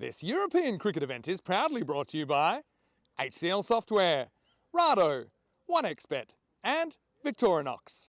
This European cricket event is proudly brought to you by HCL Software, Rado, 1xBet and Victorinox.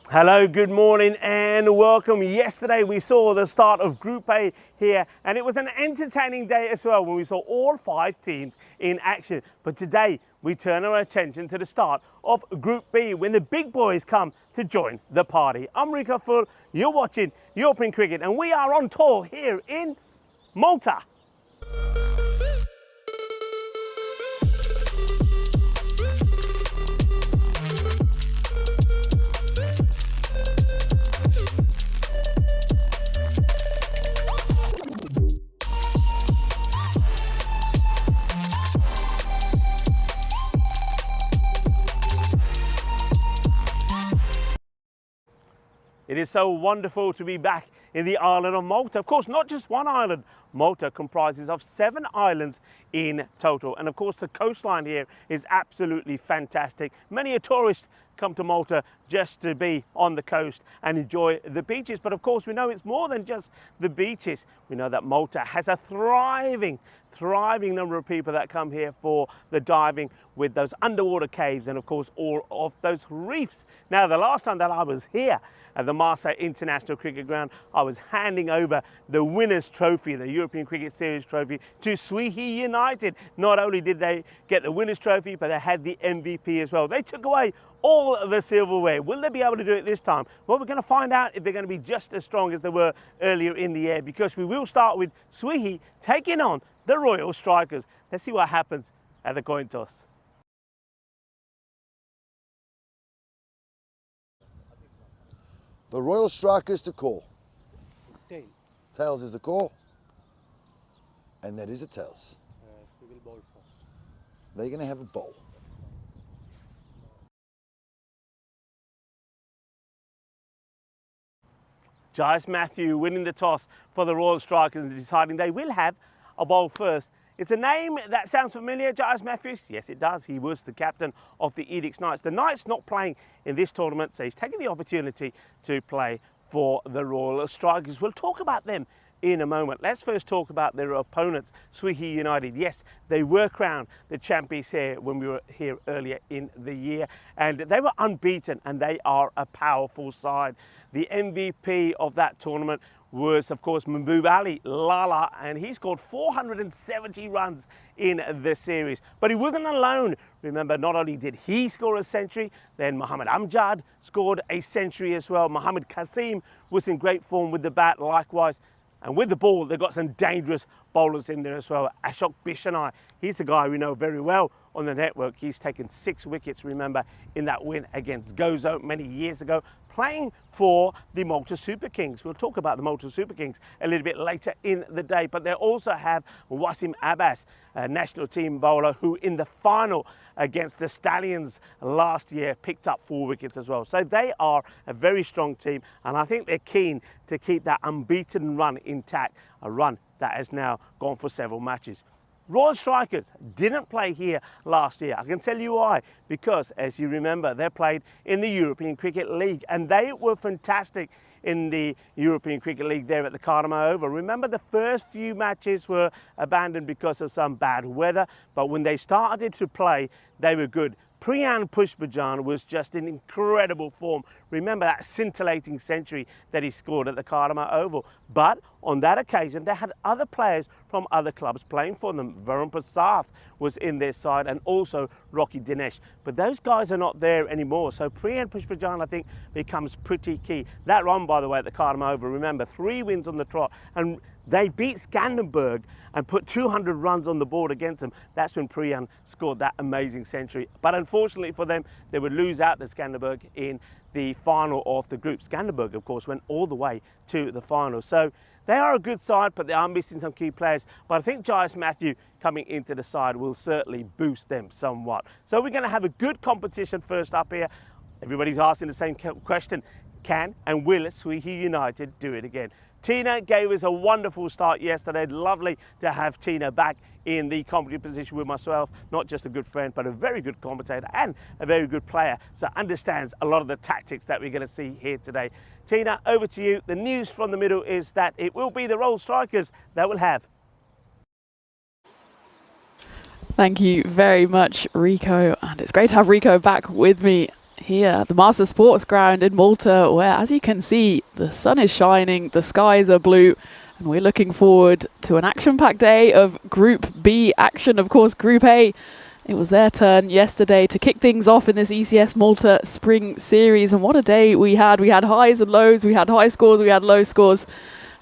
Hello, good morning and welcome. Yesterday we saw the start of Group A here and it was an entertaining day as well when we saw all 5 teams in action. But today we turn our attention to the start of Group B when the big boys come to join the party. I'm Rico Full, you're watching European Cricket and we are on tour here in Malta. It is so wonderful to be back in the island of Malta. Of course, not just one island. Malta comprises of 7 islands in total. And of course, the coastline here is absolutely fantastic. Many a tourist come to Malta just to be on the coast and enjoy the beaches. But of course, we know it's more than just the beaches. We know that Malta has a thriving number of people that come here for the diving with those underwater caves and of course all of those reefs. Now, the last time that I was here at the Marseille International Cricket Ground, I was handing over the winners' trophy, the European Cricket Series trophy, to Swieqi United. Not only did they get the winners' trophy, but they had the MVP as well. They took away all of the silverware. Will they be able to do it this time? Well, we're going to find out if they're going to be just as strong as they were earlier in the year, because we will start with Swieqi taking on the Royal Strikers. Let's see what happens at the coin toss. The Royal Strikers to call. Tail. Tails is the call. And that is a tails. We will bowl first. They're going to have a bowl. Giles Matthew winning the toss for the Royal Strikers and deciding they will have a bowl first. It's a name that sounds familiar, Giles Matthews. Yes, it does. He was the captain of the Innings Knights. The Knights not playing in this tournament, so he's taking the opportunity to play for the Royal Strikers. We'll talk about them in a moment. Let's first talk about their opponents, Swieqi United. Yes, they were crowned the champions here when we were here earlier in the year, and they were unbeaten, and they are a powerful side. The MVP of that tournament was, of course, Mahbub Ali Lala, and he scored 470 runs in the series. But he wasn't alone. Remember, not only did he score a century, then Mohammad Amjad scored a century as well. Mohammad Qasim was in great form with the bat likewise. And with the ball, they've got some dangerous bowlers in there as well. Ashok Bishanai, he's a guy we know very well on the network. He's taken 6 wickets, remember, in that win against Gozo many years ago, playing for the Malta Super Kings. We'll talk about the Malta Super Kings a little bit later in the day, but they also have Wasim Abbas, a national team bowler who in the final against the Stallions last year picked up 4 wickets as well. So they are a very strong team, and I think they're keen to keep that unbeaten run intact, a run that has now gone for several matches. Royal Strikers didn't play here last year. I can tell you why. Because, as you remember, they played in the European Cricket League and they were fantastic in the European Cricket League there at the Cardiff Oval. Remember, the first few matches were abandoned because of some bad weather, but when they started to play, they were good. Priyan Pushpajan was just in incredible form. Remember that scintillating century that he scored at the Cardiff Oval. But on that occasion, they had other players from other clubs playing for them. Varun Prasad was in their side and also Rocky Dinesh. But those guys are not there anymore. So Priyan Pushpajan, I think, becomes pretty key. That run, by the way, at the Cardiff Oval, remember, 3 wins on the trot. And they beat Skanderberg and put 200 runs on the board against them. That's when Priyan scored that amazing century. But unfortunately for them, they would lose out to Skanderberg in the final of the group. Skanderberg, of course, went all the way to the final. So they are a good side, but they are missing some key players. But I think Giles Matthew coming into the side will certainly boost them somewhat. So we're going to have a good competition first up here. Everybody's asking the same question. Can and will Swieqi United do it again? Tina gave us a wonderful start yesterday. Lovely to have Tina back in the commentary position with myself. Not just a good friend, but a very good commentator and a very good player. So understands a lot of the tactics that we're going to see here today. Tina, over to you. The news from the middle is that it will be the Royal Strikers that will have. Thank you very much, Rico. And it's great to have Rico back with me here at the Master Sports Ground in Malta, where, as you can see, the sun is shining, the skies are blue, and we're looking forward to an action-packed day of Group B action. Of course, Group A, it was their turn yesterday to kick things off in this ECS Malta Spring Series, and what a day we had. We had highs and lows, we had high scores, we had low scores,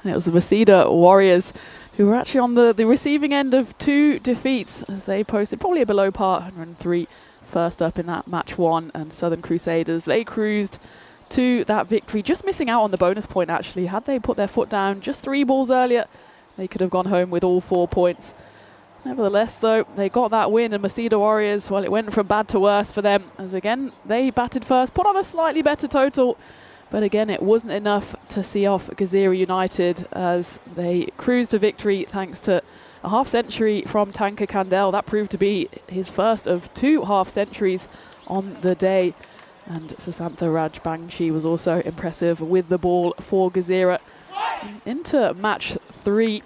and it was the Masida Warriors who were actually on the receiving end of 2 defeats, as they posted probably a below par 103 first up in that match 1, and Southern Crusaders, they cruised to that victory, just missing out on the bonus point actually. Had they put their foot down just 3 balls earlier, they could have gone home with all 4 points. Nevertheless though, they got that win, and Masida Warriors, well, it went from bad to worse for them, as again they batted first, put on a slightly better total, but again it wasn't enough to see off Gazira United as they cruised to victory thanks to a half-century from Tanka Kandel. That proved to be his first of 2 half-centuries on the day. And Susantha Rajbangshi was also impressive with the ball for Gazira. Into match 3,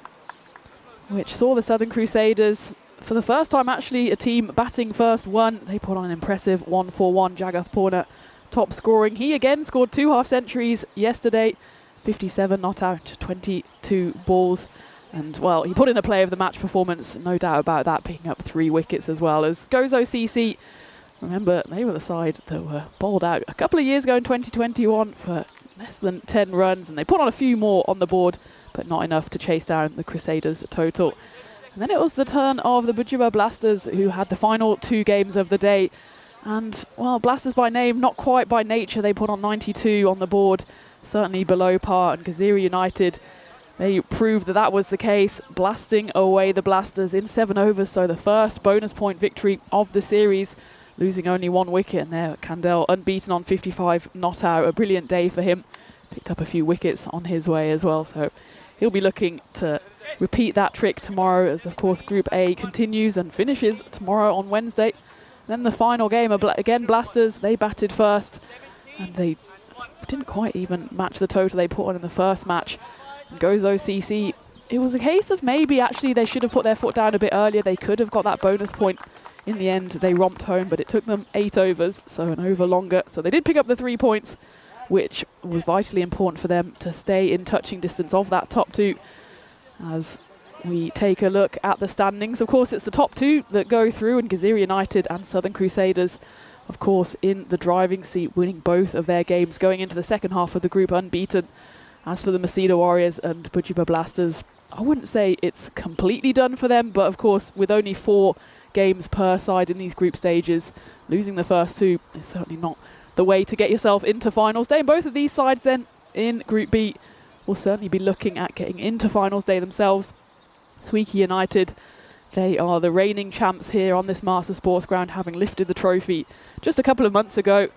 which saw the Southern Crusaders, for the first time actually, a team batting first won. They put on an impressive 1-4-1. Jagath Purna top scoring. He again scored 2 half-centuries yesterday. 57 not out, 22 balls. And, well, he put in a play of the match performance, no doubt about that, picking up 3 wickets as well. As Gozo CC, remember, they were the side that were bowled out a couple of years ago in 2021 for less than 10 runs, and they put on a few more on the board, but not enough to chase down the Crusaders' total. And then it was the turn of the Bujuba Blasters, who had the final 2 games of the day. And, well, Blasters by name, not quite by nature. They put on 92 on the board, certainly below par, and Gazira United, they proved that that was the case, blasting away the Blasters in 7 overs, so the first bonus point victory of the series, losing only 1 wicket, and there Kandel unbeaten on 55 not out. A brilliant day for him, picked up a few wickets on his way as well, so he'll be looking to repeat that trick tomorrow, as of course Group A continues and finishes tomorrow on Wednesday. Then the final game, again Blasters, they batted first, and they didn't quite even match the total they put on in the first match. Gozo CC, it was a case of maybe actually they should have put their foot down a bit earlier. They could have got that bonus point. In the end, they romped home, but it took them 8 overs, so an over longer. So they did pick up the 3 points, which was vitally important for them to stay in touching distance of that top 2. As we take a look at the standings, of course, it's the top 2 that go through, and Gazira United and Southern Crusaders, of course, in the driving seat, winning both of their games, going into the second half of the group unbeaten. As for the Masida Warriors and Bujuba Blasters, I wouldn't say it's completely done for them, but of course, with only 4 games per side in these group stages, losing the first 2 is certainly not the way to get yourself into finals day. And both of these sides then in Group B will certainly be looking at getting into finals day themselves. Swieqi United, they are the reigning champs here on this Master Sports Ground, having lifted the trophy just a couple of months ago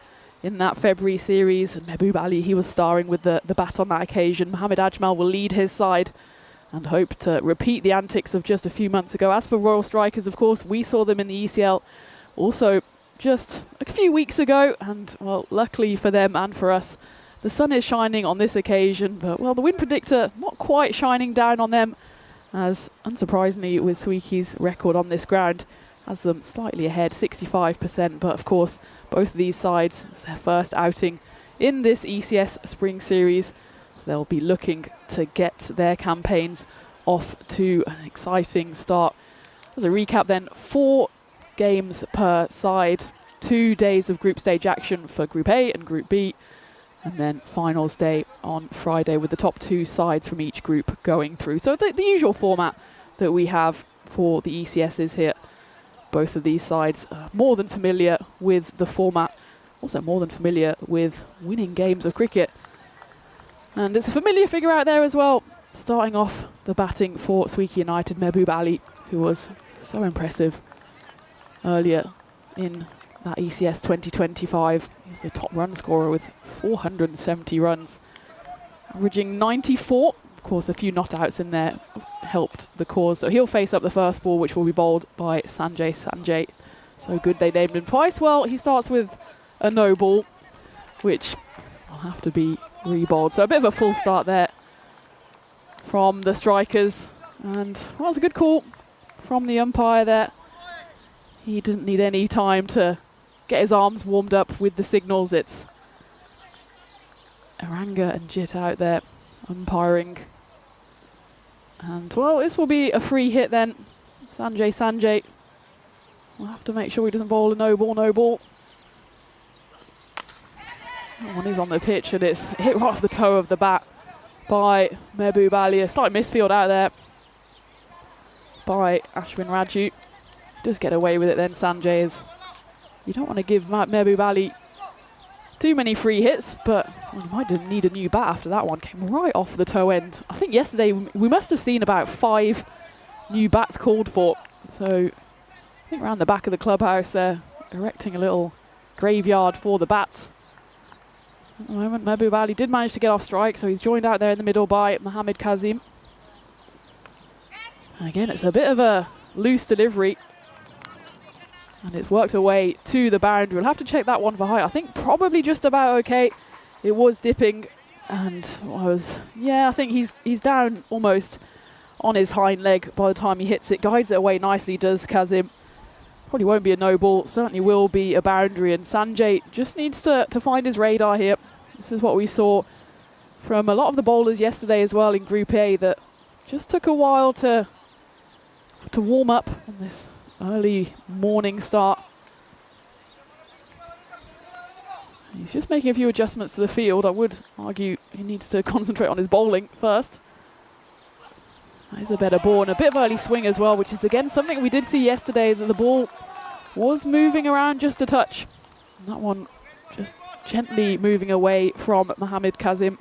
in that February series, and Mehboob Ali, he was starring with the bat on that occasion. Mohamed Ajmal will lead his side and hope to repeat the antics of just a few months ago. As for Royal Strikers, of course, we saw them in the ECL also just a few weeks ago, and, well, luckily for them and for us, the sun is shining on this occasion, but, well, the wind predictor not quite shining down on them, as, unsurprisingly, with Swieqi's record on this ground, has them slightly ahead, 65%, but of course both of these sides, it's their first outing in this ECS Spring Series, so they'll be looking to get their campaigns off to an exciting start. As a recap then, 4 games per side, 2 days of group stage action for Group A and Group B, and then finals day on Friday with the top 2 sides from each group going through. So the usual format that we have for the ECSs here. Both of these sides are more than familiar with the format, also more than familiar with winning games of cricket. And it's a familiar figure out there as well, starting off the batting for Swieqi United, Mehboob Ali, who was so impressive earlier in that ECS 2025. He was the top run scorer with 470 runs, averaging 94 course, a few not outs in there helped the cause. So he'll face up the first ball, which will be bowled by Sanjay. So good they named him twice. Well, he starts with a no ball, which will have to be re-bowled. So a bit of a full start there from the strikers. And well, it was a good call from the umpire there. He didn't need any time to get his arms warmed up with the signals. It's Aranga and Jit out there umpiring. And well, this will be a free hit then. Sanjay will have to make sure he doesn't bowl a no ball. That one is on the pitch and it's hit right off the toe of the bat by Mehboob Ali. A slight misfield out there by Ashwin Raju. Does get away with it then, Sanjay. You don't want to give Mehboob Ali too many free hits, but well, you might need a new bat after that one. Came right off the toe end. I think yesterday we must have seen about 5 new bats called for. So I think around the back of the clubhouse they're erecting a little graveyard for the bats. At the moment, Mehboob Ali did manage to get off strike, so he's joined out there in the middle by Mohammad Kazim. And again, it's a bit of a loose delivery. And it's worked away to the boundary. We'll have to check that one for height. I think probably just about okay. It was dipping, and I think he's down almost on his hind leg by the time he hits it. Guides it away nicely, does Kazim. Probably won't be a no ball, certainly will be a boundary, and Sanjay just needs to find his radar here. This is what we saw from a lot of the bowlers yesterday as well in Group A, that just took a while to warm up on this early morning start. He's just making a few adjustments to the field. I would argue he needs to concentrate on his bowling first. That is a better ball and a bit of early swing as well, which is again something we did see yesterday, that the ball was moving around just a touch. And that one just gently moving away from Mohammad Kazim,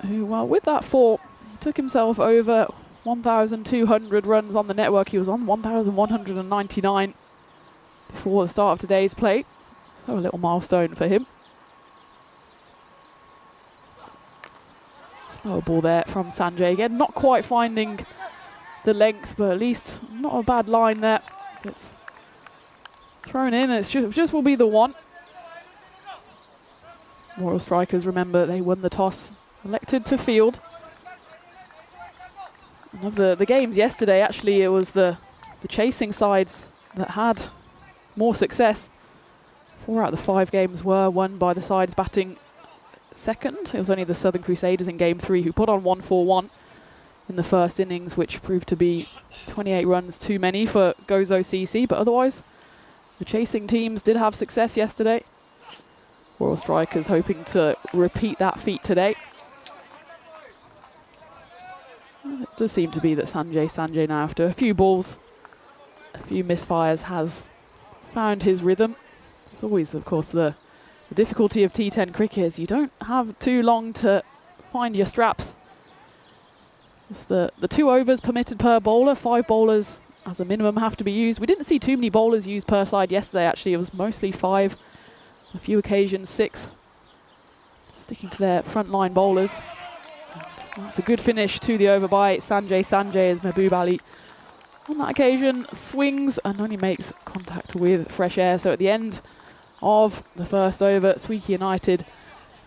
who, well, with that 4, he took himself over 1,200 runs on the network. He was on 1,199 before the start of today's play. So a little milestone for him. Slow ball there from Sanjay again, not quite finding the length, but at least not a bad line there. So it's thrown in, and it's just will be the 1. Royal Strikers, remember, they won the toss, elected to field. And of the games yesterday, actually, it was the chasing sides that had more success. 4 out of the 5 games were won by the sides batting second. It was only the Southern Crusaders in Game 3 who put on 141 in the first innings, which proved to be 28 runs too many for Gozo CC, but otherwise the chasing teams did have success yesterday. Royal Strikers hoping to repeat that feat today. It does seem to be that Sanjay now, after a few balls, a few misfires, has found his rhythm. It's always, of course, the difficulty of T10 cricket is you don't have too long to find your straps. Just the 2 overs permitted per bowler, 5 bowlers as a minimum have to be used. We didn't see too many bowlers used per side yesterday, actually. It was mostly 5, a few occasions 6. Sticking to their frontline bowlers. And that's a good finish to the over by Sanjay as Mehboob Ali on that occasion swings and only makes contact with fresh air. So at the end of the first over, Swieqi United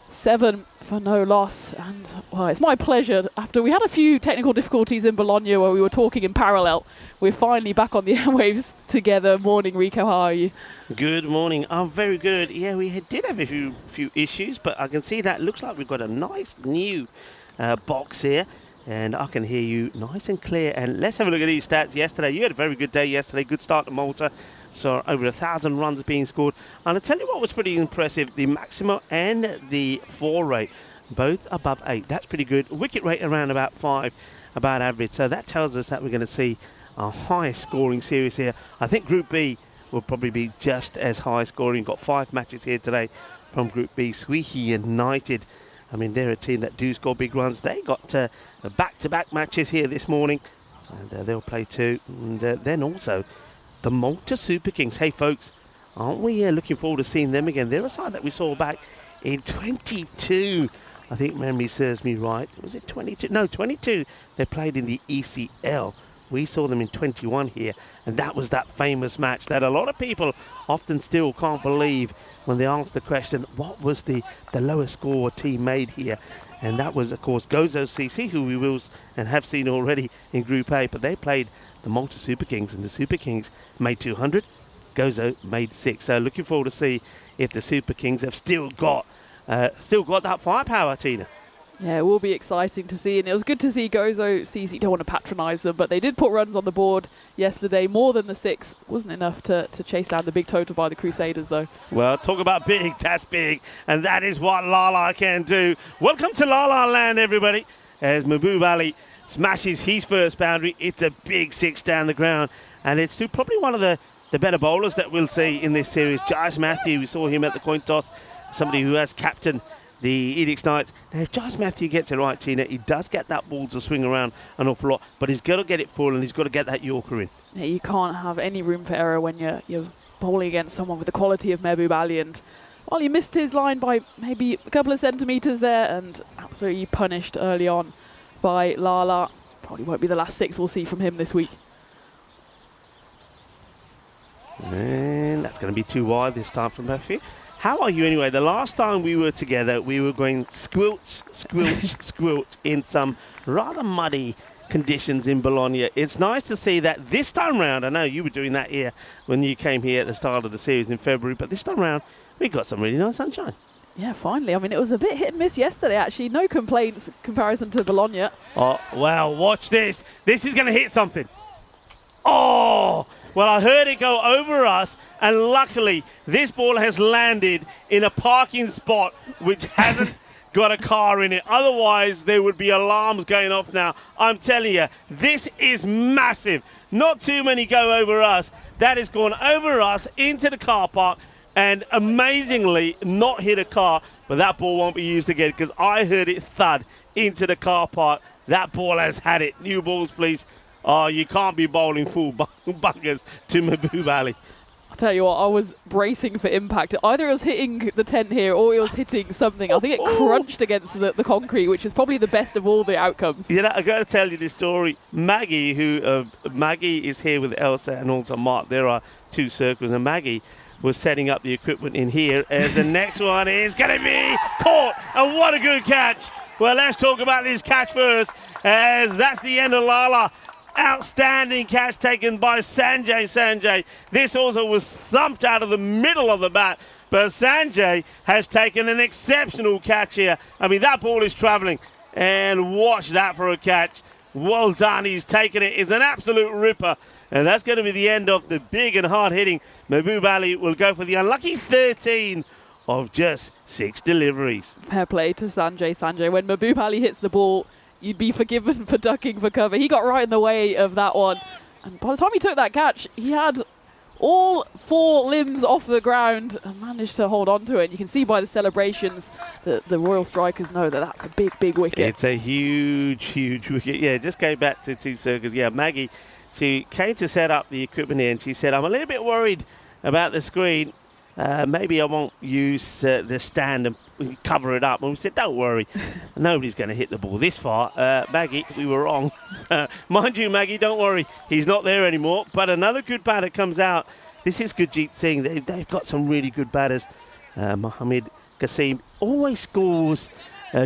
7 for no loss. And well, it's my pleasure, after we had a few technical difficulties in Bologna where we were talking in parallel, we're finally back on the airwaves together. Morning, Rico, how are you? Good morning. I'm very good. Yeah, we did have a few issues, but I can see that looks like we've got a nice new box here, and I can hear you nice and clear. And let's have a look at these stats yesterday. You had a very good day yesterday. Good start to Malta. So over 1,000 runs being scored. And I'll tell you what was pretty impressive. The maximum and the 4 rate, both above 8. That's pretty good. Wicket rate around about 5, about average. So that tells us that we're going to see a high scoring series here. I think Group B will probably be just as high scoring. Got 5 matches here today from Group B. Swieqi United, I mean, they're a team that do score big runs. They got back-to-back matches here this morning, and they'll play 2. And then also the Malta Super Kings. Hey, folks, aren't we looking forward to seeing them again? They're a side that we saw back in 22. I think memory serves me right. Was it 22? No, 22. They played in the ECL. We saw them in 21 here, and that was that famous match that a lot of people often still can't believe when they ask the question, what was the lowest score a team made here? And that was, of course, Gozo CC, who we will and have seen already in Group A, but they played the Malta Super Kings, and the Super Kings made 200. Gozo made 6. So looking forward to see if the Super Kings have still got that firepower, Tina. Yeah, it will be exciting to see, and it was good to see Gozo CC. Don't want to patronise them, but they did put runs on the board yesterday. More than the 6 wasn't enough to chase down the big total by the Crusaders, though. Well, talk about big, that's big, and that is what Lala can do. Welcome to Lala land, everybody, as Mahbub Ali smashes his first boundary. It's a big 6 down the ground, and it's to probably one of the better bowlers that we'll see in this series. Jais Matthew, we saw him at the coin toss, somebody who has captained the Edicts Knights. Now, if Jais Matthew gets it right, Tina, he does get that ball to swing around an awful lot, but he's got to get it full and he's got to get that Yorker in. Yeah, you can't have any room for error when you're bowling against someone with the quality of Mahbub Ali, and well, he missed his line by maybe a couple of centimetres there and absolutely punished early on by Lala. Probably won't be the last 6 we'll see from him this week. And that's going to be too wide this time from Matthew. How are you anyway? The last time we were together, we were going squelch, squelch, squelch in some rather muddy conditions in Bologna. It's nice to see that this time round, I know you were doing that here when you came here at the start of the series in February, but this time round, we got some really nice sunshine. Yeah, finally. I mean, it was a bit hit and miss yesterday, actually. No complaints in comparison to Bologna. Oh, well, watch this. This is going to hit something. Oh! Well, I heard it go over us, and luckily this ball has landed in a parking spot which hasn't got a car in it. Otherwise, there would be alarms going off now. I'm telling you, this is massive. Not too many go over us. That has gone over us into the car park and amazingly not hit a car, but that ball won't be used again because I heard it thud into the car park. That ball has had it. New balls, please. Oh, you can't be bowling full bunkers to Mahbub Ali. I'll tell you what, I was bracing for impact. Either it was hitting the tent here or it was hitting something. I think it crunched against the concrete, which is probably the best of all the outcomes. You know, I've got to tell you this story. Maggie, Maggie is here with Elsa and also Mark. There are 2 circles, and Maggie was setting up the equipment in here. As the next one is going to be caught, and what a good catch. Well, let's talk about this catch first, as that's the end of Lala. Outstanding catch taken by Sanjay. This also was thumped out of the middle of the bat, but Sanjay has taken an exceptional catch here. I mean, that ball is travelling, and watch that for a catch. Well done, he's taken it. It's an absolute ripper, and that's going to be the end of the big and hard-hitting. Mahbub Ali will go for the unlucky 13 of just 6 deliveries. Fair play to Sanjay. When Mahbub Ali hits the ball, you'd be forgiven for ducking for cover. He got right in the way of that one. And by the time he took that catch, he had all 4 limbs off the ground and managed to hold on to it. And you can see by the celebrations that the Royal Strikers know that that's a big, big wicket. It's a huge, huge wicket. Yeah, just going back to 2 circles. Yeah, Maggie, she came to set up the equipment here and she said, I'm a little bit worried about the screen. Maybe I won't use the stand and cover it up. And we said, don't worry, nobody's going to hit the ball this far. Maggie, we were wrong. Mind you, Maggie, don't worry, he's not there anymore. But another good batter comes out. This is Gurjeet Singh. They've got some really good batters. Mohammed Qasim always scores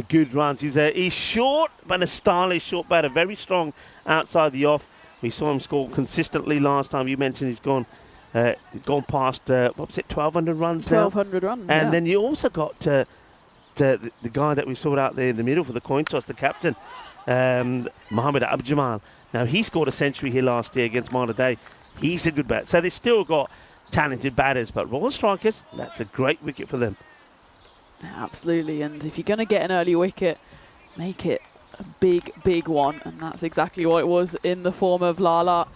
good runs. He's short, but a stylish short batter. Very strong outside the off. We saw him score consistently last time. You mentioned he's gone past, what was it, 1,200 runs now? 1,200 runs, And yeah. then you also got the guy that we saw out there in the middle for the coin toss, the captain, Mohammed Abjamal. Now, he scored a century here last year against Malta Day. He's a good batter. So they've still got talented batters, but Royal Strikers, that's a great wicket for them. Absolutely, and if you're going to get an early wicket, make it a big, big one, and that's exactly what it was in the form of Lala.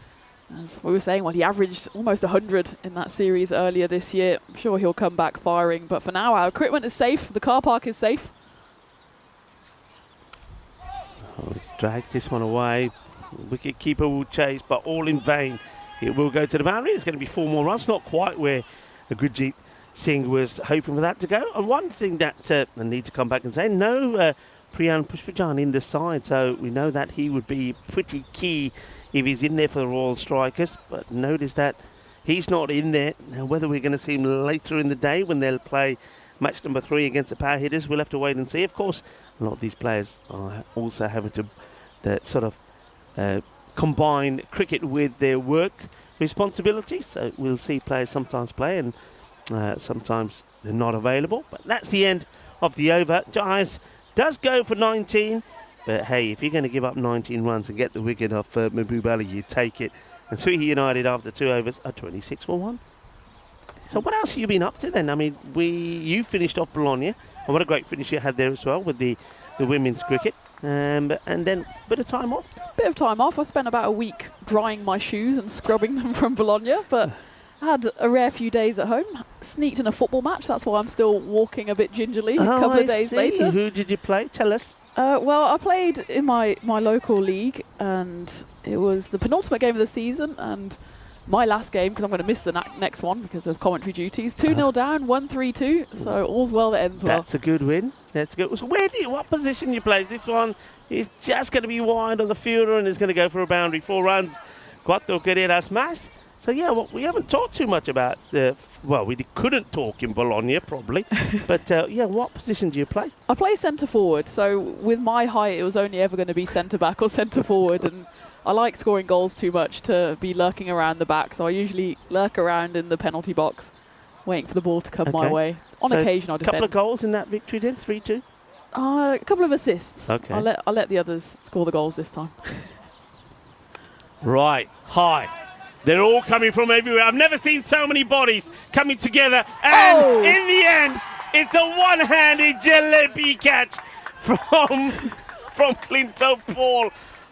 As we were saying, well, he averaged almost 100 in that series earlier this year. I'm sure he'll come back firing, but for now, our equipment is safe. The car park is safe. Oh, he drags this one away. Wicket keeper will chase, but all in vain. It will go to the boundary. It's going to be 4 more runs. Not quite where Gurjeet Singh was hoping for that to go. And one thing that I need to come back and say, no Priyan Pushpajan in the side, so we know that he would be pretty key if he's in there for the Royal Strikers. But notice that he's not in there. Now, whether we're going to see him later in the day when they'll play match number 3 against the power hitters, we'll have to wait and see. Of course, a lot of these players are also having to sort of combine cricket with their work responsibilities. So we'll see players sometimes play and sometimes they're not available. But that's the end of the over. Giants does go for 19. But hey, if you're going to give up 19 runs and get the wicket off Mahbub Ali, you take it. And Swieqi United, after 2 overs, are 26 for 1. So what else have you been up to then? I mean, you finished off Bologna, and what a great finish you had there as well with the women's cricket. And then a bit of time off. Bit of time off. I spent about a week drying my shoes and scrubbing them from Bologna, but I had a rare few days at home. Sneaked in a football match. That's why I'm still walking a bit gingerly a couple of days later. Who did you play? Tell us. Well, I played in my local league, and it was the penultimate game of the season, and my last game, because I'm going to miss the next one because of commentary duties. 2-0 down, 1-3-2, so all's well that ends well. That's a good win. That's good. So what position you play? This one is just going to be wide on the fielder and is going to go for a boundary. 4 runs. Cuatro carreras más. So yeah, well, we haven't talked too much about we couldn't talk in Bologna probably, but yeah, what position do you play? I play centre forward, so with my height it was only ever going to be centre back or centre forward, and I like scoring goals too much to be lurking around the back, so I usually lurk around in the penalty box waiting for the ball to come my way. On occasion I defend. A couple of goals in that victory then, 3-2? A couple of assists. Okay. I'll let the others score the goals this time. Right, high. They're all coming from everywhere. I've never seen so many bodies coming together. And in the end, it's a one-handed jalebi catch from Clinton Paul.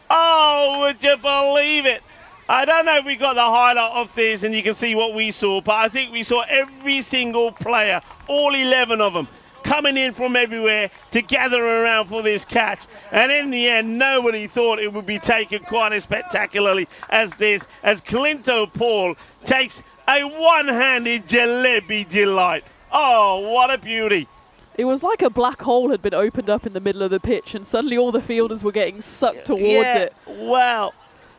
Oh, would you believe it? I don't know if we got the highlight of this and you can see what we saw, but I think we saw every single player, all 11 of them, coming in from everywhere to gather around for this catch. And in the end, nobody thought it would be taken quite as spectacularly as this, as Clinton Paul takes a one-handed jalebi delight. Oh, what a beauty. It was like a black hole had been opened up in the middle of the pitch and suddenly all the fielders were getting sucked towards it. Well,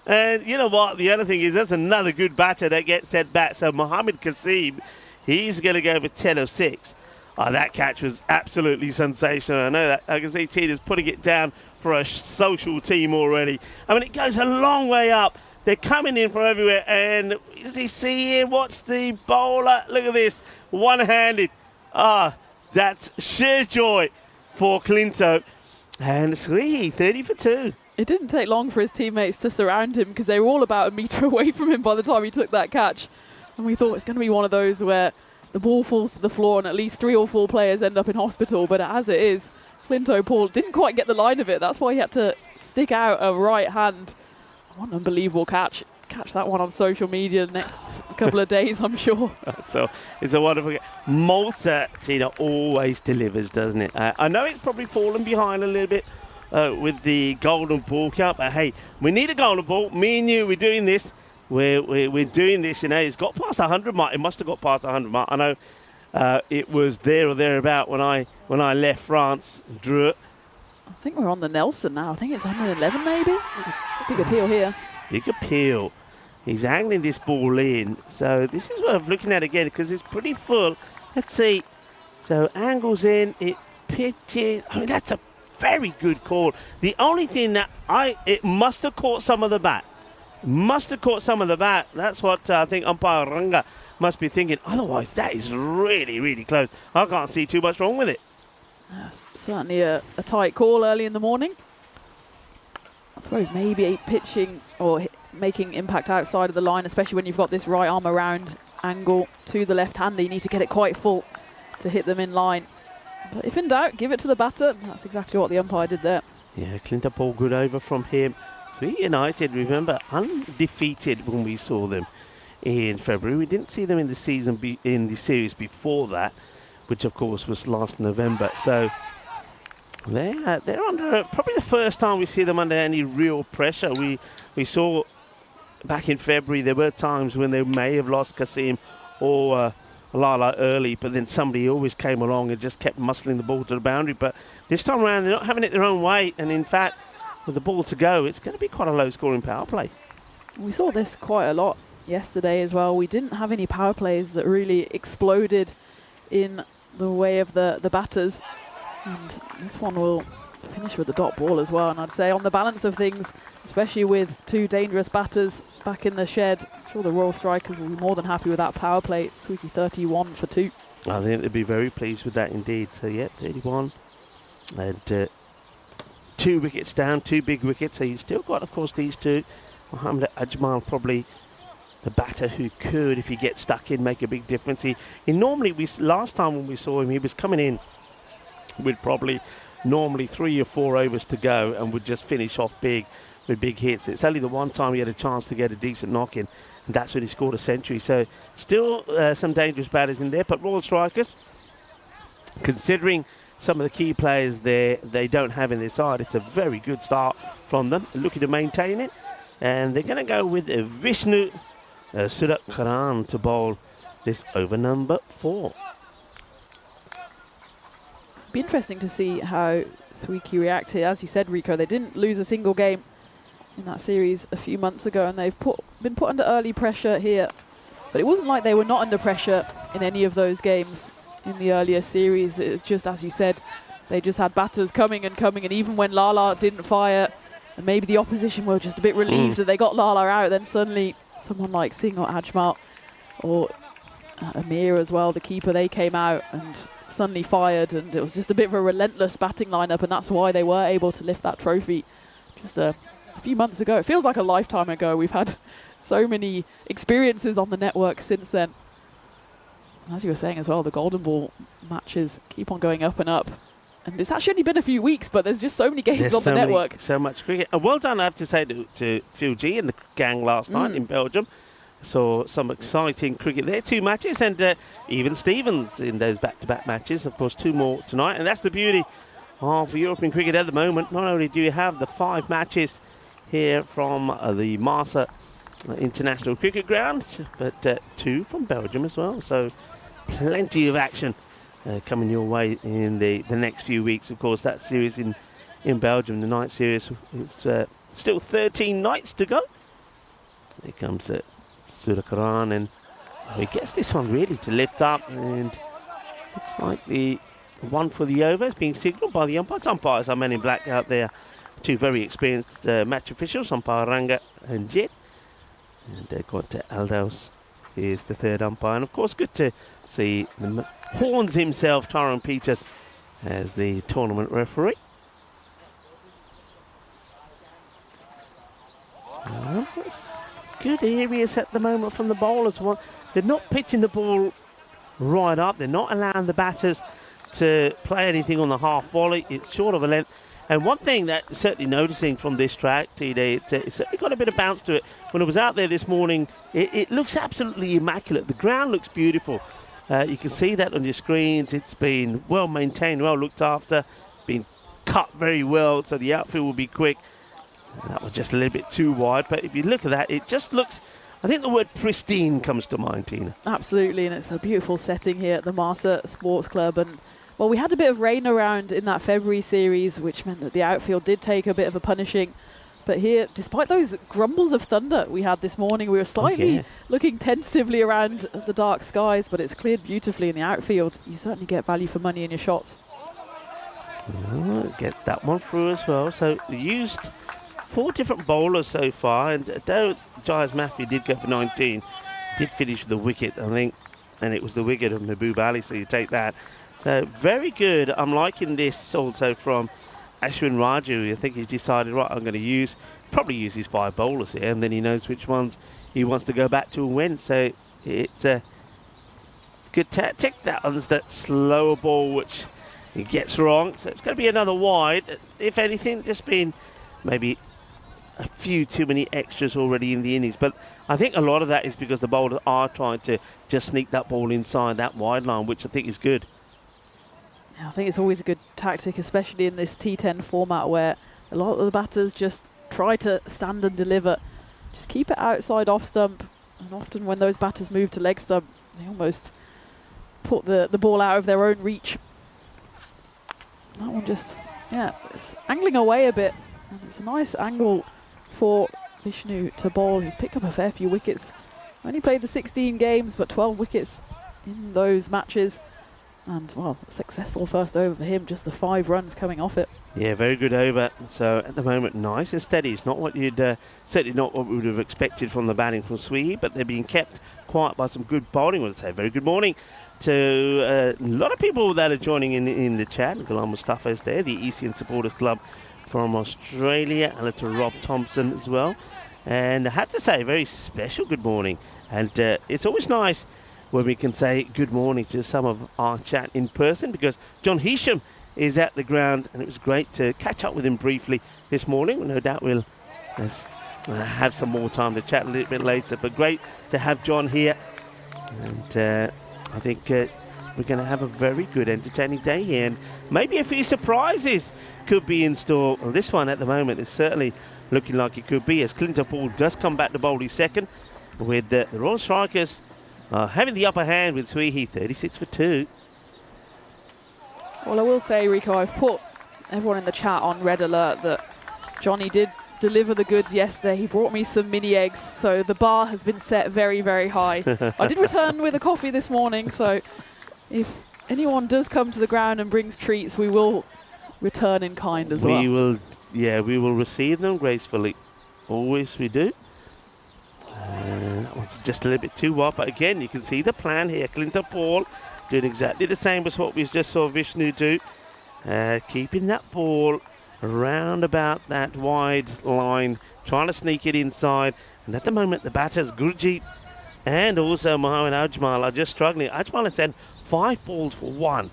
and you know what? The other thing is that's another good batter that gets sent back. So Mohammed Kasim, he's going to go for 10 of 6. Oh, that catch was absolutely sensational. I know that. I can see Tina's putting it down for a social team already. I mean, it goes a long way up. They're coming in from everywhere. And as you see here, watch the bowler. Look at this. One-handed. That's sheer joy for Clinton. And Swieqi, 30 for 2. It didn't take long for his teammates to surround him because they were all about a metre away from him by the time he took that catch. And we thought it's going to be one of those where the ball falls to the floor and at least 3 or 4 players end up in hospital. But as it is, Clinton Paul didn't quite get the line of it. That's why he had to stick out a right hand. What an unbelievable catch. Catch that one on social media next couple of days, I'm sure. So it's a wonderful Malta, Tina, always delivers, doesn't it? I know it's probably fallen behind a little bit with the Golden Ball Cup, but hey, we need a Golden Ball. Me and you, we're doing this. We're doing this, you know. It's got past 100 mark. It must have got past 100 mark. I know it was there or thereabout when I left France. Drew it. I think we're on the Nelson now. I think it's 111 maybe. Big appeal here. Big appeal. He's angling this ball in. So this is worth looking at again because it's pretty full. Let's see. So angles in, it pitches. I mean, that's a very good call. The only thing that it must have caught some of the bat. Must have caught some of the bat. That's what I think umpire Ranga must be thinking. Otherwise, that is really, really close. I can't see too much wrong with it. Certainly a tight call early in the morning. I suppose maybe pitching or making impact outside of the line, especially when you've got this right arm around angle to the left-hander. You need to get it quite full to hit them in line. But if in doubt, give it to the batter. That's exactly what the umpire did there. Yeah, Clinton Paul, good over from him. Swieqi United, remember, undefeated when we saw them in February. We didn't see them in the season, in the series before that, which of course was last November. So they're under probably the first time we see them under any real pressure. We saw back in February there were times when they may have lost Kasim or Lala early, but then somebody always came along and just kept muscling the ball to the boundary. But this time around, they're not having it their own way, and in fact, with the ball to go, it's going to be quite a low-scoring power play. We saw this quite a lot yesterday as well. We didn't have any power plays that really exploded in the way of the batters, and this one will finish with the dot ball as well. And I'd say on the balance of things, especially with two dangerous batters back in the shed, I'm sure the Royal Strikers will be more than happy with that power play. Swieqi 31 for 2. I think they'd be very pleased with that indeed. So yeah, 31 and 2 wickets down, 2 big wickets. So you've still got, of course, these two. Mohamed Ajmal, probably the batter who could, if he gets stuck in, make a big difference. He normally, last time when we saw him, he was coming in with probably normally 3 or 4 overs to go and would just finish off big with big hits. It's only the one time he had a chance to get a decent knock in, and that's when he scored a century. So still some dangerous batters in there, but Royal Strikers, considering some of the key players they don't have in their side, it's a very good start from them, looking to maintain it. And they're going to go with Vishnu Surakaran to bowl this over number 4. Be interesting to see how Swieqi react here. As you said, Rico, they didn't lose a single game in that series a few months ago, and they've been put under early pressure here. But it wasn't like they were not under pressure in any of those games in the earlier series. It's just, as you said, they just had batters coming and coming, and even when Lala didn't fire, and maybe the opposition were just a bit relieved that they got Lala out, then suddenly someone like Singh or Ajmal or Amir as well, the keeper, they came out and suddenly fired, and it was just a bit of a relentless batting lineup, and that's why they were able to lift that trophy just a few months ago. It feels like a lifetime ago. We've had so many experiences on the network since then. As you were saying as well, the Golden Ball matches keep on going up and up. And it's actually only been a few weeks, but there's just so many games on the network. So much cricket. And well done, I have to say, to Phil G and the gang last night in Belgium. Saw some exciting cricket there. 2 matches, and even Stevens in those back-to-back matches. Of course, 2 more tonight. And that's the beauty of European cricket at the moment. Not only do you have the 5 matches here from the Malta International Cricket Ground, but 2 from Belgium as well. So plenty of action coming your way in the next few weeks. Of course, that series in Belgium, the night series, it's still 13 nights to go. Here comes Surakaran, and he gets this one really to lift up, and looks like the one for the over is being signalled by the umpires. Umpires are men in black out there, 2 very experienced match officials, umpire Ranga and Jit, and Quanta Aldos is the 3rd umpire. And of course, good to see the Horns himself, Tyrone Peters, as the tournament referee. Good areas at the moment from the bowlers. They're not pitching the ball right up. They're not allowing the batters to play anything on the half volley. It's short of a length. And one thing that certainly noticing from this track, TD, it's certainly got a bit of bounce to it. When I was out there this morning, it looks absolutely immaculate. The ground looks beautiful. You can see that on your screens. It's been well maintained, well looked after, been cut very well, so the outfield will be quick. That was just a little bit too wide, but if you look at that, it just looks, I think the word pristine comes to mind, Tina. Absolutely, and it's a beautiful setting here at the Malta Sports Club. And well, we had a bit of rain around in that February series, which meant that the outfield did take a bit of a punishing. But here, despite those grumbles of thunder we had this morning, we were slightly looking tentatively around the dark skies, but it's cleared beautifully in the outfield. You certainly get value for money in your shots. Gets that one through as well. So used 4 different bowlers so far, and though Giles Matthew did go for 19, did finish with the wicket, I think, and it was the wicket of Mahbub Ali, so you take that. So very good. I'm liking this also from Ashwin Raju. I think he's decided, right, I'm going to probably use his 5 bowlers here, and then he knows which ones he wants to go back to and when. So it's good tactic. That one's that slower ball, which he gets wrong. So it's going to be another wide. If anything, just been maybe a few too many extras already in the innings. But I think a lot of that is because the bowlers are trying to just sneak that ball inside that wide line, which I think is good. I think it's always a good tactic, especially in this T10 format where a lot of the batters just try to stand and deliver. Just keep it outside off stump, and often when those batters move to leg stump, they almost put the ball out of their own reach. That one just, yeah, it's angling away a bit. And it's a nice angle for Vishnu to bowl. He's picked up a fair few wickets. Only played the 16 games, but 12 wickets in those matches. And, well, successful first over for him, just the 5 runs coming off it. Yeah, very good over. So at the moment, nice and steady. It's not what you'd, certainly not what we would have expected from the batting from Swieqi, but they're being kept quiet by some good bowling. I would say very good morning to a lot of people that are joining in the chat. Ghulam Mustafa is there, the ECS Supporters Club from Australia, and to Rob Thompson as well. And I have to say, a very special good morning. And it's always nice when we can say good morning to some of our chat in person, because John Hisham is at the ground, and it was great to catch up with him briefly this morning. No doubt we'll have some more time to chat a little bit later, but great to have John here. And I think we're going to have a very good, entertaining day here, and maybe a few surprises could be in store. Well, this one at the moment is certainly looking like it could be, as Clinton Paul does come back to bowl his second, with the Royal Strikers having the upper hand with Swieqi, 36 for 2. Well, I will say, Rico, I've put everyone in the chat on red alert that Johnny did deliver the goods yesterday. He brought me some mini eggs, so the bar has been set very, very high. I did return with a coffee this morning, so if anyone does come to the ground and brings treats, we will return in kind as well. We will receive them gracefully. Always we do. That one's just a little bit too wide, but again, you can see the plan here. Clinton Paul doing exactly the same as what we just saw Vishnu do. Keeping that ball around about that wide line, trying to sneak it inside. And at the moment, the batters, Gurjeet and also Mohammad Ajmal, are just struggling. Ajmal has had 5 balls for 1.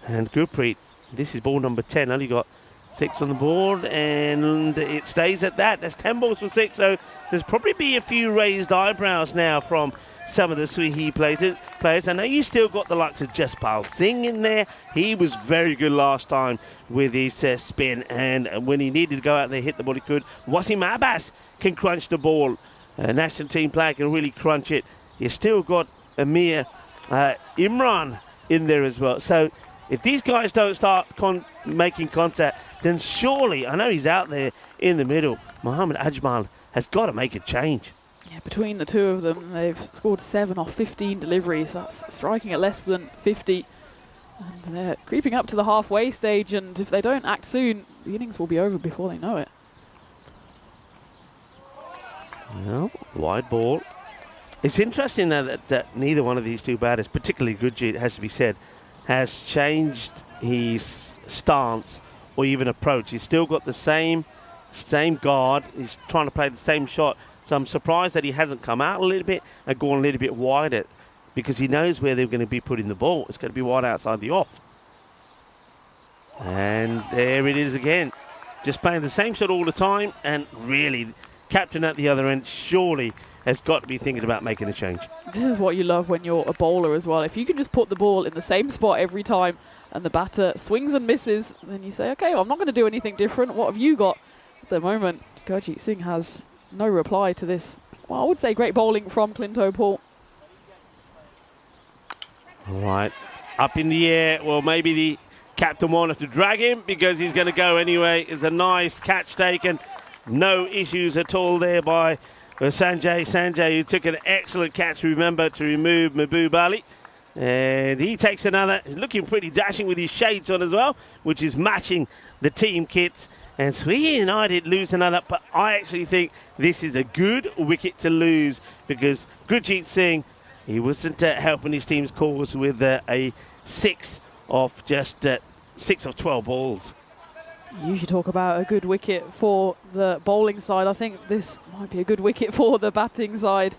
And Gurpreet, this is ball number 10, only got 6 on the board, and it stays at that. That's 10 balls for 6, so there's probably be a few raised eyebrows now from some of the Swieqi players. I know you still got the likes of Jaspal Singh in there. He was very good last time with his spin, and when he needed to go out there, hit the ball, he could. Wasim Abbas can crunch the ball. A national team player can really crunch it. You still got Amir Imran in there as well. So if these guys don't start making contact, then surely, I know he's out there in the middle, Mohammad Ajmal has got to make a change. Yeah, between the two of them, they've scored 7 off 15 deliveries. That's striking at less than 50. And they're creeping up to the halfway stage, and if they don't act soon, the innings will be over before they know it. Well, wide ball. It's interesting that neither one of these two batters, particularly Gurjeet, it has to be said, has changed his stance or even approach. He's still got the same guard. He's trying to play the same shot. So I'm surprised that he hasn't come out a little bit and gone a little bit wider, because he knows where they're going to be putting the ball. It's going to be wide outside the off. And there it is again. Just playing the same shot all the time, and really, captain at the other end surely has got to be thinking about making a change. This is what you love when you're a bowler as well. If you can just put the ball in the same spot every time and the batter swings and misses, then you say, okay, well, I'm not going to do anything different. What have you got? At the moment, Gurjeet Singh has no reply to this. Well, I would say great bowling from Clinton Paul. All right, up in the air. Well, maybe the captain won't have to drag him because he's going to go anyway. It's a nice catch taken. No issues at all there by Sanjay. Sanjay, who took an excellent catch, remember, to remove Mahbub Ali. And he takes another. He's looking pretty dashing with his shades on as well, which is matching the team kits. And Swieqi United lose another, but I actually think this is a good wicket to lose, because Gurjeet Singh, he wasn't helping his team's cause with a 6 of 12 balls. You usually talk about a good wicket for the bowling side. I think this might be a good wicket for the batting side,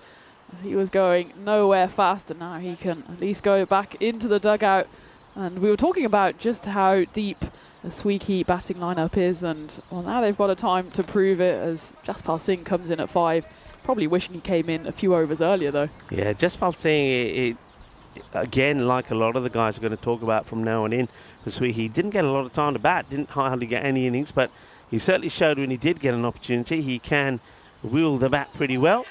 as he was going nowhere fast, and now he can at least go back into the dugout. And we were talking about just how deep the Swieqi batting lineup is, and well, now they've got a time to prove it, as Jaspal Singh comes in at 5. Probably wishing he came in a few overs earlier though. Yeah, Jaspal Singh, again, like a lot of the guys we're going to talk about from now on in, for Swieqi, he didn't get a lot of time to bat, didn't hardly get any innings, but he certainly showed when he did get an opportunity, he can wheel the bat pretty well.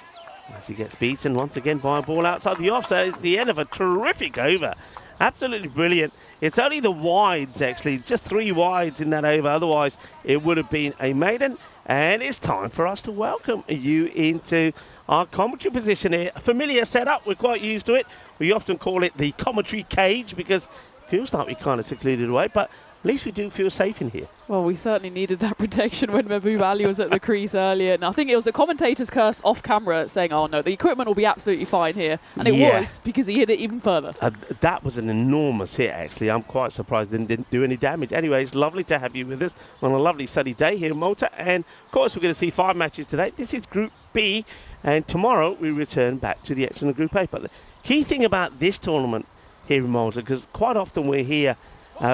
as he gets beaten once again by a ball outside the off. So it's the end of a terrific over. Absolutely brilliant. It's only the wides, actually, just 3 wides in that over. Otherwise, it would have been a maiden. And it's time for us to welcome you into our commentary position here. A familiar setup. We're quite used to it. We often call it the commentary cage because it feels like we're kind of secluded away, but at least we do feel safe in here. Well, we certainly needed that protection when Mahbub Ali was at the crease earlier. And I think it was a commentator's curse off camera saying, oh no, the equipment will be absolutely fine here. And it was, because he hit it even further. That was an enormous hit, actually. I'm quite surprised it didn't do any damage. Anyway, it's lovely to have you with us on a lovely sunny day here in Malta. And of course, we're going to see 5 matches today. This is Group B. And tomorrow we return back to the action of Group A. But the key thing about this tournament here in Malta, because quite often we're here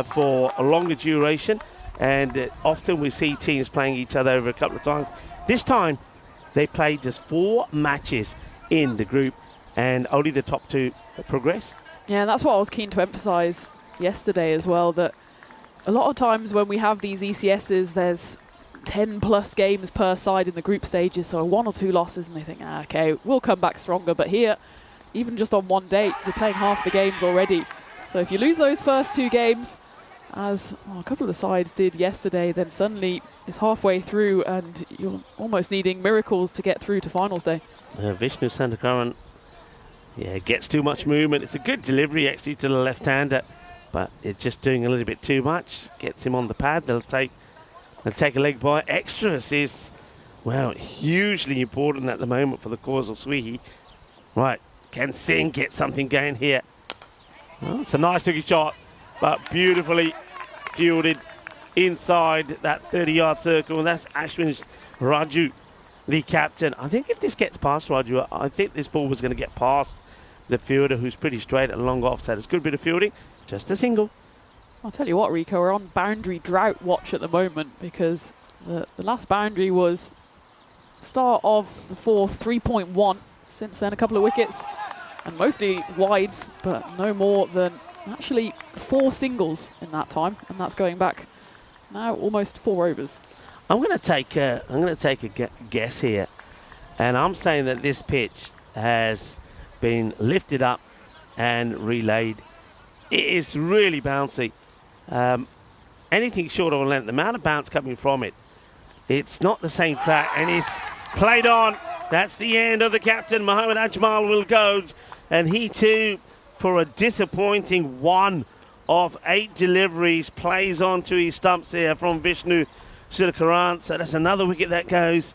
for a longer duration, and often we see teams playing each other over a couple of times. This time, they played just 4 matches in the group, and only the top 2 progress. Yeah, that's what I was keen to emphasise yesterday as well, that a lot of times when we have these ECSs, there's 10 plus games per side in the group stages, so 1 or 2 losses, and they think, okay, we'll come back stronger. But here, even just on one day, you're playing half the games already. So if you lose those first 2 games, as a couple of the sides did yesterday, then suddenly it's halfway through and you're almost needing miracles to get through to finals day. Vishnu Santakaran, gets too much movement. It's a good delivery actually to the left-hander, but it's just doing a little bit too much. Gets him on the pad. They'll take a leg by. Extra assists, well, hugely important at the moment for the cause of Swieqi. Right, can Singh get something going here? Well, it's a nice looking shot, but beautifully fielded inside that 30-yard circle. And that's Ashwin's Raju, the captain. I think if this gets past Raju, I think this ball was going to get past the fielder, who's pretty straight at a long offside. It's a good bit of fielding, just a single. I'll tell you what, Rico, we're on boundary drought watch at the moment, because the last boundary was start of the 4th, 3.1. Since then, a couple of wickets and mostly wides, but no more than actually 4 singles in that time, and that's going back now almost 4 overs. I'm going to take a guess here, and I'm saying that this pitch has been lifted up and relayed. It is really bouncy. Anything short of a length, the amount of bounce coming from it, it's not the same track, and it's played on. That's the end of the captain. Mohammad Ajmal will go, and he too, for a disappointing 1 of 8 deliveries, plays on to his stumps here from Vishnu Santakaran. So that's another wicket that goes.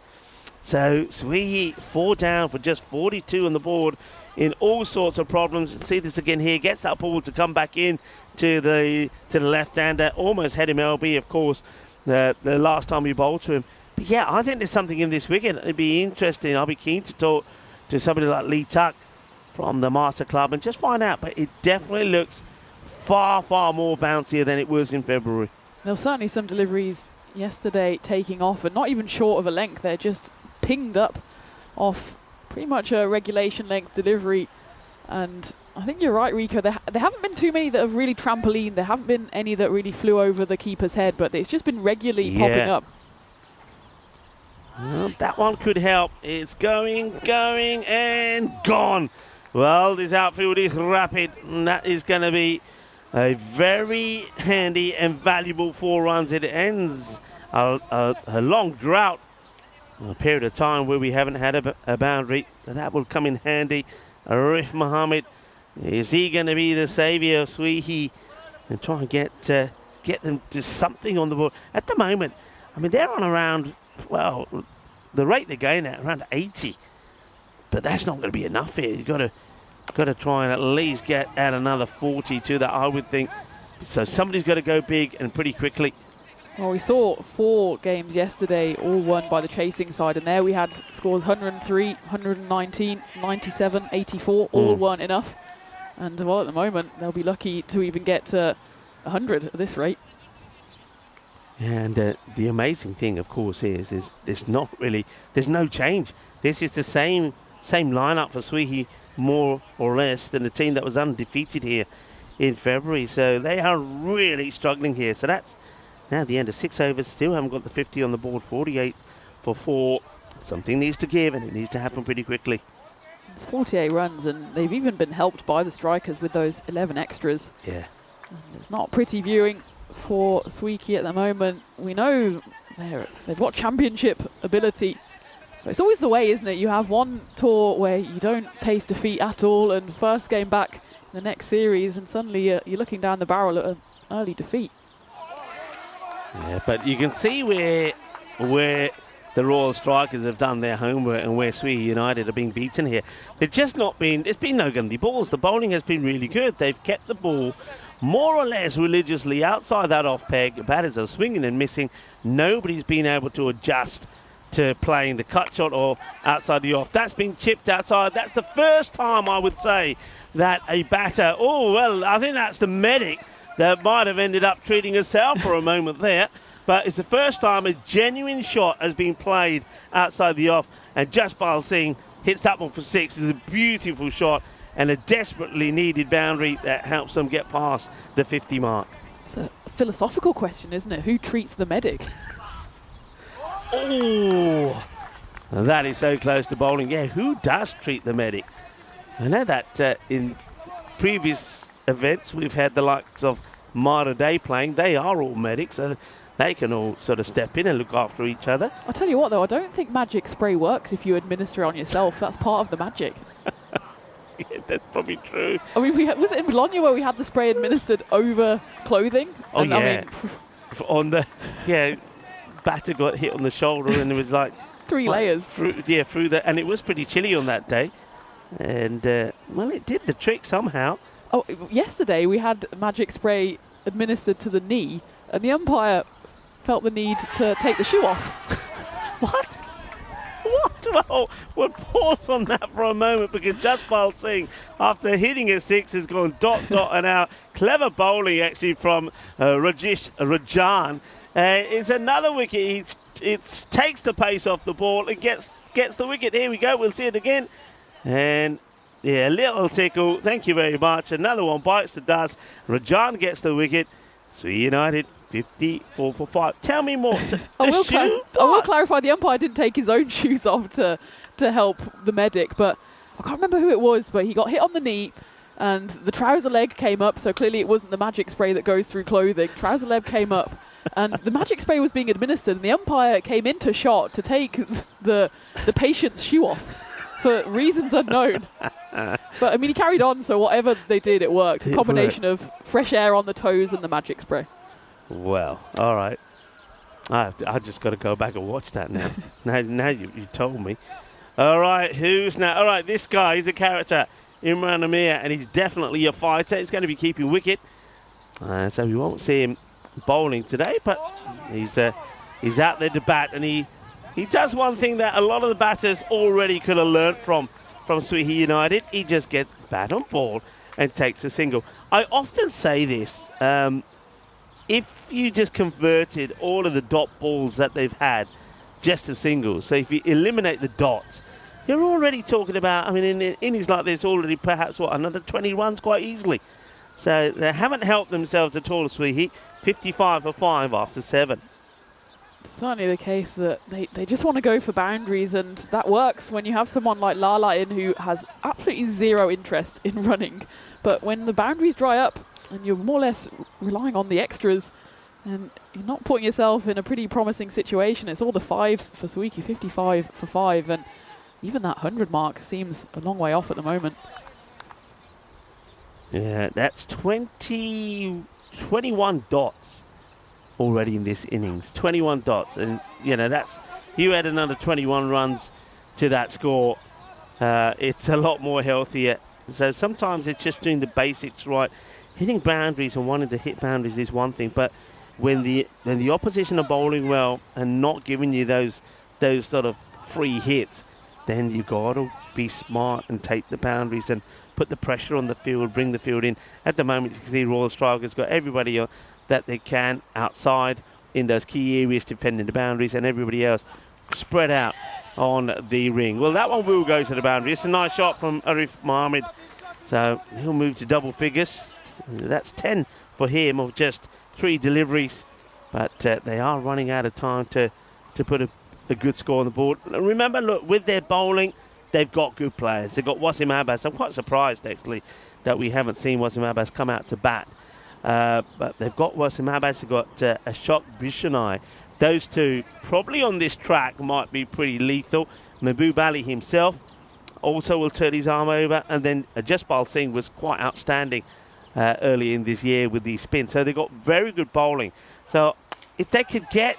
So Swieqi 4 down for just 42 on the board in all sorts of problems. See this again here, gets that ball to come back in to the left-hander, almost had him LB, of course, the last time we bowled to him. But yeah, I think there's something in this wicket. It'd be interesting. I'll be keen to talk to somebody like Lee Tuck from the Master Club and just find out. But it definitely looks far, far more bouncier than it was in February. There were certainly some deliveries yesterday taking off, and not even short of a length. They're just pinged up off pretty much a regulation length delivery. And I think you're right, Rico. There haven't been too many that have really trampolined. There haven't been any that really flew over the keeper's head, but it's just been regularly popping up. Well, that one could help. It's going, and gone. Well, this outfield is rapid, and that is going to be a very handy and valuable 4 runs. It ends a long drought, a period of time where we haven't had a boundary. That will come in handy. Arif Mohammed, is he going to be the saviour of Swieqi and try and get them to something on the board? At the moment, I mean, they're on around, well, the rate they're going at, around 80. But that's not going to be enough here. You've got to try and at least get at another 40 to that, I would think. So somebody's got to go big and pretty quickly. Well, we saw 4 games yesterday, all won by the chasing side, and there we had scores 103, 119, 97, 84, all won enough. And well, at the moment, they'll be lucky to even get to 100 at this rate. And the amazing thing, of course, is there's no change. This is the same lineup for Swieqi, more or less, than the team that was undefeated here in February. So they are really struggling here. So that's now the end of 6 overs. Still haven't got the 50 on the board. 48 for 4. Something needs to give, and it needs to happen pretty quickly. It's 48 runs, and they've even been helped by the strikers with those 11 extras. Yeah. And it's not pretty viewing for Swieqi at the moment. We know they've got championship ability. But it's always the way, isn't it? You have one tour where you don't taste defeat at all, and first game back in the next series, and suddenly you're looking down the barrel at an early defeat. Yeah, but you can see where the Royal Strikers have done their homework and where Swieqi United are being beaten here. They've just not been, it's been no gundy balls. The bowling has been really good. They've kept the ball more or less religiously outside that off peg. Batters are swinging and missing. Nobody's been able to adjust to playing the cut shot or outside the off. That's been chipped outside. That's the first time, I would say, that a batter, I think that's the medic that might have ended up treating herself for a moment there. But it's the first time a genuine shot has been played outside the off. And Jaspal Singh hits that one for 6. It's a beautiful shot and a desperately needed boundary that helps them get past the 50 mark. It's a philosophical question, isn't it? Who treats the medic? Oh, that is so close to bowling. Yeah, who does treat the medic? I know that in previous events we've had the likes of Mara Day playing. They are all medics, so they can all sort of step in and look after each other. I'll tell you what, though, I don't think magic spray works if you administer it on yourself. That's part of the magic. Yeah, that's probably true. I mean, was it in Bologna where we had the spray administered over clothing? Oh, and, yeah. I mean, On the, yeah, batter got hit on the shoulder and it was like 3 layers. Through that, and it was pretty chilly on that day. And, well, it did the trick somehow. Oh, yesterday we had magic spray administered to the knee, and the umpire felt the need to take the shoe off. What? Well, we'll pause on that for a moment because Jaspal Singh, after hitting a 6, has gone dot and out. Clever bowling actually from Rajan. It's another wicket. It takes the pace off the ball. It gets the wicket. Here we go. We'll see it again. And yeah, a little tickle. Thank you very much. Another one bites the dust. Rajan gets the wicket. Swieqi United 54 for 5. Tell me more. I will clarify the umpire didn't take his own shoes off to help the medic, but I can't remember who it was, but he got hit on the knee and the trouser leg came up, so clearly it wasn't the magic spray that goes through clothing. Trouser leg came up and the magic spray was being administered and the umpire came into shot to take the patient's shoe off for reasons unknown. But I mean, he carried on, so whatever they did, it worked. A combination of fresh air on the toes and the magic spray. Well, all right. I just got to go back and watch that now. now you told me. All right, who's now? All right, this guy, he's a character, Imran Amir, and he's definitely a fighter. He's going to be keeping wicket. So we won't see him bowling today, but he's out there to bat, and he does one thing that a lot of the batters already could have learnt from Swieqi United. He just gets bat on ball and takes a single. I often say this, if you just converted all of the dot balls that they've had just to singles, so if you eliminate the dots, you're already talking about, I mean, in innings like this, already perhaps, another 20 runs quite easily. So they haven't helped themselves at all, Swieqi. 55 for 5 after 7. It's certainly the case that they just want to go for boundaries, and that works when you have someone like Lala in who has absolutely zero interest in running. But when the boundaries dry up and you're more or less relying on the extras, and you're not putting yourself in a pretty promising situation. It's all the 5s for Swieqi, 55 for 5, and even that 100 mark seems a long way off at the moment. Yeah, that's 21 dots already in this innings. 21 dots, and you know, that's, you add another 21 runs to that score, it's a lot more healthier. So sometimes it's just doing the basics right. Hitting boundaries and wanting to hit boundaries is one thing, but when the opposition are bowling well and not giving you those sort of free hits, then you got to be smart and take the boundaries and put the pressure on the field, bring the field in. At the moment, you can see Royal Strikers got everybody that they can outside in those key areas defending the boundaries, and everybody else spread out on the ring. Well, that one will go to the boundary. It's a nice shot from Arif Mohammed. So he'll move to double figures. That's 10 for him of just 3 deliveries. But they are running out of time to put a good score on the board. Remember, look, with their bowling, they've got good players. They've got Wasim Abbas. I'm quite surprised, actually, that we haven't seen Wasim Abbas come out to bat. But they've got Wasim Abbas, they've got Ashok Bishanai. Those two, probably on this track, might be pretty lethal. Mahbub Ali himself also will turn his arm over. And then Jaspal Singh was quite outstanding early in this year with the spin. So they've got very good bowling. So if they could get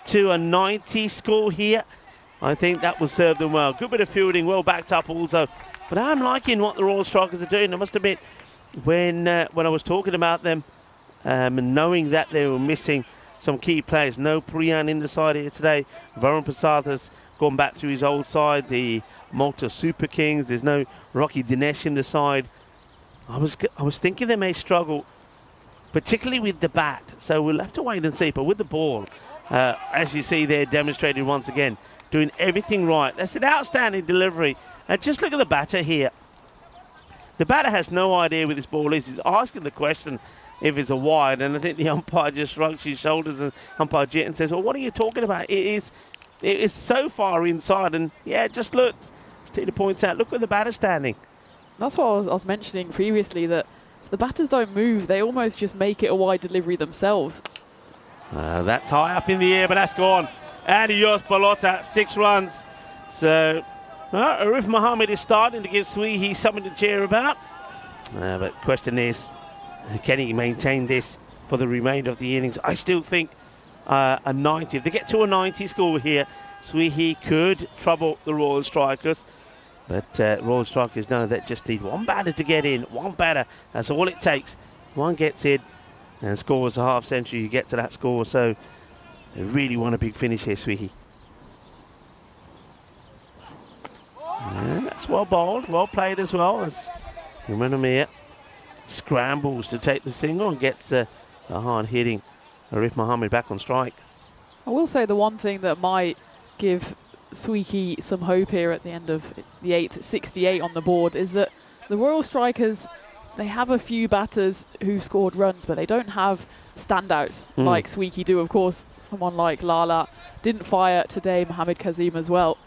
to a 90 score here, I think that will serve them well. Good bit of fielding, well backed up also. But I'm liking what the Royal Strikers are doing. I must admit, when I was talking about them, and knowing that they were missing some key players, no Priyan in the side here today. Varun Prasad has gone back to his old side, the Malta Super Kings. There's no Rocky Dinesh in the side. I was thinking they may struggle, particularly with the bat. So we'll have to wait and see. But with the ball, as you see there, demonstrated once again, doing everything right. That's an outstanding delivery. And just look at the batter here. The batter has no idea where this ball is. He's asking the question if it's a wide, and I think the umpire just shrugs his shoulders, and umpire Jet and says, well, what are you talking about? It is so far inside, and yeah, just look. Tina points out, look where the batter's standing. That's what I was mentioning previously, that the batters don't move. They almost just make it a wide delivery themselves. That's high up in the air, but that's gone. Adios, Balota, 6 runs. So Arif Mohammed is starting to give Swieqi something to cheer about. But question is, can he maintain this for the remainder of the innings? I still think a 90. If they get to a 90 score here, Swieqi could trouble the Royal Strikers. But Royal Strikers know that just need one batter to get in. One batter. That's all it takes. One gets in and scores a half century. You get to that score. So they really want a big finish here, Swieqi. Yeah, that's well bowled. Well played as well. As Mir scrambles to take the single and gets the hard-hitting Arif Mohammed back on strike. I will say the one thing that might give Swieqi some hope here at the end of the 8th, 68 on the board, is that the Royal Strikers, they have a few batters who scored runs, but they don't have standouts like Swieqi do. Of course, someone like Lala didn't fire today, Mohammed Kazim as well.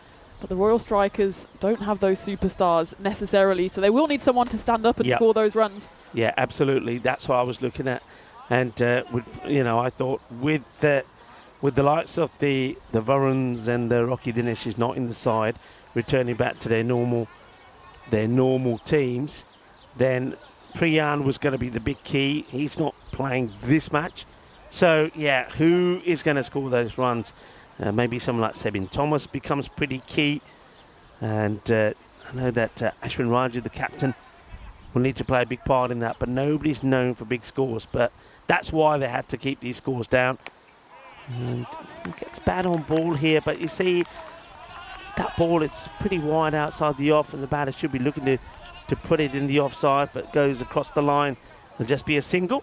But the Royal Strikers don't have those superstars necessarily, so they will need someone to stand up and score those runs. Yeah, absolutely. That's what I was looking at. And, I thought with the likes of the Varuns and the Rocky Dinesh not in the side, returning back to their normal teams, then Priyan was going to be the big key. He's not playing this match. So, yeah, who is going to score those runs? Maybe someone like Sebin Thomas becomes pretty key. And I know that Ashwin Raju, the captain, will need to play a big part in that. But nobody's known for big scores. But that's why they have to keep these scores down. And he gets bad on ball here. But you see, that ball, it's pretty wide outside the off. And the batter should be looking to put it in the offside. But goes across the line. It'll just be a single.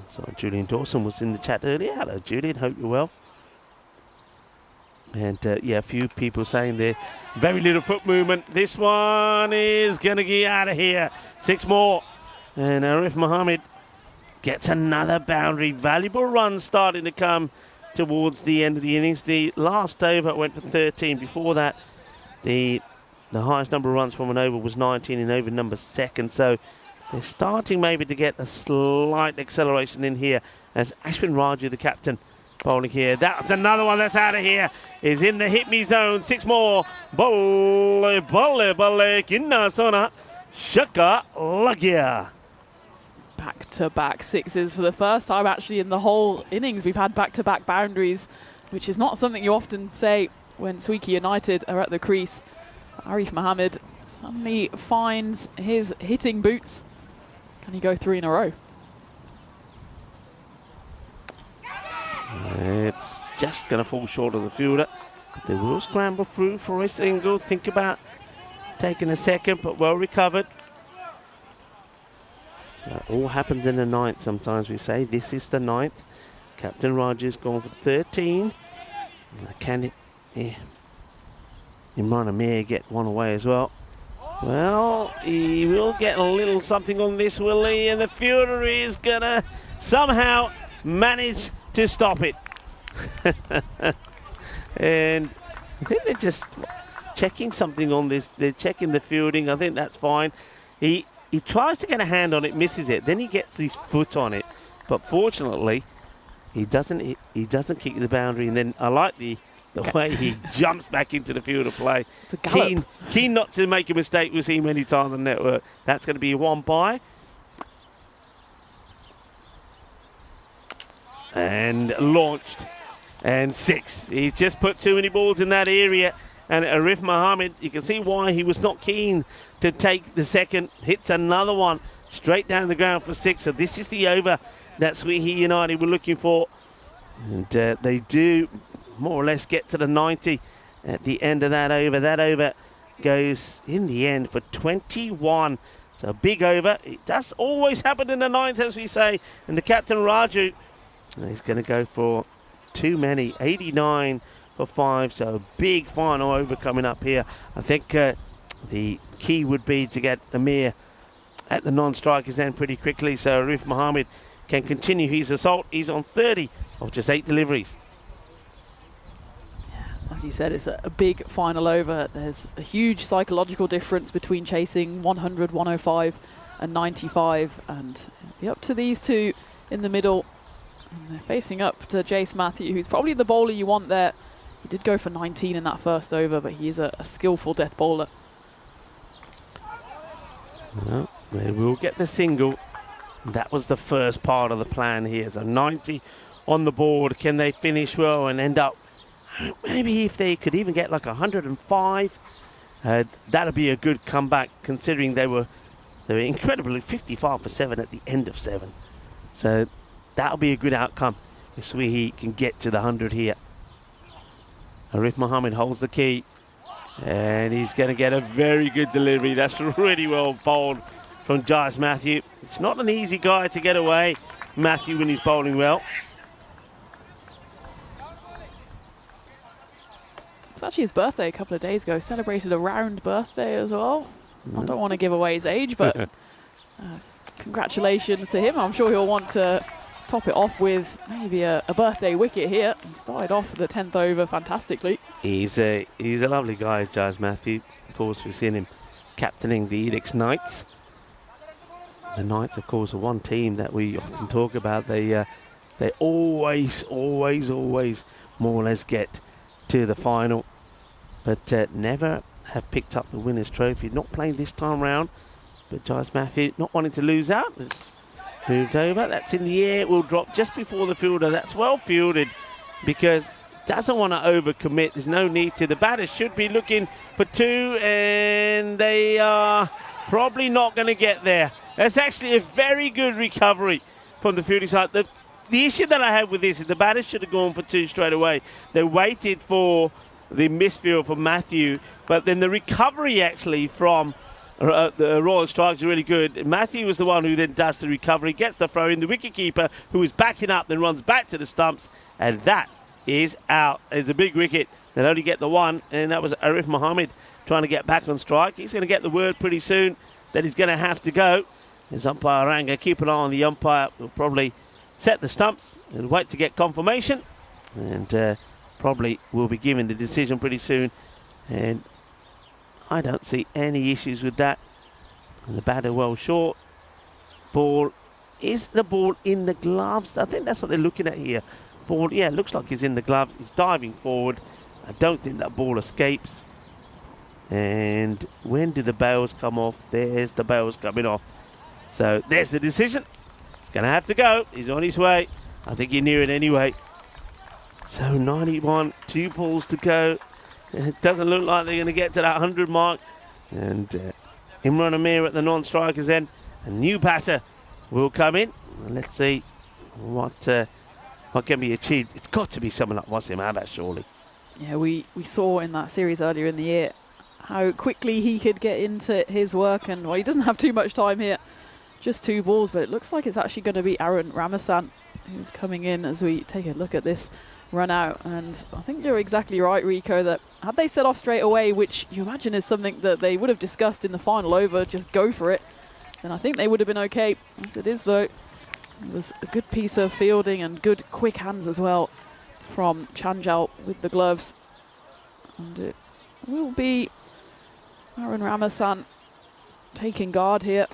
So Julian Dawson was in the chat earlier. Hello, Julian. Hope you're well. And a few people saying there, very little foot movement. This one is going to get out of here. 6 more. And Arif Mohammed gets another boundary. Valuable run starting to come towards the end of the innings. The last over went for 13. Before that, the highest number of runs from an over was 19 in over number 2nd. So they're starting maybe to get a slight acceleration in here as Ashwin Raju, the captain, bowling here. That's another one that's out of here. Is in the hit me zone. 6 more. Bolle, kinna sona. Shaka Lagia. Back-to-back sixes for the first time actually in the whole innings. We've had back-to-back boundaries, which is not something you often say when Swieqi United are at the crease. Arif Mohammed suddenly finds his hitting boots. Can he go 3 in a row? It's just going to fall short of the fielder. But they will scramble through for a single. Think about taking a second, but well recovered. That all happens in the 9th sometimes, we say. This is the 9th. Captain Raju's gone for 13. Can Imran Amir get one away as well? Well, he will get a little something on this, will he? And the fielder is going to somehow manage to stop it. And I think they're just checking something on this. They're checking the fielding. I think that's fine. He tries to get a hand on it, misses it. Then he gets his foot on it. But fortunately, he doesn't kick the boundary. And then I like the way he jumps back into the field of play. It's a gallop. Keen not to make a mistake. We've seen many times on network. That's going to be 1 by. And launched. And 6. He's just put too many balls in that area. And Arif Mohammed, you can see why he was not keen to take the second. Hits another one straight down the ground for 6. So this is the over that Swieqi United were looking for. And they do more or less get to the 90 at the end of that over. That over goes in the end for 21. So a big over. It does always happen in the 9th, as we say. And the captain, Raju, he's going to go for too many. 89 for 5. So a big final over coming up here. I think the key would be to get Amir at the non-strikers end pretty quickly. So Arif Mohammed can continue his assault. He's on 30 of just 8 deliveries. As you said, it's a big final over. There's a huge psychological difference between chasing 100, 105 and 95. And it'll be up to these two in the middle. And they're facing up to Jace Matthew, who's probably the bowler you want there. He did go for 19 in that first over, but he is a skillful death bowler. Well, they will get the single. That was the first part of the plan here. So 90 on the board. Can they finish well and end up, maybe if they could even get like 105, that'd be a good comeback, considering they were incredibly 55 for 7 at the end of 7. So that'll be a good outcome if Swieqi can get to the 100 here. Arif Mohammed holds the key, and he's going to get a very good delivery. That's really well bowled from Jace Matthew. It's not an easy guy to get away, Matthew, when he's bowling well. It's actually his birthday a couple of days ago. Celebrated a round birthday as well. I don't want to give away his age, but congratulations to him. I'm sure he'll want to top it off with maybe a birthday wicket here. He started off the 10th over fantastically. He's a lovely guy, Jace Matthew. Of course, we've seen him captaining the Innings Knights. The Knights, of course, are one team that we often talk about. They always more or less get to the final, but never have picked up the winner's trophy. Not playing this time round, but Jace Matthew not wanting to lose out. It's moved over. That's in the air. It will drop just before the fielder. That's well fielded because doesn't want to overcommit. There's no need to. The batters should be looking for 2, and they are probably not going to get there. That's actually a very good recovery from the fielding side. The issue that I had with this is the batters should have gone for 2 straight away. They waited for the misfield from Matthew, but then the recovery actually from the Royal Strikers is really good. Matthew was the one who then does the recovery, gets the throw in. The wicketkeeper, who is backing up, then runs back to the stumps, and that is out. It's a big wicket. They'll only get the 1, and that was Arif Mohammed trying to get back on strike. He's going to get the word pretty soon that he's going to have to go. His umpire Ranga, keep an eye on the umpire. Will probably set the stumps and wait to get confirmation, and probably will be given the decision pretty soon. And I don't see any issues with that. And the batter well short. Ball, is the ball in the gloves? I think that's what they're looking at here. Ball, yeah, looks like he's in the gloves. He's diving forward. I don't think that ball escapes. And when do the bails come off? There's the bails coming off. So there's the decision. He's going to have to go. He's on his way. I think he knew it anyway. So 91, 2 balls to go. It doesn't look like they're going to get to that 100 mark. And Imran Amir at the non-strikers end. A new batter will come in. Let's see what can be achieved. It's got to be someone like Wasim Abbas, surely. Yeah, we saw in that series earlier in the year how quickly he could get into his work, and well, he doesn't have too much time here. Just 2 balls, but it looks like it's actually going to be Aaron Ramasan who's coming in as we take a look at this run out. And I think you're exactly right, Rico, that had they set off straight away, which you imagine is something that they would have discussed in the final over, just go for it, then I think they would have been okay. As it is, though, it was a good piece of fielding and good quick hands as well from Chanjal with the gloves. And it will be Aaron Ramasan taking guard here.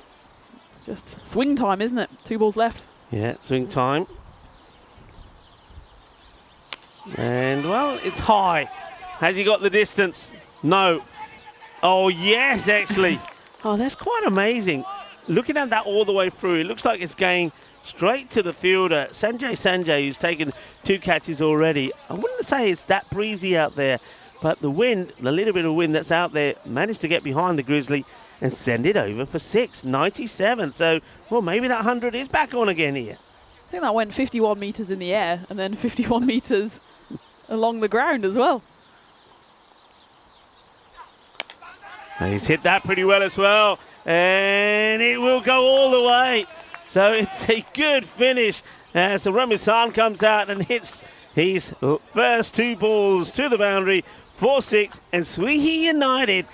Just swing time, isn't it? 2 balls left. Yeah, swing time. And, well, it's high. Has he got the distance? No. Oh, yes, actually. Oh, that's quite amazing. Looking at that all the way through, it looks like it's going straight to the fielder, Sanjay, who's taken 2 catches already. I wouldn't say it's that breezy out there, but the wind, the little bit of wind that's out there, managed to get behind the Grizzly and send it over for 6, 97. So, well, maybe that 100 is back on again here. I think that went 51 metres in the air and then 51 metres along the ground as well. And he's hit that pretty well as well. And it will go all the way. So it's a good finish. So Ramasan comes out and hits his first 2 balls to the boundary, 4-6, and Swieqi United.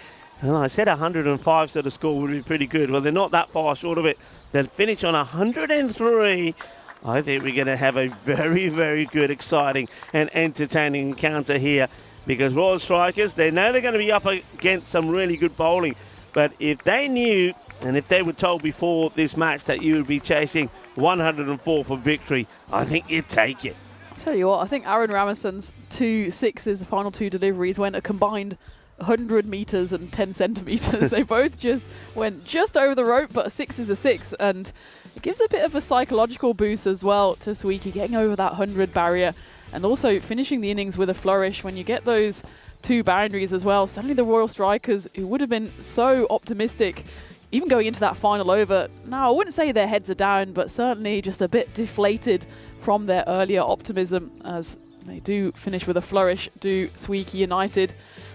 Well, I said 105, so the score would be pretty good. Well, they're not that far short of it. They'll finish on 103. I think we're going to have a very, very good, exciting, and entertaining encounter here, because Royal Strikers, they know they're going to be up against some really good bowling. But if they knew, and if they were told before this match that you would be chasing 104 for victory, I think you'd take it. Tell you what, I think Aaron Ramasan's 2 6s, the final 2 deliveries, went a combined 100 metres and 10 centimetres. They both just went just over the rope, but a 6 is a 6, and it gives a bit of a psychological boost as well to Swieqi, getting over that 100 barrier and also finishing the innings with a flourish. When you get those 2 boundaries as well, suddenly the Royal Strikers, who would have been so optimistic even going into that final over, now I wouldn't say their heads are down, but certainly just a bit deflated from their earlier optimism, as they do finish with a flourish, do Swieqi United.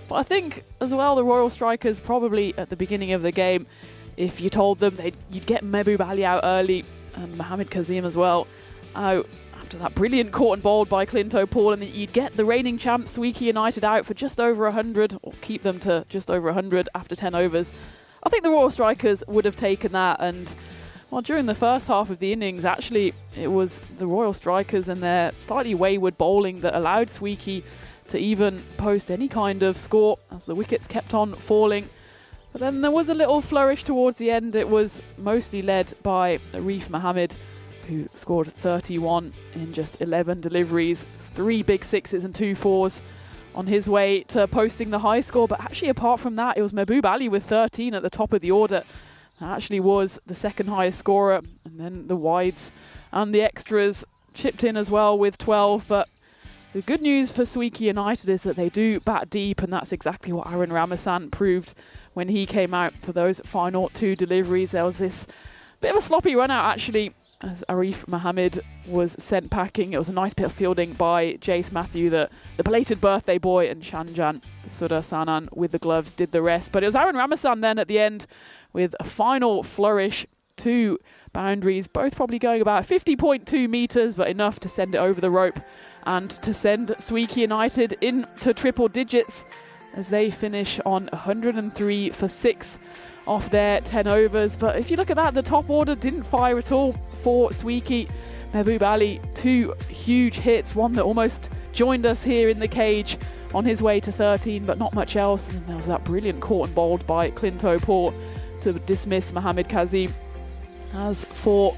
But I think as well, the Royal Strikers probably at the beginning of the game, if you told them you'd get Mahbub Ali out early and Mohammad Kazim as well out after that brilliant caught and bowled by Clint O'Paul, and that you'd get the reigning champs Swieqi United out for just over 100, or keep them to just over 100 after 10 overs, I think the Royal Strikers would have taken that. And well, during the first half of the innings, actually, it was the Royal Strikers and their slightly wayward bowling that allowed Swieqi to even post any kind of score as the wickets kept on falling. But then there was a little flourish towards the end. It was mostly led by Arif Mohammed, who scored 31 in just 11 deliveries, 3 big 6s and 2 4s on his way to posting the high score. But actually, apart from that, it was Mahbub Ali with 13 at the top of the order. That actually was the second highest scorer, and then the wides and the extras chipped in as well with 12. But the good news for Swieqi United is that they do bat deep, and that's exactly what Aaron Ramasan proved when he came out for those final 2 deliveries. There was this bit of a sloppy run out actually as Arif Mohammed was sent packing. It was a nice bit of fielding by Jace Matthew, the belated birthday boy, and Shanjan Sudasanan with the gloves did the rest. But it was Aaron Ramasan then at the end with a final flourish, 2 boundaries, both probably going about 50.2 metres, but enough to send it over the rope and to send Swieqi United into triple digits as they finish on 103 for 6 off their 10 overs. But if you look at that, the top order didn't fire at all for Swieqi. Mahbub Ali, 2 huge hits, one that almost joined us here in the cage on his way to 13, but not much else. And then there was that brilliant caught and bowled by Clint O'Paul to dismiss Mohammad Kazim. As for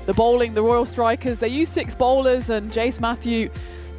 the bowling, the Royal Strikers, they used 6 bowlers, and Jace Matthew,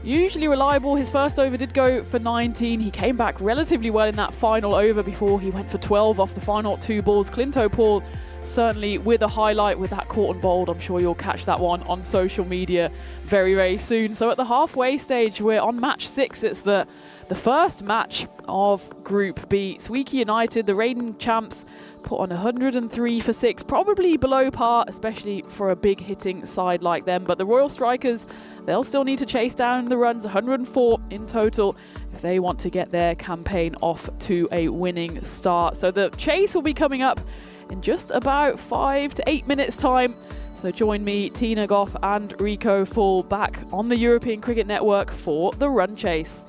usually reliable. His first over did go for 19. He came back relatively well in that final over before he went for 12 off the final 2 balls. Clint O'Paul certainly with a highlight with that caught and bowled. I'm sure you'll catch that one on social media very, very soon. So at the halfway stage, we're on match 6. It's the first match of Group B. Swieqi United, the reigning champs, put on 103 for 6, probably below par, especially for a big hitting side like them. But the Royal Strikers, they'll still need to chase down the runs, 104 in total, if they want to get their campaign off to a winning start. So the chase will be coming up in just about 5 to 8 minutes time. So join me, Tina Goff and Rico Full back on the European Cricket Network for the run chase.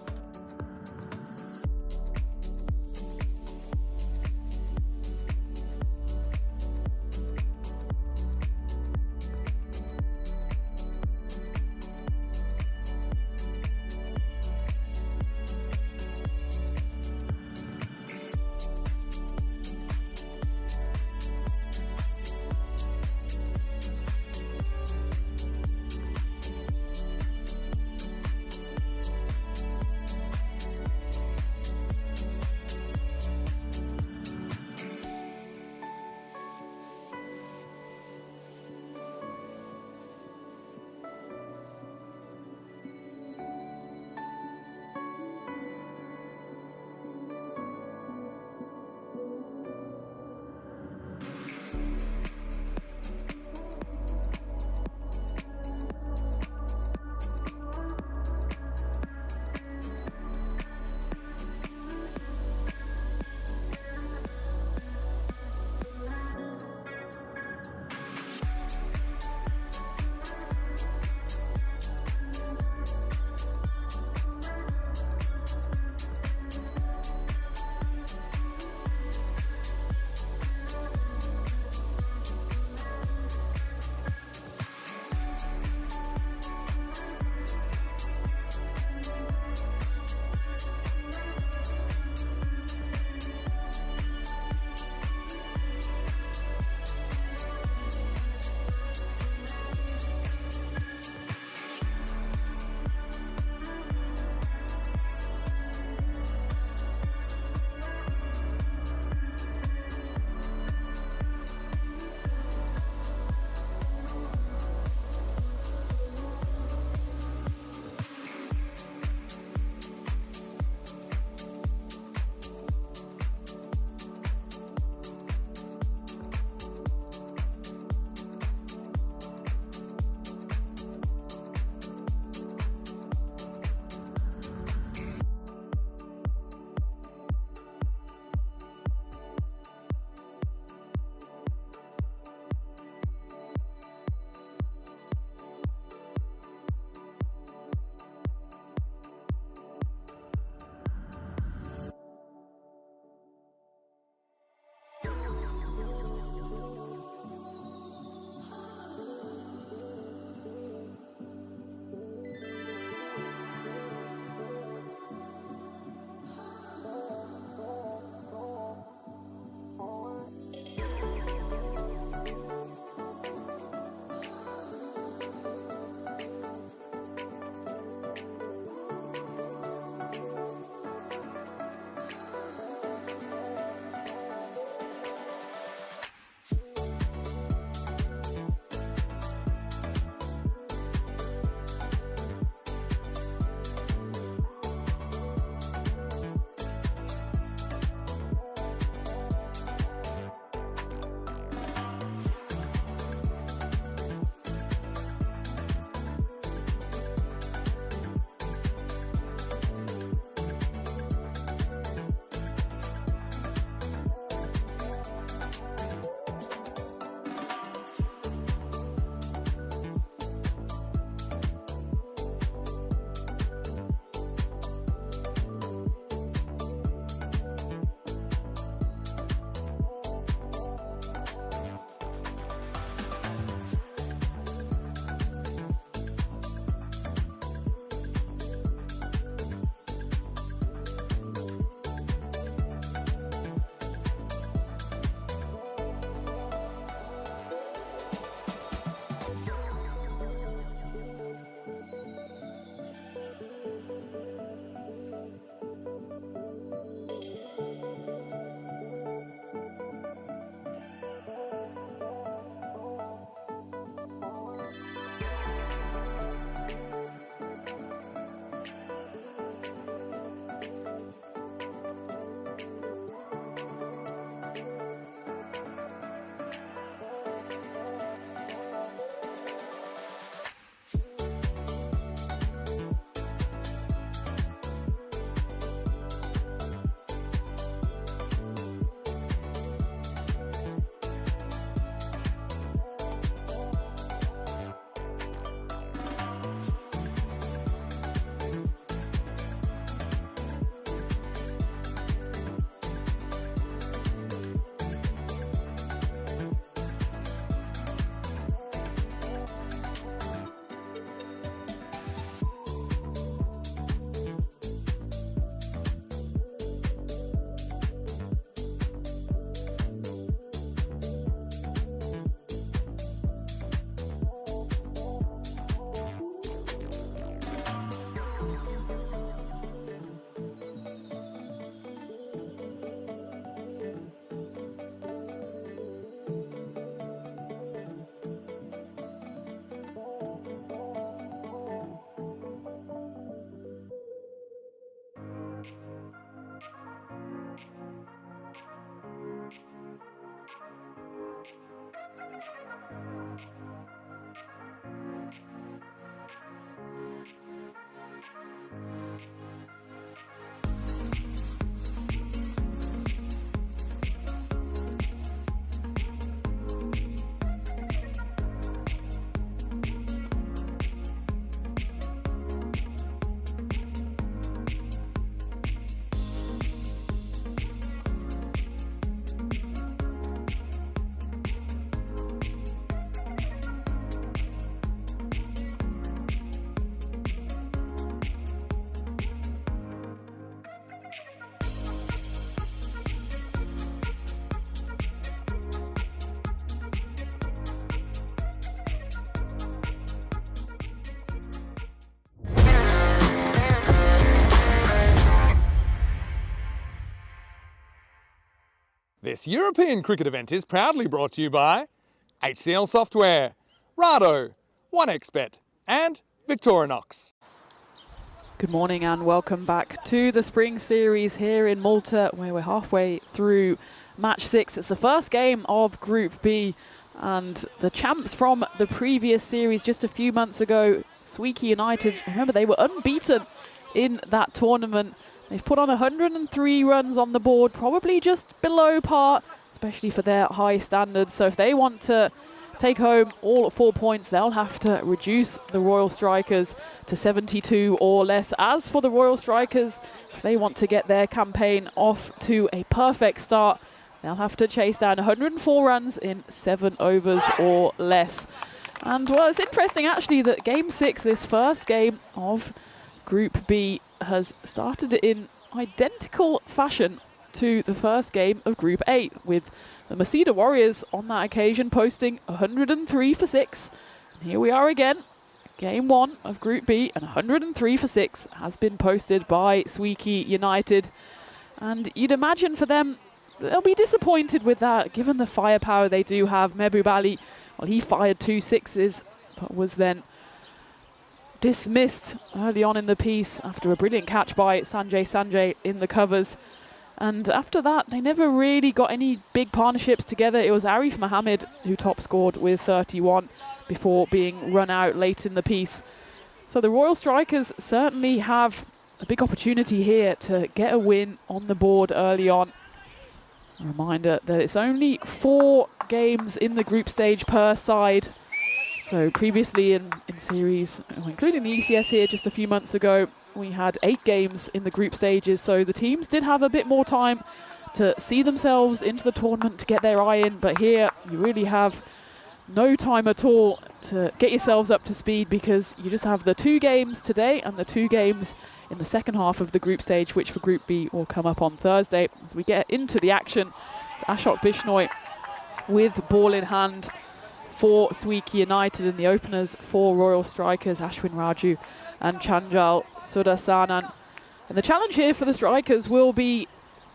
This European cricket event is proudly brought to you by HCL Software, Rado, 1xBet and Victorinox. Good morning and welcome back to the Spring Series here in Malta, where we're halfway through match 6. It's the first game of Group B, and the champs from the previous series just a few months ago, Swieqi United, remember they were unbeaten in that tournament. They've put on 103 runs on the board, probably just below par, especially for their high standards. So if they want to take home all 4 points, they'll have to reduce the Royal Strikers to 72 or less. As for the Royal Strikers, if they want to get their campaign off to a perfect start, they'll have to chase down 104 runs in 7 overs or less. And well, it's interesting actually that Game 6, this first game of Group B, has started in identical fashion to the first game of Group A, with the Masida Warriors on that occasion posting 103 for 6. And here we are again, Game 1 of Group B, and 103 for 6 has been posted by Swieqi United. And you'd imagine for them, they'll be disappointed with that, given the firepower they do have. Mehboob Ali, well, he fired 2 sixes, but was then dismissed early on in the piece after a brilliant catch by Sanjay in the covers. And after that, they never really got any big partnerships together. It was Arif Mohammed who top scored with 31 before being run out late in the piece. So the Royal Strikers certainly have a big opportunity here to get a win on the board early on. A reminder that it's only 4 games in the group stage per side. So previously in series, including the ECS here just a few months ago, we had 8 games in the group stages. So the teams did have a bit more time to see themselves into the tournament, to get their eye in. But here you really have no time at all to get yourselves up to speed, because you just have the 2 games today and the 2 games in the second half of the group stage, which for Group B will come up on Thursday. As we get into the action, Ashok Bishnoi with ball in hand for Swieqi United, and the openers for Royal Strikers, Ashwin Raju and Chanjal Sudasanan. And the challenge here for the Strikers will be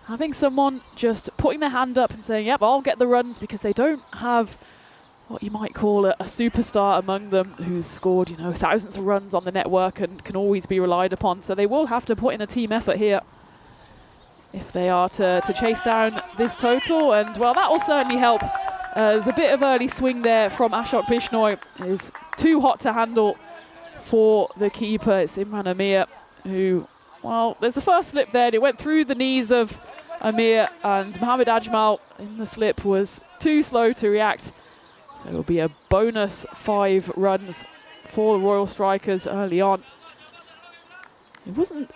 having someone just putting their hand up and saying, yep, I'll get the runs, because they don't have what you might call a superstar among them who's scored, you know, thousands of runs on the network and can always be relied upon. So they will have to put in a team effort here if they are to chase down this total. And well, that will certainly help. There's a bit of early swing there from Ashok Bishnoi. Is too hot to handle for the keeper. It's Imran Amir who, well, there's a first slip there, and it went through the knees of Amir, and Mohammed Ajmal in the slip was too slow to react. So it'll be a bonus 5 runs for the Royal Strikers early on. It wasn't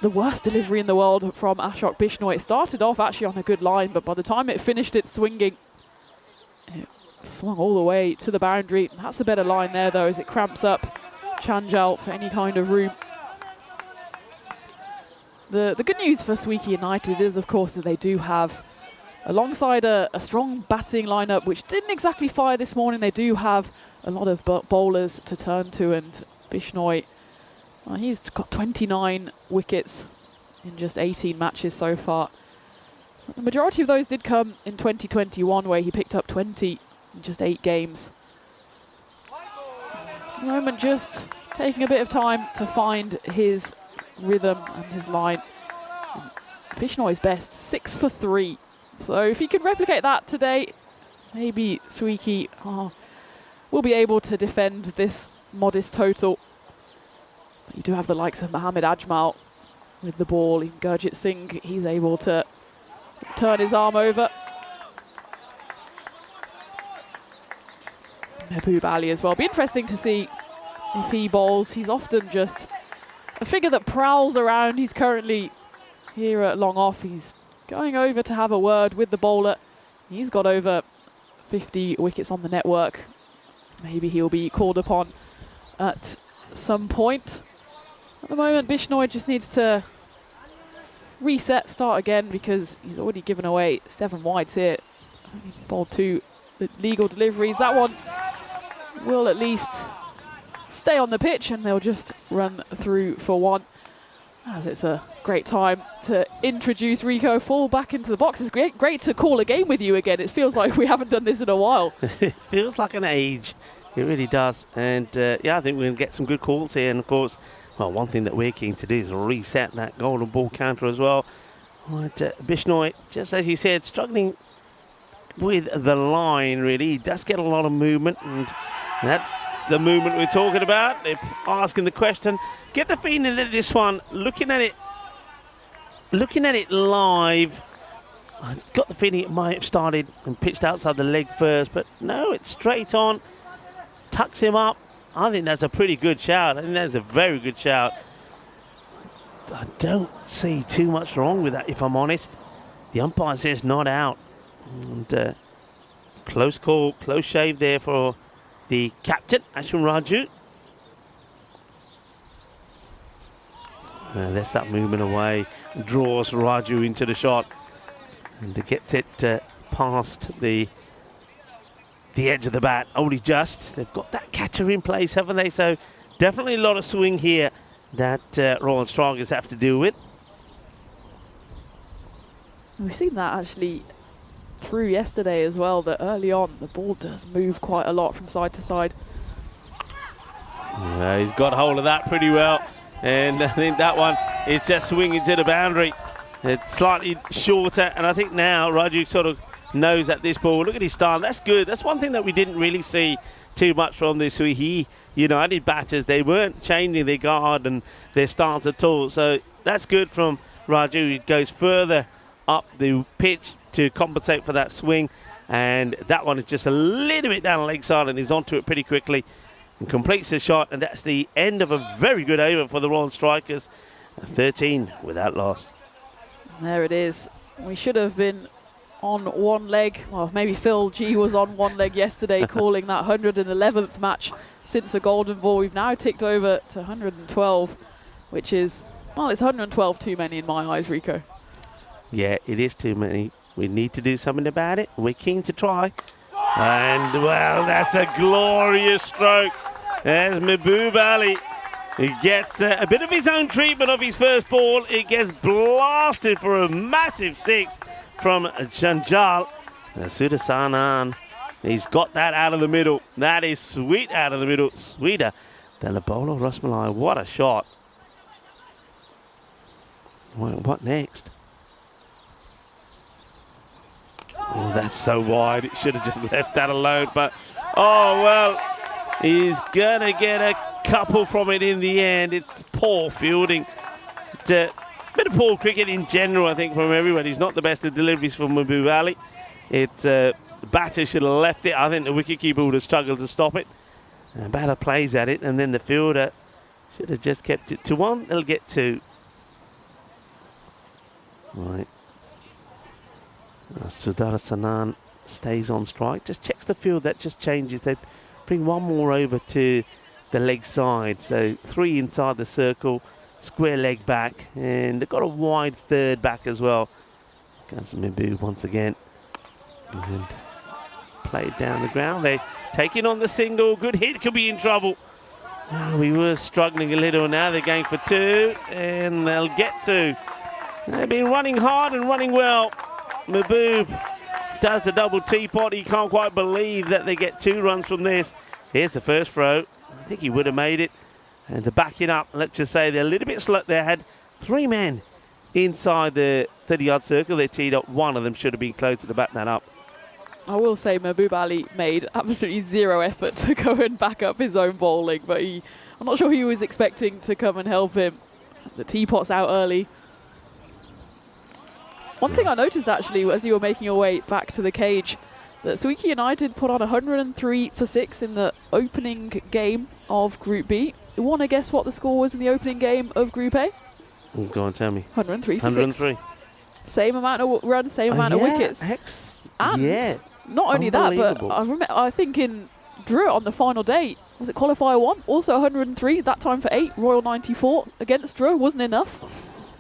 the worst delivery in the world from Ashok Bishnoi. It started off actually on a good line, but by the time it finished its swinging, it swung all the way to the boundary. That's a better line there, though, as it cramps up Chanjal for any kind of room. The good news for Swieqi United is, of course, that they do have, alongside a strong batting lineup, which didn't exactly fire this morning, they do have a lot of bowlers to turn to. And Bishnoi, well, he's got 29 wickets in just 18 matches so far. The majority of those did come in 2021, where he picked up 20 in just 8 games. At the moment, just taking a bit of time to find his rhythm and his line. Bishnoi's best, 6 for 3. So if he can replicate that today, maybe Swieqi will be able to defend this modest total. But you do have the likes of Mohammed Ajmal with the ball. Even Gurjit Singh, he's able to turn his arm over. Mehboob Ali as well. Be interesting to see if he bowls. He's often just a figure that prowls around. He's currently here at long off. He's going over to have a word with the bowler. He's got over 50 wickets on the network. Maybe he'll be called upon at some point. At the moment, Bishnoi just needs to reset, start again, because he's already given away 7 wides here. He bowled 2 legal deliveries. That one will at least stay on the pitch, and they'll just run through for 1. As it's a great time to introduce Rico Fall back into the box. It's great to call a game with you again. It feels like we haven't done this in a while. It feels like an age. It really does. And yeah, I think we're going to get some good calls here. And of course, well, one thing that we're keen to do is reset that golden ball counter as well. Right, Bishnoi, just as you said, struggling with the line, really. He does get a lot of movement, and that's the movement we're talking about. They're asking the question. Get the feeling that this one, looking at it live, I got the feeling it might have started and pitched outside the leg first, but no, it's straight on, tucks him up. I think that's a pretty good shout. I think that's a very good shout. I don't see too much wrong with that, if I'm honest. The umpire says not out. And close call, close shave there for the captain, Ashwin Raju. Lets that movement away, draws Raju into the shot, and gets it past the edge of the bat. Only just. They've got that catcher in place, haven't they? So definitely a lot of swing here that Royal Strikers have to deal with. We've seen that actually through yesterday as well, that early on the ball does move quite a lot from side to side. Yeah, he's got hold of that pretty well, and I think that one is just swinging to the boundary. It's slightly shorter, and I think now Raju sort of knows that this ball, look at his style, that's good. That's one thing that we didn't really see too much from the Swieqi United batters. They weren't changing their guard and their stance at all, so that's good from Raju. He goes further up the pitch to compensate for that swing, and that one is just a little bit down the leg side, and he's onto it pretty quickly and completes the shot, and that's the end of a very good over for the Royal Strikers. 13 without loss. There it is. We should have been on one leg. Well, maybe Phil G was on one leg yesterday calling that 111th match since the golden ball. We've now ticked over to 112, which is, well, it's 112 too many in my eyes, Rico. Yeah, it is too many. We need to do something about it. We're keen to try. And, well, that's a glorious stroke. There's Mahbub Ali. He gets a bit of his own treatment of his first ball. It gets blasted for a massive six from Janjal. Sudasanan, he's got that out of the middle. That is sweet out of the middle. Sweeter than the bowler Rasmalai. What a shot. Well, what next? Oh, that's so wide. It should have just left that alone. But, oh, well, he's going to get a couple from it in the end. It's poor fielding. It's a bit of poor cricket in general, I think, from everyone. He's not the best of deliveries from Mahbub Ali. The batter should have left it. I think the wicketkeeper would have struggled to stop it. The batter plays at it, and then the fielder should have just kept it to one. They'll get two. Right. Sudarshanan stays on strike. Just checks the field. That just changes. They bring one more over to the leg side. So 3 inside the circle, square leg back, and they've got a wide third back as well. Goes Mahbub once again. And played down the ground. They taking on the single. Good hit. Could be in trouble. Oh, we were struggling a little. Now they're going for 2, and they'll get 2. They've been running hard and running well. Mahbub does the double teapot. He can't quite believe that they get 2 runs from this. Here's the first throw. I think he would have made it. And to back it up, let's just say they're a little bit slow. They had 3 men inside the 30-yard circle. They teed up. One of them should have been closer to back that up. I will say Mahbub Ali made absolutely zero effort to go and back up his own bowling, but I'm not sure he was expecting to come and help him. The teapot's out early. One thing I noticed actually as you were making your way back to the cage, that Swieqi United put on 103 for 6 in the opening game of Group B. You want to guess what the score was in the opening game of Group A? Go on, tell me. 103 for 103. 6. Same amount of runs, same amount of wickets. And yeah. Not only that, but I think in Drew on the final day, was it qualifier 1? Also 103, that time for 8. Royal 94 against Drew wasn't enough.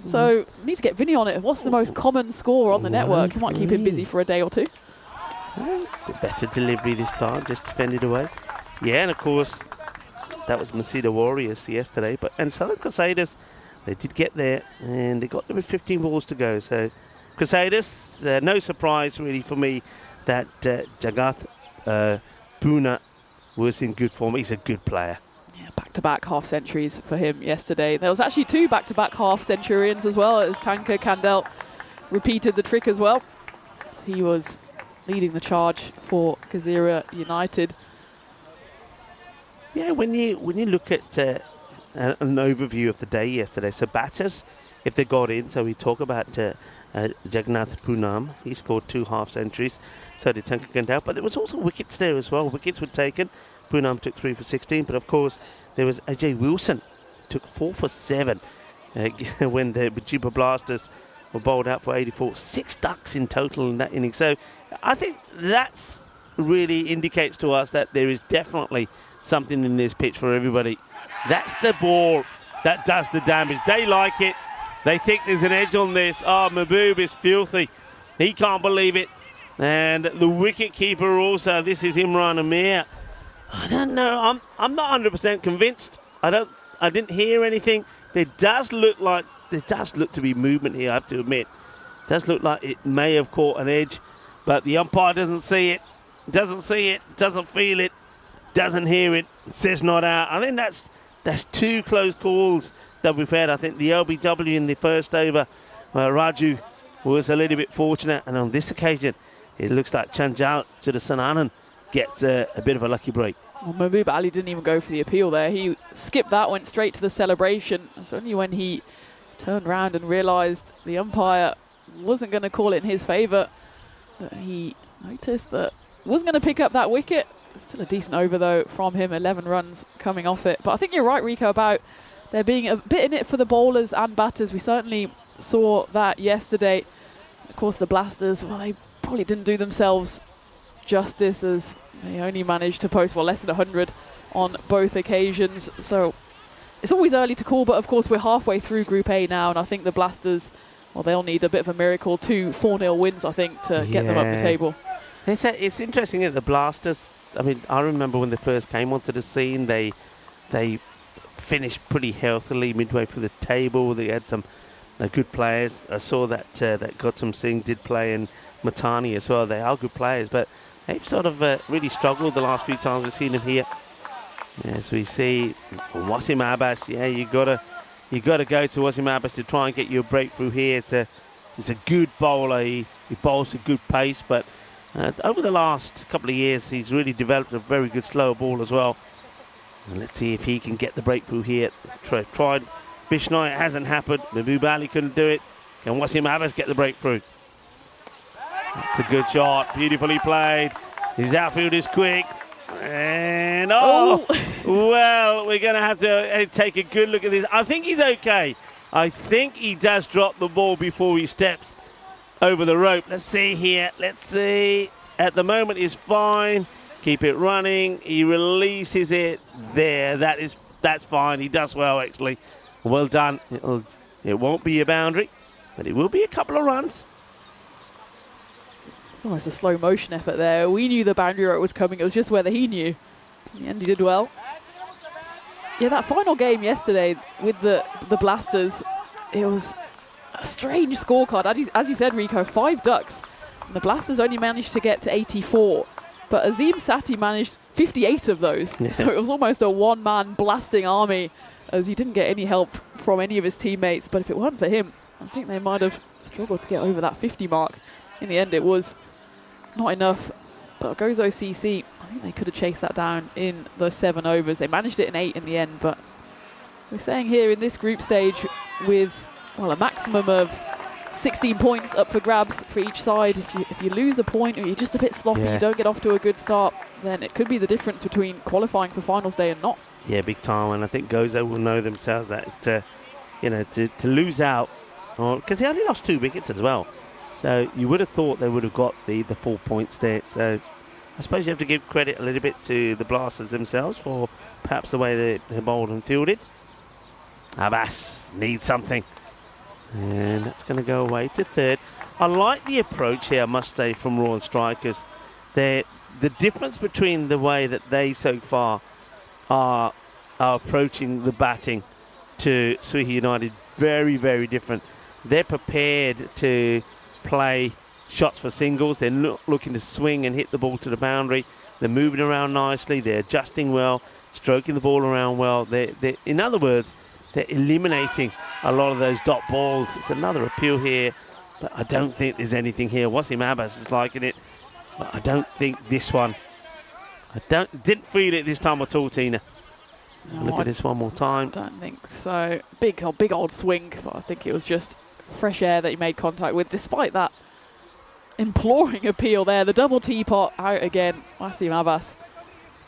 So need to get Vinny on it. What's the most common score on the network? You might keep him busy for a day or 2. It's a better delivery this time, just defended away. Yeah, and of course, that was Masida Warriors yesterday. And Southern Crusaders they did get there, and they got there with 15 balls to go. So Crusaders, no surprise really for me that Jagat Puna was in good form. He's a good player. Yeah, back-to-back half-centuries for him yesterday. There was actually 2 back-to-back half-centurions as well, as Tanka Kandel repeated the trick as well. So he was leading the charge for Gazira United. Yeah, when you look at an overview of the day yesterday, so batters, if they got in, so we talk about Jagannath Poonam, he scored 2 half-centuries, so did Tanka Kandel, but there was also wickets there as well. Wickets were taken. Poonam took 3 for 16, but of course there was Ajay Wilson, took 4 for 7 when the Bajiba Blasters were bowled out for 84. 6 ducks in total in that inning. So I think that's really indicates to us that there is definitely something in this pitch for everybody. That's the ball that does the damage. They like it. They think there's an edge on this. Oh, Mahbub is filthy. He can't believe it. And the wicket keeper also, this is Imran Amir. I don't know. I'm not 100% convinced. I didn't hear anything. There does look to be movement here, I have to admit. It does look like it may have caught an edge, but the umpire doesn't see it, doesn't feel it, doesn't hear it, says not out. I think that's 2 close calls that we've had. I think the LBW in the first over, Raju was a little bit fortunate, and on this occasion, it looks like Chanjal Sananan gets a bit of a lucky break. Well, Mahbub Ali didn't even go for the appeal there. He skipped that, went straight to the celebration. It's only when he turned around and realised the umpire wasn't going to call it in his favour that he noticed that wasn't going to pick up that wicket. Still a decent over though from him, 11 runs coming off it. But I think you're right, Rico, about there being a bit in it for the bowlers and batters. We certainly saw that yesterday. Of course, the Blasters, well, they probably didn't do themselves justice as they only managed to post, well, less than 100 on both occasions. So it's always early to call, but of course we're halfway through Group A now, and I think the Blasters, well, they'll need a bit of a miracle, 2 4-0 wins, I think, to get them up the table. It's interesting that the Blasters, I mean, I remember when they first came onto the scene, they finished pretty healthily midway through the table. They had some good players. I saw that Gautam Singh did play, and Matani as well. They are good players, but they've sort of really struggled the last few times we've seen them here. As we see Wasim Abbas, yeah, you gotta go to Wasim Abbas to try and get you a breakthrough here. He's a good bowler. He bowls with good pace, but over the last couple of years, he's really developed a very good slower ball as well. And let's see if he can get the breakthrough here. Tried Bishnoi, it hasn't happened. Mahbub Ali couldn't do it. Can Wasim Abbas get the breakthrough? It's a good shot, beautifully played. His outfield is quick. And well, we're going to have to take a good look at this. I think he's okay. I think he does drop the ball before he steps over the rope. Let's see here. Let's see. At the moment, he's fine. Keep it running. He releases it there. That's fine. He does well, actually. Well done. It won't be a boundary, but it will be a couple of runs. It's almost a slow motion effort there. We knew the boundary rope was coming. It was just whether he knew. In the end, he did well. Yeah, that final game yesterday with the Blasters, it was a strange scorecard. As you said, Rico, 5 ducks. And the Blasters only managed to get to 84. But Azim Sati managed 58 of those. Yeah. So it was almost a one-man blasting army, as he didn't get any help from any of his teammates. But if it weren't for him, I think they might have struggled to get over that 50 mark. In the end, it was not enough. But Gozo CC, I think they could have chased that down in those 7 overs. They managed it in 8 in the end. But we're saying here in this group stage with, well, a maximum of 16 points up for grabs for each side. If you lose a point or you're just a bit sloppy, you don't get off to a good start, then it could be the difference between qualifying for finals day and not. Yeah, big time. And I think Gozo will know themselves that to lose out, because they only lost 2 wickets as well. So you would have thought they would have got the 4 points there. So I suppose you have to give credit a little bit to the Blasters themselves for perhaps the way they bowled and fielded. Abbas needs something. And that's going to go away to 3rd. I like the approach here, I must say, from Royal Strikers. The difference between the way that they so far are approaching the batting to Swieqi United very, very different. They're prepared to play shots for singles. They're looking to swing and hit the ball to the boundary. They're moving around nicely. They're adjusting well, stroking the ball around well. In other words, they're eliminating a lot of those dot balls. It's another appeal here, but I don't think there's anything here. Wasim Abbas is liking it, but I don't think this one. Didn't feel it this time at all, Tina. No, Look at this one more time. I don't think so. Big old swing, but I think it was just fresh air that he made contact with, despite that imploring appeal there. The double teapot out again. Wasim Abbas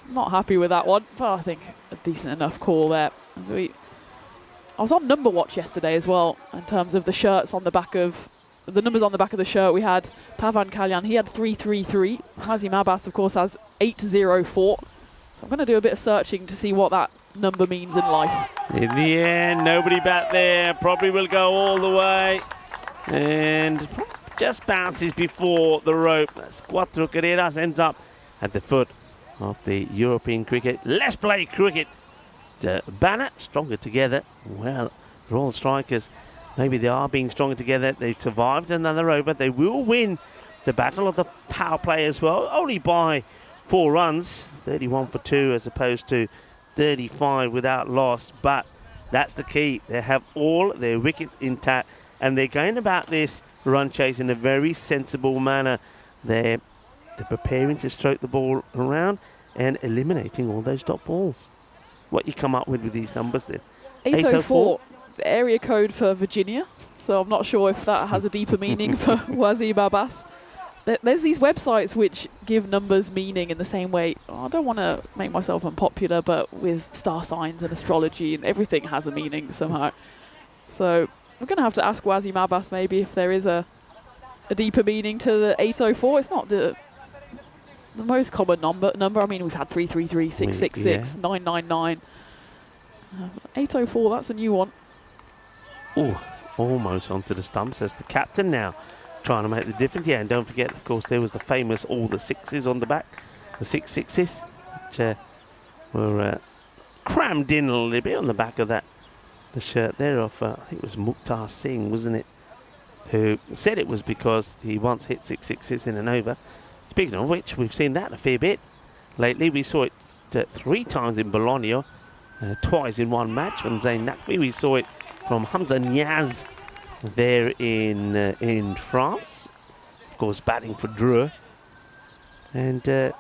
not happy with that one, but I think a decent enough call there. I was on number watch yesterday as well, in terms of the shirts on the back of the numbers on the back of the shirt. We had Pavan Kalyan, he had 333. Wasim Abbas, of course, has 804. So I'm going to do a bit of searching to see what that number means in life. In the end, nobody back there. Probably will go all the way. And just bounces before the rope. That's Cuatro Carreras, ends up at the foot of the European cricket. Let's play cricket. The banner, stronger together. Well, Royal Strikers, maybe they are being stronger together. They've survived another over. They will win the battle of the power play as well, only by 4 runs, 31 for 2 as opposed to 35 without loss. But that's the key. They have all their wickets intact, and they're going about this run chase in a very sensible manner. They're preparing to stroke the ball around and eliminating all those dot balls. What you come up with these numbers then? 804, the area code for Virginia. So I'm not sure if that has a deeper meaning for Wasim Abbas. There's these websites which give numbers meaning in the same way. I don't want to make myself unpopular, but with star signs and astrology and everything has a meaning somehow. So we're going to have to ask Wasim Abbas maybe if there is a deeper meaning to the 804. It's not the most common number. I mean, we've had 333, 666, 999. 804, that's a new one. Oh, almost onto the stumps as the captain now, trying to make the difference. Yeah, and don't forget, of course, there was the famous all the sixes on the back, the 6 6s, which were crammed in a little bit on the back of that, the shirt there of, I think it was Mukhtar Singh, wasn't it, who said it was because he once hit 6 6s in an over. Speaking of which, we've seen that a fair bit lately. We saw it 3 times in Bologna, twice in one match from Zayn Naqvi. We saw it from Hamza Niaz there in France, of course, batting for Dreux. And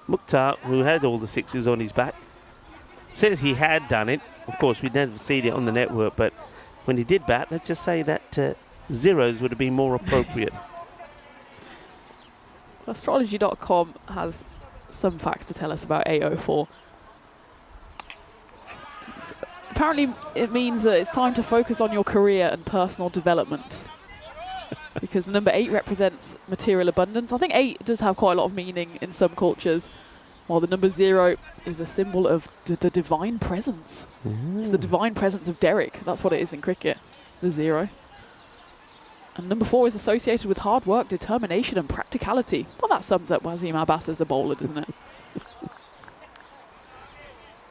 Mukhtar, who had all the 6s on his back, says he had done it. Of course, we'd never seen it on the network, but when he did bat, let's just say that 0s would have been more appropriate. Astrology.com has some facts to tell us about 804. Apparently it means that it's time to focus on your career and personal development. Because the number 8 represents material abundance. I think 8 does have quite a lot of meaning in some cultures, while the number 0 is a symbol of the divine presence. It's the divine presence of Derek. That's what it is in cricket, the 0. And number 4 is associated with hard work, determination and practicality. Well, that sums up Wasim Abbas as a bowler, doesn't it?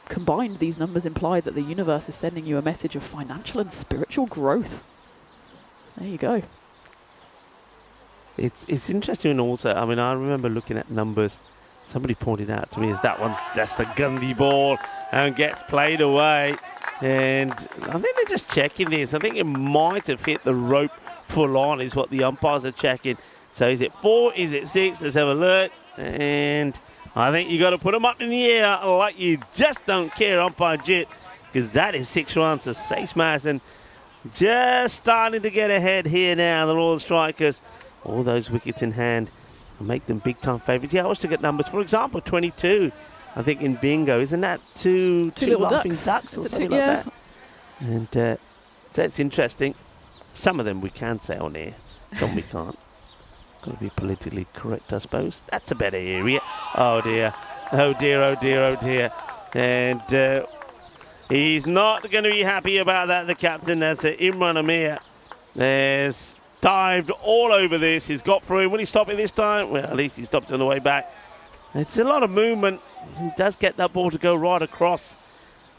Combined, these numbers imply that the universe is sending you a message of financial and spiritual growth. There you go. It's interesting also. I mean, I remember looking at numbers. Somebody pointed out to me as that one's just a gundy ball and gets played away. And I think they're just checking this. I think it might have hit the rope full on is what the umpires are checking. So is it 4? Is it 6? Let's have a look. And I think you got to put them up in the air like you just don't care, umpire Jit, because that is 6 runs. So Sace Madison just starting to get ahead here now. The Royal Strikers, all those wickets in hand, and make them big time favourites. Yeah, I was to get numbers. For example, 22, I think in bingo. Isn't that two little laughing ducks or something like that? And that's interesting. Some of them we can say on air, some we can't. Got to be politically correct, I suppose. That's a better area. Oh dear. Oh dear, oh dear, oh dear. And he's not going to be happy about that, the captain. That's Imran Amir. There's dived all over this. He's got through. Will he stop it this time? Well, at least he stopped on the way back. It's a lot of movement. He does get that ball to go right across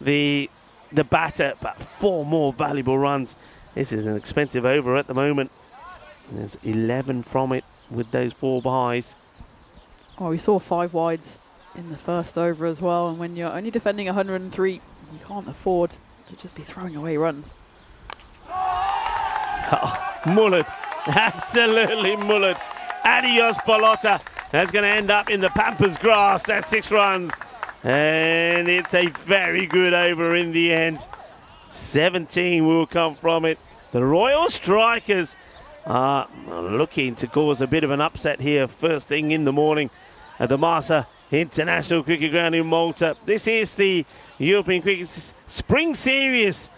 the batter, but 4 more valuable runs This is an expensive over at the moment. There's 11 from it with those 4 byes. Oh, we saw 5 wides in the first over as well, and when you're only defending 103, you can't afford to just be throwing away runs. Oh, mullered. Absolutely mullered. Adios, Balota. That's going to end up in the Pampas grass. That's 6 runs. And it's a very good over in the end. 17 will come from it. The Royal Strikers are looking to cause a bit of an upset here first thing in the morning at the Malta International Cricket Ground in Malta. This is the European Cricket Spring Series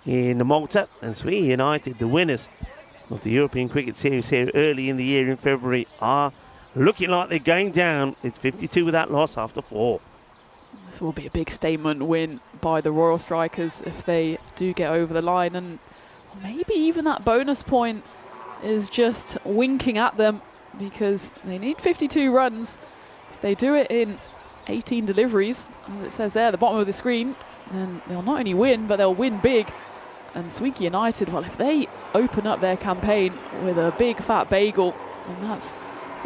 in Malta, and Swieqi United, the winners of the European Cricket Series here early in the year in February, are looking like they're going down. It's 52 without loss after 4. This will be a big statement win by the Royal Strikers if they do get over the line, and maybe even that bonus point is just winking at them because they need 52 runs. If they do it in 18 deliveries, as it says there at the bottom of the screen, then they'll not only win, but they'll win big. And Swieqi United, well, if they open up their campaign with a big fat bagel, then that's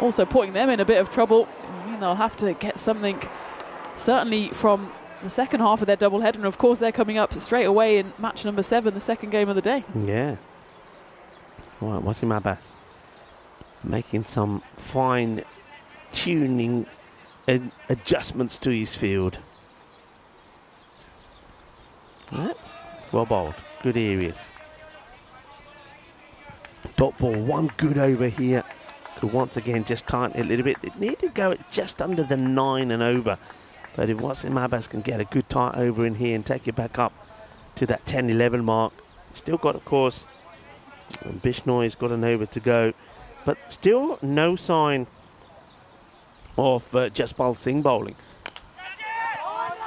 also putting them in a bit of trouble. I mean, they'll have to get something certainly from the second half of their doubleheader, and of course they're coming up straight away in match number 7, the second game of the day. Yeah. Right, Wasim Abbas making some fine tuning and adjustments to his field. That's well bowled, good areas. Dot ball, one good over here. Could once again just tighten it a little bit. It needed to go at just under the 9 and over. But if Wasim Abbas can get a good tight over in here and take it back up to that 10-11 mark, still got, of course, Bishnoi's got an over to go, but still no sign of Jaspal Singh bowling.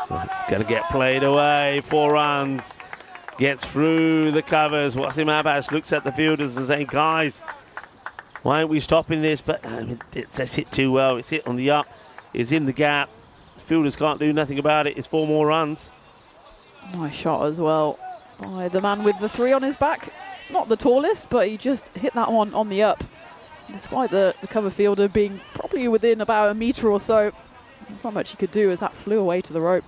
So it's going to get played away. 4 runs. Gets through the covers. Wasim Abbas looks at the fielders and saying, guys, why aren't we stopping this? But it's hit too well. It's hit on the up. It's in the gap. Fielders can't do nothing about it. It's 4 more runs. Nice shot as well by the man with the 3 on his back. Not the tallest, but he just hit that one on the up. Despite the cover fielder being probably within about a metre or so, there's not much he could do as that flew away to the rope.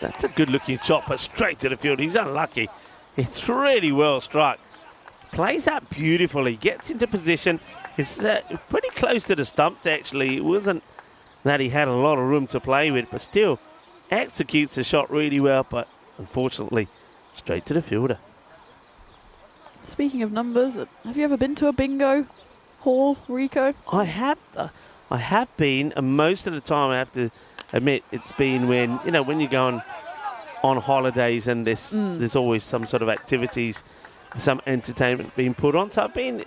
That's a good looking shot, but straight to the field. He's unlucky. It's really well struck. Plays that beautifully. Gets into position. It's pretty close to the stumps, actually. It wasn't that he had a lot of room to play with, but still executes the shot really well, but unfortunately straight to the fielder. Speaking of numbers, have you ever been to a bingo hall, Rico? I have been, and most of the time I have to admit it's been when, you know, when you go on holidays and there's always some sort of activities, some entertainment being put on. So I've been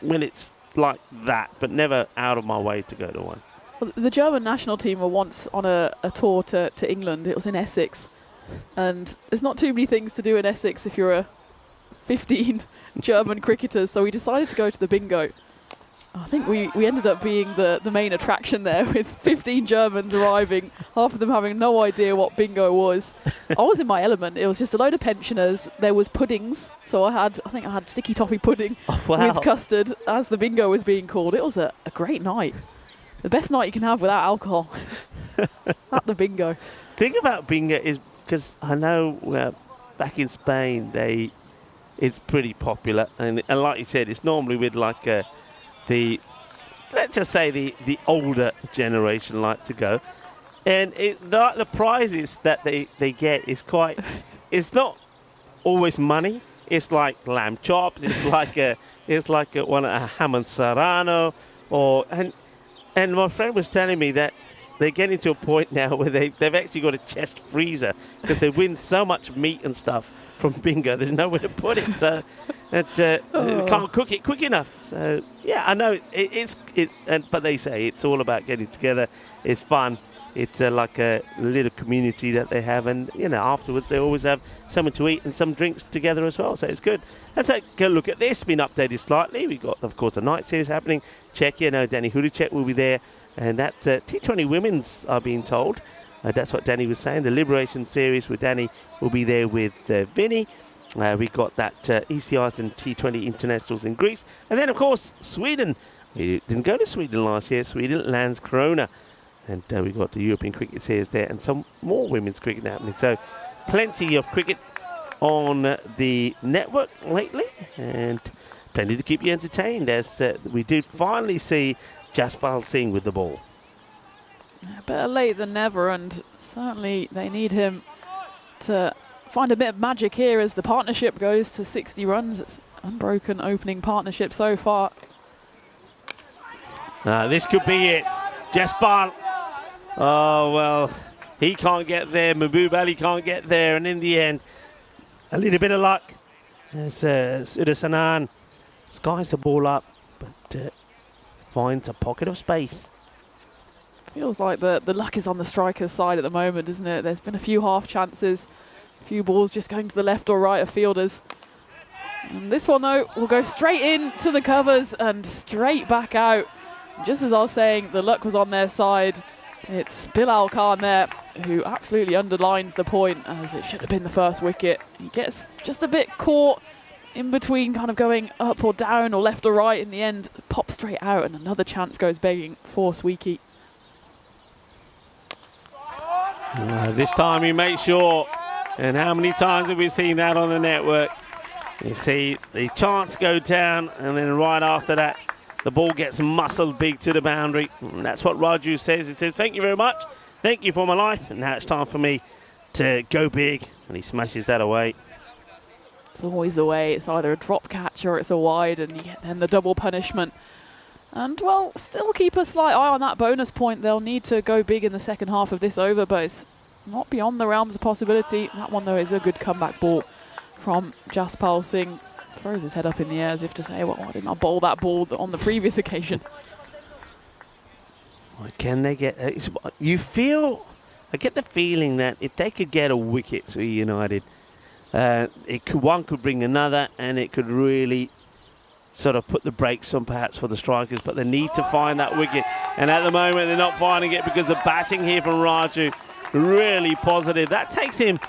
when it's like that, but never out of my way to go to one. Well, the German national team were once on a tour to England. It was in Essex, and there's not too many things to do in Essex if you're a 15 German cricketers, so we decided to go to the bingo. I think we ended up being the main attraction there, with 15 Germans arriving, half of them having no idea what bingo was. I was in my element. It was just a load of pensioners. There was puddings, so I think I had sticky toffee pudding with custard as the bingo was being called. It was a great night. The best night you can have without alcohol at the bingo. Thing about bingo is, because I know back in Spain it's pretty popular, and like you said, it's normally with like let's just say the older generation like to go, and the prizes that they get is quite, it's not always money. It's like lamb chops. It's like a ham and serrano, and my friend was telling me that they're getting to a point now where they've actually got a chest freezer because they win so much meat and stuff from bingo. There's nowhere to put it, so they can't cook it quick enough. So yeah, I know but they say it's all about getting together. It's fun. It's like a little community that they have, and you know, afterwards they always have something to eat and some drinks together as well. So it's good. Let's take a look at this. Been updated slightly. We've got, of course, a night series happening. Czechia, no, Danny Hudicek will be there, and that's T20 women's, are being told. That's what Danny was saying. The Liberation Series with Danny will be there with Vinny. We got that ECS and T20 internationals in Greece. And then, of course, Sweden. We didn't go to Sweden last year. Sweden lands Corona. And we got the European Cricket Series there and some more women's cricket happening. So plenty of cricket on the network lately. And plenty to keep you entertained as we did finally see Jaspal Singh with the ball. Better late than never, and certainly they need him to find a bit of magic here as the partnership goes to 60 runs. It's unbroken opening partnership so far. This could be it. Jaspal. Oh, well, he can't get there. Mahbub Ali can't get there. And in the end, a little bit of luck. As Sudasanan skies the ball up, but finds a pocket of space. Feels like the luck is on the striker's side at the moment, isn't it? There's been a few half chances, a few balls just going to the left or right of fielders. And this one, though, will go straight into the covers and straight back out. Just as I was saying, the luck was on their side. It's Bilal Khan there who absolutely underlines the point, as it should have been the first wicket. He gets just a bit caught in between kind of going up or down or left or right. In the end, pops straight out and another chance goes begging for Swieqi. This time he makes sure, and how many times have we seen that on the network? You see the chance go down, and then right after that, the ball gets muscled big to the boundary. And that's what Raju says. He says, thank you very much. Thank you for my life. And now it's time for me to go big. And he smashes that away. It's always the way. It's either a drop catch or it's a wide, and you get then the double punishment. And, well, still keep a slight eye on that bonus point. They'll need to go big in the second half of this over, but it's not beyond the realms of possibility. That one, though, is a good comeback ball from Jaspal Singh. Throws his head up in the air as if to say, well, why didn't I bowl that ball on the previous occasion? Can they get... I get the feeling that if they could get a wicket, Swieqi United, one could bring another, and it could really sort of put the brakes on perhaps for the strikers, but they need to find that wicket. And at the moment, they're not finding it because the batting here from Raju, really positive. That takes him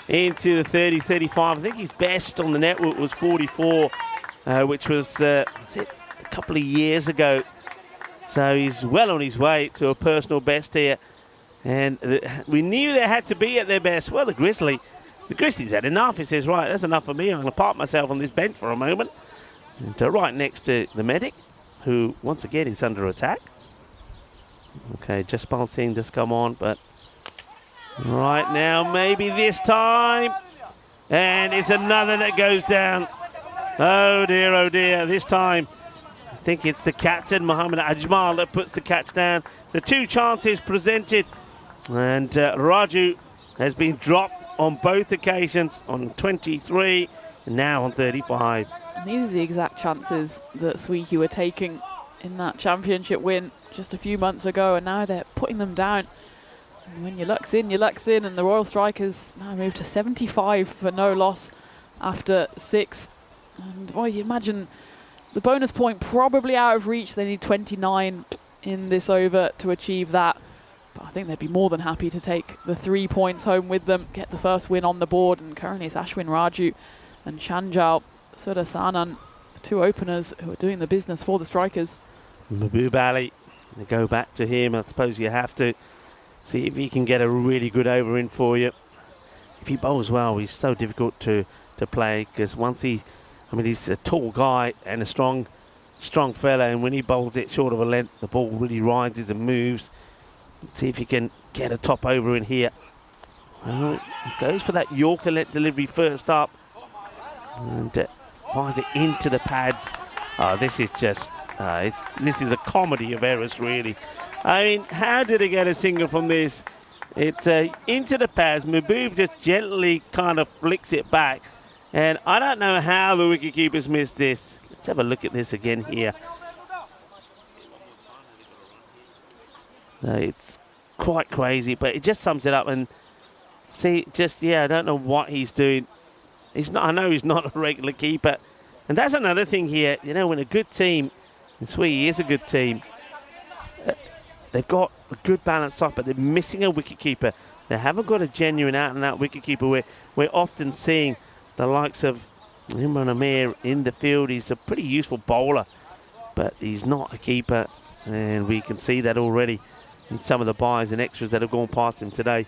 into the 30, 35. I think his best on the network was 44, which was a couple of years ago. So he's well on his way to a personal best here. And we knew they had to be at their best. Well, the Grizzlies had enough. He says, right, that's enough for me. I'm going to park myself on this bench for a moment. And right next to the medic, who once again is under attack. Okay, Jaspal Singh does come on, but right now, maybe this time. And it's another that goes down. Oh dear, this time. I think it's the captain, Mohammed Ajmal, that puts the catch down. So 2 chances presented. And Raju has been dropped on both occasions, on 23 and now on 35. And these are the exact chances that Swieqi were taking in that championship win just a few months ago, and now they're putting them down. And when your luck's in, and the Royal Strikers now move to 75 for no loss after 6. And well, you imagine the bonus point probably out of reach. They need 29 in this over to achieve that. But I think they'd be more than happy to take the 3 points home with them, get the first win on the board. And currently it's Ashwin Raju and Shanjal Sudasanan, 2 openers who are doing the business for the strikers. Mahbub Ali, they go back to him. I suppose you have to see if he can get a really good over in for you. If he bowls well, he's so difficult to play, because once he's a tall guy and a strong fella, and when he bowls it short of a length, the ball really rises and moves. See if he can get a top over in here. Well, he goes for that Yorker let delivery first up, and fires it into the pads. This is just this is a comedy of errors, really. I mean, how did he get a single from this? It's into the pads. Mahbub just gently kind of flicks it back, and I don't know how the wicketkeepers missed this. Let's have a look at this again here. It's quite crazy, but it just sums it up. And see, I don't know what he's doing. I know he's not a regular keeper, and that's another thing here. You know, when a good team, and Swieqi is a good team, they've got a good balanced side, but they're missing a wicketkeeper. They haven't got a genuine out-and-out wicketkeeper. We're often seeing the likes of Imran Amir in the field. He's a pretty useful bowler, but he's not a keeper, and we can see that already in some of the buys and extras that have gone past him today.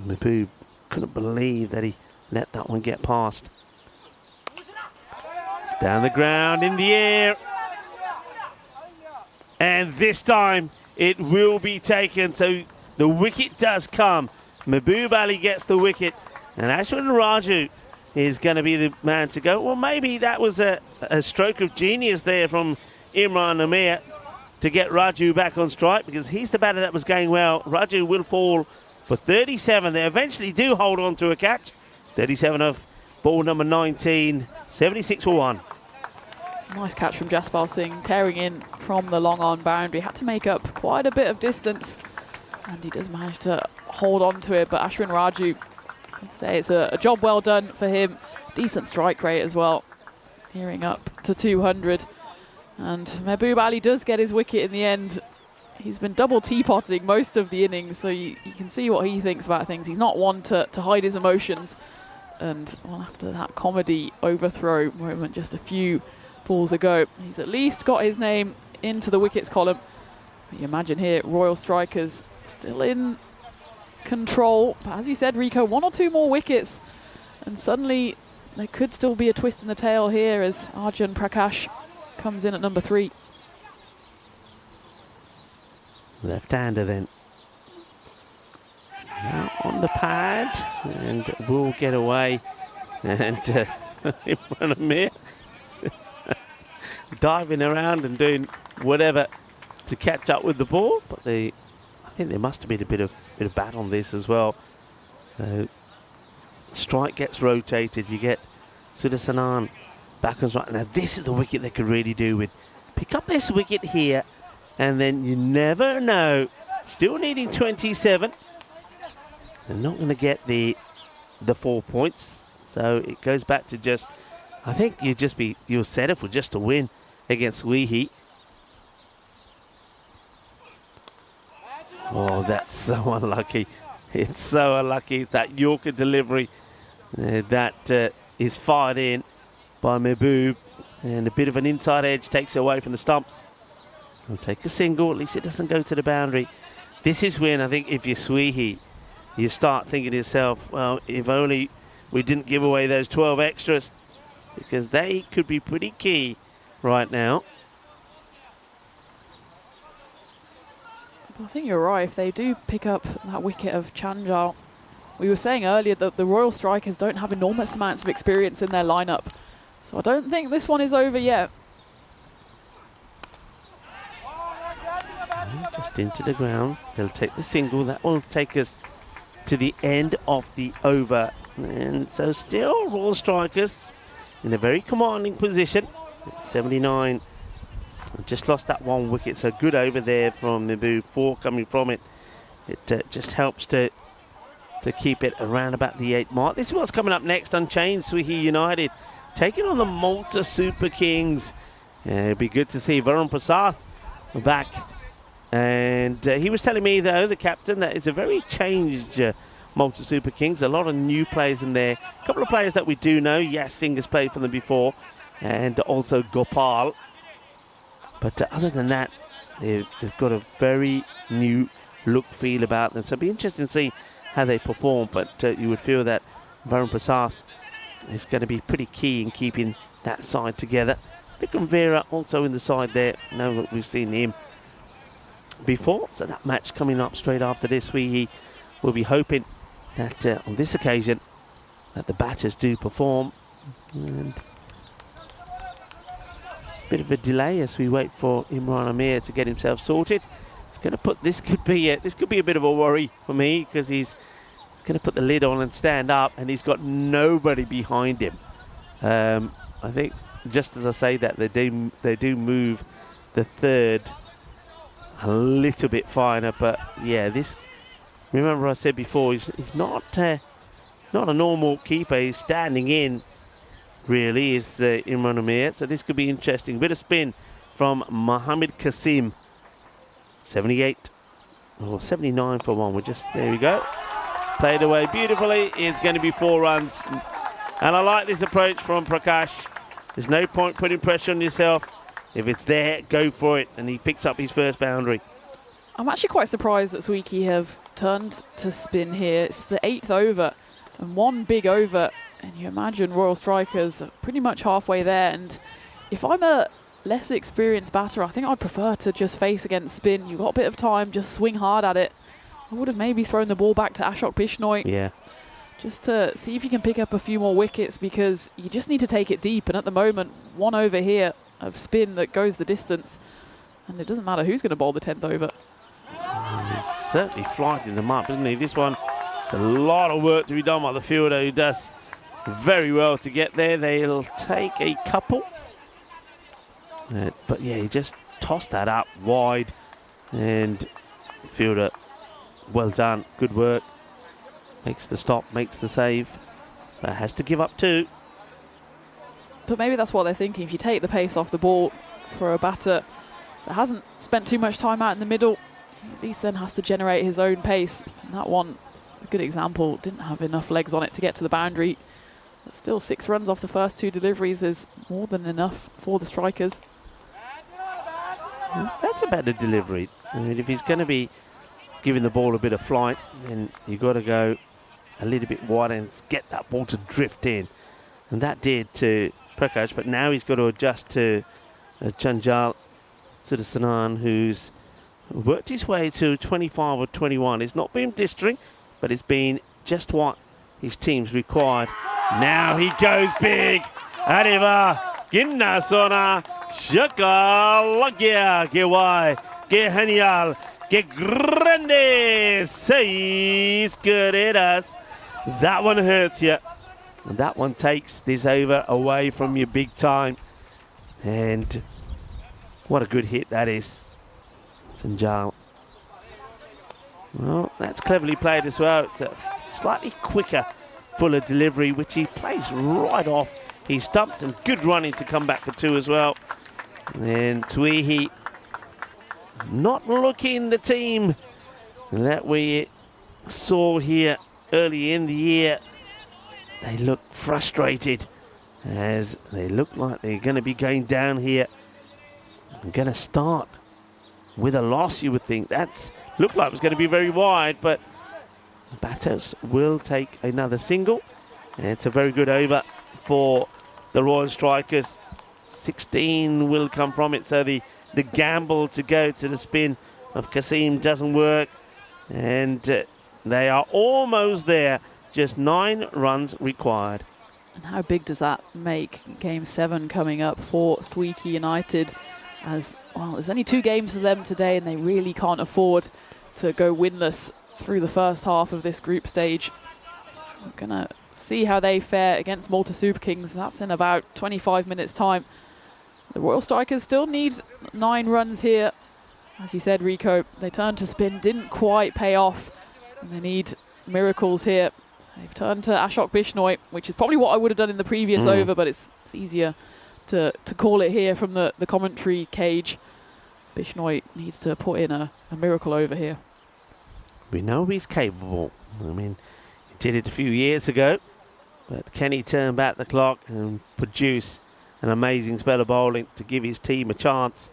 Mahbub couldn't believe that he let that one get past. It's down the ground, in the air, and this time it will be taken. So the wicket does come. Mahbub Ali gets the wicket, and Ashwin Raju is going to be the man to go. Well, maybe that was a stroke of genius there from Imran Amir to get Raju back on strike, because he's the batter that was going well. Raju will fall for 37. They eventually do hold on to a catch. 37 of ball number 19, 76 for 1. Nice catch from Jaspal Singh, tearing in from the long on boundary. Had to make up quite a bit of distance, and he does manage to hold on to it. But Ashwin Raju, I'd say it's a job well done for him. Decent strike rate as well, nearing up to 200. And Mahbub Ali does get his wicket in the end. He's been double teapotting most of the innings, so you can see what he thinks about things. He's not one to hide his emotions. And well, after that comedy overthrow moment just a few balls ago, he's at least got his name into the wickets column. But you imagine here, Royal Strikers still in control. But as you said, Rico, 1 or 2 more wickets, and suddenly there could still be a twist in the tail here as Arjun Prakash comes in at number 3. Left-hander then. Now on the pad, and will get away. And Imran Amir diving around and doing whatever to catch up with the ball. But I think there must have been a bit of bat on this as well. So strike gets rotated. You get Sudasanan back and right. Now this is the wicket they could really do with. Pick up this wicket here, and then you never know. Still needing 27. They're not going to get the 4 points. So it goes back to just, I think you'll settle for just a win against Swieqi. Oh, that's so unlucky. It's so unlucky. That Yorker delivery that is fired in by Mahbub, and a bit of an inside edge takes it away from the stumps. He'll take a single, at least it doesn't go to the boundary. This is when I think if you're Swieqi, you start thinking to yourself, well, if only we didn't give away those 12 extras, because they could be pretty key right now. I think you're right. If they do pick up that wicket of Chanjal, we were saying earlier that the Royal Strikers don't have enormous amounts of experience in their lineup. So I don't think this one is over yet. Just into the ground. They'll take the single. That will take us to the end of the over. And so still Royal Strikers in a very commanding position. 79. Just lost that 1 wicket, so good over there from Mahbub. 4 coming from it. It just helps to keep it around about the 8 mark. This is what's coming up next. Unchained Swieqi United taking on the Malta Super Kings. It'd be good to see Varun Prasad back. And he was telling me, though, the captain, that it's a very changed Malta Super Kings. A lot of new players in there. A couple of players that we do know. Yes, Singh has played for them before. And also Gopal. But other than that, they've got a very new look, feel about them. So it'll be interesting to see how they perform. But you would feel that Varun Prasad is going to be pretty key in keeping that side together. Vikram Vera also in the side there. Know that we've seen him before. So that match coming up straight after this, we will be hoping that on this occasion that the batters do perform. And bit of a delay as we wait for Imran Amir to get himself sorted. He's going to put this could be a bit of a worry for me, because he's going to put the lid on and stand up, and he's got nobody behind him. I think just as I say that, they do move the third a little bit finer, but yeah, this. Remember I said before, he's not a normal keeper. He's standing in. Really is Imran Amir, so this could be interesting. Bit of spin from Mohammed Qasim, 78 or 79 for one. We're just, there we go. Played away beautifully. It's going to be 4 runs. And I like this approach from Prakash. There's no point putting pressure on yourself. If it's there, go for it. And he picks up his first boundary. I'm actually quite surprised that Swieqi have turned to spin here. It's the 8th over and 1 big over. And you imagine Royal Strikers are pretty much halfway there. And if I'm a less experienced batter, I think I'd prefer to just face against spin. You've got a bit of time, just swing hard at it. I would have maybe thrown the ball back to Ashok Bishnoi. Yeah. Just to see if you can pick up a few more wickets, because you just need to take it deep. And at the moment, 1 over here of spin that goes the distance. And it doesn't matter who's going to bowl the 10th over. He's certainly flighting them up, isn't he? This one, it's a lot of work to be done by the fielder, who does very well to get there. They'll take a couple. But yeah, he just tossed that up wide. And fielder, well done, good work. Makes the stop, makes the save. But has to give up 2. But maybe that's what they're thinking. If you take the pace off the ball for a batter that hasn't spent too much time out in the middle, he at least then has to generate his own pace. And that one, a good example, didn't have enough legs on it to get to the boundary. But still, 6 runs off the first 2 deliveries is more than enough for the Strikers. That's a better delivery. I mean, if he's going to be giving the ball a bit of flight, then you've got to go a little bit wide and get that ball to drift in. And that did to Prakash, but now he's got to adjust to Chanjal Sudasanan, who's worked his way to 25 or 21. It's not been blistering, but it's been just what his team's required. Now he goes big. Arriva, Ginna Sona, Shaka Lagia, Gewai, Gehanial, Gegrande, Seis Guerreras. That one hurts you. And that one takes this over away from you big time. And what a good hit that is. Sanjal. Well, that's cleverly played as well. It's a slightly quicker, fuller delivery, which he plays right off. He stumps and good running to come back for 2 as well. And Swieqi not looking the team that we saw here early in the year. They look frustrated as they look like they're going to be going down here. I'm going to start with a loss, you would think. That's looked like it was going to be very wide, but the batters will take another single. And it's a very good over for the Royal Strikers. 16 will come from it, so the gamble to go to the spin of Kasim doesn't work. And they are almost there. Just 9 runs required. And how big does that make Game 7 coming up for Swieqi United? As well, there's only 2 games for them today, and they really can't afford to go winless through the first half of this group stage. So we're going to see how they fare against Malta Super Kings. That's in about 25 minutes' time. The Royal Strikers still need 9 runs here. As you said, Rico, they turned to spin, didn't quite pay off, and they need miracles here. They've turned to Ashok Bishnoi, which is probably what I would have done in the previous over, but it's easier to call it here from the commentary cage. Bishnoi needs to put in a miracle over here. We know he's capable. I mean, he did it a few years ago, but can he turn back the clock and produce an amazing spell of bowling to give his team a chance?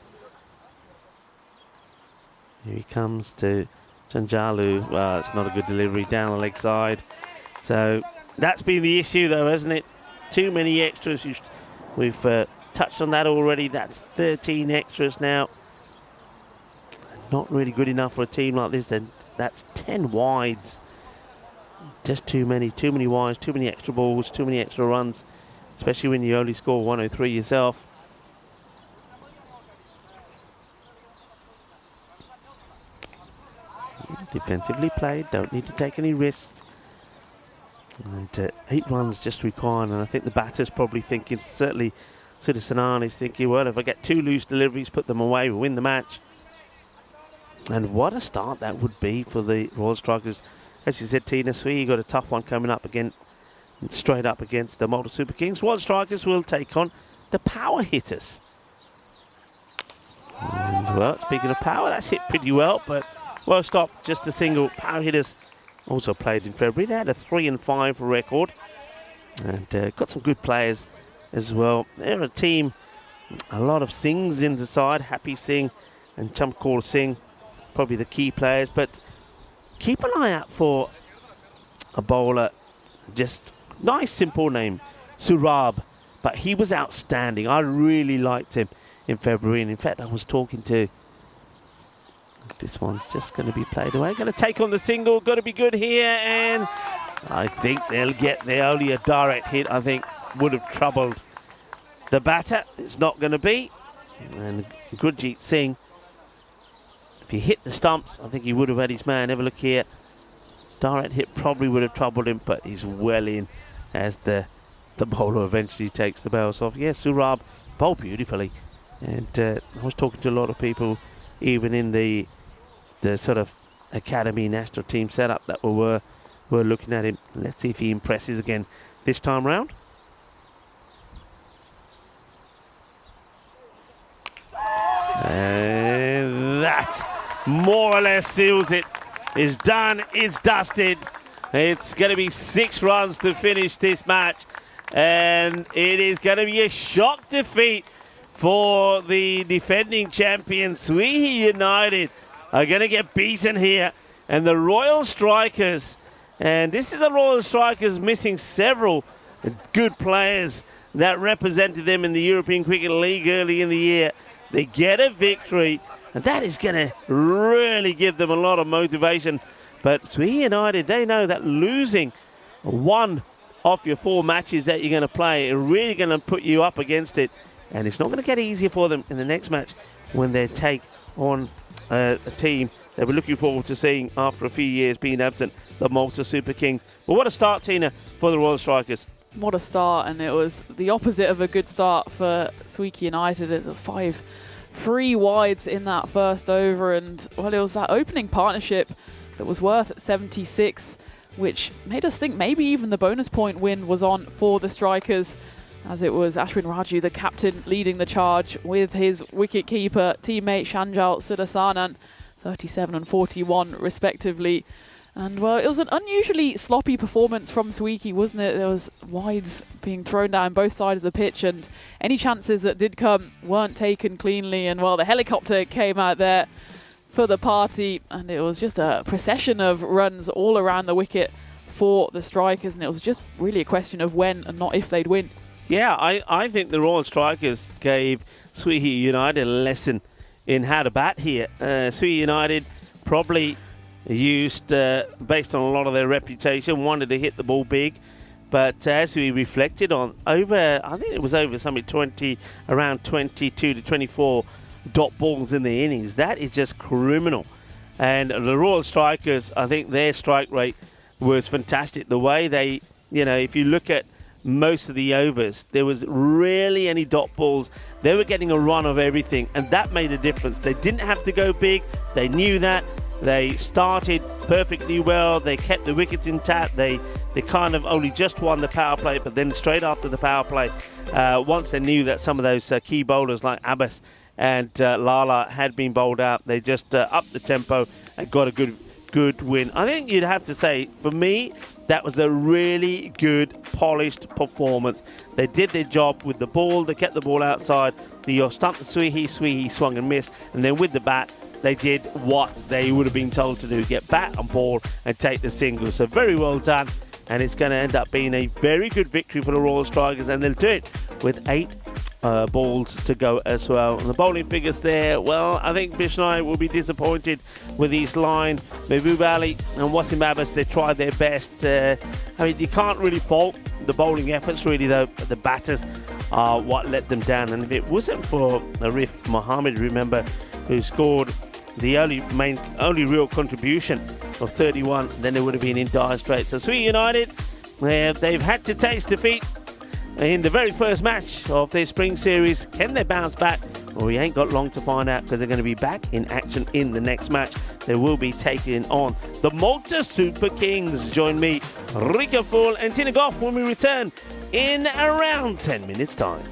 Here he comes to Chanjalu. Well, it's not a good delivery down the leg side. So that's been the issue, though, hasn't it? Too many extras. We've touched on that already. That's 13 extras now. Not really good enough for a team like this. Then that's 10 wides. Just too many wides, too many extra balls, too many extra runs, especially when you only score 103 yourself. Defensively played, don't need to take any risks. And 8 runs just required, and I think the batter's probably thinking, certainly Sudasanan is thinking, well, if I get 2 loose deliveries, put them away, we'll win the match. And what a start that would be for the Royal Strikers. As you said, Tina, Swieqi got a tough one coming up again, straight up against the Malta Super Kings. Royal Strikers will take on the power hitters. And, well, speaking of power, that's hit pretty well, but well stopped, just a single. Power hitters also played in February. They had a 3-5 record and got some good players as well. They're a team, a lot of Singhs in the side, Happy Singh and Chamkaur Singh, probably the key players, but keep an eye out for a bowler, just nice simple name, Surab, but he was outstanding. I really liked him in February, and in fact I was talking to, this one's just going to be played away, going to take on the single, got to be good here, and I think they'll get there. Only a direct hit, I think, would have troubled the batter. It's not going to be, and Gurjeet Singh, if he hit the stumps, I think he would have had his man. Have a look here. Direct hit probably would have troubled him, but he's well in as the bowler eventually takes the bails off. Yeah, Surab bowled beautifully, and I was talking to a lot of people, even in the sort of academy national team setup, that were looking at him. Let's see if he impresses again this time round. And that more or less seals it. It's done, it's dusted. It's going to be 6 runs to finish this match, and it is going to be a shock defeat for the defending champion. Swieqi United are going to get beaten here, and the Royal Strikers, and this is the Royal Strikers missing several good players that represented them in the European Cricket League early in the year. They get a victory, and that is going to really give them a lot of motivation. But Swieqi United, they know that losing one of your 4 matches that you're going to play is really going to put you up against it. And it's not going to get easier for them in the next match when they take on a team that we're looking forward to seeing after a few years being absent, the Malta Super Kings. But what a start, Tina, for the Royal Strikers. What a start, and it was the opposite of a good start for Swieqi United. It was 5 free wides in that first over, and well, it was that opening partnership that was worth 76, which made us think maybe even the bonus point win was on for the Strikers, as it was Ashwin Raju, the captain, leading the charge with his wicket-keeper teammate Shanjal Sudasanan, 37 and 41 respectively. And well, it was an unusually sloppy performance from Swieqi, wasn't it? There was wides being thrown down both sides of the pitch, and any chances that did come weren't taken cleanly. And well, the helicopter came out there for the party, and it was just a procession of runs all around the wicket for the Strikers, and it was just really a question of when and not if they'd win. Yeah, I think the Royal Strikers gave Swieqi United a lesson in how to bat here. Swieqi United probably used, based on a lot of their reputation, wanted to hit the ball big, but as we reflected on, I think it was over something around 22 to 24 dot balls in the innings. That is just criminal. And the Royal Strikers, I think their strike rate was fantastic. The way they, if you look at most of the overs, there was rarely any dot balls. They were getting a run of everything, and that made a difference. They didn't have to go big. They knew that. They started perfectly well. They kept the wickets intact. They kind of only just won the power play, but then straight after the power play, once they knew that some of those key bowlers like Abbas and Lala had been bowled out, they just upped the tempo and got a good win. I think you'd have to say, for me, that was a really good, polished performance. They did their job with the ball. They kept the ball outside. They stumped the Swieqi swung and missed, and then with the bat, they did what they would have been told to do, get bat on ball and take the single. So very well done, and it's going to end up being a very good victory for the Royal Strikers, and they'll do it with 8 balls to go as well. And the bowling figures there, well, I think Bishnoi will be disappointed with his line. Mahbub Ali and Wasim Abbas, they tried their best. You can't really fault the bowling efforts really, though. The batters are what let them down, and if it wasn't for Arif Mohammed, remember, who scored the only real contribution of 31, then they would have been in dire straits. So Swieqi United, they've had to taste defeat in the very first match of their spring series. Can they bounce back? Well, we ain't got long to find out, because they're going to be back in action in the next match. They will be taking on the Malta Super Kings. Join me, Rika Fool and Tina Goff, when we return in around 10 minutes time.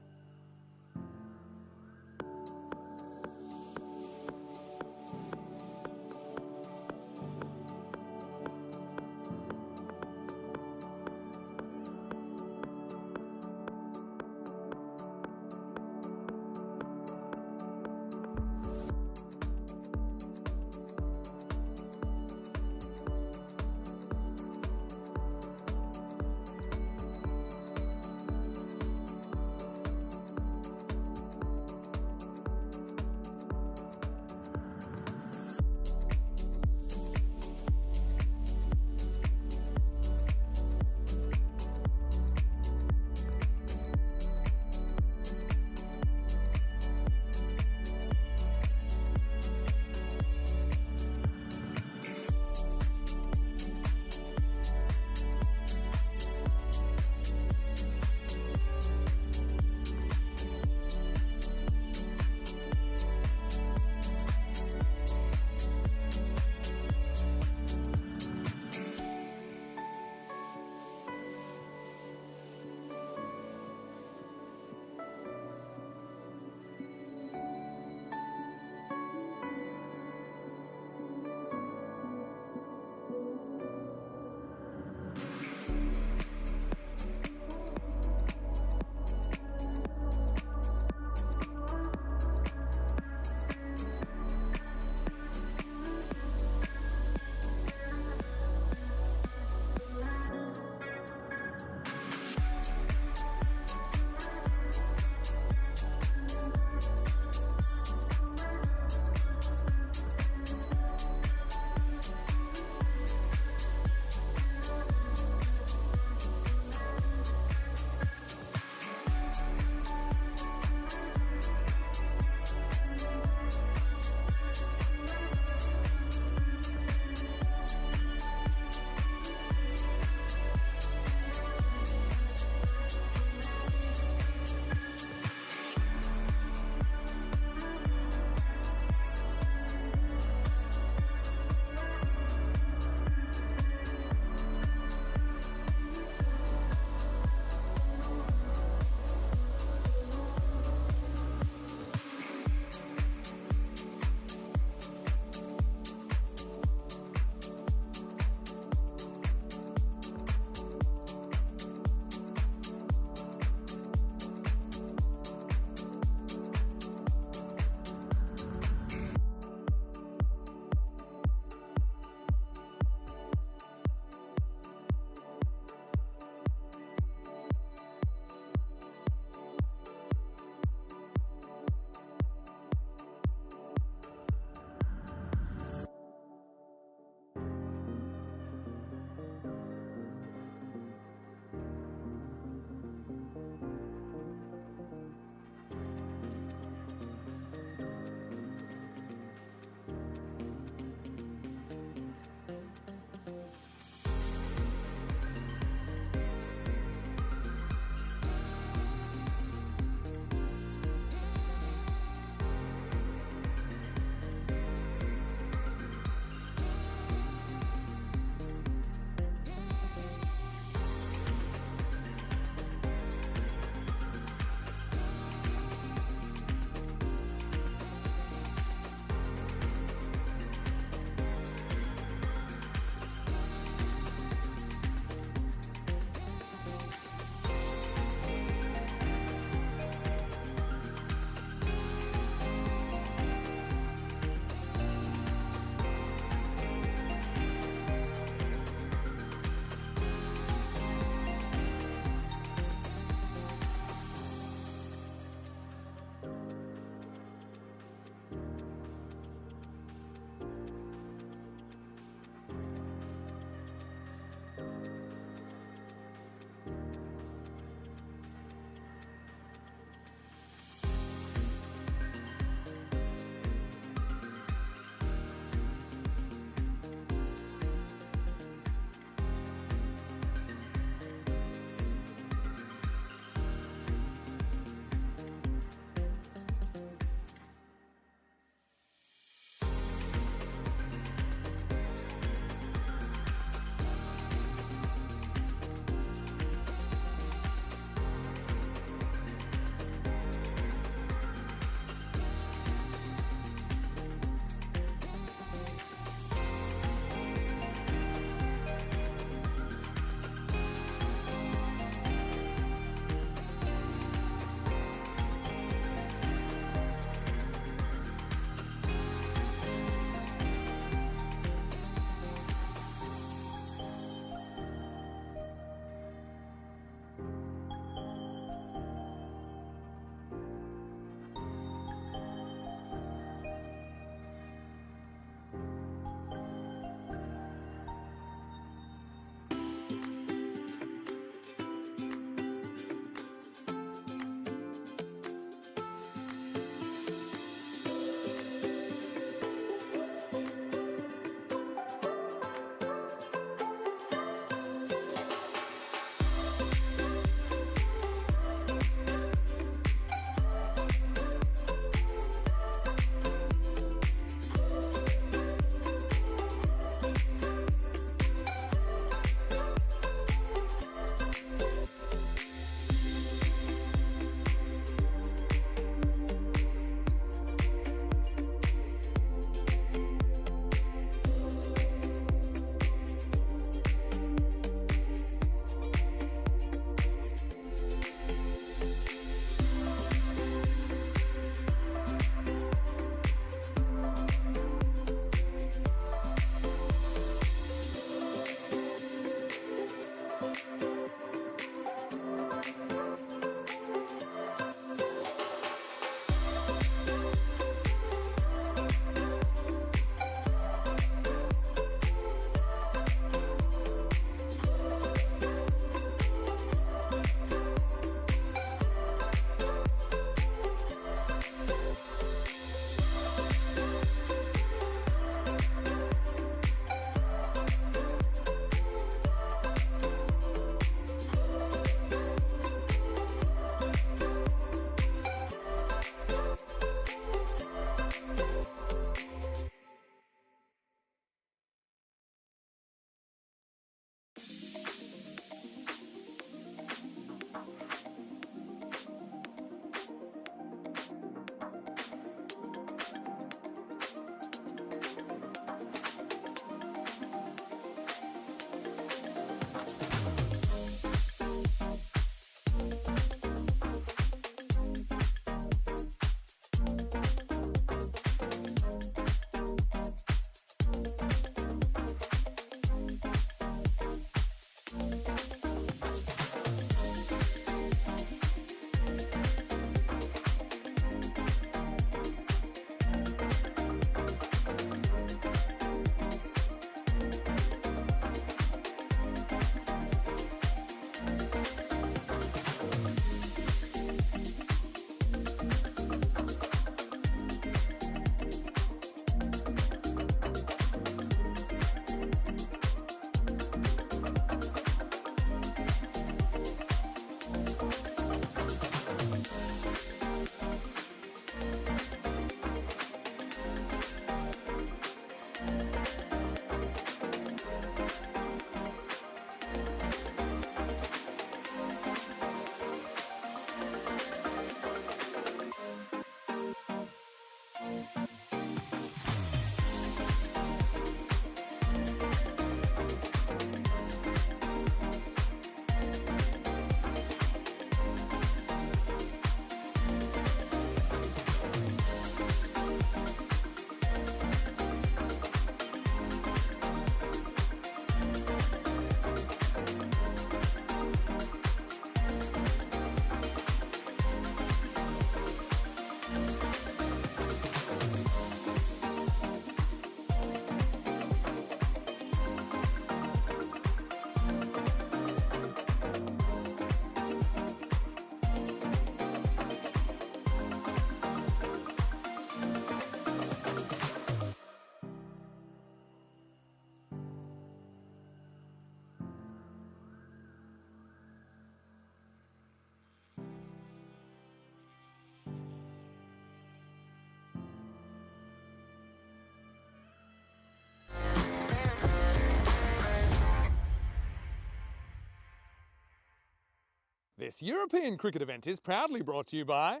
This European cricket event is proudly brought to you by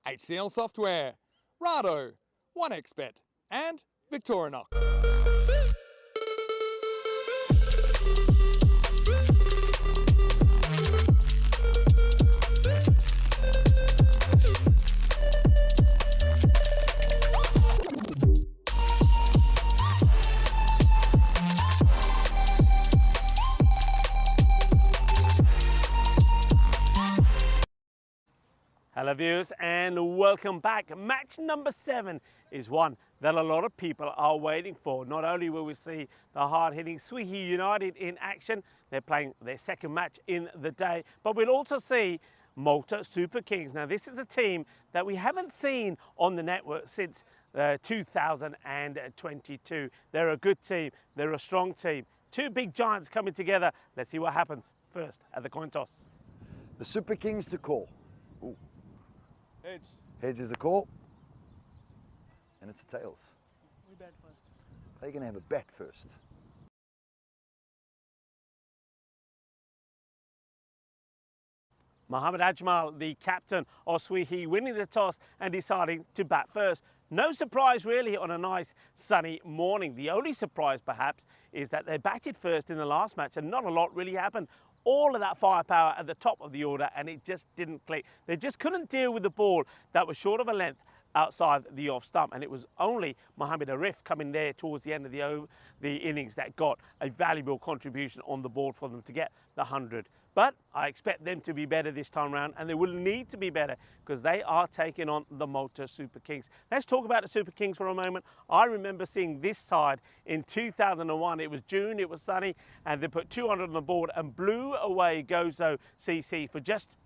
HCL Software, Rado, 1xBet and Victorinox. Hello viewers and welcome back. Match number 7 is one that a lot of people are waiting for. Not only will we see the hard-hitting Swieqi United in action, they're playing their second match in the day, but we'll also see Malta Super Kings. Now this is a team that we haven't seen on the network since 2022. They're a good team, they're a strong team. Two big giants coming together. Let's see what happens first at the coin toss. The Super Kings to call. Ooh. Heads. Heads is a call. And it's a tails. We bet first. They're going to have a bet first. Mohammed Ajmal, the captain of Swieqi, winning the toss and deciding to bat first. No surprise really on a nice sunny morning. The only surprise perhaps is that they batted first in the last match and not a lot really happened. All of that firepower at the top of the order and it just didn't click. They just couldn't deal with the ball that was short of a length outside the off stump, and it was only Mohammed Arif coming there towards the end of the innings that got a valuable contribution on the board for them to get the 100. But I expect them to be better this time around, and they will need to be better because they are taking on the Malta Super Kings. Let's talk about the Super Kings for a moment. I remember seeing this side in 2001. It was June, it was sunny, and they put 200 on the board and blew away Gozo CC for just,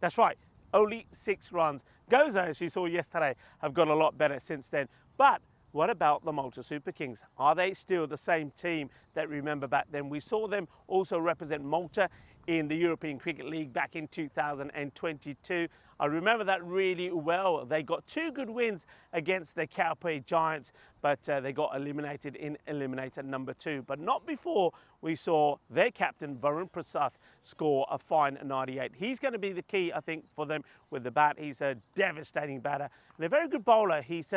that's right, only 6 runs. Gozo, as we saw yesterday, have got a lot better since then. But what about the Malta Super Kings? Are they still the same team that we remember back then? We saw them also represent Malta in the European Cricket League back in 2022. I remember that really well. They got 2 good wins against the Cowpea Giants, but they got eliminated in eliminator number 2. But not before we saw their captain, Varun Prasad, score a fine 98. He's going to be the key, I think, for them with the bat. He's a devastating batter and a very good bowler. He's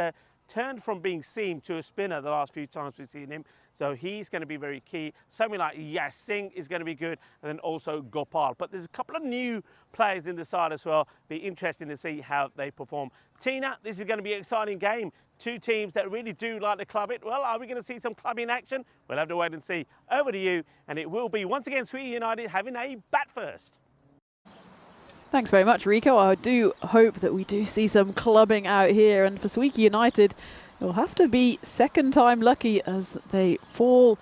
turned from being seam to a spinner the last few times we've seen him. So he's going to be very key. Something like Yash Singh is going to be good, and then also Gopal. But there's a couple of new players in the side as well. Be interesting to see how they perform. Tina, this is going to be an exciting game. 2 teams that really do like to club it. Well, are we going to see some clubbing action? We'll have to wait and see. Over to you, and it will be once again Swieqi United having a bat first. Thanks very much, Rico. I do hope that we do see some clubbing out here, and for Swieqi United, it'll have to be second time lucky as they fall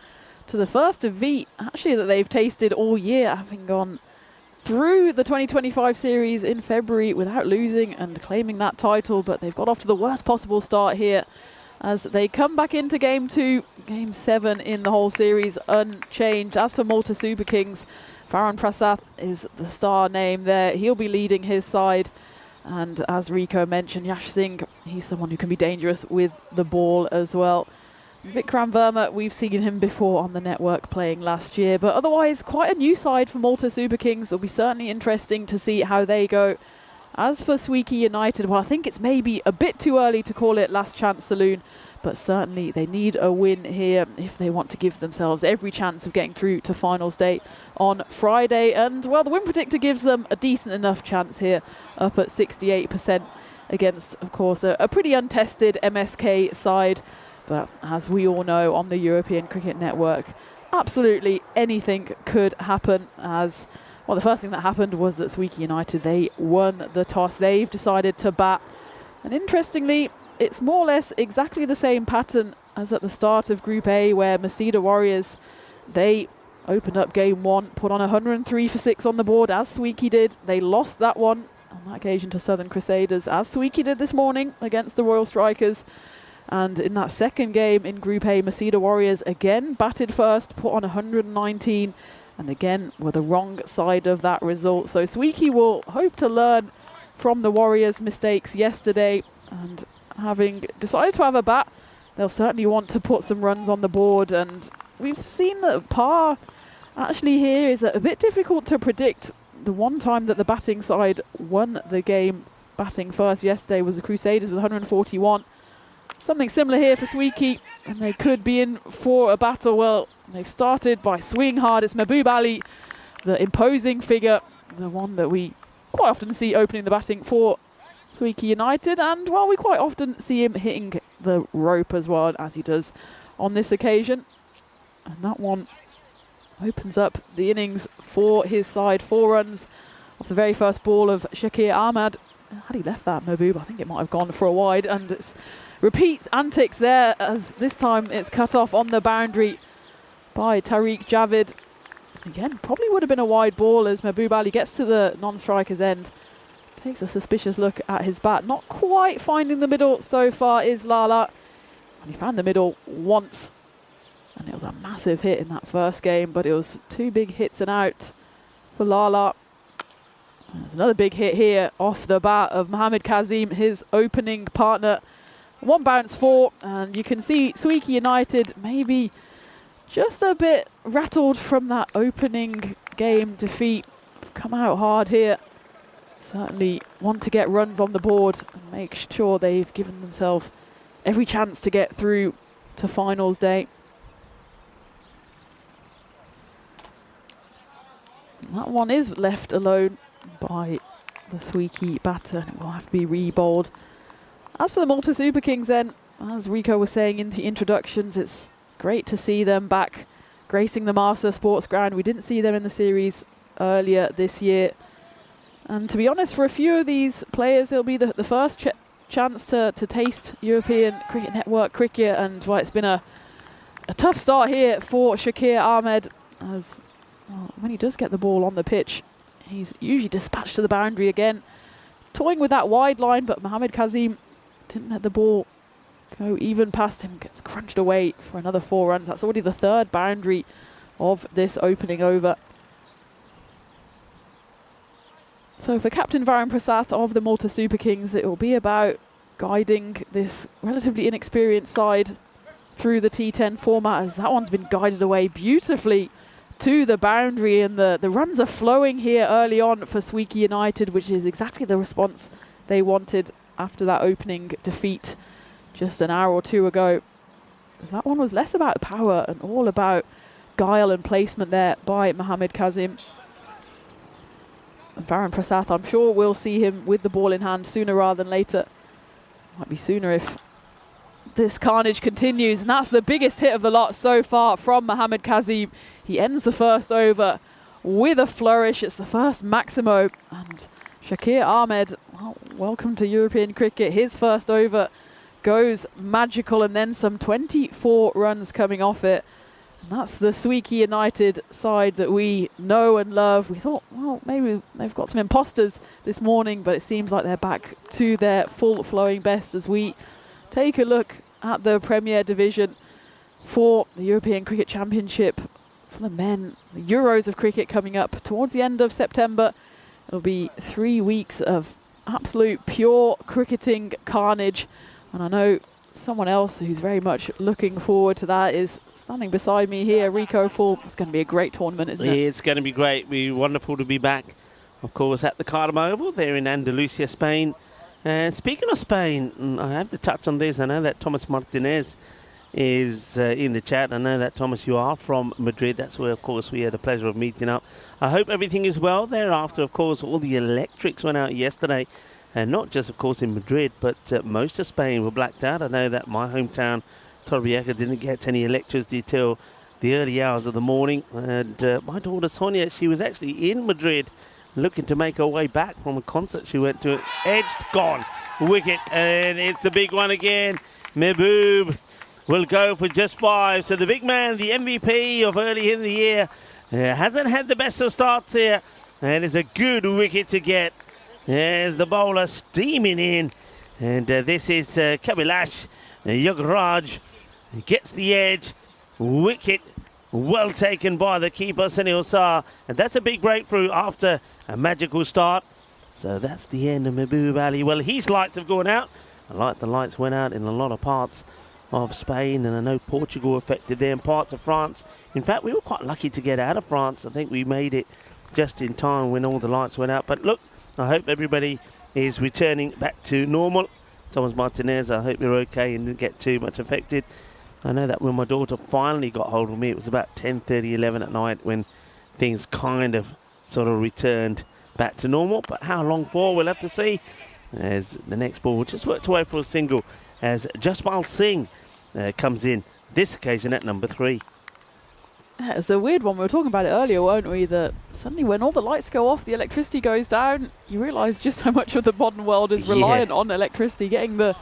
to the first defeat actually that they've tasted all year, having gone through the 2025 series in February without losing and claiming that title, but they've got off to the worst possible start here as they come back into game 2, game 7 in the whole series unchanged. As for Malta Super Kings, Varun Prasad is the star name there. He'll be leading his side. And as Rico mentioned, Yash Singh, he's someone who can be dangerous with the ball as well. Vikram Verma, we've seen him before on the network playing last year. But otherwise, quite a new side for Malta Super Kings. It'll be certainly interesting to see how they go. As for Swieqi United, well, I think it's maybe a bit too early to call it last chance saloon. But certainly they need a win here if they want to give themselves every chance of getting through to finals day on Friday. And, well, the win predictor gives them a decent enough chance here, up at 68% against, of course, a pretty untested MSK side. But as we all know on the European Cricket Network, absolutely anything could happen. As, well, the first thing that happened was that Swieqi United, they won the toss. They've decided to bat. And interestingly, it's more or less exactly the same pattern as at the start of Group A, where Masida Warriors, they opened up game 1, put on 103 for 6 on the board, as Swieqi did. They lost that one on that occasion to Southern Crusaders, as Swieqi did this morning against the Royal Strikers. And in that second game in Group A, Masida Warriors again batted first, put on 119, and again were the wrong side of that result. So Swieqi will hope to learn from the Warriors' mistakes yesterday, and having decided to have a bat, they'll certainly want to put some runs on the board. And we've seen that par actually here is a bit difficult to predict the one time that the batting side won the game batting first yesterday was the Crusaders with 141. Something similar here for Swieqi, and they could be in for a battle. Well, they've started by swinging hard. It's Mahbub Ali, the imposing figure, the one that we quite often see opening the batting for Swieqi United, and well, we quite often see him hitting the rope as well, as he does on this occasion. And that one opens up the innings for his side. 4 runs off the very first ball of Shakir Ahmed. Had he left that Mahbub, I think it might have gone for a wide, and it's repeat antics there, as this time it's cut off on the boundary by Tariq Javid. Again, probably would have been a wide ball as Mahbub Ali gets to the non-striker's end. Takes a suspicious look at his bat. Not quite finding the middle so far is Lala. And he found the middle once. And it was a massive hit in that first game, but it was 2 big hits and out for Lala. And there's another big hit here off the bat of Mohamed Kazim, his opening partner. 1 bounce 4, and you can see Swieqi United maybe just a bit rattled from that opening game defeat. Come out hard here. Certainly want to get runs on the board and make sure they've given themselves every chance to get through to finals day. And that one is left alone by the Swieqi batter, and it will have to be re-bowled. As for the Malta Super Kings then, as Rico was saying in the introductions, it's great to see them back gracing the Master Sports Ground. We didn't see them in the series earlier this year. And to be honest, for a few of these players, it'll be the first chance to taste European Cricket Network cricket. And well, it's been a tough start here for Shakir Ahmed, as well, when he does get the ball on the pitch, he's usually dispatched to the boundary again. Toying with that wide line, but Mohamed Kazim didn't let the ball go even past him. Gets crunched away for another 4 runs. That's already the 3rd boundary of this opening over. So for Captain Varun Prasath of the Malta Super Kings, it will be about guiding this relatively inexperienced side through the T10 format, as that one's been guided away beautifully to the boundary, and the runs are flowing here early on for Swieqi United, which is exactly the response they wanted after that opening defeat just an hour or 2 ago. That one was less about power and all about guile and placement there by Mohamed Kazim. And Varun Prasath, I'm sure we'll see him with the ball in hand sooner rather than later. Might be sooner if this carnage continues, and that's the biggest hit of the lot so far from Mohamed Kazim. He ends the first over with a flourish. It's the first Maximo, and Shakir Ahmed, well, welcome to European cricket. His first over goes magical, and then some 24 runs coming off it. And that's the Swieqi United side that we know and love. We thought, well, maybe they've got some imposters this morning, but it seems like they're back to their full flowing best as we take a look at the Premier Division for the European Cricket Championship for the men. The Euros of cricket coming up towards the end of September. It'll be 3 weeks of absolute pure cricketing carnage. And I know someone else who's very much looking forward to that is standing beside me here, Rico Fall. It's going to be a great tournament, isn't it? It's going to be great. It'll be wonderful to be back, of course, at the Cardiff Oval there in Andalusia, Spain. And speaking of Spain, I have to touch on this. I know that Thomas Martinez is in the chat. I know that, Thomas, you are from Madrid. That's where, of course, we had the pleasure of meeting up. I hope everything is well there after, of course, all the electrics went out yesterday. And not just, of course, in Madrid, but most of Spain were blacked out. I know that my hometown, Torrevieja, didn't get any electricity till the early hours of the morning. And my daughter, Sonia, she was actually in Madrid looking to make her way back from a concert she went to. Edged, gone, wicket, and it's the big one again. Mahbub will go for just 5. So the big man, the MVP of early in the year, hasn't had the best of starts here. And it's a good wicket to get. There's the bowler steaming in. And this is Kabilash Yogaraj. Gets the edge. Wicket well taken by the keeper, Sunil Sar. And that's a big breakthrough after a magical start. So that's the end of Mahbub Ali. Well, his lights have gone out. Like the lights went out in a lot of parts of Spain, and I know Portugal affected there in parts of France. In fact, we were quite lucky to get out of France. I think we made it just in time when all the lights went out. But look, I hope everybody is returning back to normal. Thomas Martinez, I hope you're okay and didn't get too much affected. I know that when my daughter finally got hold of me, it was about 10:30, 11 at night when things kind of sort of returned back to normal. But how long for, we'll have to see. As the next ball just worked away for a single as Jaspal Singh comes in, this occasion at number 3. Yeah, it's a weird one. We were talking about it earlier, weren't we? That suddenly when all the lights go off, the electricity goes down, you realise just how much of the modern world is reliant on electricity. Getting the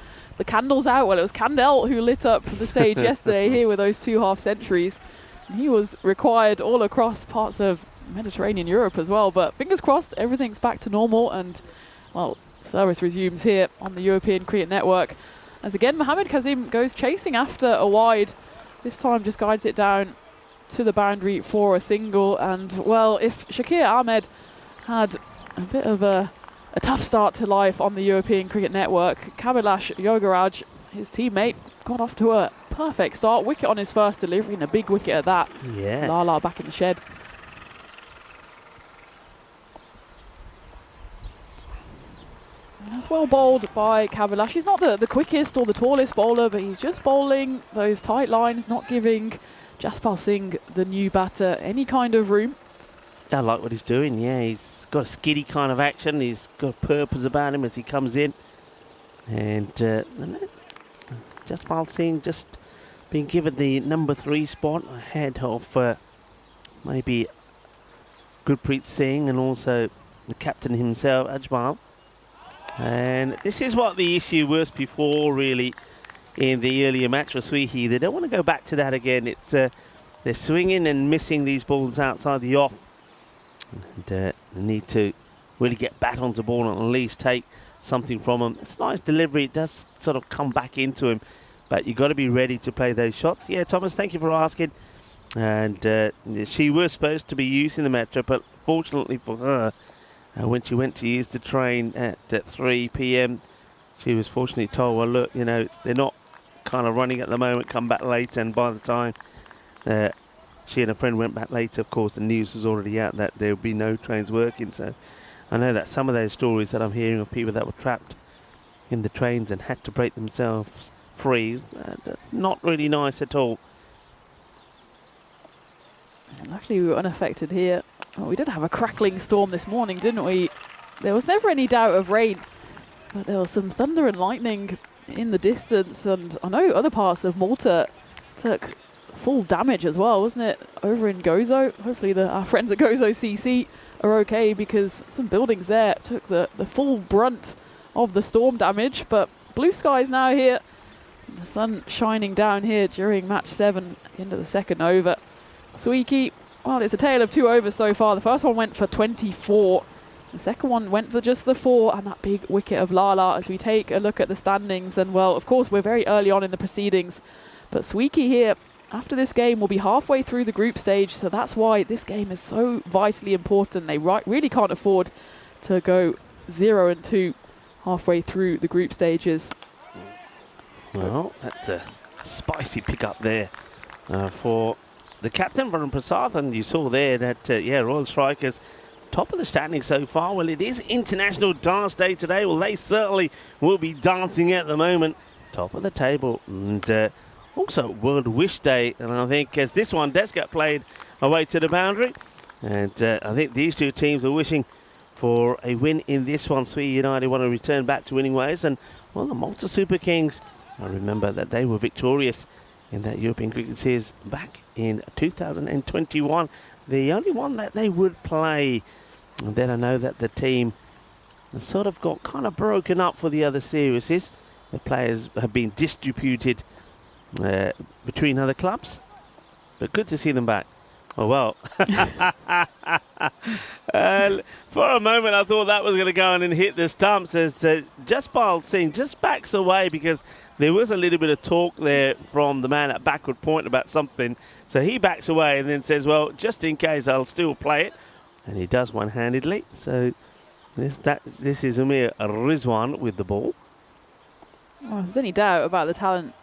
candles out. Well, it was Candel who lit up the stage yesterday here with those 2 half-centuries. And he was required all across parts of Mediterranean Europe as well. But fingers crossed, everything's back to normal and, well, service resumes here on the European Cricket Network. As again, Mohammad Kazim goes chasing after a wide. This time just guides it down to the boundary for a single. And, well, if Shakir Ahmed had a bit of a tough start to life on the European Cricket Network, Kabilash Yogaraj, his teammate, got off to a perfect start. Wicket on his first delivery and a big wicket at that. Yeah. Lala back in the shed. That's well bowled by Kabilash. He's not the quickest or the tallest bowler, but he's just bowling those tight lines, not giving Jaspal Singh, the new batter, any kind of room. I like what he's doing, yeah. He's got a skiddy kind of action. He's got a purpose about him as he comes in. And Jaspal Singh just being given the number 3 spot ahead of maybe Gurpreet Singh and also the captain himself, Ajmal. And this is what the issue was before, really, in the earlier match for Swieqi. They don't want to go back to that again. It's they're swinging and missing these balls outside the off. And they need to really get bat onto ball and at least take something from him. It's a nice delivery. It does sort of come back into him. But you've got to be ready to play those shots. Yeah, Thomas, thank you for asking. And she was supposed to be using the Metro, but fortunately for her, when she went to use the train at 3 p.m, she was fortunately told, well, look, you know, they're not kind of running at the moment, come back later. And by the time she and a friend went back later, of course, the news was already out that there would be no trains working. So I know that some of those stories that I'm hearing of people that were trapped in the trains and had to break themselves free, not really nice at all. Luckily we were unaffected here. Well, we did have a crackling storm this morning, didn't we? There was never any doubt of rain, but there was some thunder and lightning in the distance, and I know other parts of Malta took full damage as well, wasn't it? Over in Gozo. Hopefully our friends at Gozo CC are okay, because some buildings there took the full brunt of the storm damage. But blue skies now here, the sun shining down here during match 7, into the second over. Swieqi, well, it's a tale of 2 overs so far. The first one went for 24. The second one went for just the 4, and that big wicket of Lala. As we take a look at the standings, and well, of course, we're very early on in the proceedings, but Swieqi here, after this game, will be halfway through the group stage, so that's why this game is so vitally important. They really can't afford to go 0-2 halfway through the group stages. Well, that's a spicy pickup there for the captain, Varun Prasad, and you saw there that, Royal Strikers, top of the standings so far. Well, it is International Dance Day today. Well, they certainly will be dancing at the moment. Top of the table. And also World Wish Day. And I think as this one does get played away to the boundary, and I think these two teams are wishing for a win in this one. Swieqi United want to return back to winning ways. And, well, the Malta Super Kings, I remember that they were victorious in that European Cricket Series back in 2021. The only one that they would play. And then I know that the team sort of got kind of broken up for the other series. The players have been distributed between other clubs. But good to see them back. Oh, well. For a moment, I thought that was going to go in and hit the stumps as Jaspal Singh just backs away, because there was a little bit of talk there from the man at backward point about something. So he backs away and then says, well, just in case, I'll still play it. And he does one-handedly. So this is Amir Rizwan with the ball. Well, if there's any doubt about the talent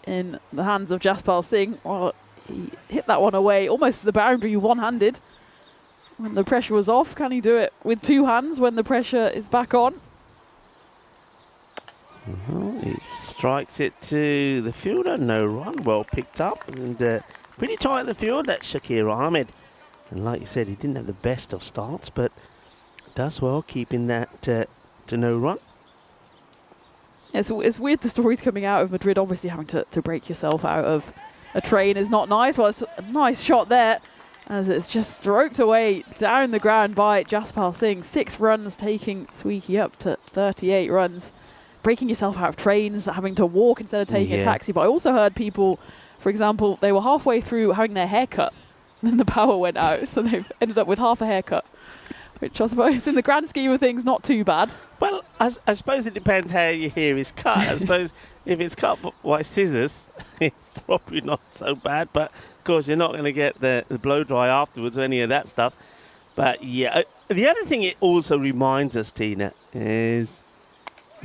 in the hands of Jaspal Singh, well, he hit that one away almost to the boundary one-handed. when the pressure was off? Can he do it with two hands when the pressure is back on? He strikes it to the fielder. No run. Well picked up. And pretty tight in the field, that Shakir Ahmed. And like you said, he didn't have the best of starts, but does well keeping that to no run. Yeah, so it's weird the stories coming out of Madrid. Obviously having to break yourself out of a train is not nice. Well, it's a nice shot there as it's just stroked away down the ground by Jaspal Singh. 6 runs, taking Swieqi up to 38 runs. Breaking yourself out of trains, having to walk instead of taking a taxi. But I also heard people, for example, they were halfway through having their hair cut, then the power went out, so they've ended up with half a haircut, which I suppose in the grand scheme of things, not too bad. Well, I suppose it depends how your hair is cut. I suppose if it's cut by scissors, it's probably not so bad. But of course, you're not going to get the blow dry afterwards or any of that stuff. But yeah, the other thing it also reminds us, Tina, is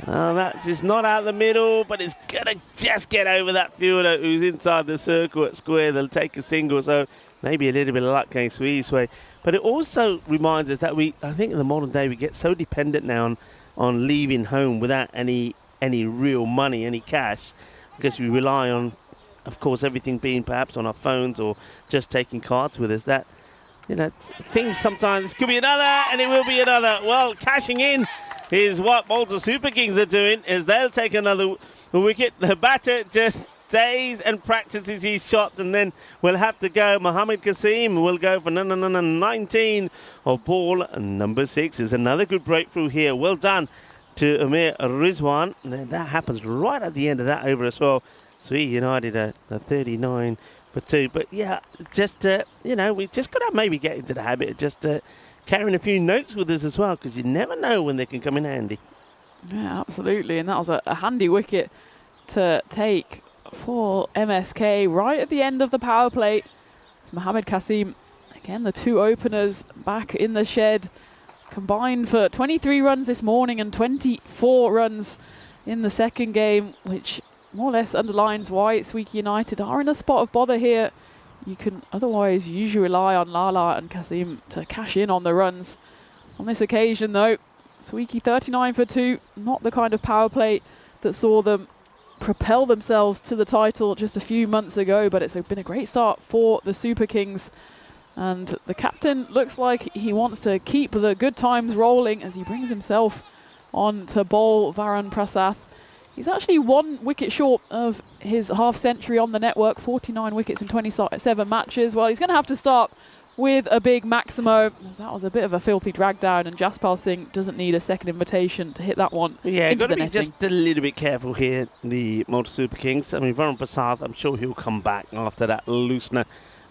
that's just not out the middle, but it's going to just get over that fielder who's inside the circle at square. They'll take a single, so maybe a little bit of luck going Swieqi's way. But it also reminds us that I think in the modern day, we get so dependent now on leaving home without any real money, any cash, because we rely on, of course, everything being perhaps on our phones or just taking cards with us. That, things sometimes could be another, and it will be another. Well, cashing in is what Malta Super Kings are doing, as they'll take another wicket. The batter just stays and practices his shots, and then we'll have to go. Mohammed Kasim will go for 19 of ball number 6. Is another good breakthrough here. Well done to Amir Rizwan. And that happens right at the end of that over as well. Swieqi United a 39 for 2. But yeah, just we just got to maybe get into the habit of just carrying a few notes with us as well, because you never know when they can come in handy. Yeah, absolutely. And that was a handy wicket to take for MSK right at the end of the power play. It's Mohammed Kasim, again the 2 openers back in the shed, combined for 23 runs this morning and 24 runs in the second game, which more or less underlines why Swieqi United are in a spot of bother here. You can otherwise usually rely on Lala and Kasim to cash in on the runs. On this occasion though, Swieqi 39 for 2, not the kind of power play that saw them propel themselves to the title just a few months ago, but it's been a great start for the Super Kings. And the captain looks like he wants to keep the good times rolling as he brings himself on to bowl Varun Prasath. He's actually 1 wicket short of his half-century on the network, 49 wickets in 27 matches. Well, he's going to have to start with a big Maximo, as that was a bit of a filthy drag down, and Jaspal Singh doesn't need a second invitation to hit that one. Yeah, got to be just a little bit careful here, the Malta Super Kings. I mean, Varun Prasath, I'm sure he'll come back after that loosener.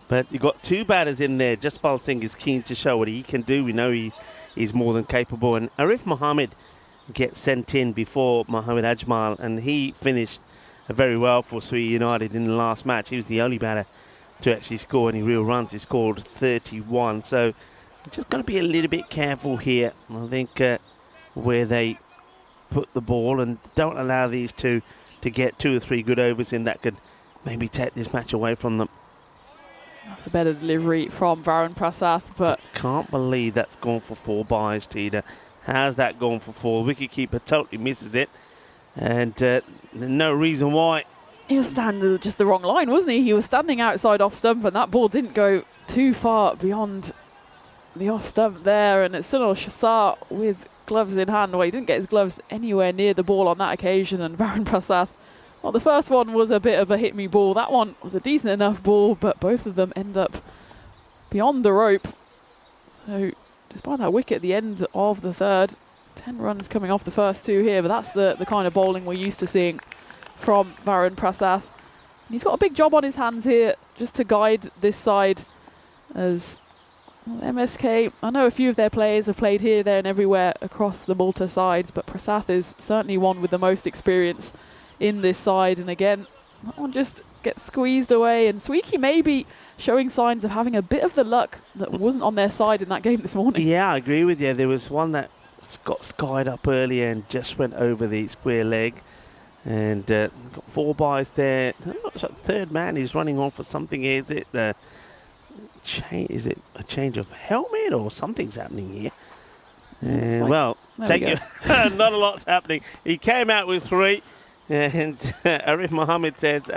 But you've got 2 batters in there. Jaspal Singh is keen to show what he can do. We know he's more than capable. And Arif Mohammed gets sent in before Mohammed Ajmal, and he finished very well for Swieqi United in the last match. He was the only batter to actually score any real runs. He scored 31. So just got to be a little bit careful here. I think where they put the ball, and don't allow these two to get 2 or 3 good overs in that could maybe take this match away from them. That's a better delivery from Varun Prasath, but I can't believe that's gone for 4 byes, Tina. How's that gone for 4? Wicketkeeper totally misses it, and no reason why. He was standing just the wrong line, wasn't he? He was standing outside off stump, and that ball didn't go too far beyond the off stump there. And it's Sunil Shasar with gloves in hand. Well, he didn't get his gloves anywhere near the ball on that occasion. And Varun Prasath, well, the first one was a bit of a hit me ball. That one was a decent enough ball, but both of them end up beyond the rope. So despite that wicket at the end of the third, 10 runs coming off the first 2 here, but that's the kind of bowling we're used to seeing from Varun Prasath. He's got a big job on his hands here just to guide this side, as well, MSK, I know a few of their players have played here, there and everywhere across the Malta sides, but Prasath is certainly one with the most experience in this side. And again, that one just gets squeezed away, and Swieqi maybe showing signs of having a bit of the luck that wasn't on their side in that game this morning. Yeah, I agree with you. There was one that got skied up earlier and just went over the square leg. And got 4 byes there. Third man is running on for something here. Is it a change of helmet or something's happening here? And like- well, there take we it. Not a lot's happening. He came out with 3, and Arif Mohammed said,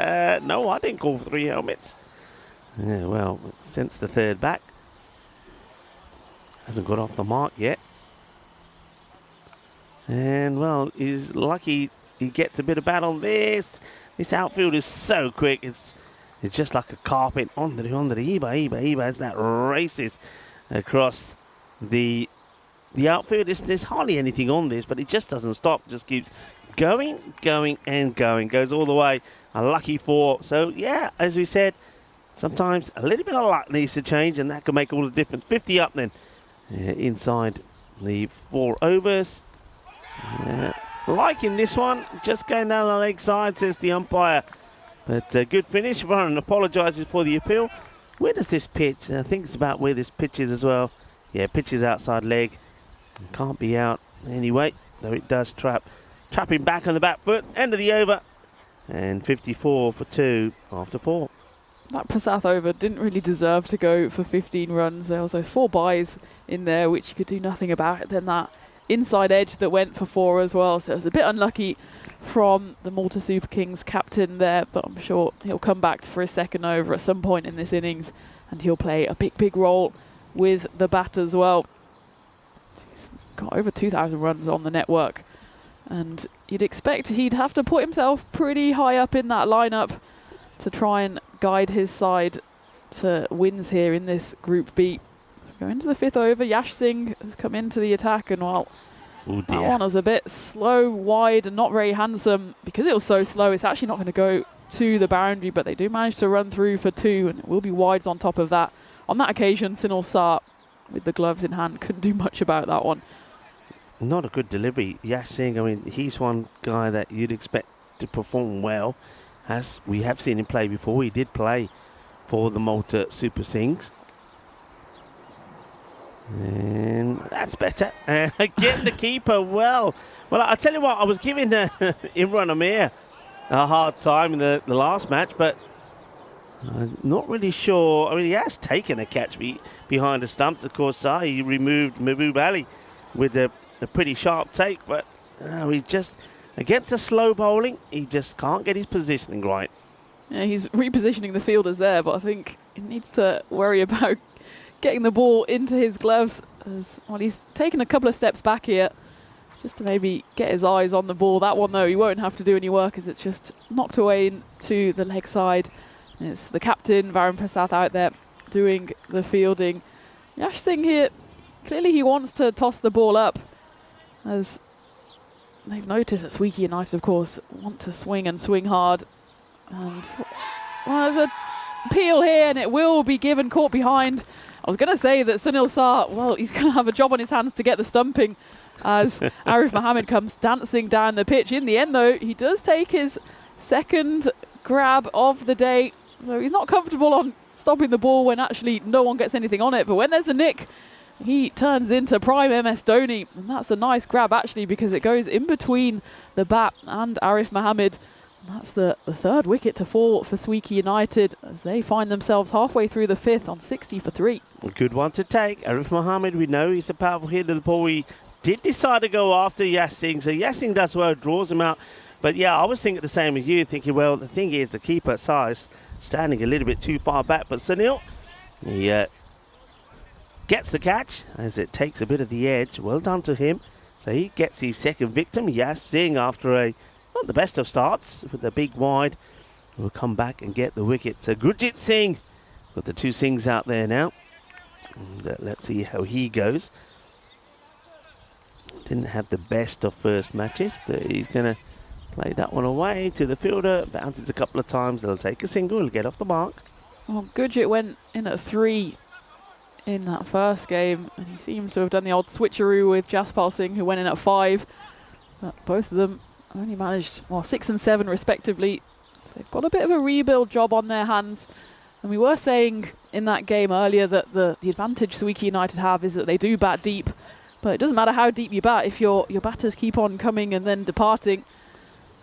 "No, I didn't call for 3 helmets." Yeah, well, since the third back hasn't got off the mark yet, and well, he's lucky he gets a bit of bat on this. This outfield is so quick. It's just like a carpet on the Iba as that races across the outfield. There's hardly anything on this, but it just doesn't stop. Just keeps going and going. Goes all the way. A lucky 4. So yeah, as we said, sometimes a little bit of luck needs to change, and that can make all the difference. 50 up then, inside the 4 overs. Liking this one, just going down the leg side, says the umpire. But good finish. Varun apologises for the appeal. Where does this pitch? I think it's about where this pitch is as well. Yeah, pitch is outside leg. Can't be out anyway, though it does trap him back on the back foot. End of the over. And 54 for 2 after 4. That Prasath over didn't really deserve to go for 15 runs. There was those 4 byes in there, which you could do nothing about. Then that inside edge that went for 4 as well. So it was a bit unlucky from the Malta Super Kings captain there, but I'm sure he'll come back for his second over at some point in this innings, and he'll play a big role with the bat as well. He's got over 2,000 runs on the network, and you'd expect he'd have to put himself pretty high up in that lineup to try and guide his side to wins here in this Group B. Go into the 5th over. Yash Singh has come into the attack, and well, that one was a bit slow, wide, and not very handsome. Because it was so slow, it's actually not going to go to the boundary, but they do manage to run through for 2, and it will be wides on top of that. On that occasion, Sunil Sar, with the gloves in hand, couldn't do much about that one. Not a good delivery. Yash Singh, I mean, he's one guy that you'd expect to perform well, as we have seen him play before. He did play for the Malta Super Kings. And that's better. Getting the keeper well. Well, I tell you what, I was giving Imran Amir a hard time in the last match, but I'm not really sure. I mean, he has taken a catch behind the stumps. Of course, he removed Mahbub Ali with a pretty sharp take, but he just, against the slow bowling, he just can't get his positioning right. Yeah, he's repositioning the fielders there, but I think he needs to worry about getting the ball into his gloves. Well, he's taken a couple of steps back here just to maybe get his eyes on the ball. That one, though, he won't have to do any work as it's just knocked away into the leg side. And it's the captain, Varun Prasath, out there doing the fielding. Yash Singh here, clearly he wants to toss the ball up, as they've noticed that Swieqi United, of course, want to swing and swing hard. And well, there's a peel here, and it will be given, caught behind. I was going to say that Sunil Sar, well, he's going to have a job on his hands to get the stumping as Arif Mohammed comes dancing down the pitch. In the end, though, he does take his second grab of the day. So he's not comfortable on stopping the ball when actually no one gets anything on it. But when there's a nick, he turns into prime MS Dhoni. And that's a nice grab, actually, because it goes in between the bat and Arif Mohammed. That's the 3rd wicket to fall for Swieqi United as they find themselves halfway through the 5th on 60 for 3. A good one to take. Arif Mohammed, we know he's a powerful hitter. The ball, he did decide to go after Yash Singh. So Yash Singh does well, draws him out. But yeah, I was thinking the same as you, thinking, well, the thing is, the keeper size standing a little bit too far back. But Sunil, he gets the catch as it takes a bit of the edge. Well done to him. So he gets his second victim, Yash Singh, after a not the best of starts with the big wide. Will come back and get the wicket. So Gurjit Singh, got the 2 Singhs out there now. And, let's see how he goes. Didn't have the best of first matches, but he's going to play that one away to the fielder. Bounces a couple of times. They'll take a single and get off the mark. Well, Gurjit went in at 3 in that first game, and he seems to have done the old switcheroo with Jaspal Singh, who went in at 5. But both of them only managed, well, 6 and 7 respectively. So they've got a bit of a rebuild job on their hands. And we were saying in that game earlier that the advantage Swieqi United have is that they do bat deep. But it doesn't matter how deep you bat if your batters keep on coming and then departing.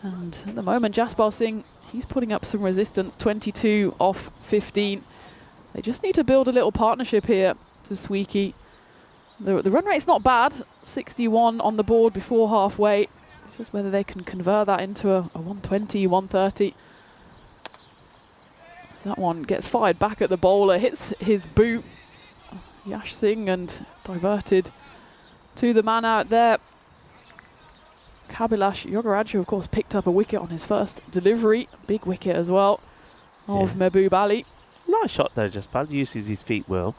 And at the moment, Jaspal Singh, he's putting up some resistance, 22 off 15. They just need to build a little partnership here to Swieqi. The run rate's not bad, 61 on the board before halfway. It's just whether they can convert that into a 120, 130. That one gets fired back at the bowler, hits his boot, Yash Singh, and diverted to the man out there. Kabilash Yogaraj, who of course picked up a wicket on his first delivery, big wicket as well, of Mehboob Ali. Nice shot though, Jaspal, uses his feet well.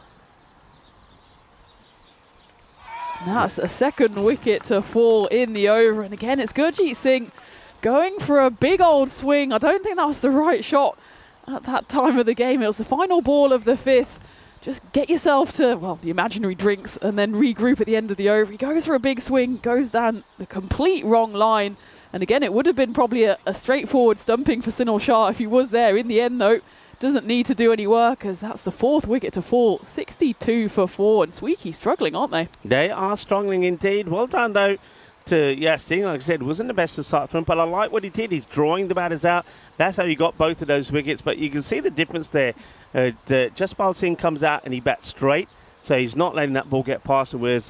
That's a second wicket to fall in the over, and again it's Gurjeet Singh going for a big old swing. I don't think that was the right shot at that time of the game. It was the final ball of the fifth. Just get yourself to, well, the imaginary drinks and then regroup at the end of the over. He goes for a big swing, goes down the complete wrong line. And again, it would have been probably a straightforward stumping for Sunil Shah if he was there. In the end, though, doesn't need to do any work, as that's the fourth wicket to fall. 62 for 4, and Swieqi struggling, aren't they? They are struggling indeed. Well done, though, to Yash Singh. Like I said, wasn't the best of sight for him, but I like what he did. He's drawing the batters out. That's how he got both of those wickets, but you can see the difference there. Jaspal Singh comes out and he bats straight, so he's not letting that ball get past him, whereas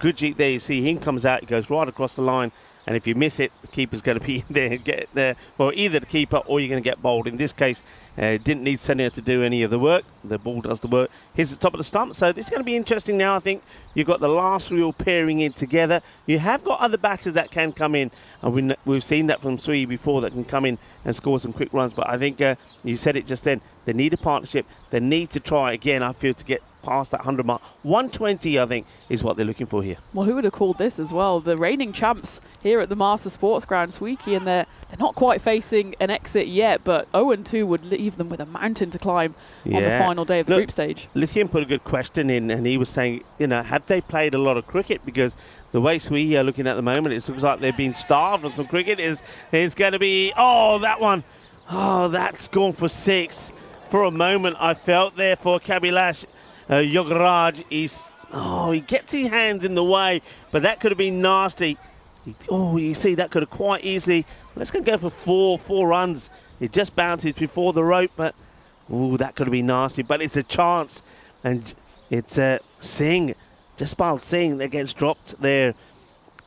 Gurjeet, there you see him comes out, he goes right across the line, and if you miss it, the keeper's going to be there, get there. Well, either the keeper or you're going to get bowled. In this case, didn't need Senia to do any of the work. The ball does the work. Here's the top of the stump. So this is going to be interesting now. I think you've got the last real pairing in together. You have got other batters that can come in, and we've seen that from Swieqi before, that can come in and score some quick runs. But I think you said it just then. They need a partnership. They need to try again, I feel, to get past that 100 mark. 120, I think, is what they're looking for here. Well, who would have called this as well? The reigning champs here at the Master Sports Ground, Swieqi, and they're not quite facing an exit yet, but 0-2 would leave them with a mountain to climb on the final day of the group stage. Lithium put a good question in, and he was saying, you know, have they played a lot of cricket? Because the way Swieqi are looking at the moment, it looks like they've been starved on some cricket. Is going to be, oh, that one. Oh, that's gone for 6. For a moment, I felt there for Kabilash Yogaraj. He gets his hands in the way, but that could have been nasty. You see, that could have quite easily. Let's go for four runs. It just bounces before the rope, but that could have been nasty. But it's a chance, and it's Singh, Jaspal Singh, that gets dropped there.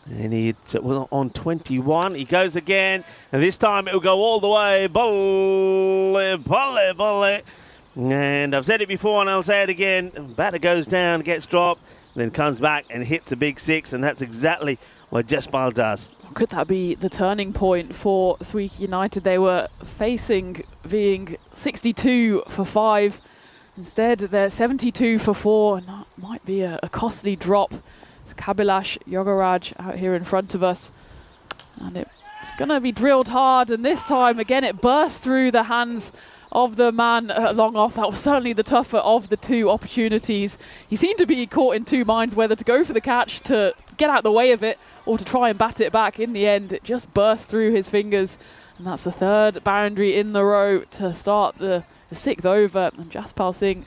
And he's on 21. He goes again, and this time it'll go all the way. Bolle. And I've said it before, and I'll say it again. Batter goes down, gets dropped, then comes back and hits a big 6, and that's exactly what Jaspal does. Could that be the turning point for Swieqi United? They were facing being 62 for 5. Instead, they're 72 for 4, and that might be a costly drop. It's Kabilash Yogaraj out here in front of us, and it's going to be drilled hard, and this time again it burst through the hands of the man long off. That was certainly the tougher of the two opportunities. He seemed to be caught in two minds, whether to go for the catch, to get out the way of it, or to try and bat it back. In the end, it just burst through his fingers, and that's the third boundary in the row to start the 6th over. And Jaspal Singh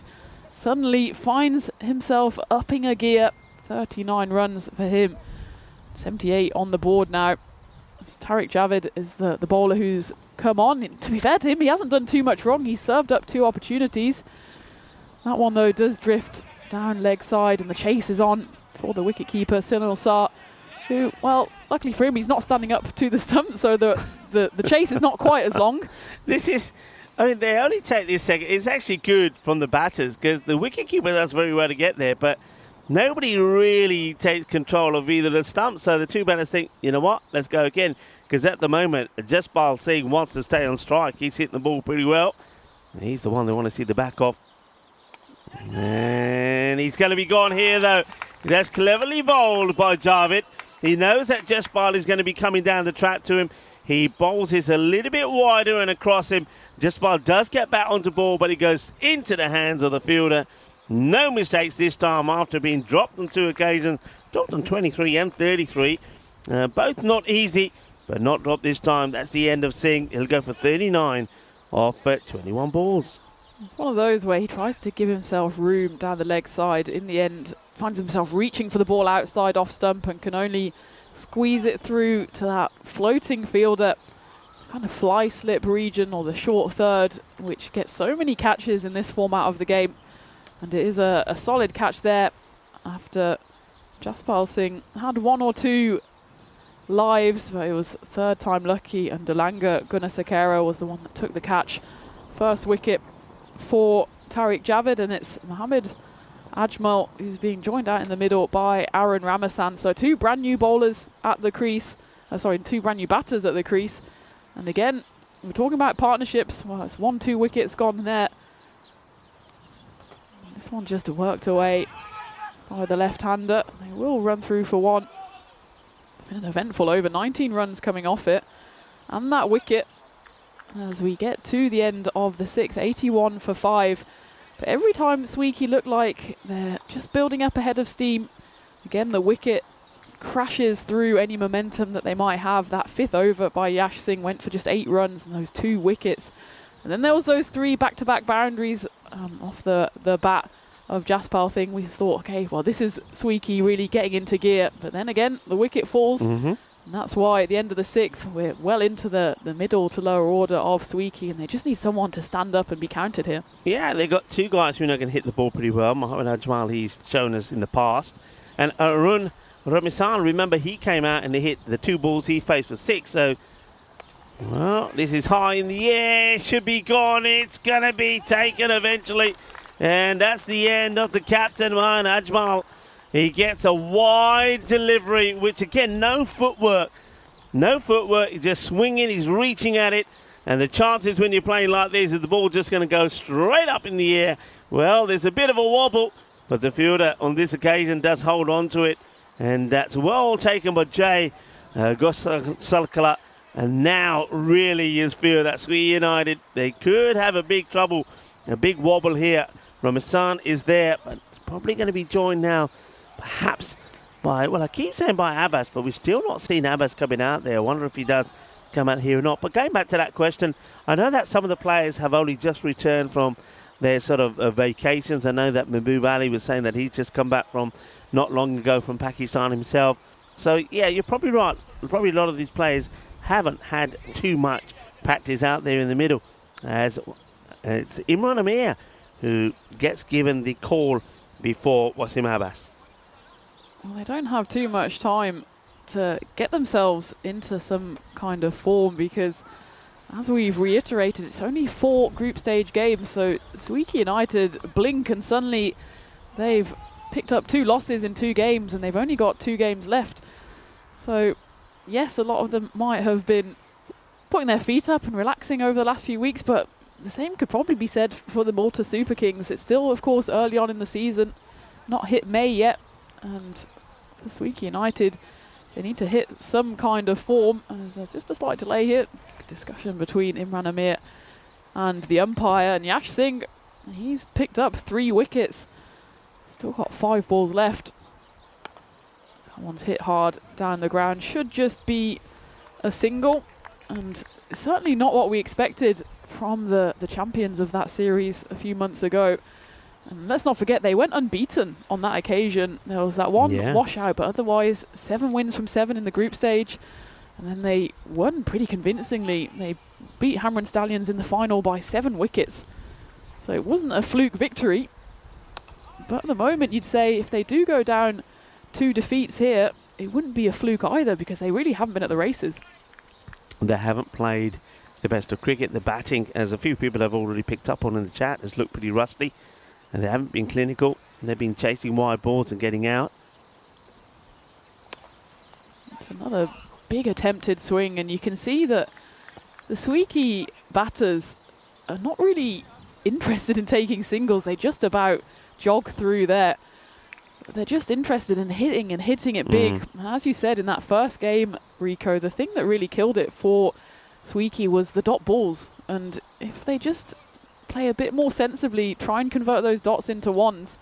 suddenly finds himself upping a gear. 39 runs for him, 78 on the board now. Tariq Javed is the bowler who's come on. To be fair to him, he hasn't done too much wrong. He's served up 2 opportunities. That one, though, does drift down leg side, and the chase is on for the wicketkeeper, Sunil Shah, who, well, luckily for him, he's not standing up to the stump, so the chase is not quite as long. This is, I mean, they only take this second. It's actually good from the batters, because the wicketkeeper does very well to get there, but nobody really takes control of either the stump, so the two batters think, you know what, let's go again. Because at the moment, Jaspal Singh wants to stay on strike. He's hitting the ball pretty well. He's the one they want to see the back off. And he's going to be gone here, though. That's cleverly bowled by Javed. He knows that Jaspal is going to be coming down the track to him. He bowls this a little bit wider and across him. Jaspal does get back onto ball, but he goes into the hands of the fielder. No mistakes this time after being dropped on 2 occasions. Dropped on 23 and 33. Both not easy, but not dropped this time. That's the end of Singh. He'll go for 39 off 21 balls. It's one of those where he tries to give himself room down the leg side. In the end, finds himself reaching for the ball outside off stump and can only squeeze it through to that floating fielder, kind of fly slip region, or the short third, which gets so many catches in this format of the game. And it is a solid catch there after Jaspal Singh had 1 or 2 lives, but it was third time lucky, and Delanga Gunasakera was the one that took the catch. First wicket for Tariq Javed, and it's Mohammed Ajmal who's being joined out in the middle by Aaron Ramasan. So 2 brand new bowlers at the crease, 2 brand new batters at the crease. And again, we're talking about partnerships. Well, it's 1-2 wickets gone there. This one just worked away by the left-hander. They will run through for 1. It's been an eventful over, 19 runs coming off it. And that wicket, as we get to the end of the 6th, 81 for 5. But every time Swieqi look like they're just building up ahead of steam, again the wicket crashes through any momentum that they might have. That 5th over by Yash Singh went for just 8 runs and those 2 wickets. And then there was those 3 back-to-back boundaries off the bat of Jaspal Singh. We thought, okay, well, this is Swieqi really getting into gear. But then again, the wicket falls. And that's why at the end of the 6th, we're well into the middle to lower order of Swieqi, and they just need someone to stand up and be counted here. Yeah, they got 2 guys who are going to hit the ball pretty well. Mohammed Ajmal, he's shown us in the past. And Arun Ramisan, remember, he came out and he hit the 2 balls he faced for 6. So, well, this is high in the air. Should be gone. It's going to be taken eventually. And that's the end of the captain, Mohammed Ajmal. He gets a wide delivery, which again, no footwork. No footwork, he's just swinging, he's reaching at it. And the chances when you're playing like this is the ball just going to go straight up in the air. Well, there's a bit of a wobble, but the fielder on this occasion does hold on to it. And that's well taken by Jay Gosalkala. And now really is feel that Swieqi United, they could have a big trouble, a big wobble here. Ramasan is there, but it's probably going to be joined now perhaps by, well, I keep saying by Abbas, but we've still not seen Abbas coming out there. I wonder if he does come out here or not. But going back to that question, I know that some of the players have only just returned from their sort of vacations. I know that Mahbub Ali was saying that he's just come back from not long ago from Pakistan himself. So, yeah, you're probably right. Probably a lot of these players haven't had too much practice out there in the middle. As it's Imran Amir who gets given the call before Wasim Abbas. Well, they don't have too much time to get themselves into some kind of form because, as we've reiterated, it's only 4 group stage games. So Swieqi United blink and suddenly they've picked up 2 losses in 2 games and they've only got 2 games left. So yes, a lot of them might have been putting their feet up and relaxing over the last few weeks, but the same could probably be said for the Malta Super Kings. It's still, of course, early on in the season, not hit May yet, and for Swieqi United, they need to hit some kind of form. As there's just a slight delay here. Discussion between Imran Amir and the umpire, and Yash Singh, he's picked up 3 wickets. Still got 5 balls left. That one's hit hard down the ground. Should just be a single, and certainly not what we expected from the champions of that series a few months ago. And let's not forget, they went unbeaten on that occasion. There was that one washout, but otherwise 7 wins from 7 in the group stage. And then they won pretty convincingly. They beat Hamrun Stallions in the final by 7 wickets. So it wasn't a fluke victory. But at the moment, you'd say if they do go down 2 defeats here, it wouldn't be a fluke either, because they really haven't been at the races. They haven't played the best of cricket. The batting, as a few people have already picked up on in the chat, has looked pretty rusty. And they haven't been clinical. They've been chasing wide balls and getting out. It's another big attempted swing, and you can see that the Swieqi batters are not really interested in taking singles. They just about jog through there. They're just interested in hitting and hitting it big. And as you said in that first game, Rico, the thing that really killed it for Swieqi was the dot balls. And if they just play a bit more sensibly, try and convert those dots into ones,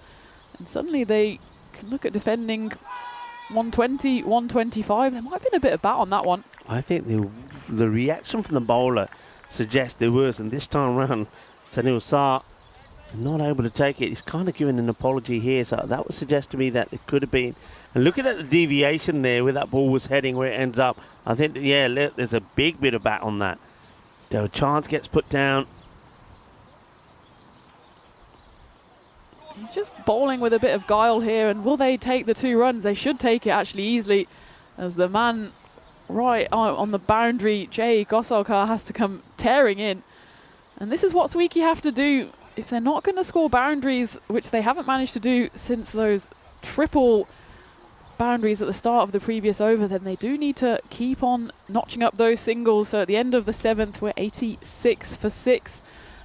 and suddenly they can look at defending 120, 125. There might have been a bit of bat on that one. I think the reaction from the bowler suggests there was, and this time around, Sanil Saar not able to take it. He's kind of giving an apology here, so that would suggest to me that it could have been. And looking at the deviation there, where that ball was heading, where it ends up, I think, yeah, there's a big bit of bat on that. The chance gets put down. he's just bowling with a bit of guile here, and will they take the 2 runs? They should take it actually easily, as the man right on the boundary, Jay Gosalkar, has to come tearing in. And this is what Swieqi have to do if they're not going to score boundaries, which they haven't managed to do since those triple boundaries at the start of the previous over. Then they do need to keep on notching up those singles. So at the end of the 7th, we're 86 for 6.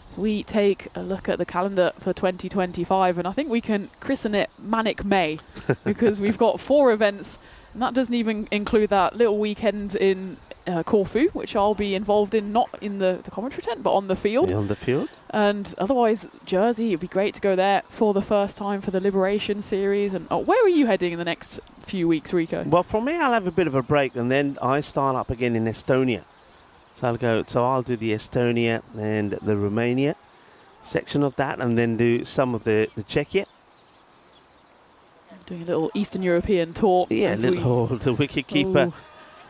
So we take a look at the calendar for 2025, and I think we can christen it Manic May because we've got 4 events, and that doesn't even include that little weekend in Corfu, which I'll be involved in, not in the commentary tent, but on the field. On the field. And otherwise, Jersey, it'd be great to go there for the first time for the Liberation Series. And where are you heading in the next few weeks, Rico? Well, for me, I'll have a bit of a break, and then I start up again in Estonia. So I'll do the Estonia and the Romania section of that, and then do some of the Czechia. Doing a little Eastern European tour. Yeah, the wicket keeper.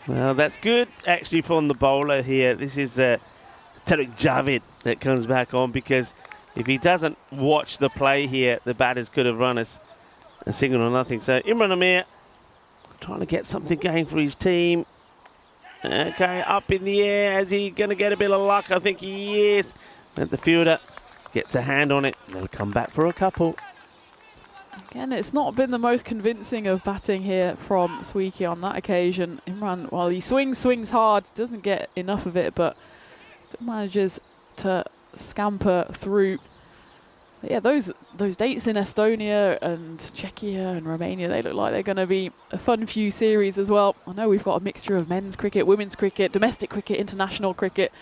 Well, that's good actually from the bowler here. This is Tariq Javid that comes back on, because if he doesn't watch the play here, the batters could have run us a single or nothing. So Imran Amir trying to get something going for his team. Okay, up in the air. Is he going to get a bit of luck? I think he is. And the fielder gets a hand on it. They'll come back for a couple. Again, it's not been the most convincing of batting here from Swieqi on that occasion. Imran, while he swings hard, doesn't get enough of it, but still manages to scamper through. But yeah, those dates in Estonia and Czechia and Romania, they look like they're going to be a fun few series as well. I know we've got a mixture of men's cricket, women's cricket, domestic cricket, international cricket.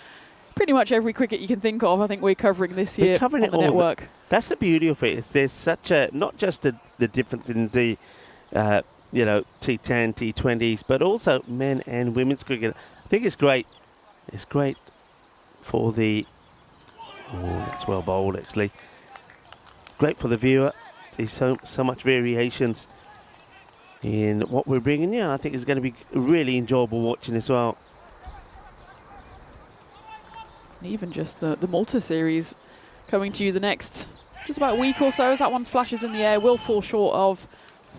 Pretty much every cricket you can think of, I think we're covering this year on the network. That's the beauty of it. Is there's such a, not just the difference in the T10, T20s, but also men and women's cricket. I think it's great. It's great for the, that's well bowled actually. Great for the viewer. See so much variations in what we're bringing. Yeah, I think it's going to be really enjoyable watching as well. Even just the Malta series coming to you the next just about a week or so, as that one flashes in the air, will fall short of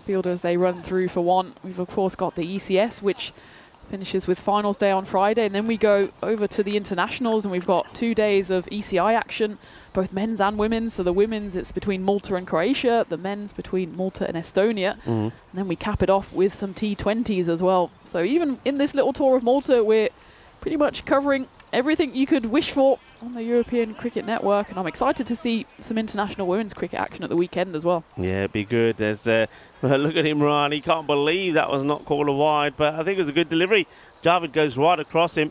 fielders they run through for one. We've of course got the ECS, which finishes with finals day on Friday, and then we go over to the internationals, and we've got 2 days of ECI action, both men's and women's. So the women's, it's between Malta and Croatia, the men's between Malta and Estonia, and then we cap it off with some T20s as well. So even in this little tour of Malta, we're pretty much covering everything you could wish for on the European Cricket Network, and I'm excited to see some international women's cricket action at the weekend as well. Yeah, it'd be good. There's look at Imran, he can't believe that was not called a wide, but I think it was a good delivery. Javid goes right across him,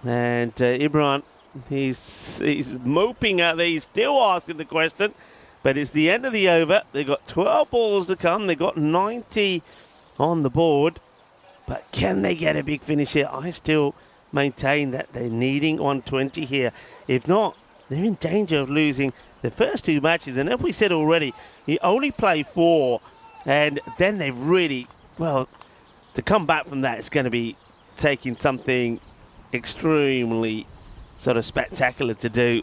and Imran, he's moping out there, he's still asking the question, but it's the end of the over. They've got 12 balls to come, they've got 90 on the board, but can they get a big finish here? I still maintain that they're needing 120 here. If not, they're in danger of losing the first 2 matches. And as we said already, you only play 4, and then they've really, well, to come back from that, it's going to be taking something extremely sort of spectacular to do,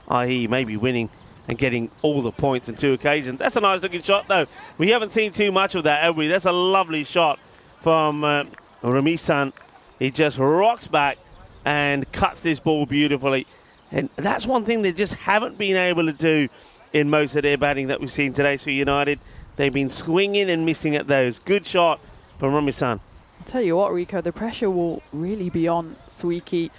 i.e. maybe winning and getting all the points on 2 occasions. That's a nice looking shot though. We haven't seen too much of that, have we? That's a lovely shot from Ramisan. He just rocks back and cuts this ball beautifully. And that's one thing they just haven't been able to do in most of their batting that we've seen today for United. They've been swinging and missing at those. Good shot from Ramisan. I'll tell you what, Rico, the pressure will really be on Swieqi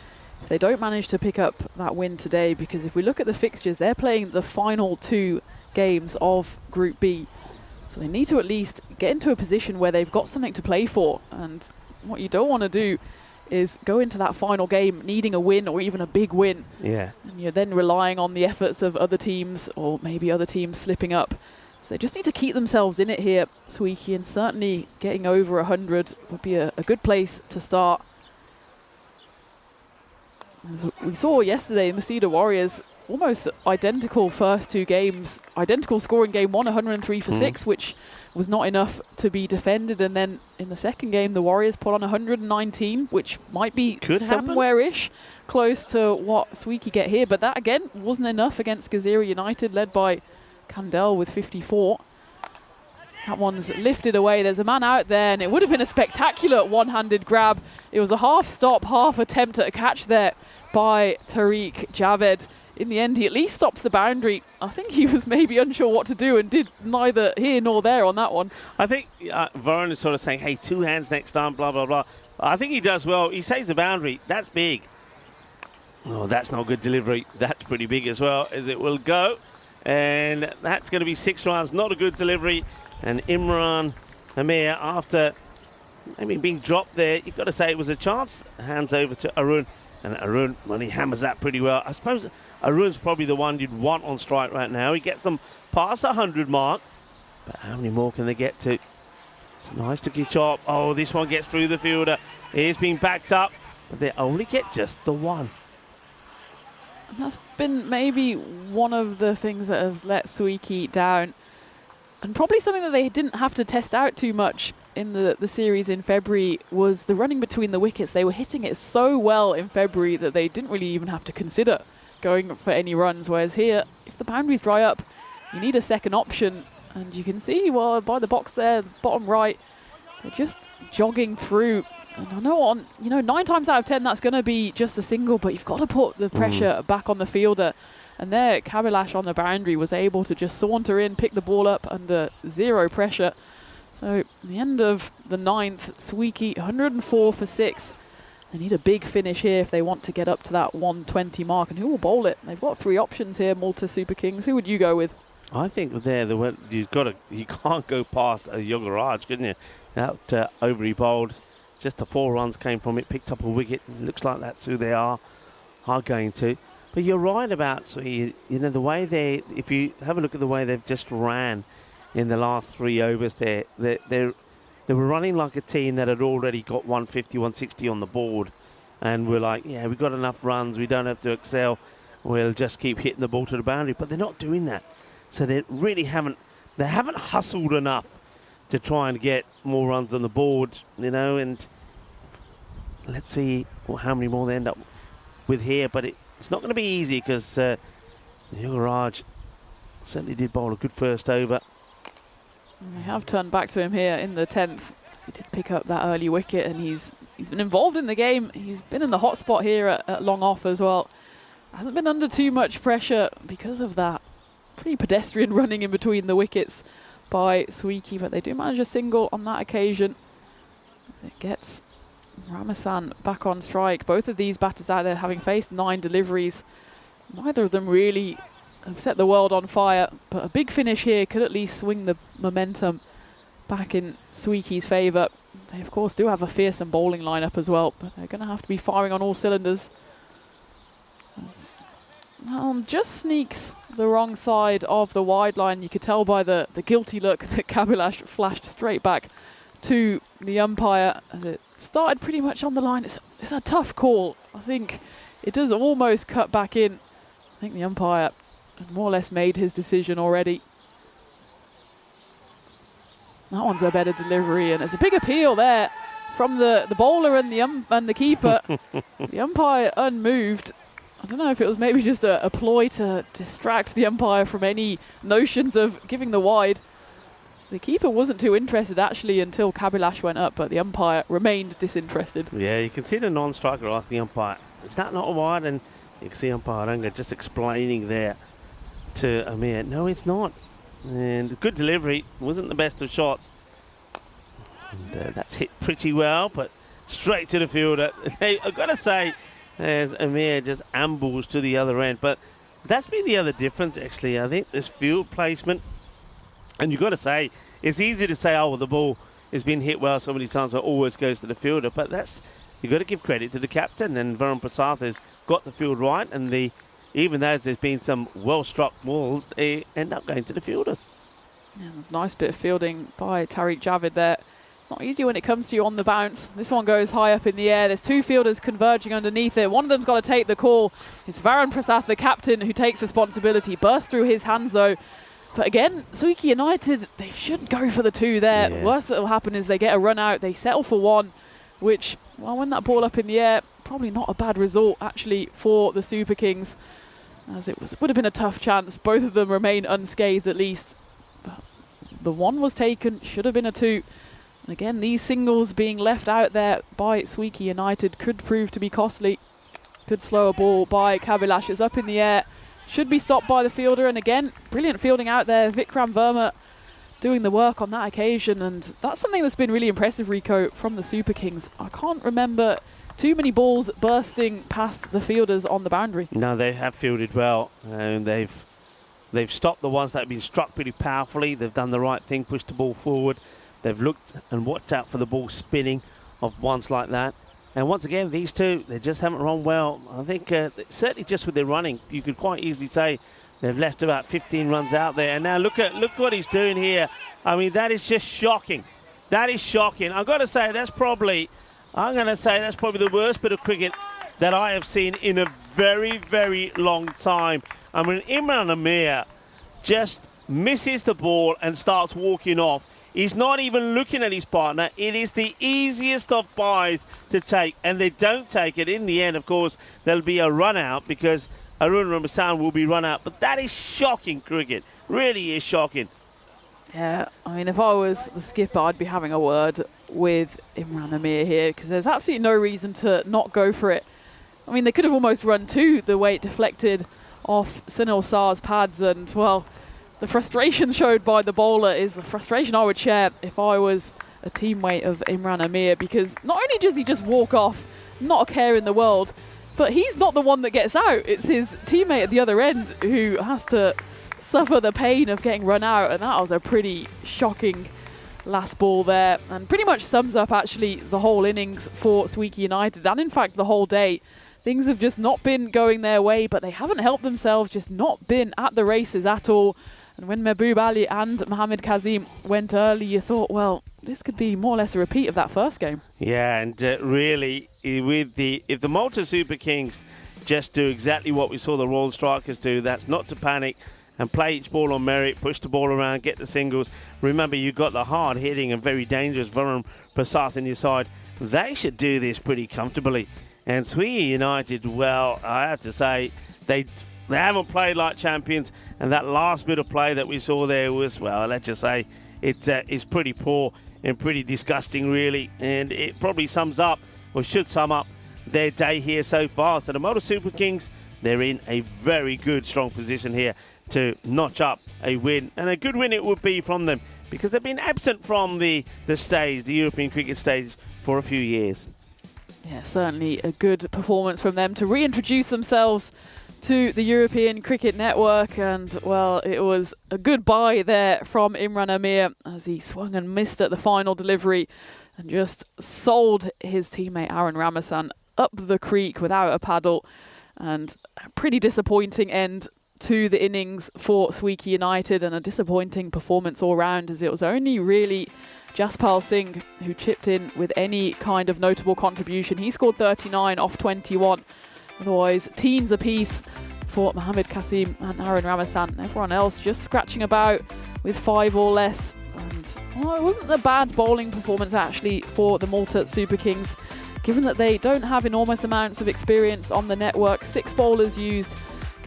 if they don't manage to pick up that win today, because if we look at the fixtures, they're playing the final 2 games of Group B. So they need to at least get into a position where they've got something to play for. And what you don't want to do is go into that final game needing a win or even a big win. Yeah. And you're then relying on the efforts of other teams, or maybe other teams slipping up. So they just need to keep themselves in it here, Swieqi, and certainly getting over 100 would be a good place to start. As we saw yesterday, Masida Warriors, almost identical first 2 games, identical scoring game 1, 103 for 6, which was not enough to be defended. And then in the second game, the Warriors put on 119, which might be somewhere-ish close to what Swieqi get here. But that, again, wasn't enough against Gazira United, led by Candell with 54. That one's lifted away. There's a man out there, and it would have been a spectacular one-handed grab. It was a half stop, half attempt at a catch there by Tariq Javed. In the end, he at least stops the boundary. I think he was maybe unsure what to do and did neither here nor there on that one. I think Varun is sort of saying, hey, 2 hands next time, blah, blah, blah. I think he does well. He saves the boundary. That's big. Oh, that's not good delivery. That's pretty big as well, as it will go. And that's going to be 6 runs. Not a good delivery. And Imran Amir, after maybe being dropped there, you've got to say it was a chance. Hands over to Arun. And Arun, well, he hammers that pretty well. I suppose Arun's probably the one you'd want on strike right now. He gets them past the 100 mark. But how many more can they get to? It's a nice tricky chop. Oh, this one gets through the fielder. It's been backed up. But they only get just the one. And that's been maybe one of the things that has let Swieqi down. And probably something that they didn't have to test out too much in the series in February was the running between the wickets. They were hitting it so well in February that they didn't really even have to consider going for any runs. Whereas here, if the boundaries dry up, you need a second option. And you can see, well, by the box there, bottom right, they're just jogging through. And I know 9 times out of 10 that's going to be just a single, but you've got to put the pressure back on the fielder. And there, Kabilash on the boundary was able to just saunter in, pick the ball up under 0 pressure. So, at the end of the 9th, Swieqi 104 for 6. They need a big finish here if they want to get up to that 120 mark. And who will bowl it? They've got 3 options here, Malta Super Kings. Who would you go with? I think there, you can't go past a Yogaraj, couldn't you? That over he bowled. Just the 4 runs came from it, picked up a wicket. Looks like that's who they are going to. But you're right about, the way if you have a look at the way they've just ran in the last 3 overs there, they were running like a team that had already got 150, 160 on the board. And we're like, yeah, we've got enough runs, we don't have to excel, we'll just keep hitting the ball to the boundary. But they're not doing that. So they really haven't hustled enough to try and get more runs on the board, and let's see how many more they end up with here. But it's not going to be easy because Yogaraj certainly did bowl a good first over. They have turned back to him here in the 10th. He did pick up that early wicket, and he's been involved in the game. He's been in the hot spot here at long off as well. Hasn't been under too much pressure because of that pretty pedestrian running in between the wickets by Swieqi, but they do manage a single on that occasion. It gets Ramasan back on strike. Both of these batters out there having faced 9 deliveries. Neither of them really have set the world on fire, but a big finish here could at least swing the momentum back in Swieqi's favour. They of course do have a fearsome bowling lineup as well, but they're going to have to be firing on all cylinders. Just sneaks the wrong side of the wide line. You could tell by the guilty look that Kabilash flashed straight back to the umpire as it started pretty much on the line. It's a tough call. I think it does almost cut back in. I think the umpire had more or less made his decision already. That one's a better delivery, and there's a big appeal there from the bowler and the keeper. The umpire unmoved. I don't know if it was maybe just a ploy to distract the umpire from any notions of giving the wide. The keeper wasn't too interested actually until Kabilash went up, but the umpire remained disinterested. Yeah, you can see the non-striker ask the umpire, is that not a wide? And you can see umpire Ranga just explaining there to Amir, no, it's not. And good delivery, wasn't the best of shots. And that's hit pretty well, but straight to the fielder. I've got to say, as Amir just ambles to the other end. But that's been the other difference, actually. I think this field placement, and you've got to say, it's easy to say, oh, well, the ball has been hit well so many times, so it always goes to the fielder. But you've got to give credit to the captain, and Varun Prasad has got the field right, and even though there's been some well-struck balls, they end up going to the fielders. Yeah, there's a nice bit of fielding by Tariq Javed there. It's not easy when it comes to you on the bounce. This one goes high up in the air. There's 2 fielders converging underneath it. One of them's got to take the call. It's Varun Prasad, the captain, who takes responsibility. Bursts through his hands, though. But again, Swieqi United, they should go for the 2 there. Yeah. The worst that will happen is they get a run out. They settle for 1, which, well, when that ball up in the air, probably not a bad result, actually, for the Super Kings. as it would have been a tough chance. Both of them remain unscathed at least. But the one was taken, should have been a 2. And again, these singles being left out there by Swieqi United could prove to be costly. Could slow a ball by Kabilash. It's up in the air. Should be stopped by the fielder. And again, brilliant fielding out there. Vikram Verma doing the work on that occasion. And that's something that's been really impressive, Rico, from the Super Kings. I can't remember too many balls bursting past the fielders on the boundary. No, they have fielded well. And they've stopped the ones that have been struck pretty powerfully. They've done the right thing, pushed the ball forward. They've looked and watched out for the ball spinning of ones like that. And once again, these two, they just haven't run well. I think certainly just with their running, you could quite easily say they've left about 15 runs out there. And now look what he's doing here. I mean, that is just shocking. That is shocking. I've got to say, I'm going to say that's probably the worst bit of cricket that I have seen in a very, very long time. I mean, Imran Amir just misses the ball and starts walking off. He's not even looking at his partner. It is the easiest of buys to take, and they don't take it. In the end, of course, there'll be a run out because Arun Ramasan will be run out. But that is shocking cricket. Really is shocking. Yeah, I mean, if I was the skipper, I'd be having a word with Imran Amir here because there's absolutely no reason to not go for it. I mean, they could have almost run 2 the way it deflected off Sunil Sar's pads, and, well, the frustration showed by the bowler is the frustration I would share if I was a teammate of Imran Amir, because not only does he just walk off, not a care in the world, but he's not the one that gets out. It's his teammate at the other end who has to suffer the pain of getting run out, and that was a pretty shocking last ball there, and pretty much sums up actually the whole innings for Swieqi United, and in fact the whole day. Things have just not been going their way, but they haven't helped themselves, just not been at the races at all. And when Mehboob Ali and Mohammad Kazim went early, you thought, well, this could be more or less a repeat of that first game. Yeah, and really, if the Malta Super Kings just do exactly what we saw the Royal Strikers do, that's not to panic and play each ball on merit, push the ball around, get the singles. Remember, you've got the hard-hitting and very dangerous Varun Prasad in your side. They should do this pretty comfortably. And Swieqi United, well, I have to say, they haven't played like champions, and that last bit of play that we saw there was, well, let's just say it's pretty poor and pretty disgusting, really, and it probably sums up, or should sum up, their day here so far. So the Malta Super Kings, they're in a very good, strong position here to notch up a win, and a good win it would be from them, because they've been absent from the stage, the European cricket stage, for a few years. Yeah, certainly a good performance from them to reintroduce themselves to the European Cricket Network, and well, it was a good buy there from Imran Amir as he swung and missed at the final delivery and just sold his teammate Aaron Ramasan up the creek without a paddle, and a pretty disappointing end to the innings for Swieqi United, and a disappointing performance all round, as it was only really Jaspal Singh who chipped in with any kind of notable contribution. He scored 39 off 21. Otherwise, teens apiece for Mohammad Kasim and Aaron Ramasan. Everyone else just scratching about with 5 or less. And well, it wasn't a bad bowling performance actually for the Malta Super Kings, given that they don't have enormous amounts of experience on the network. 6 bowlers used.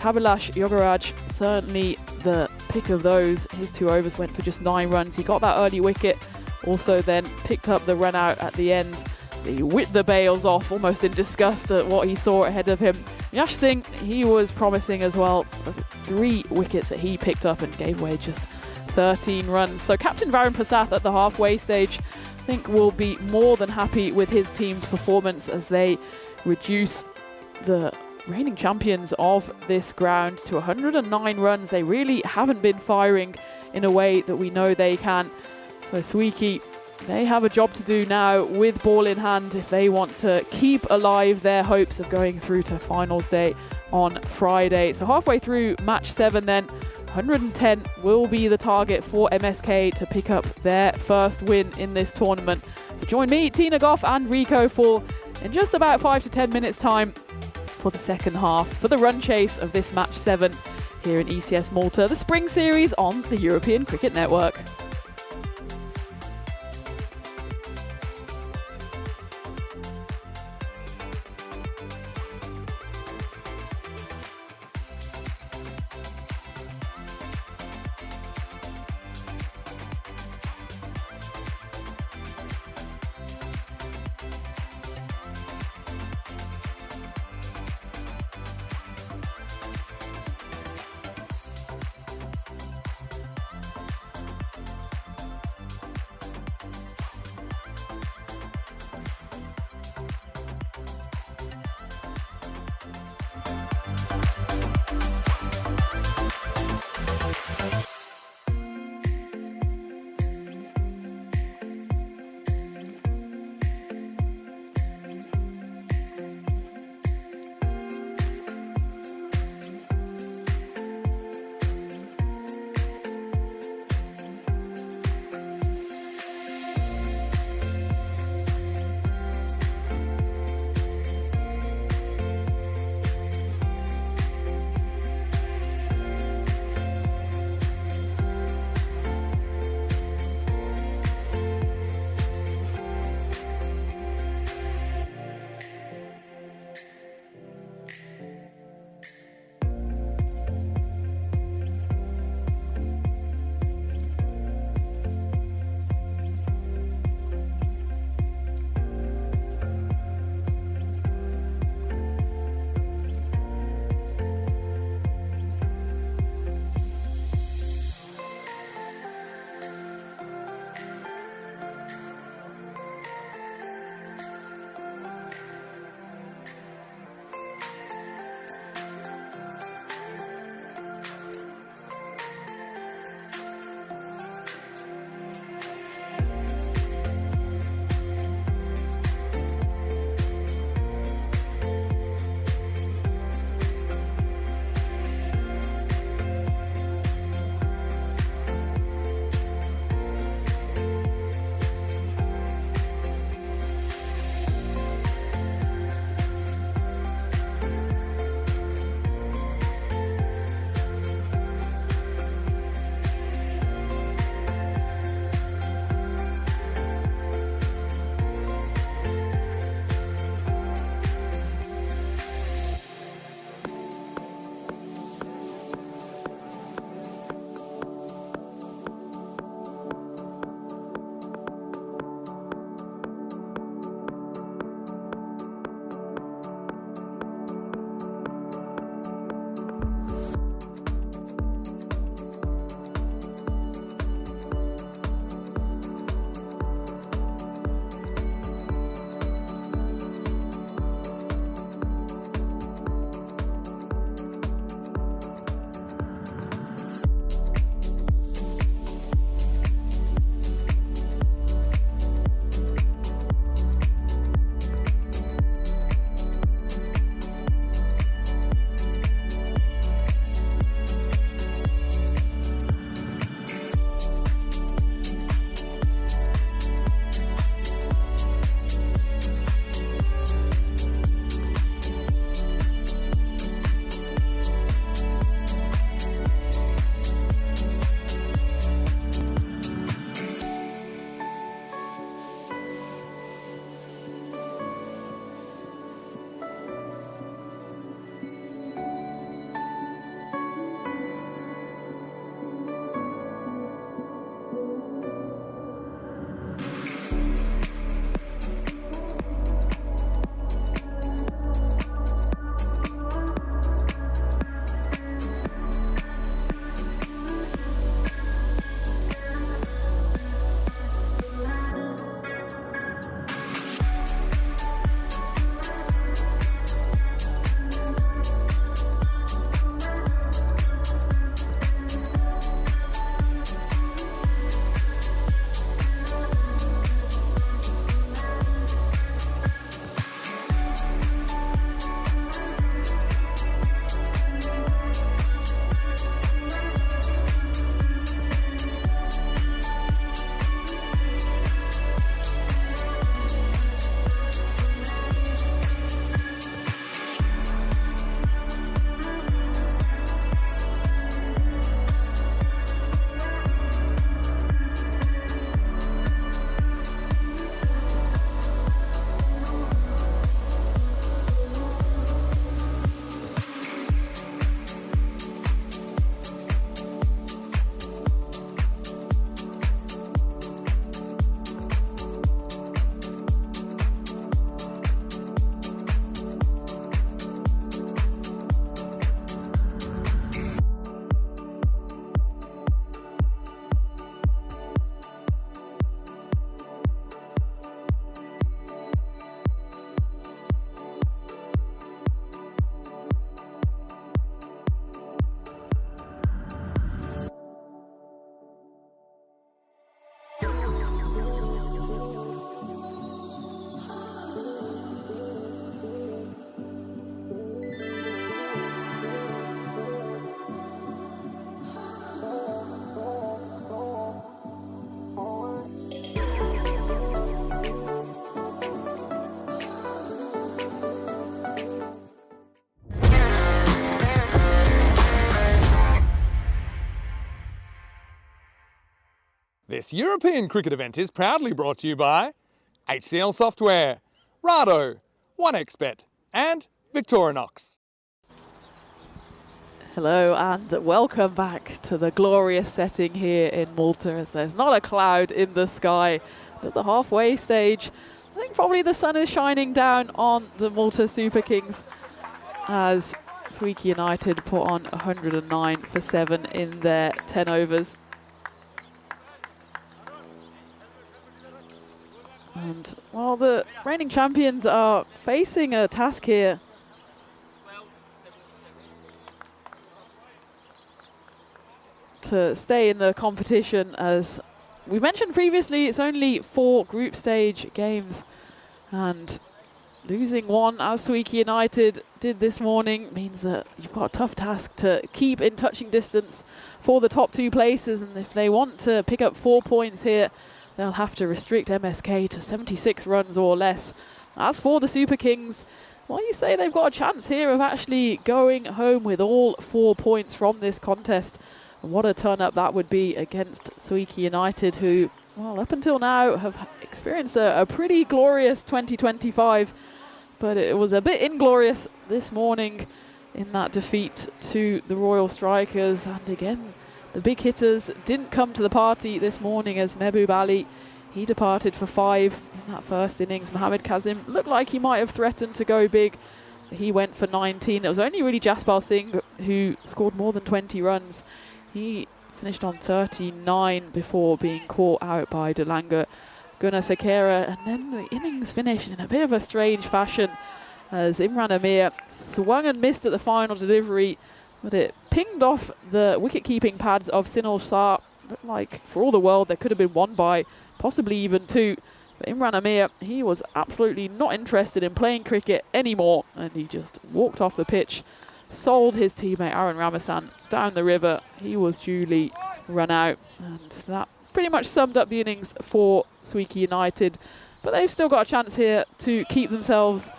Kabilash Yogaraj, certainly the pick of those. His 2 overs went for just 9 runs. He got that early wicket. Also then picked up the run out at the end. He whipped the bails off almost in disgust at what he saw ahead of him. Yash Singh, he was promising as well. 3 wickets that he picked up and gave away just 13 runs. So Captain Varun Prasad at the halfway stage, I think, will be more than happy with his team's performance as they reduce the reigning champions of this ground to 109 runs. They really haven't been firing in a way that we know they can. So Swieqi, they have a job to do now with ball in hand if they want to keep alive their hopes of going through to finals day on Friday. So halfway through match 7 then, 110 will be the target for MSK to pick up their first win in this tournament. So join me, Tina Goff and Rico for in just about 5 to 10 minutes time for the second half for the run chase of this match 7 here in ECS Malta, the spring series on the European Cricket Network. This European cricket event is proudly brought to you by HCL Software, Rado, 1xBet and Victorinox. Hello and welcome back to the glorious setting here in Malta, as there's not a cloud in the sky. At the halfway stage, I think probably the sun is shining down on the Malta Super Kings as Swieqi United put on 109 for 7 in their 10 overs. And while the reigning champions are facing a task here, to stay in the competition, as we mentioned previously, it's only 4 group stage games, and losing one as Swieqi United did this morning means that you've got a tough task to keep in touching distance for the top 2 places, and if they want to pick up 4 points here, they'll have to restrict MSK to 76 runs or less. As for the Super Kings, well, you say they've got a chance here of actually going home with all 4 points from this contest. And what a turn-up that would be against Swieqi United, who, well, up until now have experienced a pretty glorious 2025, but it was a bit inglorious this morning in that defeat to the Royal Strikers. And again, the big hitters didn't come to the party this morning, as Mehboob Ali, he departed for 5 in that first innings. Mohammad Kazim looked like he might have threatened to go big. He went for 19. It was only really Jaspal Singh who scored more than 20 runs. He finished on 39 before being caught out by Delanga Gunasekera, and then the innings finished in a bit of a strange fashion as Imran Amir swung and missed at the final delivery, but it pinged off the wicket-keeping pads of Sinal Shah. Looked like, for all the world, there could have been 1 by, possibly even 2. But Imran Amir, he was absolutely not interested in playing cricket anymore, and he just walked off the pitch, sold his teammate Aaron Ramasan down the river. He was duly run out, and that pretty much summed up the innings for Swieqi United. But they've still got a chance here to keep themselves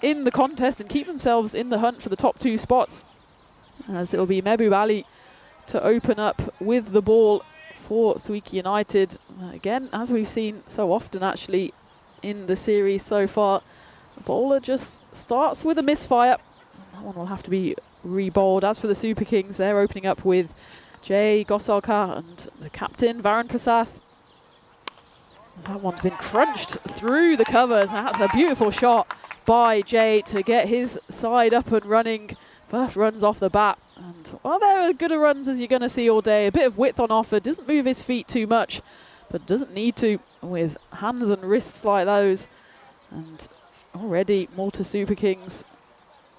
in the contest and keep themselves in the hunt for the top 2 spots, as it'll be Mehboob Ali to open up with the ball for Swieqi United. Again, as we've seen so often actually in the series so far, the bowler just starts with a misfire. That one will have to be re-bowled. As for the Super Kings, they're opening up with Jay Gosalkar and the captain, Varun Prasath. That one's been crunched through the covers. That's a beautiful shot by Jay to get his side up and running. First runs off the bat. And, well, they're as good a runs as you're going to see all day. A bit of width on offer. Doesn't move his feet too much, but doesn't need to with hands and wrists like those. And already Malta Super Kings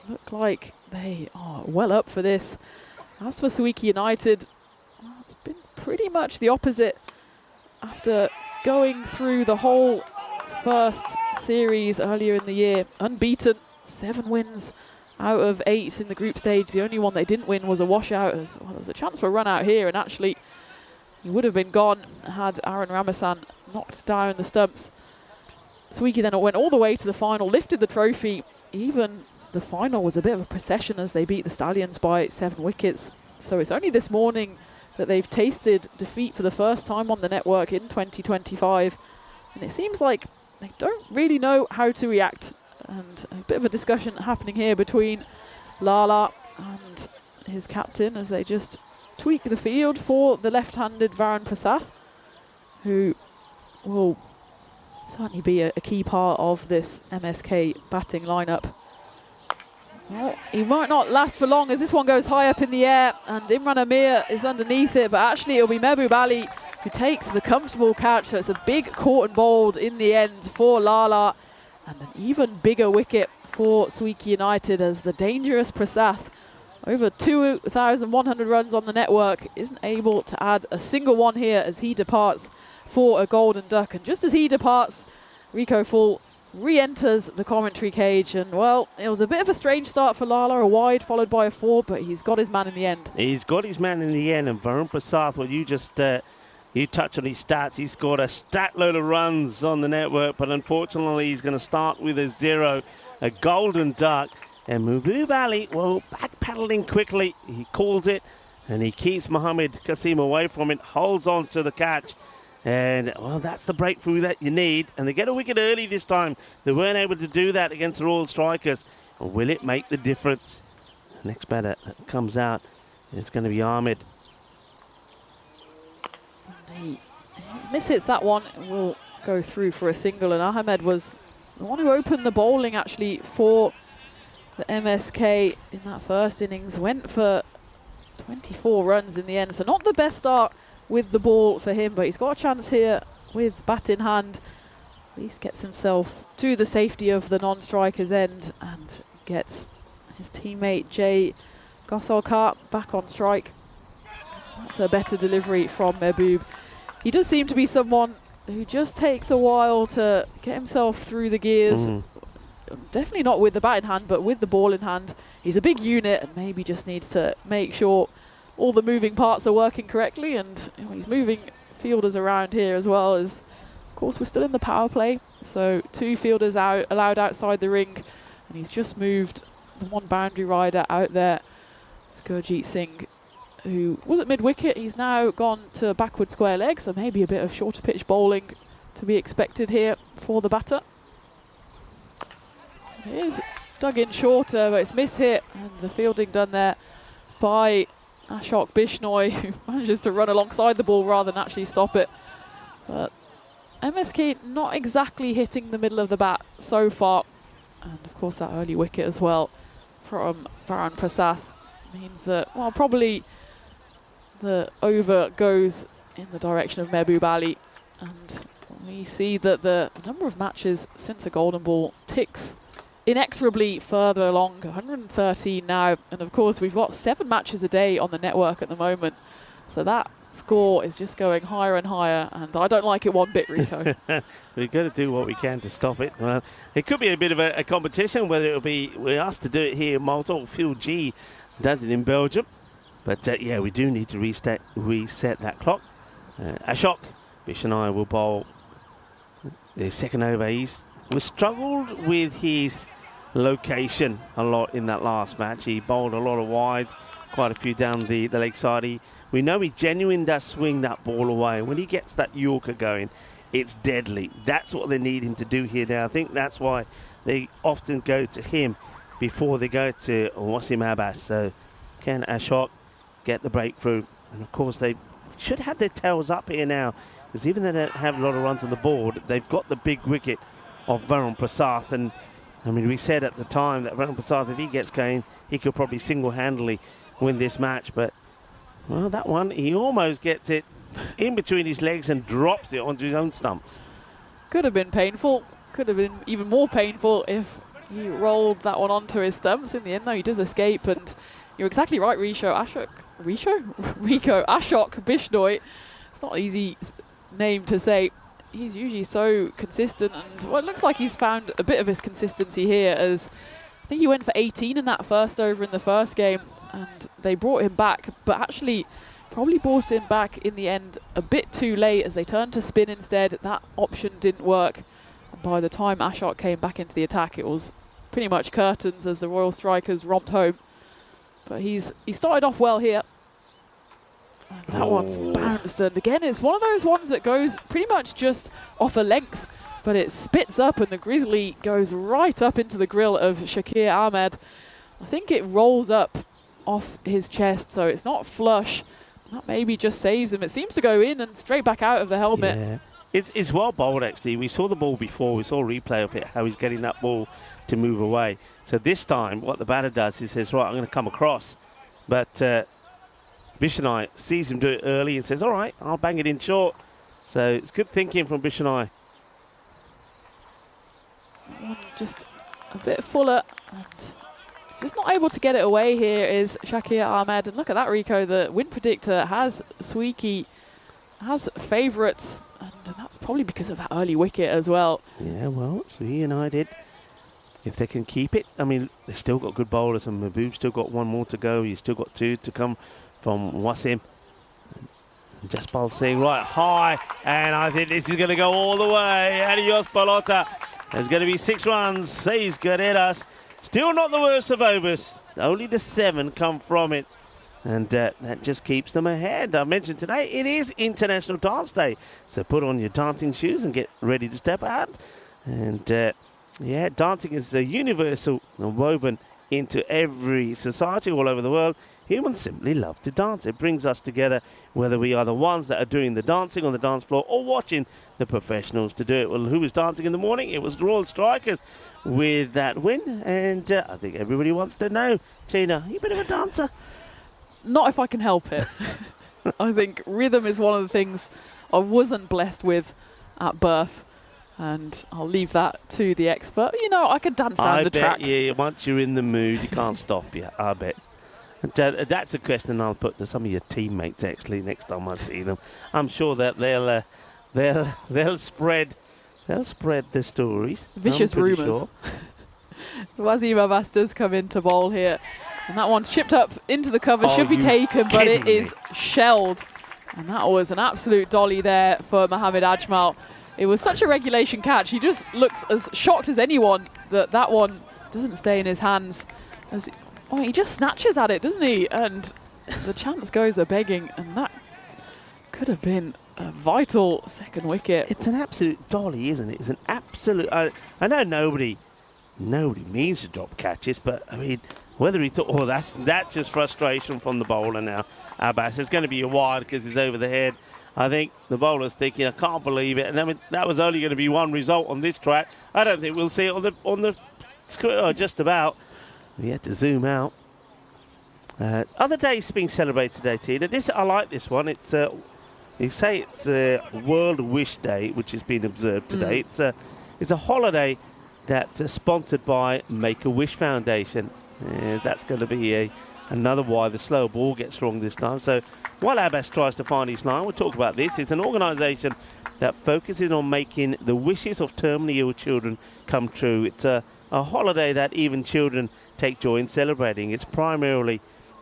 look like they are well up for this. As for Swieqi United, well, it's been pretty much the opposite. After going through the whole first series earlier in the year, unbeaten, 7 wins out of 8 in the group stage. The only one they didn't win was a washout. As well, there was a chance for a run out here, and actually he would have been gone had Aaron Ramasan knocked down the stumps. Swieqi then went all the way to the final, lifted the trophy. Even the final was a bit of a procession as they beat the Stallions by 7 wickets. So it's only this morning that they've tasted defeat for the first time on the network in 2025. And it seems like they don't really know how to react. And a bit of a discussion happening here between Lala and his captain as they just tweak the field for the left-handed Varun Prasath, who will certainly be a key part of this MSK batting lineup. Well, he might not last for long as this one goes high up in the air and Imran Amir is underneath it, but actually it'll be Mehboob Ali who takes the comfortable catch. So it's a big caught and bowled in the end for Lala, and an even bigger wicket for Swieqi United as the dangerous Prasath, over 2,100 runs on the network, isn't able to add a single one here as he departs for a golden duck. And just as he departs, Rico Full re-enters the commentary cage, and well, it was a bit of a strange start for Lala, a wide followed by a 4, but he's got his man in the end. He's got his man in the end, and Varun Prasath, well, you just you touch on his stats. He scored a stat load of runs on the network, but unfortunately he's going to start with a 0, a golden duck. And Mehboob Ali, well, backpedaling quickly, he calls it, and he keeps Mohammad Kasim away from it, holds on to the catch, And, well, that's the breakthrough that you need. And they get a wicket early this time. They weren't able to do that against the Royal Strikers. And will it make the difference? The next batter that comes out is going to be Ahmed. He misses that one and will go through for a single. And Ahmed was the one who opened the bowling, actually, for the MSK in that first innings. Went for 24 runs in the end. So not the best start with the ball for him, but he's got a chance here with bat in hand. At least gets himself to the safety of the non-striker's end and gets his teammate Jay Gossalkar back on strike. That's a better delivery from Mehboob. He does seem to be someone who just takes a while to get himself through the gears. Definitely not with the bat in hand, but with the ball in hand. He's a big unit and maybe just needs to make sure all the moving parts are working correctly, and he's moving fielders around here as well. As, of course, we're still in the power play, so 2 fielders out allowed outside the ring, and he's just moved the 1 boundary rider out there. It's Gurjeet Singh, who was at mid-wicket. He's now gone to backward square leg, so maybe a bit of shorter pitch bowling to be expected here for the batter. It is dug in shorter, but it's miss-hit, and the fielding done there by Ashok Bishnoi, who manages to run alongside the ball rather than actually stop it. But MSK not exactly hitting the middle of the bat so far. And of course that early wicket as well from Varun Prasath means that, well, probably the over goes in the direction of Mehboob Ali. And we see that the number of matches since a golden ball ticks inexorably further along, 113 now, and of course we've got 7 matches a day on the network at the moment, so that score is just going higher and higher, and I don't like it one bit, Rico. We've got to do what we can to stop it. Well, it could be a bit of a competition, whether it'll be we're asked to do it here in Malta or Phil G does it in Belgium, but yeah, we do need to reset that clock. Ashok Bishnoi will bowl the second over. We struggled with his location a lot in that last match. He bowled a lot of wides, quite a few down the leg side. We know he genuinely does swing that ball away. When he gets that Yorker going, it's deadly. That's what they need him to do here now. I think that's why they often go to him before they go to Wasim Abbas. So can Ashok get the breakthrough? And of course they should have their tails up here now, because even though they don't have a lot of runs on the board, they've got the big wicket of Varun Prasath. And I mean, we said at the time that Varun Prasath, if he gets going, he could probably single-handedly win this match. But, well, that one, he almost gets it in between his legs and drops it onto his own stumps. Could have been painful. Could have been even more painful if he rolled that one onto his stumps. In the end, though, he does escape. And you're exactly right, Rico Ashok Bishnoi. It's not an easy name to say. He's usually so consistent, and well, it looks like he's found a bit of his consistency here, as I think he went for 18 in that first over in the first game, and they brought him back, but actually probably brought him back in the end a bit too late, as they turned to spin instead. That option didn't work, and by the time Ashok came back into the attack, it was pretty much curtains as the Royal Strikers romped home. But he started off well here. And that one's bounced, and again it's one of those ones that goes pretty much just off a length, but it spits up and the Grizzly goes right up into the grill of Shakir Ahmed. I think it rolls up off his chest, so it's not flush. That maybe just saves him. It seems to go in and straight back out of the helmet. Yeah. It's well bowled, actually. We saw the ball before. We saw a replay of it, how he's getting that ball to move away. So this time what the batter does, he says, right, I'm going to come across. But Bishnoi sees him do it early and says, all right, I'll bang it in short. So it's good thinking from Bishnoi. Just a bit fuller, and he's just not able to get it away here is Shakir Ahmed. And look at that, Rico, the win predictor has Swieqi has favourites, and that's probably because of that early wicket as well. Yeah, well, Swieqi United, if they can keep it, I mean, they've still got good bowlers, and Mehboob's still got 1 more to go. You've still got 2 to come from Wasim. Jaspal Singh right high, and I think this is going to go all the way. Adios Balota. There's going to be 6 runs. Says Guerreras. Still not the worst of overs. Only the 7 come from it. And that just keeps them ahead. I mentioned today, it is International Dance Day. So put on your dancing shoes and get ready to step out. And yeah, dancing is universal and woven into every society all over the world. Humans simply love to dance. It brings us together, whether we are the ones that are doing the dancing on the dance floor or watching the professionals to do it. Well, who was dancing in the morning? It was the Royal Strikers with that win. And I think everybody wants to know, Tina, are you a bit of a dancer? Not if I can help it. I think rhythm is one of the things I wasn't blessed with at birth, and I'll leave that to the expert. You know, I could dance down the track. Yeah, once you're in the mood, you can't stop you. I bet. And, that's a question I'll put to some of your teammates actually next time I see them. I'm sure that they'll spread the stories. Vicious rumours. Sure. Wazim Abbas does come in to bowl here. And that one's chipped up into the cover, should be taken, but it is shelled. And that was an absolute dolly there for Mohamed Ajmal. It was such a regulation catch. He just looks as shocked as anyone that that one doesn't stay in his hands. He just snatches at it, doesn't he? And the chance goes a-begging, and that could have been a vital second wicket. It's an absolute dolly, isn't it? It's an absolute... I know nobody means to drop catches, but, I mean... Whether he thought, oh, that's just frustration from the bowler now. Abbas, it's going to be a wide because he's over the head. I think the bowler's thinking, I can't believe it. And I mean, that was only going to be one result on this track. I don't think we'll see it on the screen, or just about. We had to zoom out. Other days being celebrated today, Tina. I like this one. It's you say it's World Wish Day, which has been observed today. It's a holiday that's sponsored by Make-A-Wish Foundation. That's going to be another why the slow ball gets wrong this time. So while Abbas tries to find his line, we'll talk about this. It's an organisation that focuses on making the wishes of terminally ill children come true. It's a holiday that even children take joy in celebrating. It's primarily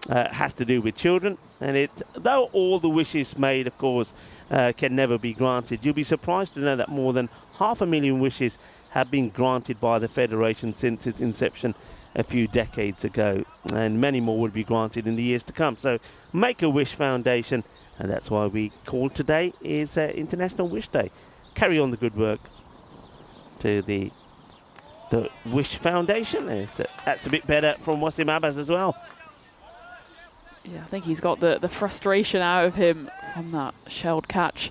has to do with children, and though all the wishes made, of course, can never be granted, you'll be surprised to know that more than 500,000 wishes have been granted by the Federation since its inception a few decades ago, and many more would be granted in the years to come. So Make-A-Wish Foundation, and that's why we call today is International Wish Day. Carry on the good work to the Wish Foundation. That's a bit better from Wazim Abbas as well. Yeah, I think he's got the frustration out of him from that shelled catch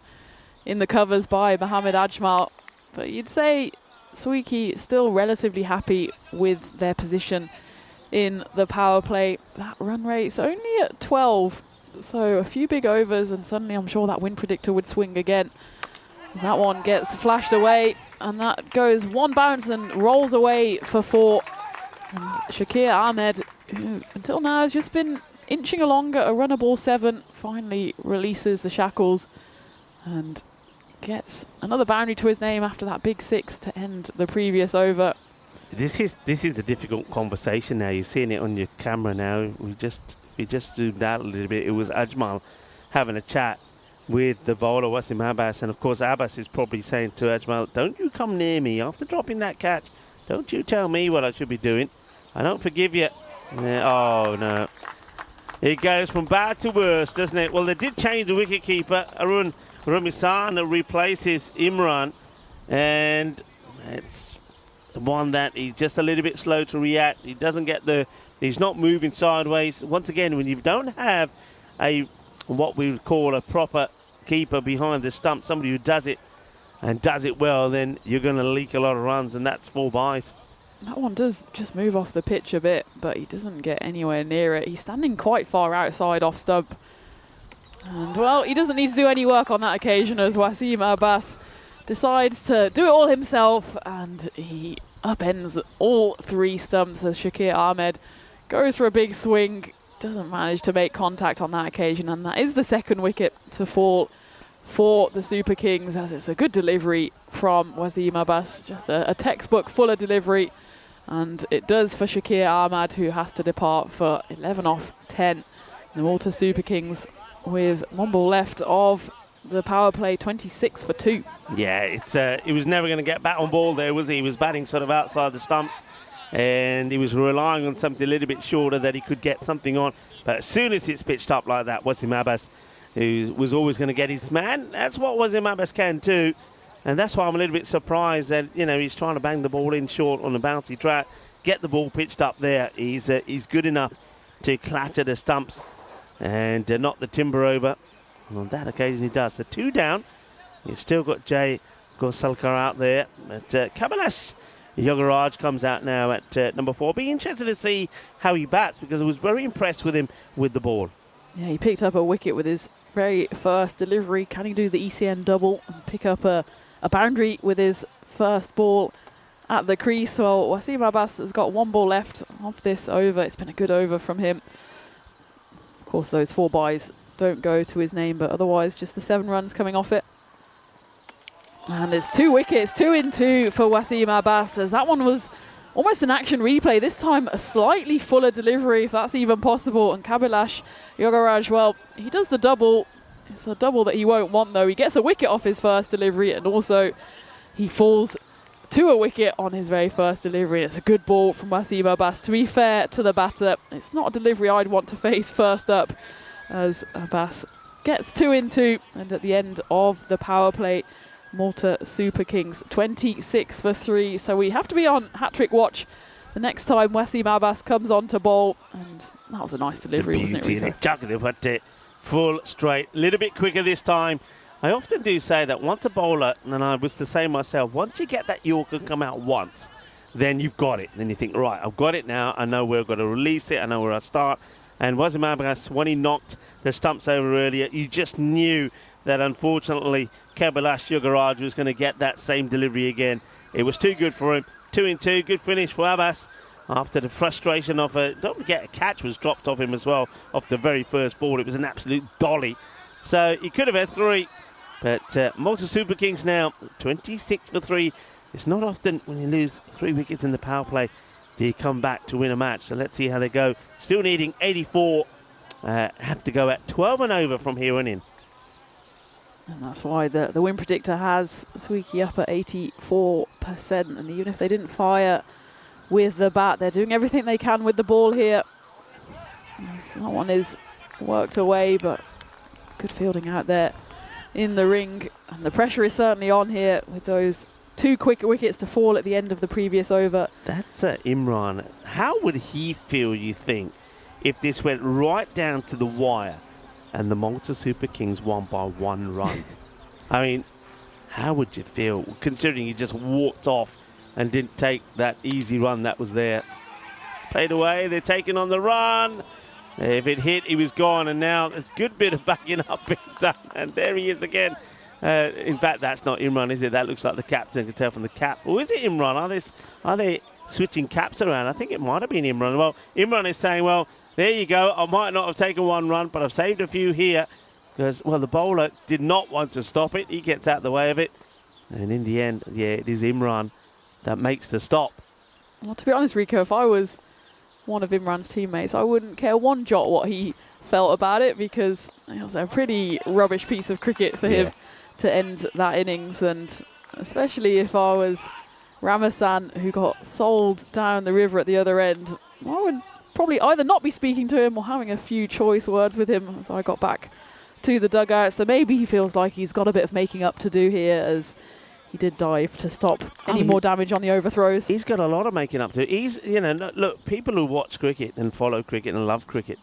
in the covers by Mohamed Ajmal. But you'd say Swieqi still relatively happy with their position in the power play. That run rate's only at 12, so a few big overs and suddenly I'm sure that win predictor would swing again. That one gets flashed away and that goes one bounce and rolls away for 4. And Shakir Ahmed, who until now has just been inching along at a run of ball 7, finally releases the shackles and gets another boundary to his name after that big 6 to end the previous over. This is a difficult conversation now. You're seeing it on your camera now. We just zoomed out a little bit. It was Ajmal having a chat with the bowler Wazim Abbas, and of course Abbas is probably saying to Ajmal, don't you come near me after dropping that catch. Don't you tell me what I should be doing. I don't forgive you. Oh no. It goes from bad to worse, doesn't it? Well, they did change the wicketkeeper. Arun Ramisan replaces Imran, and it's one that he's just a little bit slow to react. He doesn't get he's not moving sideways. Once again, when you don't have what we would call a proper keeper behind the stump, somebody who does it and does it well, then you're going to leak a lot of runs, and that's 4 byes. That one does just move off the pitch a bit, but he doesn't get anywhere near it. He's standing quite far outside off stump. And, well, he doesn't need to do any work on that occasion as Wazim Abbas decides to do it all himself, and he upends all 3 stumps as Shakir Ahmed goes for a big swing, doesn't manage to make contact on that occasion, and that is the second wicket to fall for the Super Kings, as it's a good delivery from Wazim Abbas, just a textbook fuller delivery, and it does for Shakir Ahmed, who has to depart for 11 off 10. The Malta Super Kings with 1 ball left of the power play, 26 for 2. Yeah, he was never going to get back on ball there, was he? He was batting sort of outside the stumps. and he was relying on something a little bit shorter that he could get something on. But as soon as it's pitched up like that, Wasim Abbas, who was always going to get his man, that's what Wasim Abbas can do. And that's why I'm a little bit surprised that, you know, he's trying to bang the ball in short on the bouncy track, get the ball pitched up there. He's good enough to clatter the stumps and knock the timber over. And on that occasion he does. So 2 down. You've still got Jay Gosalkar out there. But Kailash Yogaraj comes out now at number 4. Be interested to see how he bats, because I was very impressed with him with the ball. Yeah, he picked up a wicket with his very first delivery. Can he do the ECN double and pick up a boundary with his first ball at the crease? Well, Wasim Abbas has got 1 ball left off this over. It's been a good over from him. Of course, those 4 byes don't go to his name, but otherwise just the 7 runs coming off it. And it's 2 wickets, 2 in 2 for Wasim Abbas, as that one was almost an action replay. This time a slightly fuller delivery, if that's even possible. And Kailash Yogaraj, well, he does the double. It's a double that he won't want, though. He gets a wicket off his first delivery, and also he falls to a wicket on his very first delivery. It's a good ball from Wasim Abbas. To be fair to the batter, it's not a delivery I'd want to face first up, as Abbas gets 2 in 2. And at the end of the power play, Malta Super Kings 26 for 3. So we have to be on hat-trick watch the next time Wasim Abbas comes on to bowl. And that was a nice delivery, wasn't it, Rico? Chucked it, but full straight. A little bit quicker this time. I often do say that once a bowler, and I was to say myself, once you get that Yorker come out once, then you've got it. Then you think, right, I've got it now. I know where I've got to release it. I know where I start. And Wasim Abbas, when he knocked the stumps over earlier, you just knew that unfortunately Kailash Yogaraj was going to get that same delivery again. It was too good for him. 2 in 2, good finish for Abbas after the frustration of don't forget, a catch was dropped off him as well off the very first ball. It was an absolute dolly. So he could have had 3, but Malta Super Kings now 26 for 3. It's not often when you lose 3 wickets in the power play do you come back to win a match. So let's see how they go. Still needing 84. Have to go at 12 and over from here on in. And that's why the win predictor has Swieqi up at 84%. And even if they didn't fire with the bat, they're doing everything they can with the ball here. That one is worked away, but good fielding out there in the ring. And the pressure is certainly on here with those 2 quick wickets to fall at the end of the previous over. That's Imran. How would he feel, you think, if this went right down to the wire and the Malta Super Kings won by 1 run? I mean, how would you feel, considering he just walked off and didn't take that easy run that was there? Played away, they're taking on the run. If it hit, he was gone, and now there's a good bit of backing up being done. And there he is again. In fact, that's not Imran, is it? That looks like the captain. I can tell from the cap. Or is it Imran? Are they switching caps around? I think it might have been Imran. Well, Imran is saying, well, there you go. I might not have taken 1 run, but I've saved a few here because, well, the bowler did not want to stop it. He gets out the way of it. And in the end, yeah, it is Imran that makes the stop. Well, to be honest, Rico, if I was one of Imran's teammates, I wouldn't care 1 jot what he felt about it, because it was a pretty rubbish piece of cricket for him to end that innings. And especially if I was Ramasan, who got sold down the river at the other end, I would probably either not be speaking to him or having a few choice words with him as I got back to the dugout. So maybe he feels like he's got a bit of making up to do here, as he did dive to stop any more damage on the overthrows. He's got a lot of making up to. He's, you know, look, people who watch cricket and follow cricket and love cricket,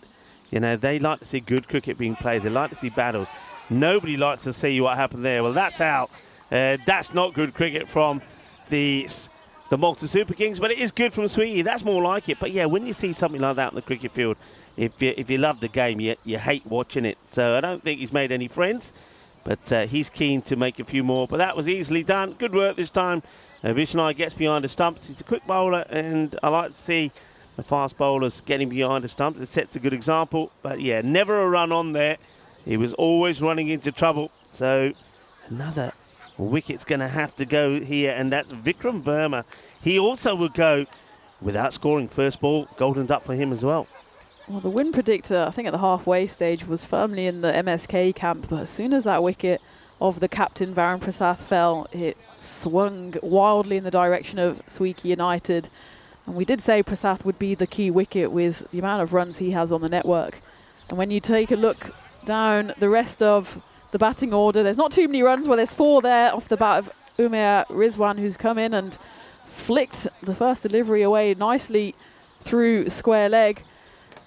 you know, they like to see good cricket being played. They like to see battles. Nobody likes to see what happened there. Well, that's out. That's not good cricket from the Malta Super Kings, but it is good from Swieqi. That's more like it. But yeah, when you see something like that on the cricket field, if you love the game, you hate watching it. So I don't think he's made any friends, but he's keen to make a few more. But that was easily done. Good work this time. Vishnai gets behind the stumps. He's a quick bowler, and I like to see the fast bowlers getting behind the stumps. It sets a good example. But yeah, never a run on there. He was always running into trouble. So another wicket's going to have to go here, and that's Vikram Verma. He also will go without scoring first ball. Golden duck for him as well. Well, the win predictor, I think at the halfway stage, was firmly in the MSK camp, but as soon as that wicket of the captain, Varun Prasath, fell, it swung wildly in the direction of Swieqi United. And we did say Prasath would be the key wicket with the amount of runs he has on the network. And when you take a look down the rest of the batting order, there's not too many runs. Well, there's 4 there off the bat of Umair Rizwan, who's come in and flicked the first delivery away nicely through square leg.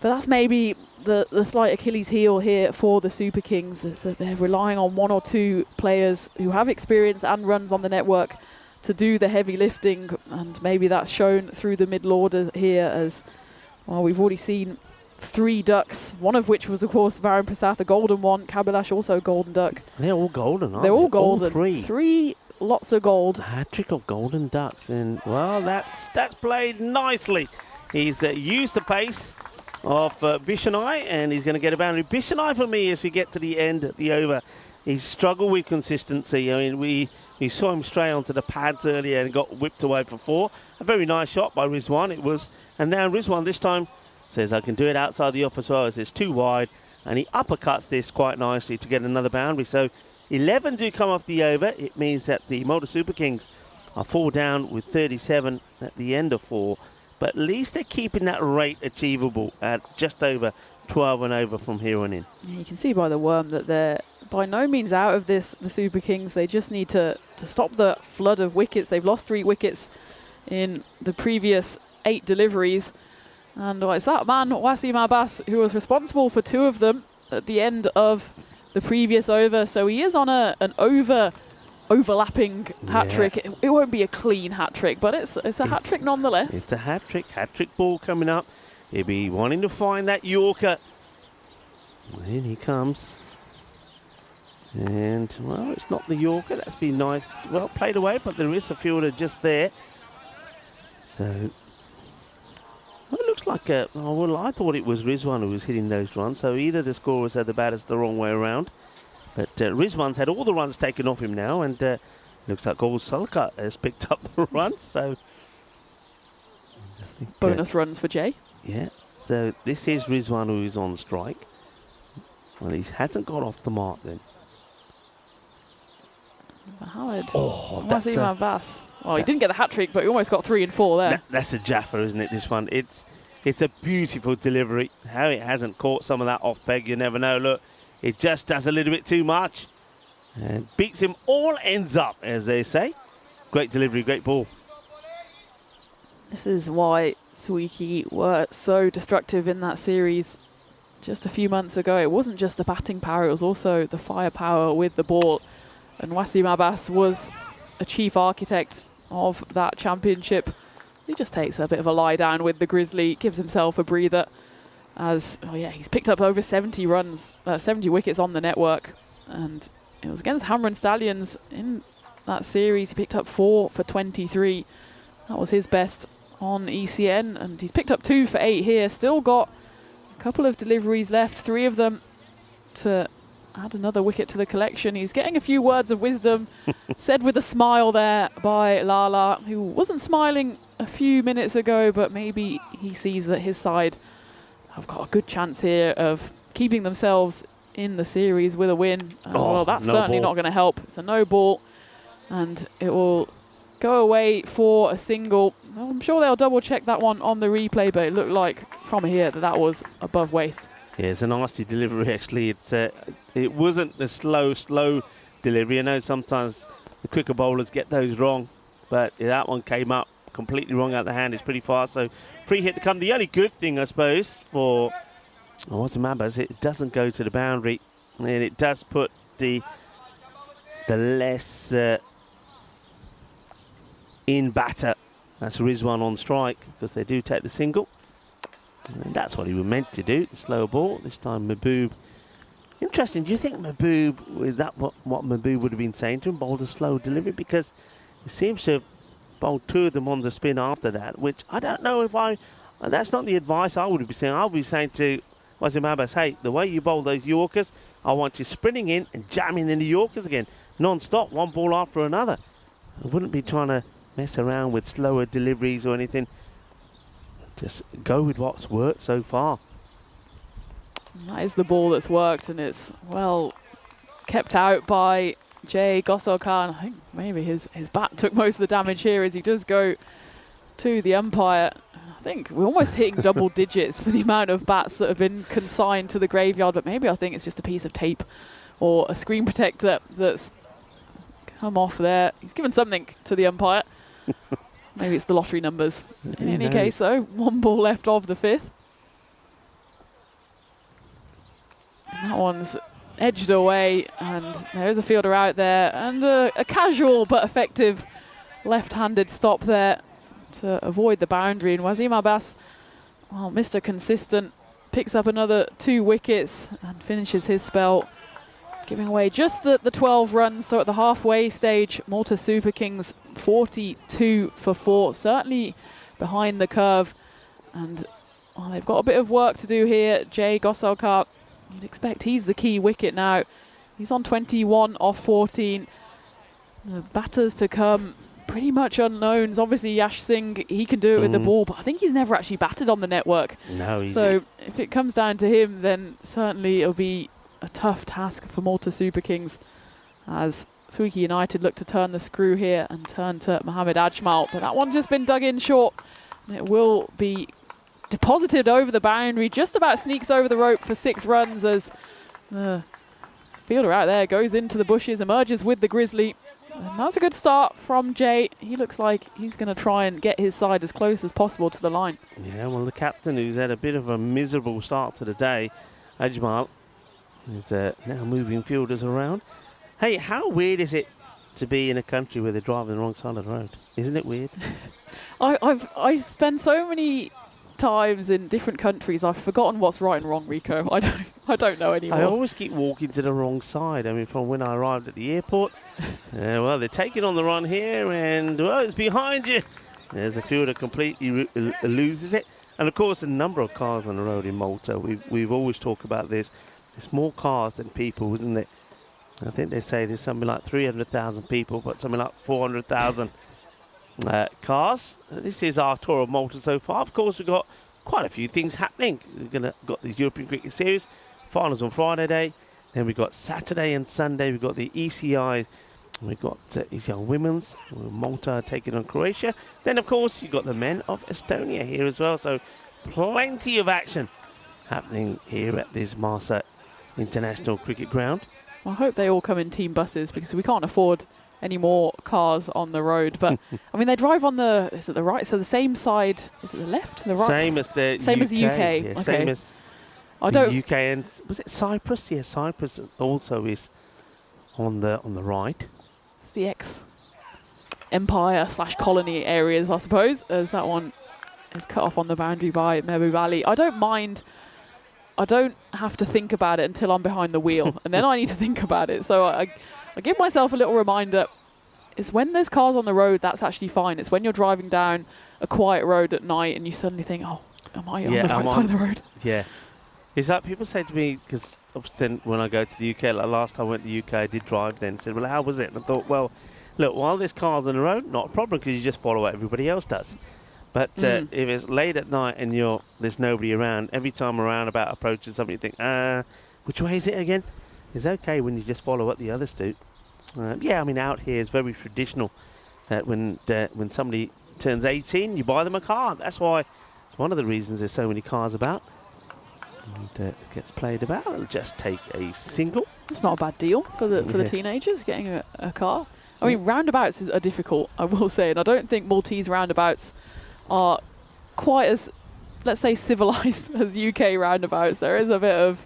But that's maybe the slight Achilles heel here for the Super Kings, is that they're relying on 1 or 2 players who have experience and runs on the network to do the heavy lifting, and maybe that's shown through the middle order here, as well, we've already seen 3 ducks, one of which was of course Varun Prasath, a golden one. Kabilash also a golden duck. They're all golden, aren't They're all golden. All 3. 3 lots of gold. A hat-trick of golden ducks, and well, that's played nicely. He's used the pace of Bishanai, and he's going to get a boundary. Bishanai for me, as we get to the end of the over, he's struggled with consistency. I mean, we saw him stray onto the pads earlier and got whipped away for 4. A very nice shot by Rizwan it was, and now Rizwan this time says I can do it outside the off as well, as it's too wide, and he uppercuts this quite nicely to get another boundary. So 11 do come off the over. It means that the Malta Super Kings are 4 down with 37 at the end of 4. But at least they're keeping that rate achievable at just over 12 and over from here on in. Yeah, you can see by the worm that they're by no means out of this, the Super Kings. They just need to stop the flood of wickets. They've lost 3 wickets in the previous 8 deliveries. And it's that man, Wasim Abbas, who was responsible for 2 of them at the end of the previous over. So he is on an overlapping hat-trick. It won't be a clean hat-trick, but it's a hat-trick nonetheless. It's a hat-trick ball coming up. He'll be wanting to find that Yorker. And in he comes. And, well, it's not the Yorker. That's been nice. Well played away, but there is a fielder just there. So, well, it looks like well, I thought it was Rizwan who was hitting those runs. So either the scorers had the batters the wrong way around. But Rizwan's had all the runs taken off him now, and looks like Gol Sulka has picked up the runs. So I think, bonus runs for Jay. Yeah. So this is Rizwan who is on strike. Well, he hasn't got off the mark then. Howard. Oh, that's Wasim Abbas. Well, he didn't get the hat-trick, but he almost got 3 and 4 there. That's a Jaffa, isn't it, this one? It's a beautiful delivery. How it hasn't caught some of that off peg, you never know. Look, it just does a little bit too much. And beats him, all ends up, as they say. Great delivery, great ball. This is why Swieqi were so destructive in that series just a few months ago. It wasn't just the batting power, it was also the firepower with the ball. And Wasim Abbas was a chief architect of that championship. He just takes a bit of a lie down with the Grizzly, gives himself a breather, as, oh yeah, he's picked up over 70 runs, 70 wickets on the network. And it was against Hamrun Stallions in that series. He picked up 4 for 23. That was his best on ECN, and he's picked up 2 for 8 here. Still got a couple of deliveries left, 3 of them to add another wicket to the collection. He's getting a few words of wisdom said with a smile there by Lala, who wasn't smiling a few minutes ago, but maybe he sees that his side have got a good chance here of keeping themselves in the series with a win as well. That's no certainly ball. not going to help. It's a no ball, and it will go away for a single. Well, I'm sure they'll double check that one on the replay, but it looked like from here that was above waist. Yeah, it's a nasty delivery, actually. It wasn't the slow delivery. I know sometimes the quicker bowlers get those wrong, but that one came up completely wrong out the hand. It's pretty fast, so free hit to come. The only good thing, I suppose, for Wasim Abbas, it doesn't go to the boundary, and it does put the less in batter. That's Rizwan on strike, because they do take the single. And that's what he was meant to do, the slow ball. This time Mahbub. Interesting, do you think Mahbub, is that what Mahbub would have been saying to him, bowled a slow delivery? Because he seems to have bowled 2 of them on the spin after that, which I don't know if that's not the advice I would be saying. I would be saying to Wasim Abbas, hey, the way you bowl those Yorkers, I want you sprinting in and jamming in the Yorkers again, non-stop, one ball after another. I wouldn't be trying to mess around with slower deliveries or anything. Just go with what's worked so far. That is the ball that's worked, and it's well kept out by Jay Gosokhan. I think maybe his bat took most of the damage here, as he does go to the umpire. I think we're almost hitting double digits for the amount of bats that have been consigned to the graveyard, but maybe I think it's just a piece of tape or a screen protector that's come off there. He's given something to the umpire. Maybe it's the lottery numbers. In any case, though, 1 ball left of the 5th. And that one's edged away, and there is a fielder out there, and a casual but effective left-handed stop there to avoid the boundary. And Wasim Abbas, well, Mr. Consistent, picks up another 2 wickets and finishes his spell, giving away just the 12 runs. So at the halfway stage, Malta Super Kings 42 for 4, certainly behind the curve. And well, they've got a bit of work to do here. Jay Gosselkar, you'd expect he's the key wicket now. He's on 21 off 14. The batters to come, pretty much unknowns. Obviously, Yash Singh, he can do it with the ball, but I think he's never actually batted on the network. No, so if it comes down to him, then certainly it'll be a tough task for Malta Super Kings, as Swieqi United look to turn the screw here and turn to Mohamed Ajmal. But that one's just been dug in short, and it will be deposited over the boundary. Just about sneaks over the rope for 6 runs as the fielder out there goes into the bushes, emerges with the Grizzly. And that's a good start from Jay. He looks like he's going to try and get his side as close as possible to the line. Yeah, well, the captain, who's had a bit of a miserable start to the day, Ajmal, is now moving fielders around. Hey, how weird is it to be in a country where they're driving the wrong side of the road? Isn't it weird? I spend so many times in different countries, I've forgotten what's right and wrong, Rico. I don't know anymore. I always keep walking to the wrong side. I mean, from when I arrived at the airport, well, they're taking on the run here, and well, it's behind you. There's a fielder completely loses it. And of course, a number of cars on the road in Malta. We've always talked about this. There's more cars than people, isn't it? I think they say there's something like 300,000 people, but something like 400,000 cars. This is our tour of Malta so far. Of course, we've got quite a few things happening. We've got the European Cricket Series finals on Friday day. Then we've got Saturday and Sunday. We've got the ECI. We've got ECI Women's. Malta taking on Croatia. Then, of course, you've got the men of Estonia here as well. So plenty of action happening here at this Marsa International Cricket Ground. I hope they all come in team buses, because we can't afford any more cars on the road. But I mean, they drive on the, is it the right? So the same side, is it the left? The right? Same as the UK. Same as the UK. Yeah, okay. Same as the UK, and was it Cyprus? Yeah, Cyprus also is on the right. It's the ex-empire / colony areas, I suppose, as that one is cut off on the boundary by Mehboob Ali. I don't mind. I don't have to think about it until I'm behind the wheel, and then I need to think about it. So I give myself a little reminder. It's when there's cars on the road, that's actually fine. It's when you're driving down a quiet road at night and you suddenly think, oh, am I on the right side of the road? Yeah. Is that people say to me, because often when I go to the UK, like last time I went to the UK, I did drive then, said, well, how was it? And I thought, well, look, while there's cars on the road, not a problem, because you just follow what everybody else does. But if it's late at night and there's nobody around, every time a roundabout approaches something, you think, which way is it again? It's okay when you just follow what the others do. Yeah, I mean, out here it's very traditional that when somebody turns 18, you buy them a car. That's why it's one of the reasons there's so many cars about. And it gets played about. It'll just take a single. It's not a bad deal for the teenagers getting a car. I mean, roundabouts are difficult, I will say, and I don't think Maltese roundabouts are quite as, let's say, civilized as UK roundabouts. There is a bit of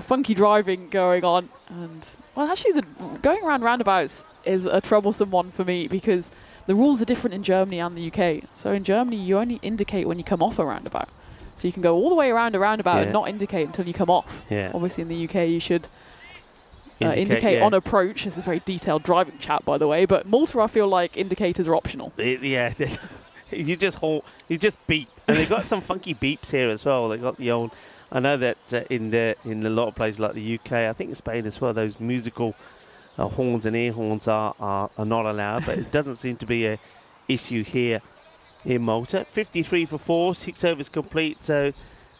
funky driving going on, and well, actually going around roundabouts is a troublesome one for me, because the rules are different in Germany and the UK. So in Germany you only indicate when you come off a roundabout, so you can go all the way around a roundabout and not indicate until you come off. Obviously in the UK you should indicate on approach. This is a very detailed driving chat, by the way, but Malta I feel like indicators are optional. You just beep, and they've got some funky beeps here as well. They got the old, I know that in a lot of places like the UK, I think in Spain as well, those musical horns and air horns are not allowed, but it doesn't seem to be a issue here in Malta. 53 for 4, 6 overs complete, so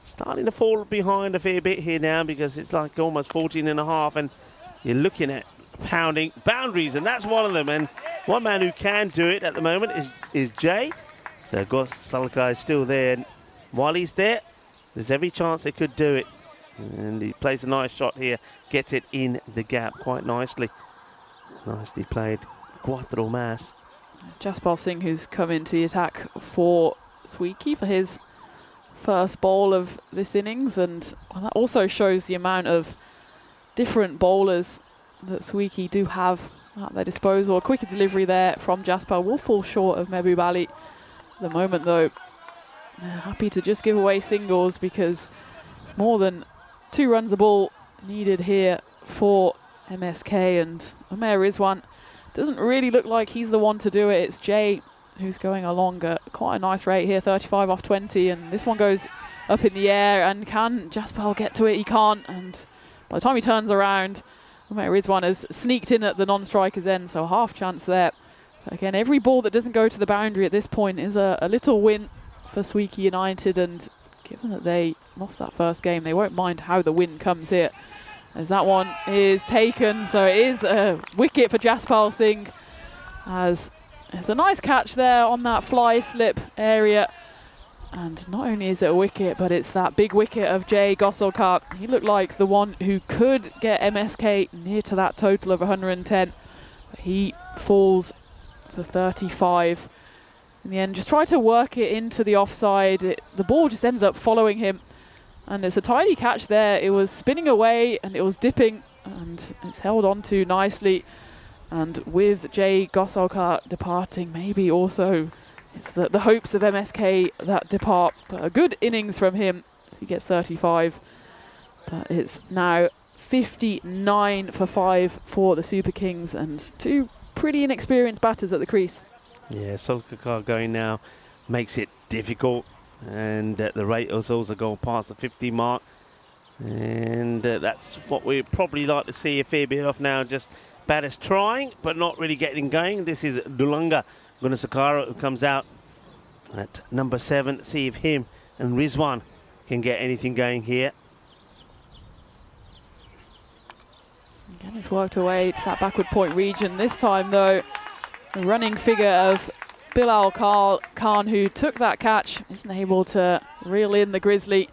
starting to fall behind a fair bit here now, because it's like almost 14 and a half, and you're looking at pounding boundaries, and that's one of them. And One man who can do it at the moment is Jay. So Salaka is still there. And while he's there, there's every chance they could do it. And he plays a nice shot here, gets it in the gap quite nicely. Nicely played. Quattro mas. Jaspal Singh, who's come into the attack for Swieqi for his first bowl of this innings, and that also shows the amount of different bowlers that Swieqi do have at their disposal. A quicker delivery there from Jaspal will fall short of Mehboob Ali. At the moment, though, they're happy to just give away singles because it's more than 2 runs a ball needed here for MSK, and Umair Rizwan doesn't really look like he's the one to do it. It's Jay who's going along at quite a nice rate here, 35 off 20, and this one goes up in the air, and can Jaspal get to it? He can't, and by the time he turns around, Umair Rizwan has sneaked in at the non-striker's end, so half chance there. But again, every ball that doesn't go to the boundary at this point is a little win for Swieqi United, and given that they lost that first game, they won't mind how the win comes here. As that one is taken, so it is a wicket for Jaspal Singh, as it's a nice catch there on that fly slip area. And not only is it a wicket, but it's that big wicket of Jay Gosolkar. He looked like the one who could get MSK near to that total of 110. But he falls for 35. In the end, just tried to work it into the offside. The ball just ended up following him. And it's a tidy catch there. It was spinning away and it was dipping, and it's held on to nicely. And with Jay Gosolkar departing, maybe also it's the hopes of MSK that depart. But a good innings from him as he gets 35. But it's now 59 for 5 for the Super Kings, and 2 pretty inexperienced batters at the crease. Yeah, Solkar going now makes it difficult. And the rate has also gone past the 50 mark, and that's what we probably like to see a fair bit of now. Just batters trying but not really getting going. This is Dulanga Gunasakara who comes out at number 7. See if him and Rizwan can get anything going here. Again, it's worked away to that backward point region. This time, though, the running figure of Bilal Khan, who took that catch, isn't able to reel in the Grizzly.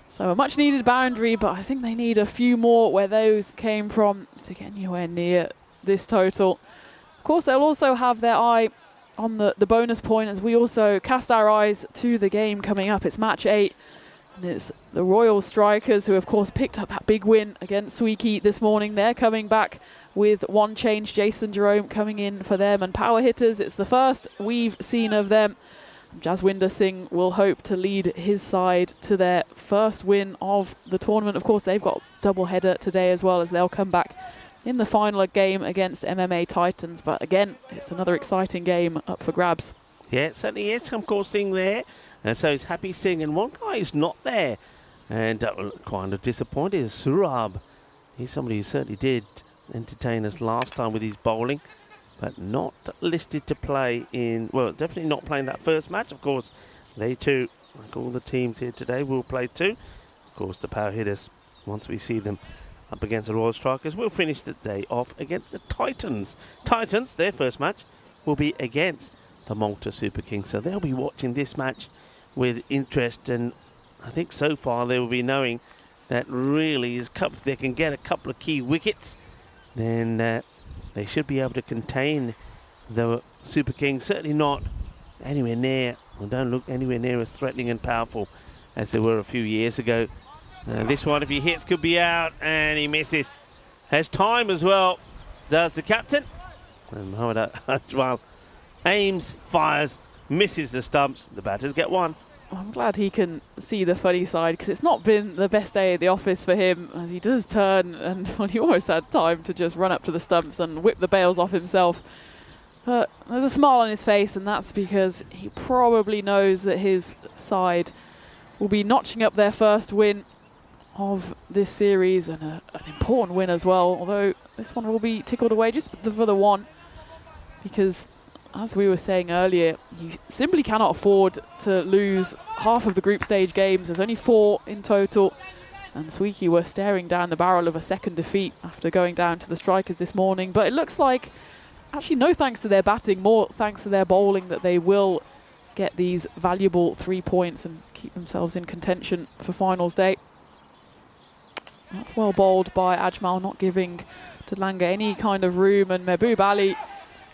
So a much needed boundary, but I think they need a few more where those came from to get anywhere near this total. Of course, they'll also have their eye on the bonus point as we also cast our eyes to the game coming up. It's match 8, and it's the Royal Strikers who, of course, picked up that big win against Swieqi this morning. They're coming back with one change. Jason Jerome coming in for them, and power hitters, it's the first we've seen of them. Jaswinder Singh will hope to lead his side to their first win of the tournament. Of course, they've got double header today as well, as they'll come back in the final game against MMA Titans. But again, it's another exciting game up for grabs. Yeah, it certainly is. Of course, Singh there, and so is Happy Singh, and one guy is not there, and kind of disappointed is Surab. He's somebody who certainly did entertain us last time with his bowling, but not listed to play in, well, definitely not playing that first match. Of course, they too, like all the teams here today, will play too. Of course, the power hitters, once we see them up against the Royal Strikers, will finish the day off against the Titans. Titans, their first match, will be against the Malta Super Kings, so they'll be watching this match with interest, and I think so far they will be knowing that really is if they can get a couple of key wickets, then they should be able to contain the Super Kings. Certainly not anywhere near, or don't look anywhere near as threatening and powerful as they were a few years ago. This one, if he hits, could be out, and he misses. Has time as well, does the captain. And Mohamed Ajmal aims, fires, misses the stumps. The batters get one. I'm glad he can see the funny side, because it's not been the best day at the office for him, as he does turn, and well, he almost had time to just run up to the stumps and whip the bails off himself. But there's a smile on his face, and that's because he probably knows that his side will be notching up their first win of this series, and an important win as well, although this one will be tickled away just for the one, because as we were saying earlier, you simply cannot afford to lose half of the group stage games. There's only 4 in total, and Swieqi were staring down the barrel of a second defeat after going down to the Strikers this morning. But it looks like actually no thanks to their batting, more thanks to their bowling, that they will get these valuable 3 points and keep themselves in contention for finals day. That's well bowled by Ajmal, not giving Langa any kind of room, and Mahbub Ali,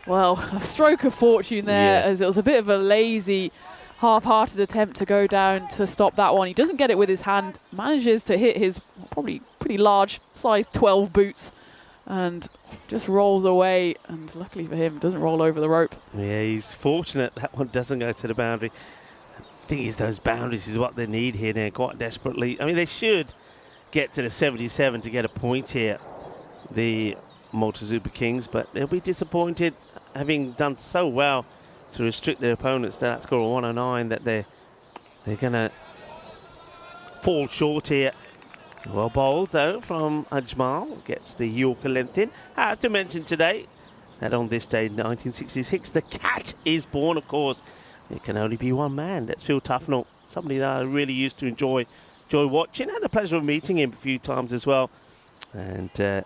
well, a stroke of fortune there, as it was a bit of a lazy, half-hearted attempt to go down to stop that one. He doesn't get it with his hand, manages to hit his probably pretty large size 12 boots, and just rolls away, and luckily for him, doesn't roll over the rope. Yeah, he's fortunate that one doesn't go to the boundary. The thing is, those boundaries is what they need here now, quite desperately. I mean, they should get to the 77 to get a point here, the Malta Super Kings, but they'll be disappointed, having done so well to restrict their opponents to that score of 109, that they're going to fall short here. Well bowled though from Ajmal, gets the Yorker length in. I have to mention today that on this day in 1966, the cat is born, of course. It can only be one man. That's Phil Tufnell, somebody that I really used to enjoy watching. I had the pleasure of meeting him a few times as well, and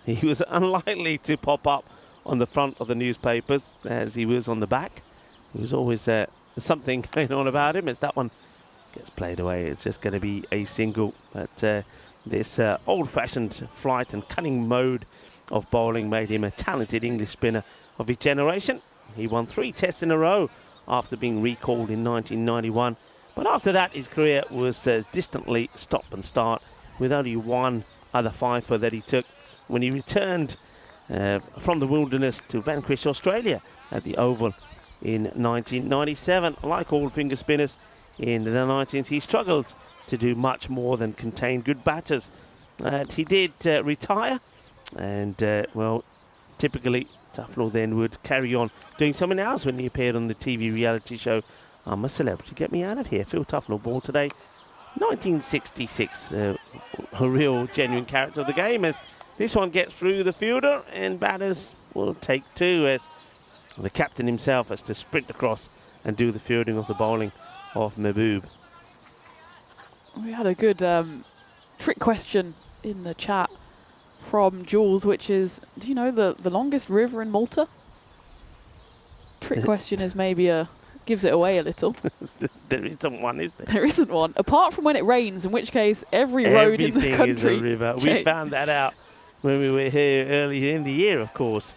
he was unlikely to pop up on the front of the newspapers as he was on the back. There was always something going on about him. As that one gets played away, it's just going to be a single. But this old-fashioned flight and cunning mode of bowling made him a talented English spinner of his generation. He won 3 tests in a row after being recalled in 1991. But after that, his career was distantly stop and start, with only one other fifer that he took when he returned from the wilderness to vanquish Australia at the Oval in 1997. Like all finger spinners in the 19s, he struggled to do much more than contain good batters. He did retire, and well, typically Tufnell then would carry on doing something else when he appeared on the TV reality show I'm a Celebrity, Get Me Out of Here. Phil Tufnell, born today, 1966. A real genuine character of the game, as this one gets through the fielder and batters will take 2, as the captain himself has to sprint across and do the fielding of the bowling of Mahbub. We had a good trick question in the chat from Jules, which is, do you know the longest river in Malta? Trick question is maybe gives it away a little. There isn't one, is there? There isn't one, apart from when it rains, in which case every road in the country is a river. We found that out when we were here earlier in the year, of course.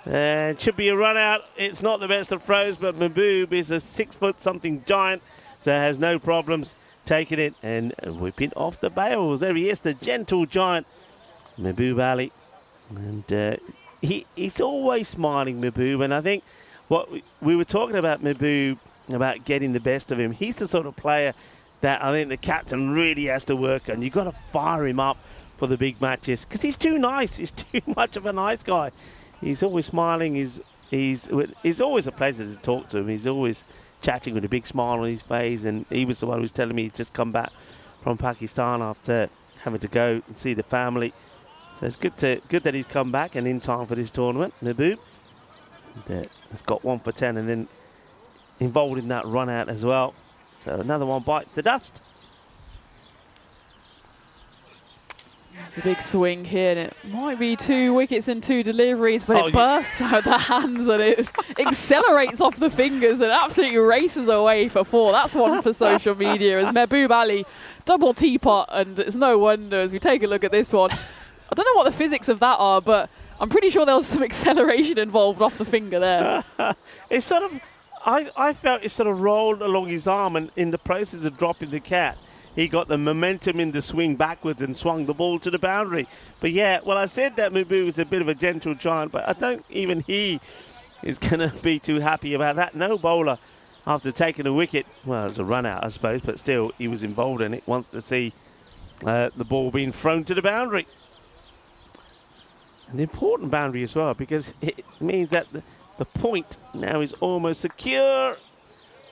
It should be a run out. It's not the best of throws, but Mahbub is a 6-foot-something giant, so has no problems taking it and whipping off the bails. There he is, the gentle giant, Mahbub Ali. And he's always smiling, Mahbub, and I think what we were talking about Mahbub, about getting the best of him, he's the sort of player that I think the captain really has to work on. You've got to fire him up for the big matches, because he's too nice. He's too much of a nice guy. He's always smiling. He's always a pleasure to talk to him. He's always chatting with a big smile on his face, and he was the one who was telling me he'd just come back from Pakistan after having to go and see the family. So it's good that he's come back and in time for this tournament, Mahbub. Has got 1 for 10 and then involved in that run out as well. So another one bites the dust. The big swing here, and it might be 2 wickets and 2 deliveries, but it bursts out the hands and it accelerates off the fingers and absolutely races away for 4. That's one for social media, as Mahbub Ali double teapot, and it's no wonder as we take a look at this one. I don't know what the physics of that are, but I'm pretty sure there was some acceleration involved off the finger there. It's sort of, I felt it sort of rolled along his arm, and in the process of dropping the cat, he got the momentum in the swing backwards and swung the ball to the boundary. But yeah, well, I said that Mahbub was a bit of a gentle giant, but I don't even he is going to be too happy about that. No bowler, after taking a wicket, well, it was a run out, I suppose, but still, he was involved in it, wants to see the ball being thrown to the boundary. An important boundary as well, because it means that the point now is almost secure.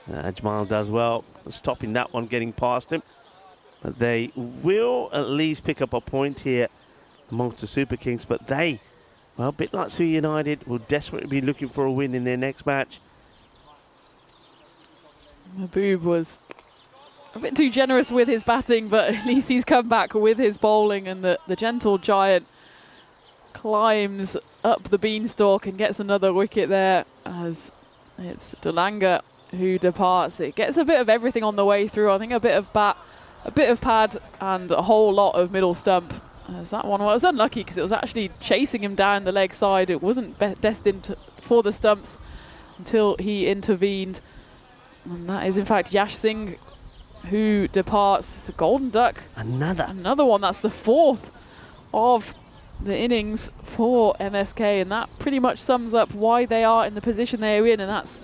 Ajmal does well, stopping that one getting past him. But they will at least pick up a point here amongst the Super Kings. But they, well, a bit like Swieqi United, will desperately be looking for a win in their next match. Mahbub was a bit too generous with his batting, but at least he's come back with his bowling, and the gentle giant climbs up the beanstalk and gets another wicket there, as it's Delanga who departs. It gets a bit of everything on the way through. I think a bit of bat, a bit of pad, and a whole lot of middle stump. As that one was unlucky because it was actually chasing him down the leg side. It wasn't destined for the stumps until he intervened. And that is in fact Yash Singh who departs. It's a golden duck. Another one. That's the fourth of the innings for MSK, and that pretty much sums up why they are in the position they're in, and that's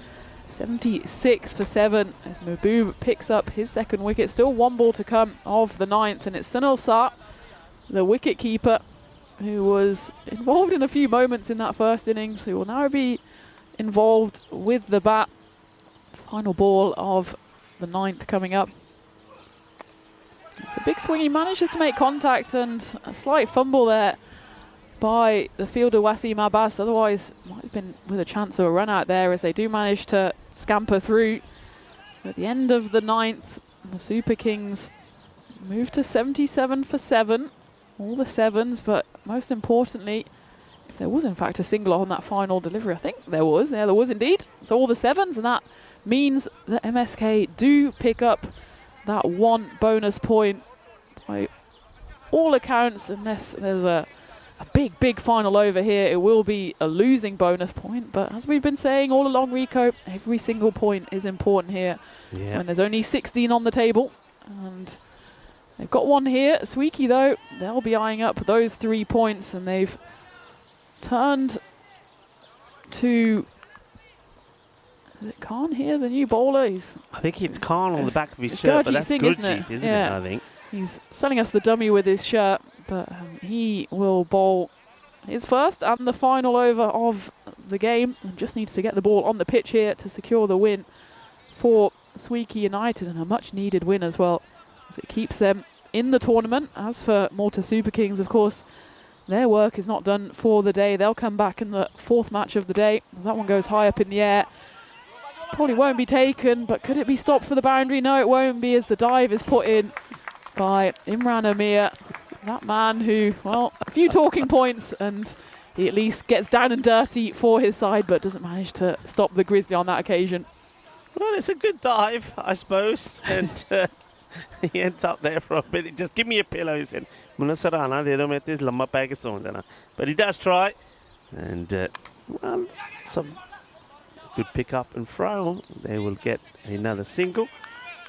76 for 7 as Mahbub picks up his second wicket. Still one ball to come of the 9th, and it's Sunil Sar, the wicket keeper, who was involved in a few moments in that first innings, who will now be involved with the bat. Final ball of the 9th coming up. It's a big swing. He manages to make contact, and a slight fumble there by the fielder Wasim Abbas. Otherwise, might have been with a chance of a run out there, as they do manage to scamper through. So at the end of the 9th, the Super Kings move to 77 for 7. All the 7s, but most importantly, if there was in fact a single on that final delivery, I think there was. Yeah, there was indeed. So all the 7s, and that means that MSK do pick up that 1 bonus point by all accounts, unless there's a big final over here. It will be a losing bonus point, but as we've been saying all along, Rico, every single point is important here. When there's only 16 on the table, and they've got one here. Swieqi, though, they'll be eyeing up those 3 points, and they've turned to... Is it Khan here, the new bowler? I think it's Khan on the back of his shirt, but that's Gurjeet, isn't it, I think? He's selling us the dummy with his shirt, but he will bowl his first and the final over of the game, and just needs to get the ball on the pitch here to secure the win for Swieqi United, and a much needed win as well, as it keeps them in the tournament. As for Malta Super Kings, of course, their work is not done for the day. They'll come back in the 4th match of the day. That one goes high up in the air. Probably won't be taken, but could it be stopped for the boundary? No, it won't be, as the dive is put in by Imran Amir. That man who, well, a few talking points, and he at least gets down and dirty for his side, but doesn't manage to stop the Grizzly on that occasion. Well, it's a good dive, I suppose, and he ends up there for a bit. Just give me a pillow, he said. But he does try, and well, some good pick up and throw. They will get another single.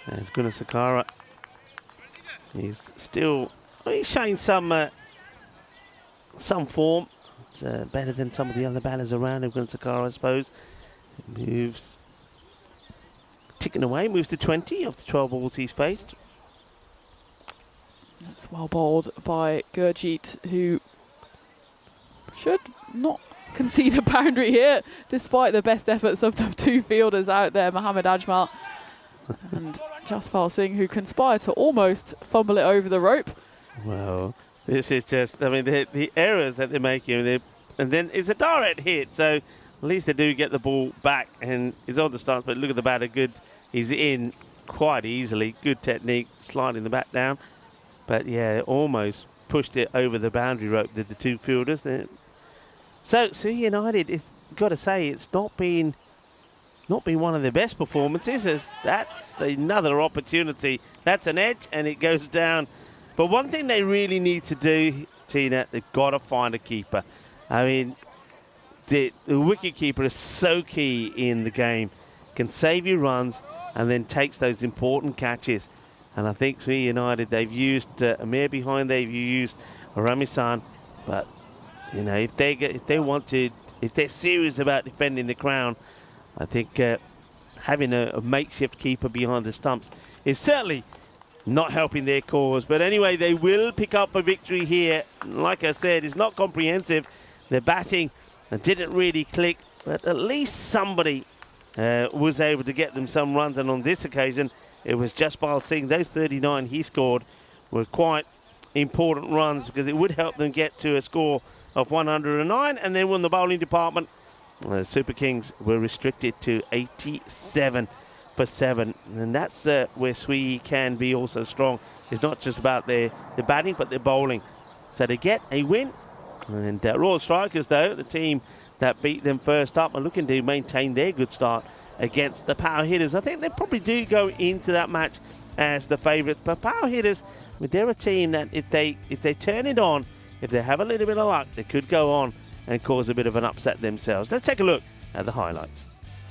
As Gunnar Sakara, he's still, he's showing some form. It's better than some of the other batters around him. Gunnar Sakara, I suppose, moves, ticking away, moves to 20 of the 12 balls he's faced. That's well bowled by Gurjeet, who should not concede a boundary here, despite the best efforts of the 2 fielders out there, Mohammad Ajmal and Jaspal Singh, who conspire to almost fumble it over the rope. Well, this is just, I mean, the errors that they're making, and then it's a direct hit, so at least they do get the ball back, and it's on the stance, but look at the batter, good, he's in quite easily, good technique, sliding the bat down, but yeah, almost pushed it over the boundary rope, did the 2 fielders. So United, got to say, it's not been one of their best performances. That's another opportunity. That's an edge, and it goes down. But one thing they really need to do, Tina, they've got to find a keeper. I mean, the wicket keeper is so key in the game. Can save you runs and then takes those important catches. And I think Swieqi United, they've used Amir behind, they've used Ramisan, but you know, if they're serious about defending the crown, I think having a makeshift keeper behind the stumps is certainly not helping their cause. But anyway, they will pick up a victory here. Like I said, it's not comprehensive. Their batting didn't really click, but at least somebody was able to get them some runs. And on this occasion, it was Jaspal Singh. Those 39 he scored were quite important runs, because it would help them get to a score of 109. And then when the bowling department, Super Kings were restricted to 87 for 7. And that's where Swieqi can be also strong. It's not just about their batting, but their bowling. So to get a win And Royal Strikers, though, the team that beat them first up, are looking to maintain their good start against the Power Hitters. I think they probably do go into that match as the favourites. But Power Hitters, they're a team that if they turn it on, if they have a little bit of luck, they could go on and cause a bit of an upset themselves. Let's take a look at the highlights.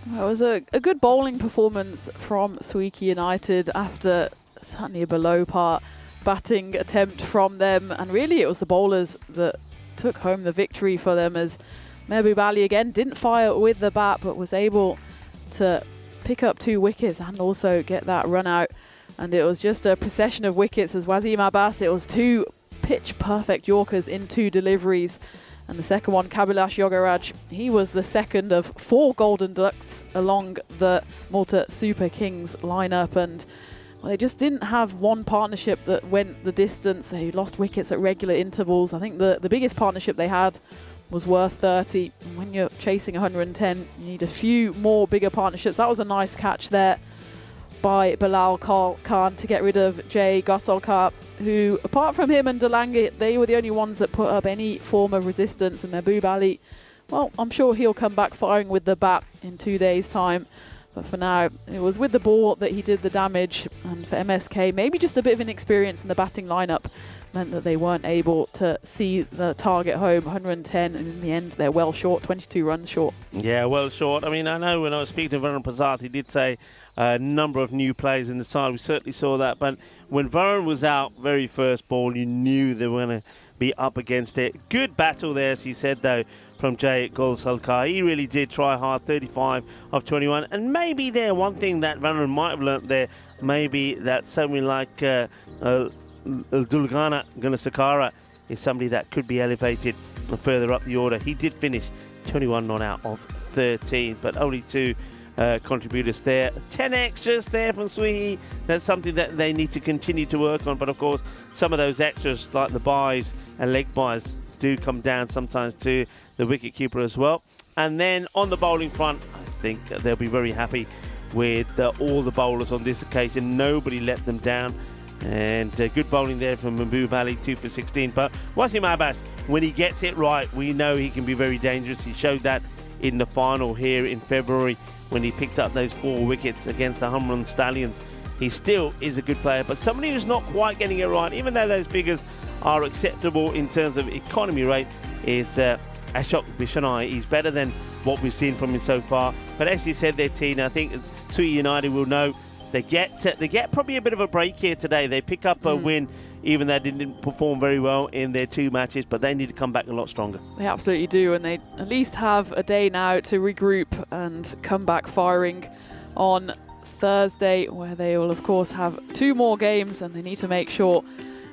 Well, it was a good bowling performance from Swieqi United after certainly a below par batting attempt from them. And really it was the bowlers that took home the victory for them, as Mehboob Ali again didn't fire with the bat but was able to pick up 2 wickets and also get that run out. And it was just a procession of wickets as Wasim Abbas, it was 2 pitch perfect Yorkers in 2 deliveries. And the second one, Kabilash Yogaraj, he was the second of 4 golden ducks along the Malta Super Kings lineup. And well, they just didn't have one partnership that went the distance. They lost wickets at regular intervals. I think the biggest partnership they had was worth 30. And when you're chasing 110, you need a few more bigger partnerships. That was a nice catch there by Bilal Khan to get rid of Jay Gosalkar, who, apart from him and Delange, they were the only ones that put up any form of resistance. And Mehboob Ali, well, I'm sure he'll come back firing with the bat in 2 days' time. But for now, it was with the ball that he did the damage. And for MSK, maybe just a bit of inexperience in the batting lineup meant that they weren't able to see the target home, 110, and in the end they're well short, 22 runs short. Yeah, well short. I mean, I know when I was speaking to Varun Prasad, he did say a number of new players in the side. We certainly saw that. But when Varun was out, very first ball, you knew they were going to be up against it. Good battle there, as he said, though, from Jay Golsalkar. He really did try hard, 35 of 21. And maybe there, one thing that Varun might have learnt there, maybe that someone like Dulgana Gunasakara is somebody that could be elevated further up the order. He did finish 21 not out of 13, but only 2 contributors there. 10 extras there from Swieqi. That's something that they need to continue to work on. But of course, some of those extras, like the buys and leg buys, do come down sometimes to the wicketkeeper as well. And then on the bowling front, I think they'll be very happy with all the bowlers on this occasion. Nobody let them down. And good bowling there from Mehboob Ali, 2 for 16. But Wasim Abbas, when he gets it right, we know he can be very dangerous. He showed that in the final here in February when he picked up those 4 wickets against the Humron Stallions. He still is a good player, but somebody who's not quite getting it right, even though those figures are acceptable in terms of economy rate, is Ashok Bishanai. He's better than what we've seen from him so far. But as you said there, Tina, I think Swieqi United will know they get probably a bit of a break here today. They pick up a win, even though they didn't perform very well in their 2 matches, but they need to come back a lot stronger. They absolutely do, and they at least have a day now to regroup and come back firing on Thursday, where they will of course have 2 more games, and they need to make sure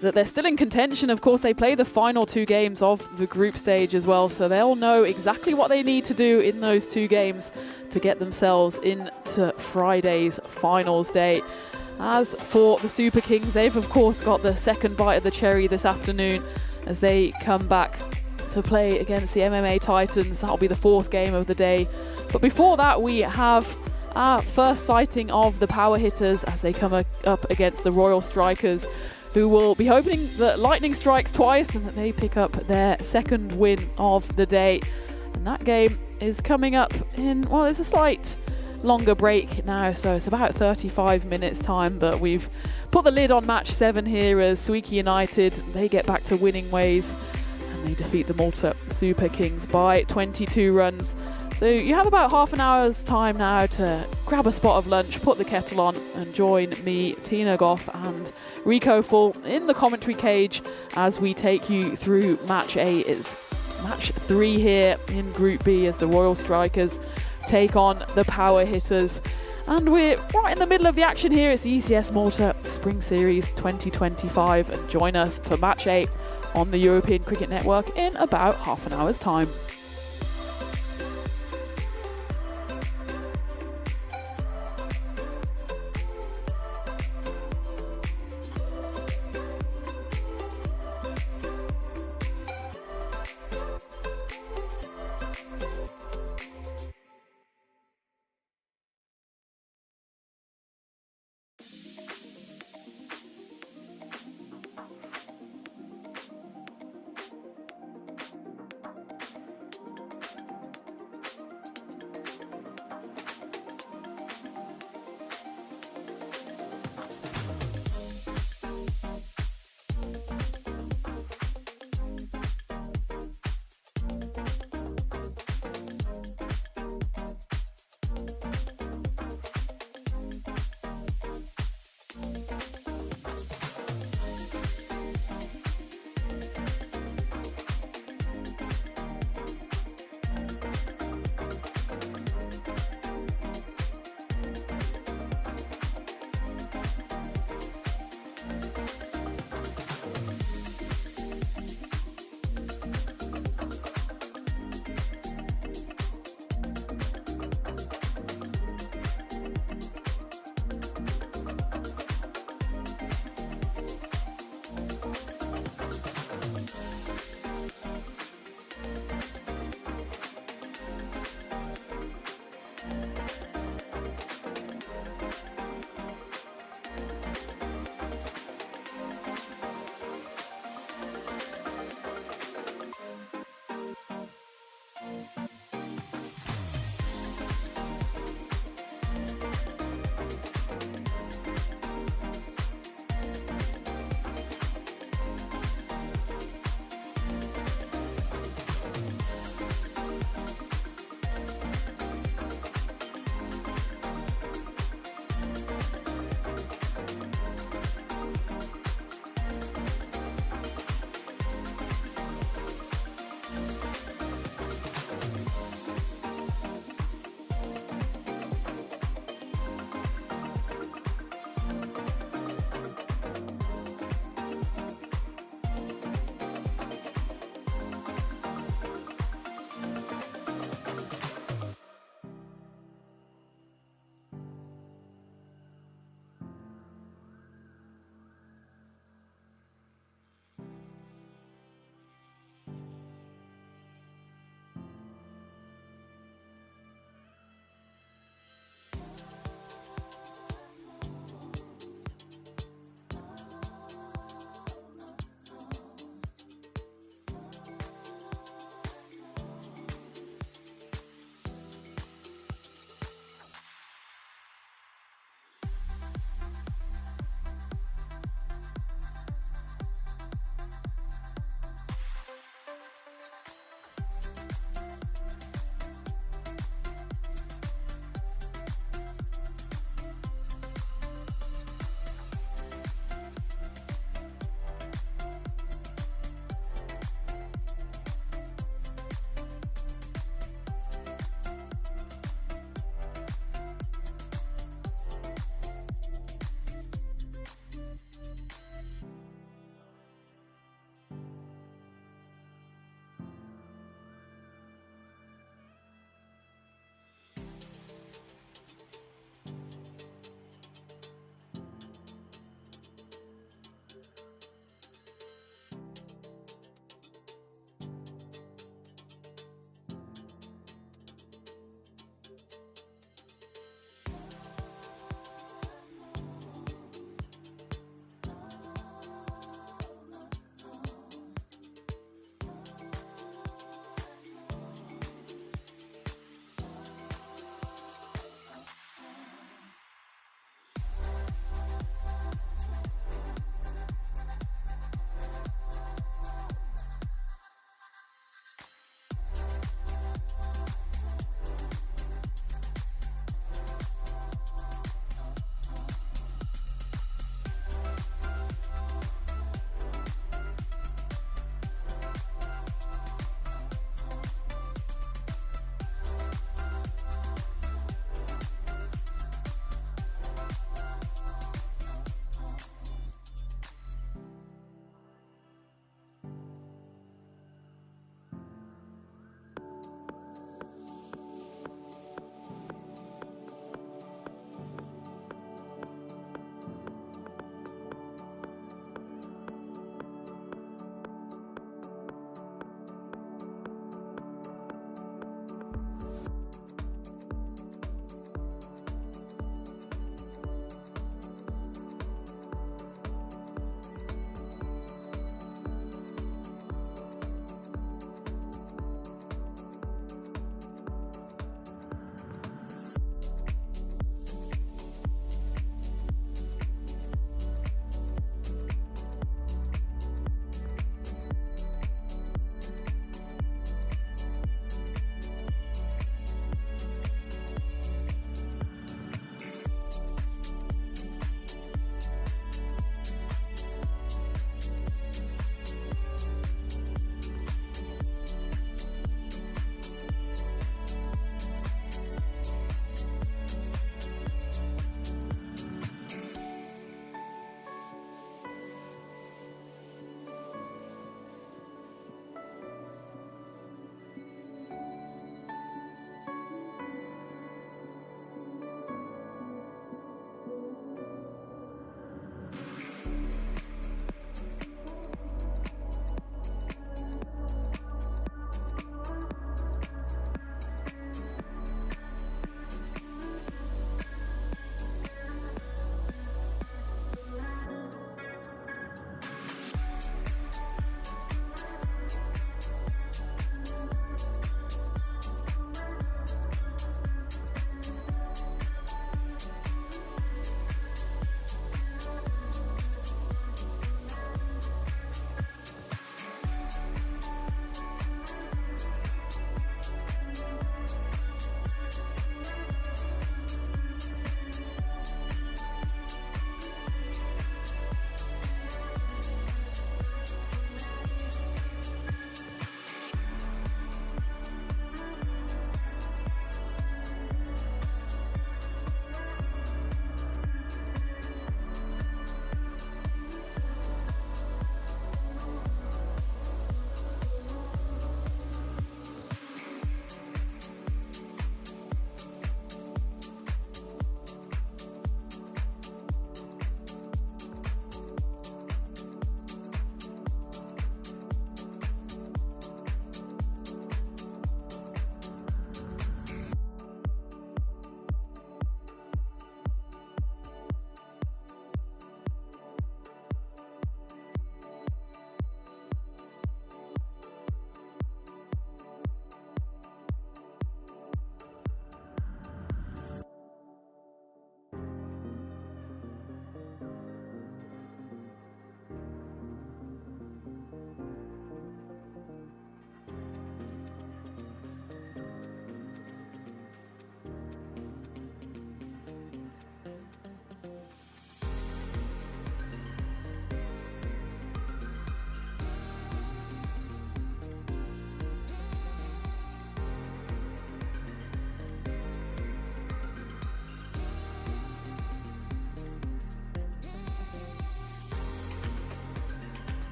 that they're still in contention. Of course, they play the final 2 games of the group stage as well, so they'll know exactly what they need to do in those 2 games to get themselves into Friday's finals day. As for the Super Kings, they've of course got the second bite of the cherry this afternoon as they come back to play against the MMA Titans. That'll be the 4th game of the day. But before that, we have our first sighting of the Power Hitters as they come up against the Royal Strikers, who will be hoping that lightning strikes twice and that they pick up their 2nd win of the day. And that game is coming up in, well, there's a slight longer break now, so it's about 35 minutes time, but we've put the lid on match 7 here as Swieqi United, they get back to winning ways and they defeat the Malta Super Kings by 22 runs. So you have about half an hour's time now to grab a spot of lunch, put the kettle on and join me, Tina Goff and Rico Full in the commentary cage as we take you through match 8. It's match 3 here in Group B as the Royal Strikers take on the Power Hitters. And we're right in the middle of the action here. It's the ECS Malta Spring Series 2025. And join us for match 8 on the European Cricket Network in about half an hour's time.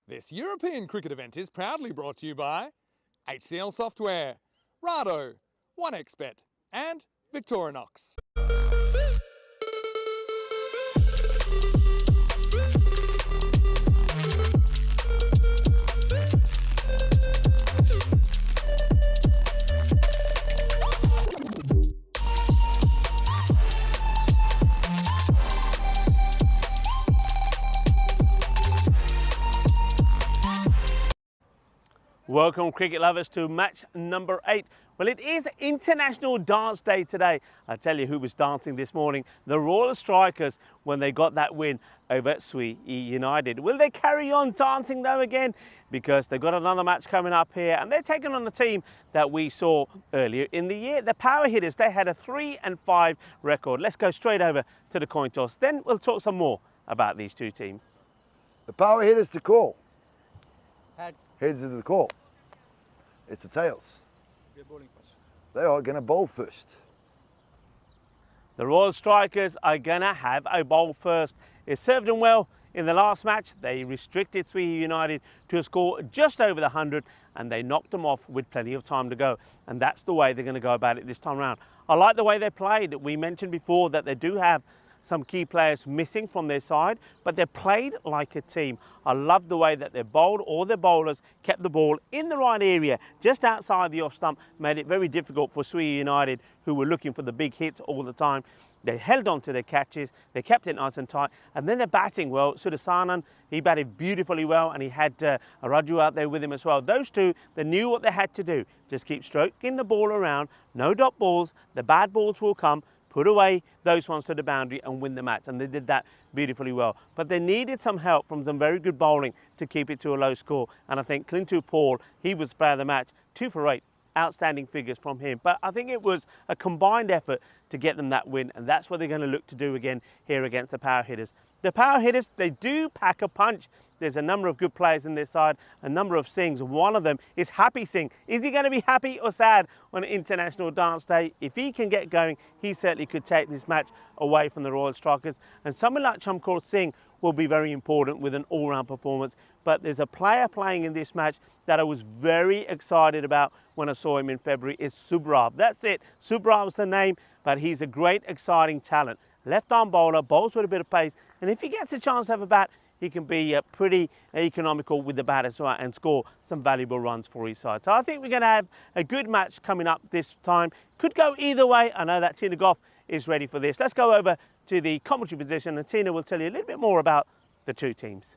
This European cricket event is proudly brought to you by HCL Software, Rado, 1xBet and Victorinox. Welcome cricket lovers to match number 8. Well, it is International Dance Day today. I tell you who was dancing this morning, the Royal Strikers, when they got that win over Swieqi United. Will they carry on dancing though again? Because they've got another match coming up here and they're taking on the team that we saw earlier in the year. The Power Hitters, they had a 3-5 record. Let's go straight over to the coin toss. Then we'll talk some more about these two teams. The Power Hitters to call. Heads. Heads is the call. It's the tails. We're bowling first. They are going to bowl first. The Royal Strikers are going to have a bowl first. It served them well in the last match. They restricted Swieqi United to a score just over the 100 and they knocked them off with plenty of time to go. And that's the way they're going to go about it this time around. I like the way they played. We mentioned before that they do have some key players missing from their side, but they played like a team. I love the way that they bowled. All their bowlers kept the ball in the right area, just outside the off stump, made it very difficult for Swieqi United, who were looking for the big hits all the time. They held on to their catches, they kept it nice and tight, and then they're batting well. Sudasanan, he batted beautifully well, and he had Raju out there with him as well. Those two, they knew what they had to do. Just keep stroking the ball around, no dot balls, the bad balls will come, put away those ones to the boundary and win the match, and they did that beautifully well. But they needed some help from some very good bowling to keep it to a low score, and I think Clinton Paul, he was the player of the match, 2 for 8. Outstanding figures from him. But I think it was a combined effort to get them that win, and that's what they're going to look to do again here against the Power Hitters. The Power Hitters, they do pack a punch. There's a number of good players in their side, a number of Singhs. One of them is Happy Singh. Is he going to be happy or sad on International Dance Day? If he can get going, he certainly could take this match away from the Royal Strikers. And someone like Chamkor Singh will be very important with an all-round performance. But there's a player playing in this match that I was very excited about when I saw him in February. It's Subrab. That's it. Subrab's the name, but he's a great, exciting talent. Left-arm bowler, bowls with a bit of pace, and if he gets a chance to have a bat, he can be pretty economical with the bat as well and score some valuable runs for his side. So I think we're going to have a good match coming up this time. Could go either way. I know that Tina Goff is ready for this. Let's go over to the commentary position and Tina will tell you a little bit more about the two teams.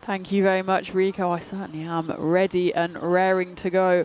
Thank you very much, Rico. I certainly am ready and raring to go.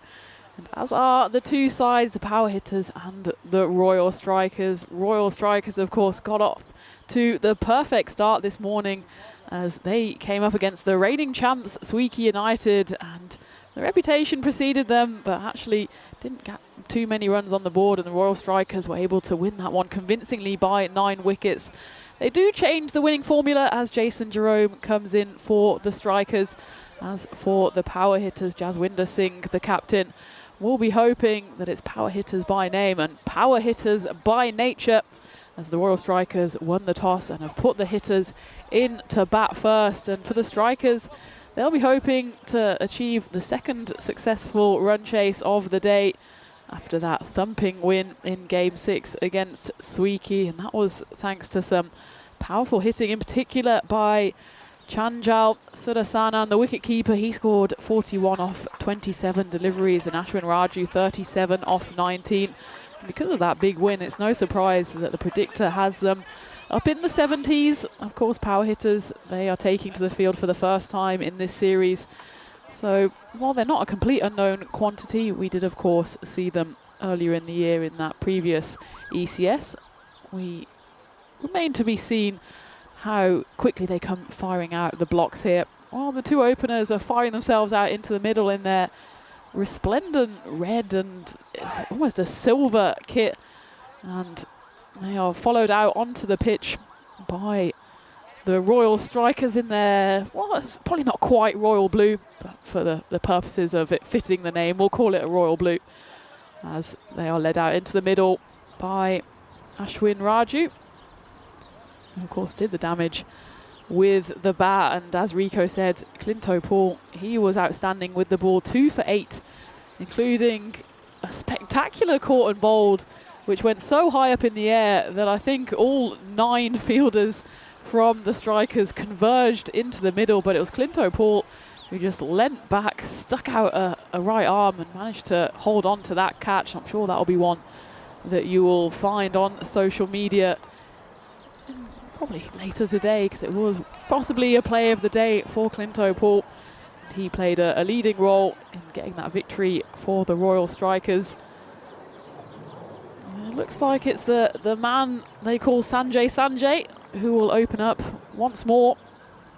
And as are the two sides, the Power Hitters and the Royal Strikers. Royal Strikers, of course, got off to the perfect start this morning as they came up against the reigning champs, Swieqi United, and the reputation preceded them, but actually didn't get too many runs on the board, and the Royal Strikers were able to win that one convincingly by 9 wickets. They do change the winning formula as Jason Jerome comes in for the Strikers. As for the Power Hitters, Jaswinder Singh, the captain, will be hoping that it's Power Hitters by name and Power Hitters by nature, as the Royal Strikers won the toss and have put the hitters in to bat first. And for the Strikers, they'll be hoping to achieve the second successful run chase of the day after that thumping win in Game 6 against Swieqi, and that was thanks to some powerful hitting, in particular by Chanjal Sudasanan, the wicketkeeper. He scored 41 off 27 deliveries, and Ashwin Raju 37 off 19. And because of that big win, it's no surprise that the predictor has them up in the 70s. Of course, Power Hitters, they are taking to the field for the first time in this series. So while they're not a complete unknown quantity, we did of course see them earlier in the year in that previous ECS. We remain to be seen how quickly they come firing out the blocks here. While the two openers are firing themselves out into the middle in their resplendent red and it's almost a silver kit, and they are followed out onto the pitch by the Royal Strikers in their, well, it's probably not quite royal blue, but for the purposes of it fitting the name, we'll call it a royal blue, as they are led out into the middle by Ashwin Raju, who of course did the damage with the bat. And as Rico said, Clinto Paul, he was outstanding with the ball, 2 for 8, including a spectacular caught and bowled, which went so high up in the air that I think all 9 fielders from the strikers converged into the middle, but it was Clinto Paul who just leant back, stuck out a right arm and managed to hold on to that catch. I'm sure that'll be one that you will find on social media probably later today, because it was possibly a play of the day for Clinto Paul. He played a leading role in getting that victory for the Royal Strikers. It looks like it's the man they call Sanjay who will open up once more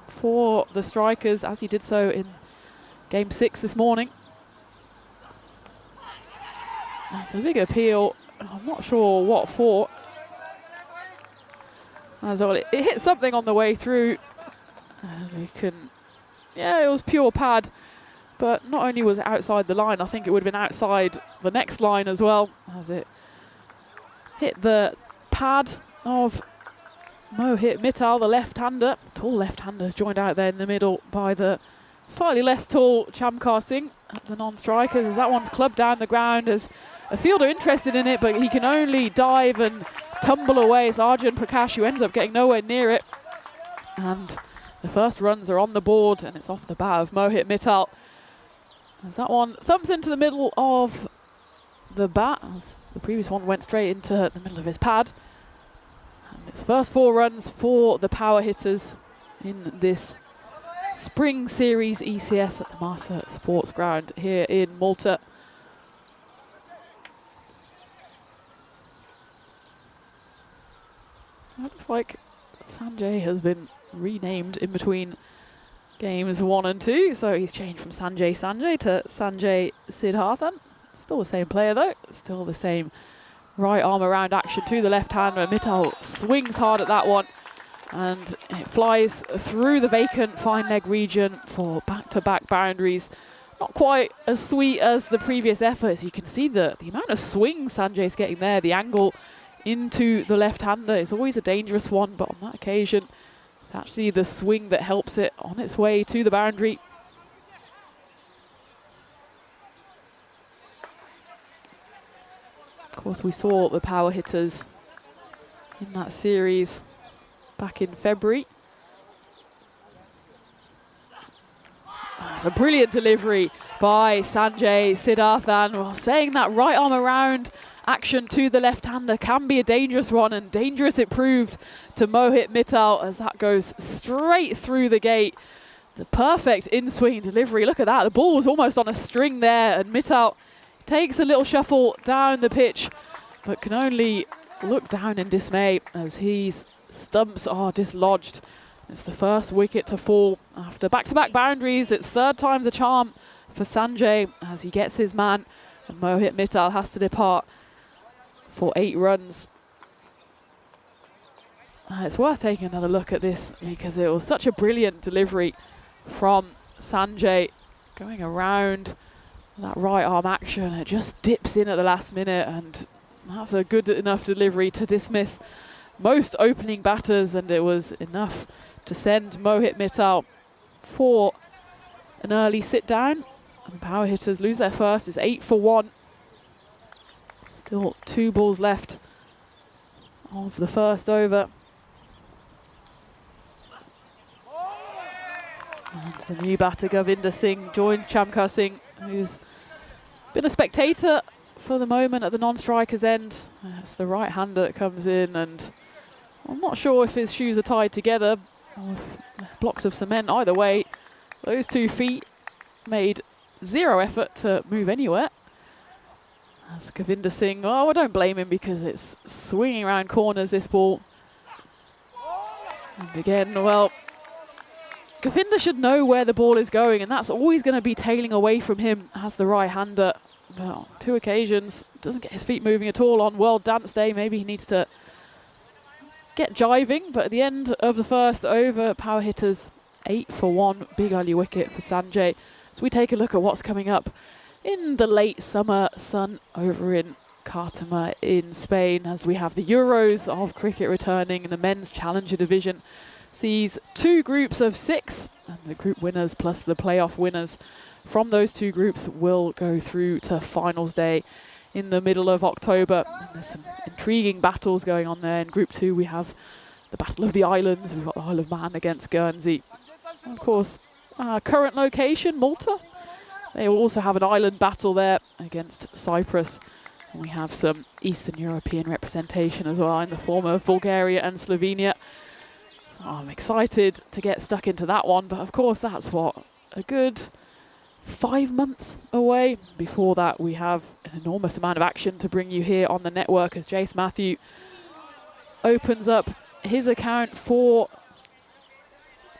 for the Strikers, as he did so in Game 6 this morning. That's a big appeal. I'm not sure what for. As well, it hit something on the way through. We can, yeah, it was pure pad, but not only was it outside the line, I think it would have been outside the next line as well, as it hit the pad of Mohit Mittal, the left-hander. Tall left-handers joined out there in the middle by the slightly less tall Chamkar Singh, the non-strikers, as that one's clubbed down the ground. As a fielder interested in it, but he can only dive and tumble away. It's Arjun Prakash who ends up getting nowhere near it. And the first runs are on the board, and it's off the bat of Mohit Mittal. As that one thumps into the middle of the bat, as the previous one went straight into the middle of his pad. And it's first 4 runs for the power hitters in this Spring Series ECS at the Malta Sports Ground here in Malta. It looks like Sanjay has been renamed in between games 1 and 2, so he's changed from Sanjay to Sanjay Siddharthan. Still the same player though, still the same right arm around action to the left hand, where Mittal swings hard at that one, and it flies through the vacant fine leg region for back-to-back boundaries. Not quite as sweet as the previous efforts. You can see the amount of swing Sanjay's getting there, the angle into the left-hander is always a dangerous one, but on that occasion it's actually the swing that helps it on its way to the boundary. Of course, we saw the power hitters in that series back in February. It's a brilliant delivery by Sanjay Siddharthan. Well, saying that right arm around action to the left-hander can be a dangerous one, and dangerous it proved to Mohit Mittal, as that goes straight through the gate. The perfect in-swing delivery. Look at that. The ball was almost on a string there, and Mittal takes a little shuffle down the pitch, but can only look down in dismay as his stumps are dislodged. It's the first wicket to fall after back-to-back boundaries. It's 3rd time's a charm for Sanjay as he gets his man, and Mohit Mittal has to depart for 8 runs. It's worth taking another look at this because it was such a brilliant delivery from Sanjay, going around that right arm action. It just dips in at the last minute, and that's a good enough delivery to dismiss most opening batters, and it was enough to send Mohit Mittal for an early sit down. And the power hitters lose their first. It's 8 for 1. Still 2 balls left of the first over. And the new batter Govinda Singh joins Chamkar Singh, who's been a spectator for the moment at the non-striker's end. It's the right-hander that comes in, and I'm not sure if his shoes are tied together or blocks of cement. Either way, those 2 feet made 0 effort to move anywhere. As Govinda Singh, oh, I don't blame him because it's swinging around corners, this ball. And again, well, Govinda should know where the ball is going, and that's always going to be tailing away from him as the right-hander. But on 2 occasions, doesn't get his feet moving at all. On World Dance Day, maybe he needs to get jiving. But at the end of the first over, power hitters 8 for 1, big early wicket for Sanjay. So we take a look at what's coming up in the late summer sun over in Cartama in Spain, as we have the Euros of cricket returning in the men's Challenger division. sees 2 groups of 6, and the group winners plus the playoff winners from those 2 groups will go through to finals day in the middle of October. And there's some intriguing battles going on there. In Group 2 we have the Battle of the Islands. We've got the Isle of Man against Guernsey. And of course, current location, Malta. They will also have an island battle there against Cyprus. And we have some Eastern European representation as well in the form of Bulgaria and Slovenia. So I'm excited to get stuck into that one. But of course, that's what, a good 5 months away. Before that, we have an enormous amount of action to bring you here on the network as Jace Matthew opens up his account for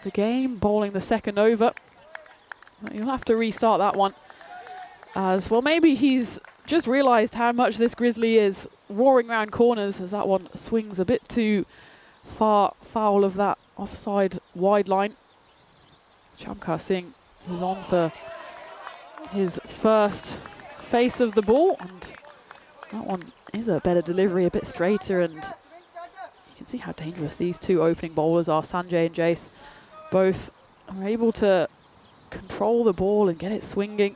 the game, bowling the second over. You'll have to restart that one as well. Maybe he's just realised how much this Grizzly is roaring round corners as that one swings a bit too far foul of that offside wide line. Chamkar Singh is on for his first face of the ball, and that one is a better delivery, a bit straighter, and you can see how dangerous these 2 opening bowlers are. Sanjay and Jace both are able to control the ball and get it swinging.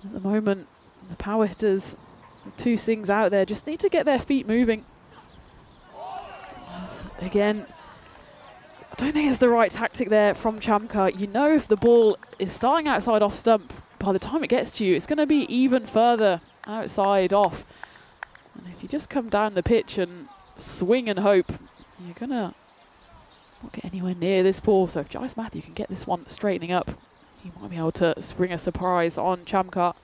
At the moment, the power hitters, 2 Singhs out there, just need to get their feet moving. As again, I don't think it's the right tactic there from Chamkar. You know, if the ball is starting outside off stump, by the time it gets to you, it's going to be even further outside off. And if you just come down the pitch and swing and hope, you're going to not get anywhere near this ball. So if Jace Matthew can get this one straightening up, he might be able to spring a surprise on Chamkar.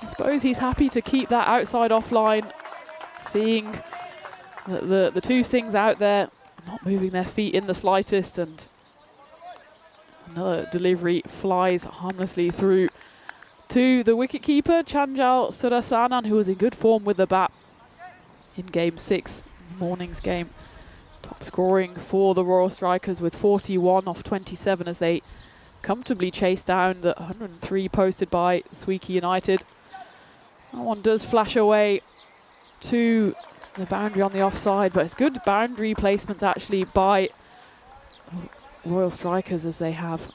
I suppose he's happy to keep that outside off line, seeing the 2 Singhs out there not moving their feet in the slightest, and another delivery flies harmlessly through to the wicketkeeper, Chanjal Surasanan, who was in good form with the bat in Game 6, morning's game. Top scoring for the Royal Strikers with 41 off 27 as they comfortably chase down the 103 posted by Swieqi United. That one does flash away to the boundary on the offside, but it's good boundary placements actually by Royal Strikers, as they have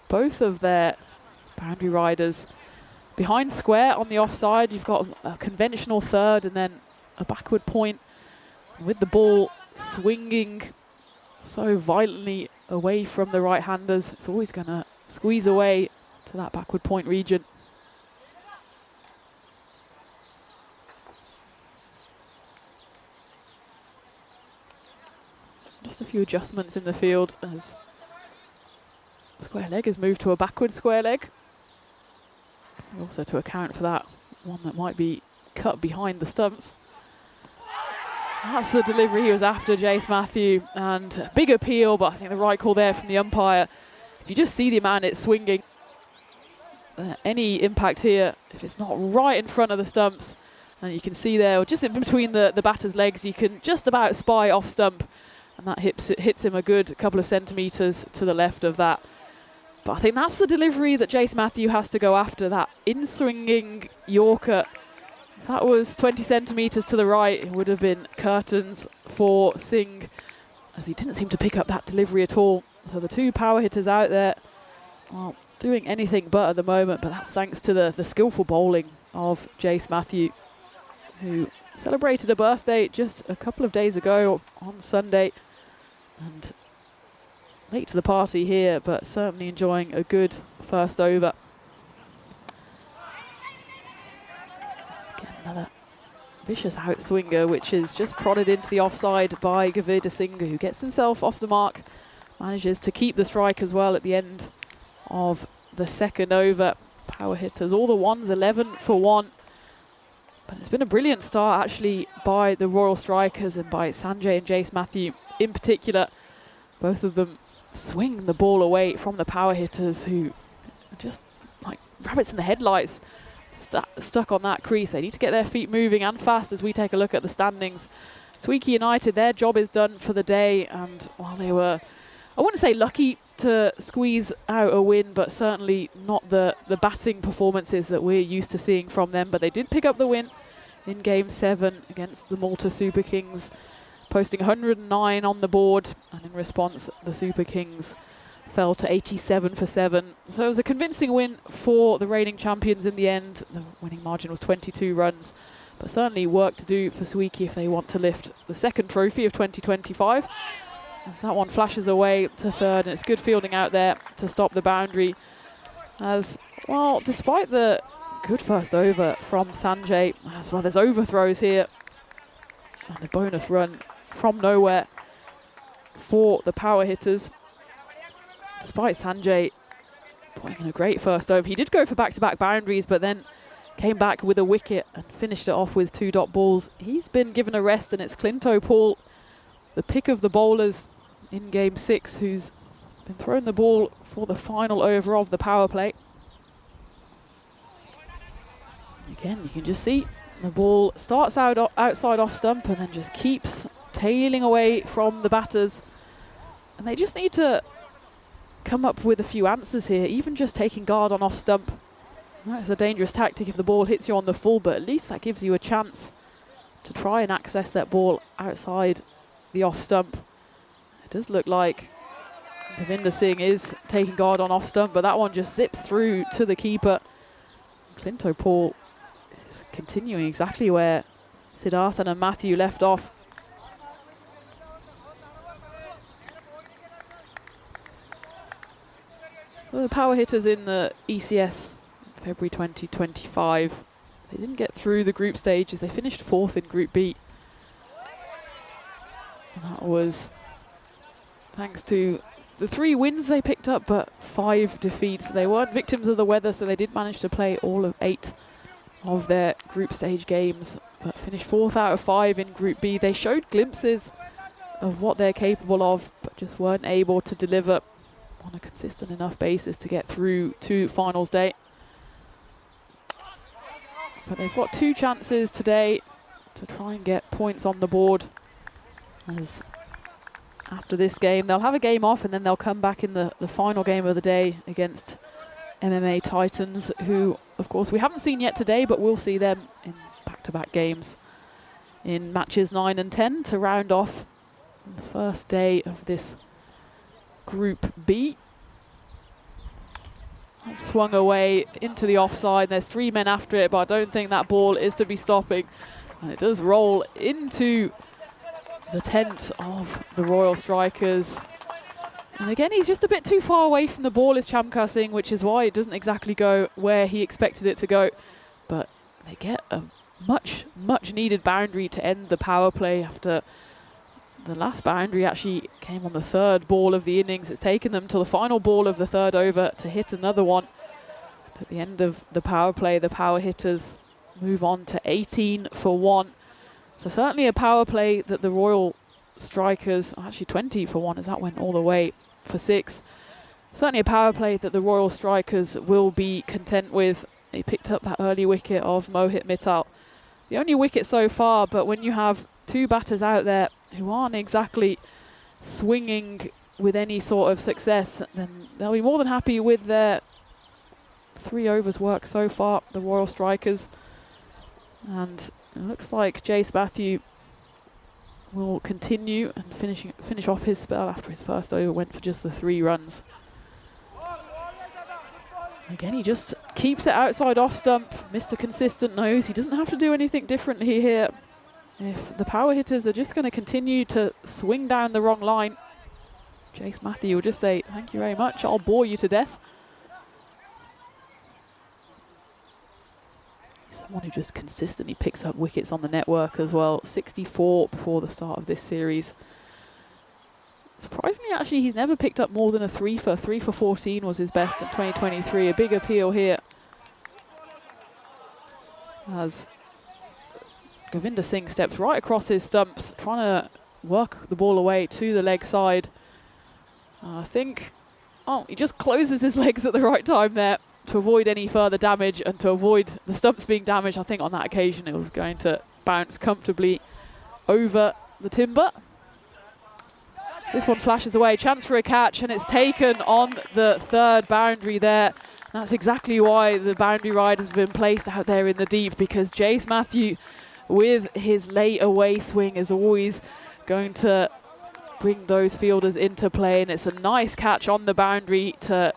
both of their boundary riders behind square on the offside. You've got a conventional third and then a backward point, with the ball swinging so violently away from the right-handers. It's always going to squeeze away to that backward point region. Just a few adjustments in the field as square leg is moved to a backward square leg. Also to account for that one that might be cut behind the stumps. That's the delivery he was after, Jace Matthew, and big appeal, but I think the right call there from the umpire. If you just see the amount it's swinging, any impact here, if it's not right in front of the stumps, and you can see there, or just in between the batter's legs, you can just about spy off stump, and that hits him a good couple of centimetres to the left of that. But I think that's the delivery that Jace Matthew has to go after, that in-swinging Yorker. If that was 20 centimetres to the right, it would have been curtains for Singh, as he didn't seem to pick up that delivery at all. So the 2 power hitters out there, well, doing anything but at the moment, but that's thanks to the skillful bowling of Jace Matthew, who celebrated a birthday just a couple of days ago on Sunday, and late to the party here, but certainly enjoying a good first over. Again, another vicious outswinger, which is just prodded into the offside by Gavir Singh, who gets himself off the mark, manages to keep the strike as well at the end of the second over. Power hitters, all the ones, 11 for 1. But it's been a brilliant start actually by the Royal Strikers and by Sanjay and Jace Matthew in particular. Both of them swing the ball away from the power hitters, who are just like rabbits in the headlights, stuck on that crease. They need to get their feet moving and fast as we take a look at the standings. Swieqi United, their job is done for the day, and while they were, I wouldn't say lucky to squeeze out a win, but certainly not the batting performances that we're used to seeing from them, but they did pick up the win in Game 7 against the Malta Super Kings, posting 109 on the board, and in response the Super Kings fell to 87 for 7. So it was a convincing win for the reigning champions in the end. The winning margin was 22 runs, but certainly work to do for Swieqi if they want to lift the second trophy of 2025. As that one flashes away to third, and it's good fielding out there to stop the boundary. As well, despite the good first over from Sanjay, as well, there's overthrows here and a bonus run from nowhere for the power hitters. Despite Sanjay putting in a great first over, he did go for back-to-back boundaries, but then came back with a wicket and finished it off with 2 dot balls. He's been given a rest, and it's Clinto Paul, the pick of the bowlers in Game 6, who's been throwing the ball for the final over of the power play. Again, you can just see the ball starts out outside off stump and then just keeps tailing away from the batters. And they just need to come up with a few answers here, even just taking guard on off stump. That's a dangerous tactic if the ball hits you on the full, but at least that gives you a chance to try and access that ball outside the off stump. It does look like Govinda Singh is taking guard on off stump, but that one just zips through to the keeper. Clinto Paul is continuing exactly where Siddharthan and Matthew left off. So the power hitters in the ECS February 2025, they didn't get through the group stages. They finished 4th in Group B. And that was thanks to the 3 wins they picked up, but 5 defeats. They weren't victims of the weather, so they did manage to play all of 8 of their group stage games, but finished 4th out of 5 in Group B. They showed glimpses of what they're capable of, but just weren't able to deliver on a consistent enough basis to get through to finals day. But they've got 2 chances today to try and get points on the board, as after this game they'll have a game off and then they'll come back in the final game of the day against MMA Titans, who of course we haven't seen yet today, but we'll see them in back-to-back games in matches 9 and 10 to round off the first day of this Group B. That's swung away into the offside. There's 3 men after it, but I don't think that ball is to be stopping. And it does roll into the tent of the Royal Strikers. And again, he's just a bit too far away from the ball, is Chamkar Singh, which is why it doesn't exactly go where he expected it to go. But they get a much needed boundary to end the power play after the last boundary actually came on the 3rd ball of the innings. It's taken them to the final ball of the 3rd over to hit another one. At the end of the power play, the power hitters move on to 18 for 1. So certainly a power play that the Royal Strikers, actually 20 for 1 as that went all the way for 6. Certainly a power play that the Royal Strikers will be content with. They picked up that early wicket of Mohit Mittal. The only wicket so far, but when you have 2 batters out there who aren't exactly swinging with any sort of success, then they'll be more than happy with their 3 overs work so far, the Royal Strikers. And it looks like Jace Matthew will continue and finish off his spell after his first over went for just the 3 runs. Again, he just keeps it outside off stump. Mr. Consistent knows he doesn't have to do anything differently here. If the power hitters are just going to continue to swing down the wrong line, Jace Matthew will just say, thank you very much, I'll bore you to death. Someone who just consistently picks up wickets on the network as well. 64 before the start of this series. Surprisingly, actually, he's never picked up more than a 3 for 14 was his best in 2023. A big appeal here, as Govinda Singh steps right across his stumps, trying to work the ball away to the leg side. I think, he just closes his legs at the right time there to avoid any further damage and to avoid the stumps being damaged. I think on that occasion it was going to bounce comfortably over the timber. This one flashes away, chance for a catch, and it's taken on the 3rd boundary there. That's exactly why the boundary ride has been placed out there in the deep, because Jace Matthew with his late away swing is always going to bring those fielders into play, and it's a nice catch on the boundary to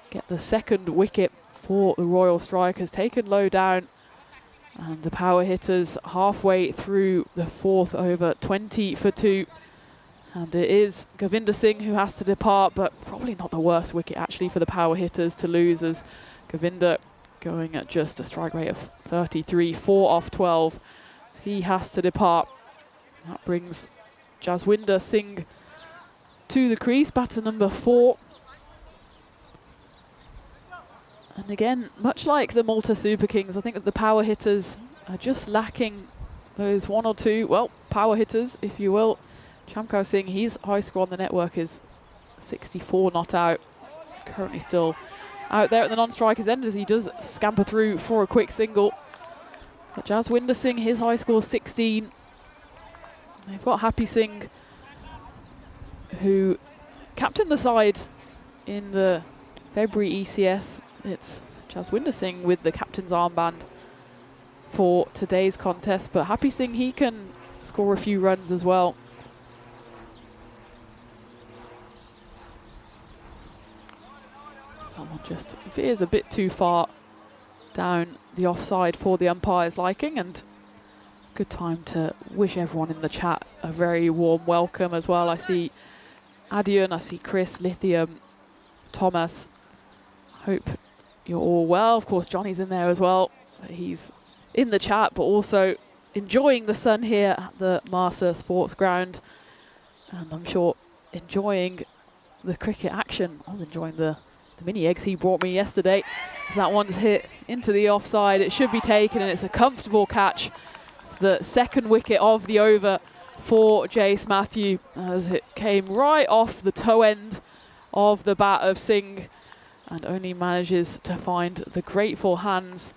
get the second wicket for the Royal Strikers, taken low down. And the power hitters halfway through the fourth over, 20 for 2. And it is Govinder Singh who has to depart, but probably not the worst wicket actually for the power hitters to lose, as Govinder going at just a strike rate of 33, 4 off 12. So he has to depart. That brings Jaswinder Singh to the crease, batter number 4. And again, much like the Malta Super Kings, I think that the power hitters are just lacking those one or two, well, power hitters, if you will. Chamkar Singh, his high score on the network is 64 not out. Currently still out there at the non-strikers end as he does scamper through for a quick single. But Jaswinder Singh, his high score 16. They've got Happy Singh, who captained the side in the February ECS. It's Jaswinder Singh with the captain's armband for today's contest, but Happy Singh, he can score a few runs as well. Someone just veers a bit too far down the offside for the umpire's liking, and good time to wish everyone in the chat a very warm welcome as well. I see Adian, I see Chris, Lithium, Thomas. Hope you're all well. Of course, Johnny's in there as well. He's in the chat, but also enjoying the sun here at the Marsa Sports Ground. And I'm sure enjoying the cricket action. I was enjoying the mini eggs he brought me yesterday. As that one's hit into the offside, it should be taken, and it's a comfortable catch. It's the second wicket of the over for Jace Matthew, as it came right off the toe end of the bat of Singh, and only manages to find the grateful hands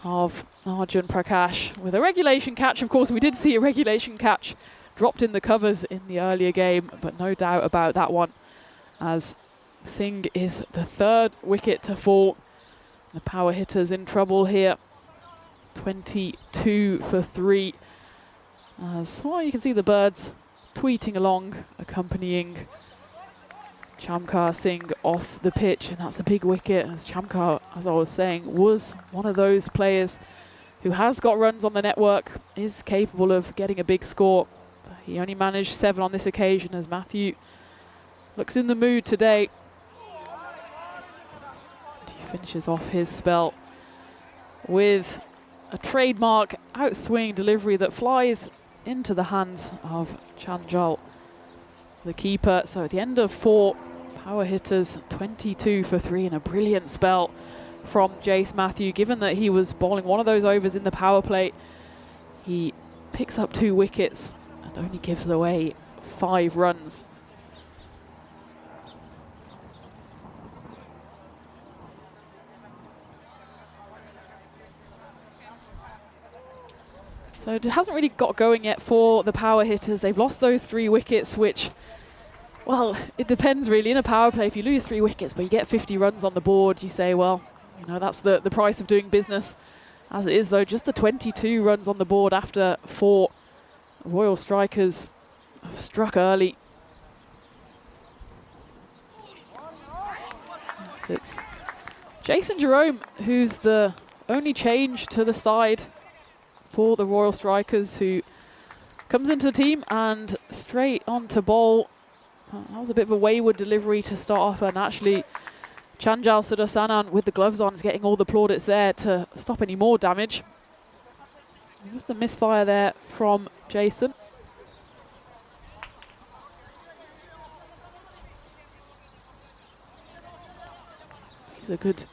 of Arjun Prakash with a regulation catch. Of course, we did see a regulation catch dropped in the covers in the earlier game, but no doubt about that one, as Singh is the third wicket to fall. The power hitters in trouble here. 22 for 3. As well, you can see the birds tweeting along, accompanying Chamkar Singh off the pitch, and that's a big wicket, as Chamkar, as I was saying, was one of those players who has got runs on the network, is capable of getting a big score. But he only managed 7 on this occasion, as Matthew looks in the mood today. And he finishes off his spell with a trademark outswing delivery that flies into the hands of Chanjal, the keeper. So at the end of 4, power hitters 22 for 3, and a brilliant spell from Jace Matthew. Given that he was bowling one of those overs in the power play, he picks up 2 wickets and only gives away 5 runs. So it hasn't really got going yet for the power hitters. They've lost those 3 wickets, which, well, it depends really. In a power play, if you lose 3 wickets but you get 50 runs on the board, you say, well, you know, that's the price of doing business. As it is, though, just the 22 runs on the board after 4. Royal Strikers have struck early. It's Jason Jerome who's the only change to the side for the Royal Strikers, who comes into the team and straight on to bowl. That was a bit of a wayward delivery to start off, and actually Chanjal Sudarsanan with the gloves on is getting all the plaudits there to stop any more damage. Just a misfire there from Jason. He's a good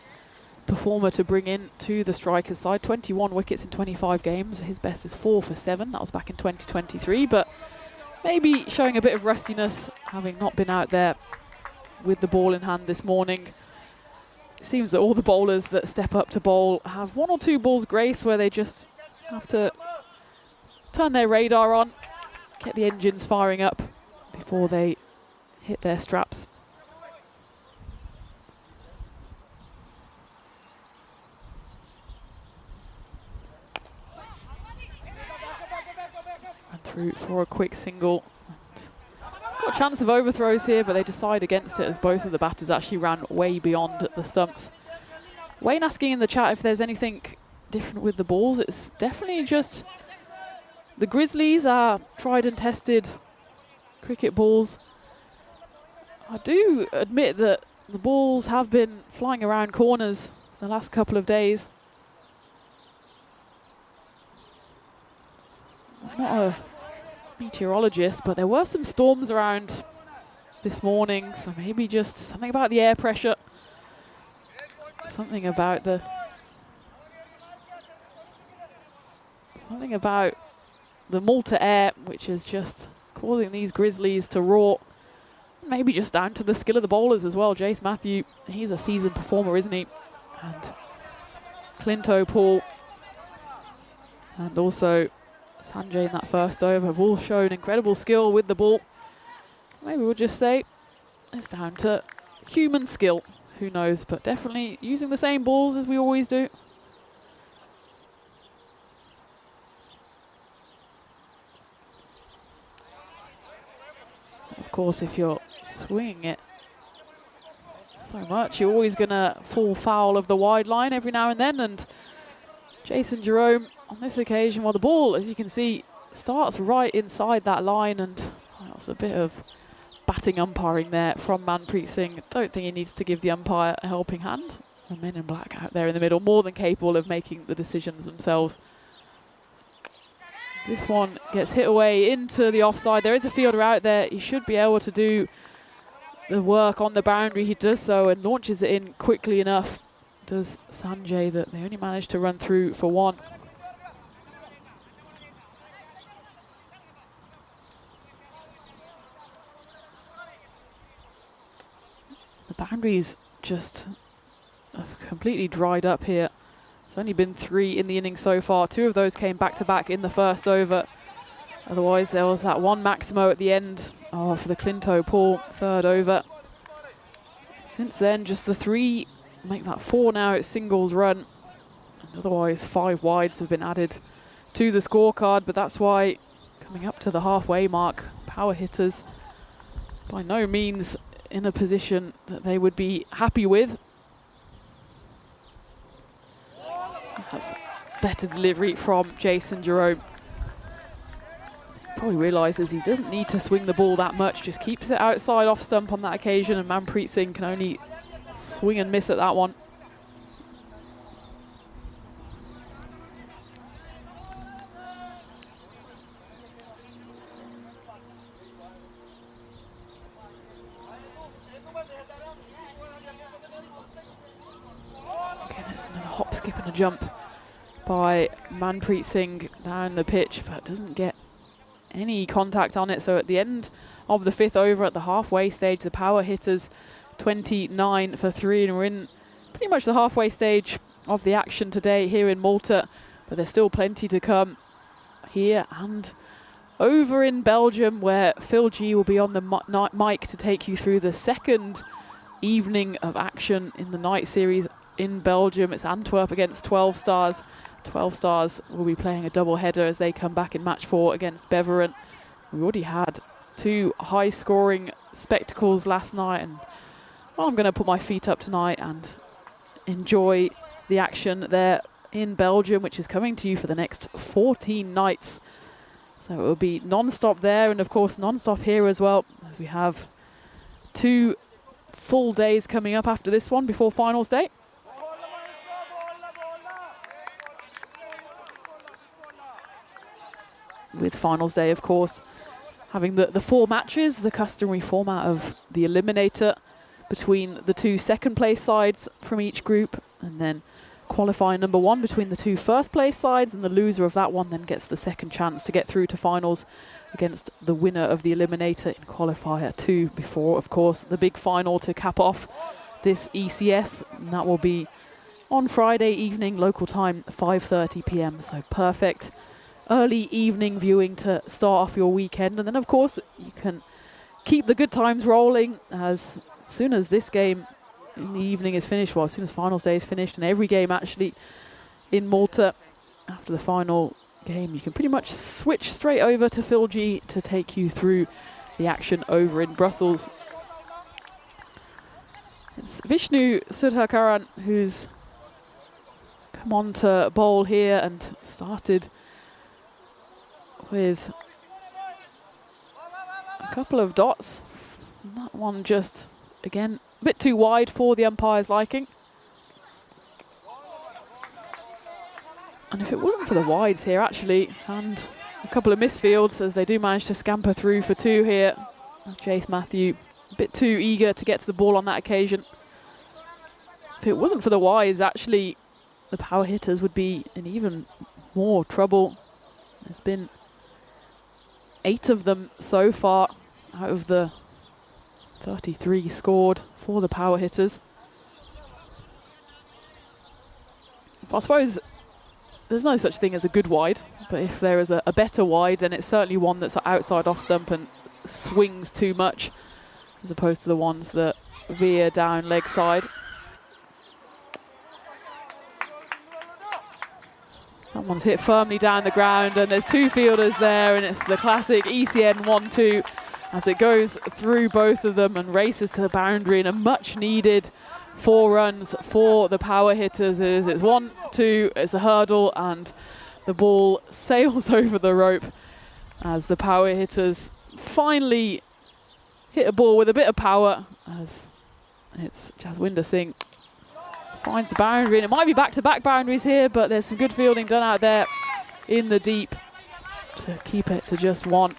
performer to bring in to the Strikers side. 21 wickets in 25 games. His best is 4 for 7. That was back in 2023, but maybe showing a bit of rustiness, having not been out there with the ball in hand this morning. It seems that all the bowlers that step up to bowl have 1 or 2 balls grace, where they just have to turn their radar on, get the engines firing up before they hit their straps. through for a quick single. Got a chance of overthrows here, but they decide against it as both of the batters actually ran way beyond the stumps. Wayne asking in the chat if there's anything different with the balls. It's definitely just the Grizzlies are tried and tested cricket balls. I do admit that the balls have been flying around corners the last couple of days. I'm not a meteorologist, but there were some storms around this morning, so maybe just something about the air pressure, something about the Malta air, which is just causing these Grizzlies to roar. Maybe just down to the skill of the bowlers as well. Jace Matthew, he's a seasoned performer, isn't he? And Clinto, Paul, and also Sanjay in that first over have all shown incredible skill with the ball. Maybe we'll just say it's down to human skill. Who knows? But definitely using the same balls as we always do. Of course, if you're swinging it so much, you're always going to fall foul of the wide line every now and then. And Jason Jerome, on this occasion, well, the ball, as you can see, starts right inside that line, and that was a bit of batting umpiring there from Manpreet Singh. Don't think he needs to give the umpire a helping hand. The men in black out there in the middle, more than capable of making the decisions themselves. This one gets hit away into the offside. There is a fielder out there. He should be able to do the work on the boundary. He does so and launches it in quickly enough. Does Sanjay, that they only managed to run through for one. The boundaries just have completely dried up here. There's only been 3 in the innings so far. 2 of those came back to back in the first over. Otherwise, there was that one Maximo at the end for the Clinto Paul third over. Since then, just the 3 make that 4 now at singles run. And otherwise, 5 wides have been added to the scorecard. But that's why, coming up to the halfway mark, power hitters by no means in a position that they would be happy with. That's better delivery from Jason Jerome. Probably realises he doesn't need to swing the ball that much, just keeps it outside off stump on that occasion, and Manpreet Singh can only swing and miss at that one. Again, it's another hop, skip and a jump by Manpreet Singh down the pitch, but doesn't get any contact on it. So at the end of the 5th over, at the halfway stage, the power hitters 29 for 3, and we're in pretty much the halfway stage of the action today here in Malta, but there's still plenty to come here and over in Belgium, where Phil G will be on the mic to take you through the second evening of action in the night series in Belgium. It's Antwerp against 12 Stars. 12 Stars will be playing a double header as they come back in match 4 against Beveren. We already had 2 high scoring spectacles last night, and well, I'm going to put my feet up tonight and enjoy the action there in Belgium, which is coming to you for the next 14 nights. So it will be non-stop there, and of course non-stop here as well. We have 2 full days coming up after this one before finals day. With finals day, of course, having the 4 matches, the customary format of the eliminator between the 2 second place sides from each group, and then qualifying number 1 between the 2 first place sides, and the loser of that one then gets the second chance to get through to finals against the winner of the eliminator in qualifier 2, before, of course, the big final to cap off this ECS, and that will be on Friday evening, local time, 5:30 p.m. So perfect early evening viewing to start off your weekend. And then of course you can keep the good times rolling as soon as this game in the evening is finished, well, as soon as finals day is finished, and every game actually in Malta after the final game, you can pretty much switch straight over to Phil G to take you through the action over in Brussels. It's Vishnu Sudhakaran who's come on to bowl here and started with a couple of dots. That one just, again, a bit too wide for the umpire's liking. And if it wasn't for the wides here, actually, and a couple of misfields, as they do manage to scamper through for 2 here, as Jace Matthew a bit too eager to get to the ball on that occasion. If it wasn't for the wides, actually, the power hitters would be in even more trouble. There's been 8 of them so far out of the 33 scored for the power hitters. I suppose there's no such thing as a good wide, but if there is a better wide, then it's certainly one that's outside off stump and swings too much, as opposed to the ones that veer down leg side. Someone's hit firmly down the ground, and there's 2 fielders there, and it's the classic ECN 1-2 as it goes through both of them and races to the boundary, and a much needed 4 runs for the power hitters. It's 1-2, it's a hurdle, and the ball sails over the rope as the power hitters finally hit a ball with a bit of power, as it's Jaswinder Singh finds the boundary, and it might be back-to-back boundaries here, but there's some good fielding done out there in the deep to keep it to just 1.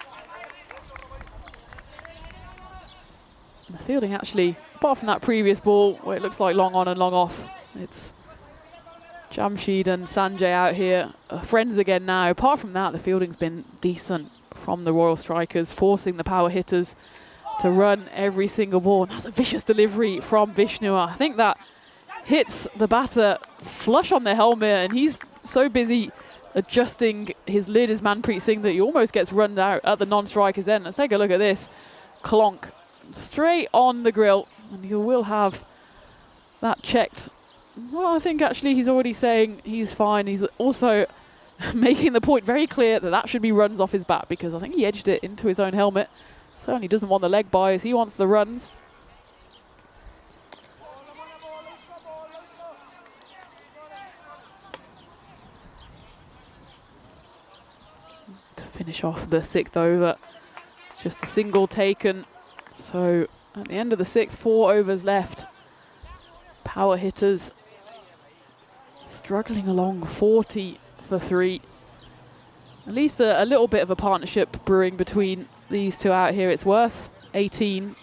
The fielding actually, apart from that previous ball where it looks like long on and long off, it's Jamshed and Sanjay out here, friends again now. Apart from that, the fielding's been decent from the Royal Strikers, forcing the power hitters to run every single ball. And that's a vicious delivery from Vishnu. I think that hits the batter flush on the helmet, and he's so busy adjusting his lid, his Manpreet Singh, that he almost gets run out at the non-striker's end. Let's take a look at this. Clonk. Straight on the grill, and you will have that checked. Well, I think actually he's already saying he's fine. He's also making the point very clear that that should be runs off his bat, because I think he edged it into his own helmet. Certainly doesn't want the leg byes, he wants the runs. To finish off the 6th over, it's just a single taken. So at the end of the 6th, 4 overs left. Power hitters struggling along, 40 for 3. At least a little bit of a partnership brewing between these 2 out here. It's worth 18.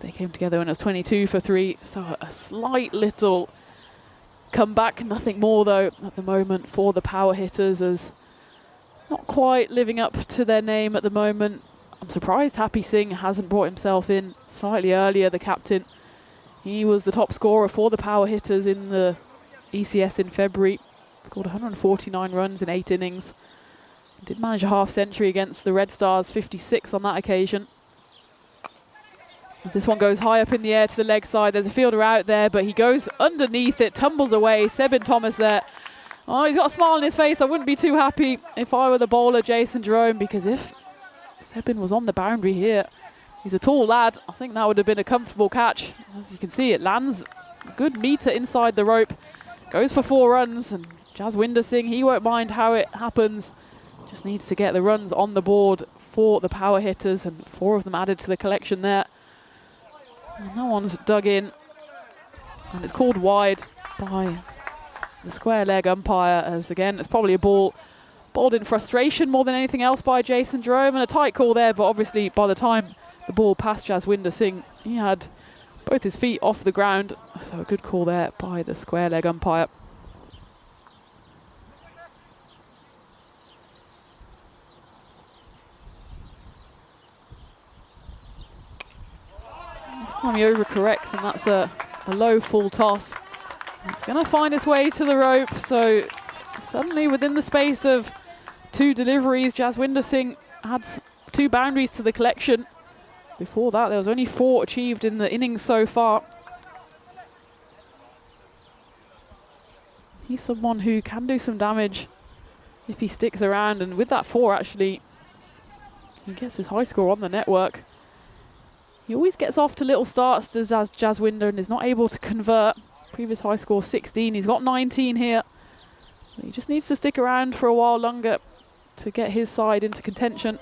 They came together when it was 22 for 3. So a slight little comeback, nothing more though at the moment for the power hitters, as not quite living up to their name at the moment. I'm surprised Happy Singh hasn't brought himself in slightly earlier, the captain. He was the top scorer for the power hitters in the ECS in February. Scored 149 runs in 8 innings. Did manage a half century against the Red Stars, 56 on that occasion. As this one goes high up in the air to the leg side, there's a fielder out there, but he goes underneath it, tumbles away. Sebin Thomas there. Oh, he's got a smile on his face. I wouldn't be too happy if I were the bowler, Jason Jerome, because if Sebin was on the boundary here, he's a tall lad, I think that would have been a comfortable catch. As you can see, it lands a good metre inside the rope, goes for 4 runs, and Jaswinder Singh, he won't mind how it happens, just needs to get the runs on the board for the power hitters, and 4 of them added to the collection there. And that one's dug in, and it's called wide by the square leg umpire, as again, it's probably a ball bowled in frustration more than anything else by Jason Jerome, and a tight call there, but obviously by the time the ball passed Jaswinder Singh, he had both his feet off the ground, so a good call there by the square leg umpire. This time he overcorrects, and that's a low full toss. It's going to find its way to the rope, so suddenly within the space of 2 deliveries, Jaswinder Singh adds 2 boundaries to the collection. Before that, there was only 4 achieved in the innings so far. He's someone who can do some damage if he sticks around, and with that 4 actually, he gets his high score on the network. He always gets off to little starts, does Jaswinder, and is not able to convert. Previous high score 16, he's got 19 here. He just needs to stick around for a while longer to get his side into contention.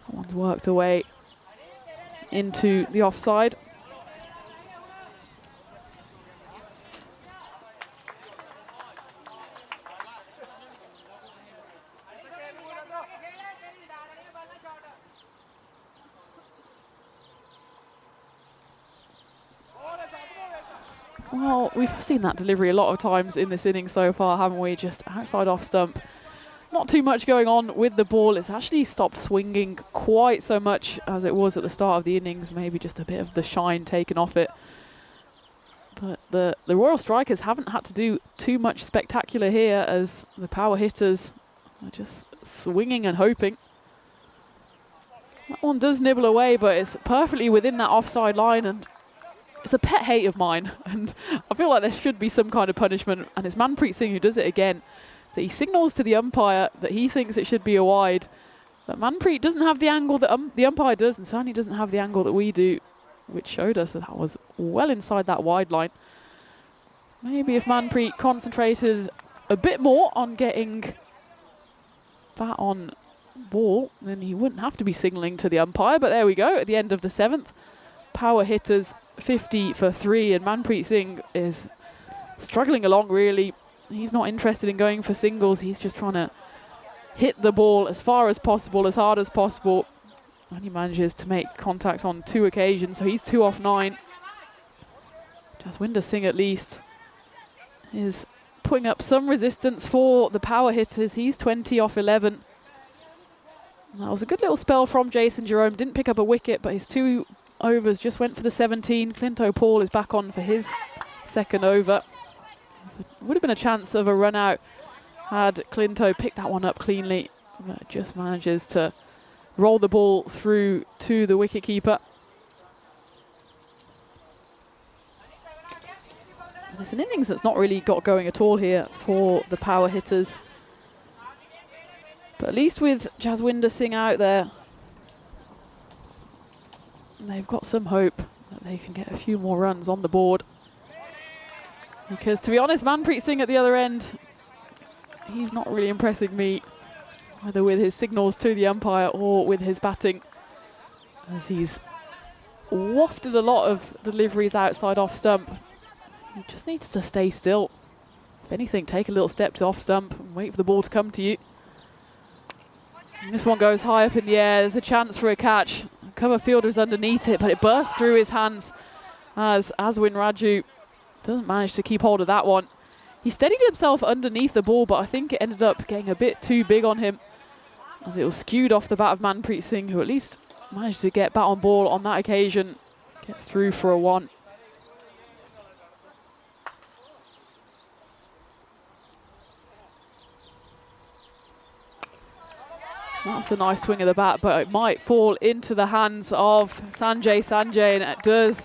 That one's worked away into the offside. Well, we've seen that delivery a lot of times in this innings so far, haven't we? Just outside off stump. Not too much going on with the ball. It's actually stopped swinging quite so much as it was at the start of the innings. Maybe just a bit of the shine taken off it. But the Royal Strikers haven't had to do too much spectacular here, as the power hitters are just swinging and hoping. That one does nibble away, but it's perfectly within that offside line, and it's a pet hate of mine, and I feel like there should be some kind of punishment, and it's Manpreet Singh who does it again. That he signals to the umpire that he thinks it should be a wide, but Manpreet doesn't have the angle that the umpire does, and certainly doesn't have the angle that we do, which showed us that that was well inside that wide line. Maybe if Manpreet concentrated a bit more on getting bat on ball, then he wouldn't have to be signalling to the umpire. But there we go, at the end of the 7th, power hitters 50 for 3, and Manpreet Singh is struggling along really. He's not interested in going for singles, he's just trying to hit the ball as far as possible, as hard as possible, and he manages to make contact on 2 occasions, so he's 2 off 9. Jaswinder Singh at least is putting up some resistance for the power hitters. He's 20 off 11. That was a good little spell from Jason Jerome. Didn't pick up a wicket, but his 2 overs just went for the 17. Clinto Paul is back on for his 2nd over. So would have been a chance of a run out had Clinto picked that one up cleanly, but just manages to roll the ball through to the wicketkeeper. And it's an innings that's not really got going at all here for the power hitters. But at least with Jaswinder Singh out there, they've got some hope that they can get a few more runs on the board. Because to be honest, Manpreet Singh at the other end, he's not really impressing me, either with his signals to the umpire or with his batting, as he's wafted a lot of deliveries outside off stump. He just needs to stay still. If anything, take a little step to off stump and wait for the ball to come to you. And this one goes high up in the air. There's a chance for a catch. Cover fielder's underneath it, but it bursts through his hands as Aswin Raju doesn't manage to keep hold of that one. He steadied himself underneath the ball, but I think it ended up getting a bit too big on him, as it was skewed off the bat of Manpreet Singh, who at least managed to get bat on ball on that occasion. Gets through for a 1. That's a nice swing of the bat, but it might fall into the hands of Sanjay, and it does.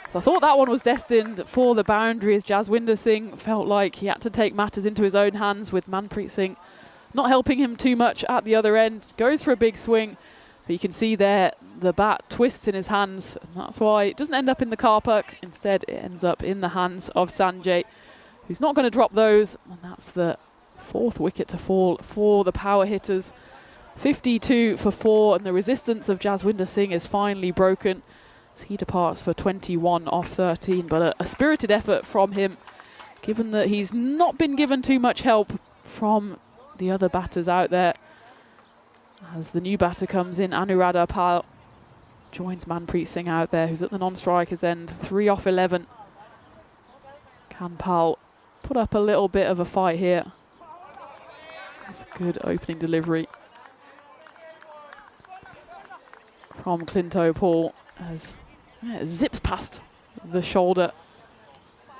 So I thought that one was destined for the boundary, as Jaswinder Singh felt like he had to take matters into his own hands, with Manpreet Singh not helping him too much at the other end. Goes for a big swing, but you can see there the bat twists in his hands, and that's why it doesn't end up in the car park. Instead, it ends up in the hands of Sanjay, who's not going to drop those, and that's the 4th wicket to fall for the power hitters. 52 for 4, and the resistance of Jaswinder Singh is finally broken as he departs for 21 off 13. But a spirited effort from him, given that he's not been given too much help from the other batters out there. As the new batter comes in, Anuradha Pal joins Manpreet Singh out there, who's at the non-strikers end, 3 off 11. Can Pal put up a little bit of a fight here? That's a good opening delivery from Clinto Paul, as it zips past the shoulder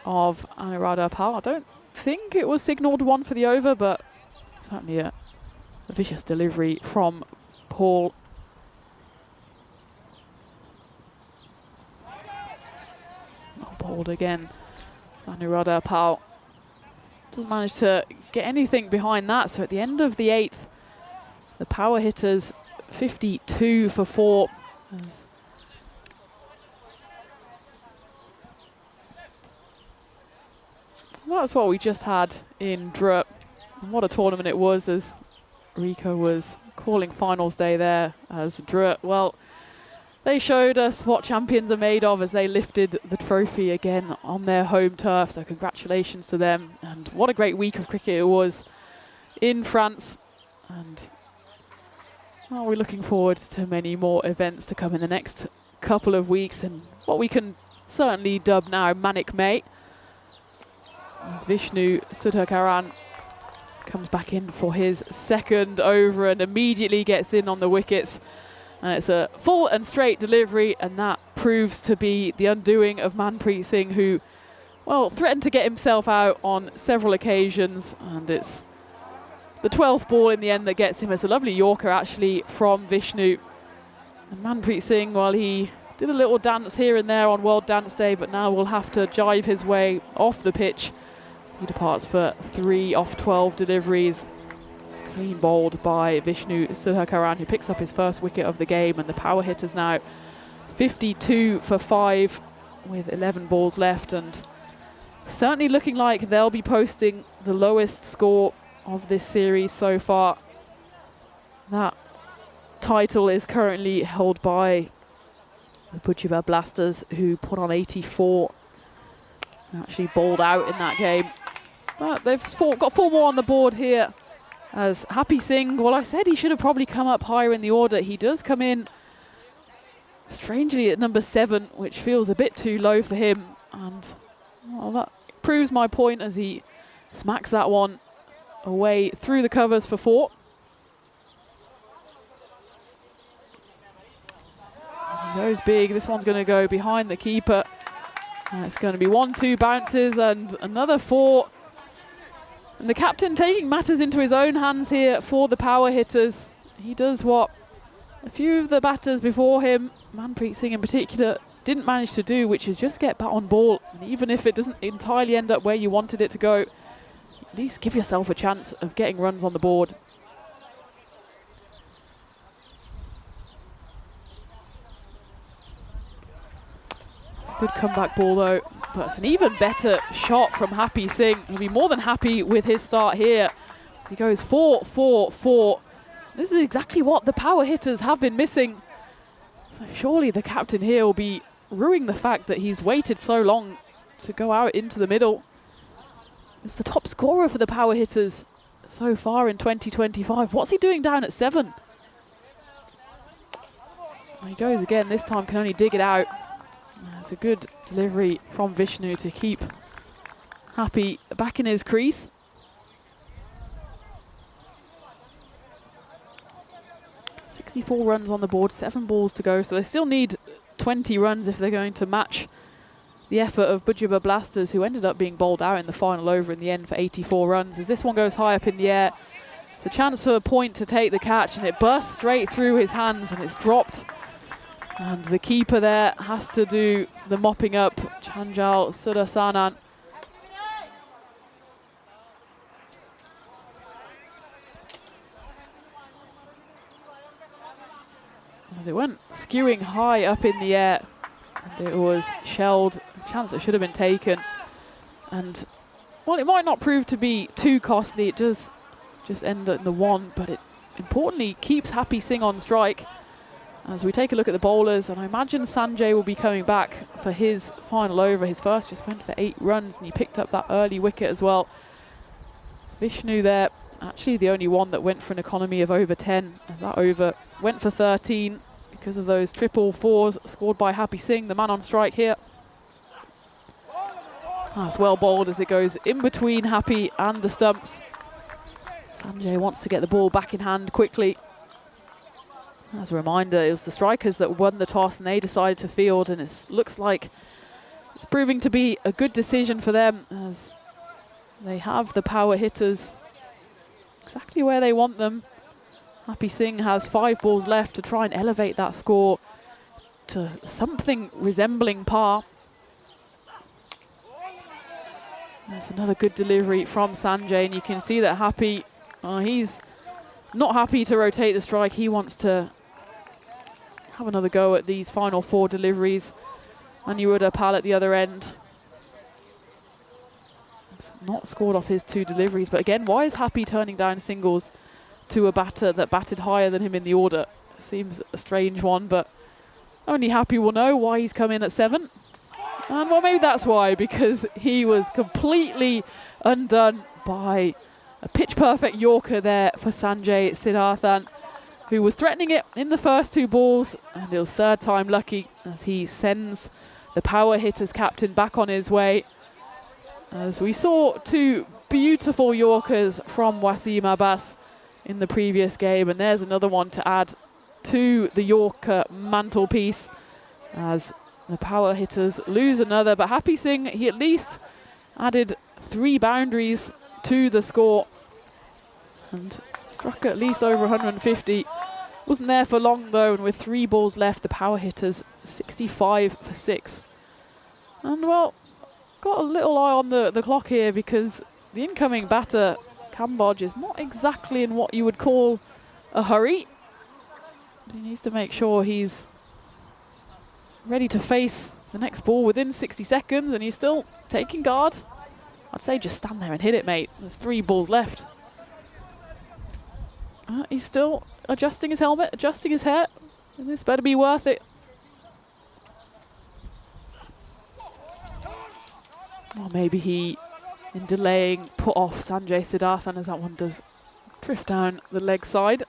of Anuradha Pal. I don't think it was signalled 1 for the over, but certainly a vicious delivery from Paul. Not bowled again. Anuradha Pal doesn't manage to get anything behind that. So at the end of the 8th, the power hitters 52 for 4. That's what we just had in Drup. And what a tournament it was, as Rico was calling finals day there as Drup. Well, they showed us what champions are made of as they lifted the trophy again on their home turf. So congratulations to them. And what a great week of cricket it was in France. And well, we're looking forward to many more events to come in the next couple of weeks, and what we can certainly dub now Manic May, as Vishnu Sudhakaran comes back in for his second over and immediately gets in on the wickets. And it's a full and straight delivery, and that proves to be the undoing of Manpreet Singh, who, well, threatened to get himself out on several occasions. And it's the 12th ball in the end that gets him. It's a lovely Yorker actually from Vishnu. And Manpreet Singh, well, he did a little dance here and there on World Dance Day, but now will have to jive his way off the pitch. So he departs for 3 off 12 deliveries. Clean bowled by Vishnu Sudhakaran, who picks up his first wicket of the game, and the power hitters now 52 for 5 with 11 balls left, and certainly looking like they'll be posting the lowest score of this series so far. That title is currently held by the Bujibur Blasters, who put on 84, actually bowled out in that game. But they've got 4 more on the board here, as Happy Singh, well, I said he should have probably come up higher in the order. He does come in strangely at number 7, which feels a bit too low for him. And well, that proves my point as he smacks that one away through the covers for 4. He goes big. This one's going to go behind the keeper. It's going to be 1-2 bounces and another 4. And the captain taking matters into his own hands here for the power hitters. He does what a few of the batters before him, Manpreet Singh in particular, didn't manage to do, which is just get bat on ball. And even if it doesn't entirely end up where you wanted it to go, at least give yourself a chance of getting runs on the board. Good comeback ball though, but it's an even better shot from Happy Singh. He'll be more than happy with his start here. As he goes 4-4-4. This is exactly what the power hitters have been missing. So surely the captain here will be ruining the fact that he's waited so long to go out into the middle. It's the top scorer for the power hitters so far in 2025. What's he doing down at 7? He goes again, this time can only dig it out. It's a good delivery from Vishnu to keep Happy back in his crease. .64 runs on the board, 7 balls to go, so they still need 20 runs if they're going to match the effort of Bujibur Blasters, who ended up being bowled out in the final over in the end for 84 runs. As this one goes high up in the air, it's a chance for a point to take the catch, and it bursts straight through his hands and it's dropped. And the keeper there has to do the mopping up, Chanjal Sudasanan. As it went skewing high up in the air, and it was shelled, a chance that should have been taken. And well, it might not prove to be too costly, it does just end in the 1, but it importantly keeps Happy Singh on strike. As we take a look at the bowlers, and I imagine Sanjay will be coming back for his final over. His first just went for 8 runs, and he picked up that early wicket as well. Vishnu there, actually the only one that went for an economy of over 10, as that over went for 13 because of those triple 4s scored by Happy Singh, the man on strike here. That's well bowled as it goes in between Happy and the stumps. Sanjay wants to get the ball back in hand quickly. As a reminder, it was the strikers that won the toss and they decided to field, and it looks like it's proving to be a good decision for them, as they have the power hitters exactly where they want them. Happy Singh has 5 balls left to try and elevate that score to something resembling par. That's another good delivery from Sanjay, and you can see that Happy, he's not happy to rotate the strike. He wants to have another go at these final 4 deliveries. And you would a pal at the other end. It's not scored off his 2 deliveries, but again, why is Happy turning down singles to a batter that batted higher than him in the order? Seems a strange one, but only Happy will know why he's come in at 7. And well, maybe that's why, because he was completely undone by a pitch-perfect Yorker there for Sanjay Siddharthan, who was threatening it in the first 2 balls, and it was 3rd time lucky as he sends the power hitters captain back on his way. As we saw 2 beautiful Yorkers from Wasim Abbas in the previous game, and there's another one to add to the Yorker mantelpiece as the power hitters lose another. But Happy Singh, he at least added 3 boundaries to the score and struck at least over 150. Wasn't there for long though, and with 3 balls left, the power hitters 65 for 6. And well, got a little eye on the clock here, because the incoming batter, Kamboj, is not exactly in what you would call a hurry. He needs to make sure he's ready to face the next ball within 60 seconds, and he's still taking guard. I'd say just stand there and hit it, mate. There's 3 balls left. He's still adjusting his helmet, adjusting his hair, and this better be worth it. Or maybe he, in delaying, put off Sanjay Siddharthan as that one does drift down the leg side.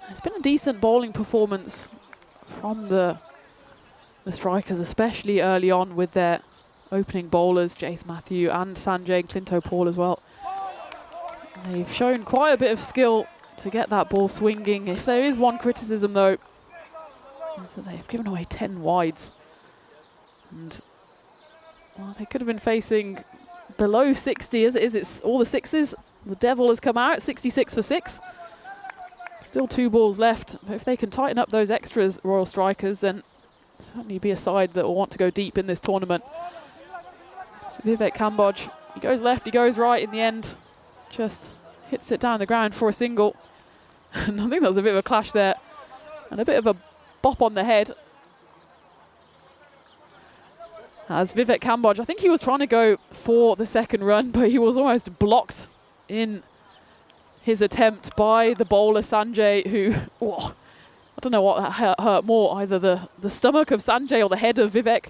It's been a decent bowling performance from the strikers, especially early on with their opening bowlers, Jace Matthew and Sanjay and Clinto Paul as well. They've shown quite a bit of skill to get that ball swinging. If there is one criticism though, is that they've given away 10 wides. And well, they could have been facing below 60 as it is. It's all the 6s. The devil has come out, 66 for 6. Still 2 balls left. But if they can tighten up those extras, Royal Strikers, then certainly be a side that will want to go deep in this tournament. So Vivek Kamboj, he goes left, he goes right in the end. Just hits it down the ground for a single. And I think there was a bit of a clash there. And a bit of a bop on the head. As Vivek Kamboj, I think he was trying to go for the 2nd run, but he was almost blocked in his attempt by the bowler Sanjay, who, I don't know what hurt more, either the stomach of Sanjay or the head of Vivek.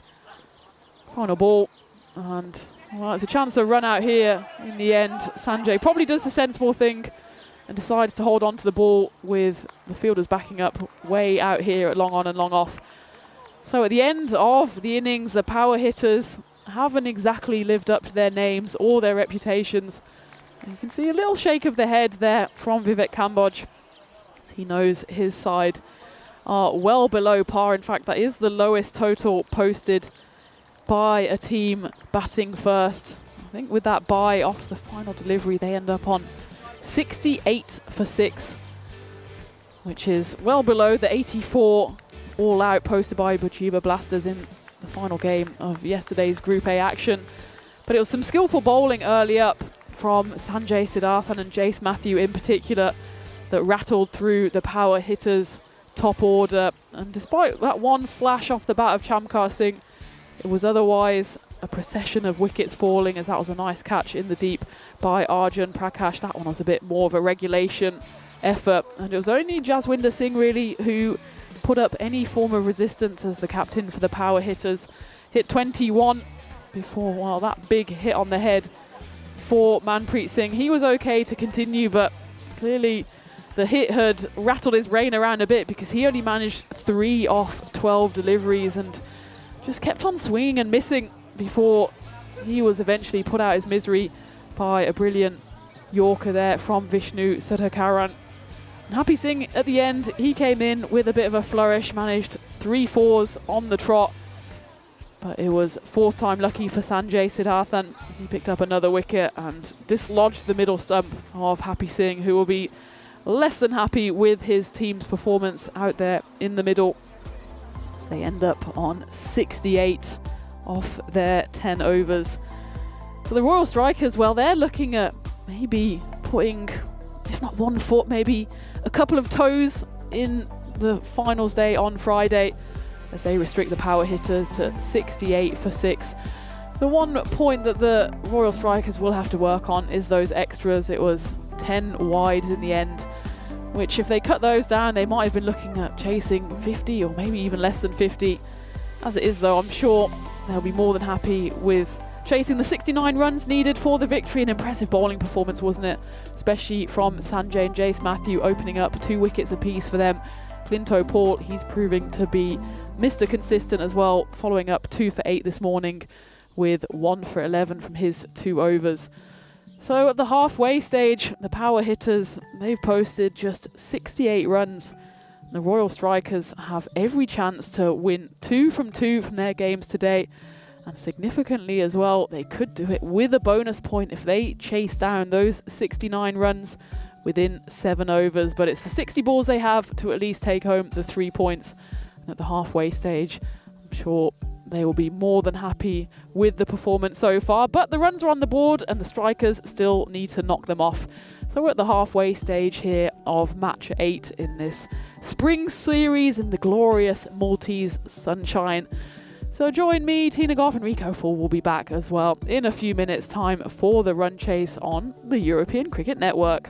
Final ball, and well, it's a chance of run out here in the end. Sanjay probably does the sensible thing and decides to hold on to the ball with the fielders backing up way out here at long on and long off. So at the end of the innings, the power hitters haven't exactly lived up to their names or their reputations. You can see a little shake of the head there from Vivek Kamboj. He knows his side are well below par. In fact, that is the lowest total posted by a team batting first. I think with that bye off the final delivery, they end up on 68 for 6, which is well below the 84 all out posted by Buchiba Blasters in the final game of yesterday's Group A action. But it was some skillful bowling early up from Sanjay Siddharthan and Jace Matthew in particular that rattled through the power hitters' top order. And despite that one flash off the bat of Chamkar Singh, it was otherwise a procession of wickets falling, as that was a nice catch in the deep by Arjun Prakash. That one was a bit more of a regulation effort, and it was only Jaswinder Singh really who put up any form of resistance as the captain for the power hitters. Hit 21 before, well, that big hit on the head for Manpreet Singh. He was okay to continue, but clearly the hit had rattled his brain around a bit, because he only managed 3 off 12 deliveries and just kept on swinging and missing before he was eventually put out his misery by a brilliant Yorker there from Vishnu Sudhakaran. And Happy Singh at the end, he came in with a bit of a flourish, managed 3 fours on the trot, but it was 4th time lucky for Sanjay Siddharthan as he picked up another wicket and dislodged the middle stump of Happy Singh, who will be less than happy with his team's performance out there in the middle, as they end up on 68 off their 10 overs. So the Royal Strikers, well, they're looking at maybe putting, if not one foot, maybe a couple of toes in the finals day on Friday, as they restrict the power hitters to 68 for 6. The one point that the Royal Strikers will have to work on is those extras. It was 10 wides in the end, which if they cut those down, they might have been looking at chasing 50 or maybe even less than 50. As it is though, I'm sure they'll be more than happy with chasing the 69 runs needed for the victory. An impressive bowling performance, wasn't it? Especially from Sanjay and Jace Matthew, opening up 2 wickets apiece for them. Flinto Paul, he's proving to be Mr. Consistent as well, following up 2 for 8 this morning with 1 for 11 from his 2 overs. So at the halfway stage, the power hitters, they've posted just 68 runs. The Royal Strikers have every chance to win 2 from their games today. And significantly as well, they could do it with a bonus point if they chase down those 69 runs within 7 overs. But it's the 60 balls they have to at least take home the 3 points. And at the halfway stage, I'm sure they will be more than happy with the performance so far. But the runs are on the board and the Strikers still need to knock them off. So we're at the halfway stage here of match 8 in this spring series in the glorious Maltese sunshine. So join me, Tina Goff and Rico Fall will be back as well in a few minutes' time for the run chase on the European Cricket Network.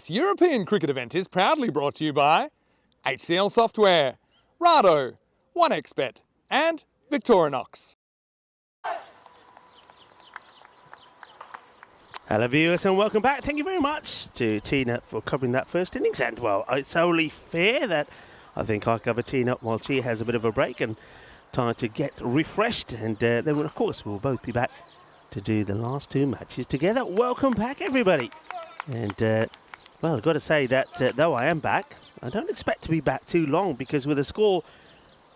This European cricket event is proudly brought to you by HCL Software, Rado, 1xBet and Victorinox. Hello viewers and welcome back. Thank you very much to Tina for covering that first innings, and well, it's only fair that I think I cover Tina while she has a bit of a break and time to get refreshed, and then of course we'll both be back to do the last two matches together. Welcome back everybody, and well, I've got to say that though I am back, I don't expect to be back too long, because with a score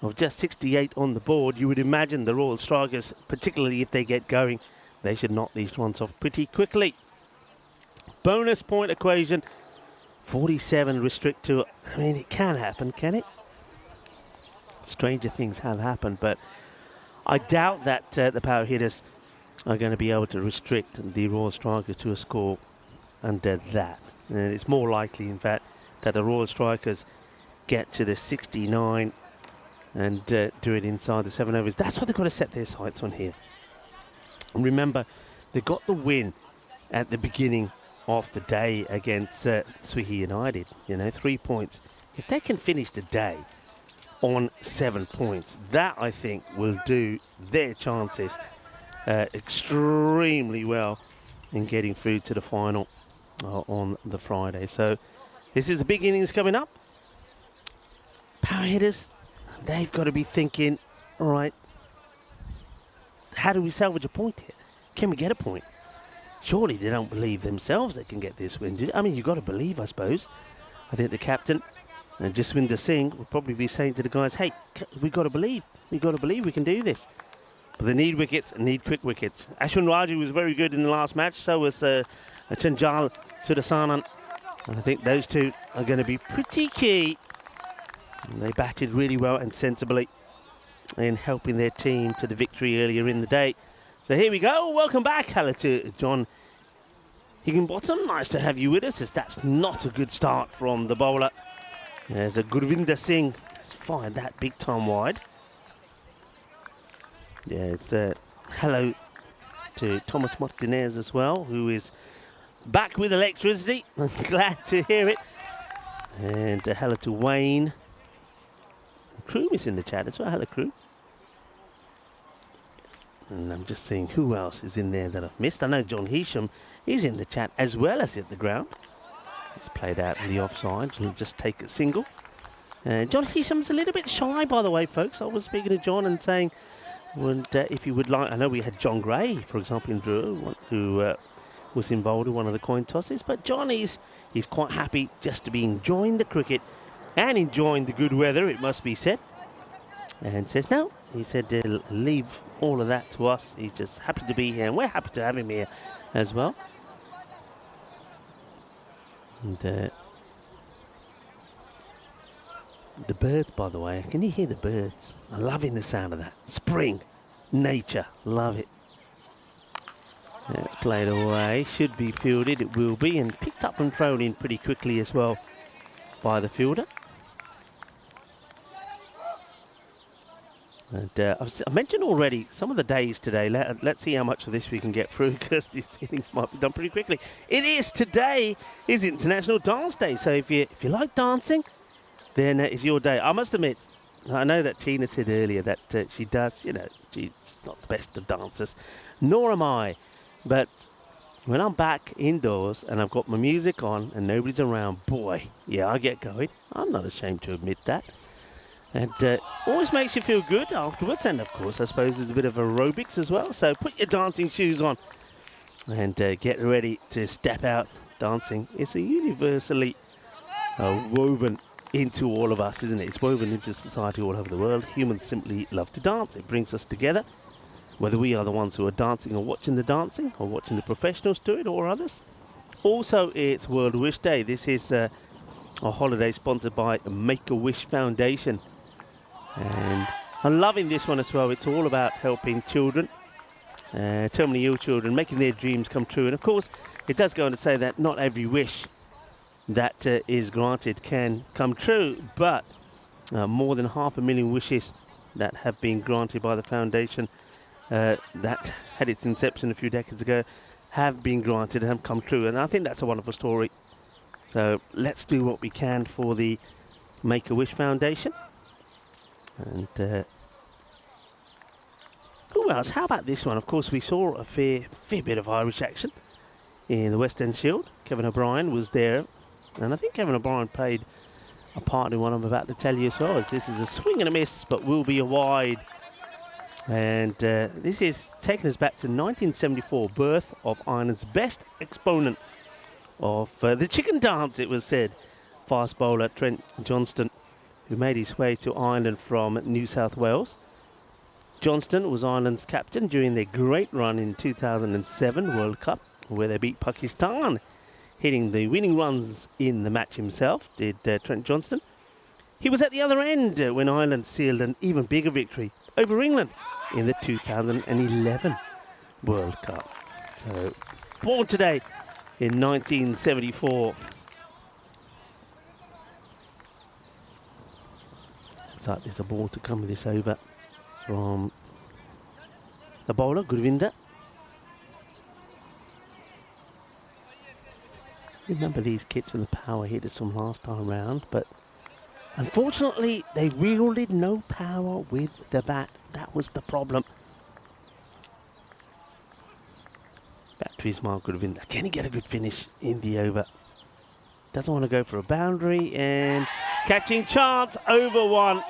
of just 68 on the board, you would imagine the Royal Strikers, particularly if they get going, they should knock these ones off pretty quickly. Bonus point equation, 47 restrict to, I mean, it can happen, can it? Stranger things have happened, but I doubt that the power hitters are going to be able to restrict the Royal Strikers to a score under that. And it's more likely, in fact, that the Royal Strikers get to the 69 and do it inside the 7 overs. That's what they've got to set their sights on here. And remember, they got the win at the beginning of the day against Swieqi United. You know, 3 points. If they can finish the day on 7 points, that I think will do their chances extremely well in getting through to the final on the Friday. So this is the big innings coming up. Power hitters, they've got to be thinking, all right, how do we salvage a point here? Can we get a point? Surely they don't believe themselves they can get this win, do they? I mean, you've got to believe, I suppose. I think the captain, Jaswinder Singh, will probably be saying to the guys, hey, we've got to believe. We've got to believe we can do this. But they need wickets, need quick wickets. Ashwin Raju was very good in the last match, so was Chanjal Sudasanan. And I think those two are going to be pretty key. And they batted really well and sensibly in helping their team to the victory earlier in the day. So here we go. Welcome back. Hello to John Higginbottom. Nice to have you with us, as that's not a good start from the bowler. There's a Gurvinder Singh. Has fired that big time wide. Yeah, it's hello to Thomas Martinez as well, who is back with electricity. I'm glad to hear it. And hello to Wayne. Crew is in the chat as well. Hello, Crew. And I'm just seeing who else is in there that I've missed. I know John Hisham is in the chat as well as at the ground. It's played out in the offside. He'll just take a single. John Hisham's a little bit shy, by the way, folks. I was speaking to John and saying, if you would like, I know we had John Gray, for example, in Drew, who was involved in one of the coin tosses. But John he's quite happy just to be enjoying the cricket and enjoying the good weather, it must be said. And says, no, he said, leave all of that to us. He's just happy to be here, and we're happy to have him here as well. And the birds, by the way, can you hear the birds? I'm loving the sound of that. Spring, nature, love it. It's played away, should be fielded, it will be, and picked up and thrown in pretty quickly as well by the fielder. And I mentioned already some of the days today. Let's see how much of this we can get through, because this innings might be done pretty quickly. Today is International Dance Day, so if you like dancing, then it's your day. I must admit, I know that Tina said earlier that she does, you know, she's not the best of dancers, nor am I. But when I'm back indoors and I've got my music on and nobody's around, boy, yeah, I get going. I'm not ashamed to admit that. And always makes you feel good afterwards. And of course, I suppose there's a bit of aerobics as well. So put your dancing shoes on and get ready to step out dancing. It's a universally woven into all of us, isn't it? It's woven into society all over the world. Humans simply love to dance. It brings us together, whether we are the ones who are dancing or watching the dancing, or watching the professionals do it, or others. Also, it's World Wish Day. This is a holiday sponsored by Make-A-Wish Foundation. And I'm loving this one as well. It's all about helping children, terminally ill children, making their dreams come true. And of course, it does go on to say that not every wish that is granted can come true, but more than 500,000 wishes that have been granted by the foundation that had its inception a few decades ago have been granted and have come true. And I think that's a wonderful story. So let's do what we can for the Make-A-Wish Foundation. And who else? How about this one? Of course, we saw a fair bit of Irish action in the West End Shield. Kevin O'Brien was there, and I think Kevin O'Brien played a part in what I'm about to tell you as well, as this is a swing and a miss, but will be a wide. And this is taking us back to 1974, birth of Ireland's best exponent of the chicken dance, it was said. Fast bowler Trent Johnston, who made his way to Ireland from New South Wales. Johnston was Ireland's captain during their great run in 2007 World Cup, where they beat Pakistan, hitting the winning runs in the match himself, did Trent Johnston. He was at the other end when Ireland sealed an even bigger victory over England in the 2011 World Cup. So, born today in 1974. Looks like there's a ball to come with this over from the bowler, Gurvinder. Remember these kids from the power hitters from last time round, but unfortunately they wielded no power with the bat. That was the problem. Back to Ismail Gurvinder. Can he get a good finish in the over? Doesn't want to go for a boundary, and catching chance over one.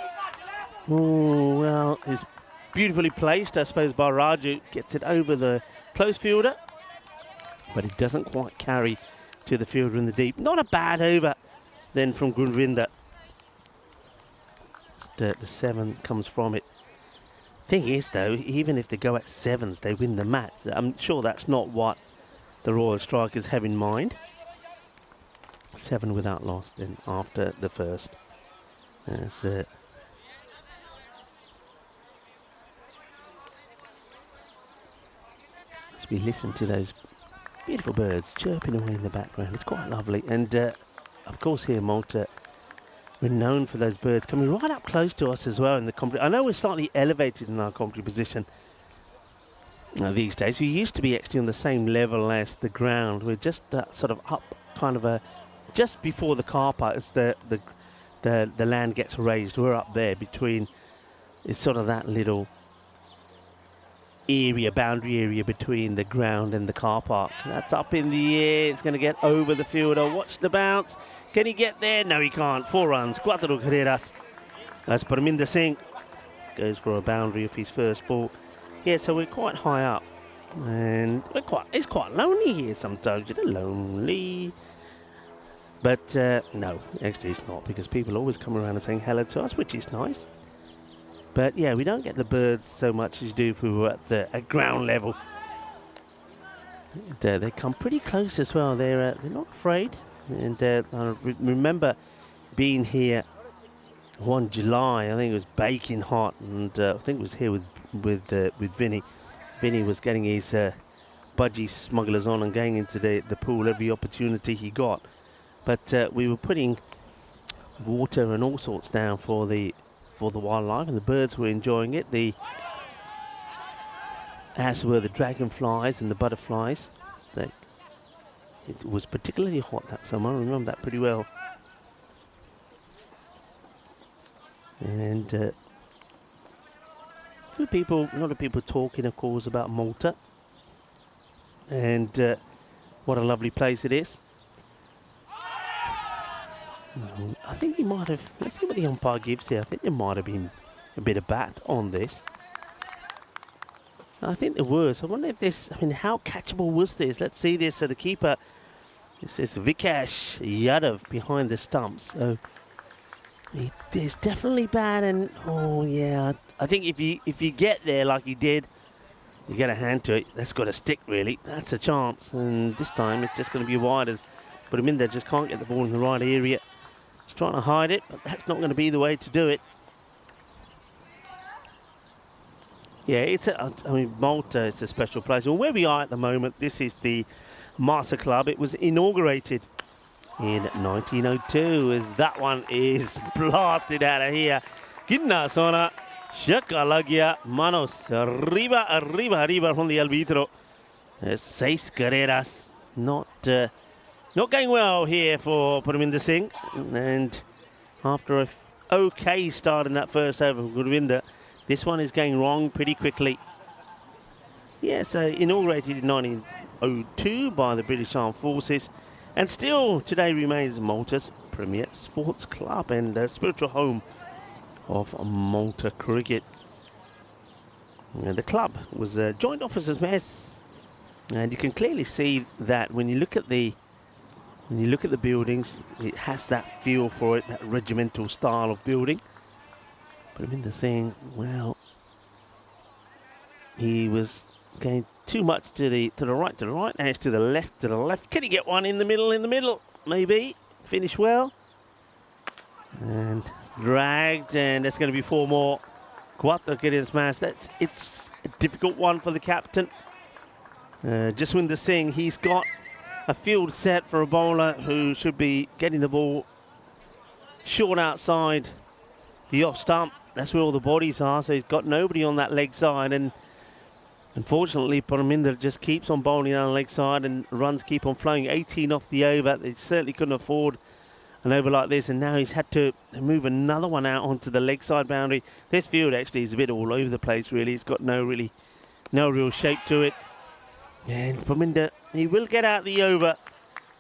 Oh, well, it's beautifully placed. I suppose Barraju gets it over the close fielder, but it doesn't quite carry to the fielder in the deep. Not a bad over then from Gurvinder. The 7 comes from it. Thing is, though, even if they go at 7s, they win the match. I'm sure that's not what the Royal Strikers have in mind. 7 without loss then after the first. As we listen to those beautiful birds chirping away in the background, it's quite lovely. And of course here in Malta, we're known for those birds coming right up close to us as well in the commentary. I know we're slightly elevated in our commentary position these days. We used to be actually on the same level as the ground. We're just sort of up, kind of just before the car park as the land gets raised. We're up there between. It's sort of that little area, boundary area between the ground and the car park. That's up in the air. It's going to get over the fielder. Watch the bounce. Can he get there? No, he can't. 4 runs. Cuatro carreras. That's Parminder Singh. Goes for a boundary of his first ball. Yeah, so we're quite high up. And it's quite lonely here sometimes. You're lonely. But no, actually it's not, because people always come around and saying hello to us, which is nice. But yeah, we don't get the birds so much as you do if we were at ground level. And, they come pretty close as well. They're not afraid. And I remember being here one July. I think it was baking hot, and I think it was here with Vinny. Vinny was getting his budgie smugglers on and going into the pool every opportunity he got. But we were putting water and all sorts down for the wildlife, and the birds were enjoying it. As were the dragonflies and the butterflies. It was particularly hot that summer. I remember that pretty well. And a lot of people talking, of course, about Malta and what a lovely place it is. I think he might have. Let's see what the umpire gives here. I think there might have been a bit of bat on this. I think there was. I wonder if this. I mean, how catchable was this? Let's see this. So the keeper. This is Vikash Yadav behind the stumps. So there's definitely bat, and oh yeah, I think if you get there like he did, you get a hand to it. That's got a stick really. That's a chance, and this time it's just going to be wide as put him in there. Just can't get the ball in the right area. He's trying to hide it, but that's not going to be the way to do it. Yeah, I mean, Malta is a special place. Well, where we are at the moment, this is the Master Club. It was inaugurated in 1902, as that one is blasted out of here. Kinna sona, shakalagia, manos, arriba, arriba, arriba from the arbitro. 6 carreras, not Not going well here for Gurvinder Singh, and after a okay start in that first over for Gurvinder, this one is going wrong pretty quickly. Yes, inaugurated in 1902 by the British Armed Forces, and still today remains Malta's premier sports club and spiritual home of Malta cricket. And the club was a joint officers' mess, and you can clearly see that when you look at the buildings, it has that feel for it, that regimental style of building. But Gurvinder Singh, well, he was going too much to the right, now it's to the left. Can he get one in the middle? Maybe. Finish well. And dragged, and that's going to be 4 more. Quattro getting smashed. It's a difficult one for the captain. Jaswinder Singh, he's got a field set for a bowler who should be getting the ball short outside the off stump. That's where all the bodies are, so he's got nobody on that leg side, and unfortunately Paraminder just keeps on bowling down the leg side and runs keep on flowing. 18 off the over. They certainly couldn't afford an over like this, and now he's had to move another one out onto the leg side boundary. This field actually is a bit all over the place really. It's got no real shape to it. And Paraminder, he will get out the over,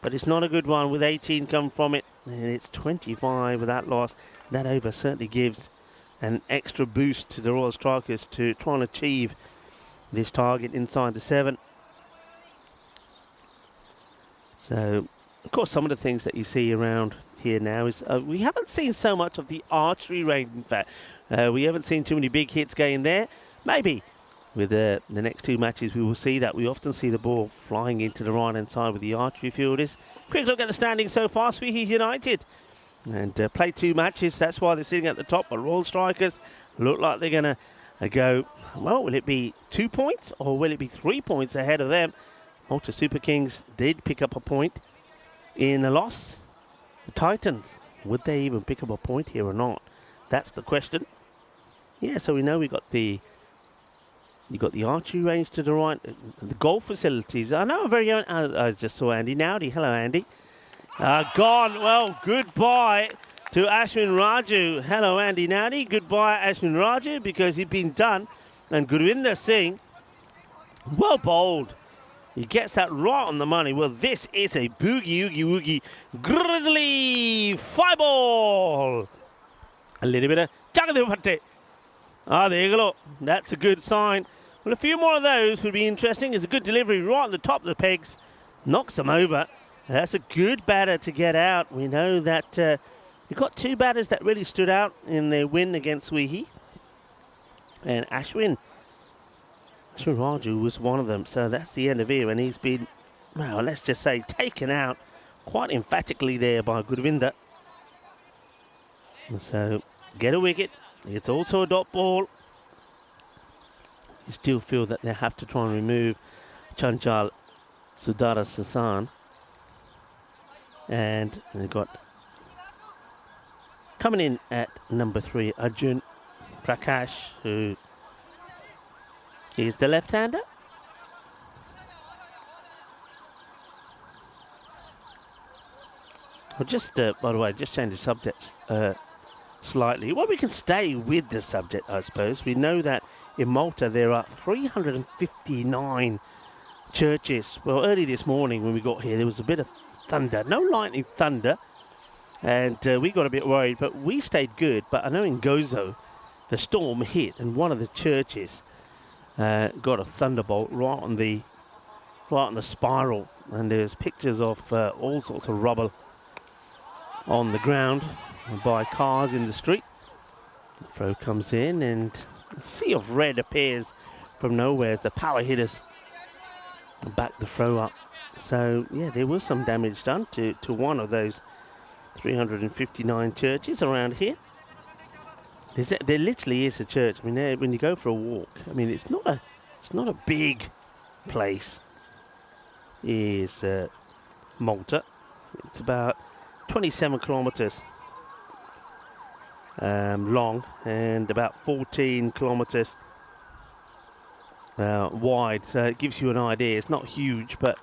but it's not a good one with 18 come from it, and it's 25 with that loss. That over certainly gives an extra boost to the Royal Strikers to try and achieve this target inside the 7. So, of course, some of the things that you see around here now is we haven't seen so much of the archery range. In fact, we haven't seen too many big hits going there. Maybe with the next 2 matches we will see that. We often see the ball flying into the right-hand side with the archery fielders. Quick look at the standings so far. Swieqi United and played 2 matches. That's why they're sitting at the top. But Royal Strikers look like they're going to go, well, will it be 2 points or will it be 3 points ahead of them? Malta Super Kings did pick up a point in a loss. The Titans, would they even pick up a point here or not? That's the question. Yeah, so we know you got the archery range to the right, the golf facilities. I know very own. I just saw Andy Nowdy. Hello, Andy. Gone. Well, goodbye to Ashwin Raju. Hello, Andy Nowdy. Goodbye, Ashwin Raju, because he's been done. And Gurvinder Singh, well bowled. He gets that right on the money. Well, this is a boogie, oogie, woogie, grizzly 5 ball. A little bit of Jagadevatte. There you go. That's a good sign. Well, a few more of those would be interesting. It's a good delivery right on the top of the pegs. Knocks them over. That's a good batter to get out. We know that you've got 2 batters that really stood out in their win against Swieqi. And Ashwin Raju was one of them. So that's the end of here. And he's been, well, let's just say, taken out quite emphatically there by Gurvinder. So, get a wicket. It's also a dot ball. You still feel that they have to try and remove Chanchal Sudara Sasan. And they've got coming in at number 3, Arjun Prakash, who is the left-hander. I'll just, by the way, just change the subject slightly. Well, we can stay with the subject, I suppose. We know that in Malta there are 359 churches. Well, early this morning when we got here, there was a bit of thunder. No lightning thunder. And we got a bit worried, but we stayed good. But I know in Gozo, the storm hit, and one of the churches got a thunderbolt right on the spiral. And there's pictures of all sorts of rubble on the ground by cars in the street. The throw comes in, and a sea of red appears from nowhere as the power hitters back the throw up. So yeah, there was some damage done to one of those 359 churches around here. There literally is a church. I mean, when you go for a walk, I mean, it's not a big place. Is Malta? It's about 27 kilometers long and about 14 kilometers wide. So it gives you an idea. It's not huge, but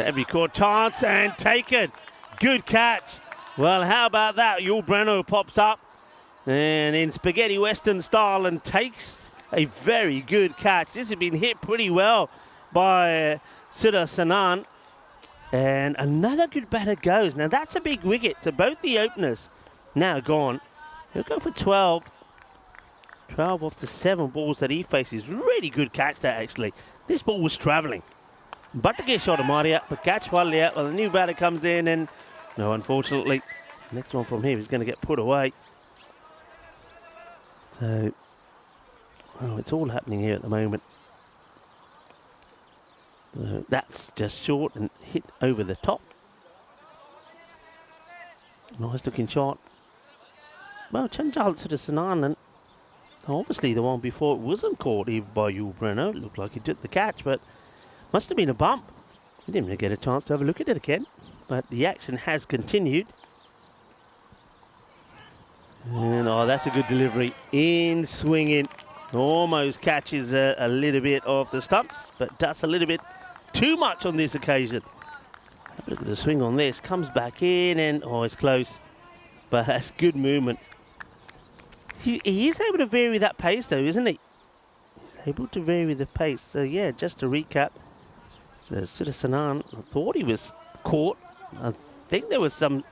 every court chance and taken. Good catch. Well, how about that? Yul Breno pops up and in spaghetti western style and takes a very good catch. This has been hit pretty well by Sudha Sanan. And another good batter goes. Now that's a big wicket. So both the openers now gone. He'll go for 12. 12 off the 7 balls that he faces. Really good catch there, actually. This ball was travelling. But to get shot of Maria, but catch Walia. Well, the new batter comes in and no, unfortunately, next one from here is going to get put away. So, it's all happening here at the moment. That's just short and hit over the top. Nice looking shot. Well, Chanjal to the Sananan. Obviously, the one before it wasn't caught even by Yul Breno. It looked like he took the catch, but must have been a bump. He didn't really get a chance to have a look at it again. But the action has continued. And oh, that's a good delivery. In swinging. Almost catches a little bit off the stumps, but does a little bit too much on this occasion. Have a look at the swing on this. Comes back in and, oh, it's close. But that's good movement. He is able to vary that pace, though, isn't he? He's able to vary the pace. So, yeah, just to recap. So, Sudha Sanan thought he was caught. I think there was some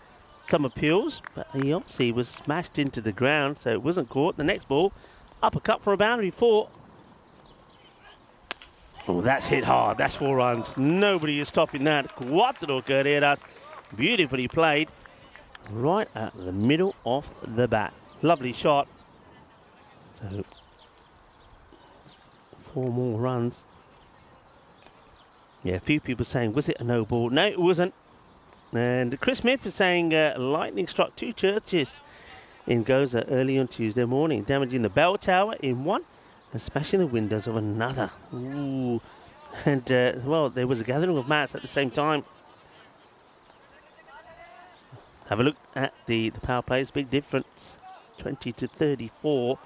appeals, but he obviously was smashed into the ground, so it wasn't caught. The next ball, uppercut for a boundary 4. Oh, that's hit hard. That's 4 runs. Nobody is stopping that. Cuatro carreras. Beautifully played. Right at the middle of the bat. Lovely shot. So, 4 more runs. Yeah, a few people saying, was it a no ball? No, it wasn't. And Chris Smith is saying lightning struck 2 churches in Goza early on Tuesday morning, damaging the bell tower in one and smashing the windows of another. Ooh. And, well, there was a gathering of mass at the same time. Have a look at the power plays. Big difference. 20 to 34.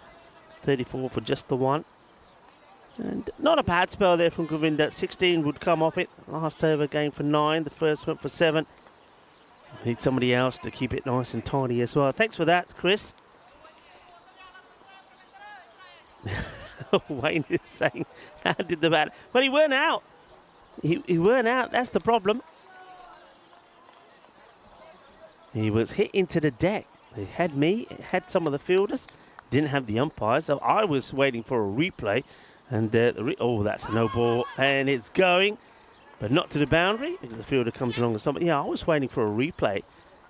34 for just the one. And not a bad spell there from Govinda. 16 would come off it. Last over game for 9. The first went for 7. Need somebody else to keep it nice and tidy as well. Thanks for that, Chris. Wayne is saying, how did the bat? But he weren't out. He weren't out. That's the problem. He was hit into the deck. It had me. It had some of the fielders. Didn't have the umpires. So I was waiting for a replay. And oh, that's a no ball. And it's going. But not to the boundary because the fielder comes along and stops. But yeah, I was waiting for a replay.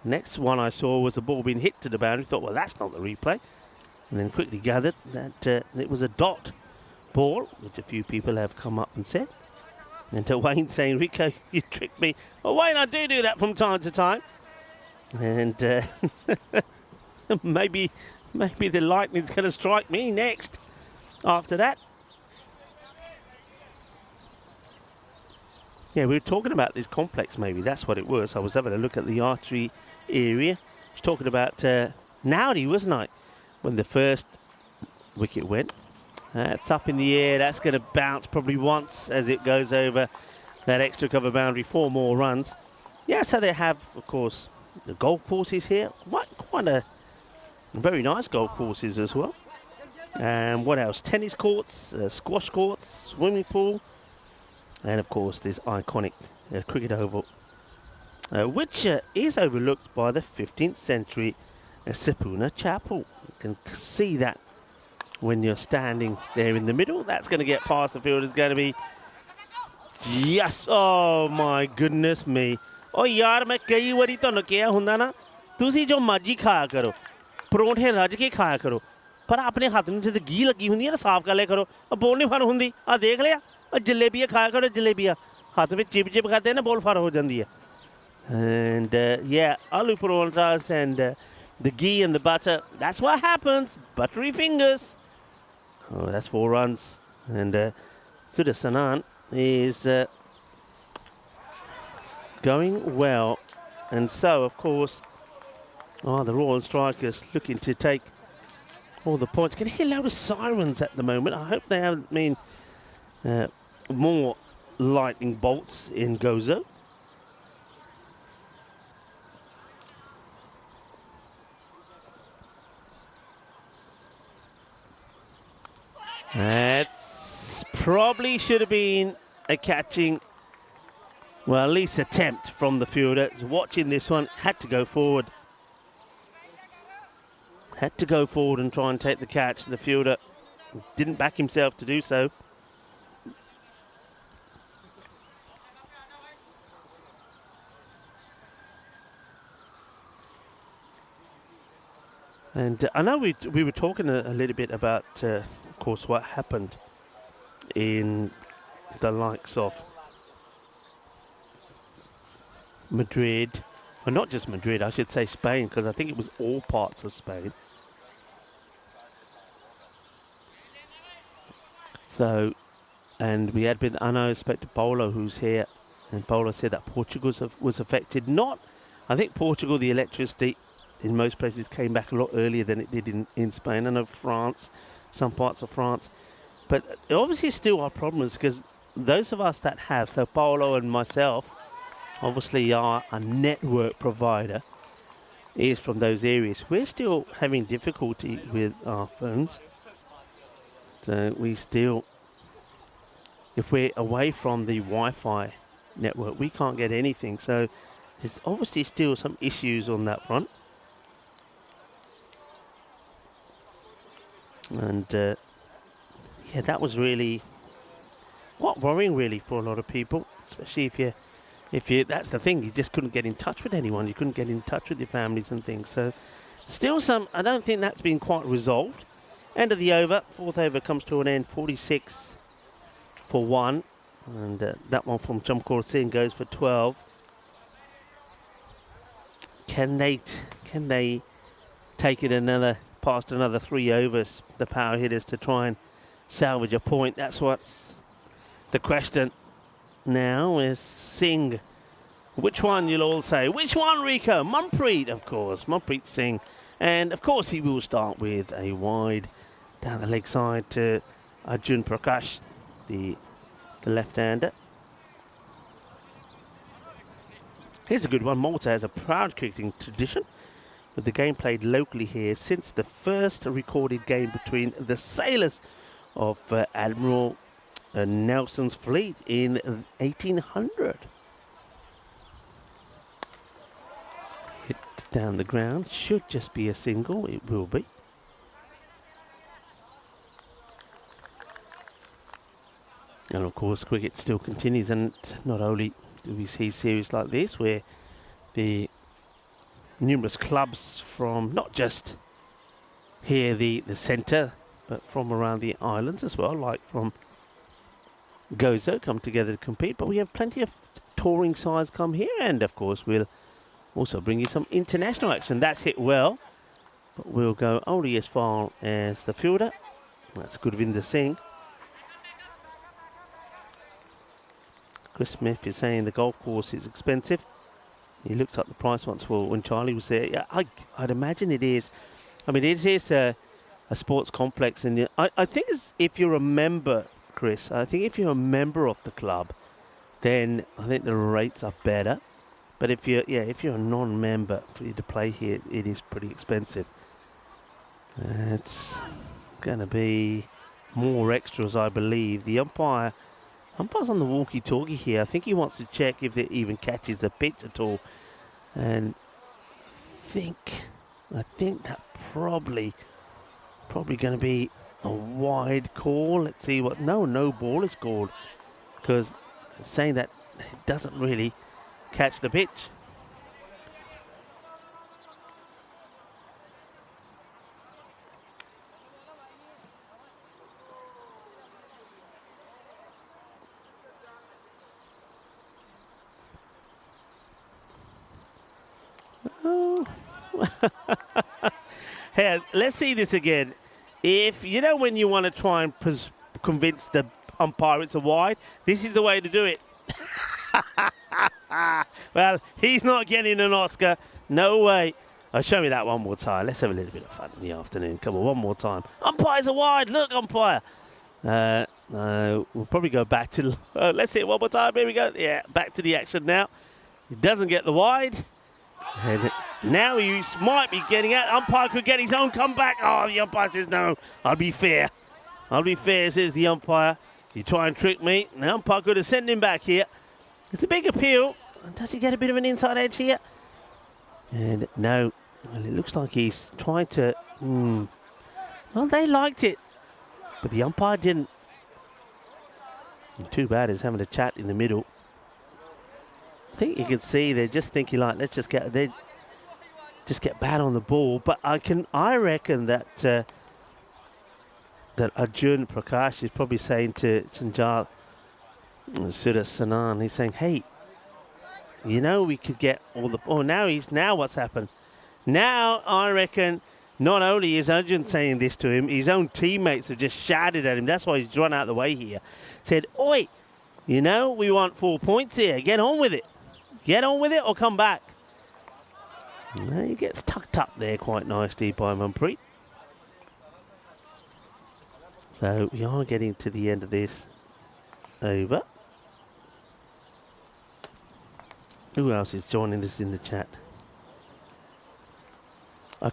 Next one I saw was the ball being hit to the boundary. Thought, well, that's not the replay. And then quickly gathered that it was a dot ball, which a few people have come up and said. And to Wayne saying, Rico, you tricked me. Well, Wayne, I do that from time to time. And maybe the lightning's going to strike me next after that. Yeah, we were talking about this complex, maybe. That's what it was. I was having a look at the archery area. I was talking about Naudi, wasn't I? When the first wicket went. It's up in the air. That's going to bounce probably once as it goes over that extra cover boundary. 4 more runs. Yeah, so they have, of course, the golf courses here. Quite a very nice golf courses as well. And what else? Tennis courts, squash courts, swimming pool. And, of course, this iconic cricket oval, which is overlooked by the 15th century Sapuna Chapel. You can see that when you're standing there in the middle. That's going to get past the field. It's going to be just, oh, my goodness me. Oh, yaar, मैं कई बारी तो किया हुंदा ना तुसी जो मर्जी खाया करो परोंठे रज के खाया करो पर अपने हाथ में जो घी लगी हुंदी है ना साफ कर लिया करो अब बोल नहीं फर हुंदी आ देख लिया जलेबियां खाया करो जलेबियां हाथ में चिप खाते हैं ना बोल फर हो जाती है and yeah aloo paranthas and the ghee and the butter, that's what happens. Buttery fingers. Oh, that's 4 runs. And Sudha Sanan is going well. And so, of course, the Royal Strikers looking to take all the points. Can hear a load of sirens at the moment. I hope they haven't been more lightning bolts in Gozo. That's probably should have been a catching, well, at least attempt from the fielder. Watching this one, had to go forward. Had to go forward and try and take the catch. The fielder didn't back himself to do so. And I know we were talking a little bit about, of course, what happened in the likes of Madrid, or not just Madrid, I should say Spain, because I think it was all parts of Spain. So, and we had been, I know, spoke to Paulo, who's here, and Paulo said that Portugal was affected. Not, I think Portugal, the electricity in most places came back a lot earlier than it did in Spain. I know France, some parts of France. But obviously still our problems, because those of us that have, so Paulo and myself, obviously are a network provider, is from those areas. We're still having difficulty with our phones. So we still, if we're away from the Wi-Fi network, we can't get anything. So there's obviously still some issues on that front. And yeah, that was really quite worrying, really, for a lot of people, especially if you. That's the thing. You just couldn't get in touch with anyone. You couldn't get in touch with your families and things. So, still some. I don't think that's been quite resolved. End of the over. Fourth over comes to an end. 46 for 1, and that one from Jamkor Singh goes for 12. Can they take it past another 3 overs, the power hitters, to try and salvage a point? That's what's the question now, is Singh. Which one, you'll all say? Which one, Rico? Manpreet, of course. Manpreet Singh. And, of course, he will start with a wide down the leg side to Arjun Prakash, the left-hander. Here's a good one. Malta has a proud cricketing tradition, with the game played locally here since the first recorded game between the sailors of Admiral Nelson's fleet in 1800. Hit down the ground, should just be a single, it will be. And of course cricket still continues, and not only do we see series like this where the numerous clubs from not just here, the centre, but from around the islands as well, like from Gozo, come together to compete. But we have plenty of touring sides come here, and of course we'll also bring you some international action. That's hit well, but we'll go only as far as the fielder. That's Gurvinder Singh. Chris Smith is saying the golf course is expensive. He looked up the price once for when Charlie was there. Yeah, I'd imagine it is. I mean, it is a sports complex, and I think if you're a member, Chris, I think if you're a member of the club, then I think the rates are better. But if you're a non-member, for you to play here, it is pretty expensive. It's going to be more extras, I believe. The umpire's on the walkie-talkie here. I think he wants to check if it even catches the pitch at all. And I think that probably going to be a wide call. Let's see what. No ball is called, because saying that it doesn't really catch the pitch. Hey, let's see this again. If you know when you want to try and convince the umpire it's a wide, this is the way to do it. Well, he's not getting an Oscar. No way. Show me that one more time. Let's have a little bit of fun in the afternoon. Come on, one more time. Umpires are wide. Look, umpire. We'll probably go back to... let's see it one more time. Here we go. Yeah, back to the action now. He doesn't get the wide. And now he might be getting out. Umpire could get his own comeback. Oh, the umpire says no. I'll be fair. I'll be fair, says the umpire. You try and trick me. The umpire could have sent him back here. It's a big appeal. Does he get a bit of an inside edge here? And no. Well, it looks like he's trying to... Well, they liked it, but the umpire didn't. And too bad is having a chat in the middle. I think you can see they're just thinking like, let's just get bad on the ball. But I reckon that that Arjun Prakash is probably saying to Chanjal Sudha Sanan, he's saying, hey, you know, we could get all the... Oh, now what's happened? Now I reckon not only is Arjun saying this to him, his own teammates have just shouted at him. That's why he's run out of the way here. Said, oi, you know, we want 4 points here. Get on with it. Get on with it or come back. And he gets tucked up there quite nicely by Manpreet. So we are getting to the end of this over. Who else is joining us in the chat?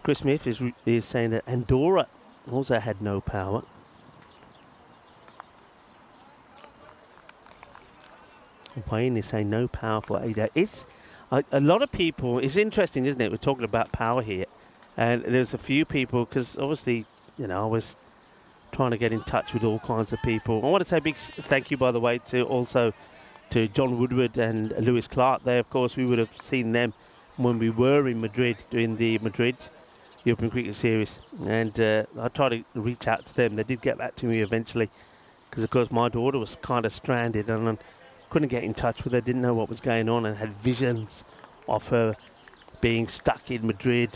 Chris Smith is saying that Andorra also had no power. Wayne is saying no power for 8 days. It's a lot of people. It's interesting, isn't it? We're talking about power here, and there's a few people because obviously, you know, I was trying to get in touch with all kinds of people. I want to say a big thank you, by the way, to John Woodward and Lewis Clark. They, of course, we would have seen them when we were in Madrid doing the Madrid European Cricket Series, and I tried to reach out to them. They did get back to me eventually because, of course, my daughter was kind of stranded and I couldn't get in touch with her, didn't know what was going on, and had visions of her being stuck in Madrid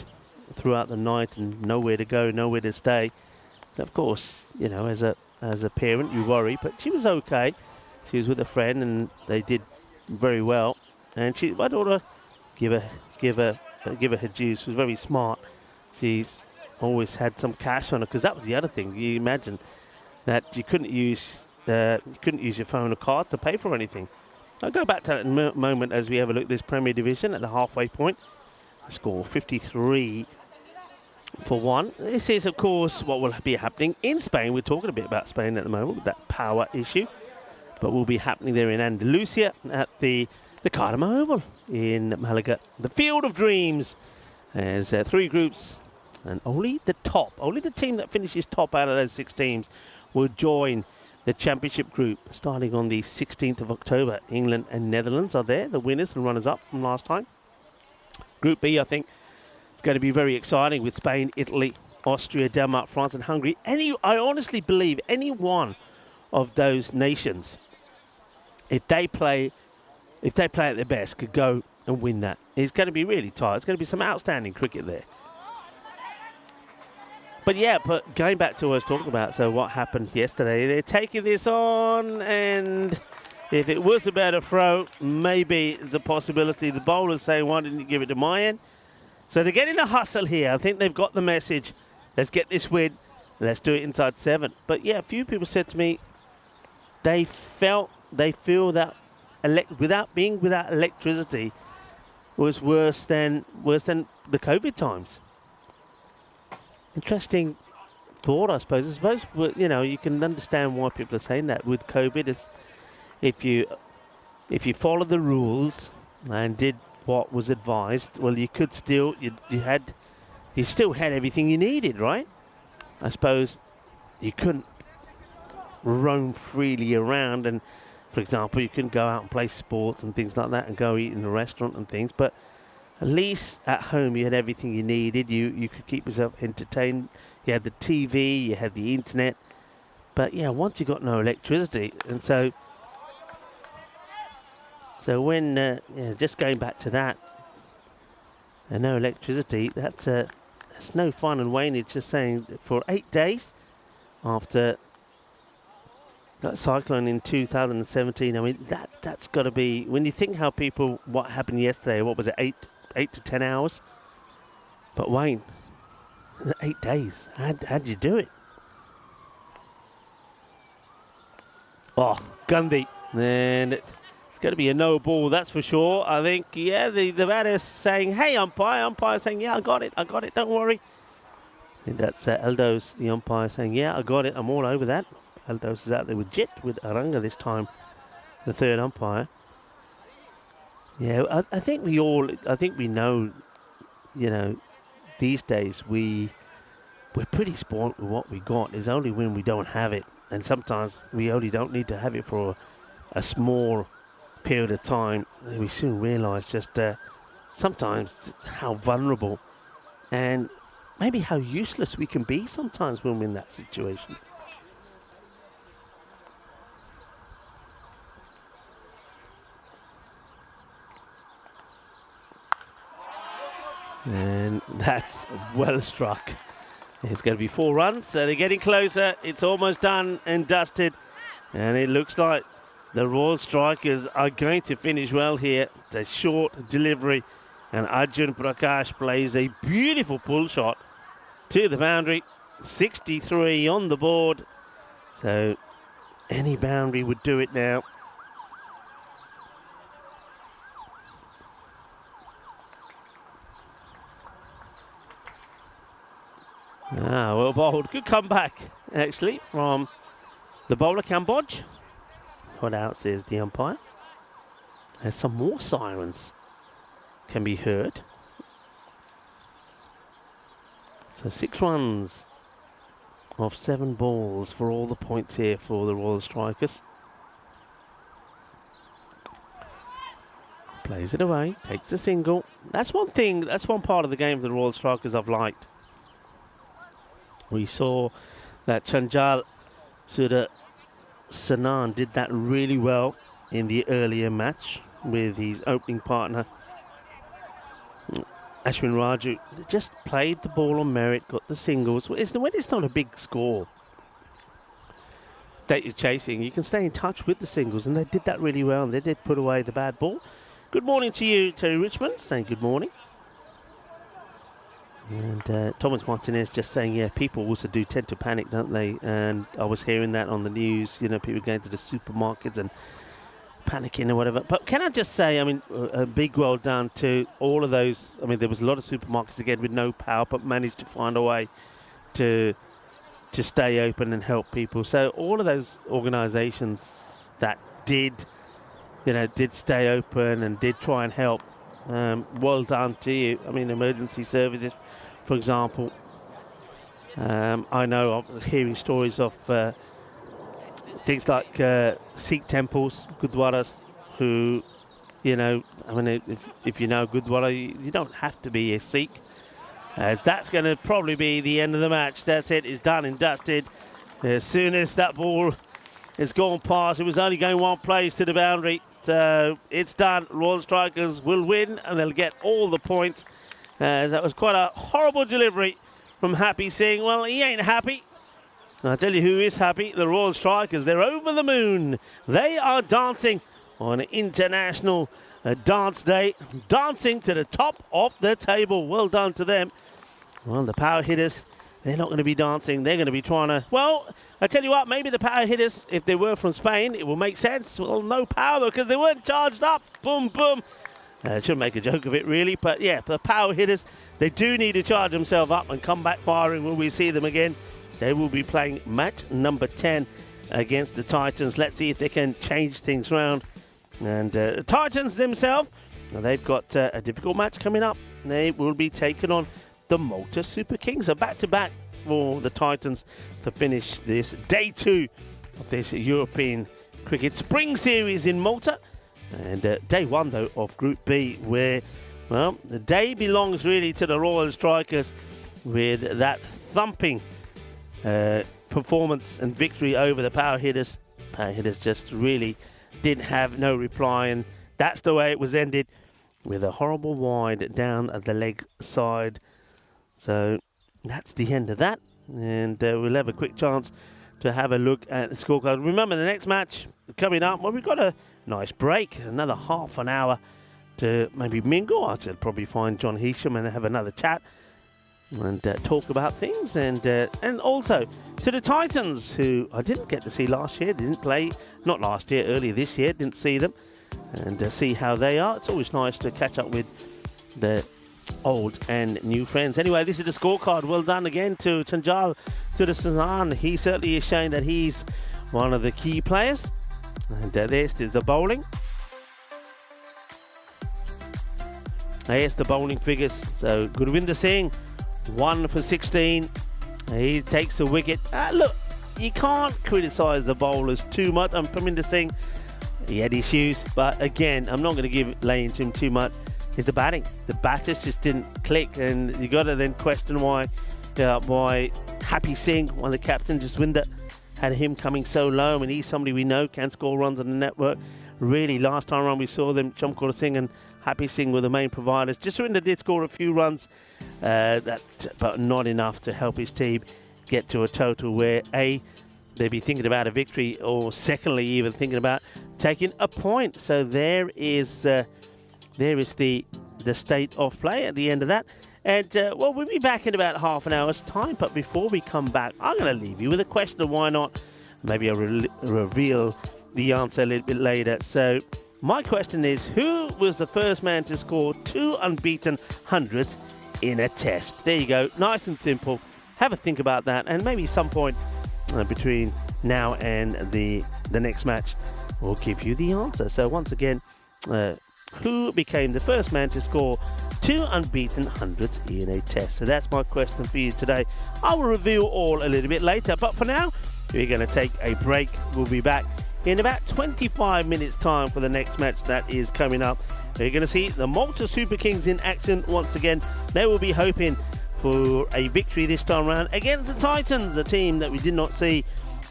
throughout the night and nowhere to go, nowhere to stay. So of course, you know, as a parent, you worry, but she was okay. She was with a friend and they did very well. And my daughter, give her her due. She was very smart. She's always had some cash on her, because that was the other thing. You imagine that you couldn't use your phone or card to pay for anything. I'll go back to that in a moment as we have a look at this Premier Division at the halfway point. Score 53 for 1. This is, of course, what will be happening in Spain. We're talking a bit about Spain at the moment with that power issue, but will be happening there in Andalusia at the Carmo Oval in Malaga. The Field of Dreams. There's 3 groups, and only the team that finishes top out of those 6 teams will join the championship group starting on the 16th of October. England and Netherlands are there, the winners and runners-up from last time. Group B, I think, is going to be very exciting with Spain, Italy, Austria, Denmark, France and Hungary. I honestly believe any one of those nations, if they play at their best, could go and win that. It's going to be really tight. It's going to be some outstanding cricket there. But yeah, but going back to what I was talking about, so what happened yesterday, they're taking this on, and if it was about a throw, maybe there's a possibility the bowler's saying, why didn't you give it to my end? So they're getting the hustle here. I think they've got the message. Let's get this win. Let's do it inside 7. But yeah, a few people said to me, they feel that without electricity was worse than the COVID times. Interesting thought, I suppose. I suppose, you know, you can understand why people are saying that with COVID. If you follow the rules and did what was advised, well, you could still you still had everything you needed, right? I suppose you couldn't roam freely around, and for example, you couldn't go out and play sports and things like that and go eat in a restaurant and things, but at least at home you had everything you needed. You could keep yourself entertained. You had the TV, you had the internet. But yeah, once you got no electricity, and so when just going back to that, and no electricity, that's no fun. And Wayne is just saying for 8 days after that cyclone in 2017. I mean, that's got to be, when you think how what happened yesterday, what was it, 8 to 10 hours? But Wayne, 8 days, how'd you do it? Oh, Gandhi, and it's going to be a no ball, that's for sure. I think, yeah, the batter's saying, hey, umpire saying, yeah, I got it, don't worry. And that's Aldo's, the umpire, saying, yeah, I got it, I'm all over that. Aldo's is out there with Jet, with Aranga this time, the third umpire. Yeah, I think we know, you know, these days we're pretty spoilt with what we got. It's only when we don't have it. And sometimes we only don't need to have it for a small period of time. We soon realise just sometimes how vulnerable and maybe how useless we can be sometimes when we're in that situation. And that's well struck. It's going to be 4 runs, so they're getting closer. It's almost done and dusted. And it looks like the Royal Strikers are going to finish well here. It's a short delivery. And Arjun Prakash plays a beautiful pull shot to the boundary. 63 on the board. So any boundary would do it now. Well bowled. Good comeback, actually, from the bowler, Cambodge. What out, says the umpire. There's some more sirens can be heard. So 6 runs off 7 balls for all the points here for the Royal Strikers. Plays it away, takes a single. That's one thing, that's one part of the game for the Royal Strikers I've liked. We saw that Chanjal Sudha Sanan did that really well in the earlier match with his opening partner Ashwin Raju. They just played the ball on merit, got the singles. When it's not a big score that you're chasing, you can stay in touch with the singles, and they did that really well, and they did put away the bad ball. Good morning to you, Terry Richmond, saying good morning. And Thomas Martinez just saying, yeah, people also do tend to panic, don't they? And I was hearing that on the news, you know, people going to the supermarkets and panicking or whatever. But can I just say, I mean, a big well done to all of those. I mean, there was a lot of supermarkets again with no power, but managed to find a way to stay open and help people. So all of those organisations that did stay open and did try and help, well done to you. I mean, emergency services, for example. I know I'm hearing stories of things like Sikh temples, Gurdwaras, who, you know, I mean, if you know Gurdwara, you don't have to be a Sikh. That's going to probably be the end of the match. That's it. It's done and dusted. As soon as that ball has gone past, it was only going one place to the boundary. So it's done. Royal Strikers will win, and they'll get all the points. That was quite a horrible delivery from Happy Singh. Well, he ain't happy. I'll tell you who is happy. The Royal Strikers. They're over the moon. They are dancing on an international dance day. Dancing to the top of the table. Well done to them. Well, the power hitters, they're not going to be dancing. They're going to be trying to... Well, I tell you what, maybe the power hitters, if they were from Spain, it will make sense. Well, no power because they weren't charged up. Boom, boom. Shouldn't make a joke of it, really. But, yeah, the power hitters, they do need to charge themselves up and come back firing when we see them again. They will be playing match number 10 against the Titans. Let's see if they can change things around. And the Titans themselves, they've got a difficult match coming up. They will be taking on the Malta Super Kings. So back-to-back for the Titans to finish this day 2 of this European Cricket Spring Series in Malta. And day 1, though, of Group B, where, well, the day belongs really to the Royal Strikers with that thumping performance and victory over the power hitters. Power hitters just really didn't have no reply, and that's the way it was ended, with a horrible wide down at the leg side. So that's the end of that, and we'll have a quick chance to have a look at the scorecard. Remember, the next match coming up, well, we've got a nice break, another half an hour to maybe mingle. I should probably find John Heasham and have another chat and talk about things, and also to the Titans, who I didn't get to see last year. They didn't play, not last year, earlier this year, didn't see them, and see how they are. It's always nice to catch up with the old and new friends. Anyway, this is the scorecard. Well done again to Chanjal, to the Sazan. He certainly is showing that he's one of the key players. And this is the bowling. Here's the bowling figures. So Gurvinder Singh, 1 for 16. He takes a wicket. Look, you can't criticise the bowlers too much. Parminder Singh, he had issues, but again, I'm not going to lay into him too much. It's the batting. The batters just didn't click, and you got to then question why Happy Singh, one of the captains, Jaswinder, had him coming so low. I mean, he's somebody we know can score runs on the network. Really, last time around we saw them, Chamkor Singh and Happy Singh were the main providers. Jaswinder did score a few runs, but not enough to help his team get to a total where A, they'd be thinking about a victory, or secondly, even thinking about taking a point. So there is the state of play at the end of that. And well, we'll be back in about half an hour's time. But before we come back, I'm going to leave you with a question of why not. Maybe I'll reveal the answer a little bit later. So my question is, who was the first man to score 2 unbeaten hundreds in a test? There you go. Nice and simple. Have a think about that, and maybe some point between now and the next match will give you the answer. So once again, who became the first man to score 2 unbeaten hundreds in a test? So that's my question for you today. I will reveal all a little bit later, but for now, we're going to take a break. We'll be back in about 25 minutes time for the next match that is coming up. We're going to see the Malta Super Kings in action once again. They will be hoping for a victory this time around against the Titans, a team that we did not see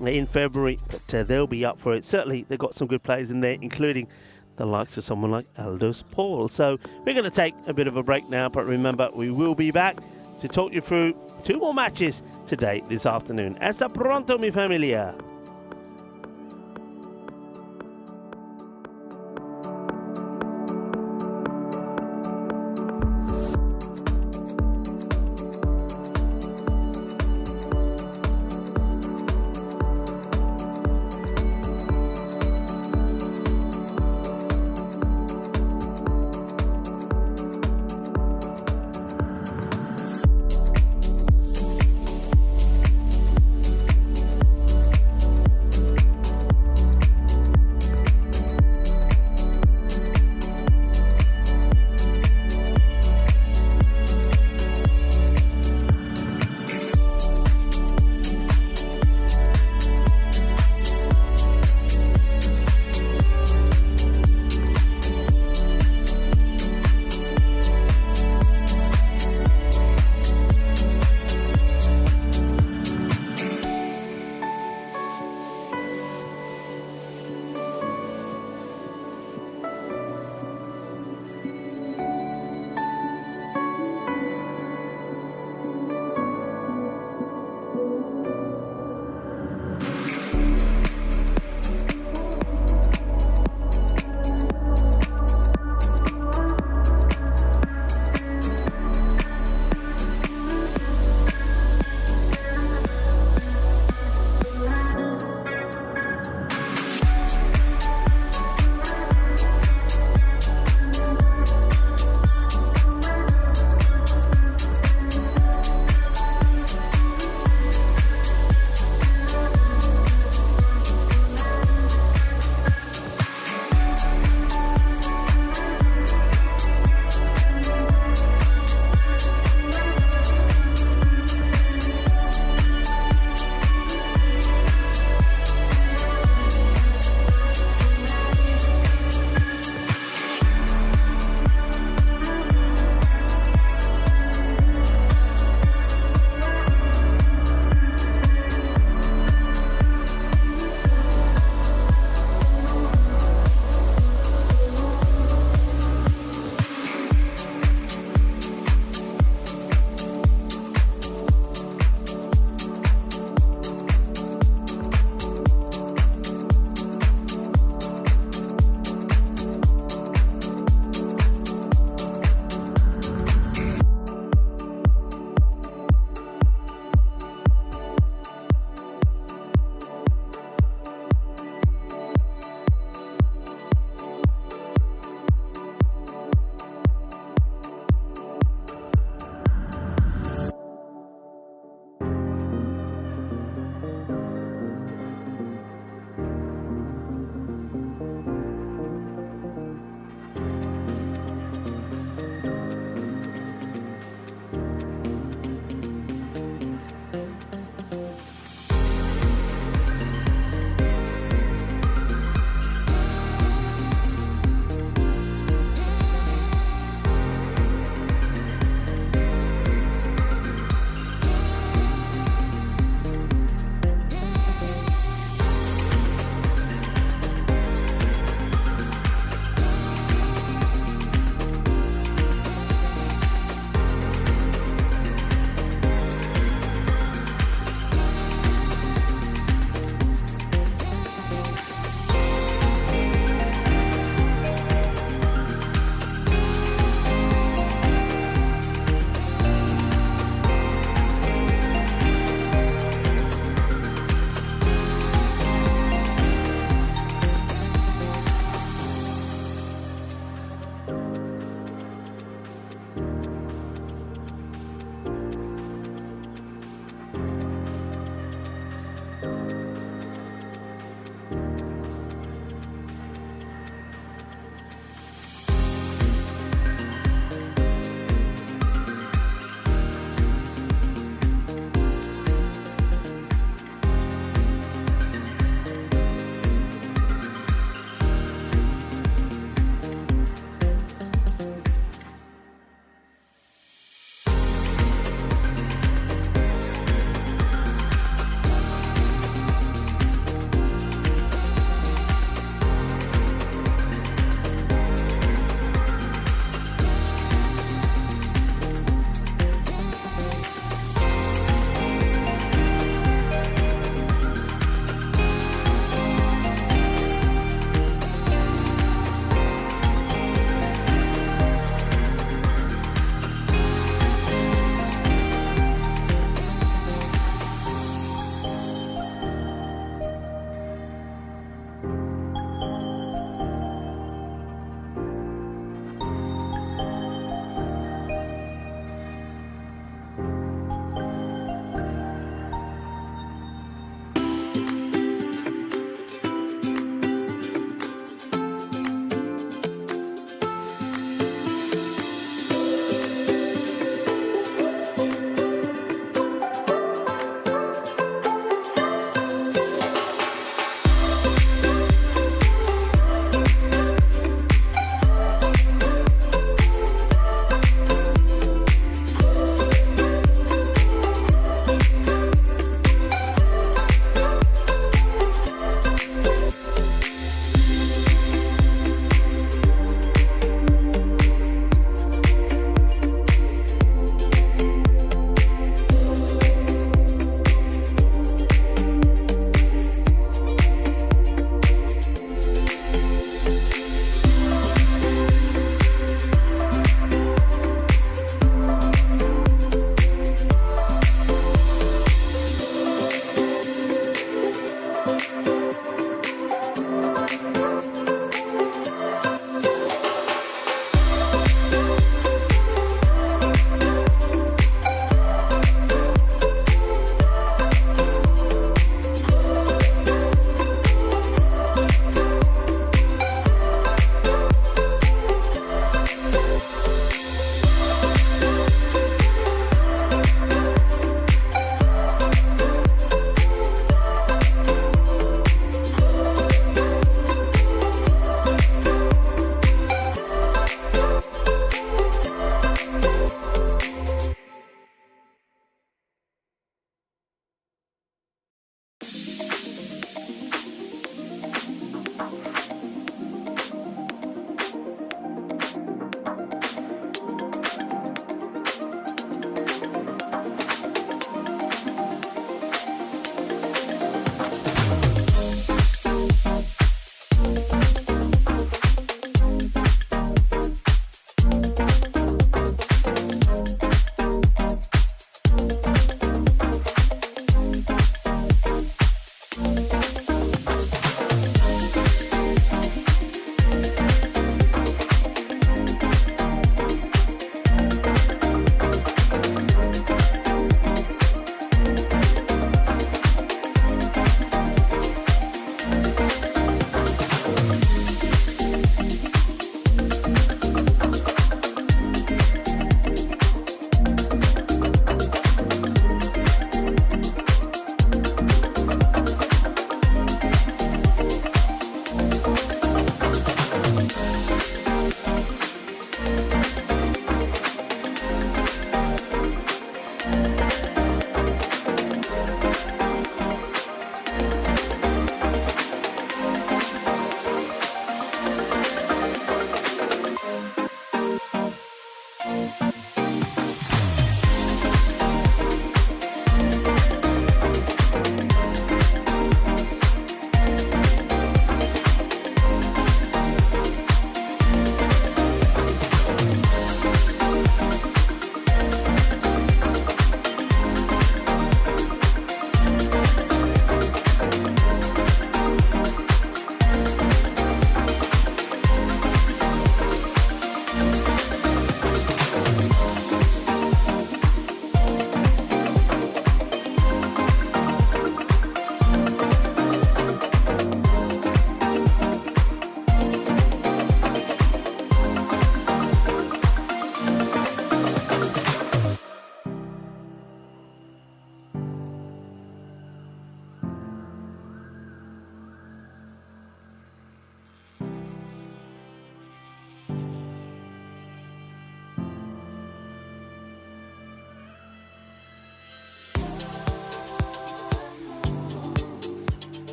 in February, but they'll be up for it. Certainly, they've got some good players in there, including the likes of someone like Aldous Paul. So we're going to take a bit of a break now, but remember, we will be back to talk you through 2 more matches today, this afternoon. Hasta pronto, mi familia.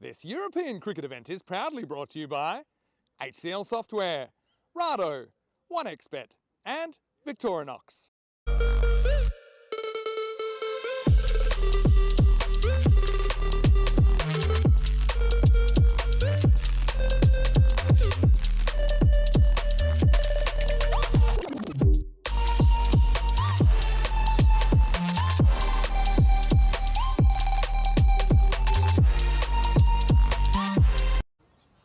This European cricket event is proudly brought to you by HCL Software, Rado, 1xBet and Victorinox.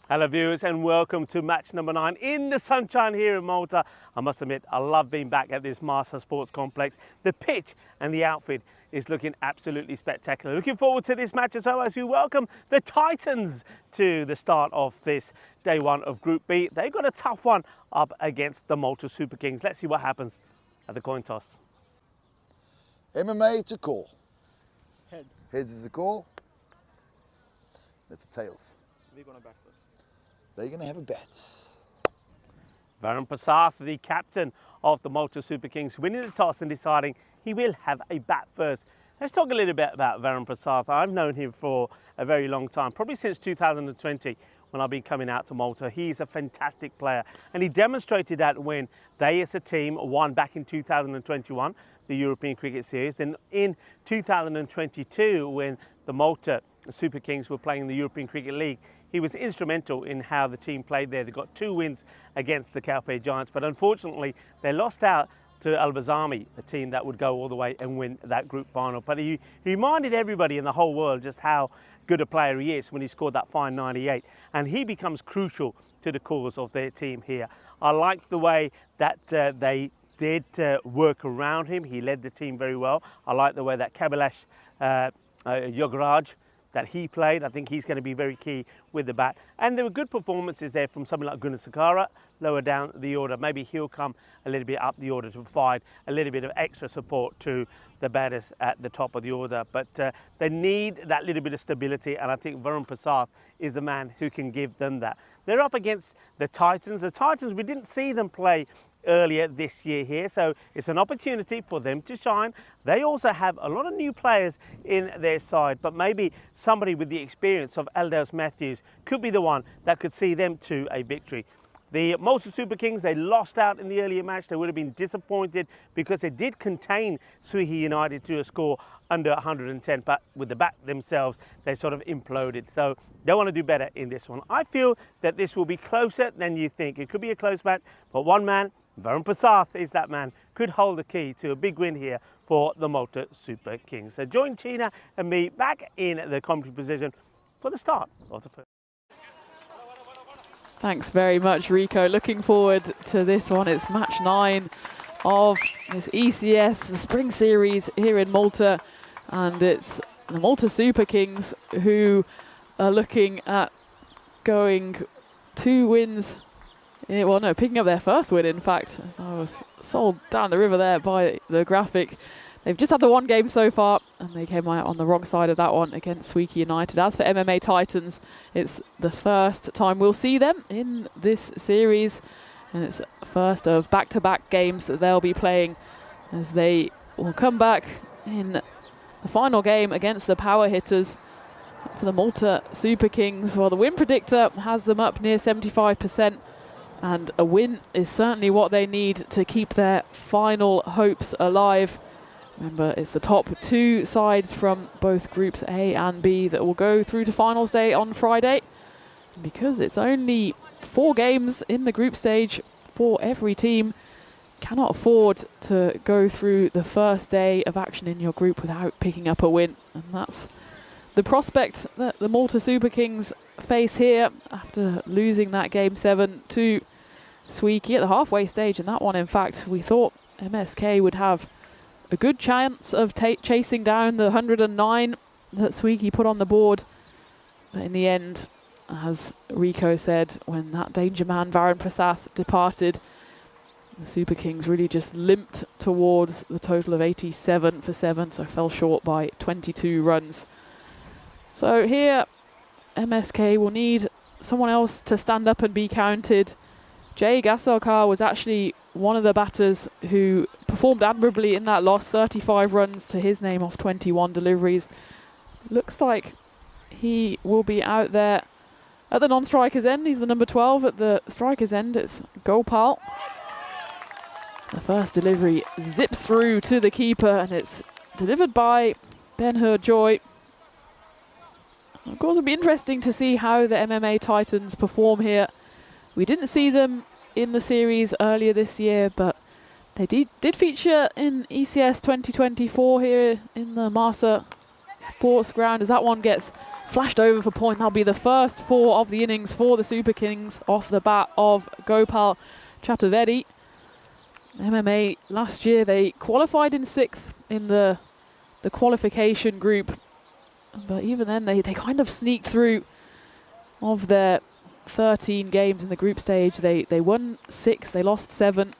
Hello viewers and welcome to match number 9 in the sunshine here in Malta. I must admit, I love being back at this Malta Sports Complex. The pitch and the outfit is looking absolutely spectacular. Looking forward to this match as well as we welcome the Titans to the start of this day 1 of Group B. They've got a tough one up against the Malta Super Kings. Let's see what happens at the coin toss. MMA to call. Head. Heads is the call. That's the tails. We're gonna back first. They're going to have a bet. Varun Prasad, the captain of the Malta Super Kings, winning the toss and deciding he will have a bat first. Let's talk a little bit about Varun Prasad. I've known him for a very long time, probably since 2020 when I've been coming out to Malta. He's a fantastic player and he demonstrated that when they as a team won back in 2021, the European Cricket Series. Then in 2022 when the Malta Super Kings were playing in the European Cricket League, he was instrumental in how the team played there. They got 2 wins against the Calpe Giants, but unfortunately they lost out to Al Bazami, a team that would go all the way and win that group final. But he reminded everybody in the whole world just how good a player he is when he scored that fine 98. And he becomes crucial to the cause of their team here. I like the way that they did work around him. He led the team very well. I like the way that Kailash Yogaraj that he played. I think he's going to be very key with the bat. And there were good performances there from someone like Gunasakara, lower down the order. Maybe he'll come a little bit up the order to provide a little bit of extra support to the batters at the top of the order. But they need that little bit of stability, and I think Varun Prasad is the man who can give them that. They're up against the Titans. The Titans, we didn't see them play earlier this year here, so it's an opportunity for them to shine. They also have a lot of new players in their side, but maybe somebody with the experience of Elders Matthews could be the one that could see them to a victory. The Malta Super Kings, they lost out in the earlier match. They would have been disappointed because they did contain Swieqi United to a score under 110, but with the bat themselves, they sort of imploded. So they want to do better in this one. I feel that this will be closer than you think. It could be a close match, but one man, Varun Prasad is that man, could hold the key to a big win here for the Malta Super Kings. So join Tina and me back in the commentary position for the start of the first. Thanks very much, Rico. Looking forward to this one. It's match 9 of this ECS, the Spring Series here in Malta. And it's the Malta Super Kings who are looking at going 2 wins. Well, no, picking up their first win, in fact. As I was sold down the river there by the graphic. They've just had the 1 game so far, and they came out on the wrong side of that one against Swieqi United. As for MMA Titans, it's the first time we'll see them in this series, and it's first of back-to-back games that they'll be playing, as they will come back in the final game against the power hitters for the Malta Super Kings. Well, the win predictor has them up near 75%. And a win is certainly what they need to keep their final hopes alive. Remember, it's the top 2 sides from both groups A and B that will go through to finals day on Friday. And because it's only 4 games in the group stage for every team, cannot afford to go through the first day of action in your group without picking up a win. And that's the prospect that the Malta Super Kings face here after losing that game 7 to Swieqi at the halfway stage. In that one, in fact, we thought MSK would have a good chance of chasing down the 109 that Swieqi put on the board. But in the end, as Rico said, when that danger man Varun Prasad departed, the Super Kings really just limped towards the total of 87 for 7, so fell short by 22 runs. So here, MSK will need someone else to stand up and be counted. Jay Gasalkar was actually one of the batters who performed admirably in that loss, 35 runs to his name off 21 deliveries. Looks like he will be out there at the non-striker's end. He's the number 12. At the striker's end, it's Gopal. The first delivery zips through to the keeper, and it's delivered by Ben-Hur Joy. Of course, it'll be interesting to see how the MMA Titans perform here. We didn't see them in the series earlier this year, but they did feature in ECS 2024 here in the Malta Sports Ground, as that one gets flashed over for point. That'll be the first 4 of the innings for the Super Kings off the bat of Gopal Chaturvedi. MMA last year, they qualified in 6th in the qualification group, but even then they kind of sneaked through. Of their 13 games in the group stage, they won 6, they lost 7,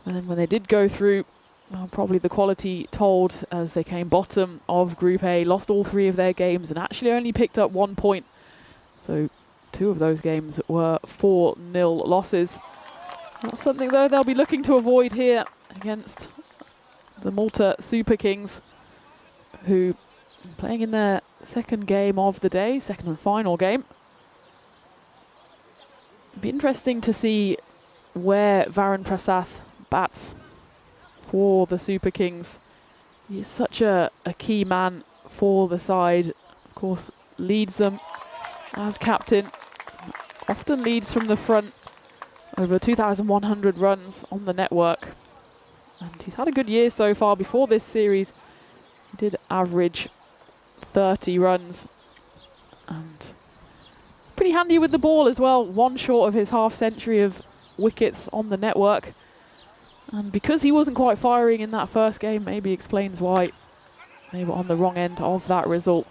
and then when they did go through, well, probably the quality told, as they came bottom of Group A, lost all 3 of their games and actually only picked up 1 point. So 2 of those games were 4-0 losses. That's something though they'll be looking to avoid here against the Malta Super Kings, who are playing in their second game of the day, second and final game. It'd be interesting to see where Varun Prasath bats for the Super Kings. He's such a key man for the side. Of course, leads them as captain, often leads from the front, over 2,100 runs on the network. And he's had a good year so far. Before this series, he did average 30 runs. And pretty handy with the ball as well. 1 short of his half-century of wickets on the network. And because he wasn't quite firing in that first game, maybe explains why they were on the wrong end of that result.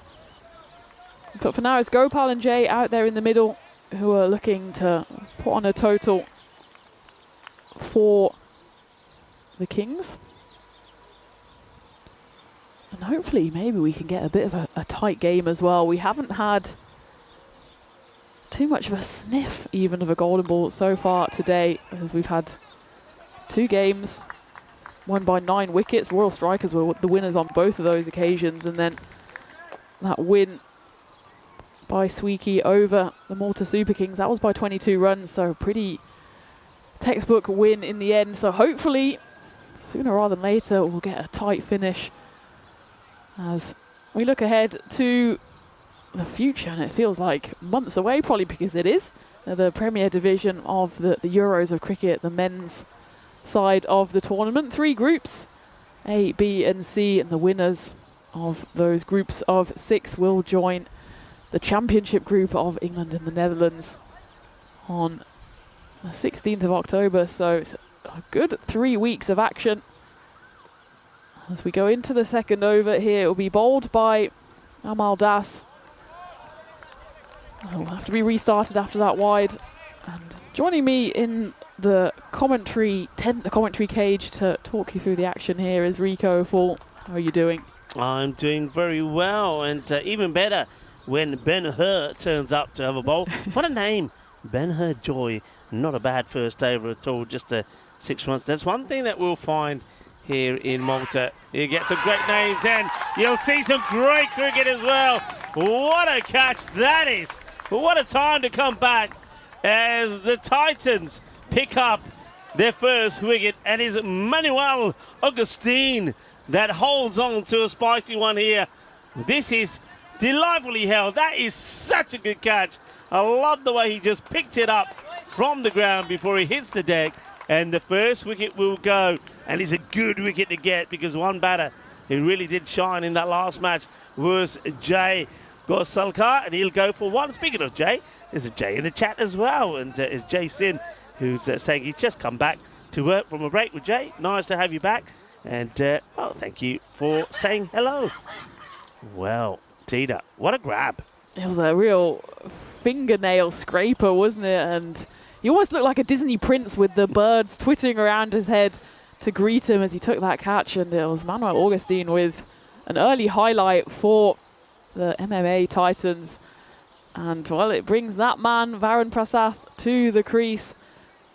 But for now, it's Gopal and Jay out there in the middle, who are looking to put on a total for the Kings. And hopefully maybe we can get a bit of a tight game as well. We haven't had too much of a sniff even of a golden ball so far today, as we've had 2 games won by 9 wickets. Royal Strikers were the winners on both of those occasions, and then that win by Swieqi over the Malta Super Kings, that was by 22 runs, so pretty textbook win in the end. So hopefully sooner rather than later we'll get a tight finish as we look ahead to the future, and it feels like months away, probably because it is the Premier Division of the Euros of cricket, the men's side of the tournament. 3 groups, A, B and C, and the winners of those groups of 6 will join the championship group of England and the Netherlands on the 16th of October. So it's a good 3 weeks of action. As we go into the second over here, it will be bowled by Amal Das. It will have to be restarted after that wide. And joining me in the commentary tent, the commentary cage, to talk you through the action here is Rico Full. How are you doing? I'm doing very well, and even better when Ben-Hur turns up to have a bowl. What a name, Ben-Hur Joy. Not a bad first over at all, just 6 runs. That's one thing that we'll find here in Malta. You get some great names, and you'll see some great cricket as well. What a catch that is. What a time to come back as the Titans pick up their first wicket, and it's Manuel Augustine that holds on to a spicy one here. This is delightfully held. That is such a good catch. I love the way he just picked it up from the ground before he hits the deck, and the first wicket will go. And it's a good wicket to get, because one batter who really did shine in that last match was Jay Gosalkar, and he'll go for 1. Speaking of Jay, there's a Jay in the chat as well, and it's Jay Sin who's saying he's just come back to work from a break with Jay. Nice to have you back, and well, thank you for saying hello. Well, Tina, what a grab. It was a real fingernail scraper, wasn't it? And he almost looked like a Disney prince with the birds twittering around his head to greet him as he took that catch. And it was Manuel Augustine with an early highlight for the MMA Titans. And, well, it brings that man, Varun Prasath, to the crease.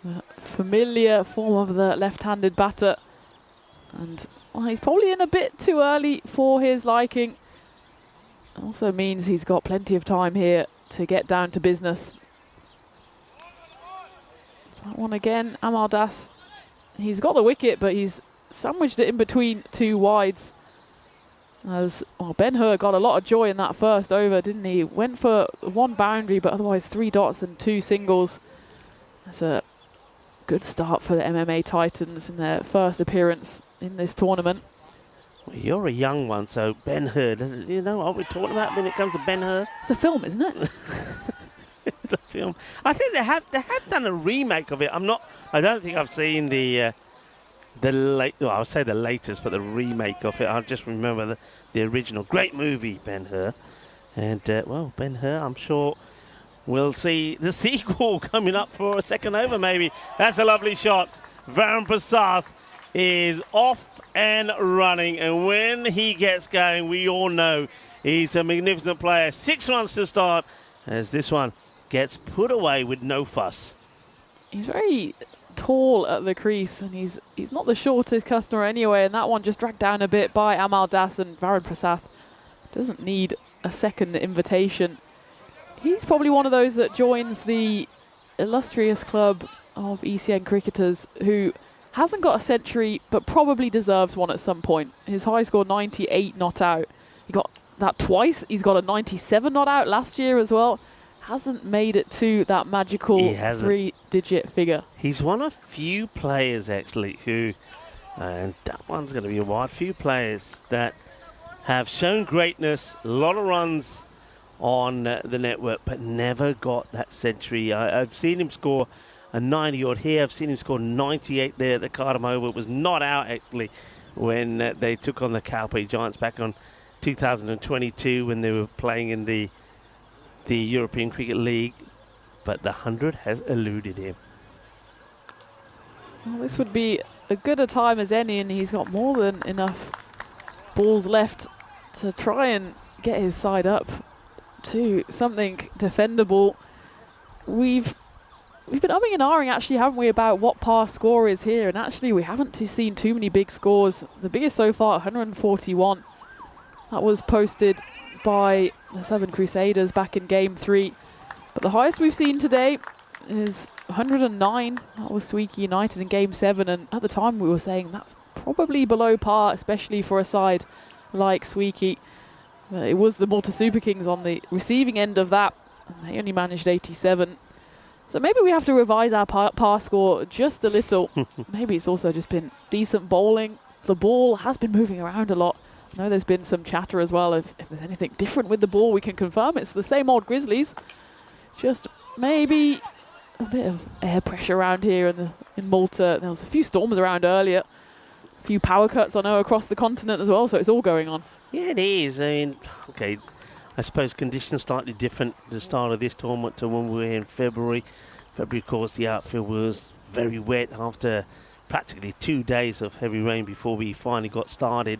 The familiar form of the left-handed batter. And, well, he's probably in a bit too early for his liking. Also means he's got plenty of time here to get down to business. That one again, Amal Das. He's got the wicket, but he's sandwiched it in between two wides. As well, Ben-Hur got a lot of joy in that first over, didn't he? Went for one boundary, but otherwise 3 dots and 2 singles. That's a good start for the MMA Titans in their first appearance in this tournament. Well, you're a young one, so Ben-Hur, you know what we're talking about when it comes to Ben-Hur? It's a film, isn't it? It's a film. I think they have done a remake of it. I don't think I've seen the well, I'll say the latest, but the remake of it. I just remember the original. Great movie, Ben-Hur. And, well, Ben-Hur, I'm sure we'll see the sequel coming up for a second over, maybe. That's a lovely shot. Varun Prasad is off and running. And when he gets going, we all know he's a magnificent player. 6 runs to start as this one gets put away with no fuss. He's very tall at the crease, and he's not the shortest customer anyway, and that one just dragged down a bit by Amal Das, and Varun Prasad doesn't need a second invitation. He's probably one of those that joins the illustrious club of ECN cricketers who hasn't got a century but probably deserves one at some point. His high score 98 not out. He got that twice. He's got a 97 not out last year as well. Hasn't made it to that magical 3-digit figure. He's one of few players actually who, and that one's going to be a wide, few players that have shown greatness, a lot of runs on the network, but never got that century. I've seen him score a 90 odd here. I've seen him score 98 there at the Cardiff Oval. It was not out actually when they took on the Cowpea Giants back on 2022 when they were playing in the European Cricket League, but the 100 has eluded him. Well, this would be as good a time as any, and he's got more than enough balls left to try and get his side up to something defendable. We've been umming and ahhing actually, haven't we, about what par score is here, and actually we haven't seen too many big scores. The biggest so far, 141. That was posted by the Southern Crusaders back in Game 3. But the highest we've seen today is 109. That was Swieqi United in Game 7. And at the time we were saying that's probably below par, especially for a side like Swieqi. It was the Malta Super Kings on the receiving end of that. And they only managed 87. So maybe we have to revise our par score just a little. Maybe it's also just been decent bowling. The ball has been moving around a lot. I know there's been some chatter as well if there's anything different with the ball. We can confirm it's the same old Grizzlies. Just maybe a bit of air pressure around here in Malta. There was a few storms around earlier. A few power cuts, I know, across the continent as well, so it's all going on. Yeah, it is. I mean, okay, I suppose conditions slightly different at the start of this tournament to when we were in February. February, of course, the outfield was very wet after practically 2 days of heavy rain before we finally got started.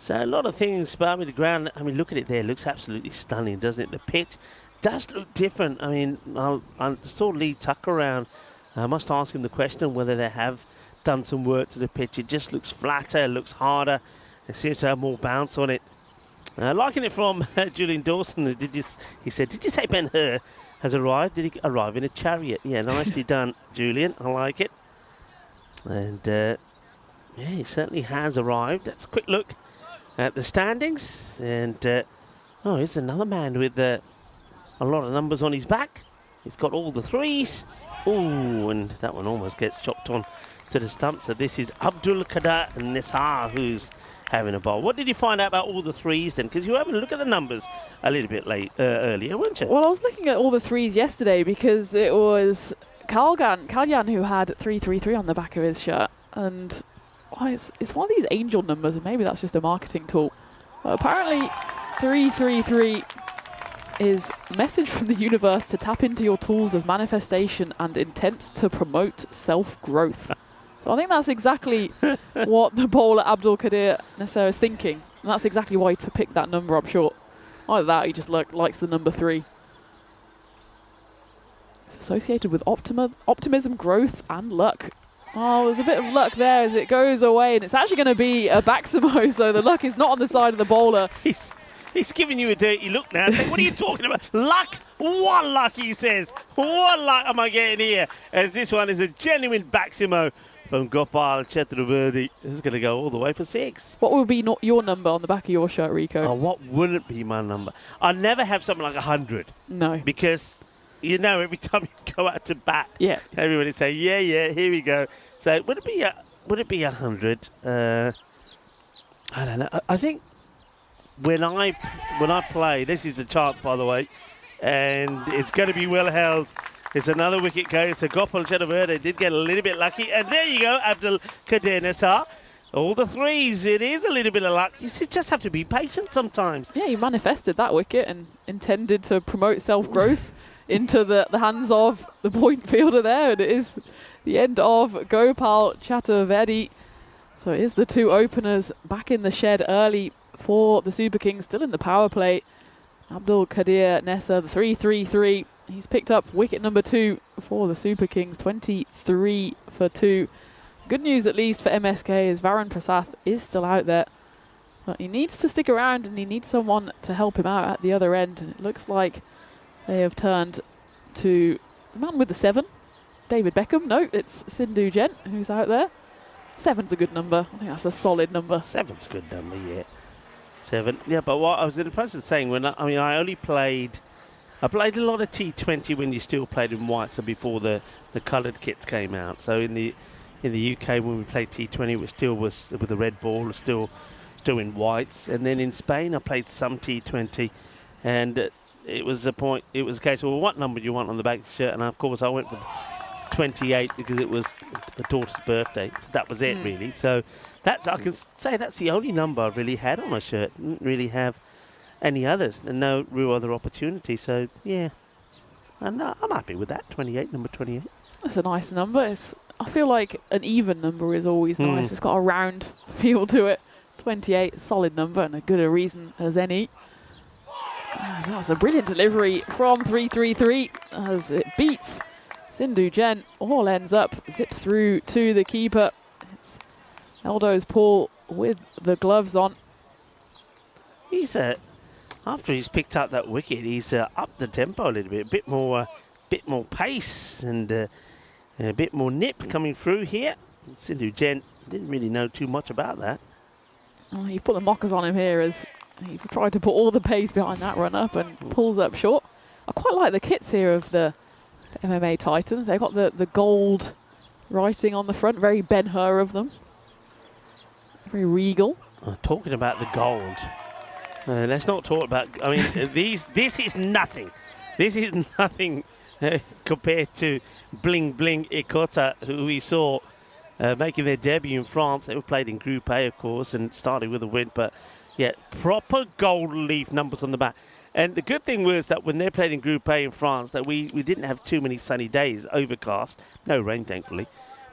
So a lot of things, but I mean, the ground, I mean, look at it there. It looks absolutely stunning, doesn't it? The pitch does look different. I mean, I saw Lee Tucker around. I must ask him the question whether they have done some work to the pitch. It just looks flatter, it looks harder. It seems to have more bounce on it. Liking it from Julian Dawson. He said, did you say Ben-Hur has arrived? Did he arrive in a chariot? Yeah, nicely done, Julian. I like it. And, yeah, he certainly has arrived. Let's a quick look at the standings, and oh, here's another man with a lot of numbers on his back. He's got all the threes. Oh, and that one almost gets chopped on to the stump. So this is Abdul Qadir Nisar who's having a bowl. What did you find out about all the threes then? Because you were having a look at the numbers a little bit earlier, weren't you? Well, I was looking at all the threes yesterday because it was Kalyan who had 333 on the back of his shirt, and it's one of these angel numbers, and maybe that's just a marketing tool. But apparently 333 is a message from the universe to tap into your tools of manifestation and intent to promote self-growth. So I think that's exactly what the bowler Abdul Qadir Nisar is thinking. And that's exactly why he picked that number, I'm sure. Either that, he just likes the number 3. It's associated with optimism, growth, and luck. Oh, there's a bit of luck there as it goes away, and it's actually going to be a Baximo, so the luck is not on the side of the bowler. He's giving you a dirty look now. Saying, what are you talking about? Luck? What luck, he says. What luck am I getting here? As this one is a genuine Baximo from Gopal Chaturvedi. This is going to go all the way for 6. What would be not your number on the back of your shirt, Rico? Oh, what wouldn't be my number? I'd never have something like 100. No. Because, you know, every time you go out to bat, Yeah. everybody say, yeah, here we go. So would it be 100? I don't know. I think when I play, this is a chance, by the way, and it's going to be well held. It's another wicket go. So Gopal Chaturvedi did get a little bit lucky. And there you go, Abdul Kadir Nassar. All the 3s. It is a little bit of luck. You just have to be patient sometimes. Yeah, you manifested that wicket and intended to promote self-growth into the hands of the point fielder there. And it is the end of Gopal Chaturvedi. So it is the 2 openers back in the shed early for the Super Kings, still in the power play. Abdul Kadir Nessa, the 3-3-3. He's picked up wicket number 2 for the Super Kings, 23 for 2. Good news at least for MSK is Varun Prasath is still out there. But he needs to stick around and he needs someone to help him out at the other end. And it looks like they have turned to the man with the 7, David Beckham. No, it's Sindhu Jain who's out there. 7's a good number. I think that's a solid number. 7's a good number, yeah. 7. Yeah, but what I was in the process of saying, I played a lot of T20 when you still played in white, so before the coloured kits came out. So in the UK when we played T20, it was with the red ball, it was still in whites. And then in Spain, I played some T20, and it was a case of, well, what number do you want on the back of the shirt? And of course, I went for 28 because it was a daughter's birthday. So that was it, really. So I can say that's the only number I really had on my shirt. Didn't really have any others, and no real other opportunity. So yeah, and I'm happy with that. 28, number 28. That's a nice number. I feel like an even number is always nice. It's got a round feel to it. 28, solid number, and as good a reason as any. That's a brilliant delivery from 3-3-3 as it beats Sindhu Jain. All ends up, zips through to the keeper. It's Eldo's Paul with the gloves on. He's after he's picked up that wicket, he's upped the tempo a little bit, a bit more pace and a bit more nip coming through here. Sindhu Jain didn't really know too much about that. Oh, you put the mockers on him here as he tried to put all the pace behind that run up and pulls up short. I quite like the kits here of the MMA Titans. They've got the gold writing on the front, very Ben-Hur of them. Very regal. Talking about the gold. Let's not talk about, this is nothing. This is nothing compared to Bling Bling Ikota, who we saw making their debut in France. They were played in Group A, of course, and started with a win. But, yeah, proper gold leaf numbers on the back. And the good thing was that when they played in Group A in France, that we didn't have too many sunny days, overcast. No rain, thankfully.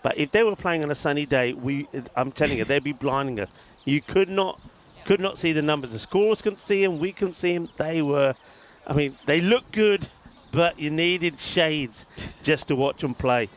But if they were playing on a sunny day, I'm telling you, they'd be blinding us. You could not see the numbers. The scorers couldn't see them. We couldn't see them. They looked good, but you needed shades just to watch them play.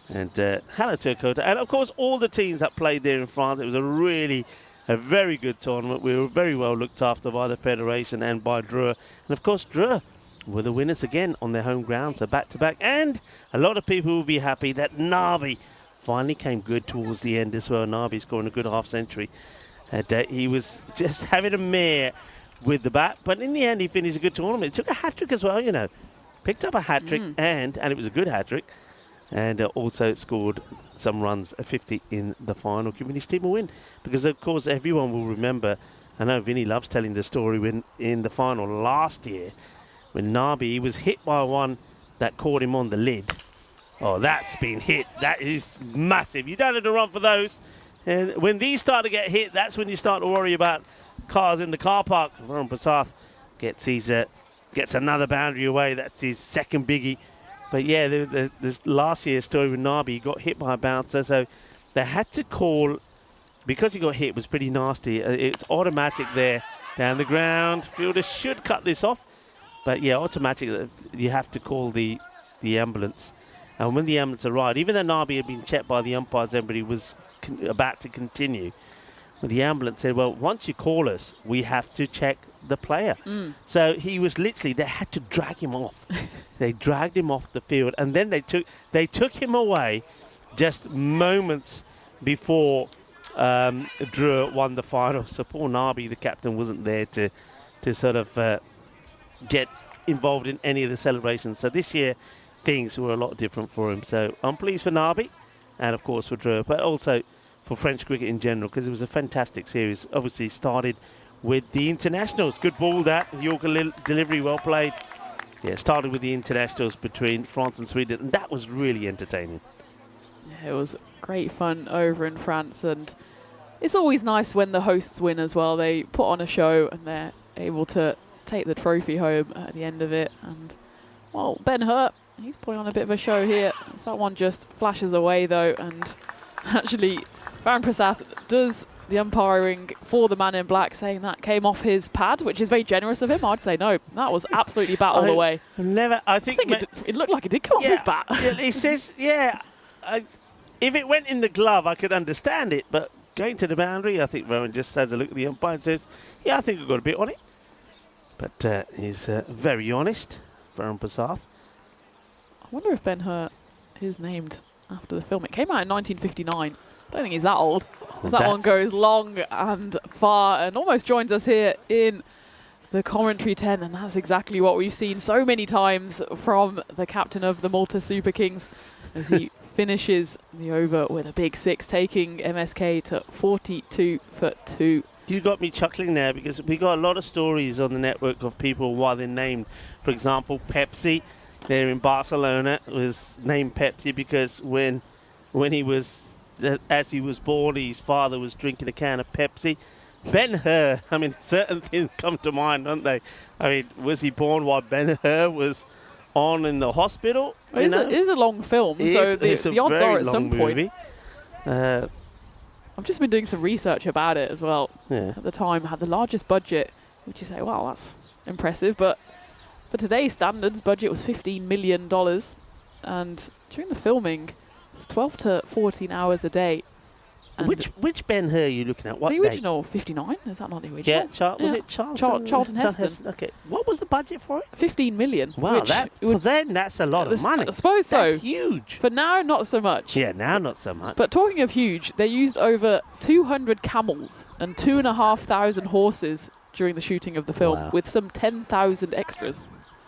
And hello to Dakota. And, of course, all the teams that played there in France, it was a very good tournament. We were very well looked after by the Federation and by Dreux. And, of course, Dreux were the winners again on their home ground, so back-to-back. And a lot of people will be happy that Nabi finally came good towards the end as well. Nabi scoring a good half-century. And he was just having a mare with the bat. But in the end, he finished a good tournament. He took a hat-trick as well, you know. Picked up a hat-trick, and it was a good hat-trick. And also scored some runs, a 50 in the final, giving his team a win. Because, of course, everyone will remember, I know Vinny loves telling the story, when in the final last year, when Nabi was hit by one that caught him on the lid. Oh, that's been hit. That is massive. You don't have to run for those. And when these start to get hit, that's when you start to worry about cars in the car park. Varun Prasath gets another boundary away. That's his second biggie. But yeah, this last year's story with Nabi, he got hit by a bouncer, so they had to call, because he got hit, it was pretty nasty. It's automatic there, down the ground. Fielder should cut this off, but yeah, automatic. You have to call the ambulance. And when the ambulance arrived, even though Nabi had been checked by the umpires, everybody was about to continue. the ambulance said, well, once you call us, we have to check the player. So he was literally, they had to drag him off. They dragged him off the field, and then they took him away just moments before Drew won the final. So poor Nabi, the captain, wasn't there to sort of get involved in any of the celebrations. So this year, things were a lot different for him. So I'm pleased for Nabi, and of course for Drew, but also for French cricket in general, because it was a fantastic series. Obviously started with the internationals. Good ball, that Yorker delivery, well played. Yeah, started with the internationals between France and Sweden, and that was really entertaining. Yeah, it was great fun over in France, and it's always nice when the hosts win as well. They put on a show and they're able to take the trophy home at the end of it. And, well, Ben Hurt, he's putting on a bit of a show here. So that one just flashes away, though, and actually Baron Prasath does the umpiring for the man in black, saying that came off his pad, which is very generous of him. I'd say no, that was absolutely bat all the way. I think it looked like it did come off his bat. Yeah, he says, if it went in the glove, I could understand it, but going to the boundary, I think Rowan just has a look at the umpire and says, yeah, I think I've got a bit on it. But he's very honest, Baron Prasath. I wonder if Ben Hurt is named after the film. It came out in 1959. I don't think he's that old. That one goes long and far and almost joins us here in the commentary 10, and that's exactly what we've seen so many times from the captain of the Malta Super Kings as he finishes the over with a big 6, taking MSK to 42 for 2. You got me chuckling there, because we got a lot of stories on the network of people why they're named. For example, Pepsi there in Barcelona was named Pepsi because when he was, as he was born, his father was drinking a can of Pepsi. Ben-Hur, I mean, certain things come to mind, don't they? I mean, was he born while Ben-Hur was on in the hospital? It is a long film, so the odds are at some point. I've just been doing some research about it as well. Yeah. At the time, had the largest budget, which you say, wow, that's impressive. But for today's standards, budget was $15 million. And during the filming, it was 12 to 14 hours a day. And which Ben-Hur are you looking at? What the original, 59? Is that not the original? Yeah, was it Charlton Heston. Okay. What was the budget for it? 15 million. Wow, for then, that's a lot of money. I suppose so. That's huge. For now, not so much. Yeah, now not so much. But talking of huge, they used over 200 camels and 2,500 horses during the shooting of the film, with some 10,000 extras.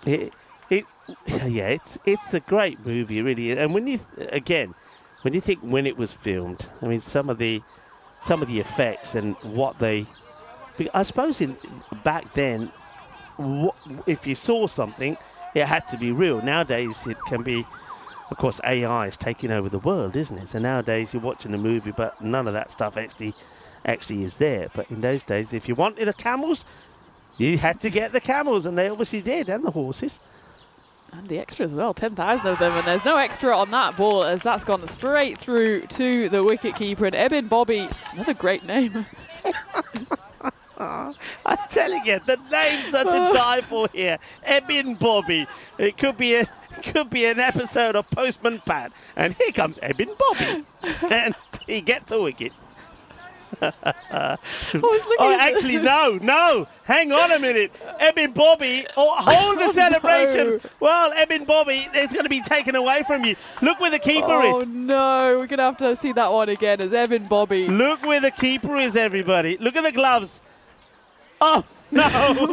It's a great movie, really. And when you think when it was filmed, I mean, some of the effects and what they, I suppose back then, if you saw something, it had to be real. Nowadays, it can be, of course, AI is taking over the world, isn't it? So nowadays, you're watching a movie, but none of that stuff actually is there. But in those days, if you wanted the camels, you had to get the camels, and they obviously did, and the horses. And the extras as well, 10,000 of them, and there's no extra on that ball as that's gone straight through to the wicket-keeper. And Ebin Bobby, another great name. I'm telling you, the names are to die for here. Ebin Bobby. It could be an episode of Postman Pat. And here comes Ebin Bobby. And he gets a wicket. No. Hang on a minute. Ebin Bobby, hold the celebrations. No. Well, Ebin Bobby, it's going to be taken away from you. Look where the keeper is. Oh no, we're going to have to see that one again as Ebin Bobby. Look where the keeper is, everybody. Look at the gloves. Oh no.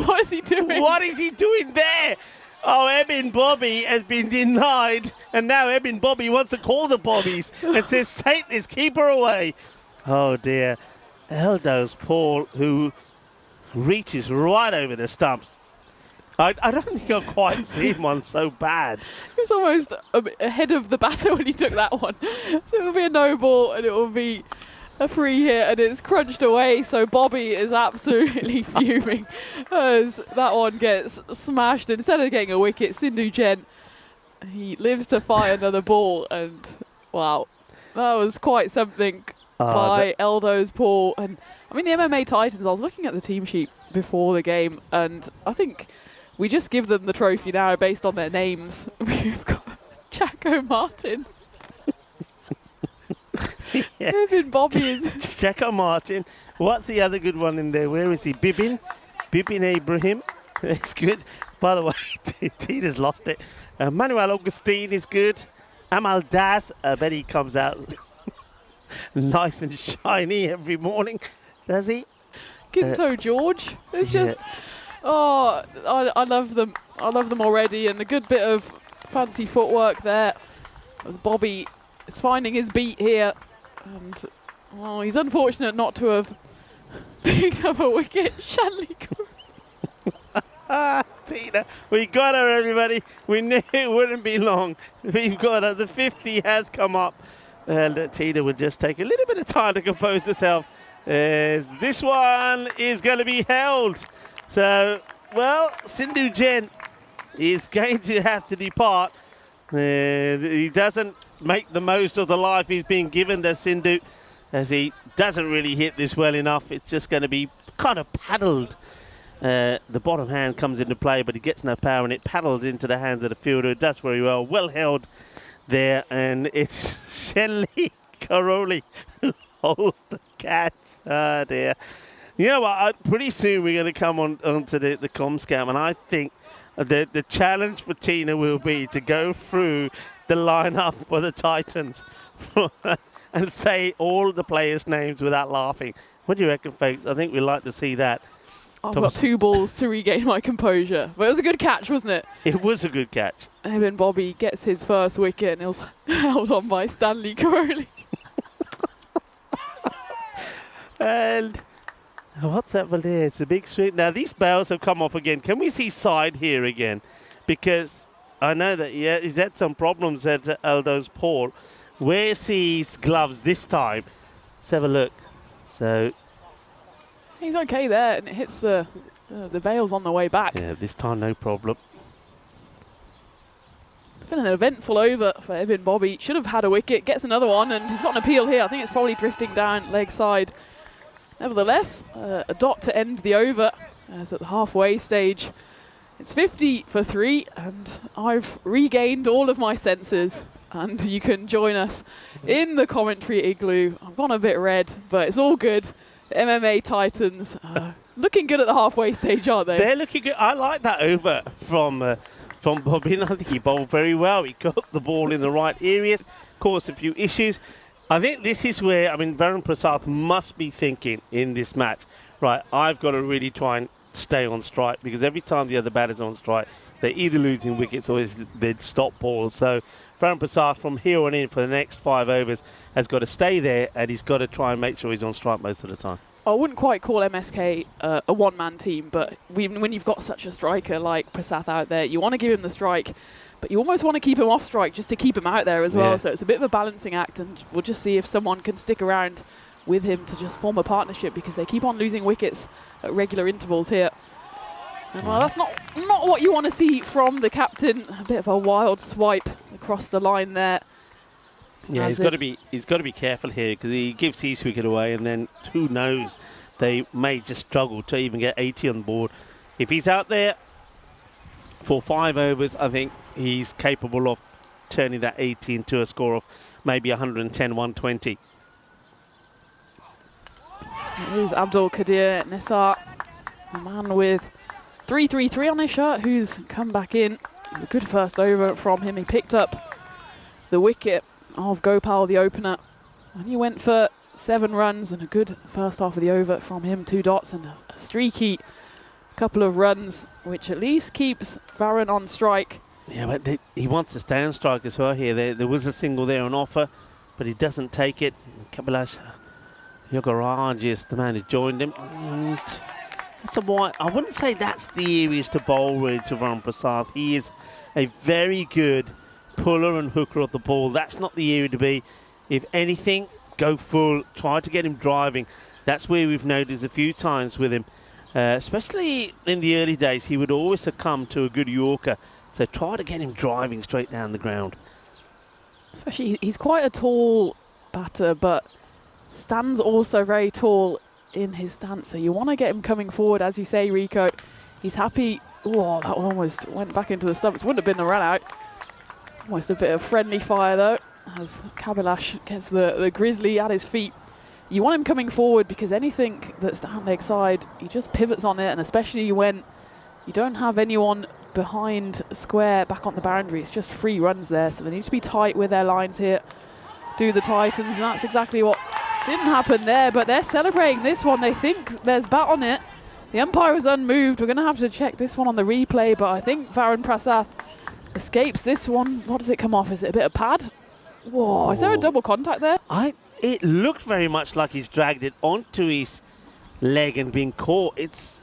What is he doing? What is he doing there? Oh, Ebin Bobby has been denied, and now Ebin Bobby wants to call the Bobbies and says, take this keeper away. Oh dear. Eldo's Paul, who reaches right over the stumps. I don't think I've quite seen one so bad. He was almost ahead of the batter when he took that one. So it will be a no ball and it will be a free hit, and it's crunched away. So Bobby is absolutely fuming as that one gets smashed. Instead of getting a wicket, Sindhu Jain, he lives to fight another ball, and wow, that was quite something. By Eldo's Paul. And I mean, the MMA Titans, I was looking at the team sheet before the game, and I think we just give them the trophy now based on their names. We've got Jacko Martin. Evan Bobby is... Checo Martin. What's the other good one in there? Where is he? Bibin Ibrahim. It's good. By the way, Tina's lost it. Manuel Augustine is good. Amal Daz. I bet he comes out nice and shiny every morning. Does he? Ginto George. It's just... Oh, I love them. I love them already. And a good bit of fancy footwork there. As Bobby is finding his beat here. And oh, he's unfortunate not to have picked up a wicket. Shanley. Tina, we got her, everybody. We knew it wouldn't be long. We've got her. The 50 has come up. And Tina will just take a little bit of time to compose herself. This one is going to be held. So, well, Sindhu Jain is going to have to depart. He doesn't make the most of the life he's been given, the Sindhu, as he doesn't really hit this well enough. It's just going to be kind of paddled. The bottom hand comes into play, but he gets no power, and it paddles into the hands of the fielder. It does very well. Well held there, and it's Shenley Karoli who holds the catch. Oh, dear. You know what? Pretty soon we're going to come onto the ComScam, and I think the challenge for Tina will be to go through the lineup for the Titans and say all the players' names without laughing. What do you reckon, folks? I think we'd like to see that. I've got 2 balls to regain my composure. But it was a good catch, wasn't it? It was a good catch. Evan Bobby gets his first wicket and it was held on by Stanley Karoli. And what's that over there? It's a big sweep. Now, these bails have come off again. Can we see side here again? Because I know that, yeah, he's had some problems at Aldo's Paul. Where's his gloves this time? Let's have a look. So... he's okay there, and it hits the bails on the way back. Yeah, this time no problem. It's been an eventful over for Evan Bobby. Should have had a wicket, gets another one, and he's got an appeal here. I think it's probably drifting down leg side. Nevertheless, a dot to end the over as at the halfway stage. It's 50 for 3, and I've regained all of my senses. And you can join us in the commentary igloo. I've gone a bit red, but it's all good. The MMA Titans looking good at the halfway stage, aren't they? They're looking good. I like that over from Bobby. I think he bowled very well. He got the ball in the right areas, caused a few issues. I think this is where, I mean, Varun Prasad must be thinking in this match, right, I've got to really try and stay on strike, because every time the other batter's on strike, they're either losing wickets or they'd stop balls. So Varun Prasad from here on in for the next 5 overs has got to stay there, and he's got to try and make sure he's on strike most of the time. I wouldn't quite call MSK a one-man team, but when you've got such a striker like Prasad out there, you want to give him the strike, but you almost want to keep him off strike just to keep him out there as well. So it's a bit of a balancing act, and we'll just see if someone can stick around with him to just form a partnership, because they keep on losing wickets at regular intervals here. And well, that's not what you want to see from the captain. A bit of a wild swipe across the line there. Yeah, he's got to be careful here, because he gives his wicket away, and then who knows, they may just struggle to even get 80 on board. If he's out there for 5 overs, I think he's capable of turning that 80 into a score of maybe 110, 120. Here's Abdul Qadir Nisar, a man with 333 on his shirt, who's come back in. A good first over from him. He picked up the wicket of Gopal, the opener, and he went for 7 runs, and a good first half of the over from him. 2 dots and a streaky couple of runs, which at least keeps Varun on strike. Yeah, but he wants to stay on strike as well here. There was a single there on offer, but he doesn't take it. Kabilash Yogaraj is the man who joined him, and that's a wide. I wouldn't say that's the areas to bowl really to Varun Prasad. He is a very good puller and hooker of the ball. That's not the area to be. If anything, go full, try to get him driving. That's where we've noticed a few times with him, especially in the early days, he would always succumb to a good Yorker. So try to get him driving straight down the ground. Especially, he's quite a tall batter, but stands also very tall in his stance. So you want to get him coming forward, as you say, Rico. He's happy. Oh, that one almost went back into the stumps. Wouldn't have been a run out. Almost a bit of friendly fire though. as Kabilash gets the Grizzly at his feet. You want him coming forward because anything that's down leg side, he just pivots on it, and especially when you don't have anyone behind square back on the boundary, it's just free runs there, so they need to be tight with their lines here. Do the Titans, and that's exactly what didn't happen there, but they're celebrating this one. They think there's bat on it. The umpire was unmoved. We're going to have to check this one on the replay, but I think Varun Prasath escapes this one. What does it come off? Is it a bit of pad? Whoa, is there a double contact there? It looked very much like he's dragged it onto his leg and been caught. It's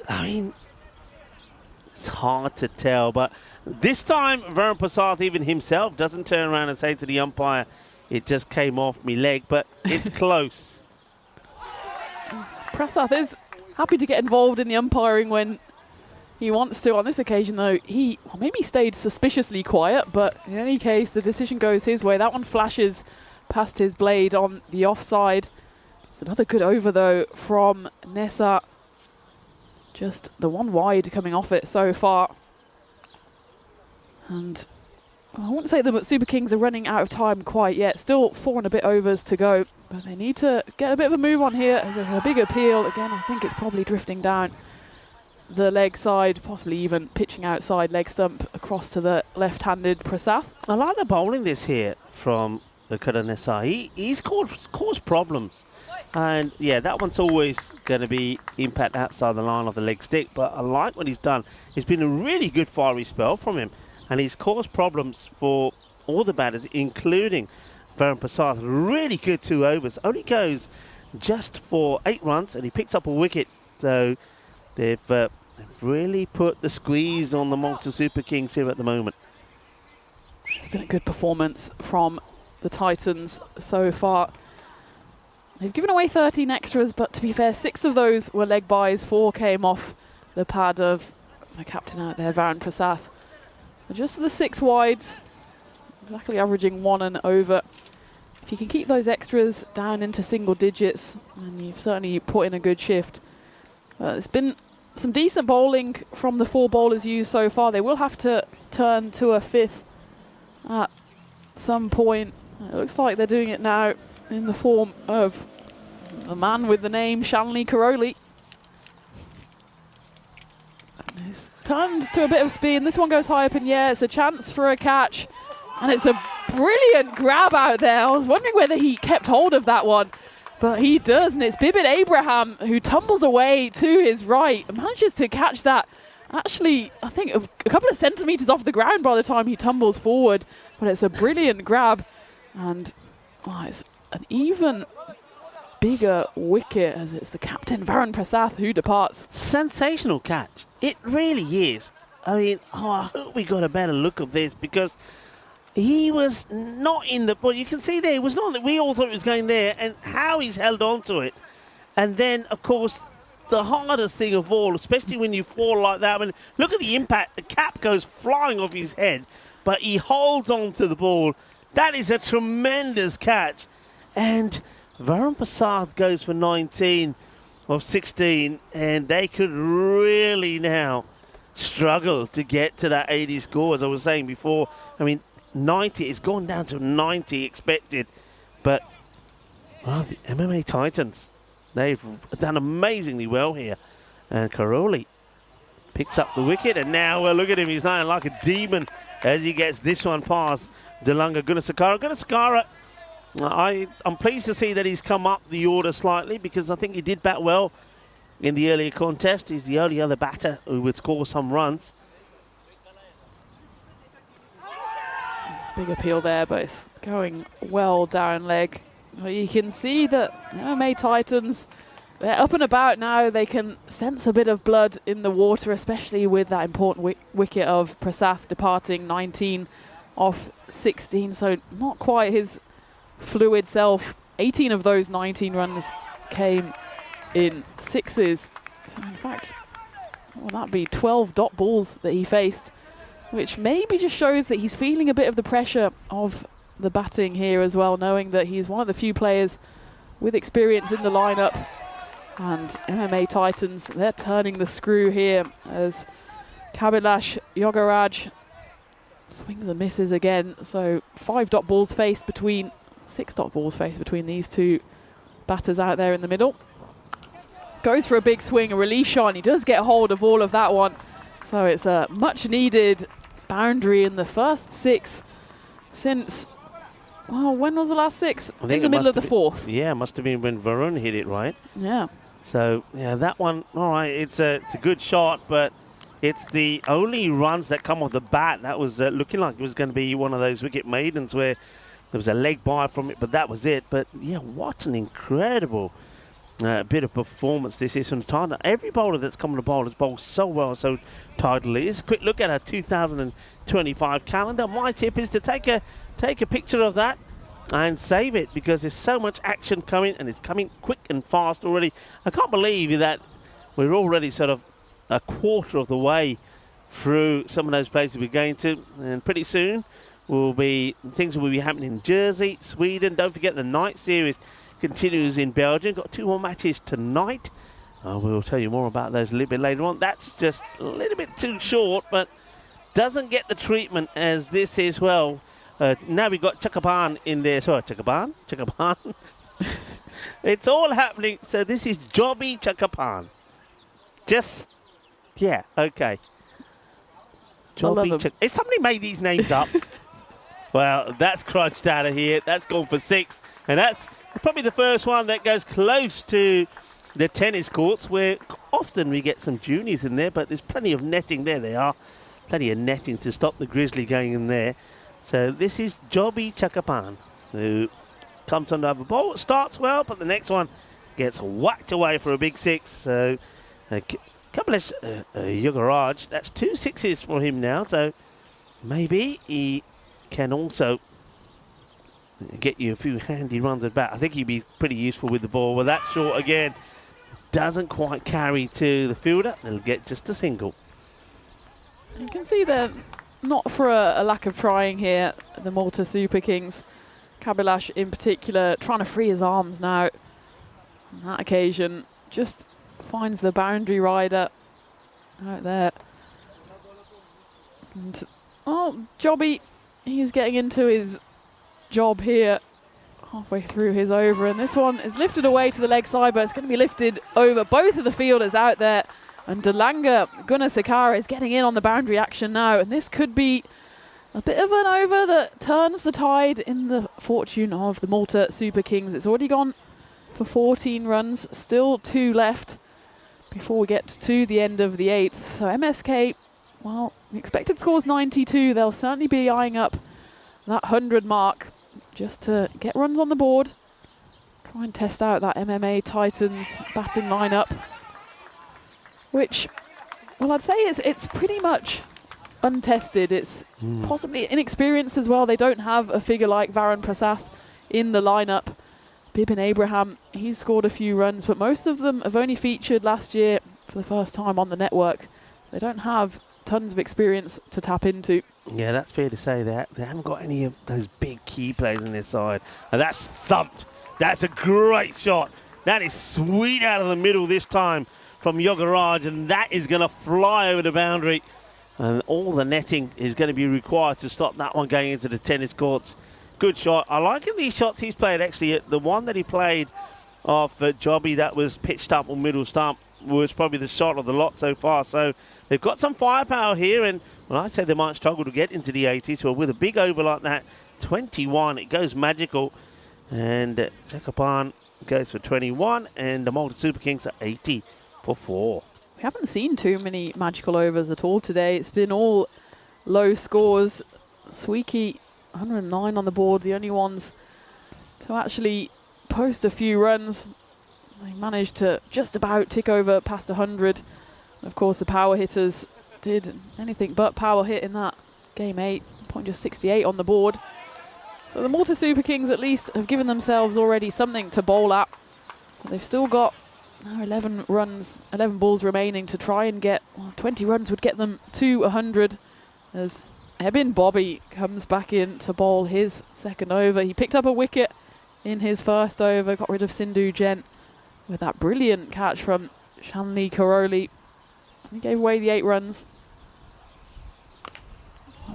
hard to tell, but this time Varun Prasath even himself doesn't turn around and say to the umpire, it just came off me leg, but it's close. Prasath is happy to get involved in the umpiring when he wants to. On this occasion, though, he maybe stayed suspiciously quiet, but in any case, the decision goes his way. That one flashes past his blade on the offside. It's another good over, though, from Nessa. Just the one wide coming off it so far. And I wouldn't say the Super Kings are running out of time quite yet. Still 4 and a bit overs to go, but they need to get a bit of a move on here as there's a big appeal. Again, I think it's probably drifting down the leg side, possibly even pitching outside leg stump across to the left-handed Prasath. I like the bowling this here from the Nessa. He's caused problems. And yeah, that one's always going to be impact outside the line of the leg stick, but I like what he's done. It's been a really good fiery spell from him, and he's caused problems for all the batters, including Varun Prasath. Really good 2 overs. Only goes just for 8 runs, and he picks up a wicket. So they've really put the squeeze on the Malta Super Kings here at the moment. It's been a good performance from the Titans so far. They've given away 13 extras, but to be fair, 6 of those were leg buys. 4 came off the pad of the captain out there, Varun Prasath. Just the 6 wides, exactly averaging 1 and over. If you can keep those extras down into single digits, then you've certainly put in a good shift. It's been some decent bowling from the 4 bowlers used so far. They will have to turn to a 5th at some point. It looks like they're doing it now in the form of the man with the name Shanley Karoli. He's turned to a bit of spin. This one goes high up in the air. It's a chance for a catch, and it's a brilliant grab out there. I was wondering whether he kept hold of that one, but he does, and it's Bibin Abraham who tumbles away to his right and manages to catch that. Actually, I think a couple of centimetres off the ground by the time he tumbles forward, but it's a brilliant grab, and it's an even bigger wicket as it's the captain Varun Prasath who departs. Sensational catch. It really is. I mean, I hope we got a better look of this, because he was not in the... Well, you can see there, it was not that we all thought it was going there, and how he's held on to it. And then, of course, the hardest thing of all, especially when you fall like that, I mean, look at the impact. The cap goes flying off his head, but he holds on to the ball. That is a tremendous catch. And Varun Prasath goes for 19 of 16, and they could really now struggle to get to that 80 score, as I was saying before. I mean, 90, it's gone down to 90 expected, but well, the MMA Titans, they've done amazingly well here. And Karoli picks up the wicket, and now look at him, he's now like a demon as he gets this one past Delunga Gunasakara. Gunasakara, I'm pleased to see that he's come up the order slightly, because I think he did bat well in the earlier contest. He's the only other batter who would score some runs. Big appeal there, but it's going well down leg. You can see that the MMA Titans, they're up and about now. They can sense a bit of blood in the water, especially with that important wicket of Prasath departing 19 off 16, so not quite his fluid self. 18 of those 19 runs came in 6s. So in fact, what would that be? 12 dot balls that he faced, which maybe just shows that he's feeling a bit of the pressure of the batting here as well, knowing that he's one of the few players with experience in the lineup. And MMA Titans, they're turning the screw here as Kabilash Yogaraj swings and misses again. So 5 dot balls faced between, 6 dot balls faced between these two batters out there in the middle. Goes for a big swing, a release shot, and he does get hold of all of that one. So it's a much needed boundary in the first 6 since, well, when was the last 6? I think in the middle of the 4th. Yeah, it must have been when Varun hit it, right? Yeah. So, yeah, that one, all right, it's a good shot, but it's the only runs that come off the bat. That was looking like it was going to be one of those wicket maidens where there was a leg by from it, but that was it. But, yeah, what an incredible bit of performance this is from the Titan. Every bowler that's come to bowl has bowled so well, so tidily. Let's a quick look at our 2025 calendar. My tip is to take a picture of that and save it, because there's so much action coming, and it's coming quick and fast already. I can't believe that we're already sort of a quarter of the way through some of those places we're going to, and pretty soon things will be happening in Jersey, Sweden. Don't forget the night series continues in Belgium. Got 2 more matches tonight. We'll tell you more about those a little bit later on. That's just a little bit too short, but doesn't get the treatment as this is. Well, now we've got Chakapan in there. Sorry, Chakapan. It's all happening. So this is Jobby Chakapan. Just, yeah, okay. Jobby. If somebody made these names up, well, that's crunched out of here. That's gone for 6, and that's probably the first one that goes close to the tennis courts, where often we get some juniors in there, but there's plenty of netting. There they are. Plenty of netting to stop the grizzly going in there. So this is Jobby Chakapan, who comes under the ball, starts well, but the next one gets whacked away for a big 6. So a couple of Yogaraj, that's 2 6s for him now. So maybe he can also get you a few handy runs at bat. I think he'd be pretty useful with the ball. Well, that short again doesn't quite carry to the fielder. They'll get just a single. You can see that not for a lack of trying here, the Malta Super Kings. Kabilash in particular trying to free his arms now. On that occasion, just finds the boundary rider out there. And, oh, Jobby, he's getting into his job here halfway through his over, and this one is lifted away to the leg side, but it's going to be lifted over. Both of the fielders out there, and Delanga Gunasekara is getting in on the boundary action now, and this could be a bit of an over that turns the tide in the fortune of the Malta Super Kings. It's already gone for 14 runs, still 2 left before we get to the end of the 8th. So MSK, well, the expected score is 92. They'll certainly be eyeing up that 100 mark just to get runs on the board. Try and test out that MMA Titans batting lineup, which, well, I'd say it's pretty much untested. It's possibly inexperienced as well. They don't have a figure like Varun Prasath in the lineup. Bibin Abraham, he's scored a few runs, but most of them have only featured last year for the first time on the network. They don't have tons of experience to tap into. Yeah, that's fair to say that. They haven't got any of those big key players on their side. And that's thumped. That's a great shot. That is sweet out of the middle this time from Yogaraj, and that is going to fly over the boundary. And all the netting is going to be required to stop that one going into the tennis courts. Good shot. I like these shots he's played, actually. The one that he played off Jobby that was pitched up on middle stump was probably the shot of the lot so far. So they've got some firepower here, and well, I say they might struggle to get into the 80s. Well, with a big over like that, 21, it goes magical. And Chakapan goes for 21, and the Malta Super Kings are 80 for 4. We haven't seen too many magical overs at all today. It's been all low scores. Swieqi, 109 on the board, the only ones to actually post a few runs. They managed to just about tick over past 100. Of course, the power hitters did anything but power hit in that game 8. Point just 68 on the board. So the Malta Super Kings at least have given themselves already something to bowl at. But they've still got now 11 balls remaining to try and get, well, 20 runs would get them to 100 as Ebin Bobby comes back in to bowl his second over. He picked up a wicket in his first over, got rid of Sindhu Jain with that brilliant catch from Shanli Karoli. He gave away the 8 runs.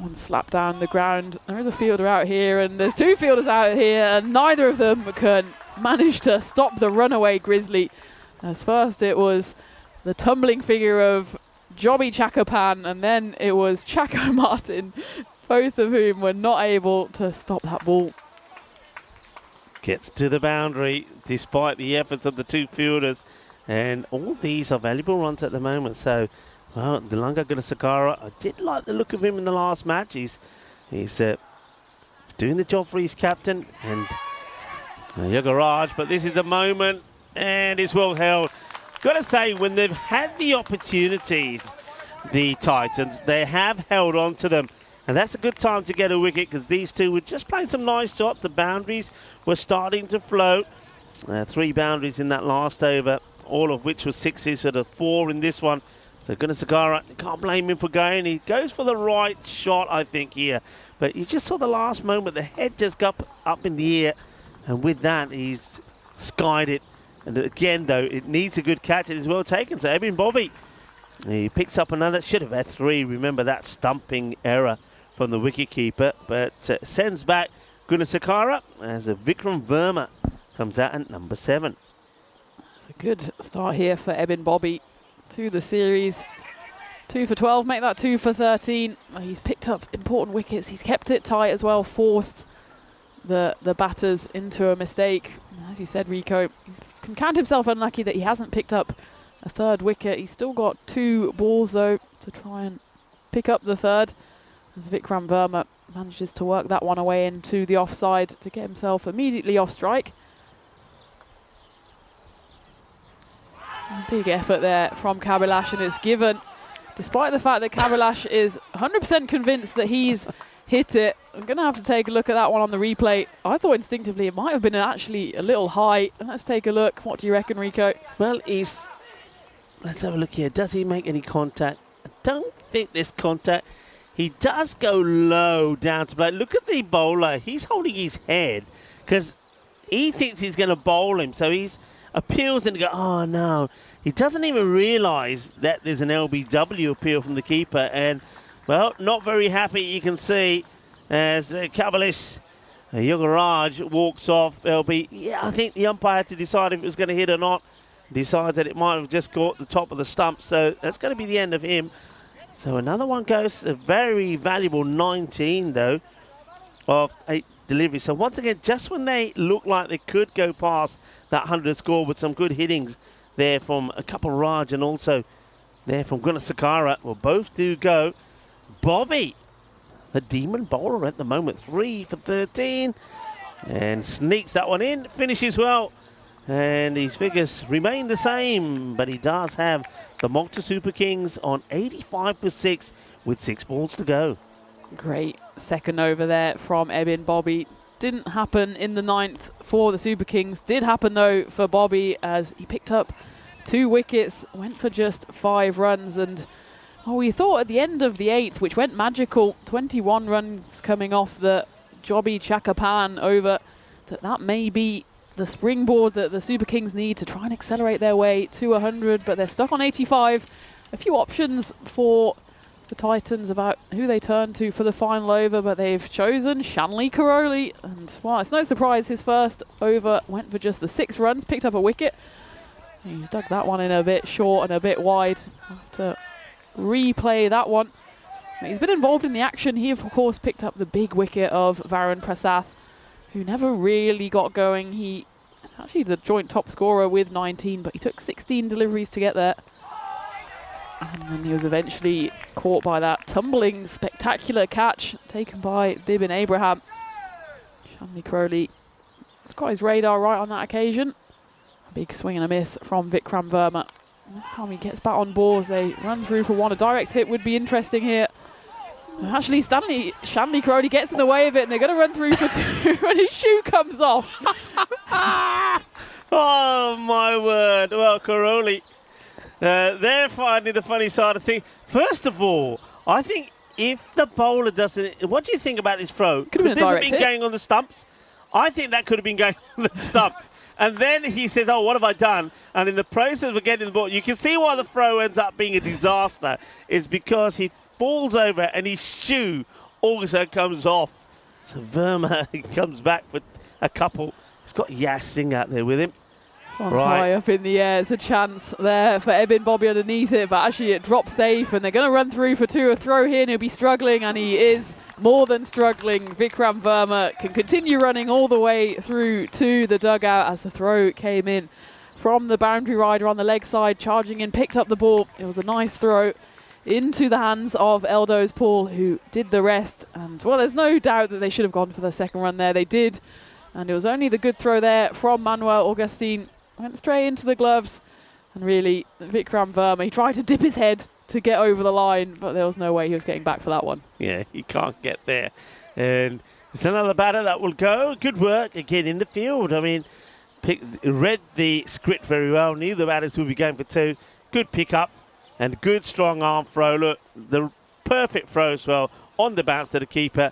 One slapped down the ground. There is a fielder out here, and there's two fielders out here, and neither of them can manage to stop the runaway Grizzly. As first it was the tumbling figure of Jobby Chakapan, and then it was Chaco Martin, both of whom were not able to stop that ball. Gets to the boundary despite the efforts of the two fielders, and all these are valuable runs at the moment. So, well, Delunga Gunasakara, I did like the look of him in the last match. He's doing the job for his captain and Yogaraj, but this is a moment, and it's well held. Got to say, when they've had the opportunities, the Titans, they have held on to them. And that's a good time to get a wicket, because these two were just playing some nice shots. The boundaries were starting to float. 3 boundaries in that last over, all of which were sixes, so the 4 in this one. So Gunasakara, you can't blame him for going. He goes for the right shot, I think, here. But you just saw the last moment, the head just got up in the air. And with that, he's skied it. And again, though, it needs a good catch. It is well taken. So Ebin Bobby, he picks up another. Should have had 3. Remember that stumping error from the wicketkeeper, but sends back Gunasakara as Vikram Verma comes out at number 7. It's a good start here for Ebin Bobby to the series. 2 for 12, make that 2 for 13. He's picked up important wickets. He's kept it tight as well, forced the batters into a mistake. As you said, Rico, he can count himself unlucky that he hasn't picked up a 3rd wicket. He's still got 2 balls, though, to try and pick up the 3rd. As Vikram Verma manages to work that one away into the offside to get himself immediately off strike. A big effort there from Kabilash, and it's given, despite the fact that Kabilash is 100% convinced that he's hit it. I'm going to have to take a look at that one on the replay. I thought instinctively it might have been actually a little high. Let's take a look. What do you reckon, Rico? Well, let's have a look here. Does he make any contact? I don't think there's contact. He does go low down to play. Look at the bowler. He's holding his head because he thinks he's going to bowl him. So he's appeals and go, oh no. He doesn't even realise that there's an LBW appeal from the keeper. And, well, not very happy, you can see, as Kabalish Yogaraj walks off LB. Yeah, I think the umpire had to decide if it was going to hit or not. Decides that it might have just caught the top of the stump. So that's going to be the end of him. So another one goes, a very valuable 19, though, of 8 deliveries. So once again, just when they look like they could go past that 100 score with some good hittings there from a couple Raj and also there from Gunasakara, well, both do go. Bobby, the demon bowler at the moment, 3 for 13, and sneaks that one in, finishes well. And his figures remain the same, but he does have the Malta Super Kings on 85 for 6 with 6 balls to go. Great second over there from Ebin Bobby. Didn't happen in the 9th for the Super Kings. Did happen, though, for Bobby as he picked up 2 wickets, went for just 5 runs. And we thought at the end of the 8th, which went magical, 21 runs coming off the Jobby Chakapan over, that may be the springboard that the Super Kings need to try and accelerate their way to 100, but they're stuck on 85. A few options for the Titans about who they turn to for the final over, but they've chosen Shanley Karoli. And, well, it's no surprise his first over went for just the 6 runs, picked up a wicket. He's dug that one in a bit short and a bit wide. Have to replay that one. He's been involved in the action. He, of course, picked up the big wicket of Varun Prasath, who never really got going. He is actually the joint top scorer with 19, but he took 16 deliveries to get there. And then he was eventually caught by that tumbling, spectacular catch taken by Bibin Abraham. Shanley Crowley got his radar right on that occasion. A big swing and a miss from Vikram Verma. And this time he gets back on board. They run through for one. A direct hit would be interesting here. Actually, Shanley Crowley gets in the way of it, and they're going to run through for 2, and his shoe comes off. Oh, my word. Well, Crowley, they're finding the funny side of things. First of all, I think if the bowler doesn't... What do you think about this throw? Could have been a direct hit. Going on the stumps? I think that could have been going on the stumps. And then he says, oh, what have I done? And in the process of getting the ball, you can see why the throw ends up being a disaster. Is because he falls over and his shoe also comes off. So Verma comes back for a couple. He's got Yassing out there with him. This one's high up in the air. It's a chance there for Ebin Bobby underneath it, but actually it drops safe, and they're going to run through for two. A throw here, and he'll be struggling, and he is more than struggling. Vikram Verma can continue running all the way through to the dugout as the throw came in from the boundary rider on the leg side, charging in, picked up the ball. It was a nice throw into the hands of Eldo's Paul, who did the rest. And, well, there's no doubt that they should have gone for the second run there. They did. And it was only the good throw there from Manuel Augustin. Went straight into the gloves. And really, Vikram Verma, he tried to dip his head to get over the line, but there was no way he was getting back for that one. Yeah, he can't get there. And it's another batter that will go. Good work again in the field. I mean, read the script very well. Knew the batters would be going for two. Good pick-up and good strong arm throw. Look, the perfect throw as well on the bounce to the keeper,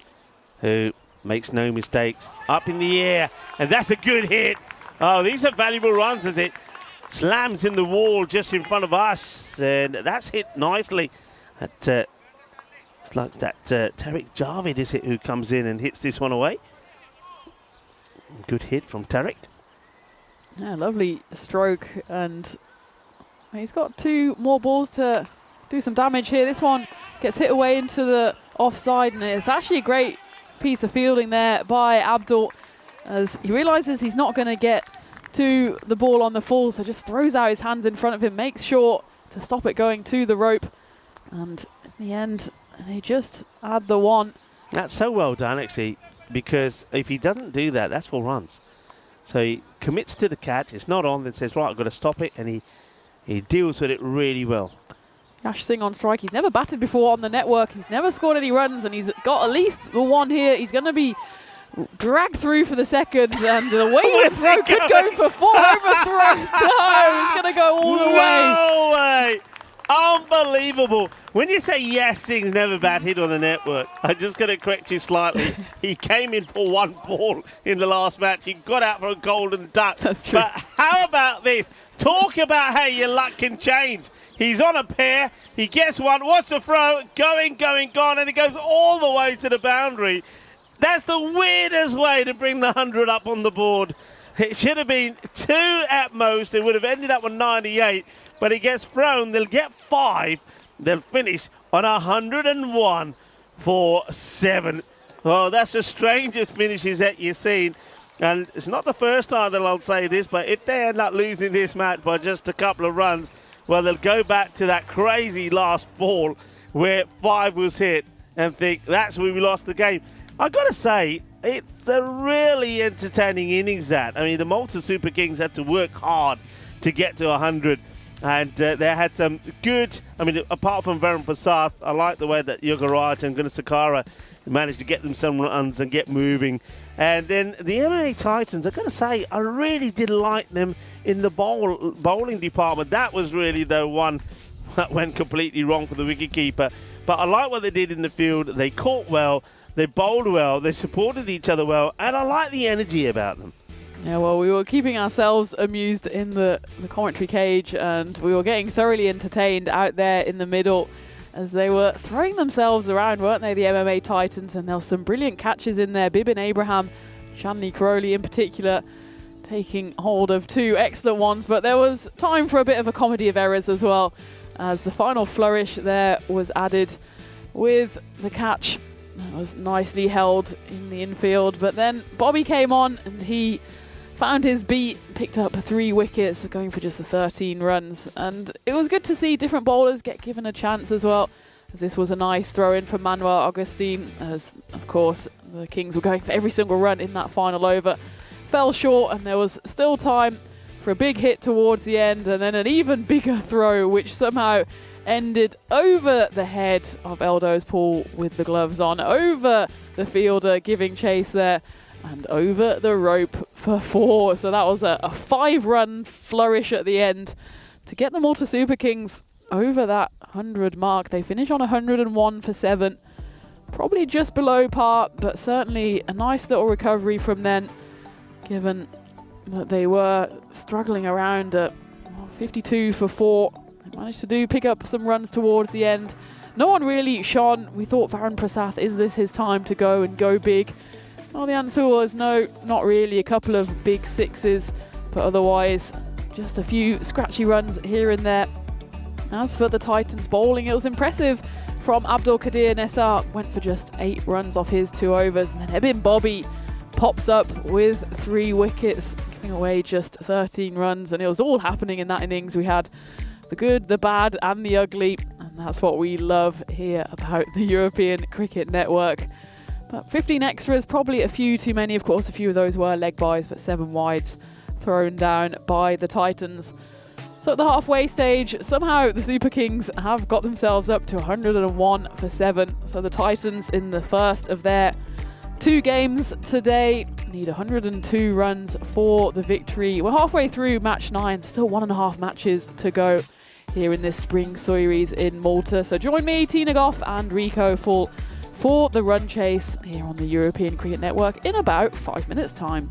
who makes no mistakes. Up in the air, and that's a good hit. Oh, these are valuable runs as it slams in the wall just in front of us, and that's hit nicely. It's like that Tariq Javid, is it, who comes in and hits this one away. Good hit from Tariq. Yeah, lovely stroke, and he's got two more balls to do some damage here. This one gets hit away into the offside, and it's actually a great piece of fielding there by Abdul, as he realises he's not going to get to the ball on the full, so just throws out his hands in front of him, makes sure to stop it going to the rope, and in the end they just add the one. That's so well done, actually, because if he doesn't do that, that's 4 runs. So he commits to the catch, it's not on, then says, right, I've got to stop it, and he deals with it really well. Yash Singh on strike. He's never batted before on the network. He's never scored any runs, and he's got at least the one here. He's going to be dragged through for the second, and the way the throw could go for 4 overthrows. No, he's going to go all the way. No way! Unbelievable. When you say yes, Singh's never batted on the network, I'm just going to correct you slightly. He came in for 1 ball in the last match. He got out for a golden duck. That's true. But how about this? Talk about how your luck can change. He's on a pair. He gets one. What's the throw? Going, gone. And it goes all the way to the boundary. That's the weirdest way to bring the 100 up on the board. It should have been 2 at most. It would have ended up with 98. But it gets thrown. They'll get 5. They'll finish on 101 for 7. Oh, that's the strangest finishes that you've seen. And it's not the first time that I'll say this, but if they end up losing this match by just a couple of runs, well, they'll go back to that crazy last ball where 5 was hit and think that's where we lost the game. I've got to say, it's a really entertaining innings that. I mean, the Malta Super Kings had to work hard to get to 100. And they had some good, I mean, apart from Varun Prasad, I like the way that Yogaraj and Gunasakara managed to get them some runs and get moving. And then the MMA Titans, I've got to say, I really did like them in the bowling department. That was really the one that went completely wrong for the wicketkeeper. But I like what they did in the field. They caught well, they bowled well, they supported each other well, and I like the energy about them. Yeah, well, we were keeping ourselves amused in the commentary cage, and we were getting thoroughly entertained out there in the middle as they were throwing themselves around, weren't they, the MMA Titans? And there were some brilliant catches in there. Bibin Abraham, Shanley Crowley in particular, taking hold of 2 excellent ones. But there was time for a bit of a comedy of errors as well, as the final flourish there was added with the catch that was nicely held in the infield. But then Bobby came on and he found his beat, picked up 3 wickets, going for just the 13 runs. And it was good to see different bowlers get given a chance as well, as this was a nice throw-in from Manuel Augustin, as, of course, the Kings were going for every single run in that final over. Fell short, and there was still time for a big hit towards the end, and then an even bigger throw, which somehow ended over the head of Eldo's Paul with the gloves on, over the fielder giving chase there, and over the rope for 4. So that was a 5-run flourish at the end to get the Malta Super Kings over that 100 mark. They finish on 101 for 7. Probably just below par, but certainly a nice little recovery from then, given that they were struggling around at 52 for 4. They managed to pick up some runs towards the end, no one really shone. We thought Varun Prasath, is this his time to go and go big? Well, the answer was no, not really. A couple of big sixes, but otherwise just a few scratchy runs here and there. As for the Titans bowling, it was impressive from Abdul Qadir Nessar. Went for just 8 runs off his 2 overs, and then Ebin Bobby pops up with 3 wickets, giving away just 13 runs, and it was all happening in that innings. We had the good, the bad and the ugly, and that's what we love here about the European Cricket Network. But 15 extras, probably a few too many. Of course, a few of those were leg byes, but 7 wides thrown down by the Titans. So at the halfway stage, somehow the Super Kings have got themselves up to 101 for 7. So the Titans, in the first of their 2 games today, need 102 runs for the victory. We're halfway through match 9, still 1.5 matches to go here in this spring series in Malta. So join me, Tina Goff and Rico for the run chase here on the European Cricket Network in about 5 minutes' time.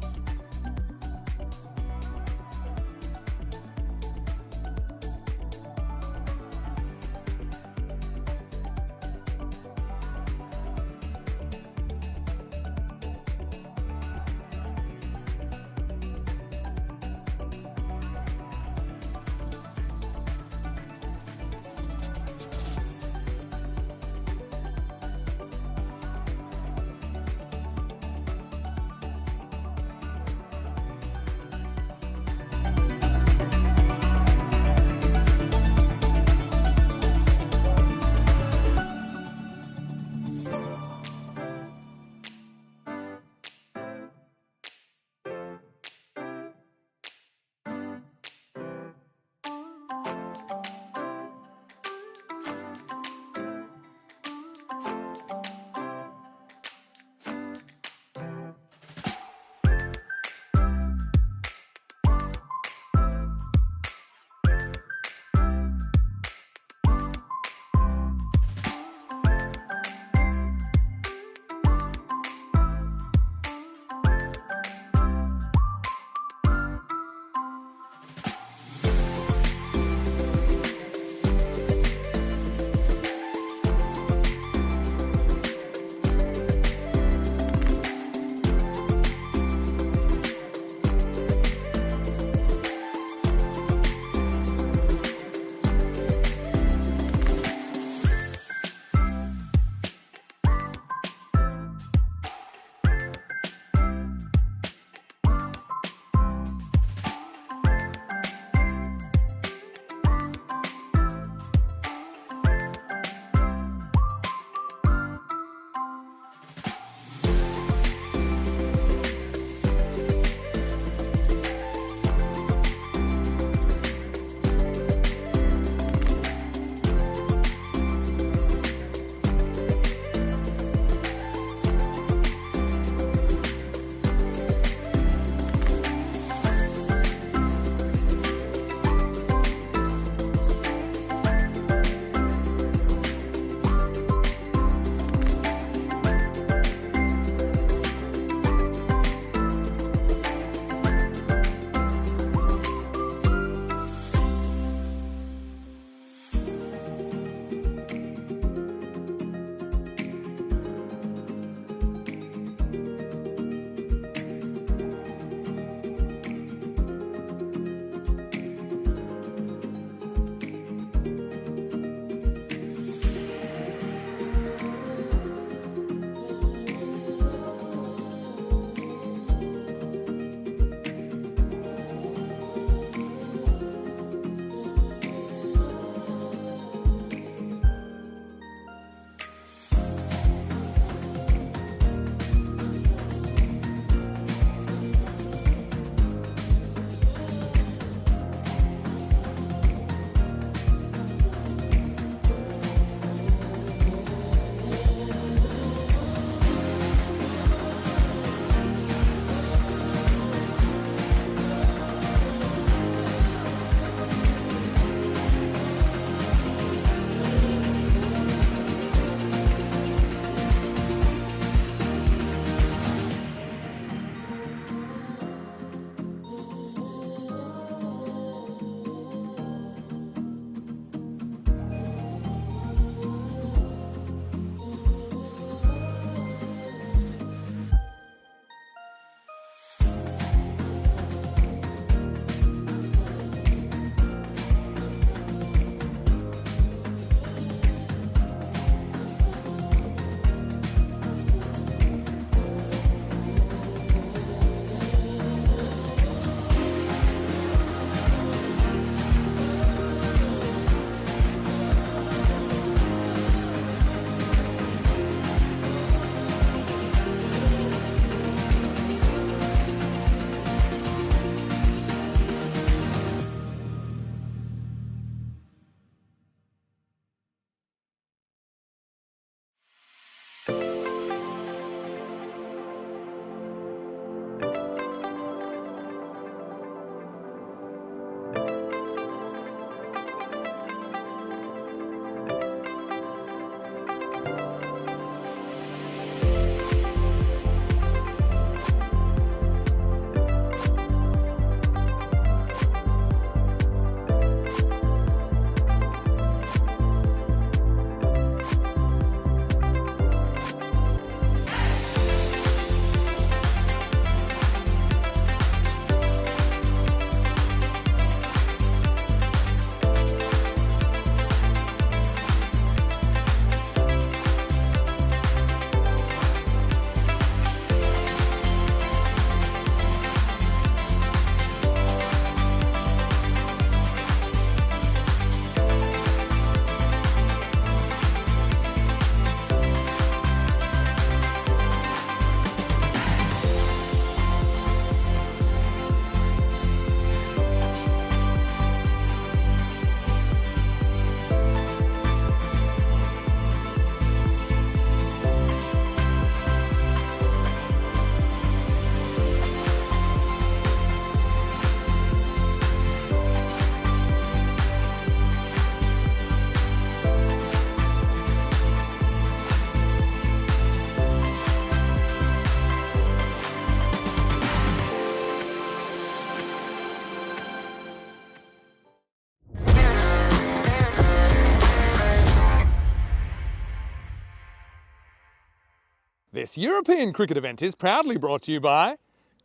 This European cricket event is proudly brought to you by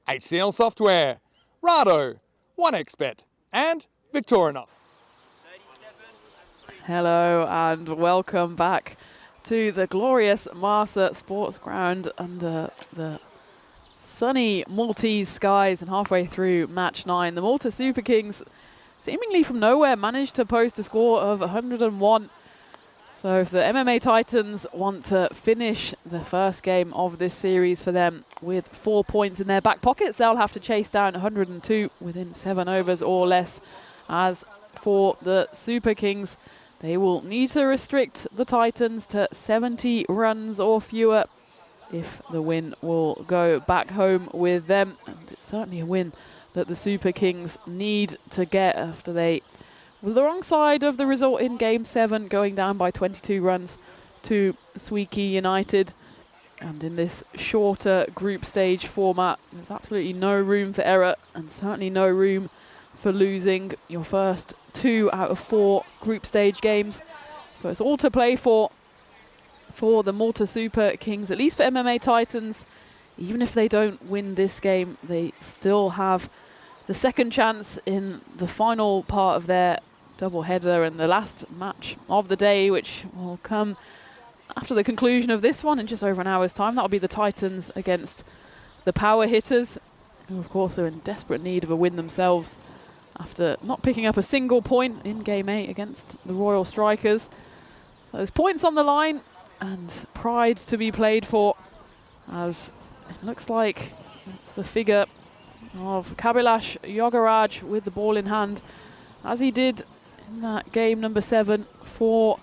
HCL Software, Rado, 1xBet and Victorinox. Hello and welcome back to the glorious Malta Sports Ground under the sunny Maltese skies, and halfway through match 9, the Malta Super Kings seemingly from nowhere managed to post a score of 101. So if the MMA Titans want to finish the first game of this series for them with 4 points in their back pockets, they'll have to chase down 102 within 7 overs or less. As for the Super Kings, they will need to restrict the Titans to 70 runs or fewer if the win will go back home with them. And it's certainly a win that the Super Kings need to get after they were the wrong side of the result in Game 7, going down by 22 runs to Swieqi United. And in this shorter group stage format, there's absolutely no room for error and certainly no room for losing your first 2 out of 4 group stage games. So it's all to play for the Malta Super Kings, at least for MMA Titans. Even if they don't win this game, they still have the second chance in the final part of their double header and the last match of the day, which will come after the conclusion of this one in just over an hour's time. That'll be the Titans against the power hitters, who of course are in desperate need of a win themselves after not picking up a single point in Game 8 against the Royal Strikers. So there's points on the line and pride to be played for, as it looks like it's the figure of Kabilash Yogaraj with the ball in hand, as he did in that game number 7 for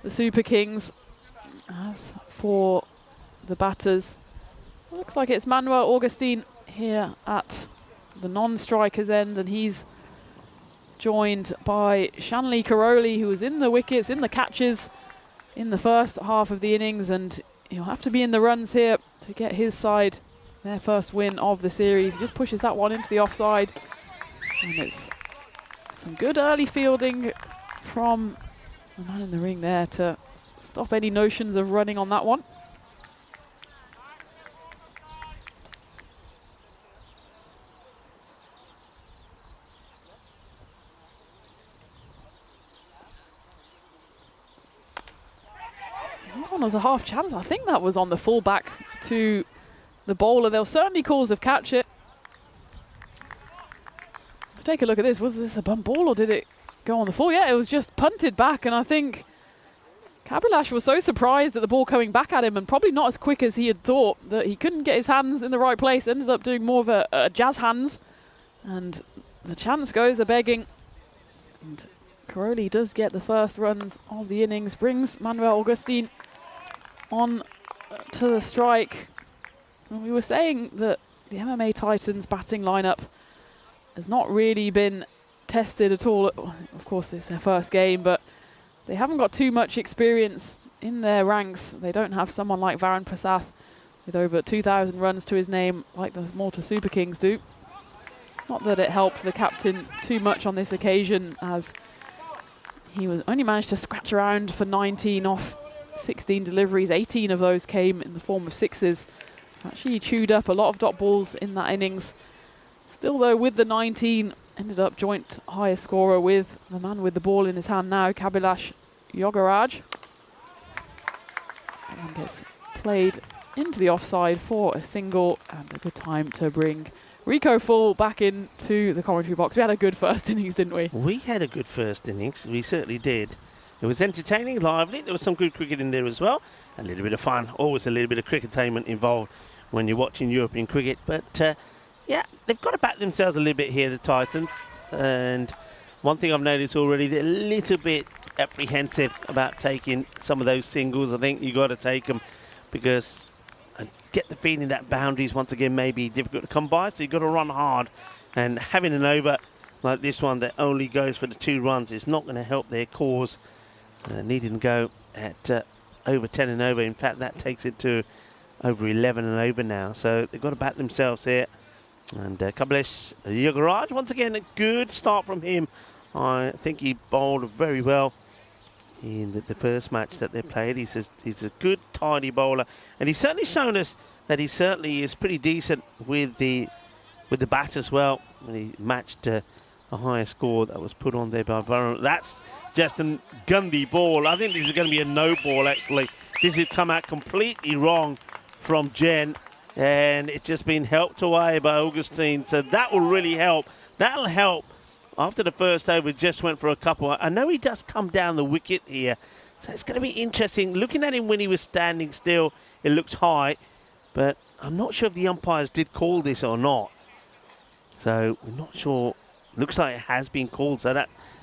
the Super Kings. As for the batters, it looks like it's Manuel Augustin here at the non-strikers end, and he's joined by Shanley Karoli, who was in the wickets, in the catches in the first half of the innings, and he'll have to be in the runs here to get his side their first win of the series. He just pushes that one into the offside, and it's some good early fielding from the man in the ring there to stop any notions of running on that one. That one was a half chance. I think that was on the full back to the bowler. There were certainly calls of catch it. Let's take a look at this. Was this a bump ball or did it go on the full? Yeah, it was just punted back, and I think Kabilash was so surprised at the ball coming back at him, and probably not as quick as he had thought, that he couldn't get his hands in the right place. Ended up doing more of a jazz hands, and the chance goes a-begging. And Karoli does get the first runs of the innings, brings Manuel Augustin on to the strike. And we were saying that the MMA Titans batting lineup has not really been tested at all. Of course, it's their first game, but they haven't got too much experience in their ranks. They don't have someone like Varun Prasath with over 2,000 runs to his name like those Malta Super Kings do. Not that it helped the captain too much on this occasion, as he was only managed to scratch around for 19 off 16 deliveries. 18 of those came in the form of sixes. Actually chewed up a lot of dot balls in that innings. Still though, with the 19, ended up joint highest scorer with the man with the ball in his hand now, Kabilash Yogaraj. And gets played into the offside for a single, and a good time to bring Rico Full back into the commentary box. We had a good first innings, didn't we? We had a good first innings, we certainly did. It was entertaining, lively, there was some good cricket in there as well. A little bit of fun, always a little bit of cricketainment involved when you're watching European cricket. But yeah, they've got to back themselves a little bit here, the Titans. And one thing I've noticed already, they're a little bit apprehensive about taking some of those singles. I think you've got to take them because I get the feeling that boundaries once again may be difficult to come by, so you've got to run hard. And having an over like this one that only goes for the 2 runs is not going to help their cause. Needing to go at over 10 and over. In fact, that takes it to over 11 and over now. So they've got to back themselves here. And Kabilash Yogaraj, once again, a good start from him. I think he bowled very well in the first match that they played. He's a good, tidy bowler, and he's certainly shown us that he certainly is pretty decent with the bat as well. When he matched a higher score that was put on there by Varun. That's just a Gundy ball. I think this is going to be a no ball, actually. This has come out completely wrong from Jen, and it's just been helped away by Augustine. So that will really help. That'll help. After the first over, just went for a couple. I know he does come down the wicket here, so it's going to be interesting. Looking at him when he was standing still, it looked high, but I'm not sure if the umpires did call this or not. So we're not sure. Looks like it has been called. So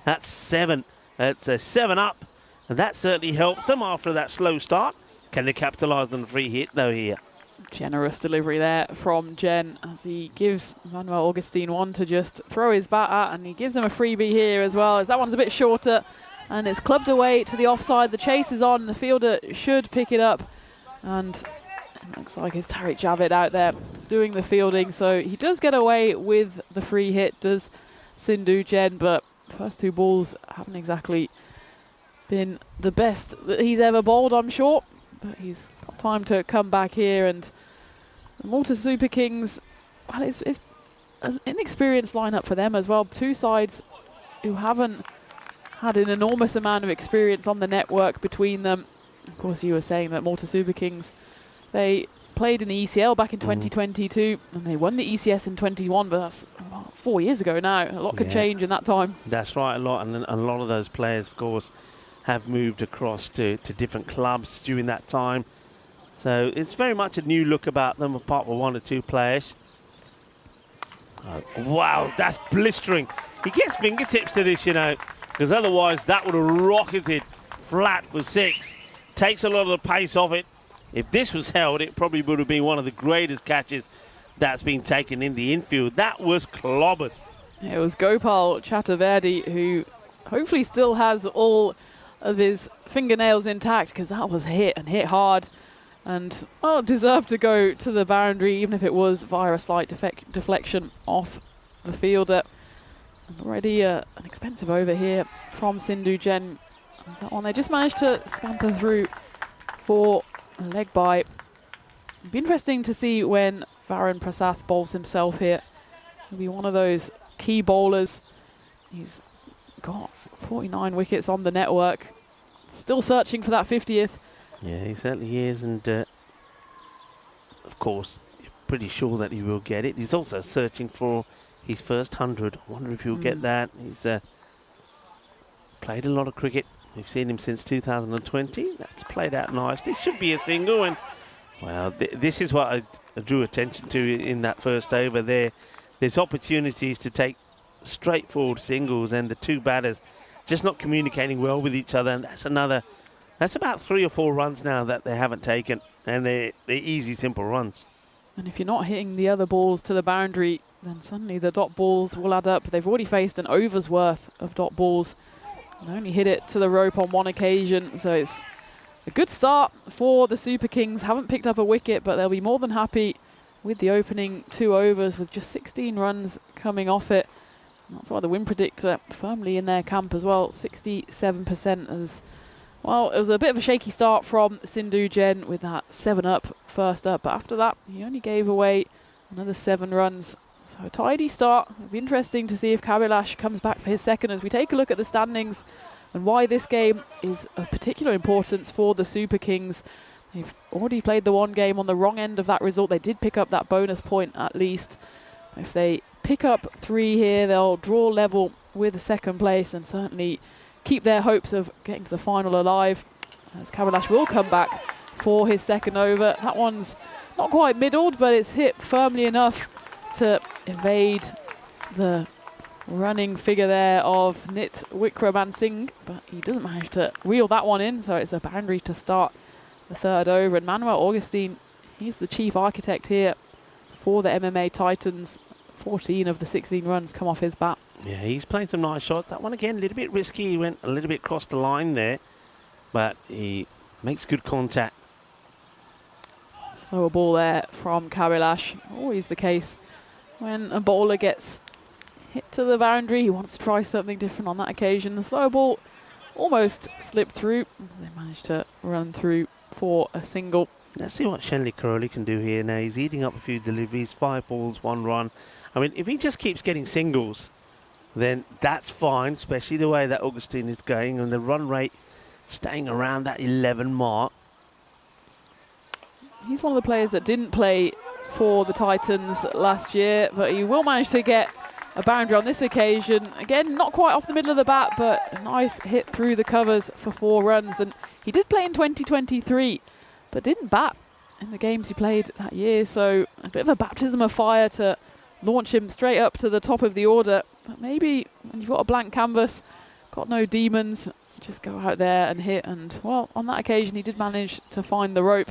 that's 7. It's a 7 up, and that certainly helps them after that slow start. Can they capitalise on the free hit though here? Generous delivery there from Jen as he gives Manuel Augustine one to just throw his bat at, and he gives him a freebie here as well, as that one's a bit shorter and it's clubbed away to the offside. The chase is on, the fielder should pick it up, and it looks like it's Tariq Javed out there doing the fielding, so he does get away with the free hit, does Sindhu Jen, but first 2 balls haven't exactly been the best that he's ever bowled, I'm sure, but he's got time to come back here. And the Malta Super Kings, well, it's an inexperienced lineup for them as well. 2 sides who haven't had an enormous amount of experience on the network between them. Of course, you were saying that Malta Super Kings, they played in the ECL back in 2022, and they won the ECS in 21, but that's 4 years ago now. A lot could change in that time. That's right, a lot, and a lot of those players, of course, have moved across to different clubs during that time. So it's very much a new look about them, apart from 1 or 2 players. Wow, that's blistering. He gets fingertips to this, you know, because otherwise that would have rocketed flat for 6. Takes a lot of the pace off it. If this was held, it probably would have been one of the greatest catches that's been taken in the infield. That was clobbered. It was Gopal Chaturvedi, who hopefully still has all of his fingernails intact, because that was hit and hit hard, and deserved to go to the boundary, even if it was via a slight deflection off the fielder. And already an expensive over here from Sindhu Jen. That one they just managed to scamper through for a leg bye. It'd be interesting to see when Varun Prasath bowls himself here. He'll be one of those key bowlers. He's got 49 wickets on the network. Still searching for that 50th. Yeah, he certainly is, and of course, you're pretty sure that he will get it. He's also searching for his first 100. I wonder if he'll get that. He's played a lot of cricket. We've seen him since 2020. That's played out nicely. Should be a single, and well, this is what I drew attention to in that first over there. There's opportunities to take straightforward singles, and the 2 batters just not communicating well with each other, and that's about 3 or 4 runs now that they haven't taken, and they're easy, simple runs. And if you're not hitting the other balls to the boundary, then suddenly the dot balls will add up. They've already faced an over's worth of dot balls and only hit it to the rope on 1 occasion, so it's a good start for the Super Kings. Haven't picked up a wicket, but they'll be more than happy with the opening 2 overs with just 16 runs coming off it. And that's why the win predictor firmly in their camp as well, 67% as well. It was a bit of a shaky start from Sindhu Jen with that 7 up first up, but after that he only gave away another 7 runs. So a tidy start. It'll be interesting to see if Kabilash comes back for his second as we take a look at the standings and why this game is of particular importance for the Super Kings. They've already played the 1 game on the wrong end of that result. They did pick up that bonus point at least. If they pick up 3 here, they'll draw level with the 2nd place and certainly keep their hopes of getting to the final alive, as Kabilash will come back for his 2nd over. That one's not quite middled, but it's hit firmly enough to evade the running figure there of Nit Wickraman-Singh, but he doesn't manage to reel that one in, so it's a boundary to start the 3rd over. And Manuel Augustine, he's the chief architect here for the MMA Titans. 14 of the 16 runs come off his bat. Yeah, he's playing some nice shots. That one again, a little bit risky. He went a little bit across the line there, but he makes good contact. Slower ball there from Kabilash. Always the case when a bowler gets hit to the boundary. He wants to try something different on that occasion. The slower ball almost slipped through. They managed to run through for a single. Let's see what Shenley Caroli can do here now. He's eating up a few deliveries, 5 balls, 1 run. I mean, if he just keeps getting singles, then that's fine, especially the way that Augustine is going and the run rate staying around that 11 mark. He's one of the players that didn't play for the Titans last year, but he will manage to get a boundary on this occasion. Again, not quite off the middle of the bat, but a nice hit through the covers for 4 runs. And he did play in 2023, but didn't bat in the games he played that year. So a bit of a baptism of fire to launch him straight up to the top of the order. But maybe when you've got a blank canvas, got no demons, just go out there and hit. And, well, on that occasion, he did manage to find the rope.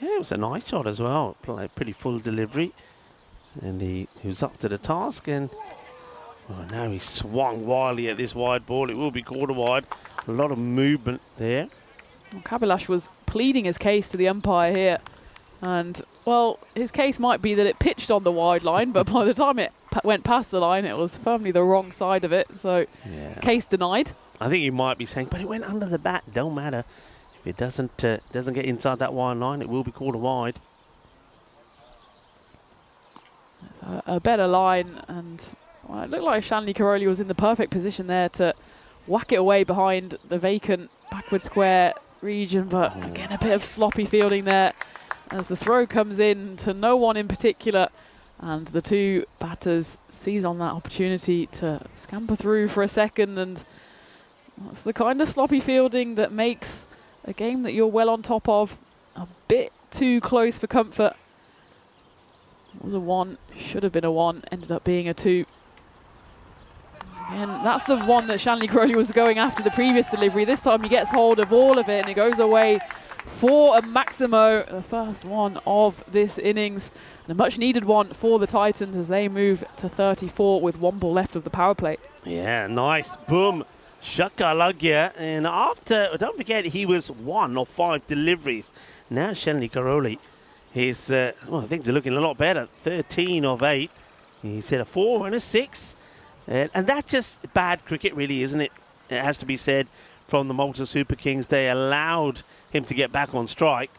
Yeah, it was a nice shot as well. Pretty full delivery. And he was up to the task. And now he swung wildly at this wide ball. It will be quarter wide. A lot of movement there. Well, Kabilash was pleading his case to the umpire here. And, well, his case might be that it pitched on the wide line, but by the time it went past the line, it was firmly the wrong side of it. So, yeah. Case denied. I think you might be saying, but it went under the bat. Don't matter. If it doesn't get inside that wide line, it will be quarter wide. A better line, and well, it looked like Shanley Caroli was in the perfect position there to whack it away behind the vacant backward square region, but again a bit of sloppy fielding there as the throw comes in to no one in particular, and the 2 batters seize on that opportunity to scamper through for a second, and that's the kind of sloppy fielding that makes a game that you're well on top of a bit too close for comfort. It was a 1, should have been a 1, ended up being a 2. And that's the one that Shanley Caroli was going after the previous delivery. This time he gets hold of all of it and it goes away for a Maximo, the first one of this innings. And a much needed one for the Titans as they move to 34 with 1 ball left of the power play. Yeah, nice. Boom. Shakalagya. And after, don't forget, he was 1 of 5 deliveries. Now Shenley Caroli, things are looking a lot better. 13 of 8. He's hit a 4 and a 6. And that's just bad cricket, really, isn't it? It has to be said from the Malta Super Kings. They allowed him to get back on strike.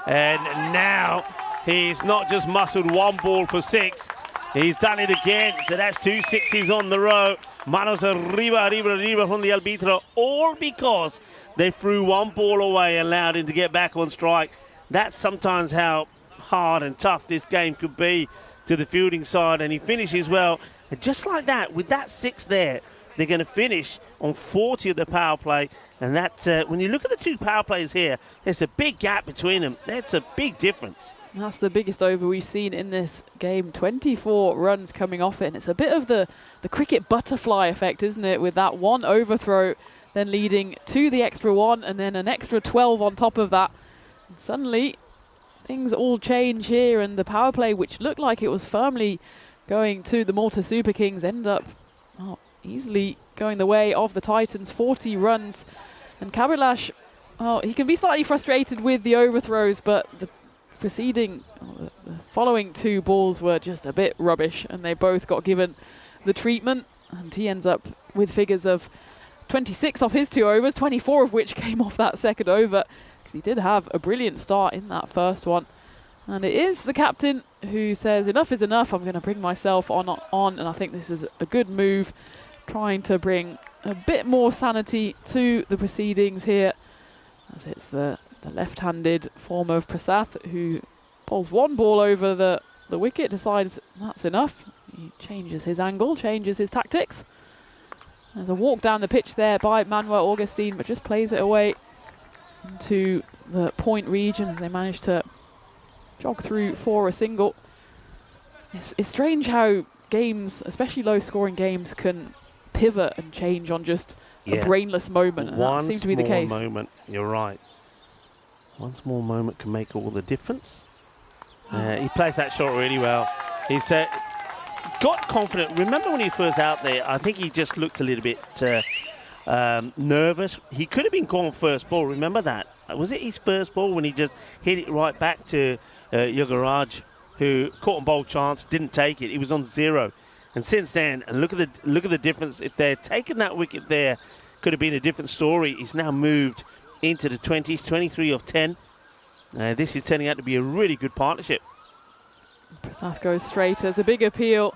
And now he's not just muscled 1 ball for 6. He's done it again. So that's 2 sixes on the row. Manos arriba from the arbitro. All because they threw 1 ball away and allowed him to get back on strike. That's sometimes how hard and tough this game could be to the fielding side. And he finishes well. And just like that, with that 6 there, they're going to finish on 40 of the power play. And that's, when you look at the 2 power plays here, there's a big gap between them. That's a big difference. That's the biggest over we've seen in this game. 24 runs coming off it. And it's a bit of the cricket butterfly effect, isn't it? With that 1 overthrow, then leading to the extra 1, and then an extra 12 on top of that. And suddenly, things all change here. And the power play, which looked like it was firmly going to the Malta Super Kings, end up easily going the way of the Titans. 40 runs. And Kabilash, he can be slightly frustrated with the overthrows, but the the following 2 balls were just a bit rubbish, and they both got given the treatment. And he ends up with figures of 26 off his 2 overs, 24 of which came off that second over, because he did have a brilliant start in that first one. And it is the captain who says, enough is enough, I'm going to bring myself on, and I think this is a good move, trying to bring a bit more sanity to the proceedings here, as it's the left-handed form of Prasath who pulls 1 ball over the wicket, decides that's enough. He changes his angle, changes his tactics. There's a walk down the pitch there by Manuel Augustine, but just plays it away into the point region as they manage to jog through for a single. It's strange how games, especially low-scoring games, can pivot and change on just a brainless moment, and that seems to be the case. One moment, you're right. One small moment can make all the difference. He plays that shot really well. He's got confident. Remember when he first out there, I think he just looked a little bit nervous. He could have been gone first ball. Remember that? Was it his first ball when he just hit it right back to Yogaraj, who caught and bowled chance, didn't take it. He was on 0. And since then, and look at the difference. If they're taking that wicket there, could have been a different story. He's now moved into the 20s, 23 of 10. This is turning out to be a really good partnership. Prasath goes straight as a big appeal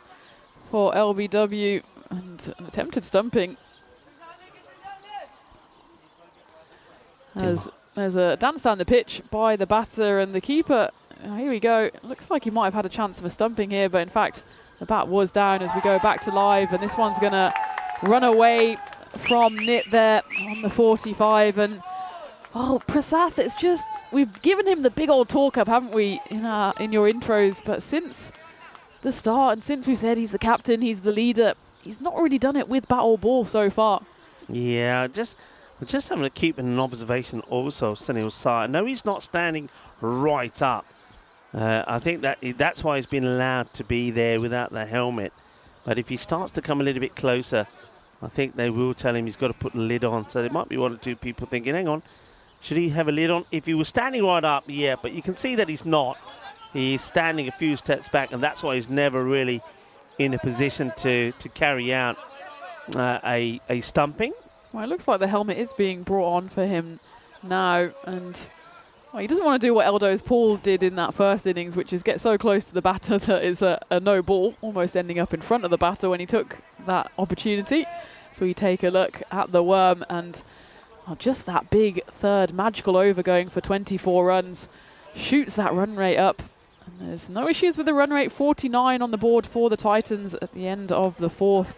for LBW and an attempted stumping. As there's a dance down the pitch by the batter and the keeper. Here we go. Looks like he might have had a chance of a stumping here, but in fact the bat was down as we go back to live, and this one's going to run away from Nit there on the 45. And oh, Prasath, it's just, we've given him the big old talk up, haven't we, in your intros, but since the start and since we've said he's the captain, he's the leader, he's not really done it with bat or ball so far. Yeah, we're just having to keep an observation also, Sunil's side. No, he's not standing right up. I think that's why he's been allowed to be there without the helmet. But if he starts to come a little bit closer, I think they will tell him he's got to put the lid on. So there might be one or two people thinking, hang on, should he have a lid on? If he was standing right up, yeah, but you can see that he's not. He's standing a few steps back, and that's why he's never really in a position to carry out a stumping. Well, it looks like the helmet is being brought on for him now, and well, he doesn't want to do what Eldo's Paul did in that first innings, which is get so close to the batter that it's a no ball, almost ending up in front of the batter when he took that opportunity. So we take a look at the worm, and just that big third magical over going for 24 runs shoots that run rate up. And there's no issues with the run rate, 49 on the board for the Titans at the end of the fourth.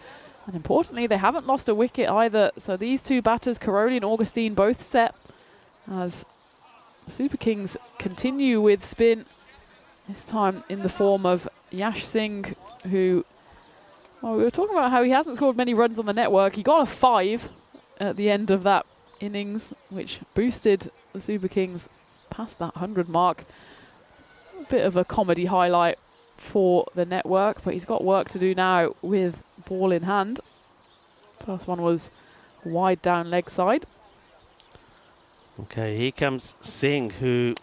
And importantly, they haven't lost a wicket either. So these two batters, Karoli and Augustine, both set as the Super Kings continue with spin, this time in the form of Yash Singh, who, well, we were talking about how he hasn't scored many runs on the network. He got a 5 at the end of that innings, which boosted the Super Kings past that 100 mark. A bit of a comedy highlight for the network, but he's got work to do now with ball in hand. First one was wide down leg side. Okay, here comes Singh, who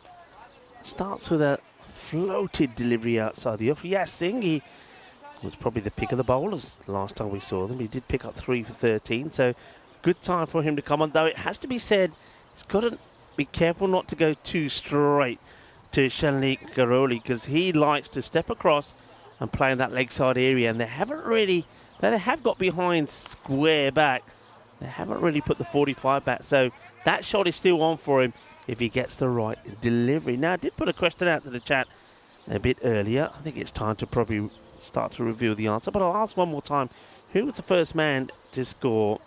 starts with a floated delivery outside the off. Yes, Singh, he was probably the pick of the bowlers the last time we saw them. He did pick up 3 for 13, so good time for him to come on, though it has to be said, he's got to be careful not to go too straight to Shalini Karoli, because he likes to step across and play in that leg side area, and they have got behind square back. They haven't really put the 45 back, so that shot is still on for him if he gets the right delivery. Now, I did put a question out to the chat a bit earlier. I think it's time to probably start to reveal the answer, but I'll ask one more time. Who was the first man to score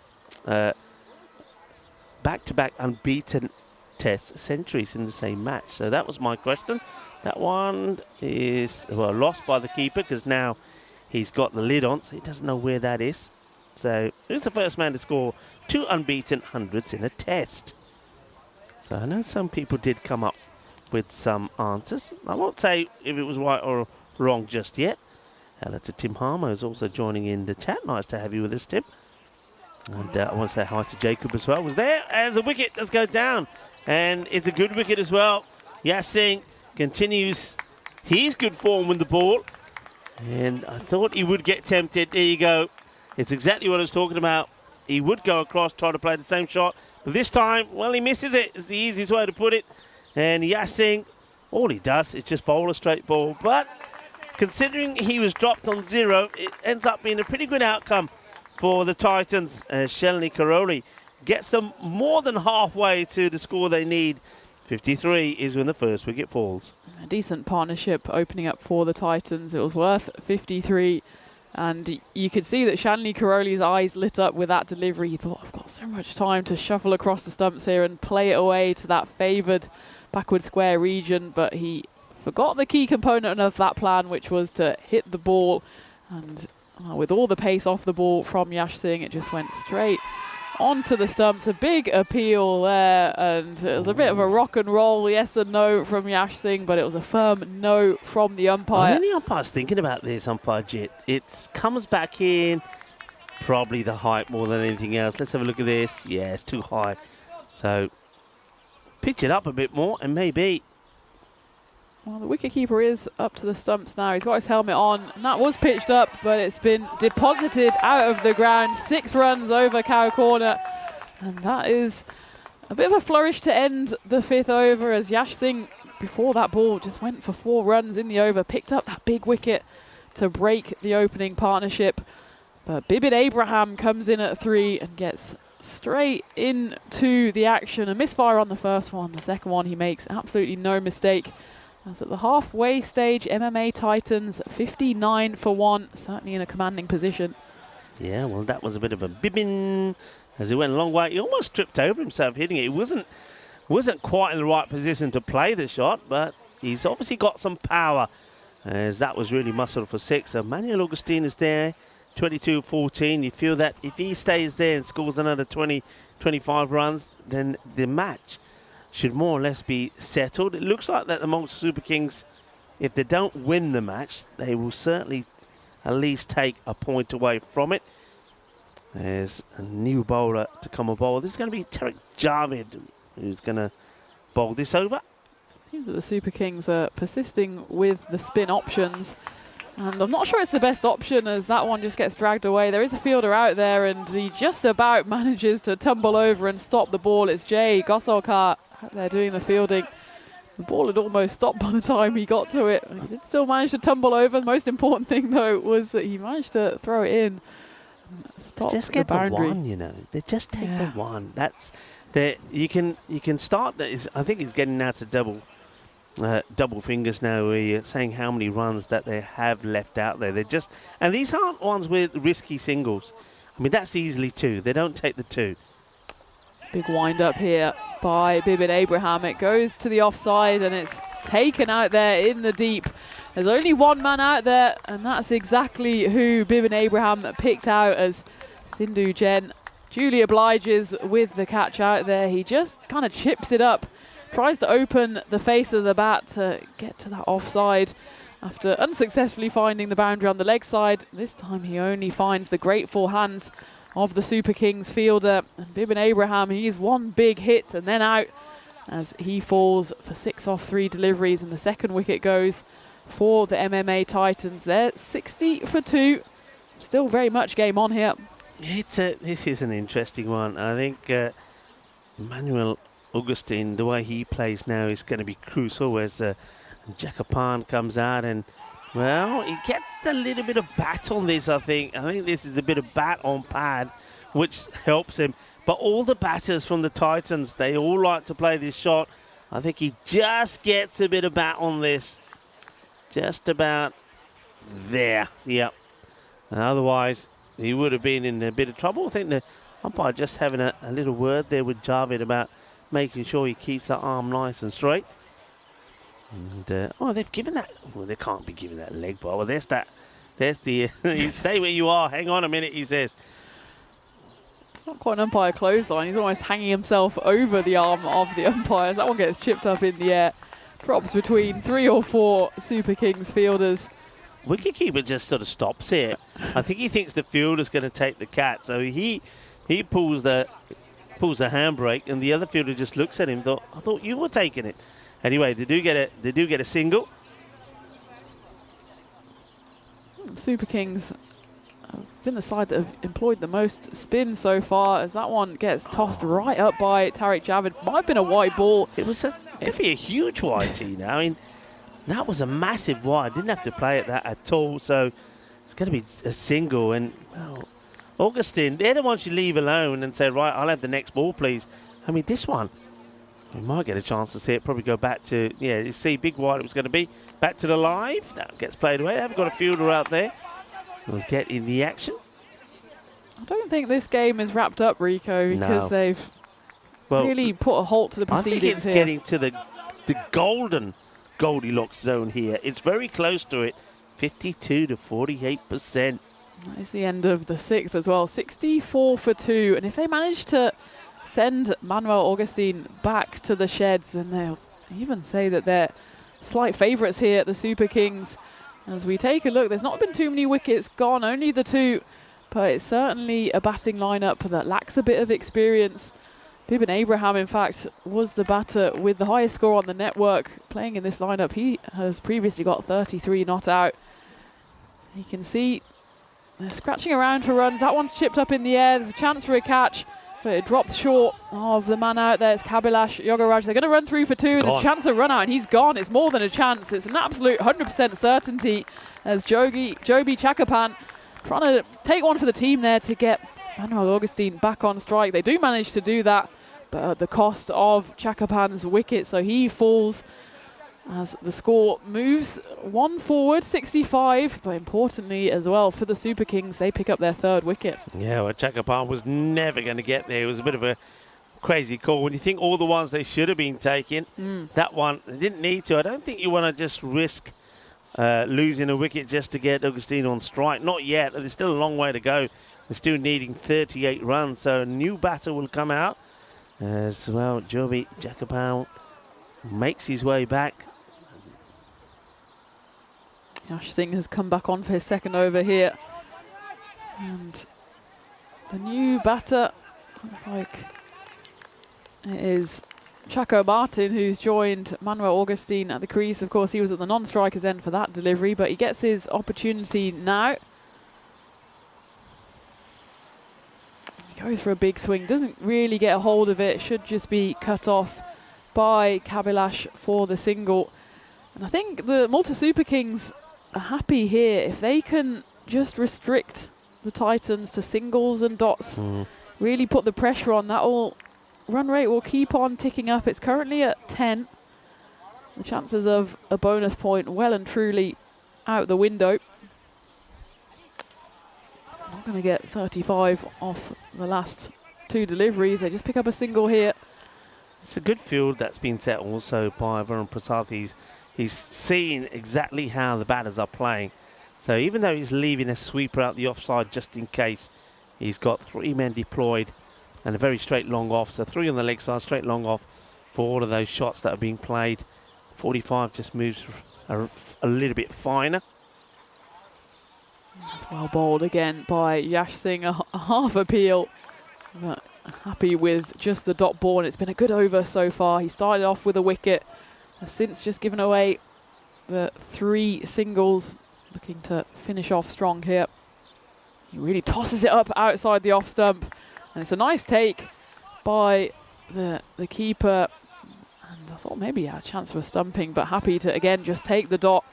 back-to-back unbeaten Test centuries in the same match? So that was my question. That one is, well, lost by the keeper because now he's got the lid on, so he doesn't know where that is. So who's the first man to score 2 unbeaten hundreds in a Test? So I know some people did come up with some answers. I won't say if it was right or wrong just yet. Hello to Tim Harmer, who's also joining in the chat. Nice to have you with us, Tim. And I want to say hi to Jacob as well. Was there as a wicket does go down, and it's a good wicket as well. Yash Singh continues his good form with the ball, and I thought he would get tempted. There you go. It's exactly what I was talking about. He would go across, try to play the same shot, but this time, well, he misses it. It's the easiest way to put it. And Yash Singh, all he does is just bowl a straight ball. But considering he was dropped on 0, it ends up being a pretty good outcome for the Titans. Shalini Karoli gets them more than halfway to the score they need. 53 is when the first wicket falls. A decent partnership opening up for the Titans. It was worth 53. And you could see that Shalini Karoli's eyes lit up with that delivery. He thought, I've got so much time to shuffle across the stumps here and play it away to that favoured backward square region. But he forgot the key component of that plan, which was to hit the ball. And with all the pace off the ball from Yash Singh, it just went straight onto the stumps. A big appeal there, and it was a bit of a rock and roll yes and no from Yash Singh, but it was a firm no from the umpire. I think the umpire's thinking about this, umpire Jit. It comes back in, probably the height more than anything else. Let's have a look at this. Yeah, it's too high. So pitch it up a bit more and maybe. Well, the wicketkeeper is up to the stumps now. He's got his helmet on, and that was pitched up, but it's been deposited out of the ground. 6 runs over Cow Corner. And that is a bit of a flourish to end the 5th over, as Yash Singh, before that ball, just went for 4 runs in the over, picked up that big wicket to break the opening partnership. But Bibin Abraham comes in at 3 and gets straight into the action. A misfire on the first one. The second one he makes absolutely no mistake. As at the halfway stage, MMA Titans 59 for 1, certainly in a commanding position. Yeah, well, that was a bit of a bibbin as he went a long way. He almost tripped over himself hitting it. He wasn't quite in the right position to play the shot, but he's obviously got some power, as that was really muscle for 6. So Manuel Augustine is there, 22-14. You feel that if he stays there and scores another 20, 25 runs, then the match should more or less be settled. It looks like that amongst Super Kings, if they don't win the match, they will certainly at least take a point away from it. There's a new bowler to come aboard. This is going to be Tariq Javed, who's going to bowl this over. Seems that the Super Kings are persisting with the spin options. And I'm not sure it's the best option, as that one just gets dragged away. There is a fielder out there, and he just about manages to tumble over and stop the ball. It's Jay Gosolkar out there doing the fielding. The ball had almost stopped by the time he got to it. He did still manage to tumble over. The most important thing, though, was that he managed to throw it in. Stop Just get the boundary. the one, you know. They just take the one. That's the you can start. I think he's getting now to double fingers now. Where you're saying how many runs that they have left out there. They just, and these aren't ones with risky singles. I mean, that's easily 2. They don't take the 2. Big wind up here by Bibin Abraham. It goes to the offside and it's taken out there in the deep. There's only one man out there, and that's exactly who Bibin Abraham picked out, as Sindhu Jain duly obliges with the catch out there. He just kind of chips it up, tries to open the face of the bat to get to that offside after unsuccessfully finding the boundary on the leg side. This time he only finds the grateful hands of the Super Kings fielder. And Bibin Abraham, he's one big hit and then out, as he falls for 6 off 3 deliveries, and the second wicket goes for the MMA Titans. They're 60 for 2. Still very much game on here. This is an interesting one. I think Manuel Augustine, the way he plays now, is going to be crucial as Jakapan comes out, and well, he gets a little bit of bat on this. I think this is a bit of bat on pad, which helps him. But all the batters from the Titans, they all like to play this shot. I think he just gets a bit of bat on this. Just about there, yep. Otherwise, he would have been in a bit of trouble. I think the umpire just having a little word there with Javed about making sure he keeps that arm nice and straight. And they've given that. Well, they can't be giving that leg ball. Well, there's that. There's the. You stay where you are. Hang on a minute, he says. It's not quite an umpire clothesline. He's almost hanging himself over the arm of the umpire. As that one gets chipped up in the air. Drops between 3 or 4 Super Kings fielders. Wicketkeeper just sort of stops here. I think he thinks the fielder's going to take the cat, so he pulls the handbrake, and the other fielder just looks at him. I thought you were taking it. Anyway, they do get a single. Super Kings have been the side that have employed the most spin so far, as that one gets tossed right up by Tariq Javed. Might have been a wide ball. It was definitely a huge wide tee now. I mean, that was a massive wide. Didn't have to play it that at all. So it's going to be a single. And, well, Augustine, they're the ones you leave alone and say, right, I'll have the next ball, please. I mean, this one, we might get a chance to see it probably go back to, you see, big wide it was going to be. Back to the live. That gets played away. They haven't got a fielder out there. We'll get in the action. I don't think this game is wrapped up, Rico, because they've really put a halt to the proceedings. I think it's getting to the golden Goldilocks zone here. It's very close to it. 52 to 48%. That is the end of the 6th as well. 64 for 2. And if they manage to send Manuel Augustine back to the sheds, then they'll even say that they're slight favourites here at the Super Kings. As we take a look, there's not been too many wickets gone, only the 2. But it's certainly a batting lineup that lacks a bit of experience. Bibin Abraham, in fact, was the batter with the highest score on the network. Playing in this lineup, he has previously got 33 not out. You can see they're scratching around for runs. That one's chipped up in the air. There's a chance for a catch. but it drops short of the man out there. It's Kabilash Yogaraj. They're going to run through for two. There's a chance of run out, and he's gone. It's more than a chance. It's an absolute 100% certainty as Joby Chakapan trying to take one for the team there to get Manuel Augustine back on strike. They do manage to do that, but at the cost of Chakapan's wicket, so he falls as the score moves one forward, 65, but importantly as well for the Super Kings, they pick up their third wicket. Yeah, well, Chakapan was never going to get there. It was a bit of a crazy call. When you think all the ones they should have been taking, that one, they didn't need to. I don't think you want to just risk losing a wicket just to get Augustine on strike. Not yet. There's still a long way to go. They're still needing 38 runs, so a new batter will come out as well. Joby Chakapan makes his way back. Yash Singh has come back on for his second over here. And the new batter, looks like it is Chaco Martin, who's joined Manuel Augustine at the crease. Of course, he was at the non-strikers end for that delivery, but he gets his opportunity now. He goes for a big swing, doesn't really get a hold of it, should just be cut off by Kabilash for the single. And I think the Malta Super Kings are happy here if they can just restrict the Titans to singles and dots, really put the pressure on. That will run rate will keep on ticking up. It's currently at 10. The chances of a bonus point well and truly out the window. Not going to get 35 off the last two deliveries. They just pick up a single here. It's a good field that's been set also by Varun Prasad. He's seeing exactly how the batters are playing. So even though he's leaving a sweeper out the offside just in case, he's got 3 men deployed and a very straight long off. So 3 on the leg side, straight long off for all of those shots that are being played. 45 just moves a little bit finer. That's well bowled again by Yash Singh, a half appeal. But happy with just the dot ball, and it's been a good over so far. He started off with a wicket, has since just given away the 3 singles, looking to finish off strong here. He really tosses it up outside the off stump, and it's a nice take by the keeper. And I thought maybe he had a chance for a stumping, but happy to again just take the dot,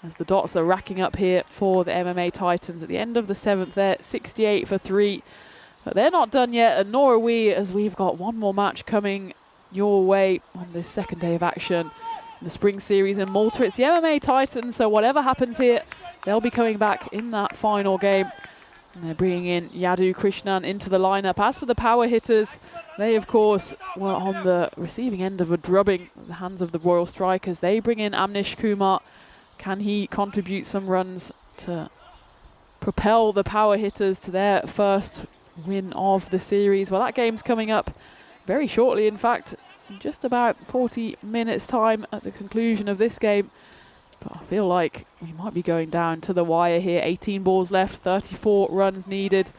as the dots are racking up here for the MMA Titans at the end of the 7th there, 68 for 3. But they're not done yet, and nor are we, as we've got one more match coming your way on this second day of action in the Spring Series in Malta. It's the MMA Titans, so whatever happens here, they'll be coming back in that final game. And they're bringing in Yadu Krishnan into the lineup. As for the power hitters, they of course were on the receiving end of a drubbing at the hands of the Royal Strikers. They bring in Amnish Kumar. Can he contribute some runs to propel the power hitters to their first win of the series? Well, that game's coming up very shortly. In fact, in just about 40 minutes time at the conclusion of this game. But I feel like we might be going down to the wire here. 18 balls left, 34 runs needed.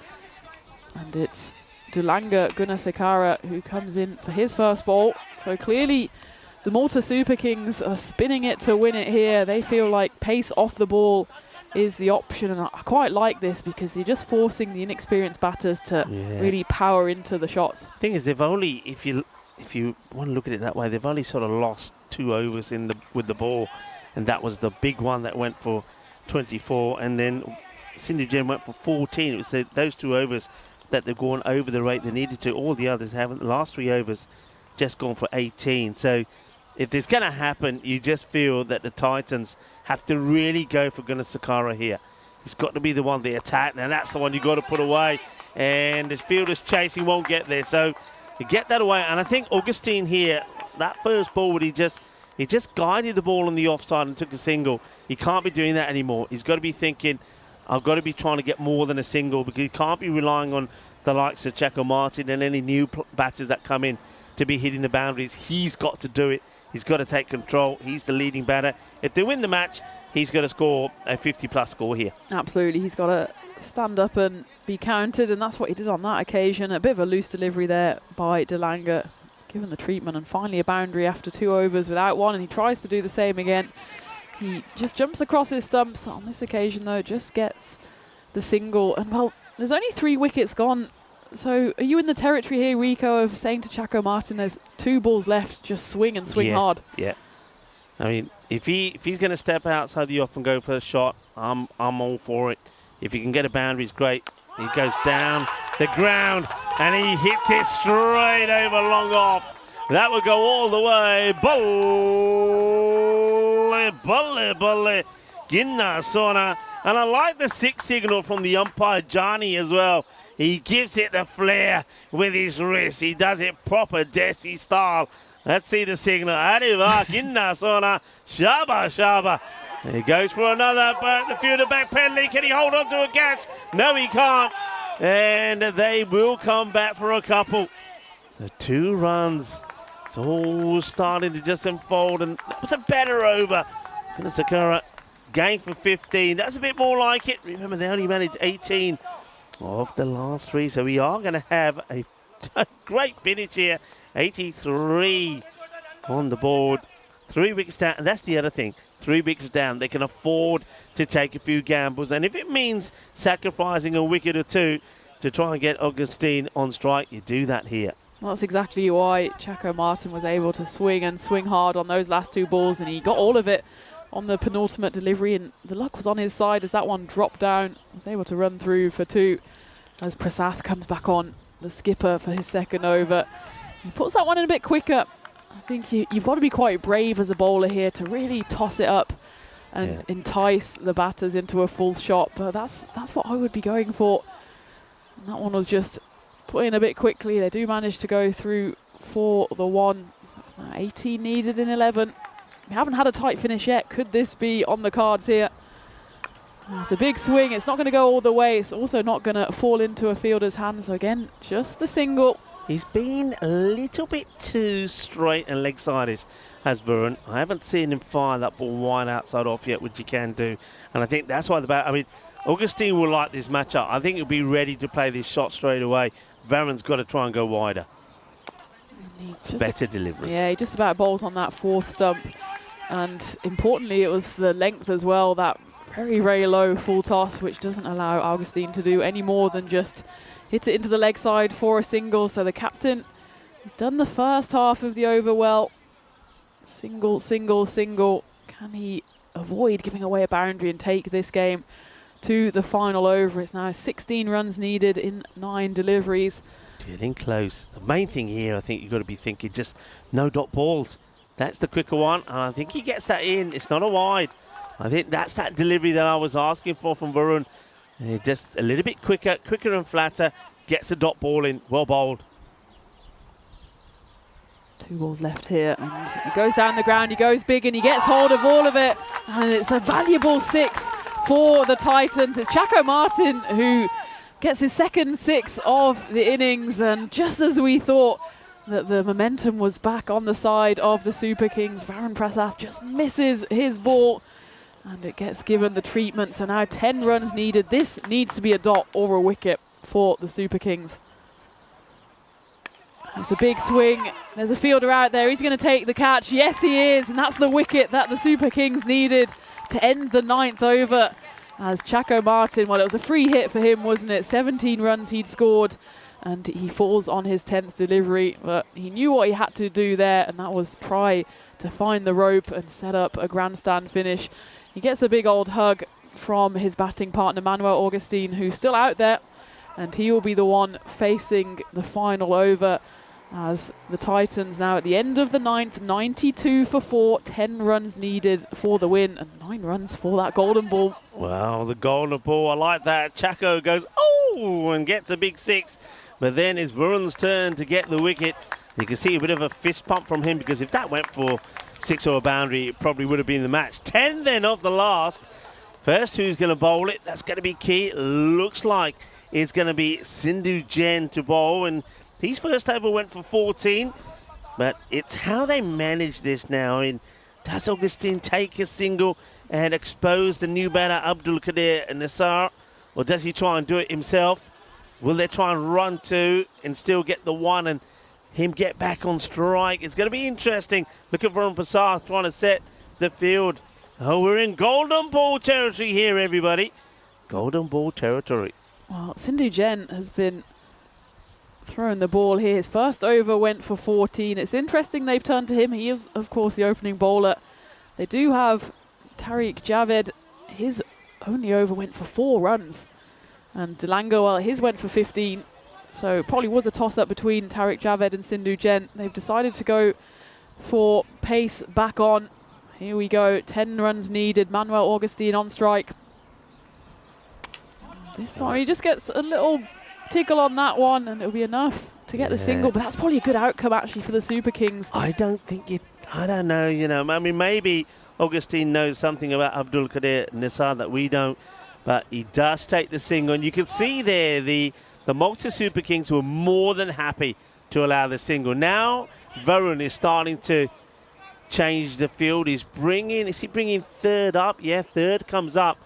And it's Dulanga Gunasekara who comes in for his first ball. So clearly the Malta Super Kings are spinning it to win it here. They feel like pace off the ball is the option, and I quite like this because you're just forcing the inexperienced batters to really power into the shots. Thing is, they've only, if you want to look at it that way, they've only sort of lost 2 overs with the ball, and that was the big one that went for 24, and then Sindhu Jain went for 14. It was those 2 overs that they've gone over the rate they needed to. All the others haven't. The last 3 overs just gone for 18. So if this going to happen, you just feel that the Titans have to really go for Gunasekara here. He's got to be the one they attack, and that's the one you got to put away. And the fielder's chasing won't get there. So you get that away. And I think Augustine here, that first ball, he just guided the ball on the offside and took a single. He can't be doing that anymore. He's got to be thinking, I've got to be trying to get more than a single, because he can't be relying on the likes of Chaco Martin and any new batters that come in to be hitting the boundaries. He's got to do it. He's got to take control. He's the leading batter. If they win the match, he's got to score a 50-plus score here. Absolutely. He's got to stand up and be counted, and that's what he did on that occasion. A bit of a loose delivery there by Dulanga, given the treatment, and finally a boundary after 2 overs without one, and he tries to do the same again. He just jumps across his stumps. On this occasion, though, just gets the single. And, well, there's only 3 wickets gone So are you in the territory here, Rico, of saying to Chaco Martin, there's 2 balls left, just swing and swing hard? Yeah. I mean, if he's going to step outside the off and go for a shot, I'm all for it. If he can get a boundary, it's great. He goes down the ground and he hits it straight over long off. That would go all the way. Bully. Ginna Sona. And I like the 6 signal from the umpire, Johnny, as well. He gives it the flair with his wrist. He does it proper Desi style. Let's see the signal. Arriva, Ginna Sona. Shaba. He goes for another, but the fielder back penalty. Can he hold on to a catch? No, he can't. And they will come back for a couple. So 2 runs. It's all starting to just unfold, and that was a better over. And Sakura going for 15. That's a bit more like it. Remember, they only managed 18 of the last 3, so we are going to have a great finish here. 83 on the board. 3 wickets down, and that's the other thing. 3 wickets down. They can afford to take a few gambles, and if it means sacrificing a wicket or 2 to try and get Augustine on strike, you do that here. Well, that's exactly why Chaco Martin was able to swing and swing hard on those last 2 balls, and he got all of it on the penultimate delivery, and the luck was on his side as that one dropped down. Was able to run through for 2 as Prasath comes back on, the skipper, for his second over. He puts that one in a bit quicker. I think you've got to be quite brave as a bowler here to really toss it up and entice the batters into a full shot, but that's what I would be going for. And that one was just put in a bit quickly. They do manage to go through for the 1. So it's now 18 needed in 11. We haven't had a tight finish yet. Could this be on the cards here? It's a big swing. It's not going to go all the way. It's also not going to fall into a fielder's hands. So again, just the single. He's been a little bit too straight and leg-sided, has Varun. I haven't seen him fire that ball wide outside off yet, which he can do. And I think that's why Augustine will like this matchup. I think he'll be ready to play this shot straight away. Varun's got to try and go wider. It's better delivery. Yeah, he just about bowls on that 4th stump. And importantly, it was the length as well, that very, very low full toss, which doesn't allow Augustine to do any more than just hit it into the leg side for a single. So the captain, he's done the first half of the over well. Single. Can he avoid giving away a boundary and take this game to the final over? It's now 16 runs needed in 9 deliveries. Getting close. The main thing here, I think you've got to be thinking just no dot balls. That's the quicker one, and I think he gets that in. It's not a wide. I think that's that delivery that I was asking for from Varun. Just a little bit quicker and flatter. Gets a dot ball in. Well bowled. 2 balls left here, and he goes down the ground. He goes big, and he gets hold of all of it. And it's a valuable 6 for the Titans. It's Chaco Martin who gets his second 6 of the innings, and just as we thought that the momentum was back on the side of the Super Kings, Varun Prasath just misses his ball and it gets given the treatment. So now 10 runs needed. This needs to be a dot or a wicket for the Super Kings. It's a big swing. There's a fielder out there. He's going to take the catch. Yes, he is. And that's the wicket that the Super Kings needed to end the 9th over. As Chaco Martin, well, it was a free hit for him, wasn't it? 17 runs he'd scored, and he falls on his 10th delivery. But he knew what he had to do there, and that was try to find the rope and set up a grandstand finish. He gets a big old hug from his batting partner, Manuel Augustine, who's still out there, and he will be the one facing the final over. As the Titans now at the end of the 9th, 92 for 4, 10 runs needed for the win, and 9 runs for that golden ball. Wow, the golden ball, I like that. Chaco goes, oh, and gets a big 6. But then it's Varun's turn to get the wicket. You can see a bit of a fist pump from him, because if that went for 6 or a boundary, it probably would have been the match. 10 then of the last. First, who's going to bowl it? That's going to be key. Looks like it's going to be Sindhu Jain to bowl, and his first over went for 14, but it's how they manage this now. And does Augustine take a single and expose the new batter Abdul Qadir and Nisar, or does he try and do it himself? Will they try and run 2 and still get the 1 and him get back on strike? It's going to be interesting. Look at Varun Prasath trying to set the field. Oh, we're in golden ball territory here, everybody. Golden ball territory. Well, Sindhu Jain has been throwing the ball here. His first over went for 14. It's interesting they've turned to him. He is, of course, the opening bowler. They do have Tariq Javed. His only over went for 4 runs. And Delanga, well, his went for 15. So probably was a toss-up between Tariq Javed and Sindhu Jain. They've decided to go for pace back on. Here we go, 10 runs needed. Manuel Augustine on strike. This time he just gets a little tickle on that one and it'll be enough to get the single. But that's probably a good outcome actually for the Super Kings. I don't know, you know. I mean, maybe Augustine knows something about Abdul Qadir Nisar that we don't. But he does take the single. And you can see there the Malta Super Kings were more than happy to allow the single. Now Varun is starting to change the field. Is he bringing third up? Yeah, third comes up.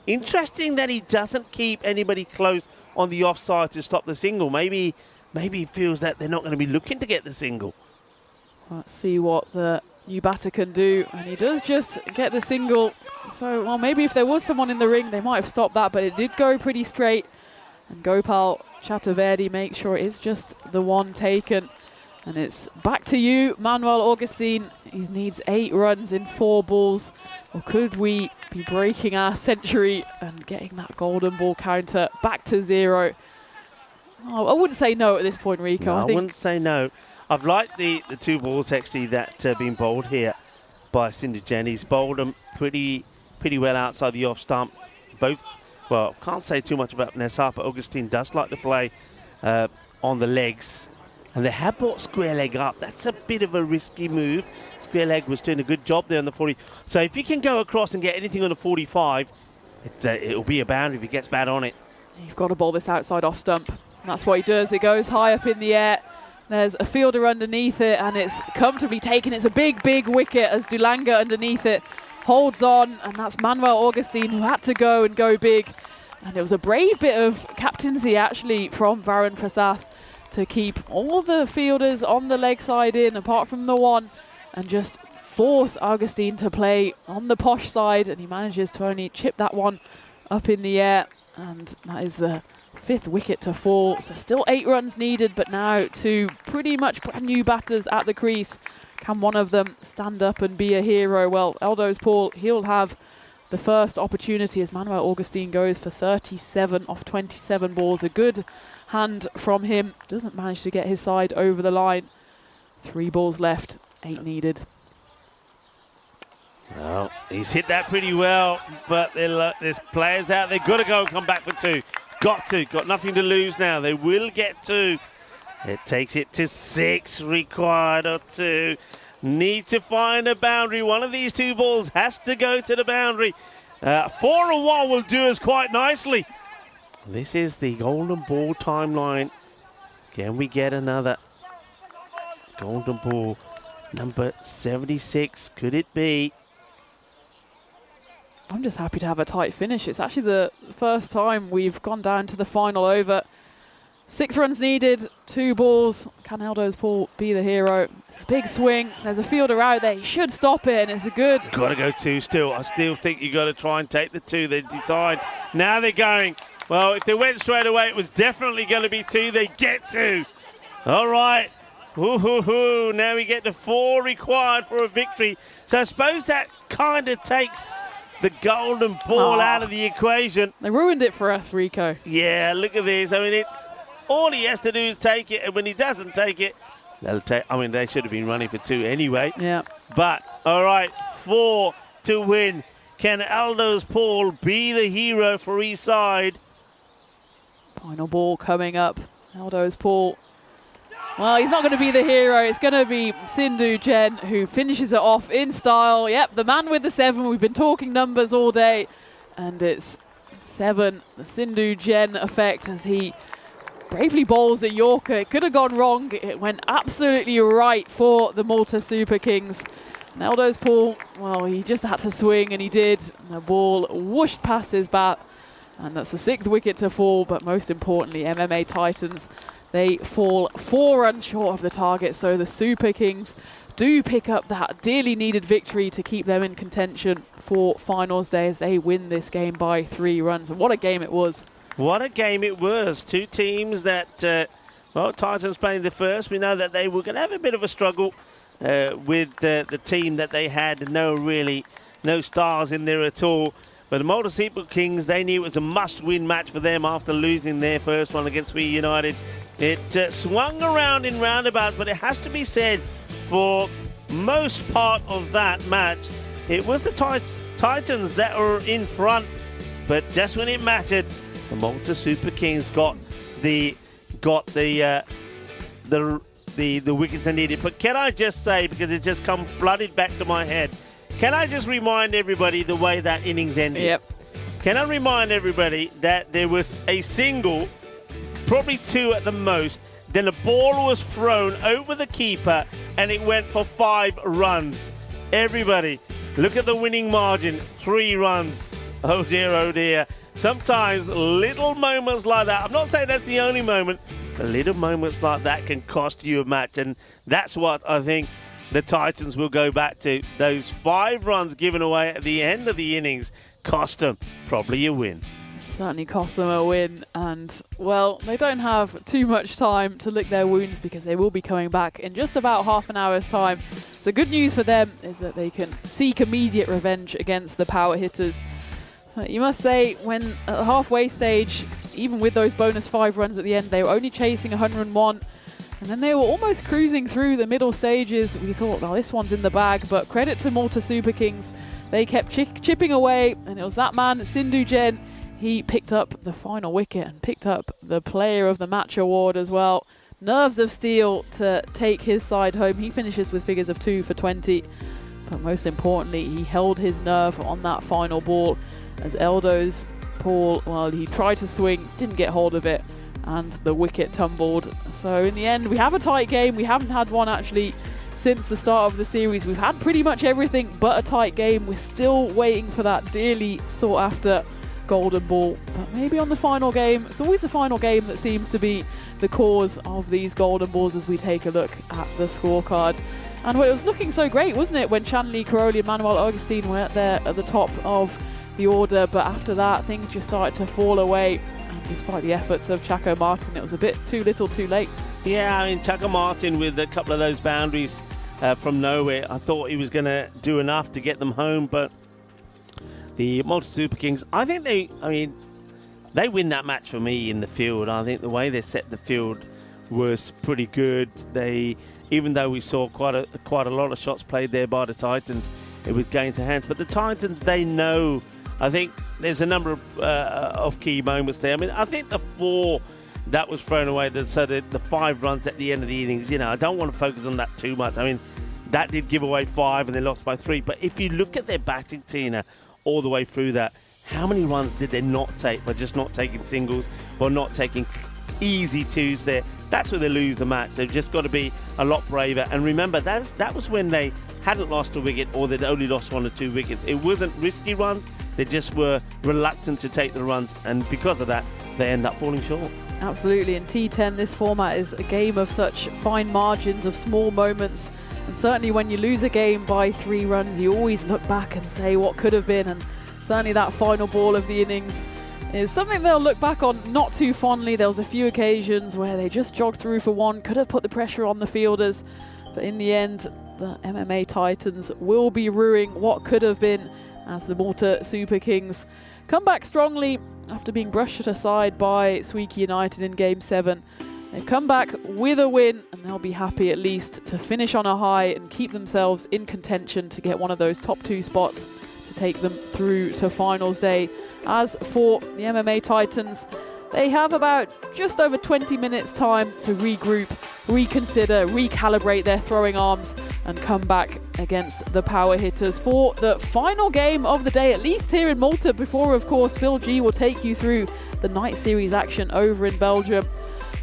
Interesting that he doesn't keep anybody close on the offside to stop the single. Maybe he feels that they're not going to be looking to get the single. Let's see what the new batter can do. And he does just get the single. So, well, maybe if there was someone in the ring, they might have stopped that, but it did go pretty straight. And Gopal Chaturvedi makes sure it is just the one taken. And it's back to you, Manuel Augustine. He needs 8 runs in 4 balls. Or could we be breaking our century and getting that golden ball counter back to 0? Oh, I wouldn't say no at this point, Rico. No, I wouldn't say no. I've liked the 2 balls actually that have been bowled here by Sindhu Jain. He's bowled them pretty well outside the off stump. Both, well, can't say too much about Nisar, but Augustine does like to play on the legs. And they have brought square leg up. That's a bit of a risky move. Square leg was doing a good job there on the 40. So if you can go across and get anything on the 45, it'll be a boundary if he gets bad on it. You've got to bowl this outside off stump. That's what he does. It goes high up in the air. There's a fielder underneath it, and it's comfortably taken. It's a big, big wicket as Dulanga underneath it holds on, and that's Manuel Augustine who had to go and go big. And it was a brave bit of captaincy actually from Varun Prasath to keep all the fielders on the leg side in, apart from the one, and just force Augustine to play on the posh side, and he manages to only chip that one up in the air, and that is the 5th wicket to fall. So still 8 runs needed, but now 2 pretty much brand new batters at the crease. Can one of them stand up and be a hero? Well, Eldo's Paul, he'll have the first opportunity as Manuel Augustine goes for 37 off 27 balls. A good hand from him. Doesn't manage to get his side over the line. 3 balls left, 8 needed. Well, he's hit that pretty well, but there's players out there. Got to go and come back for 2. Got nothing to lose now. They will get 2. It takes it to 6 required or 2. Need to find a boundary. One of these 2 balls has to go to the boundary. 4 and 1 will do us quite nicely. This is the golden ball timeline. Can we get another golden ball? Number 76, could it be? I'm just happy to have a tight finish. It's actually the first time we've gone down to the final over. 6 runs needed, 2 balls. Can Eldo's Paul be the hero? It's a big swing. There's a fielder out there. He should stop it, and it's a good. Got to go 2 still. I still think you got to try and take the 2. They decide. Now they're going. Well, if they went straight away, it was definitely going to be 2. They get 2. All right. Woo-hoo-hoo. Now we get the 4 required for a victory. So I suppose that kind of takes the golden ball out of the equation. They ruined it for us, Rico. Yeah, look at this. I mean, it's all he has to do is take it, and when he doesn't take it, they'll take. I mean, they should have been running for 2 anyway. Yeah. But all right, 4 to win. Can Eldo's Paul be the hero for each side? Final ball coming up. Eldo's Paul. Well, he's not going to be the hero. It's going to be Sindhu Jain who finishes it off in style. Yep, the man with the 7. We've been talking numbers all day. And it's 7, the Sindhu Jain effect as he bravely bowls a Yorker. It could have gone wrong. It went absolutely right for the Malta Super Kings. And Eldo's Paul, well, he just had to swing, and he did. And the ball whooshed past his bat. And that's the 6th wicket to fall. But most importantly, MMA Titans, they fall 4 runs short of the target. So the Super Kings do pick up that dearly needed victory to keep them in contention for finals day as they win this game by 3 runs. And what a game it was. What a game it was. 2 teams that Well, Titans playing the first. We know that they were going to have a bit of a struggle with the team that they had. No stars in there at all. But the Malta Super Kings, they knew it was a must-win match for them after losing their first one against Swieqi United. It swung around in roundabouts, but it has to be said, for most part of that match, it was the Titans that were in front. But just when it mattered, the Malta Super Kings got the wickets they needed. But can I just say, because it just come flooded back to my head, can I just remind everybody the way that innings ended? Yep. Can I remind everybody that there was a single, probably two at the most, then a ball was thrown over the keeper and it went for 5 runs. Everybody, look at the winning margin, 3 runs. Oh dear, oh dear. Sometimes little moments like that, I'm not saying that's the only moment, but little moments like that can cost you a match, and that's what I think the Titans will go back to. Those 5 runs given away at the end of the innings cost them probably a win. Certainly cost them a win, and well, they don't have too much time to lick their wounds because they will be coming back in just about half an hour's time. So good news for them is that they can seek immediate revenge against the power hitters. You must say, when at the halfway stage, even with those bonus 5 runs at the end, they were only chasing 101. And then they were almost cruising through the middle stages. We thought, well, this one's in the bag, but credit to Malta Super Kings. They kept chipping away, and it was that man, Sindhu Jain. He picked up the final wicket and picked up the Player of the Match award as well. Nerves of steel to take his side home. He finishes with figures of 2 for 20. But most importantly, he held his nerve on that final ball as Eldo's Paul, well, he tried to swing, didn't get hold of it, and the wicket tumbled. So in the end, we have a tight game. We haven't had one actually since the start of the series. We've had pretty much everything but a tight game. We're still waiting for that dearly sought after golden ball. But maybe on the final game, it's always the final game that seems to be the cause of these golden balls as we take a look at the scorecard. And well, it was looking so great, wasn't it, when Chanley, Karoli and Manuel Augustine were there at the top of the order, but after that things just started to fall away, and despite the efforts of Chaco Martin, it was a bit too little too late. Yeah, I mean, Chaco Martin with a couple of those boundaries from nowhere, I thought he was going to do enough to get them home, but the Malta Super Kings, I think they win that match for me in the field. I think the way they set the field was pretty good. Even though we saw quite a lot of shots played there by the Titans, it was going to hands, but the Titans, they know. I think there's a number of key moments there. I mean, I think the 4 that was thrown away, so the 5 runs at the end of the innings, I don't want to focus on that too much. I mean, that did give away 5 and they lost by 3. But if you look at their batting, Tina, all the way through that, how many runs did they not take by just not taking singles or not taking easy 2s there? That's where they lose the match. They've just got to be a lot braver. And remember, that was when they hadn't lost a wicket or they'd only lost 1 or 2 wickets. It wasn't risky runs. They just were reluctant to take the runs, and because of that, they end up falling short. Absolutely, in T10, this format is a game of such fine margins, of small moments, and certainly when you lose a game by 3 runs, you always look back and say what could have been, and certainly that final ball of the innings is something they'll look back on not too fondly. There was a few occasions where they just jogged through for 1, could have put the pressure on the fielders, but in the end, the MMA Titans will be ruining what could have been, as the Malta Super Kings come back strongly after being brushed aside by Swieqi United in Game 7. They've come back with a win, and they'll be happy at least to finish on a high and keep themselves in contention to get one of those top 2 spots to take them through to finals day. As for the MMA Titans, they have about just over 20 minutes time to regroup, reconsider, recalibrate their throwing arms and come back against the power hitters for the final game of the day, at least here in Malta, before of course Phil G will take you through the night series action over in Belgium.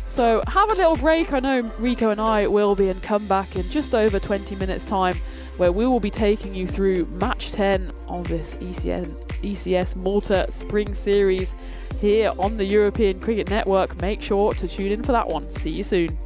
So have a little break, I know Rico and I will be, and come back in just over 20 minutes time where we will be taking you through match 10 of this ECS Malta Spring Series here on the European Cricket Network. Make sure to tune in for that one. See you soon.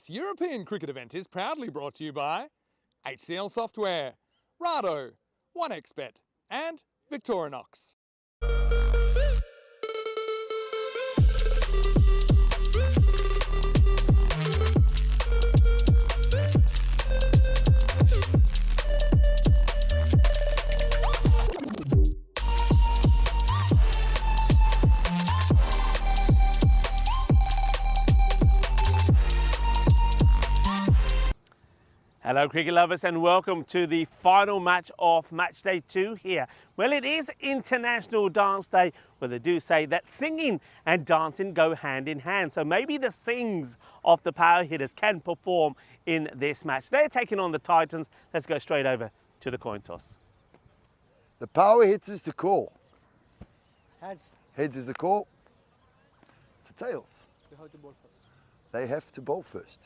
This European cricket event is proudly brought to you by HCL Software, Rado, 1xBet and Victorinox. Hello cricket lovers and welcome to the final match of match day 2 here. Well, it is International Dance Day, where they do say that singing and dancing go hand in hand. So maybe the sings of the power hitters can perform in this match. They're taking on the Titans. Let's go straight over to the coin toss. The power hitters to call. Heads. Heads is the call. To tails. They have to bowl first. They have to bowl first.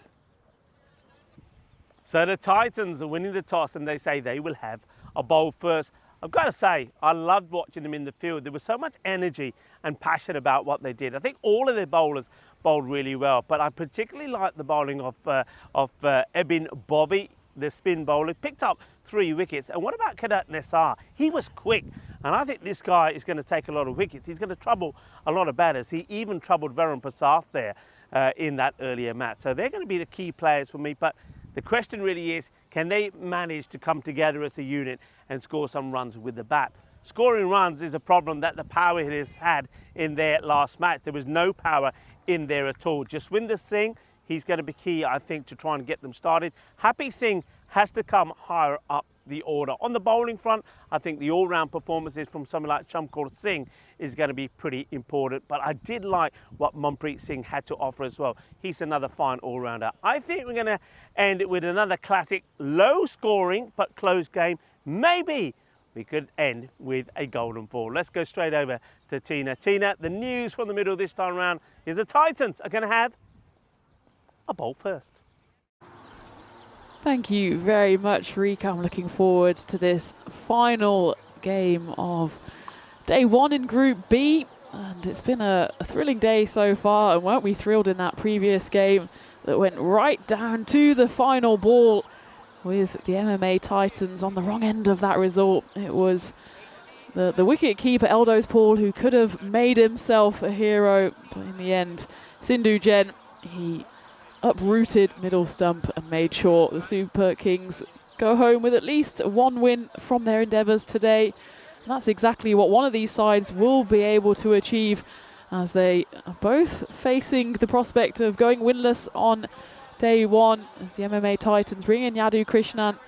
So the Titans are winning the toss and they say they will have a bowl first. I've got to say, I loved watching them in the field. There was so much energy and passion about what they did. I think all of their bowlers bowled really well, but I particularly liked the bowling of Ebin Bobby, the spin bowler. Picked up 3 wickets. And what about Kadat Nessar? He was quick. And I think this guy is going to take a lot of wickets. He's going to trouble a lot of batters. He even troubled Varun Prasad there in that earlier match. So they're going to be the key players for me. But the question really is, can they manage to come together as a unit and score some runs with the bat? Scoring runs is a problem that the power hitters had in their last match. There was no power in there at all. Jaswinder Singh, he's going to be key, I think, to try and get them started. Happy Singh has to come higher up the order. On the bowling front, I think the all-round performances from someone like Chamkor Singh is going to be pretty important. But I did like what Manpreet Singh had to offer as well. He's another fine all-rounder. I think we're going to end it with another classic, low-scoring but close game. Maybe we could end with a golden ball. Let's go straight over to Tina. Tina, the news from the middle this time around is the Titans are going to have a bowl first. Thank you very much, Rika. I'm looking forward to this final game of day 1 in Group B. And it's been a thrilling day so far. And weren't we thrilled in that previous game that went right down to the final ball with the MMA Titans on the wrong end of that result. It was the wicket keeper, Eldos Paul, who could have made himself a hero. But in the end, Sindhu Jain, he uprooted middle stump and made sure the Super Kings go home with at least 1 win from their endeavours today. And that's exactly what one of these sides will be able to achieve, as they are both facing the prospect of going winless on day 1, as the MMA Titans bring in Yadu Krishnan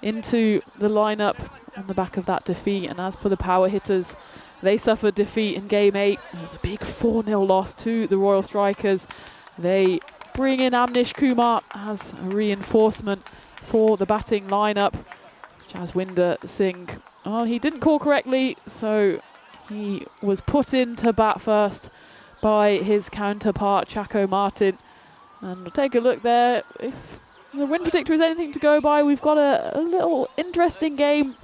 into the lineup on the back of that defeat. And as for the power hitters, they suffered defeat in game 8. It was a big 4-0 loss to the Royal Strikers. They bring in Amnish Kumar as a reinforcement for the batting lineup. Jaswinder Singh, well, he didn't call correctly, so he was put into bat first by his counterpart, Chaco Martin. And we'll take a look there. If the win predictor is anything to go by, we've got a little interesting game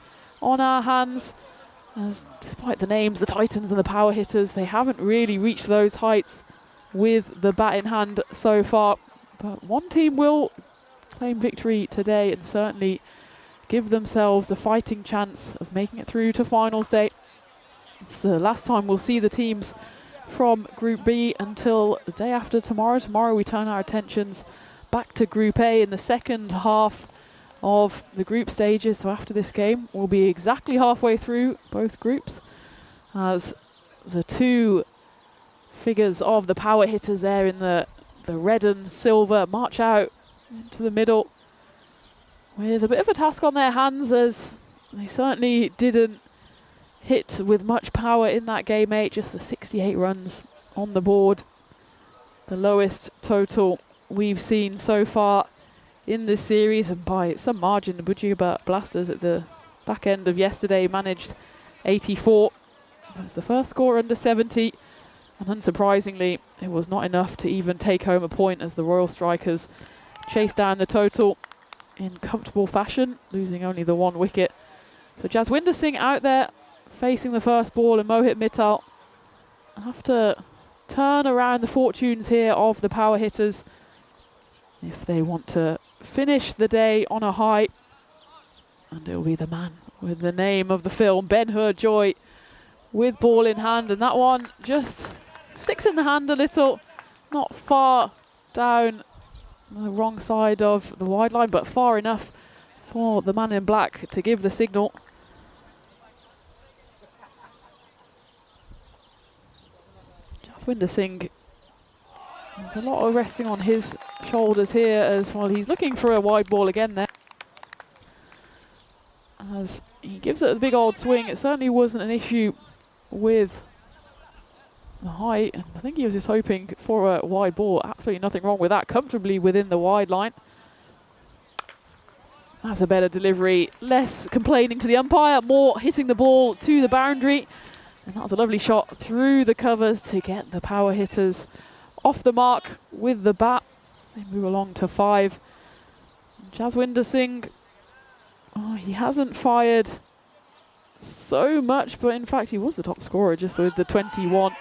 on our hands. As despite the names, the Titans and the power hitters, they haven't really reached those heights with the bat in hand so far, but one team will claim victory today and certainly give themselves a fighting chance of making it through to finals day. It's the last time we'll see the teams from Group B until the day after tomorrow. Tomorrow we turn our attentions back to Group A in the second half of the group stages. So after this game, we'll be exactly halfway through both groups, as the 2 figures of the power hitters there in the red and silver march out into the middle with a bit of a task on their hands, as they certainly didn't hit with much power in that game 8, just the 68 runs on the board, the lowest total we've seen so far in this series, and by some margin. The Bujiba Blasters at the back end of yesterday managed 84. That was the first score under 70. And unsurprisingly, it was not enough to even take home a point, as the Royal Strikers chased down the total in comfortable fashion, losing only the 1 wicket. So Jaswinder Singh out there facing the first ball, and Mohit Mittal have to turn around the fortunes here of the power hitters. if they want to finish the day on a high. And it will be the man with the name of the film, Ben-Hur Joy, with ball in hand. And that one just sticks in the hand a little, not far down the wrong side of the wide line, but far enough for the man in black to give the signal. Jaswinder Singh, there's a lot of resting on his shoulders here as well. He's looking for a wide ball again there. As he gives it a big old swing, it certainly wasn't an issue with the height. And I think he was just hoping for a wide ball. Absolutely nothing wrong with that. Comfortably within the wide line. That's a better delivery. Less complaining to the umpire, more hitting the ball to the boundary. And that was a lovely shot through the covers to get the power hitters off the mark with the bat. They move along to 5. Jaswinder Singh, he hasn't fired so much, but in fact he was the top scorer just with the 21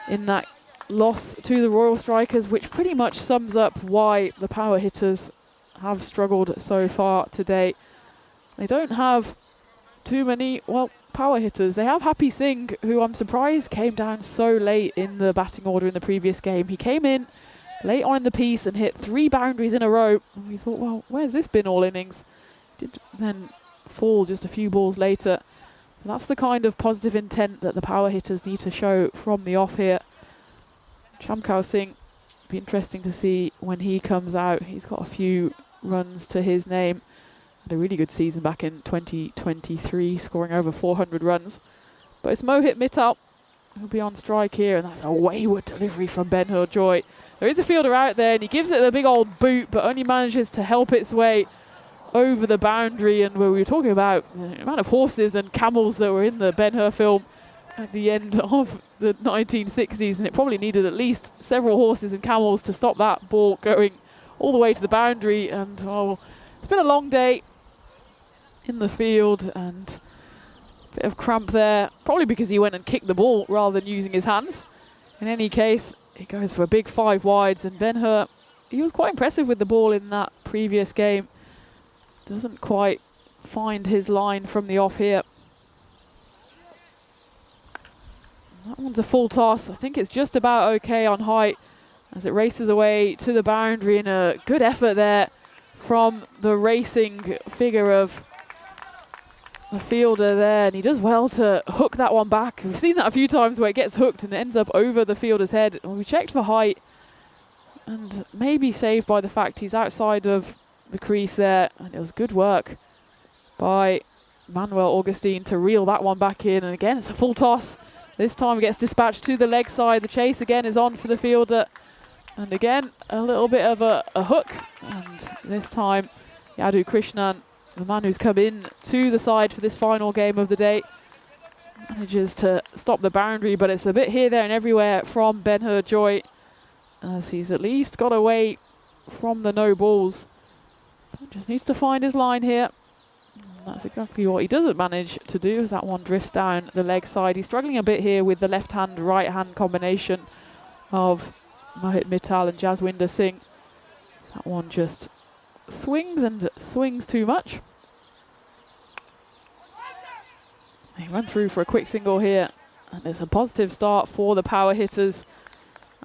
in that loss to the Royal Strikers, which pretty much sums up why the power hitters have struggled so far today. They don't have too many, power hitters. They have Happy Singh, who I'm surprised came down so late in the batting order in the previous game. He came in late on in the piece and hit 3 boundaries in a row. And we thought, well, where's this been all innings? Did then fall just a few balls later. And that's the kind of positive intent that the power hitters need to show from the off here. Chamkau Singh, be interesting to see when he comes out. He's got a few runs to his name. Had a really good season back in 2023, scoring over 400 runs. But it's Mohit Mittal who'll be on strike here, and that's a wayward delivery from Ben-Hur Joy. There is a fielder out there, and he gives it a big old boot, but only manages to help its way over the boundary. And where we were talking about the amount of horses and camels that were in the Ben-Hur film at the end of the 1960s, and it probably needed at least several horses and camels to stop that ball going all the way to the boundary. And it's been a long day in the field, and a bit of cramp there, probably because he went and kicked the ball rather than using his hands. In any case, he goes for a big 5 wides, and Ben-Hur, he was quite impressive with the ball in that previous game. Doesn't quite find his line from the off here. That one's a full toss. I think it's just about okay on height as it races away to the boundary, and a good effort there from the racing figure of the fielder there, and he does well to hook that one back. We've seen that a few times where it gets hooked and ends up over the fielder's head. And we checked for height, and maybe saved by the fact he's outside of the crease there, and it was good work by Manuel Augustine to reel that one back in. And again, it's a full toss. This time it gets dispatched to the leg side. The chase again is on for the fielder, and again a little bit of a hook, and this time Yadu Krishnan, the man who's come in to the side for this final game of the day, manages to stop the boundary, but it's a bit here, there and everywhere from Ben-Hur Joy, as he's at least got away from the no balls. Just needs to find his line here. And that's exactly what he doesn't manage to do, as that one drifts down the leg side. He's struggling a bit here with the left hand, right hand combination of Mohit Mittal and Jaswinder Singh. That one just swings and swings too much. They run through for a quick single here, and it's a positive start for the power hitters.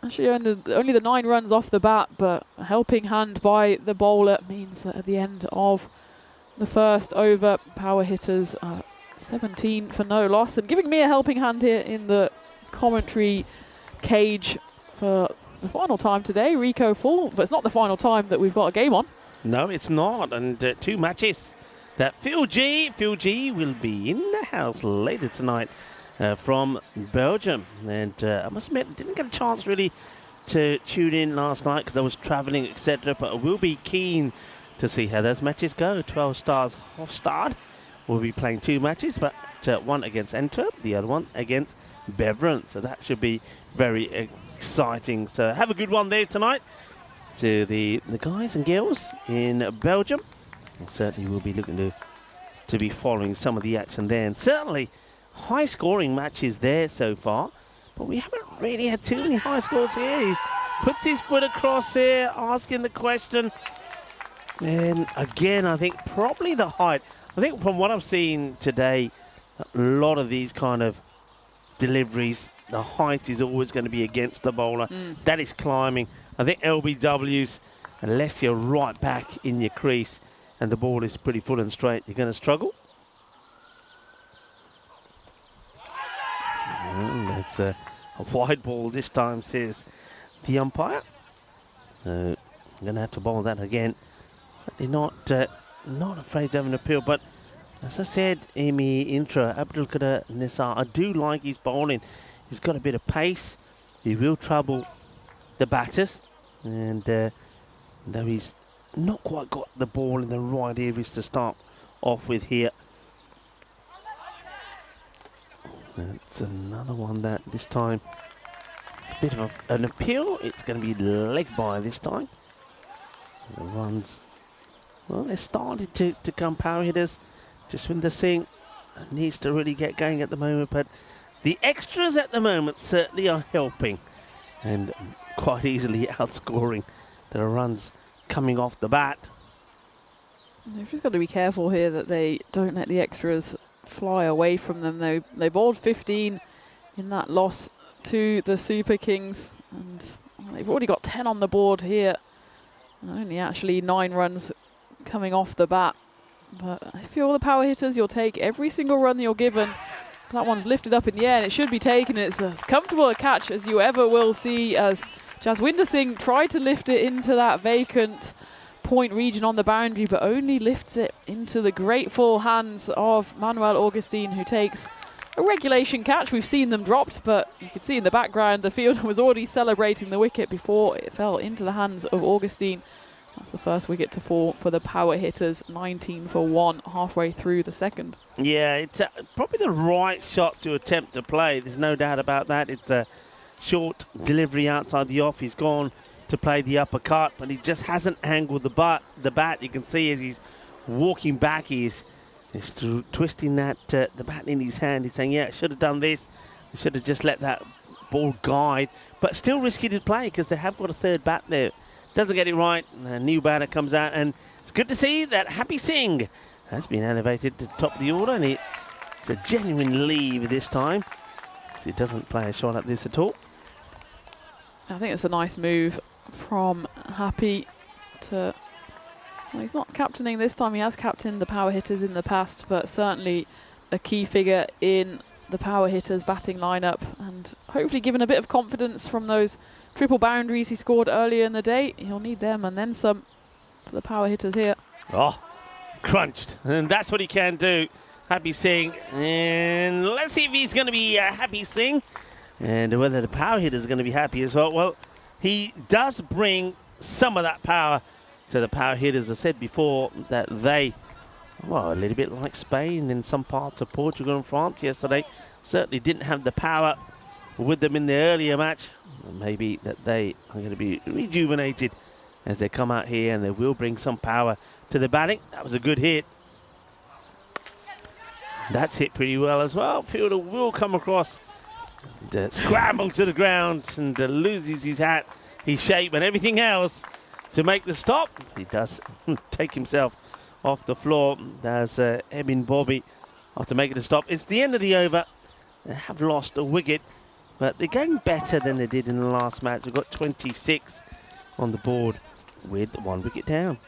Actually only the 9 runs off the bat, but a helping hand by the bowler means that at the end of the first over, power hitters are 17 for no loss, and giving me a helping hand here in the commentary cage for the final time today. Rico full, but it's not the final time that we've got a game on. No, it's not, and 2 matches that Phil G will be in the house later tonight from Belgium. And I must admit, didn't get a chance really to tune in last night because I was travelling, etc. But I will be keen to see how those matches go. 12 Stars Hofstad will be playing 2 matches, but one against Antwerp, the other one against Beveren. So that should be very exciting. So have a good one there tonight to the guys and girls in Belgium. And certainly we'll be looking to be following some of the action there. And certainly high scoring matches there so far, but we haven't really had too many high scores here. puts his foot across here, asking the question. And again, I think probably the height. I think from what I've seen today, a lot of these kind of deliveries, the height is always going to be against the bowler. That is climbing. I think LBWs, unless you're right back in your crease and the ball is pretty full and straight, you're going to struggle. And that's a wide ball this time, says the umpire. I'm going to have to bowl that again. Certainly not afraid to have an appeal, but as I said in my intro, Abdul Qadir Nisar, I do like his bowling. He's got a bit of pace. He will trouble the batters, and though he's not quite got the ball in the right areas to start off with here. It's another one that this time it's a bit of an appeal. It's going to be leg by this time. So the runs, well, they're starting to come power hitters. Jaswinder Singh needs to really get going at the moment, but the extras at the moment certainly are helping and quite easily outscoring the runs coming off the bat. They've just got to be careful here that they don't let the extras fly away from them. They bowled 15 in that loss to the Super Kings, and they've already got 10 on the board here. Only actually 9 runs coming off the bat. But if you're the power hitters, you'll take every single run that you're given. That one's lifted up in the air and it should be taken. It's as comfortable a catch as you ever will see, as Jaswinder Singh tried to lift it into that vacant point region on the boundary, but only lifts it into the grateful hands of Manuel Augustine, who takes a regulation catch. We've seen them dropped, but you can see in the background the fielder was already celebrating the wicket before it fell into the hands of Augustine. That's the first wicket to fall for the power hitters, 19 for 1, halfway through the second. Yeah, it's probably the right shot to attempt to play. There's no doubt about that. It's a short delivery outside the off. He's gone to play the uppercut, but he just hasn't angled the bat. You can see as he's walking back, he's twisting that the bat in his hand. He's saying, yeah, I should have done this. I should have just let that ball guide, but still risky to play because they have got a third bat there. Doesn't get it right. A new batter comes out, and it's good to see that Happy Singh has been elevated to the top of the order, and it's a genuine leave this time. So he doesn't play a shot like this at all. I think it's a nice move from Happy to... Well, he's not captaining this time. He has captained the power hitters in the past, but certainly a key figure in the power hitters batting lineup, and hopefully given a bit of confidence from those triple boundaries he scored earlier in the day. He'll need them and then some for the power hitters here. Oh, crunched, and that's what he can do. Happy Singh, and let's see if he's going to be Happy Singh, and whether the power hitters are going to be happy as well. Well, he does bring some of that power to the power hitters. I said before that they, well, a little bit like Spain and some parts of Portugal and France yesterday, certainly didn't have the power with them in the earlier match. Maybe that they are going to be rejuvenated as they come out here, and they will bring some power to the batting. That was a good hit. That's hit pretty well as well. Fielder will come across, and, scramble to the ground, and loses his hat, his shape and everything else to make the stop. He does take himself off the floor. There's Emin Bobby after making the stop. It's the end of the over. They have lost a wicket, but they're going better than they did in the last match. They've got 26 on the board with 1 wicket down.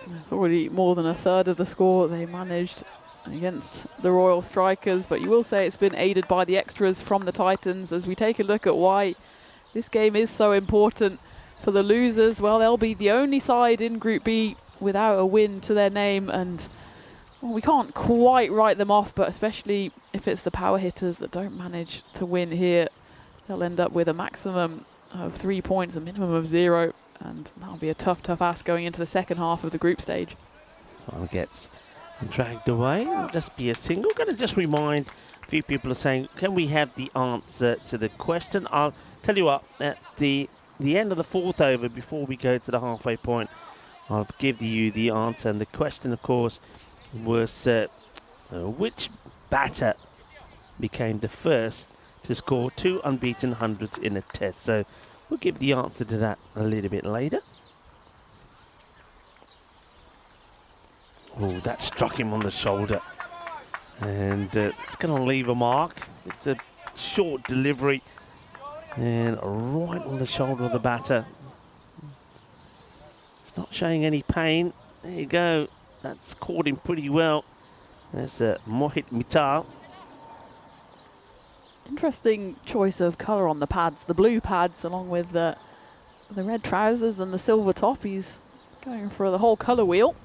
It's already more than a third of the score they managed against the Royal Strikers, but you will say it's been aided by the extras from the Titans. As we take a look at why this game is so important for the losers, well, they'll be the only side in Group B without a win to their name, and well, we can't quite write them off, but especially if it's the power hitters that don't manage to win here, they'll end up with a maximum of 3 points, a minimum of 0, and that'll be a tough ask going into the second half of the group stage. Well, gets dragged away. It'll just be a single. Going to just remind a few people are saying, can we have the answer to the question? I'll tell you what, at the end of the 4th over, before we go to the halfway point, I'll give you the answer. And the question, of course, was which batter became the first to score 2 unbeaten hundreds in a test? So We'll give the answer to that a little bit later. Oh, that struck him on the shoulder. And it's going to leave a mark. It's a short delivery. And right on the shoulder of the batter. It's not showing any pain. There you go. That's caught him pretty well. That's Mohit Mittal. Interesting choice of colour on the pads. The blue pads along with the red trousers and the silver top. He's going for the whole colour wheel.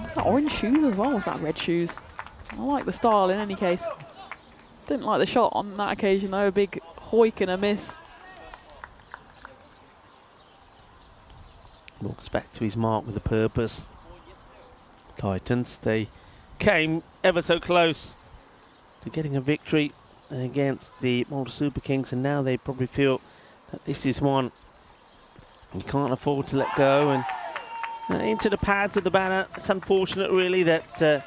Was that orange shoes as well? Was that red shoes? I like the style in any case. Didn't like the shot on that occasion though. A big hoik and a miss. Walks back to his mark with a purpose. Titans, they came ever so close to getting a victory against the Malta Super Kings, and now they probably feel that this is one you can't afford to let go. And into the pads of the batter. It's unfortunate really that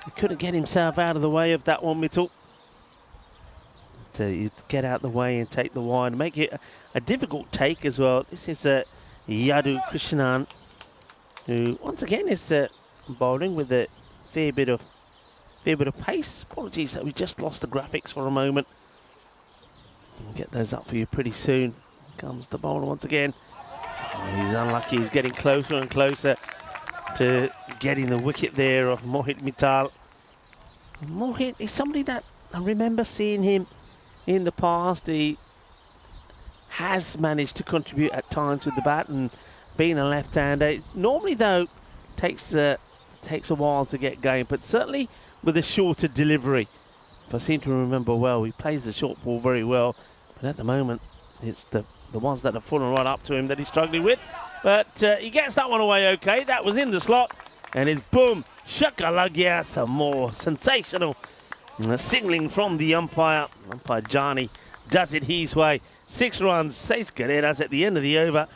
he couldn't get himself out of the way of that one, Mittal. To get out the way and take the wide, make it a difficult take as well. This is Yadu Krishnan, who once again is bowling with a fair bit of pace. Apologies that we just lost the graphics for a moment. We'll get those up for you pretty soon. Here comes the bowler once again. Oh, he's unlucky. He's getting closer and closer to getting the wicket there of Mohit Mittal. Mohit is somebody that I remember seeing him in the past. He has managed to contribute at times with the bat and being a left-hander. Normally, though, takes a while to get going, but certainly with a shorter delivery. If I seem to remember well, he plays the short ball very well, but at the moment, it's the ones that are falling right up to him that he's struggling with. But he gets that one away okay. That was in the slot, and it's boom, shakalagya, some more sensational signalling from the umpire. Umpire Jani does it his way. 6 runs, 6 carreras at the end of the over.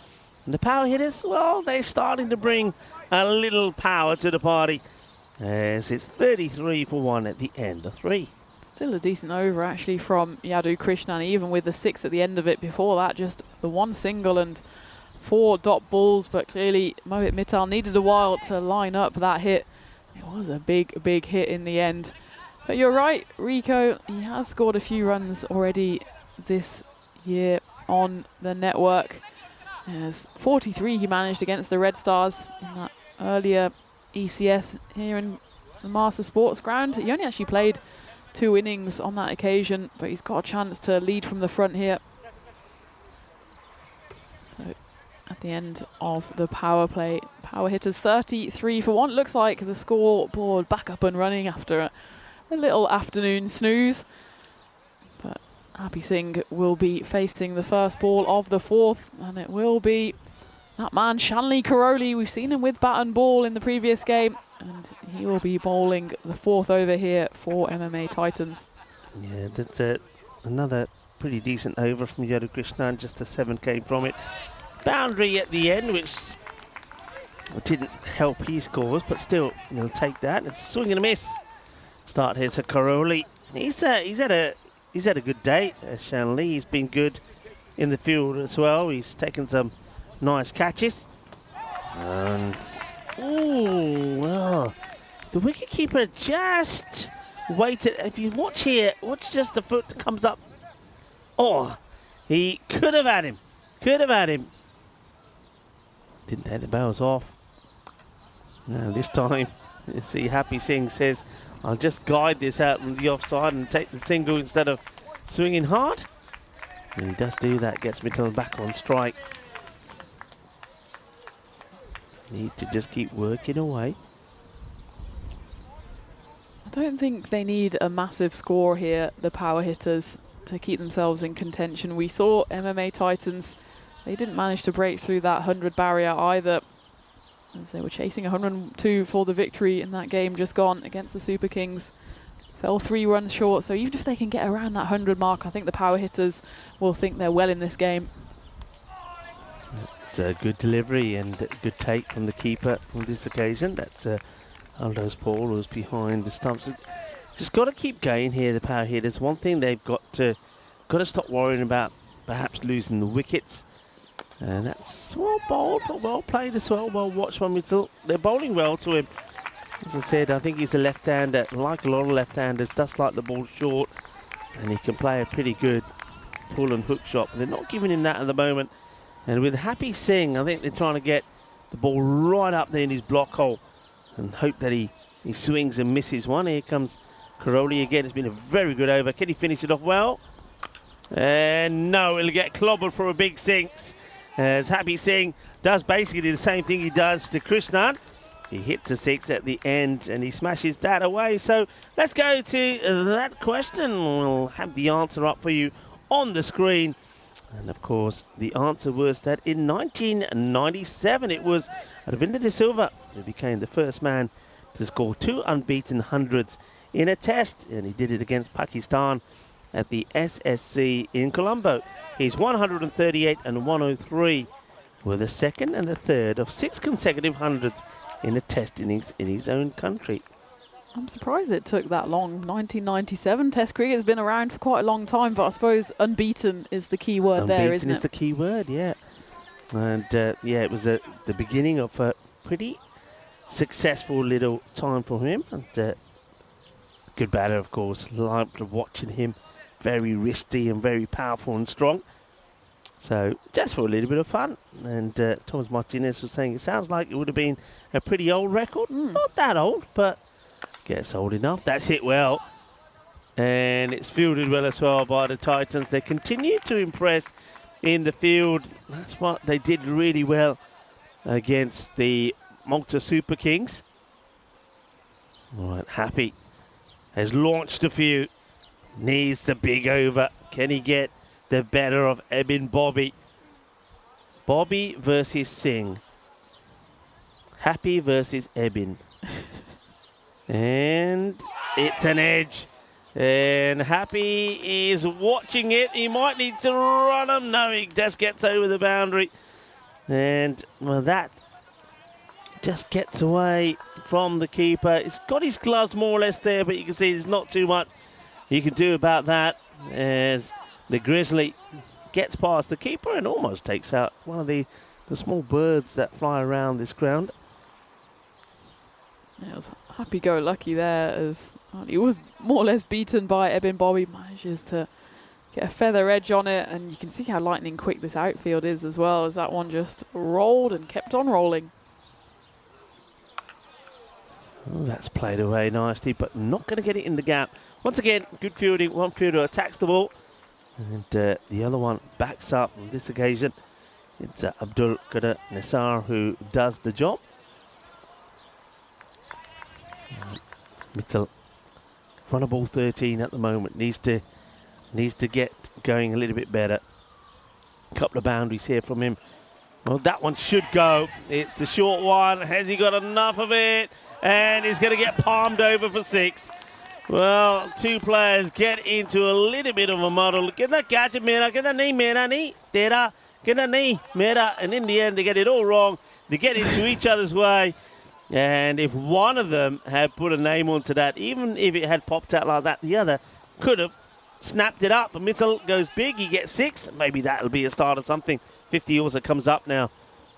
And the power hitters, well, they're starting to bring a little power to the party, as it's 33 for 1 at the end of 3. Still a decent over actually from Yadu Krishnan, even with the 6 at the end of it. Before that, just the 1 single and 4 dot balls, but clearly Mohit Mittal needed a while to line up that hit. It was a big hit in the end. But you're right, Rico, he has scored a few runs already this year on the network. There's 43 he managed against the Red Stars in that earlier ECS here in the Master Sports Ground. He only actually played 2 innings on that occasion, but he's got a chance to lead from the front here. So at the end of the power play, power hitters 33 for 1. Looks like the scoreboard back up and running after a little afternoon snooze. But Happy Singh will be facing the first ball of the 4th, and it will be that man Shanley Karoli. We've seen him with bat and ball in the previous game, and he will be bowling the 4th over here for MMA Titans. Yeah, that's another pretty decent over from Yadu Krishnan. Just a 7 came from it. Boundary at the end, which didn't help his scores, but still, he'll take that. It's a swing and a miss. Start here to Karoli. He's had a good day. Shanley, he's been good in the field as well. He's taken some nice catches. And ooh, well, the wicketkeeper just waited. If you watch here, watch just the foot that comes up. Oh, he could have had him. Could have had him. Didn't take the bells off. Now this time, you see Happy Singh says, I'll just guide this out on the offside and take the single instead of swinging hard. And he does do that, gets Mittal back on strike. Need to just keep working away. I don't think they need a massive score here, the power hitters, to keep themselves in contention. We saw MMA Titans, they didn't manage to break through that 100 barrier either, as they were chasing 102 for the victory in that game just gone against the Super Kings. Fell 3 runs short, so even if they can get around that 100 mark, I think the power hitters will think they're well in this game. It's a good delivery and a good take from the keeper on this occasion. That's Aldo's Paul, who's behind the stumps. Just got to keep going here, the power hitters. One thing they've got to stop worrying about perhaps losing the wickets. And that's well bowled, but well played as well. Well watched by Mitchell. They're bowling well to him. As I said, I think he's a left-hander. Like a lot of left-handers, does like the ball short. And he can play a pretty good pull and hook shot. They're not giving him that at the moment. And with Happy Singh, I think they're trying to get the ball right up there in his block hole and hope that he swings and misses one. Here comes Karoli again. It's been a very good over. Can he finish it off well? And no, it'll get clobbered for a big six. As Happy Singh does basically the same thing he does to Krishnan. He hits a six at the end and he smashes that away. So let's go to that question. We'll have the answer up for you on the screen. And of course, the answer was that in 1997, it was Ravinder De Silva who became the first man to score 2 unbeaten hundreds in a test. And he did it against Pakistan at the SSC in Colombo. His 138 and 103 were the second and the third of 6 consecutive hundreds in a test innings in his own country. I'm surprised it took that long. 1997, Test cricket has been around for quite a long time, but I suppose unbeaten is the key word there, isn't it? Unbeaten is the key word, yeah. And yeah, it was the beginning of a pretty successful little time for him. And good batter, of course. Loved watching him. Very wristy and very powerful and strong. So just for a little bit of fun. And Thomas Martinez was saying it sounds like it would have been a pretty old record. Not that old, but gets old enough. That's hit well. And it's fielded well as well by the Titans. They continue to impress in the field. That's what they did really well against the Malta Super Kings. All right, Happy has launched a few. Needs the big over. Can he get the better of Ebin Bobby? Bobby versus Singh. Happy versus Ebin. And it's an edge. And Happy is watching it. He might need to run him. No, he just gets over the boundary. And, well, that just gets away from the keeper. He's got his gloves more or less there, but you can see there's not too much you can do about that as the Grizzly gets past the keeper and almost takes out one of the small birds that fly around this ground. Yeah, it was happy-go-lucky there as he was more or less beaten by Ebin Bobby. Manages to get a feather edge on it, and you can see how lightning quick this outfield is as well, as that one just rolled and kept on rolling. Oh, that's played away nicely, but not going to get it in the gap. Once again, good fielding. One fielder attacks the ball, and the other one backs up. On this occasion, it's Abdul Qadir Nisar who does the job. Mitchell, run a ball 13 at the moment. Needs to get going a little bit better. A couple of boundaries here from him. Well, that one should go. It's the short one. Has he got enough of it? And he's going to get palmed over for 6. Well, 2 players get into a little bit of a muddle. Get that gadget, mera. Get that knee, mera. Knee, tera. Get that knee, mera. And in the end, they get it all wrong. They get into each other's way. And if one of them had put a name onto that, even if it had popped out like that, the other could have snapped it up. But Mitchell goes big. He gets 6. Maybe that'll be a start of something. 50 also comes up now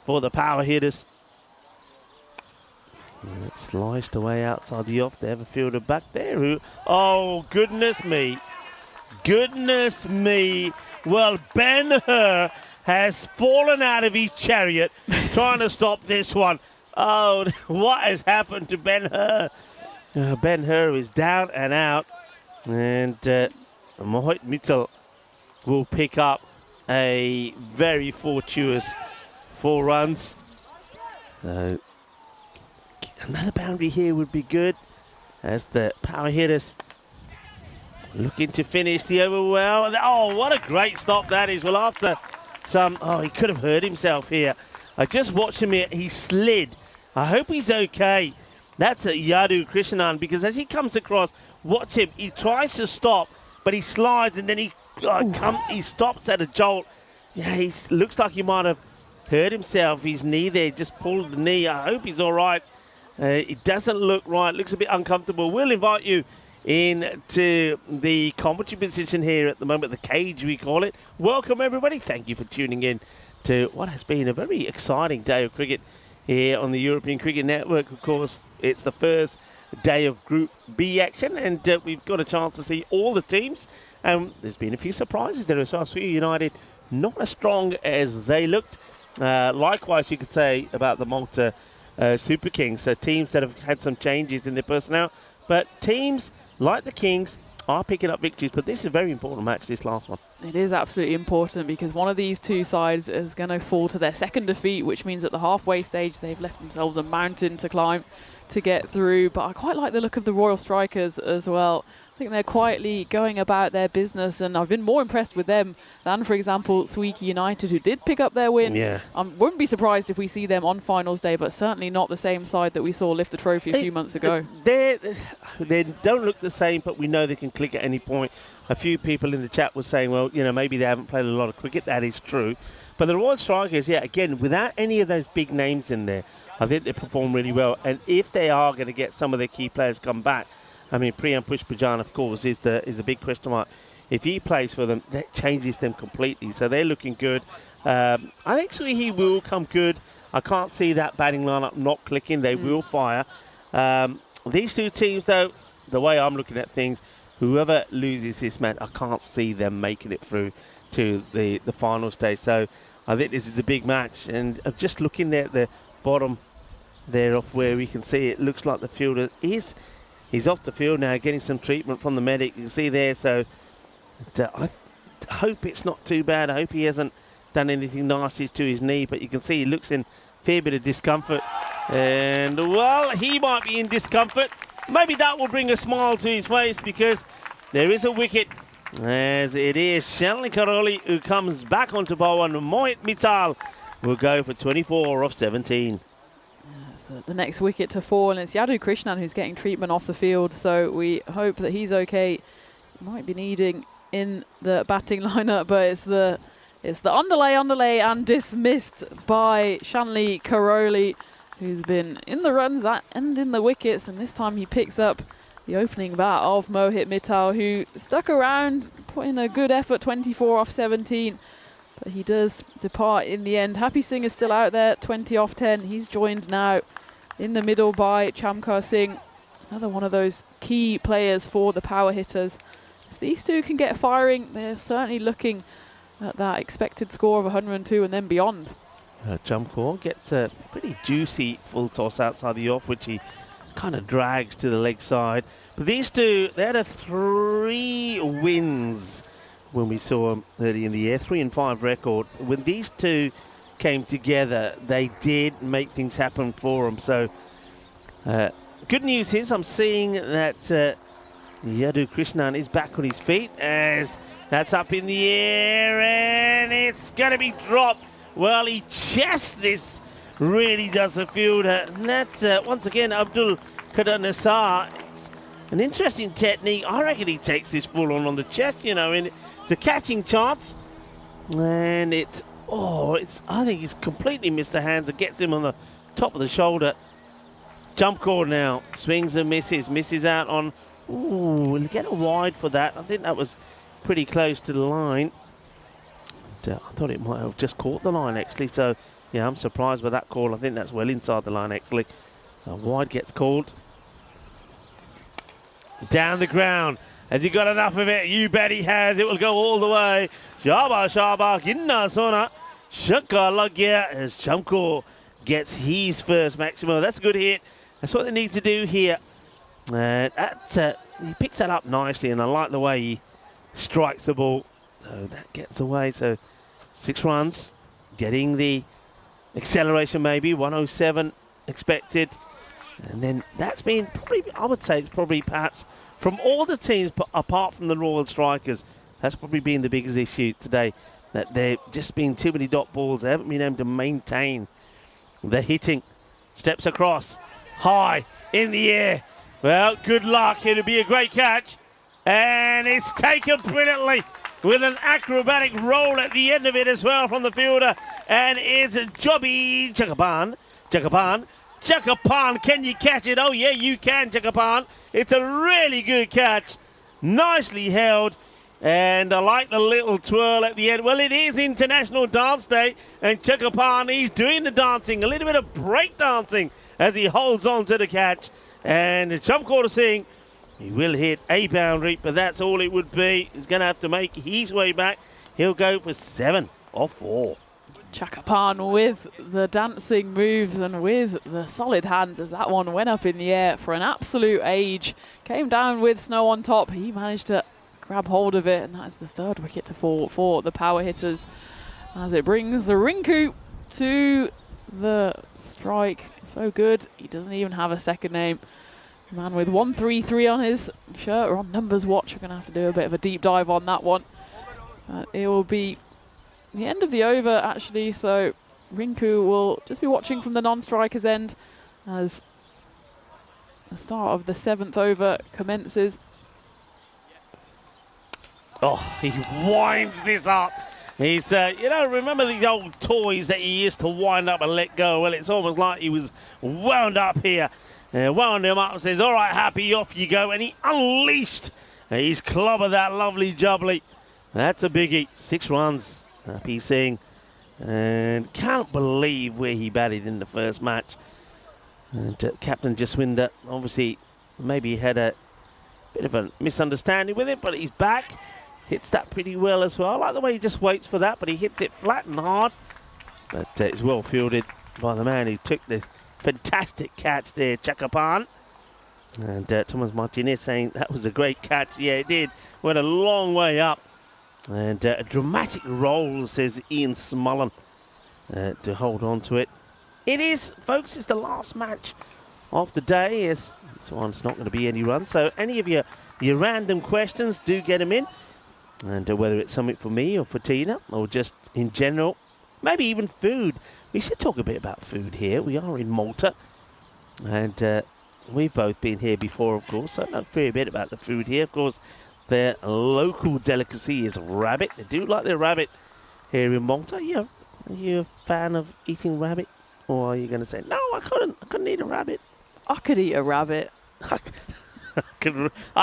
for the power hitters. And it's sliced away outside the off. They have a fielder back there who, oh, goodness me. Goodness me. Well, Ben-Hur has fallen out of his chariot trying to stop this one. Oh, what has happened to Ben-Hur? Ben-Hur is down and out. And Mohit Mitchell will pick up a very fortuitous 4 runs. So another boundary here would be good as the power hitters looking to finish the over well. Oh, what a great stop that is. Well, after some, oh, he could have hurt himself here. I just watched him here. He slid. I hope he's okay. That's a Yadu Krishnan, because as he comes across, watch him. He tries to stop, but he slides and then he stops at a jolt. Yeah, he looks like he might have hurt himself. His knee there, just pulled the knee. I hope he's all right. It doesn't look right. Looks a bit uncomfortable. We'll invite you into the commentary position here at the moment, the cage we call it. Welcome everybody, thank you for tuning in to what has been a very exciting day of cricket here on the European Cricket Network. Of course, it's the first day of Group B action, and we've got a chance to see all the teams. There's been a few surprises there as well. Swieqi United not as strong as they looked. Likewise, you could say about the Malta Super Kings. So teams that have had some changes in their personnel, but teams like the Kings are picking up victories. But this is a very important match, this last one. It is absolutely important because one of these two sides is going to fall to their second defeat, which means at the halfway stage they've left themselves a mountain to climb to get through. But I quite like the look of the Royal Strikers as well. I think they're quietly going about their business, and I've been more impressed with them than, for example, Swieqi United, who did pick up their win. Yeah. I wouldn't be surprised if we see them on finals day, but certainly not the same side that we saw lift the trophy a few months ago. They don't look the same, but we know they can click at any point. A few people in the chat were saying, well, you know, maybe they haven't played a lot of cricket. That is true. But the Royal Strikers, yeah, again, without any of those big names in there, I think they perform really well. And if they are going to get some of their key players come back, I mean, Priyam Pushpajan, of course, is a big question mark. If he plays for them, that changes them completely. So they're looking good. I think Swieqi will come good. I can't see that batting lineup not clicking. They will fire. These two teams, though, the way I'm looking at things, whoever loses this match, I can't see them making it through to the final stage. So I think this is a big match. And just looking there at the bottom there of where we can see it, looks like the fielder he's off the field now, getting some treatment from the medic. You can see there, so I hope it's not too bad. I hope he hasn't done anything nasty to his knee, but you can see he looks in a fair bit of discomfort. And, well, he might be in discomfort. Maybe that will bring a smile to his face, because there is a wicket, as it is Shanley Karoli who comes back onto bowl, and Mohit Mittal will go for 24 off 17. The next wicket to fall, and it's Yadu Krishnan who's getting treatment off the field, so we hope that he's okay. Might be needing in the batting lineup, but it's the underlay and dismissed by Shanley Karoli, who's been in the runs and in the wickets, and this time he picks up the opening bat of Mohit Mittal, who stuck around, put in a good effort, 24 off 17. But he does depart in the end. Happy Singh is still out there, 20 off 10. He's joined now in the middle by Chamkar Singh, another one of those key players for the power hitters. If these two can get firing, they're certainly looking at that expected score of 102 and then beyond. Chamkar gets a pretty juicy full toss outside the off, which he kind of drags to the leg side. But these two, they had 3 wins when we saw them early in the year, 3-5 record. When these two came together, they did make things happen for them. So good news is I'm seeing that Yadu Krishnan is back on his feet, as that's up in the air, and it's going to be dropped. Well, he chests this, really does the fielder. And that's, once again, Abdul Qadir Nassar. It's an interesting technique. I reckon he takes this full on the chest, you know, and it's a catching chance. And I think it's completely missed the hands. It gets him on the top of the shoulder. Jump call now. Swings and misses out on. Ooh, get a wide for that. I think that was pretty close to the line. I thought it might have just caught the line, actually. So, yeah, I'm surprised by that call. I think that's well inside the line, actually. So wide gets called. Down the ground. Has he got enough of it? You bet he has. It will go all the way. Shaba, Ginna Sona. Shakka Lagya as Chamkar gets his first maximum. That's a good hit. That's what they need to do here. He picks that up nicely, and I like the way he strikes the ball. So that gets away. So 6 runs, getting the acceleration maybe, 107 expected. And then that's been probably, I would say it's probably perhaps from all the teams apart from the Royal Strikers, that's probably been the biggest issue today, that they've just been too many dot balls. They haven't been able to maintain the hitting. Steps across, high, in the air. Well, good luck. It'll be a great catch. And it's taken brilliantly with an acrobatic roll at the end of it as well from the fielder. And it's Jobby Jagaban Chakapan, can you catch it? Oh, yeah, you can, Chakapan. It's a really good catch. Nicely held. And I like the little twirl at the end. Well, it is International Dance Day, and Chakapan, he's doing the dancing, a little bit of break dancing as he holds on to the catch. And Chumkorda Singh, he will hit a boundary, but that's all it would be. He's going to have to make his way back. He'll go for 7 off 4. Chakapan with the dancing moves and with the solid hands as that one went up in the air for an absolute age. Came down with Snow on top. He managed to grab hold of it, and that's the 3rd wicket to fall for the power hitters as it brings Rinku to the strike. So good, he doesn't even have a second name. Man with 133 on his shirt, or on numbers watch. We're going to have to do a bit of a deep dive on that one. It will be the end of the over, actually, so Rinku will just be watching from the non-striker's end as the start of the 7th over commences. Oh, he winds this up. He's, remember the old toys that you used to wind up and let go? Well, it's almost like he was wound up here. Wound him up and says, all right, Happy, off you go. And he unleashed his club of that lovely jubbly. That's a biggie. 6 runs, Happy Singh. And can't believe where he batted in the first match. And Captain Jaswinder, obviously, maybe he had a bit of a misunderstanding with it, but he's back. Hits that pretty well as well. I like the way he just waits for that, but he hits it flat and hard. But it's well fielded by the man who took the fantastic catch there, Chakapan. And Thomas Martinez saying that was a great catch. Yeah, it did. Went a long way up. And a dramatic roll, says Ian Smullen, to hold on to it. It is, folks, it's the last match of the day. Yes, this one's not going to be any run. So any of your random questions, do get them in. And whether it's something for me or for Tina or just in general, maybe even food. We should talk a bit about food here. We are in Malta, and we've both been here before, of course, so I know a fair bit about the food here. Of course, their local delicacy is rabbit. They do like their rabbit here in Malta. Are you a fan of eating rabbit? Or are you going to say, no, I couldn't eat a rabbit? I could eat a rabbit. I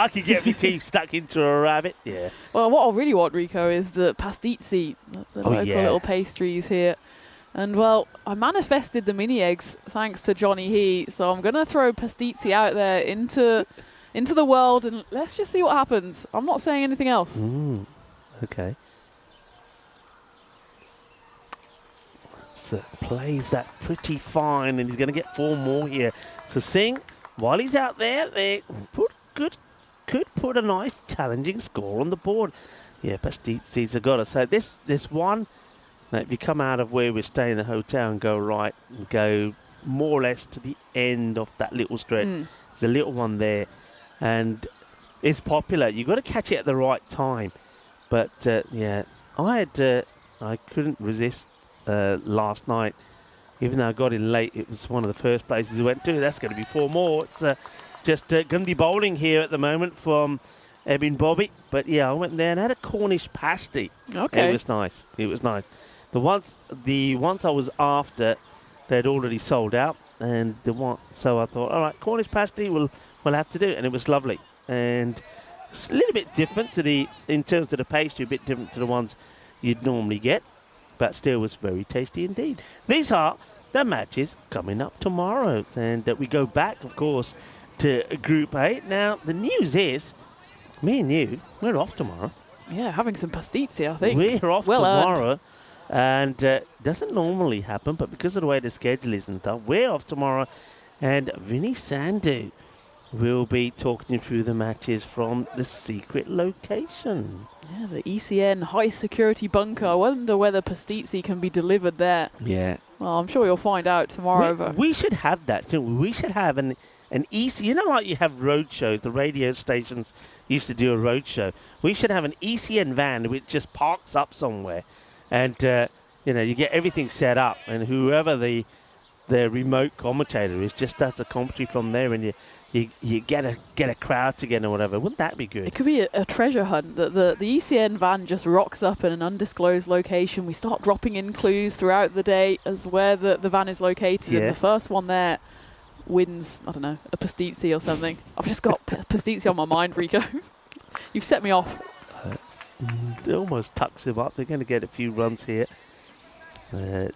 could get my teeth stuck into a rabbit, yeah. Well, what I really want, Rico, is the pastizzi, the local little pastries here. And, well, I manifested the mini eggs thanks to Johnny He, so I'm going to throw pastizzi out there into the world, and let's just see what happens. I'm not saying anything else. Okay. So plays that pretty fine, and he's going to get 4 more here. So Singh, while he's out there, they could put a nice challenging score on the board. Yeah, Pastizzi's have got to say this one. Now, if you come out of where we're staying in the hotel and go right and go more or less to the end of that little stretch, there's a little one there, and it's popular. You've got to catch it at the right time. But yeah, I couldn't resist last night. Even though I got in late, it was one of the first places we went to. That's going to be 4 more. It's just Gundy bowling here at the moment from Ebin Bobby. But yeah, I went there and had a Cornish pasty. Okay. It was nice. It was nice. The ones I was after, they'd already sold out, and so I thought, all right, Cornish pasty we'll have to do, and it was lovely. And it's a little bit different in terms of the pastry, a bit different to the ones you'd normally get, but still was very tasty indeed. These are the matches coming up tomorrow, and we go back, of course, to Group 8. Now, the news is, me and you, we're off tomorrow. Yeah, having some pastizzi, I think. We're off well tomorrow, and doesn't normally happen, but because of the way the schedule is and stuff, we're off tomorrow, and Vinny Sandhu will be talking you through the matches from the secret location. Yeah, the ECN high security bunker. I wonder whether pastizzi can be delivered there. Yeah. Well, I'm sure you'll find out tomorrow. We should have that, shouldn't we? We should have an EC. You know, like you have road shows. The radio stations used to do a road show. We should have an ECN van which just parks up somewhere, and you get everything set up, and whoever the remote commentator is just does the commentary from there, and you get a crowd together or whatever. Wouldn't that be good? It could be a treasure hunt. The ECN van just rocks up in an undisclosed location. We start dropping in clues throughout the day as where the van is located. Yeah. And the first one there wins, I don't know, a pastizzi or something. I've just got pastizzi on my mind, Rico. You've set me off. It almost tucks him up. They're going to get a few runs here.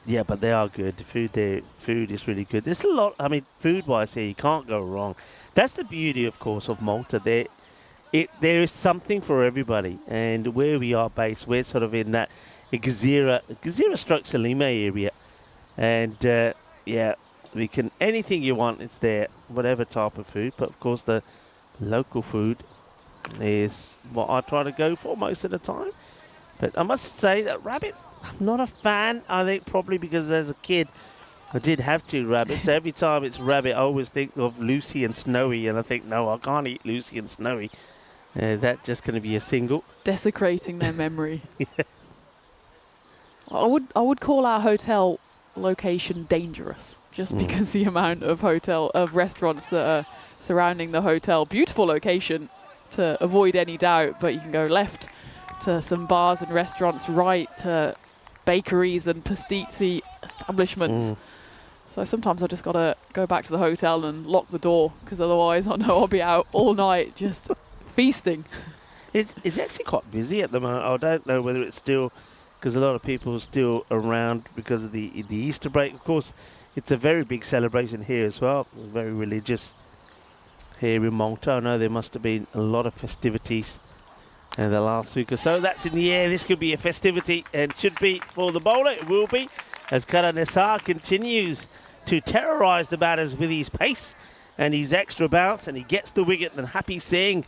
Yeah, but they are good. The food is really good. There's a lot, I mean, food-wise here, you can't go wrong. That's the beauty, of course, of Malta. There is something for everybody. And where we are based, we're sort of in that Gazira-Salima area. And, yeah, we can, anything you want, it's there, whatever type of food. But, of course, the local food is what I try to go for most of the time. But I must say that rabbits, I'm not a fan. I think probably because as a kid, I did have 2 rabbits. Every time it's rabbit, I always think of Lucy and Snowy. And I think, no, I can't eat Lucy and Snowy. That's just going to be a single. Desecrating their memory. Yeah. I would call our hotel location dangerous, just because the amount of restaurants that are surrounding the hotel. Beautiful location to avoid any doubt, but you can go left to some bars and restaurants, right to bakeries and pastizzi establishments. So sometimes I just got to go back to the hotel and lock the door, because otherwise I know I'll be out all night just feasting. It's actually quite busy at the moment. I don't know whether it's still, because a lot of people are still around because of the Easter break. Of course, it's a very big celebration here as well. Very religious here in Malta. I know there must have been a lot of festivities in the last week or so. That's in the air. This could be a festivity, and should be for the bowler. It will be, as Kara Nessar continues to terrorise the batters with his pace and his extra bounce, and he gets the wicket. And Happy Singh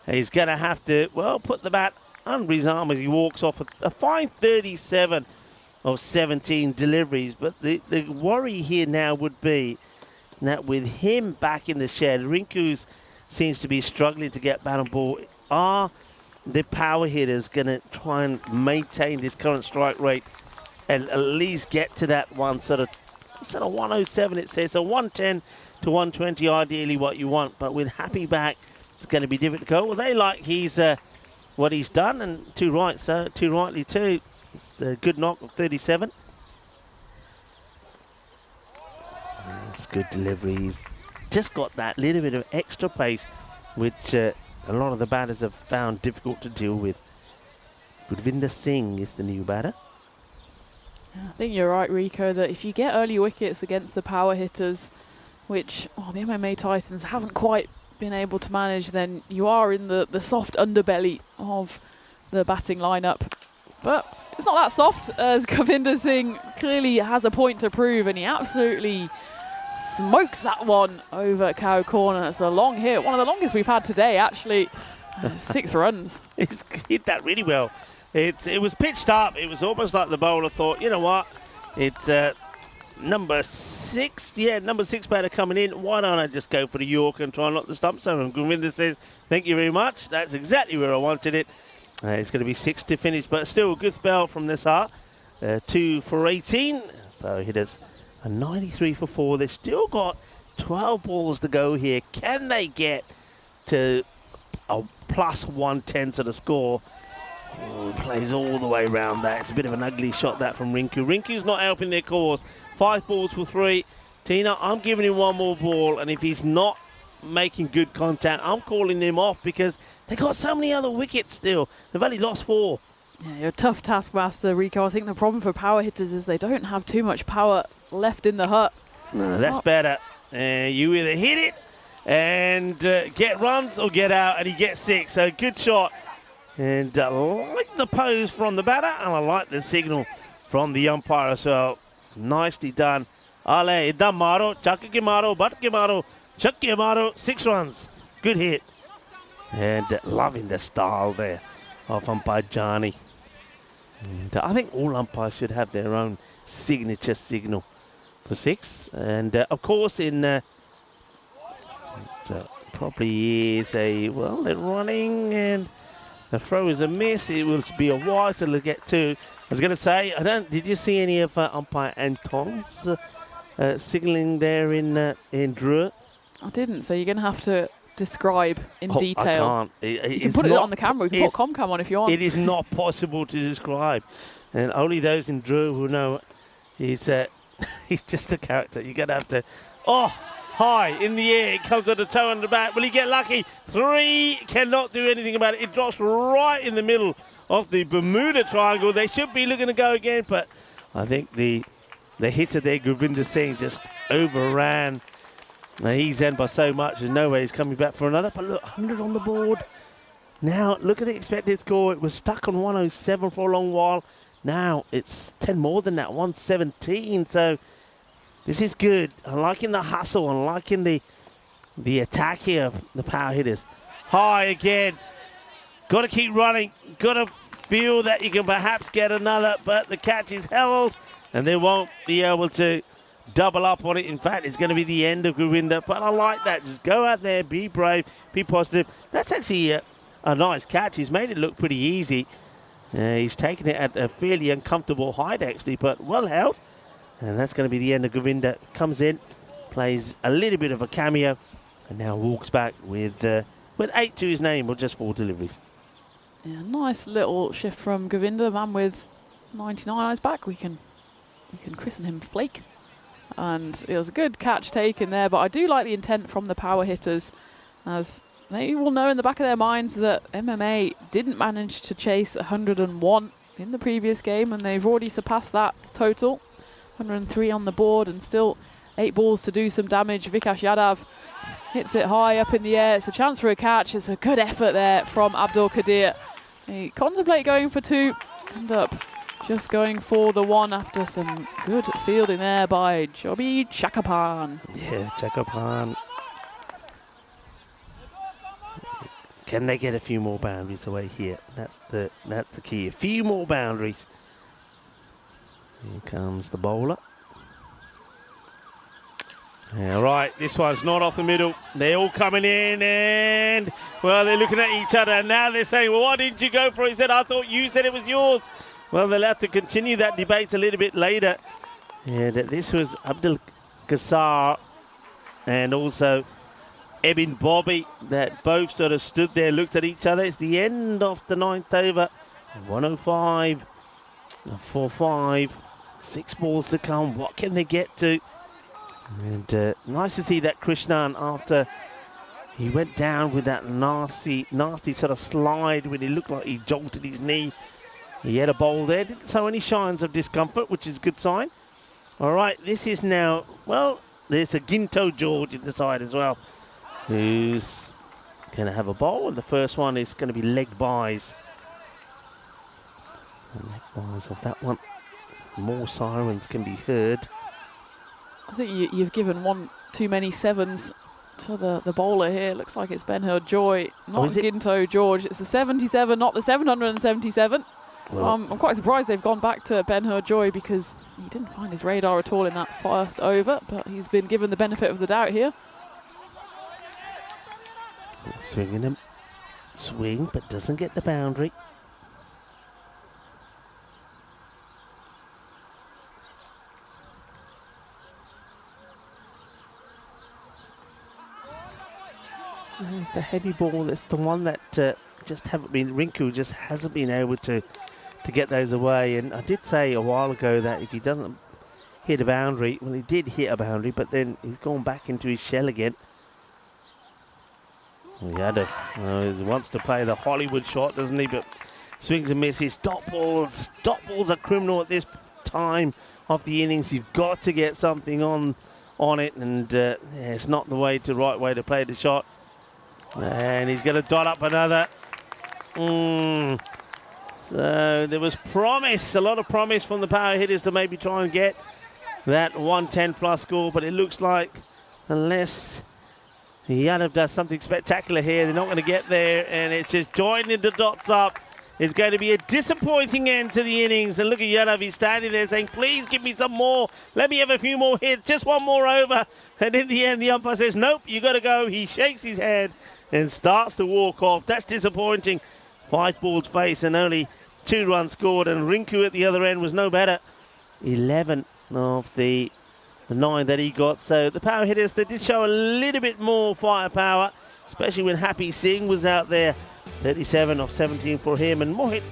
is going to have to, well, put the bat under his arm as he walks off a fine 37 of 17 deliveries. But the worry here now would be that with him back in the shed, Rinku seems to be struggling to get bat on ball. Are the power hitters going to try and maintain this current strike rate and at least get to that one sort of 107, it says, so 110 to 120 ideally what you want, but with Happy back it's going to be difficult to go. Well, they like what he's done, and too rightly too. It's a good knock of 37. That's good deliveries. Just got that little bit of extra pace, which a lot of the batters have found difficult to deal with. Gurvinder Singh is the new batter. I think you're right, Rico, that if you get early wickets against the power hitters, which the MMA Titans haven't quite been able to manage, then you are in the soft underbelly of the batting lineup. But it's not that soft, as Gurvinder Singh clearly has a point to prove, and he absolutely smokes that one over cow corner. It's a long hit, one of the longest we've had today, actually. 6 runs. He's hit that really well. It was pitched up. It was almost like the bowler thought, you know what, it's number 6. Yeah, number 6 batter coming in. Why don't I just go for the Yorker and try and knock the stumps over? And Gurvinder says, thank you very much. That's exactly where I wanted it. It's going to be 6 to finish, but still a good spell from Nessar. 2 for 18. Power hitters a 93 for 4. They've still got 12 balls to go here. Can they get to a plus 110 to the score? Oh, plays all the way around that. It's a bit of an ugly shot that from Rinku. Rinku's not helping their cause. 5 balls for 3. Tina, I'm giving him 1 more ball, and if he's not making good contact, I'm calling him off, because they got so many other wickets still. They've only lost 4. Yeah, you're a tough taskmaster, Rico. I think the problem for power hitters is they don't have too much power left in the hut. No, that's better. You either hit it and get runs or get out, and he gets 6. So good shot. And I like the pose from the batter, and I like the signal from the umpire as well. Nicely done. Ale, idam maro, chak ke maro, bat ke maro, chak ke maro. 6 runs. Good hit. And loving the style there of umpire Jani. And I think all umpires should have their own signature signal for 6. And of course, in so probably is a, well, they're running, and the throw is a miss. It will be a wide, so they'll get 2. I was going to say, did you see any of umpire Anton's signalling there in Drew? I didn't, so you're going to have to describe in detail. I can't. You can put it on the camera. You can put Comcam on if you want. It is not possible to describe, and only those in Drew who know. He's just a character. You're going to have to. Oh, high in the air. It comes on the toe and the back. Will he get lucky? 3 cannot do anything about it. It drops right in the middle of the Bermuda Triangle. They should be looking to go again, but I think the hitter there, Govinda Singh, just overran his end by so much. There's no way he's coming back for another. But look, 100 on the board. Now, look at the expected score. It was stuck on 107 for a long while. Now, it's 10 more than that, 117. So, this is good. I'm liking the hustle. I'm liking the attack here of the power hitters. High again. Got to keep running. Got to feel that you can perhaps get another, but the catch is held, and they won't be able to double up on it. In fact, it's going to be the end of Govinda, but I like that. Just go out there, be brave, be positive. That's actually a nice catch. He's made it look pretty easy. He's taken it at a fairly uncomfortable height, actually, but well held. And that's going to be the end of Govinda. Comes in, plays a little bit of a cameo, and now walks back with 8 to his name, or just 4 deliveries. Yeah, nice little shift from Govinda, man with 99 on his back. We can christen him Flake. And it was a good catch taken there, but I do like the intent from the power hitters, as they will know in the back of their minds that MMA didn't manage to chase 101 in the previous game, and they've already surpassed that total. 103 on the board, and still 8 balls to do some damage. Vikash Yadav hits it high up in the air. It's a chance for a catch. It's a good effort there from Abdul Qadir. They contemplate going for 2, end up just going for the 1 after some good fielding there by Joby Chakapan. Yeah, Chakapan. Can they get a few more boundaries away here? That's the key. A few more boundaries. Here comes the bowler. Yeah, right, this one's not off the middle. They're all coming in, and, well, they're looking at each other, and now they're saying, well, why didn't you go for it? He said, I thought you said it was yours. Well, they'll have to continue that debate a little bit later. Yeah, that this was Abdul Qassar and also Ebin Bobby that both sort of stood there, looked at each other. It's the end of the 9th over. 105, 4-5, 6 balls to come. What can they get to? And nice to see that Krishnan, after he went down with that nasty sort of slide when he looked like he jolted his knee. He had a bowl there, didn't show any signs of discomfort, which is a good sign. All right, this is now, well, there's a Ginto George in the side as well, who's going to have a bowl, and the first one is going to be leg buys. Leg buys of that one. More sirens can be heard. I think you've given one too many 7s to the bowler here. Looks like it's Ben-Hur Joy, not Ginto George. It's the 77, not the 777. Well, I'm quite surprised they've gone back to Ben-Hur Joy, because he didn't find his radar at all in that first over, but he's been given the benefit of the doubt here. Swinging him. Swing, but doesn't get the boundary. The heavy ball, that's the one that just haven't been, Rinku just hasn't been able to get those away. And I did say a while ago that if he doesn't hit a boundary, well, he did hit a boundary, but then he's gone back into his shell again. He wants to play the Hollywood shot, doesn't he? But swings and misses. Dot balls are criminal at this time of the innings. You've got to get something on it, and it's not the right way to play the shot. And he's going to dot up another. So there was promise, a lot of promise from the power hitters to maybe try and get that 110 plus score, but it looks like unless Yadav does something spectacular here, they're not going to get there, and it's just joining the dots up. It's going to be a disappointing end to the innings. And look at Yadav, he's standing there saying, please give me some more. Let me have a few more hits, just one more over. And in the end, the umpire says, nope, you got to go. He shakes his head and starts to walk off. That's disappointing. 5 balls face and only 2 runs scored. And Rinku at the other end was no better. 11 of the 9 that he got. So the power hitters, they did show a little bit more firepower, especially when Happy Singh was out there. 37 of 17 for him, and Mohit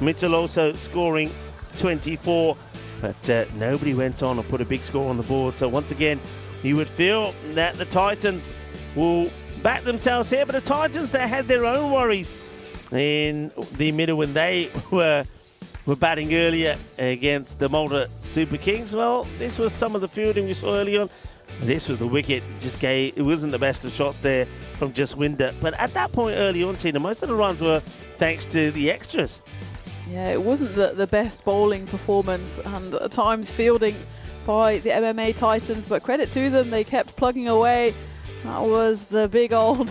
Mitchell also scoring 24, but nobody went on and put a big score on the board. So once again, you would feel that the Titans will back themselves here, but the Titans, they had their own worries in the middle when they were batting earlier against the Malta Super Kings. Well, this was some of the fielding we saw early on. This was the wicket. It wasn't the best of shots there from Jaswinder. But at that point early on, Tina, most of the runs were thanks to the extras. Yeah, it wasn't the best bowling performance, and at times fielding by the MMA Titans, but credit to them, they kept plugging away. That was the big old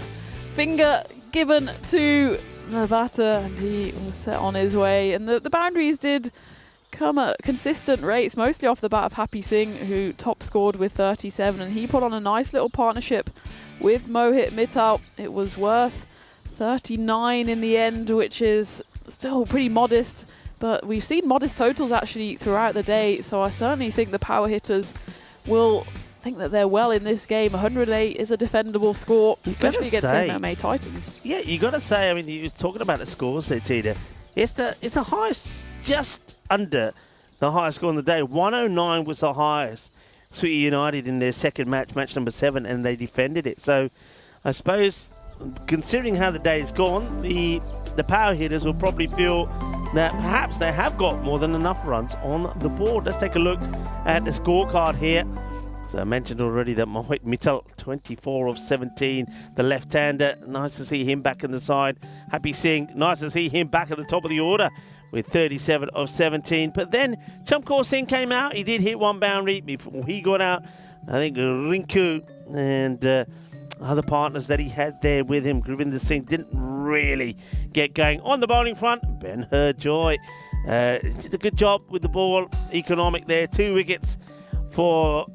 finger given to the batter, and he was set on his way. And the boundaries did come at consistent rates, mostly off the bat of Happy Singh, who top scored with 37, and he put on a nice little partnership with Mohit Mittal. It was worth 39 in the end, which is still pretty modest, but we've seen modest totals actually throughout the day, so I certainly think the power hitters will think that they're well in this game. 108 is a defendable score, especially against the MMA Titans. Yeah, you got to say, I mean, you're talking about the scores there, Tina. It's the highest, just under the highest score on the day. 109 was the highest. Swieqi United in their second match, match number 7, and they defended it. So I suppose, considering how the day's gone, the power hitters will probably feel that perhaps they have got more than enough runs on the board. Let's take a look at the scorecard here. So I mentioned already that Mohit Mittal, 24 of 17, the left-hander. Nice to see him back in the side. Happy Singh, nice to see him back at the top of the order with 37 of 17. But then Chamkor Singh came out. He did hit one boundary before he got out. I think Rinku and other partners that he had there with him, Gurvinder Singh, didn't really get going. On the bowling front, Ben Joy did a good job with the ball. Economic there. 2 wickets for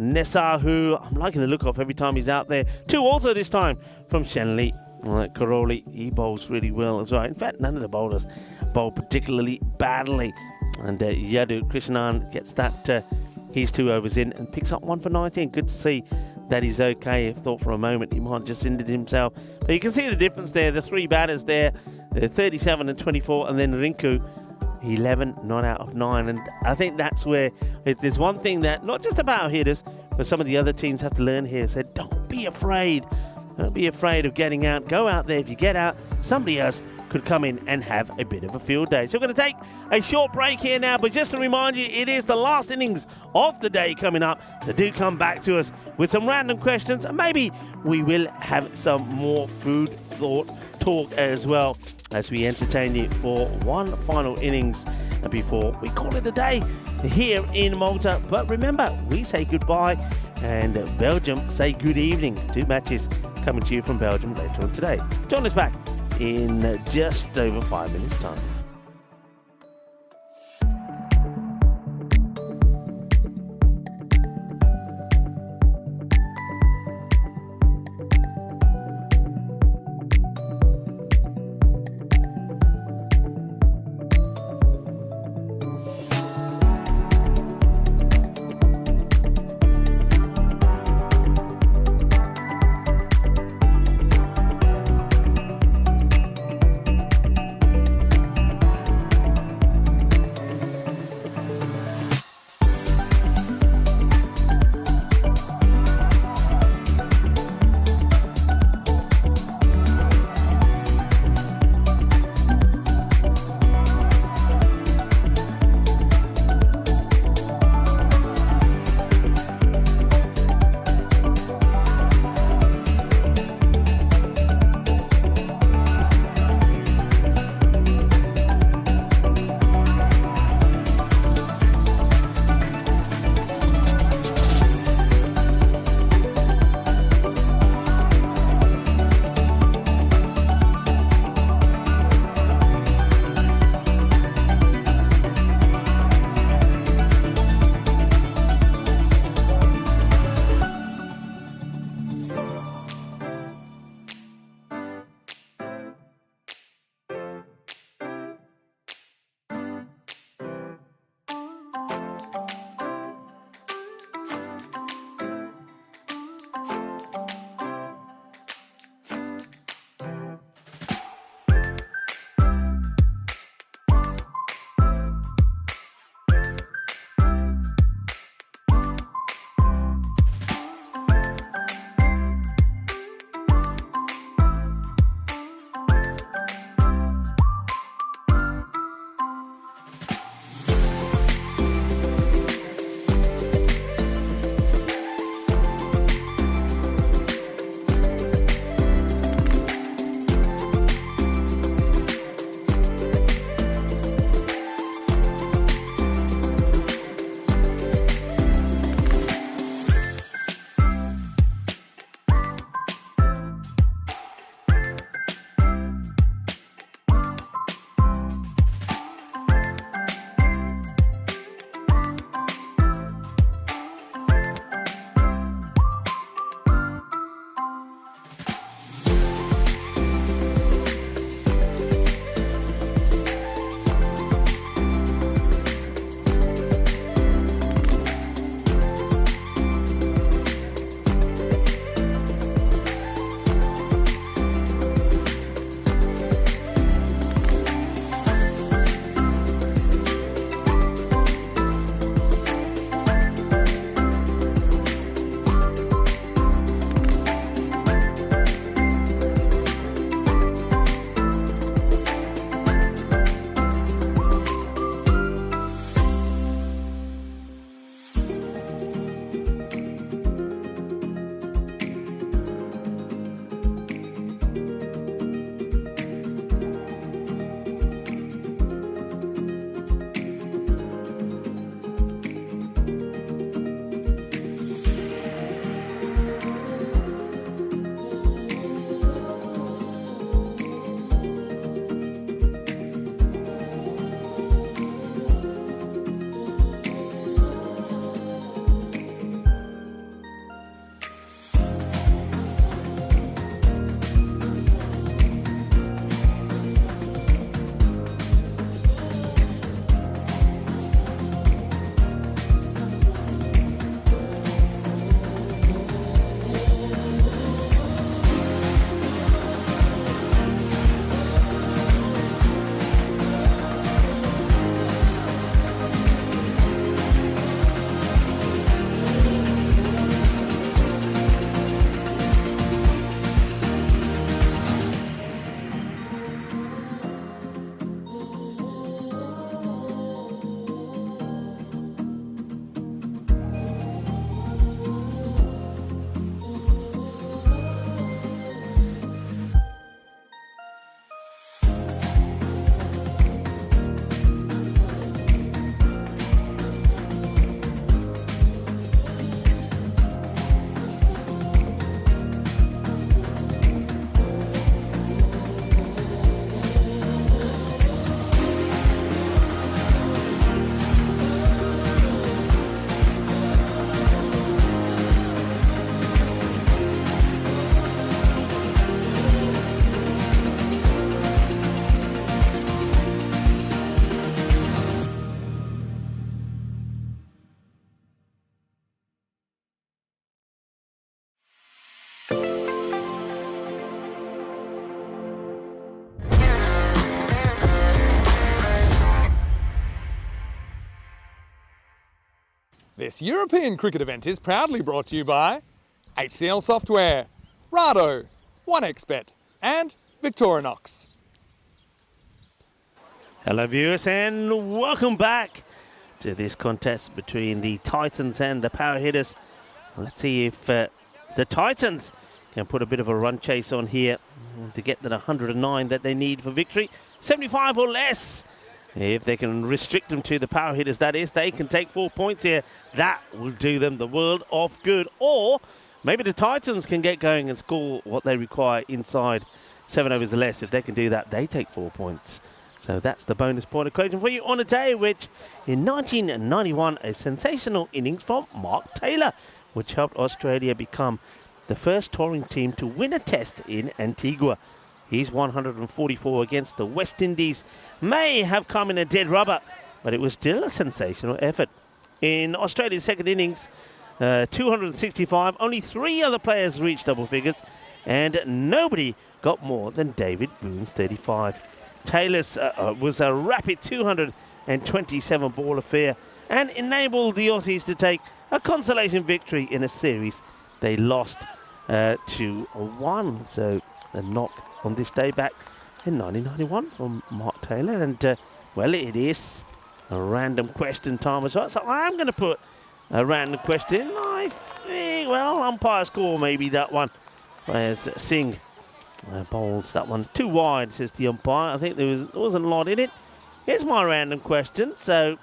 Nessa, who I'm liking the look of every time he's out there. 2 also this time from Shenley. Karoli, he bowls really well as well. In fact, none of the bowlers bowl particularly badly. And Yadu Krishnan gets that, his 2 overs in and picks up 1 for 19. Good to see that he's okay. I thought for a moment he might have just injured himself. But you can see the difference there. The 3 batters there, 37 and 24, and then Rinku, 11, 9 out of 9. And I think that's where, if there's one thing that, not just about hitters, but some of the other teams have to learn here, said, don't be afraid. Don't be afraid of getting out. Go out there. If you get out, somebody else could come in and have a bit of a field day. So we're going to take a short break here now, but just to remind you, it is the last innings of the day coming up. So do come back to us with some random questions, and maybe we will have some more food thought talk as well as we entertain you for one final innings before we call it a day here in Malta. But remember, we say goodbye and Belgium say good evening. 2 matches coming to you from Belgium later on today. Join us back in just over 5 minutes time. This European cricket event is proudly brought to you by HCL Software, Rado, 1xBet and Victorinox. Hello viewers and welcome back to this contest between the Titans and the power hitters. Let's see if the Titans can put a bit of a run chase on here to get that 109 that they need for victory. 75 or less. If they can restrict them to the power hitters, that is, they can take 4 points here. That will do them the world of good. Or maybe the Titans can get going and score what they require inside 7 overs or less. If they can do that, they take 4 points. So that's the bonus point equation for you on a day which, in 1991, a sensational innings from Mark Taylor, which helped Australia become the first touring team to win a test in Antigua. His 144 against the West Indies may have come in a dead rubber, but it was still a sensational effort. In Australia's second innings, 265, only 3 other players reached double figures, and nobody got more than David Boone's 35. Taylor's was a rapid 227 ball affair and enabled the Aussies to take a consolation victory in a series they lost 2-1. So a knock on this day back in 1991 from Mark Taylor. And well, it is a random question time as well. So I'm going to put a random question. I think, well, umpire score maybe that one. As Singh bowls that one too wide, says the umpire. I think there wasn't a lot in it. Here's my random question. So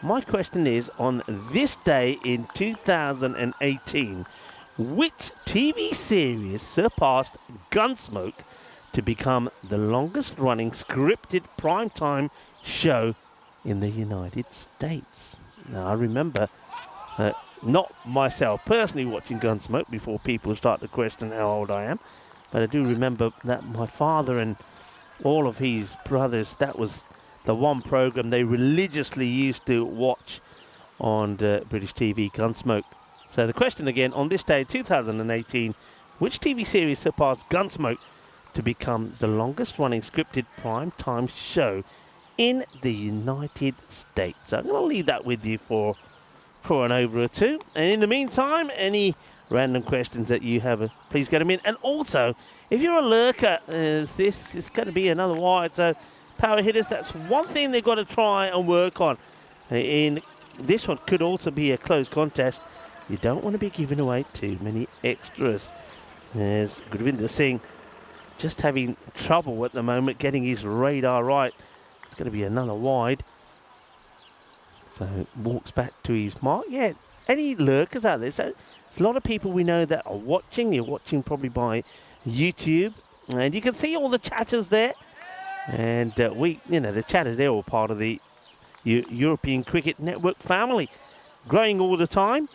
my question is, on this day in 2018, which TV series surpassed Gunsmoke to become the longest running scripted primetime show in the United States? Now, I remember not myself personally watching Gunsmoke before people start to question how old I am, but I do remember that my father and all of his brothers, that was the one program they religiously used to watch on British TV, Gunsmoke. So the question again, on this day, 2018, which TV series surpassed Gunsmoke to become the longest running scripted prime-time show in the United States? So I'm going to leave that with you for an over or two. And in the meantime, any random questions that you have, please get them in. And also, if you're a lurker, this is going to be another wide. So power hitters, that's one thing they've got to try and work on. In this one could also be a close contest. You don't want to be giving away too many extras. There's Gurvinder Singh just having trouble at the moment getting his radar right. It's going to be another wide. So walks back to his mark. Yeah, any lurkers out there? So there's a lot of people we know that are watching. You're watching probably by YouTube, and you can see all the chatters there. And the chatters, they're all part of the European Cricket Network family, growing all the time.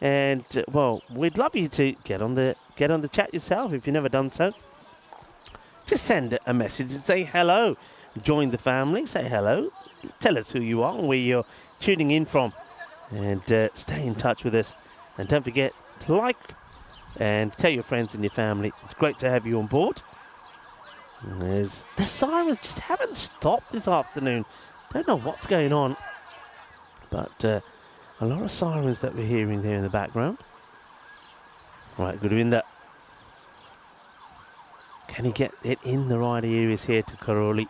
And well, we'd love you to get on the chat yourself if you've never done so. Just send a message and say hello. Join the family. Say hello. Tell us who you are and where you're tuning in from, and stay in touch with us. And don't forget to like and tell your friends and your family. It's great to have you on board. The sirens just haven't stopped this afternoon. Don't know what's going on, but a lot of sirens that we're hearing there in the background. Right, Gurvinder. Can he get it in the right areas here to Karoli?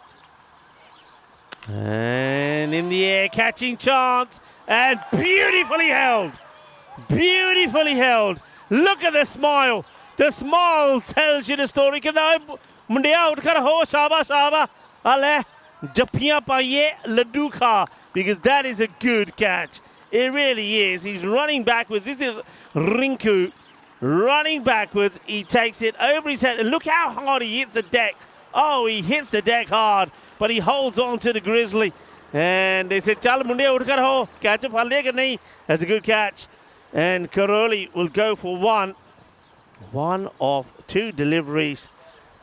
And in the air, catching chance, and beautifully held. Beautifully held. Look at the smile. The smile tells you the story. Because that is a good catch. It really is. He's running backwards. This is Rinku running backwards. He takes it over his head. And look how hard he hits the deck. Oh, he hits the deck hard, but he holds on to the Grizzly. And they said, catch him. That's a good catch. And Karoli will go for one of 2 deliveries.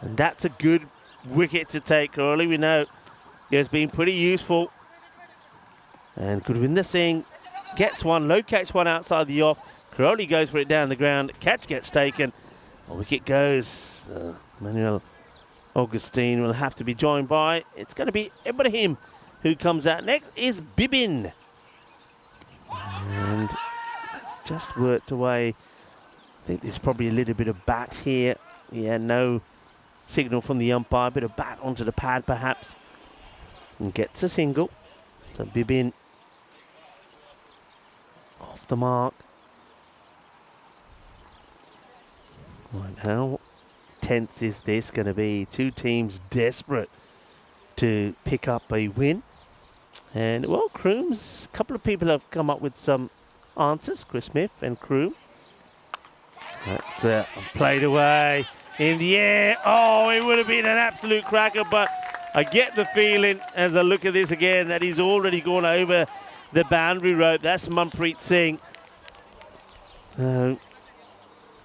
And that's a good wicket to take. Karoli, we know, has been pretty useful. And Gurvinder Singh gets one, locates one outside the off. Karoli goes for it down the ground. Catch gets taken. A wicket goes. Manuel Augustine will have to be joined by, it's going to be Ibrahim who comes out. Next is Bibin. And just worked away. I think there's probably a little bit of bat here. Yeah, no signal from the umpire. A bit of bat onto the pad perhaps. And gets a single. So Bibin off the mark. Right, how tense is this going to be? Two teams desperate to pick up a win. And, well, Crooms, a couple of people have come up with some answers, Chris Smith and Croom. That's played away in the air. Oh, it would have been an absolute cracker, but I get the feeling, as I look at this again, that he's already gone over the boundary rope. That's Manpreet Singh.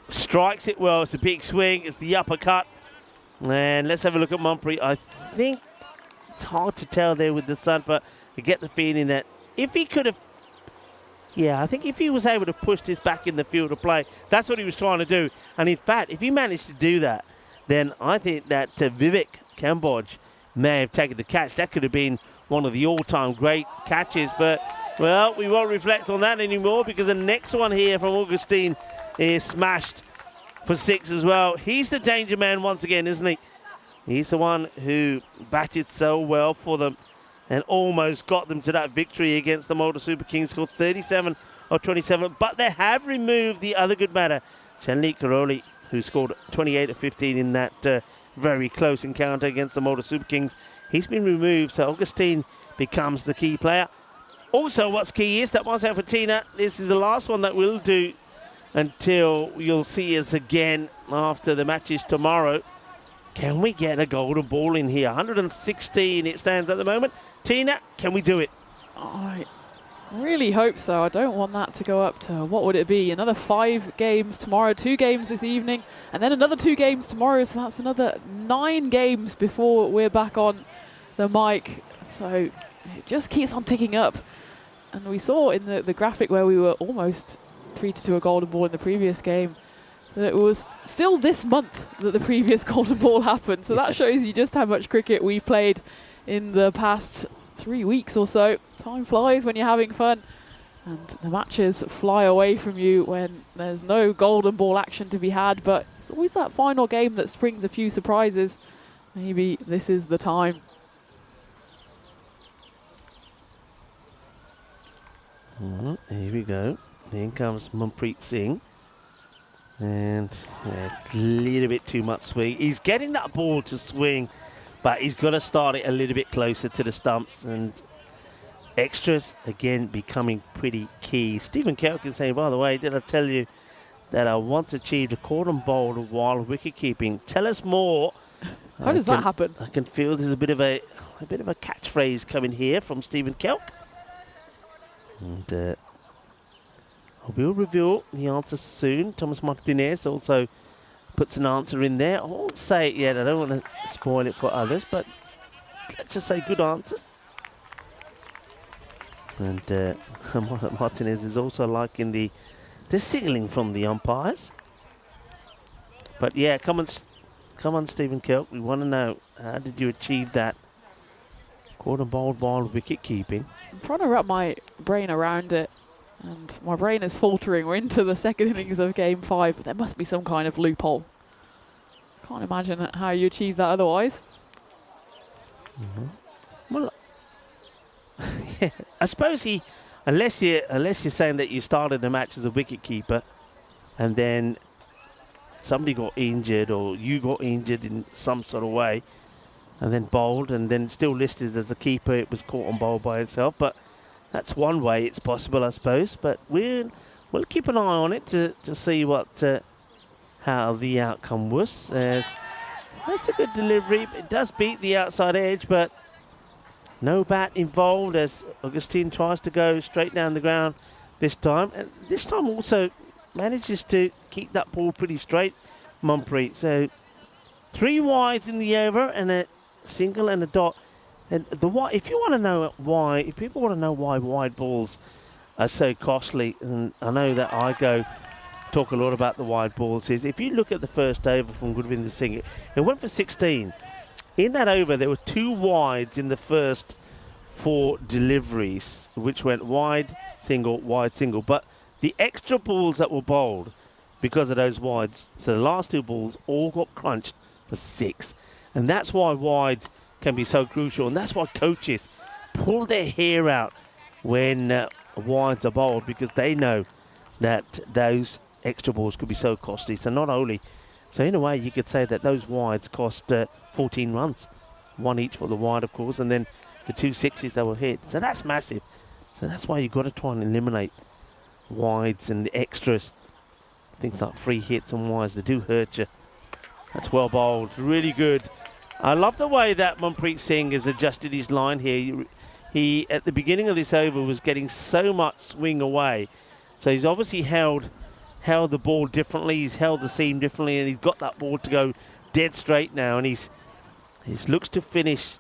Strikes it well. It's a big swing. It's the uppercut. And let's have a look at Manpreet. I think it's hard to tell there with the sun, but I get the feeling that if he could have, I think if he was able to push this back in the field of play, that's what he was trying to do. And in fact, if he managed to do that, then I think that Vivek Kambodge may have taken the catch. That could have been one of the all-time great catches. But, well, we won't reflect on that anymore because the next one here from Augustine is smashed for 6 as well. He's the danger man once again, isn't he? He's the one who batted so well for them and almost got them to that victory against the Malta Super Kings, scored 37 of 27. But they have removed the other good batter, Shanlik Karoli, who scored 28 of 15 in that very close encounter against the Malta Super Kings. He's been removed, so Augustine becomes the key player. Also, what's key is that once out for Tina, this is the last one that we'll do until you'll see us again after the matches tomorrow. Can we get a golden ball in here? 116 it stands at the moment. Tina, can we do it? I really hope so. I don't want that to go up to, what would it be? Another 5 games tomorrow, 2 games this evening, and then another 2 games tomorrow. So that's another 9 games before we're back on the mic. So it just keeps on ticking up. And we saw in the graphic where we were almost treated to a golden ball in the previous game, that it was still this month that the previous golden ball happened. So that shows you just how much cricket we've played in the past 3 weeks or so. Time flies when you're having fun, and the matches fly away from you when there's no golden ball action to be had, but it's always that final game that springs a few surprises. Maybe this is the time. Here we go. In comes Manpreet Singh. And a little bit too much swing. He's getting that ball to swing, but he's got to start it a little bit closer to the stumps. And extras, again, becoming pretty key. Stephen Kelk is saying, by the way, did I tell you that I once achieved a cordon bowl while wicket keeping? Tell us more. How does that happen? I can feel there's a bit of a catchphrase coming here from Stephen Kelk. And we'll reveal the answer soon. Thomas Martinez also puts an answer in there. I won't say it yet. I don't want to spoil it for others, but let's just say good answers. And Martinez is also liking the signalling from the umpires. But yeah, come on, Stephen Kelk. We want to know, how did you achieve that cordon bowl while wicket keeping? I'm trying to wrap my brain around it, and my brain is faltering. We're into the second innings of game 5, but there must be some kind of loophole. Can't imagine how you achieve that otherwise. Well, yeah, I suppose unless you're saying that you started the match as a wicket keeper, and then somebody got injured or you got injured in some sort of way, and then bowled, and then still listed as a keeper, it was caught on bowl by itself. But that's one way it's possible, I suppose. But we'll keep an eye on it to see how the outcome was. It's a good delivery. It does beat the outside edge, but no bat involved as Augustine tries to go straight down the ground this time. And this time also manages to keep that ball pretty straight, Manpreet. So 3 wides in the over and a single and a dot. And if you want to know why, if people want to know why wide balls are so costly, and I know that I talk a lot about the wide balls, is if you look at the first over from Gurvinder Singh, it went for 16. In that over, there were 2 wides in the first 4 deliveries, which went wide, single, but the extra balls that were bowled because of those wides, so the last 2 balls all got crunched for 6. And that's why wides can be so crucial, and that's why coaches pull their hair out when wides are bowled, because they know that those extra balls could be so costly. So not only, so in a way you could say that those wides cost 14 runs, 1 each for the wide of course, and then the 2 sixes that were hit. So that's massive. So that's why you've got to try and eliminate wides and the extras. Things like free hits and wides, they do hurt you. That's well bowled, really good. I love the way that Manpreet Singh has adjusted his line here. He at the beginning of this over was getting so much swing away. So he's obviously held the ball differently, he's held the seam differently, and he's got that ball to go dead straight now, and he's looks to finish.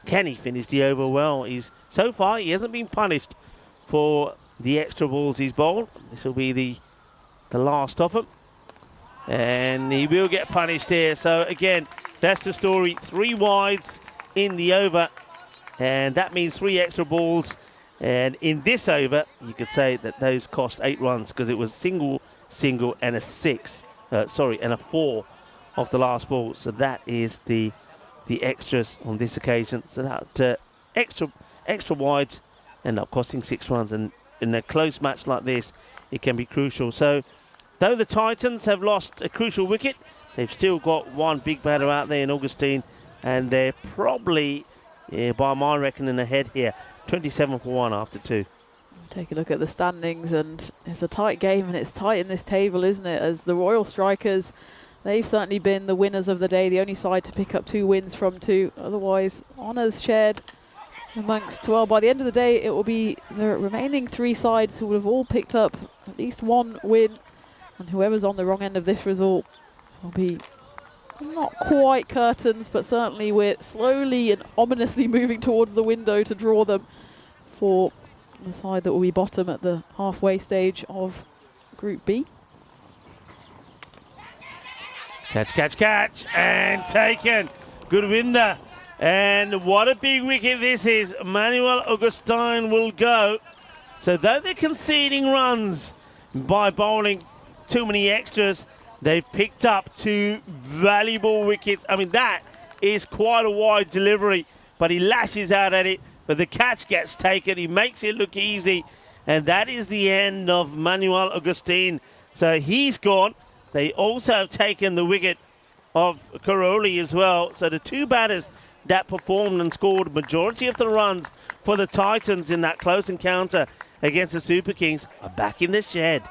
Can he finish the over well? So far he hasn't been punished for the extra balls he's bowled. This will be the last of them, and he will get punished here. So again, that's the story. 3 wides in the over, and that means 3 extra balls. And in this over, you could say that those cost 8 runs, because it was single, and a 6. And a 4 of the last ball. So that is the extras on this occasion. So that extra wides end up costing 6 runs, and in a close match like this, it can be crucial. So though the Titans have lost a crucial wicket, they've still got one big batter out there in Augustine, and they're probably, by my reckoning, ahead here. 27 for 1 after 2. Take a look at the standings, and it's a tight game, and it's tight in this table, isn't it? As the Royal Strikers, they've certainly been the winners of the day, the only side to pick up 2 wins from 2. Otherwise, honours shared amongst, well, by the end of the day, it will be the remaining 3 sides who will have all picked up at least 1 win, and whoever's on the wrong end of this result will be not quite curtains, but certainly we're slowly and ominously moving towards the window to draw them for the side that will be bottom at the halfway stage of Group B. Catch, and taken. Good win there. And what a big wicket this is. Manuel Augustine will go. So though they're conceding runs by bowling too many extras, they've picked up 2 valuable wickets. I mean, that is quite a wide delivery, but he lashes out at it, but the catch gets taken. He makes it look easy, and that is the end of Manuel Augustine. So he's gone. They also have taken the wicket of Karoli as well. So the 2 batters that performed and scored majority of the runs for the Titans in that close encounter against the Super Kings are back in the shed.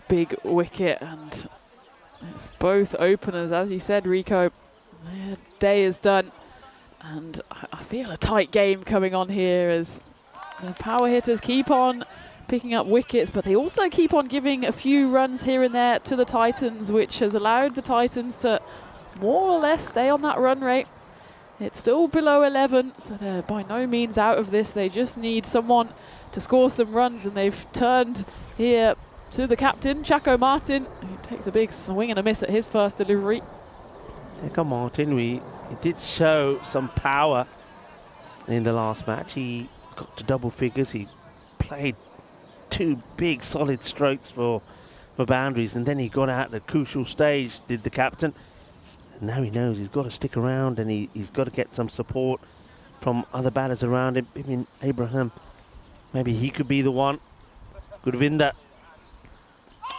Big wicket, and it's both openers, as you said, Rico. Their day is done, and I feel a tight game coming on here as the power hitters keep on picking up wickets, but they also keep on giving a few runs here and there to the Titans, which has allowed the Titans to more or less stay on that run rate. It's still below 11, so they're by no means out of this. They just need someone to score some runs, and they've turned here to the captain, Chaco Martin, who takes a big swing and a miss at his first delivery. Chaco Martin, he did show some power in the last match. He got to double figures. He played 2 big solid strokes for boundaries, and then he got out at the crucial stage, did the captain. And now he knows he's got to stick around, and he's got to get some support from other batters around him. I mean, Abraham, maybe he could be the one. Gurvinder.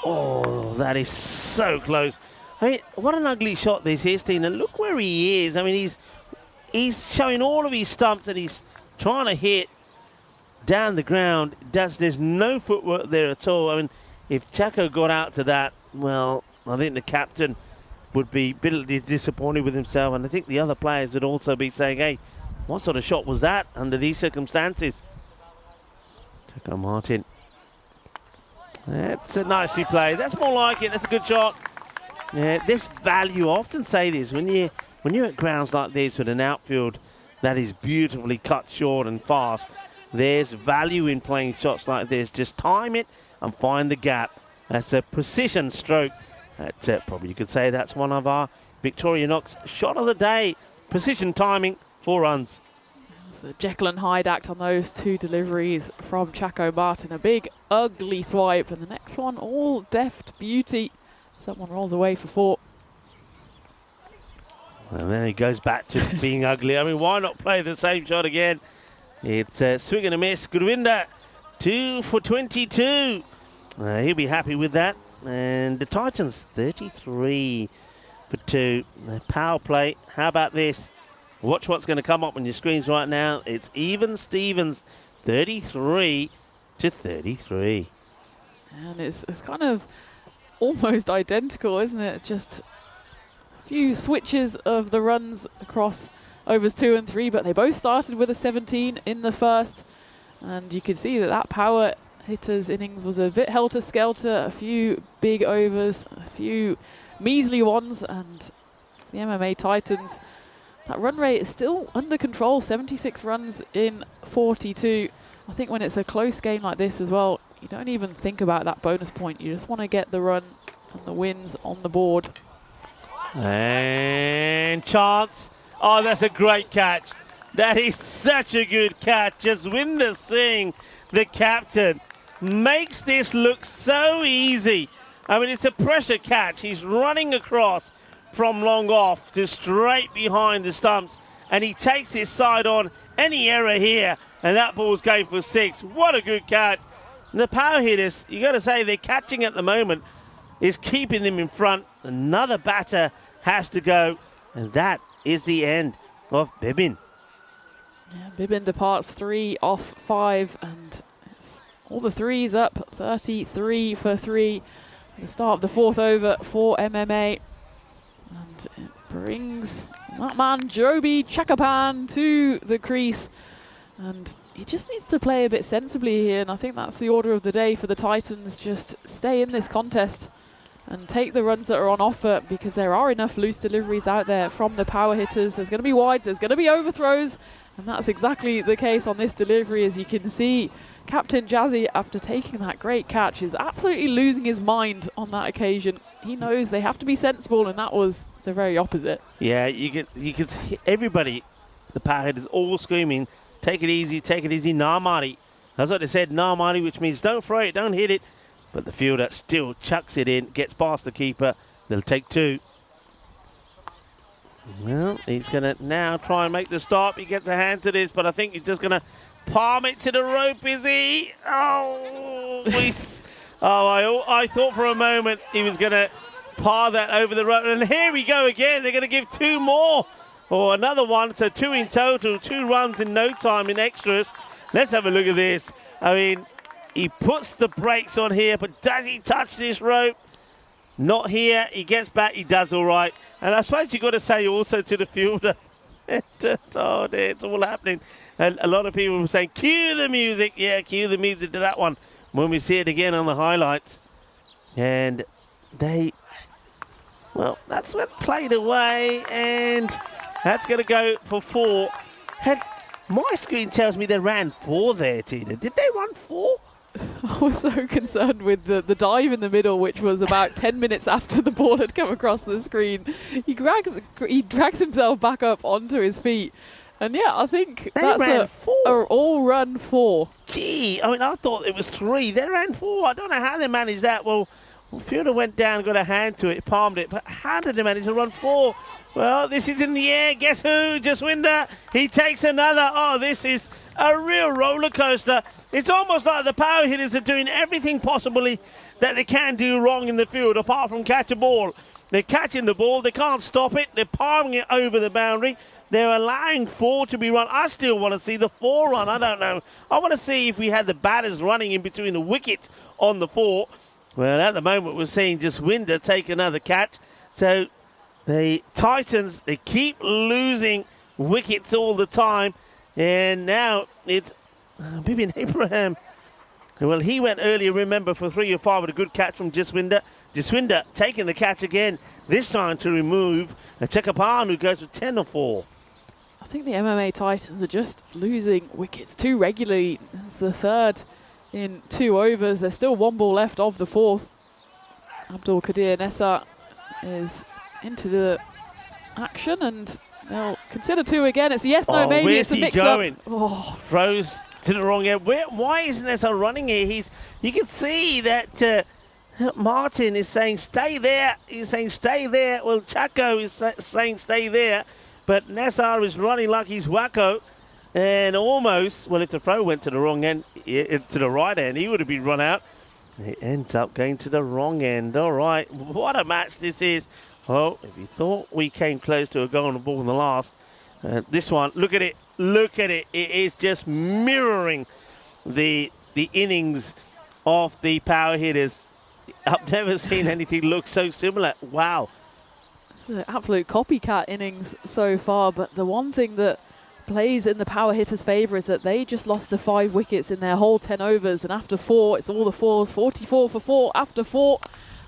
Oh, that is so close. I mean, what an ugly shot this is, Tina. Look where he is. I mean, he's showing all of his stumps, and he's trying to hit down the ground. There's no footwork there at all. I mean, if Chaco got out to that, well, I think the captain would be bitterly disappointed with himself, and I think the other players would also be saying, hey, what sort of shot was that under these circumstances? Chaco Martin. That's a nicely played. That's more like it. That's a good shot. Yeah, this value, I often say this, when you're at grounds like this with an outfield that is beautifully cut short and fast, there's value in playing shots like this. Just time it and find the gap. That's a precision stroke. Probably you could say that's one of our Victorinox shot of the day. Precision timing, 4 runs. It's a Jekyll and Hyde act on those two deliveries from Chaco Martin. A big, ugly swipe, and the next one all deft beauty. Someone rolls away for 4. And then he goes back to being ugly. I mean, why not play the same shot again? It's a swing and a miss. Gurvinder, 2 for 22. He'll be happy with that. And the Titans, 33 for 2. The power play, how about this? Watch what's going to come up on your screens right now. It's even Stevens, 33 to 33. And it's kind of almost identical, isn't it? Just a few switches of the runs across overs 2 and 3, but they both started with a 17 in the first. And you could see that power hitter's innings was a bit helter-skelter, a few big overs, a few measly ones, and the MMA Titans, that run rate is still under control, 76 runs in 42. I think when it's a close game like this as well, you don't even think about that bonus point. You just want to get the run and the wins on the board. And chance. Oh, that's a great catch. That is such a good catch. Jaswinder Singh, the captain, makes this look so easy. I mean, it's a pressure catch. He's running across from long off to straight behind the stumps, and he takes his side on. Any error here, and that ball's going for 6. What a good catch. And the power hitters, you got to say, they're catching at the moment, is keeping them in front. Another batter has to go, and that is the end of Bibin. Yeah, Bibin departs 3 off 5, and it's all the threes up, 33 for 3. The start of the 4th over for MMA. And it brings that man, Joby Chakapan, to the crease. And he just needs to play a bit sensibly here, and I think that's the order of the day for the Titans. Just stay in this contest and take the runs that are on offer, because there are enough loose deliveries out there from the power hitters. There's going to be wides, there's going to be overthrows, and that's exactly the case on this delivery. As you can see, Captain Jazzy, after taking that great catch, is absolutely losing his mind on that occasion. He knows they have to be sensible, and that was the very opposite. Yeah, you could everybody, the power hitters, all screaming, take it easy, nah Marty. That's what they said, nah Marty, which means don't throw it, don't hit it. But the fielder still chucks it in, gets past the keeper. They'll take 2. Well, he's going to now try and make the stop. He gets a hand to this, but I think he's just going to palm it to the rope, is he? Oh, I thought for a moment he was going to par that over the rope. And here we go again. They're going to give 2 more. Or another one, so 2 in total. 2 runs in no time in extras. Let's have a look at this. I mean, he puts the brakes on here, but does he touch this rope? Not here. He gets back. He does all right. And I suppose you've got to say also to the fielder, oh dear, it's all happening. And a lot of people were saying, cue the music. Yeah, cue the music to that one when we see it again on the highlights. And well, that's what played away, and that's going to go for 4. My screen tells me they ran 4 there, Tina. Did they run 4? I was so concerned with the dive in the middle, which was about 10 minutes after the ball had come across the screen. He drags himself back up onto his feet. And yeah, I think they that's ran 4. all run 4. Gee, I mean, I thought it was 3. They ran 4. I don't know how they managed that. Well, fielder went down, got a hand to it, palmed it. But how did they manage to run 4? Well, this is in the air. Guess who? Jaswinder. He takes another. Oh, this is a real roller coaster. It's almost like the power hitters are doing everything possibly that they can do wrong in the field, apart from catch a ball. They're catching the ball. They can't stop it. They're palming it over the boundary. They're allowing 4 to be run. I still want to see the 4 run. I don't know. I want to see if we had the batters running in between the wickets on the 4. Well, at the moment, we're seeing Jaswinder take another catch. So the Titans, they keep losing wickets all the time. And now it's Bibin Abraham. Well, he went earlier, remember, for 3 or 5 with a good catch from Jaswinder. Jaswinder taking the catch again, this time to remove a Chekapan, who goes for 10 or 4. I think the MMA Titans are just losing wickets too regularly. It's the 3rd in 2 overs. There's still 1 ball left of the 4th. Abdul Qadir Nessa is into the action, and They'll consider 2 again. It's a yes, no, Oh, maybe. where's It's a he mix-up. going? Oh, Throws to the wrong end. Why isn't there some running here? You can see that Martin is saying stay there. He's saying stay there. Well, Chaco is saying stay there, but Nassar is running like he's wacko, and almost. Well, if the throw went to the wrong end, to the right end, he would have been run out. It ends up going to the wrong end. All right, what a match this is. Oh, if you thought we came close to a goal on the ball in the last, this one, look at it. Look at it. It is just mirroring the innings of the power hitters. I've never seen anything look so similar. Wow. it's an absolute copycat innings so far, but the one thing that plays in the power hitters' favour is that they just lost the 5 wickets in their whole 10 overs, and after 4, it's all the 4s, 44 for 4 after 4.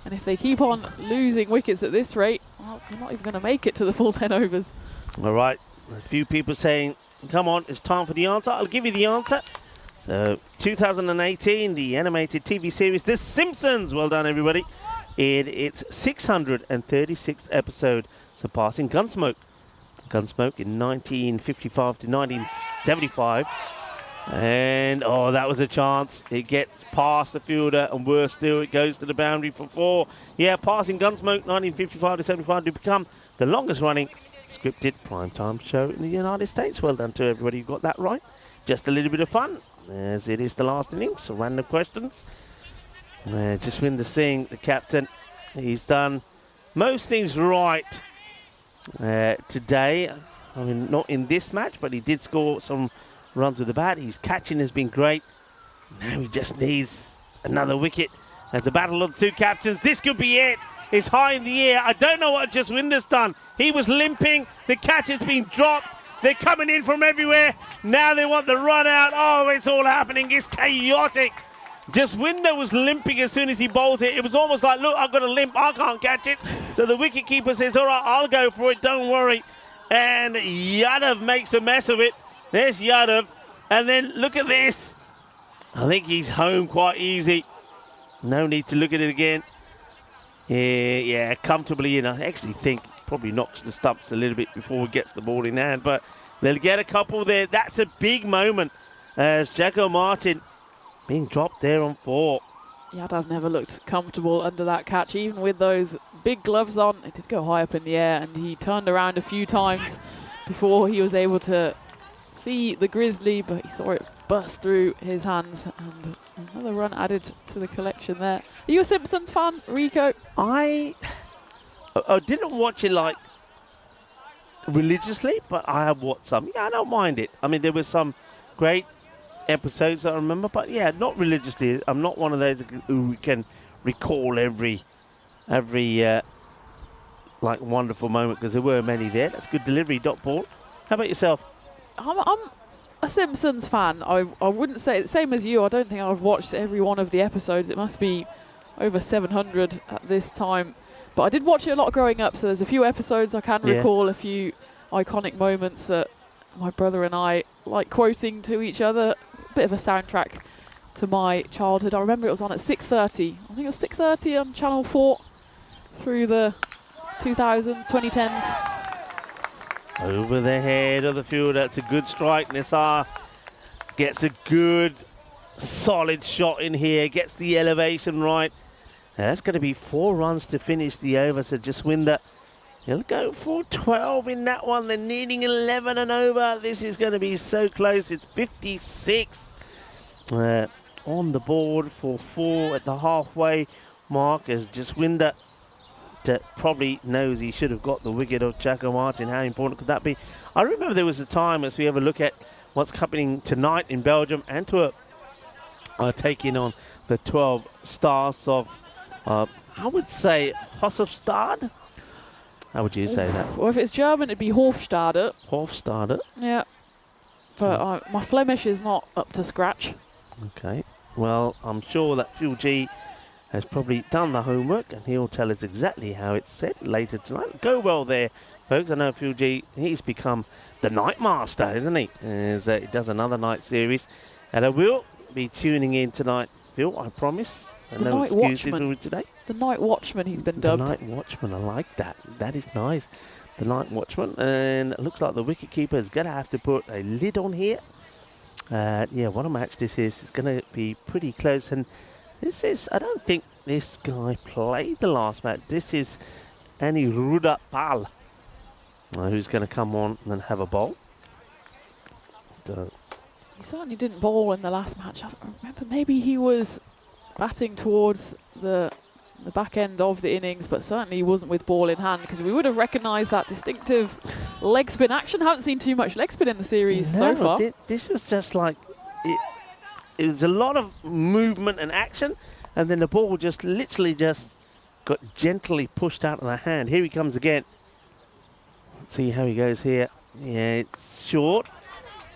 And if they keep on losing wickets at this rate, well, they're not even going to make it to the full 10 overs. All right. A few people saying, come on, it's time for the answer. I'll give you the answer. So, 2018, the animated TV series The Simpsons. Well done, everybody. In its 636th episode, surpassing Gunsmoke. Gunsmoke in 1955 to 1975. And, oh, that was a chance. It gets past the fielder, and worse still, it goes to the boundary for 4. Yeah, passing Gunsmoke 1955 to 75 to become the longest-running scripted primetime show in the United States. Well done to everybody who got that right. Just a little bit of fun, as it is the last innings. So random questions. Jaswinder Singh, the captain, he's done most things right today. I mean, not in this match, but he did score some runs with the bat. His catching has been great. Now he just needs another wicket. As the battle of the 2 captains, this could be it. It's high in the air. I don't know what Jaswinder's done. He was limping. The catch has been dropped. They're coming in from everywhere. Now they want the run out. Oh, it's all happening. It's chaotic. Jaswinder was limping as soon as he bowled it. It was almost like, look, I've got a limp. I can't catch it. So the wicketkeeper says, all right, I'll go for it. Don't worry. And Yadav makes a mess of it. There's Yadav. And then look at this. I think he's home quite easy. No need to look at it again. Yeah, comfortably in. I actually think probably knocks the stumps a little bit before he gets the ball in hand, but they'll get a couple there. That's a big moment as Jacko Martin being dropped there on 4. Yadav never looked comfortable under that catch, even with those big gloves on. It did go high up in the air, and he turned around a few times before he was able to see the grizzly, but he saw it burst through his hands, and another run added to the collection there. Are you a Simpsons fan, Rico? I didn't watch it like religiously, but I have watched some. Yeah, I don't mind it. I mean, there were some great episodes I remember, but yeah, not religiously. I'm not one of those who can recall every like wonderful moment, because there were many there. That's good delivery, Dot Ball. How about yourself? I'm a Simpsons fan. I wouldn't say, same as you, I don't think I've watched every one of the episodes. It must be over 700 at this time. But I did watch it a lot growing up, so there's a few episodes I can recall, a few iconic moments that my brother and I like quoting to each other. A bit of a soundtrack to my childhood. I remember it was on at 6:30. I think it was 6:30 on Channel 4 through the 2010s. Over the head of the fielder. That's a good strike. Nassar gets a good, solid shot in here. Gets the elevation right. Now that's going to be 4 runs to finish the over. So Jaswinder, he'll go for 12 in that one. They're needing 11 and over. This is going to be so close. It's 56 on the board for 4 at the halfway mark, as Jaswinder probably knows he should have got the wicket of Jacko Martin. How important could that be? I remember there was a time, as we have a look at what's happening tonight in Belgium, Antwerp are taking on the 12 stars of, I would say, Hofstad. How would you say that? Well, if it's German, it'd be Hofstade. Hofstade. Yeah. But my Flemish is not up to scratch. Okay. Well, I'm sure that Phil G has probably done the homework, and he'll tell us exactly how it's said later tonight. Go well there, folks. I know Phil G, he's become the night master, isn't he? As he does another night series. And I will be tuning in tonight, Phil, I promise. The No night excuses watchman. for today. The night watchman he's been The dubbed. night watchman, I like that. That is nice. The night watchman, and it looks like the wicket keeper is going to have to put a lid on here. Yeah, what a match this is. It's going to be pretty close, and this is, I don't think this guy played the last match. This is Aniruddha Pal, who's going to come on and have a bowl. He certainly didn't bowl in the last match. I remember maybe he was batting towards the back end of the innings, but certainly he wasn't with ball in hand, because we would have recognised that distinctive leg spin action. Haven't seen too much leg spin in the series so far. This was just like, it was a lot of movement and action, and then the ball just literally just got gently pushed out of the hand. Here he comes again. Let's see how he goes here. Yeah, it's short.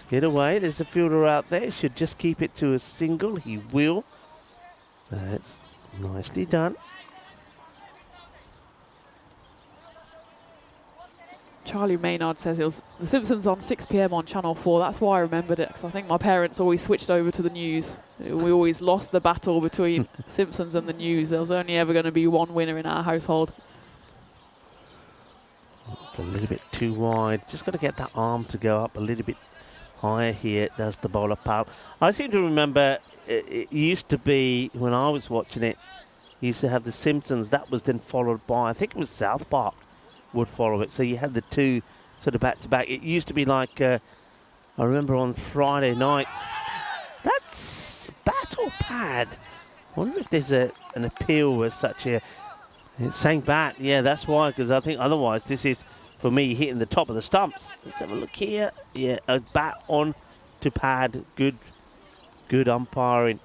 Get away. There's a fielder out there. Should just keep it to a single. He will. That's nicely done. Charlie Maynard says it was The Simpsons on 6 PM on Channel 4. That's why I remembered it, because I think my parents always switched over to the news. We always lost the battle between Simpsons and the news. There was only ever going to be one winner in our household. It's a little bit too wide. Just got to get that arm to go up a little bit higher here. Does the bowler Pal. I seem to remember it used to be, when I was watching it, you used to have The Simpsons. That was then followed by, I think it was South Park would follow it. So you had the two sort of back to back. It used to be like, I remember on Friday nights, that's Bat or Pad. I wonder if there's an appeal as such here. It's saying Bat, yeah, that's why, because I think otherwise this is, for me, hitting the top of the stumps. Let's have a look here. Yeah, a bat on to Pad. Good umpiring.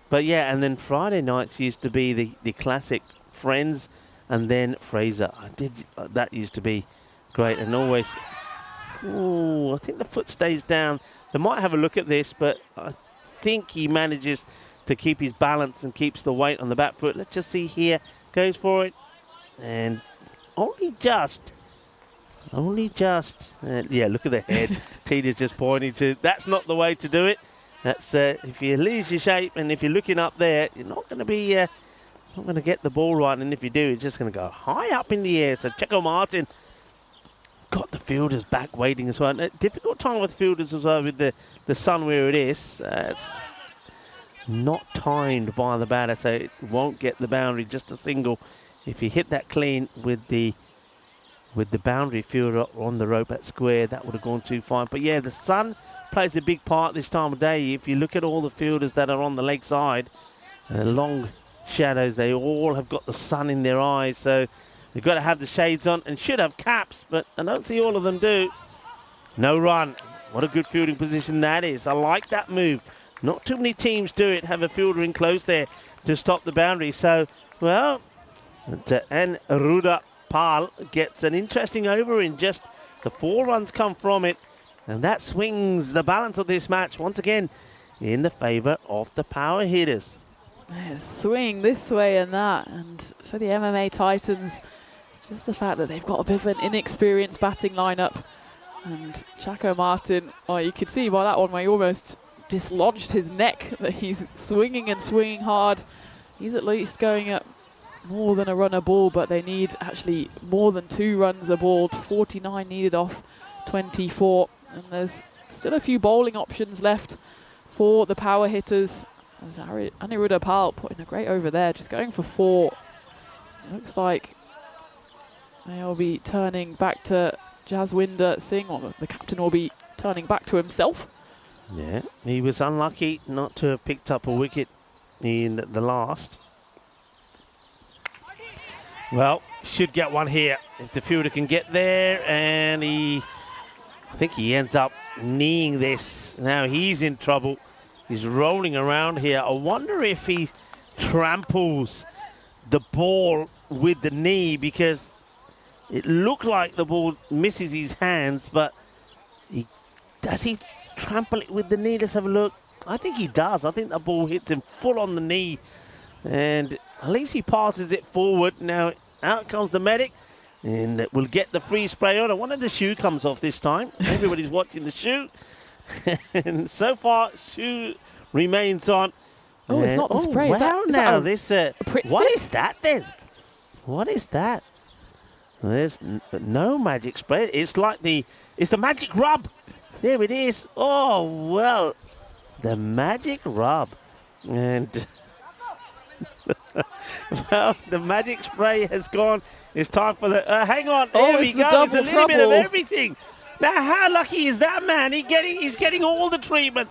But yeah, and then Friday nights used to be the classic Friends, and then Fraser. That used to be great, and always. Ooh, I think the foot stays down. They might have a look at this, but I think he manages to keep his balance and keeps the weight on the back foot. Let's just see here. Goes for it, and only just. Yeah, look at the head. Tina's just pointing to. That's not the way to do it. That's if you lose your shape, and if you're looking up there, you're not going to be. Not going to get the ball right, and if you do, it's just going to go high up in the air. So Checo Martin got the fielders back waiting as well. A difficult time with fielders as well, with the sun where it is. It's not timed by the batter, so it won't get the boundary, just a single. If you hit that clean with the boundary fielder on the rope at square, that would have gone too far. But yeah, the sun plays a big part this time of day. If you look at all the fielders that are on the leg side, long shadows, they all have got the sun in their eyes, so they've got to have the shades on and should have caps, but I don't see all of them do. No run. What a good fielding position that is. I like that move. Not too many teams do it, have a fielder in close there to stop the boundary. So, well, Aniruddha Pal gets an interesting over in just the 4 runs come from it, and that swings the balance of this match once again in the favour of the power hitters. Yeah, swing this way and that, and for the MMA Titans, just the fact that they've got a bit of an inexperienced batting lineup, and Checo Martin, oh, you could see by that one where he almost dislodged his neck, that he's swinging and swinging hard. He's at least going at more than a run a ball, but they need actually more than 2 runs a ball. 49 needed off 24, and there's still a few bowling options left for the power hitters. As Aniruddha Pal putting a great over there, just going for 4. Looks like they'll be turning back to Jaswinder Singh, or the captain will be turning back to himself. Yeah, he was unlucky not to have picked up a wicket in the last. Well, should get one here if the fielder can get there, and I think he ends up kneeing this. Now he's in trouble. He's rolling around here. I wonder if he tramples the ball with the knee, because it looked like the ball misses his hands, but does he trample it with the knee? Let's have a look. I think he does. I think the ball hits him full on the knee, and at least he passes it forward. Now out comes the medic, and we'll get the free spray on. I wonder if the shoe comes off this time. Everybody's watching the shoe. And so far, shoe remains on. Oh, it's not the spray. Is Wow, that now a this. Pritt What stick? is that then? What is that? There's no magic spray. It's like it's the magic rub. There it is. Oh, well, the magic rub. And, well, the magic spray has gone. It's time for the, hang on. Oh, There we it's the go. It's a double little bit of trouble. everything. Now, how lucky is that man? He's getting all the treatment.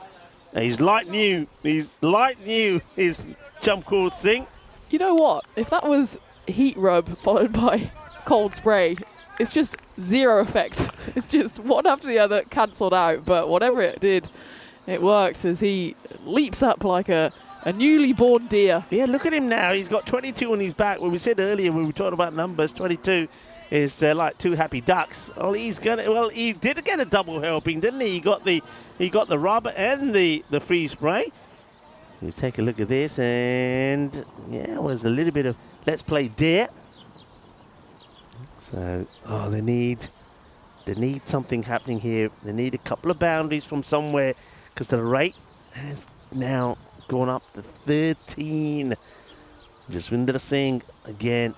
He's like new. He's like new. His jump called Singh. You know what? If that was heat rub followed by cold spray, it's just zero effect. It's just one after the other cancelled out. But whatever it did, it worked as he leaps up like a newly born deer. Yeah, look at him now. He's got 22 on his back. When we said earlier when we talked about numbers, 22 is like two happy ducks. Well, he did get a double helping, didn't he? He got the rubber and the free spray. Let's take a look at this, and yeah, it was a little bit of let's play dare. So, they need something happening here. They need a couple of boundaries from somewhere because the rate has now gone up to 13. Jaswinder Singh again.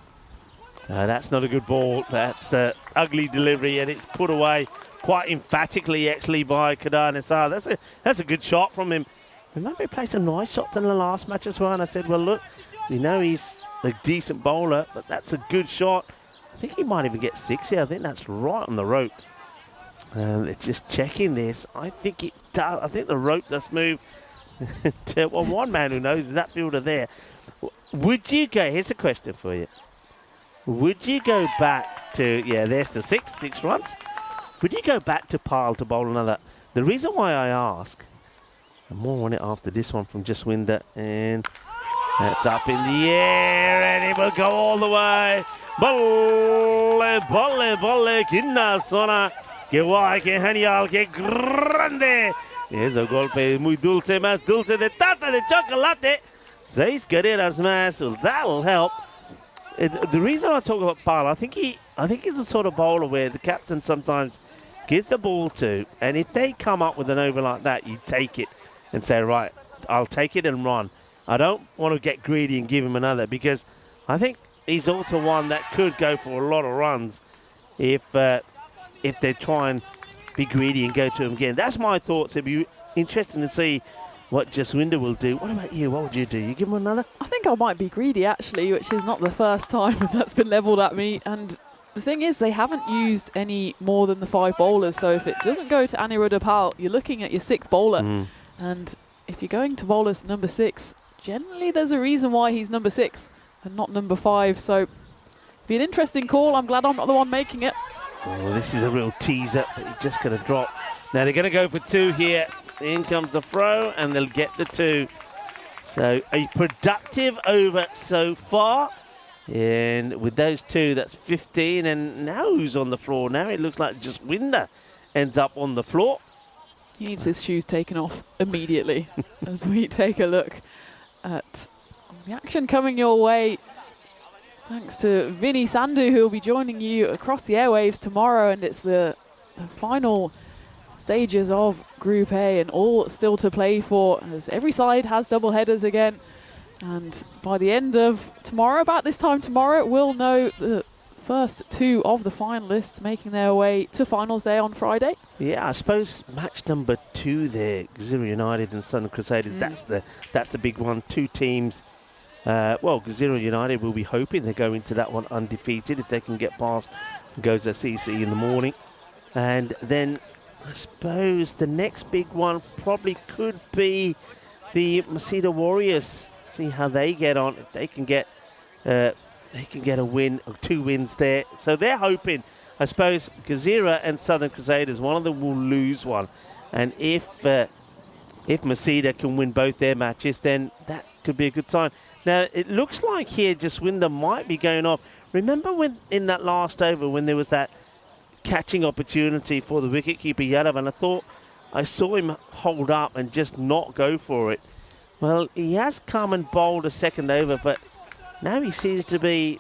That's not a good ball. That's the ugly delivery, and it's put away quite emphatically actually by Kedar Nisar. That's a good shot from him. Remember, he played a nice shot in the last match as well, and I said, well, look, he's a decent bowler, but that's a good shot. I think he might even get 6 here. I think that's right on the rope. It's just checking this. I think it does. I think the rope does move. Well, one man who knows is that fielder there. Would you go? Here's a question for you. Would you go back to, there's the six runs. Would you go back to Pal to bowl another? The reason why I ask, and more on it after this one from Jaswinder, and that's up in the air, and it will go all the way. Bolle, bolle, bolle, kinna sona, que guay, que genial, que grande. Es un golpe muy dulce, más dulce de tarta de chocolate. 6 carreras más, so that'll help. The reason I talk about Pal, I think he's the sort of bowler where the captain sometimes gives the ball to, and if they come up with an over like that, you take it and say, right, I'll take it and run. I don't want to get greedy and give him another, because I think he's also one that could go for a lot of runs if they try and be greedy and go to him again. That's my thoughts. It'd be interesting to see what Jaswinder will do. What about you? What would you do? You give him another? I think I might be greedy, actually, which is not the first time that's been levelled at me. And the thing is, they haven't used any more than the 5 bowlers. So if it doesn't go to Aniruddha Pal, you're looking at your 6th bowler. And if you're going to bowl as number 6, generally there's a reason why he's number 6 and not number 5. So be an interesting call. I'm glad I'm not the one making it. Oh, this is a real teaser, but he's just going to drop. Now they're going to go for 2 here. In comes the throw, and they'll get the 2. So a productive over so far. And with those 2, that's 15. And now who's on the floor? Now it looks like Jaswinder ends up on the floor. He needs his shoes taken off immediately as we take a look at the action coming your way. Thanks to Vinny Sandhu, who will be joining you across the airwaves tomorrow. And it's the final stages of Group A, and all still to play for, as every side has double headers again. And by the end of tomorrow, about this time tomorrow, we'll know the first 2 of the finalists making their way to finals day on Friday. Yeah, I suppose match number 2 there, Gazira United and Southern Crusaders, that's the big one. 2 teams. Well, Gazira United will be hoping they go into that one undefeated if they can get past Goza CC in the morning. And then I suppose the next big one probably could be the Masida Warriors. See how they get on. If they can get a win or 2 wins there. So they're hoping, I suppose, Gazira and Southern Crusaders, one of them will lose one. And if Masida can win both their matches, then that could be a good sign. Now, it looks like here Jaswinder might be going off. Remember when in that last over when there was that catching opportunity for the wicketkeeper Yadav, and I thought I saw him hold up and just not go for it. Well, he has come and bowled a second over, but now he seems to be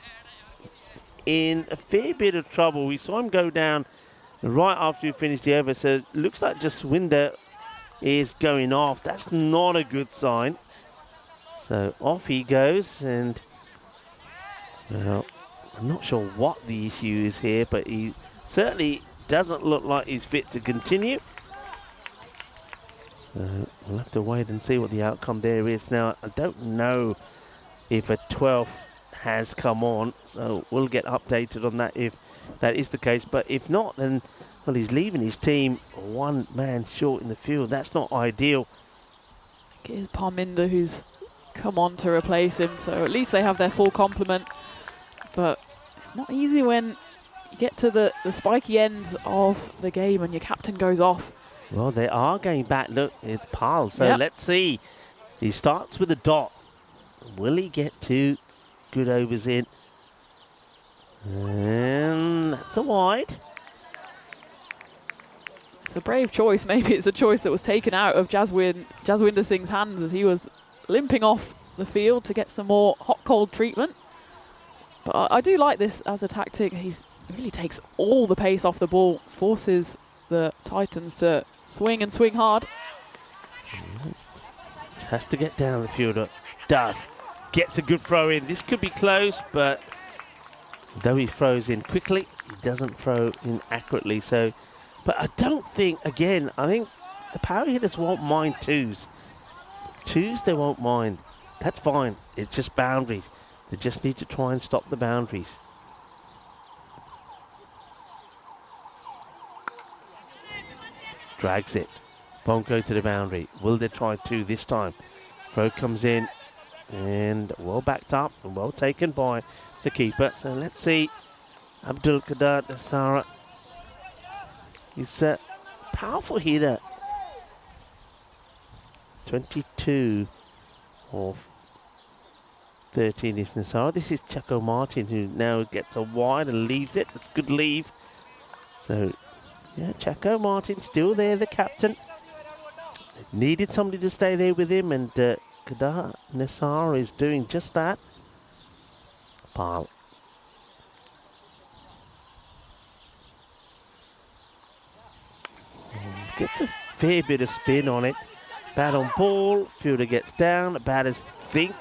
in a fair bit of trouble. We saw him go down right after he finished the over, so it looks like Jaswinder is going off. That's not a good sign. So off he goes, and well, I'm not sure what the issue is here, but he certainly doesn't look like he's fit to continue. We'll have to wait and see what the outcome there is. Now, I don't know if a 12th has come on, so we'll get updated on that if that is the case. But if not, then, well, he's leaving his team one man short in the field. That's not ideal. It is Parminder who's come on to replace him, so at least they have their full complement. But it's not easy when you get to the spiky end of the game and your captain goes off. Well, they are going back. Look, it's Pal. So let's see. He starts with a dot. Will he get 2 good overs in? And that's a wide. It's a brave choice. Maybe it's a choice that was taken out of Jaswinder Singh's hands as he was limping off the field to get some more hot-cold treatment. But I do like this as a tactic. He really takes all the pace off the ball, forces the Titans to swing and swing hard. Has to get down the fielder. Does. Gets a good throw in. This could be close, but though he throws in quickly, he doesn't throw in accurately. So, but I don't think, again, I think the power hitters won't mind 2s. 2s they won't mind. That's fine. It's just boundaries. They just need to try and stop the boundaries. Drags it. Won't go to the boundary. Will they try 2 this time? Throw comes in and well backed up and well taken by the keeper. So let's see. Abdul Qadir Nasara. He's a powerful hitter. 22 of 13 is Nasara. This is Chaco Martin who now gets a wide and leaves it. That's a good leave. So yeah, Chaco Martin still there, the captain. Needed somebody to stay there with him, and Qadir Nasara is doing just that. Pal. Gets a fair bit of spin on it. Bat on ball, fielder gets down, batters think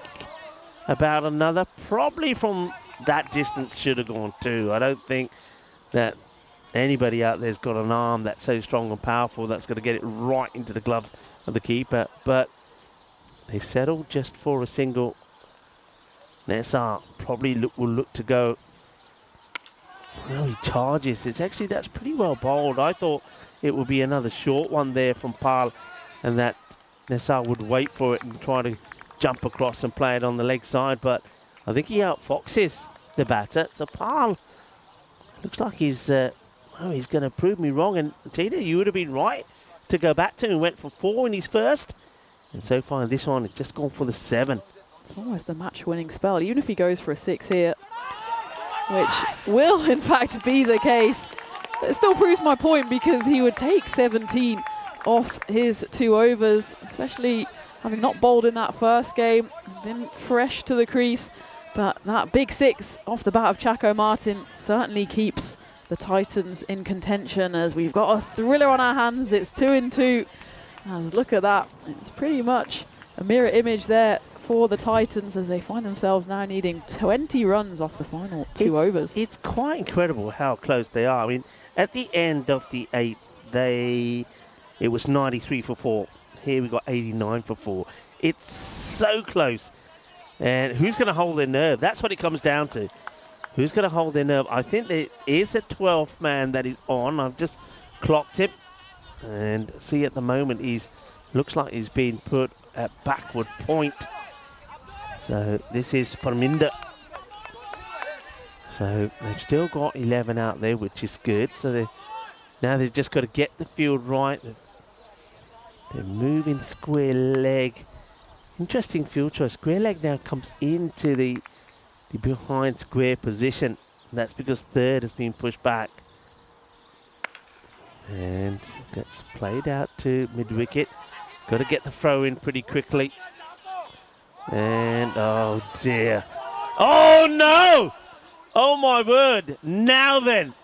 about another. Probably from that distance should have gone 2. I don't think that anybody out there's got an arm that's so strong and powerful that's going to get it right into the gloves of the keeper. But they settled just for a single. Nessar probably will look to go. Well, he charges. That's pretty well bowled. I thought it would be another short one there from Pal, and that Nessar would wait for it and try to jump across and play it on the leg side. But I think he outfoxes the batter. So Pal looks like he's he's going to prove me wrong. And Tina, you would have been right to go back to him. He went for 4 in his first. And so far in this one, it's just gone for the 7. It's almost a match-winning spell, even if he goes for a 6 here, which will, in fact, be the case. But it still proves my point because he would take 17 off his 2 overs, especially having not bowled in that first game, been fresh to the crease. But that big 6 off the bat of Chaco Martin certainly keeps the Titans in contention, as we've got a thriller on our hands. It's 2-2. As look at that. It's pretty much a mirror image there for the Titans as they find themselves now needing 20 runs off the final 2 overs. It's quite incredible how close they are. I mean, at the end of the 8th, it was 93 for 4. Here we got 89 for 4. It's so close. And who's going to hold their nerve? That's what it comes down to. Who's going to hold their nerve? I think there is a 12th man that is on. I've just clocked him. And see, at the moment, looks like he's being put at backward point. So this is Parminder. So they've still got 11 out there, which is good. So now they've just got to get the field right. They're moving square leg. Interesting field choice. Square leg now comes into the behind square position. That's because third has been pushed back. And gets played out to mid-wicket. Got to get the throw in pretty quickly. And, oh dear. Oh no! Oh my word. Now then.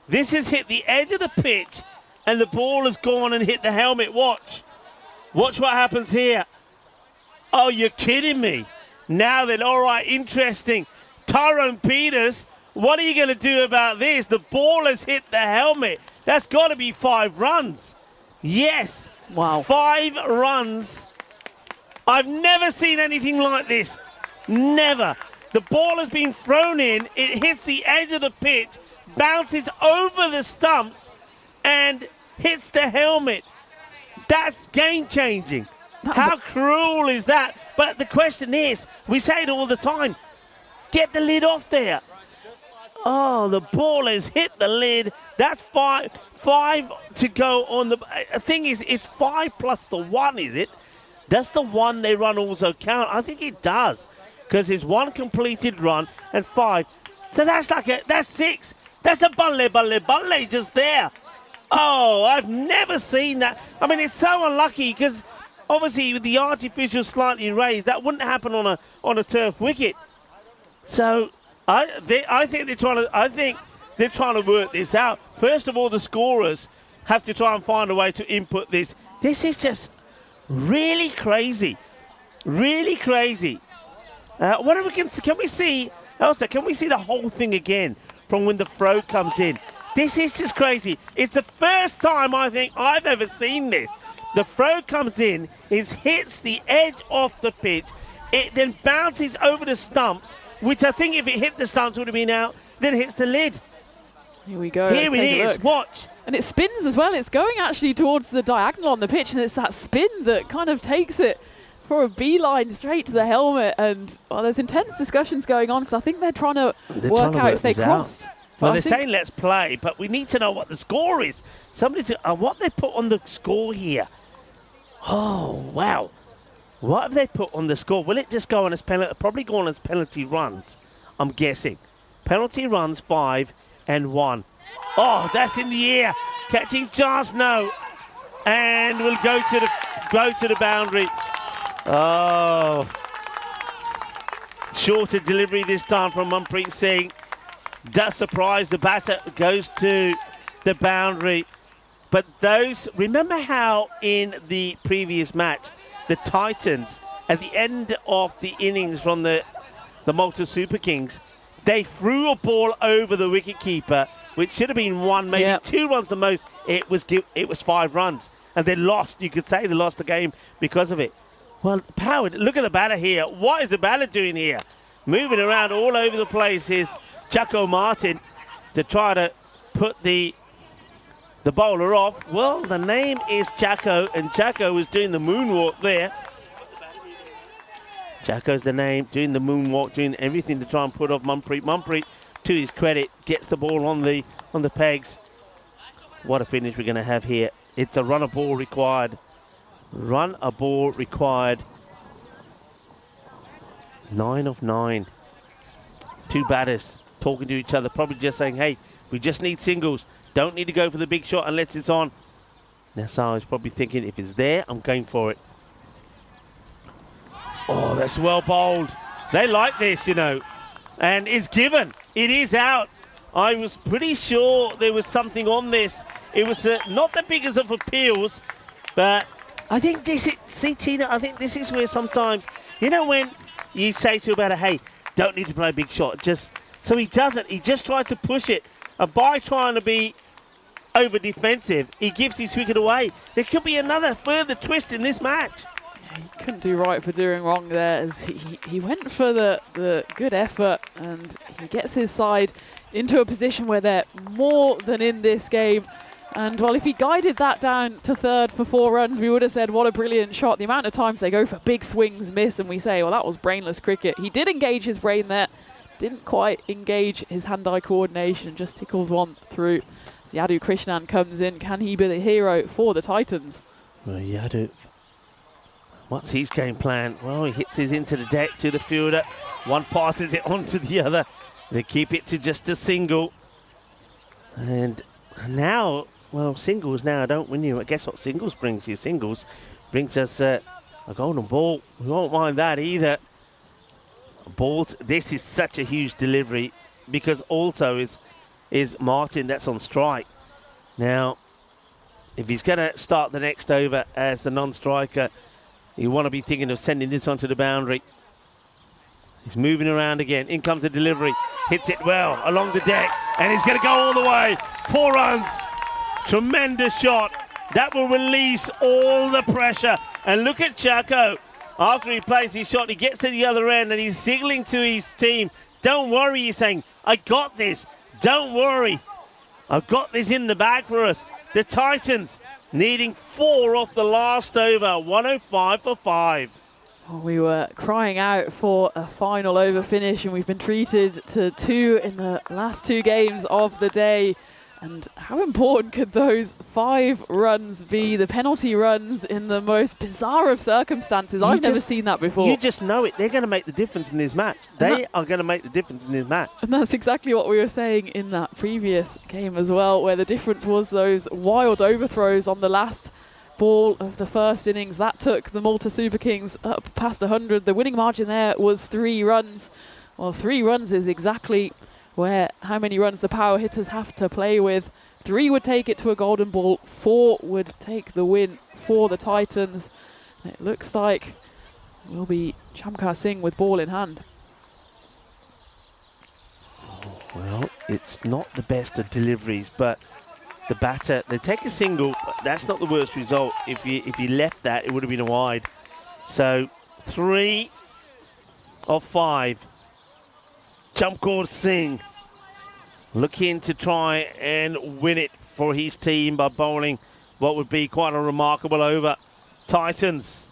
This has hit the edge of the pitch and the ball has gone and hit the helmet. Watch what happens here. Oh, you're kidding me. Now then, all right, interesting. Tyrone Peters, what are you going to do about this? The ball has hit the helmet. That's got to be 5 runs. Yes. Wow. 5 runs. I've never seen anything like this. Never. The ball has been thrown in. It hits the edge of the pitch, bounces over the stumps, and hits the helmet. That's game-changing. How cruel is that? But the question is, we say it all the time, get the lid off there. Oh, the ball has hit the lid. That's 5 to go on the thing is, it's 5 plus the 1, is it? Does the 1 they run also count? I think it does, because it's 1 completed run and 5. So that's 6. That's a balle just there. Oh, I've never seen that. I mean, it's so unlucky because obviously with the artificial slightly raised, that wouldn't happen on a turf wicket. So I think they're trying to work this out. First of all, the scorers have to try and find a way to input this. This is just really crazy, really crazy. Can we see, Elsa? Can we see the whole thing again from when the throw comes in? This is just crazy. It's the first time I think I've ever seen this. The throw comes in, it hits the edge of the pitch, it then bounces over the stumps, which I think if it hit the stumps would have been out, then hits the lid. Here we go. Here it is, watch. And it spins as well. It's going actually towards the diagonal on the pitch, and it's that spin that kind of takes it for a beeline straight to the helmet. And well, there's intense discussions going on because I think they're trying to work out if they crossed. Well, they're saying let's play, but we need to know what the score is. What they put on the score here. Oh, wow. What have they put on the score? Will it just go on as penalty? Probably go on as penalty runs, I'm guessing. Penalty runs 5 and 1. Oh, that's in the air. Catching chance, no. And we'll go to the boundary. Oh. Shorter delivery this time from Manpreet Singh. Does surprise, the batter goes to the boundary. But remember how in the previous match, the Titans, at the end of the innings from the Malta Super Kings, they threw a ball over the wicketkeeper, which should have been 1, maybe 2 runs the most. It was 5 runs. And they lost, you could say they lost the game because of it. Well, Howard, look at the batter here. What is the batter doing here? Moving around all over the place is Jacko Martin to try to put the bowler off. Well, the name is Jacko, and Jacko is doing the moonwalk there. Jacko's the name, doing the moonwalk, doing everything to try and put off Manpreet. Manpreet, to his credit, gets the ball on the pegs. What a finish we're going to have here. It's a run a ball required. Run a ball required. 9 of 9. 2 batters talking to each other, probably just saying, hey, we just need singles. Don't need to go for the big shot unless it's on. Nassau is probably thinking, if it's there, I'm going for it. Oh, that's well bowled. They like this, you know. And it's given. It is out. I was pretty sure there was something on this. It was not the biggest of appeals, but I think this is, see, Tina, I think this is where sometimes, you know, when you say to a batter, hey, don't need to play a big shot. So he doesn't. He just tried to push it. And by trying to be over defensive, he gives his wicket away. There could be another further twist in this match. He couldn't do right for doing wrong there, as he went for the good effort, and he gets his side into a position where they're more than in this game. And well, if he guided that down to third for 4 runs, we would have said, what a brilliant shot. The amount of times they go for big swings, miss, and we say, well, that was brainless cricket. He did engage his brain there, didn't quite engage his hand-eye coordination, just tickles one through. As Yadu Krishnan comes in, can he be the hero for the Titans? Well, Yadu, what's his game plan? Well, he hits his into the deck to the fielder. One passes it on to the other. They keep it to just a single. And now, well, singles now don't win you. Guess what singles brings you? Singles brings us a golden ball. We won't mind that either. Balls. This is such a huge delivery because also is Martin that's on strike. Now, if he's going to start the next over as the non-striker, You want to be thinking of sending this onto the boundary. He's moving around again. In comes the delivery. Hits it well along the deck. And he's going to go all the way. 4 runs. Tremendous shot. That will release all the pressure. And look at Chaco. After he plays his shot, he gets to the other end and he's signaling to his team, don't worry, he's saying, I got this. Don't worry. I've got this in the bag for us. The Titans needing 4 off the last over. 105 for 5. Well, we were crying out for a final over finish, and we've been treated to 2 in the last 2 games of the day. And how important could those 5 runs be? The penalty runs in the most bizarre of circumstances. I've never seen that before. You just know it. They're going to make the difference in this match. They are going to make the difference in this match. And that's exactly what we were saying in that previous game as well, where the difference was those wild overthrows on the last ball of the first innings. That took the Malta Super Kings up past 100. The winning margin there was 3 runs. Well, 3 runs is exactly how many runs the power hitters have to play with. 3 would take it to a golden ball, 4 would take the win for the Titans. And it looks like will be Chamkar Singh with ball in hand. Well, it's not the best of deliveries, but the batter, they take a single, but that's not the worst result. If you left that, it would have been a wide. So 3 of 5. Chamkar Singh looking to try and win it for his team by bowling what would be quite a remarkable over. Titans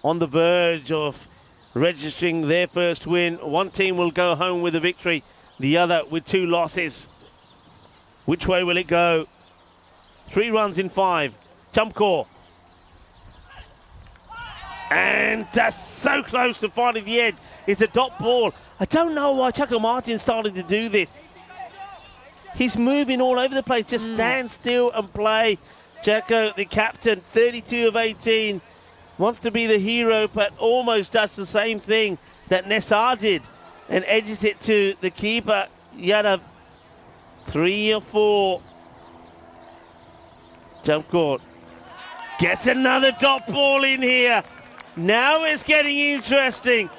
on the verge of registering their first win. One team will go home with a victory, the other with 2 losses. Which way will it go? 3 runs in 5. Chamkar. And that's so close to finding the edge. It's a dot ball. I don't know why Chaco Martin started to do this. He's moving all over the place. Just stand still and play. Chaco, the captain, 32 of 18, wants to be the hero, but almost does the same thing that Nessar did and edges it to the keeper. Yadav, 3 or 4. Chamkar gets another dot ball in here. Now it's getting interesting.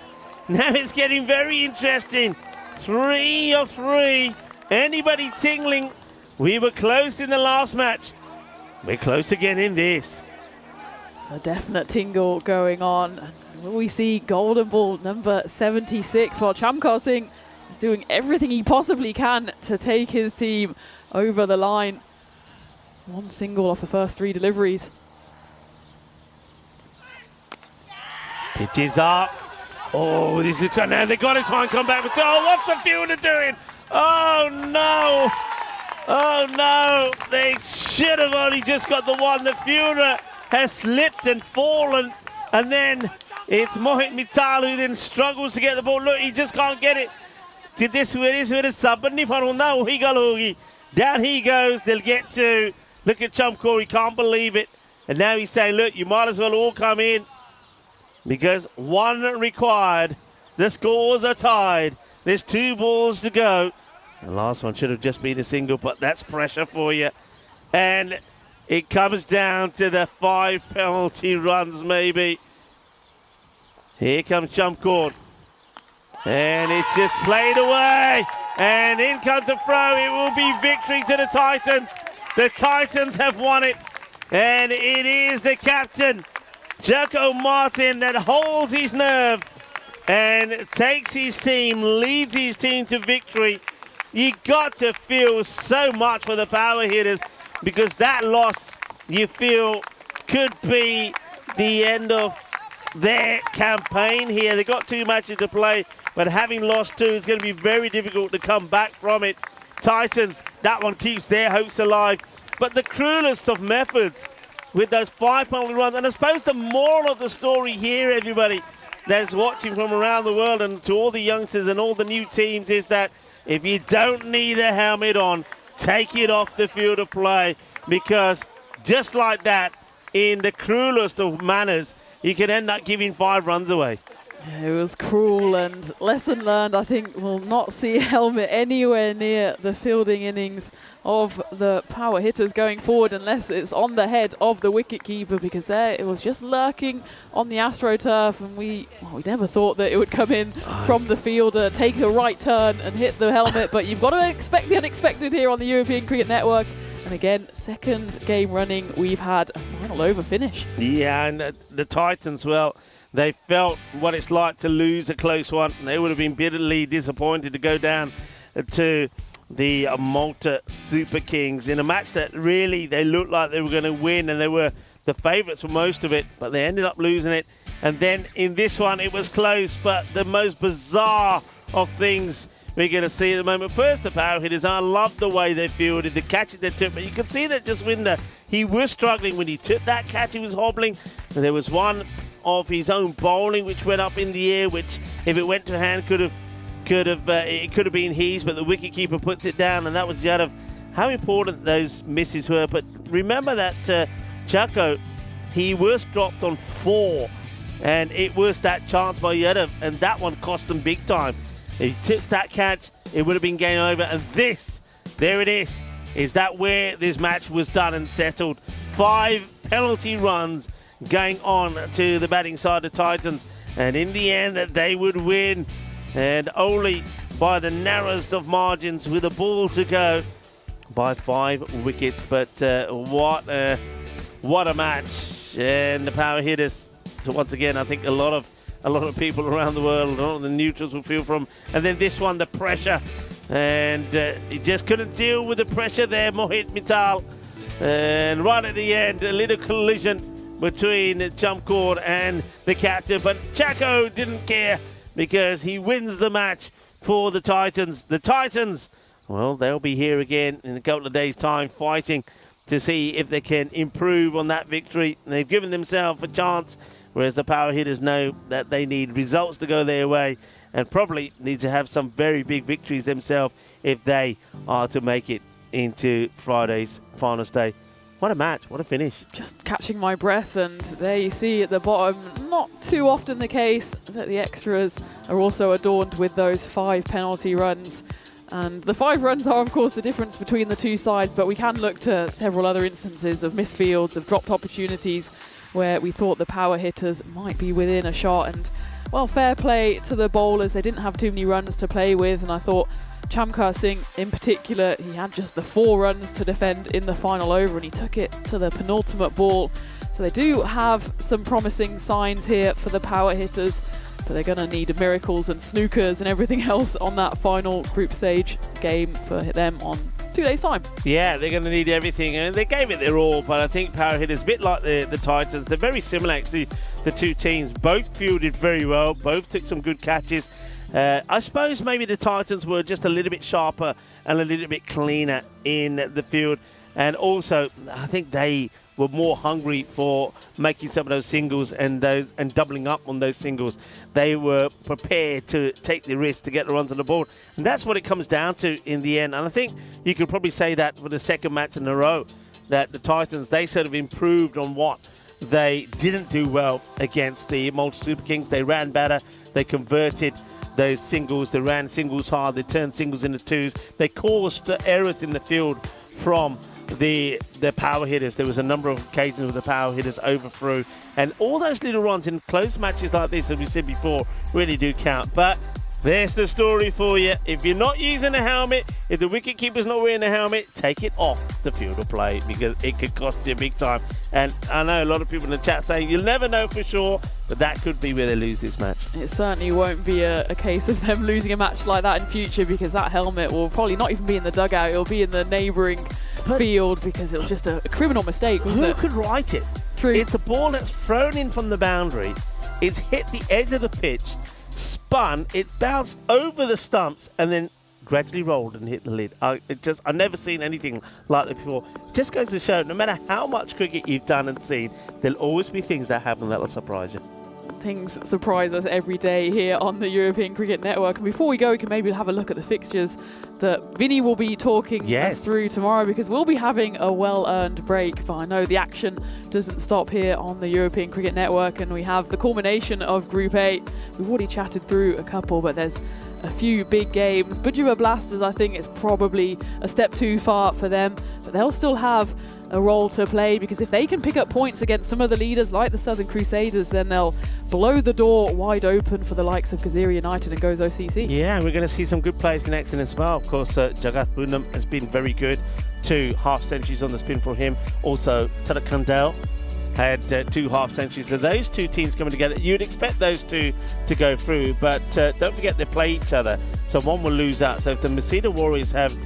Now it's getting very interesting. 3 of 3. Anybody tingling? We were close in the last match. We're close again in this. It's a definite tingle going on. Will we see golden ball number 76? While Chamkar Singh is doing everything he possibly can to take his team over the line. 1 single off the first 3 deliveries. Pitch is up. Oh, this is now they've got to try and come back. But oh, what's the fielder doing? Oh no! Oh no! They should have only just got the one. The fielder has slipped and fallen, and then it's Mohit Mittal who then struggles to get the ball. Look, he just can't get it. Did this with a sub? Down he goes. They'll get to. Look at Chamkar. He can't believe it, and now he's saying, "Look, you might as well all come in." Because 1 required, the scores are tied. There's 2 balls to go. The last one should have just been a single, but that's pressure for you. And it comes down to the 5 penalty runs, maybe. Here comes Chamkar. And it's just played away. And in comes a throw. It will be victory to the Titans. The Titans have won it. And it is the captain, Chaco Martin, that holds his nerve and takes his team, leads his team to victory. You got to feel so much for the power hitters, because that loss, you feel, could be the end of their campaign here. They got 2 matches to play, but having lost 2, it's going to be very difficult to come back from it. Titans, that one keeps their hopes alive. But the cruelest of methods with those 5 penalty runs. And I suppose the moral of the story here, everybody that's watching from around the world, and to all the youngsters and all the new teams, is that if you don't need a helmet on, take it off the field of play, because just like that, in the cruelest of manners, you can end up giving 5 runs away. Yeah, it was cruel, and lesson learned. I think we'll not see a helmet anywhere near the fielding innings of the power hitters going forward unless it's on the head of the wicketkeeper, because there it was just lurking on the AstroTurf, and we never thought that it would come in from the fielder, take a right turn and hit the helmet. But you've got to expect the unexpected here on the European Cricket Network. And again, second game running, we've had a final over finish. Yeah, and the Titans, well, they felt what it's like to lose a close one. They would have been bitterly disappointed to go down to the Malta Super Kings in a match that really they looked like they were going to win, and they were the favourites for most of it, but they ended up losing it. And then in this one, it was close, but the most bizarre of things we're going to see at the moment. First, the power hitters. I love the way they fielded, the catches they took, but you could see that Jaswinder, he was struggling when he took that catch. He was hobbling, and there was one of his own bowling which went up in the air, which if it went to hand it could have been his, but the wicketkeeper puts it down, and that was the other. How important those misses were. But remember that Chaco, he was dropped on 4, and it was that chance by Yadav, and that one cost them big time. If he took that catch, it would have been game over. And this, there it is that where this match was done and settled. 5 penalty runs going on to the batting side of Titans, and in the end they would win, and only by the narrowest of margins with a ball to go by 5 wickets. But what a match, and the power hitters. So once again, I think a lot of people around the world, a lot of the neutrals will feel from. And then this one, the pressure, and he just couldn't deal with the pressure there, Mohit Mittal. And right at the end, a little collision between Chamkor and the captain, but Chaco didn't care because he wins the match for the Titans. The Titans, well, they'll be here again in a couple of days' time fighting to see if they can improve on that victory. They've given themselves a chance, whereas the power hitters know that they need results to go their way and probably need to have some very big victories themselves if they are to make it into Friday's final day. What a match, what a finish. Just catching my breath, and there you see at the bottom, not too often the case that the extras are also adorned with those 5 penalty runs. And the 5 runs are, of course, the difference between the two sides, but we can look to several other instances of misfields, of dropped opportunities, where we thought the power hitters might be within a shot. And, well, fair play to the bowlers. They didn't have too many runs to play with, and I thought Chamkar Singh in particular, he had just the 4 runs to defend in the final over, and he took it to the penultimate ball. So they do have some promising signs here for the power hitters, but they're going to need miracles and snookers and everything else on that final group stage game for them on 2 days' time. Yeah, they're going to need everything, and they gave it their all, but I think power hitters, a bit like the Titans, they're very similar actually, the two teams. Both fielded very well, both took some good catches. I suppose maybe the Titans were just a little bit sharper and a little bit cleaner in the field, and also I think they were more hungry for making some of those singles and doubling up on those singles. They were prepared to take the risk to get the runs on the board, and that's what it comes down to in the end. And I think you could probably say that for the second match in a row, that the Titans, they sort of improved on what they didn't do well against the Malta Super Kings. They ran better, they converted those singles, they ran singles hard, they turned singles into 2s, they caused errors in the field from the power hitters. There was a number of occasions where the power hitters overthrew, and all those little runs in close matches like this, as we said before, really do count. But there's the story for you. If you're not using a helmet, if the wicketkeeper's not wearing a helmet, take it off the field of play, because it could cost you big time. And I know a lot of people in the chat saying you'll never know for sure, but that could be where they lose this match. It certainly won't be a case of them losing a match like that in future, because that helmet will probably not even be in the dugout, it'll be in the neighbouring field, because it was just a criminal mistake, wasn't it? Who could write it? True. It's a ball that's thrown in from the boundary, it's hit the edge of the pitch, spun, it bounced over the stumps, and then gradually rolled and hit the lid. I've never seen anything like that before. It just goes to show, no matter how much cricket you've done and seen, there'll always be things that happen that will surprise you. Things surprise us every day here on the European Cricket Network. And before we go, we can maybe have a look at the fixtures that Vinny will be talking us through tomorrow, because we'll be having a well-earned break. But I know the action doesn't stop here on the European Cricket Network, and we have the culmination of Group 8. We've already chatted through a couple, but there's a few big games. Budjuma Blasters, I think, is probably a step too far for them, but they'll still have a role to play, because if they can pick up points against some of the leaders like the Southern Crusaders, then they'll blow the door wide open for the likes of Kazira United and Goes OCC. Yeah, and we're going to see some good players in action as well. Of course, Jagat Poonam has been very good. 2 half-centuries on the spin for him. Also, Tarak Kandel had 2 half-centuries. So those 2 teams coming together, you'd expect those 2 to go through, but don't forget they play each other, so one will lose out. So if the Masida Warriors have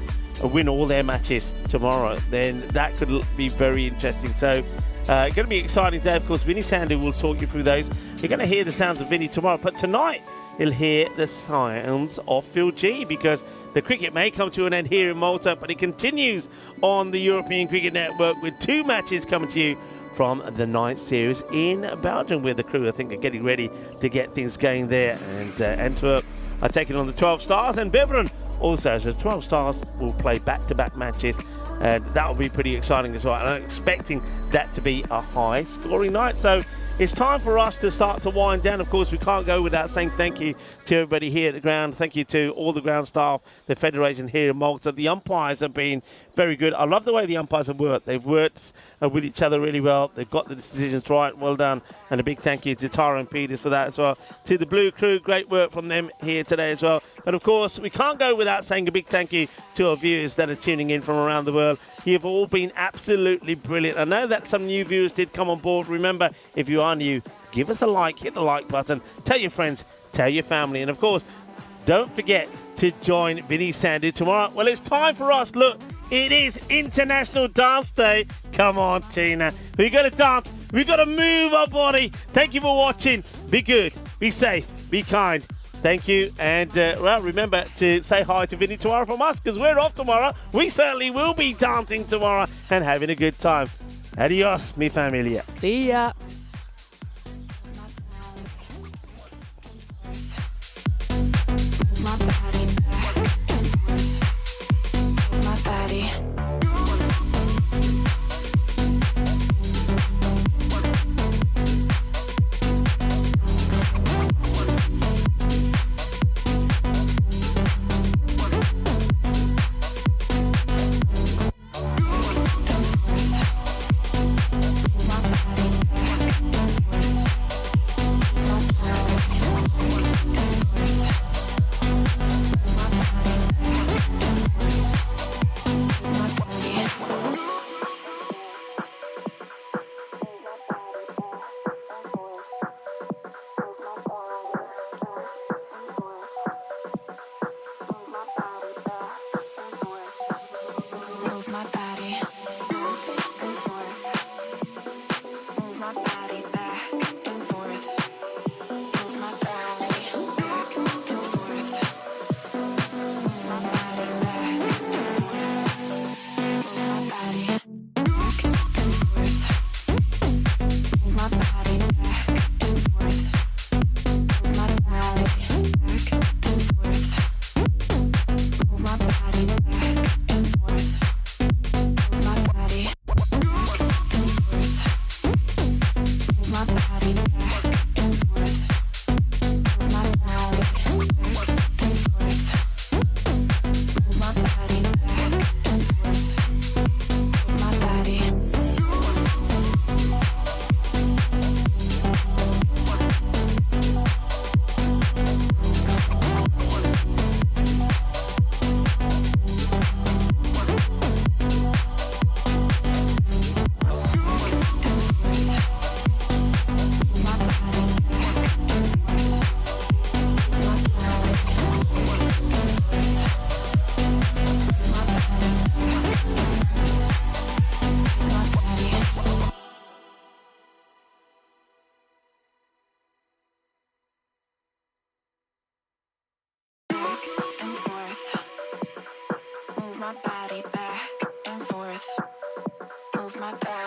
win all their matches tomorrow, then that could be very interesting. So going to be an exciting day. Of course, Vinny Sandhu will talk you through those. You're going to hear the sounds of Vinny tomorrow, but tonight you'll hear the sounds of Phil G, because the cricket may come to an end here in Malta, but it continues on the European Cricket Network with 2 matches coming to you from the 9th series in Belgium, where the crew, I think, are getting ready to get things going there. And Antwerp are taking on the 12 Stars, and Beveren also. So 12 Stars will play back-to-back matches, and that will be pretty exciting as well. And I'm expecting that to be a high-scoring night. So it's time for us to start to wind down. Of course, we can't go without saying thank you to everybody here at the ground. Thank you to all the ground staff, the Federation here in Malta. The umpires have been very good. I love the way the umpires have worked. They've worked with each other really well. They've got the decisions right. Well done. And a big thank you to Tara and Peters for that as well. To the Blue Crew, great work from them here today as well. And of course, we can't go without saying a big thank you to our viewers that are tuning in from around the world. You've all been absolutely brilliant. I know that some new viewers did come on board. Remember, if you are new, give us a like, hit the like button, tell your friends, tell your family, and of course, don't forget to join Vinny Sandhu tomorrow. Well, it's time for us. Look, it is International Dance Day. Come on, Tina. We've got to dance. We've got to move our body. Thank you for watching. Be good, be safe, be kind. Thank you. And, well, remember to say hi to Vinny tomorrow from us, because we're off tomorrow. We certainly will be dancing tomorrow and having a good time. Adios, mi familia. See ya. my body back and forth. Move my body.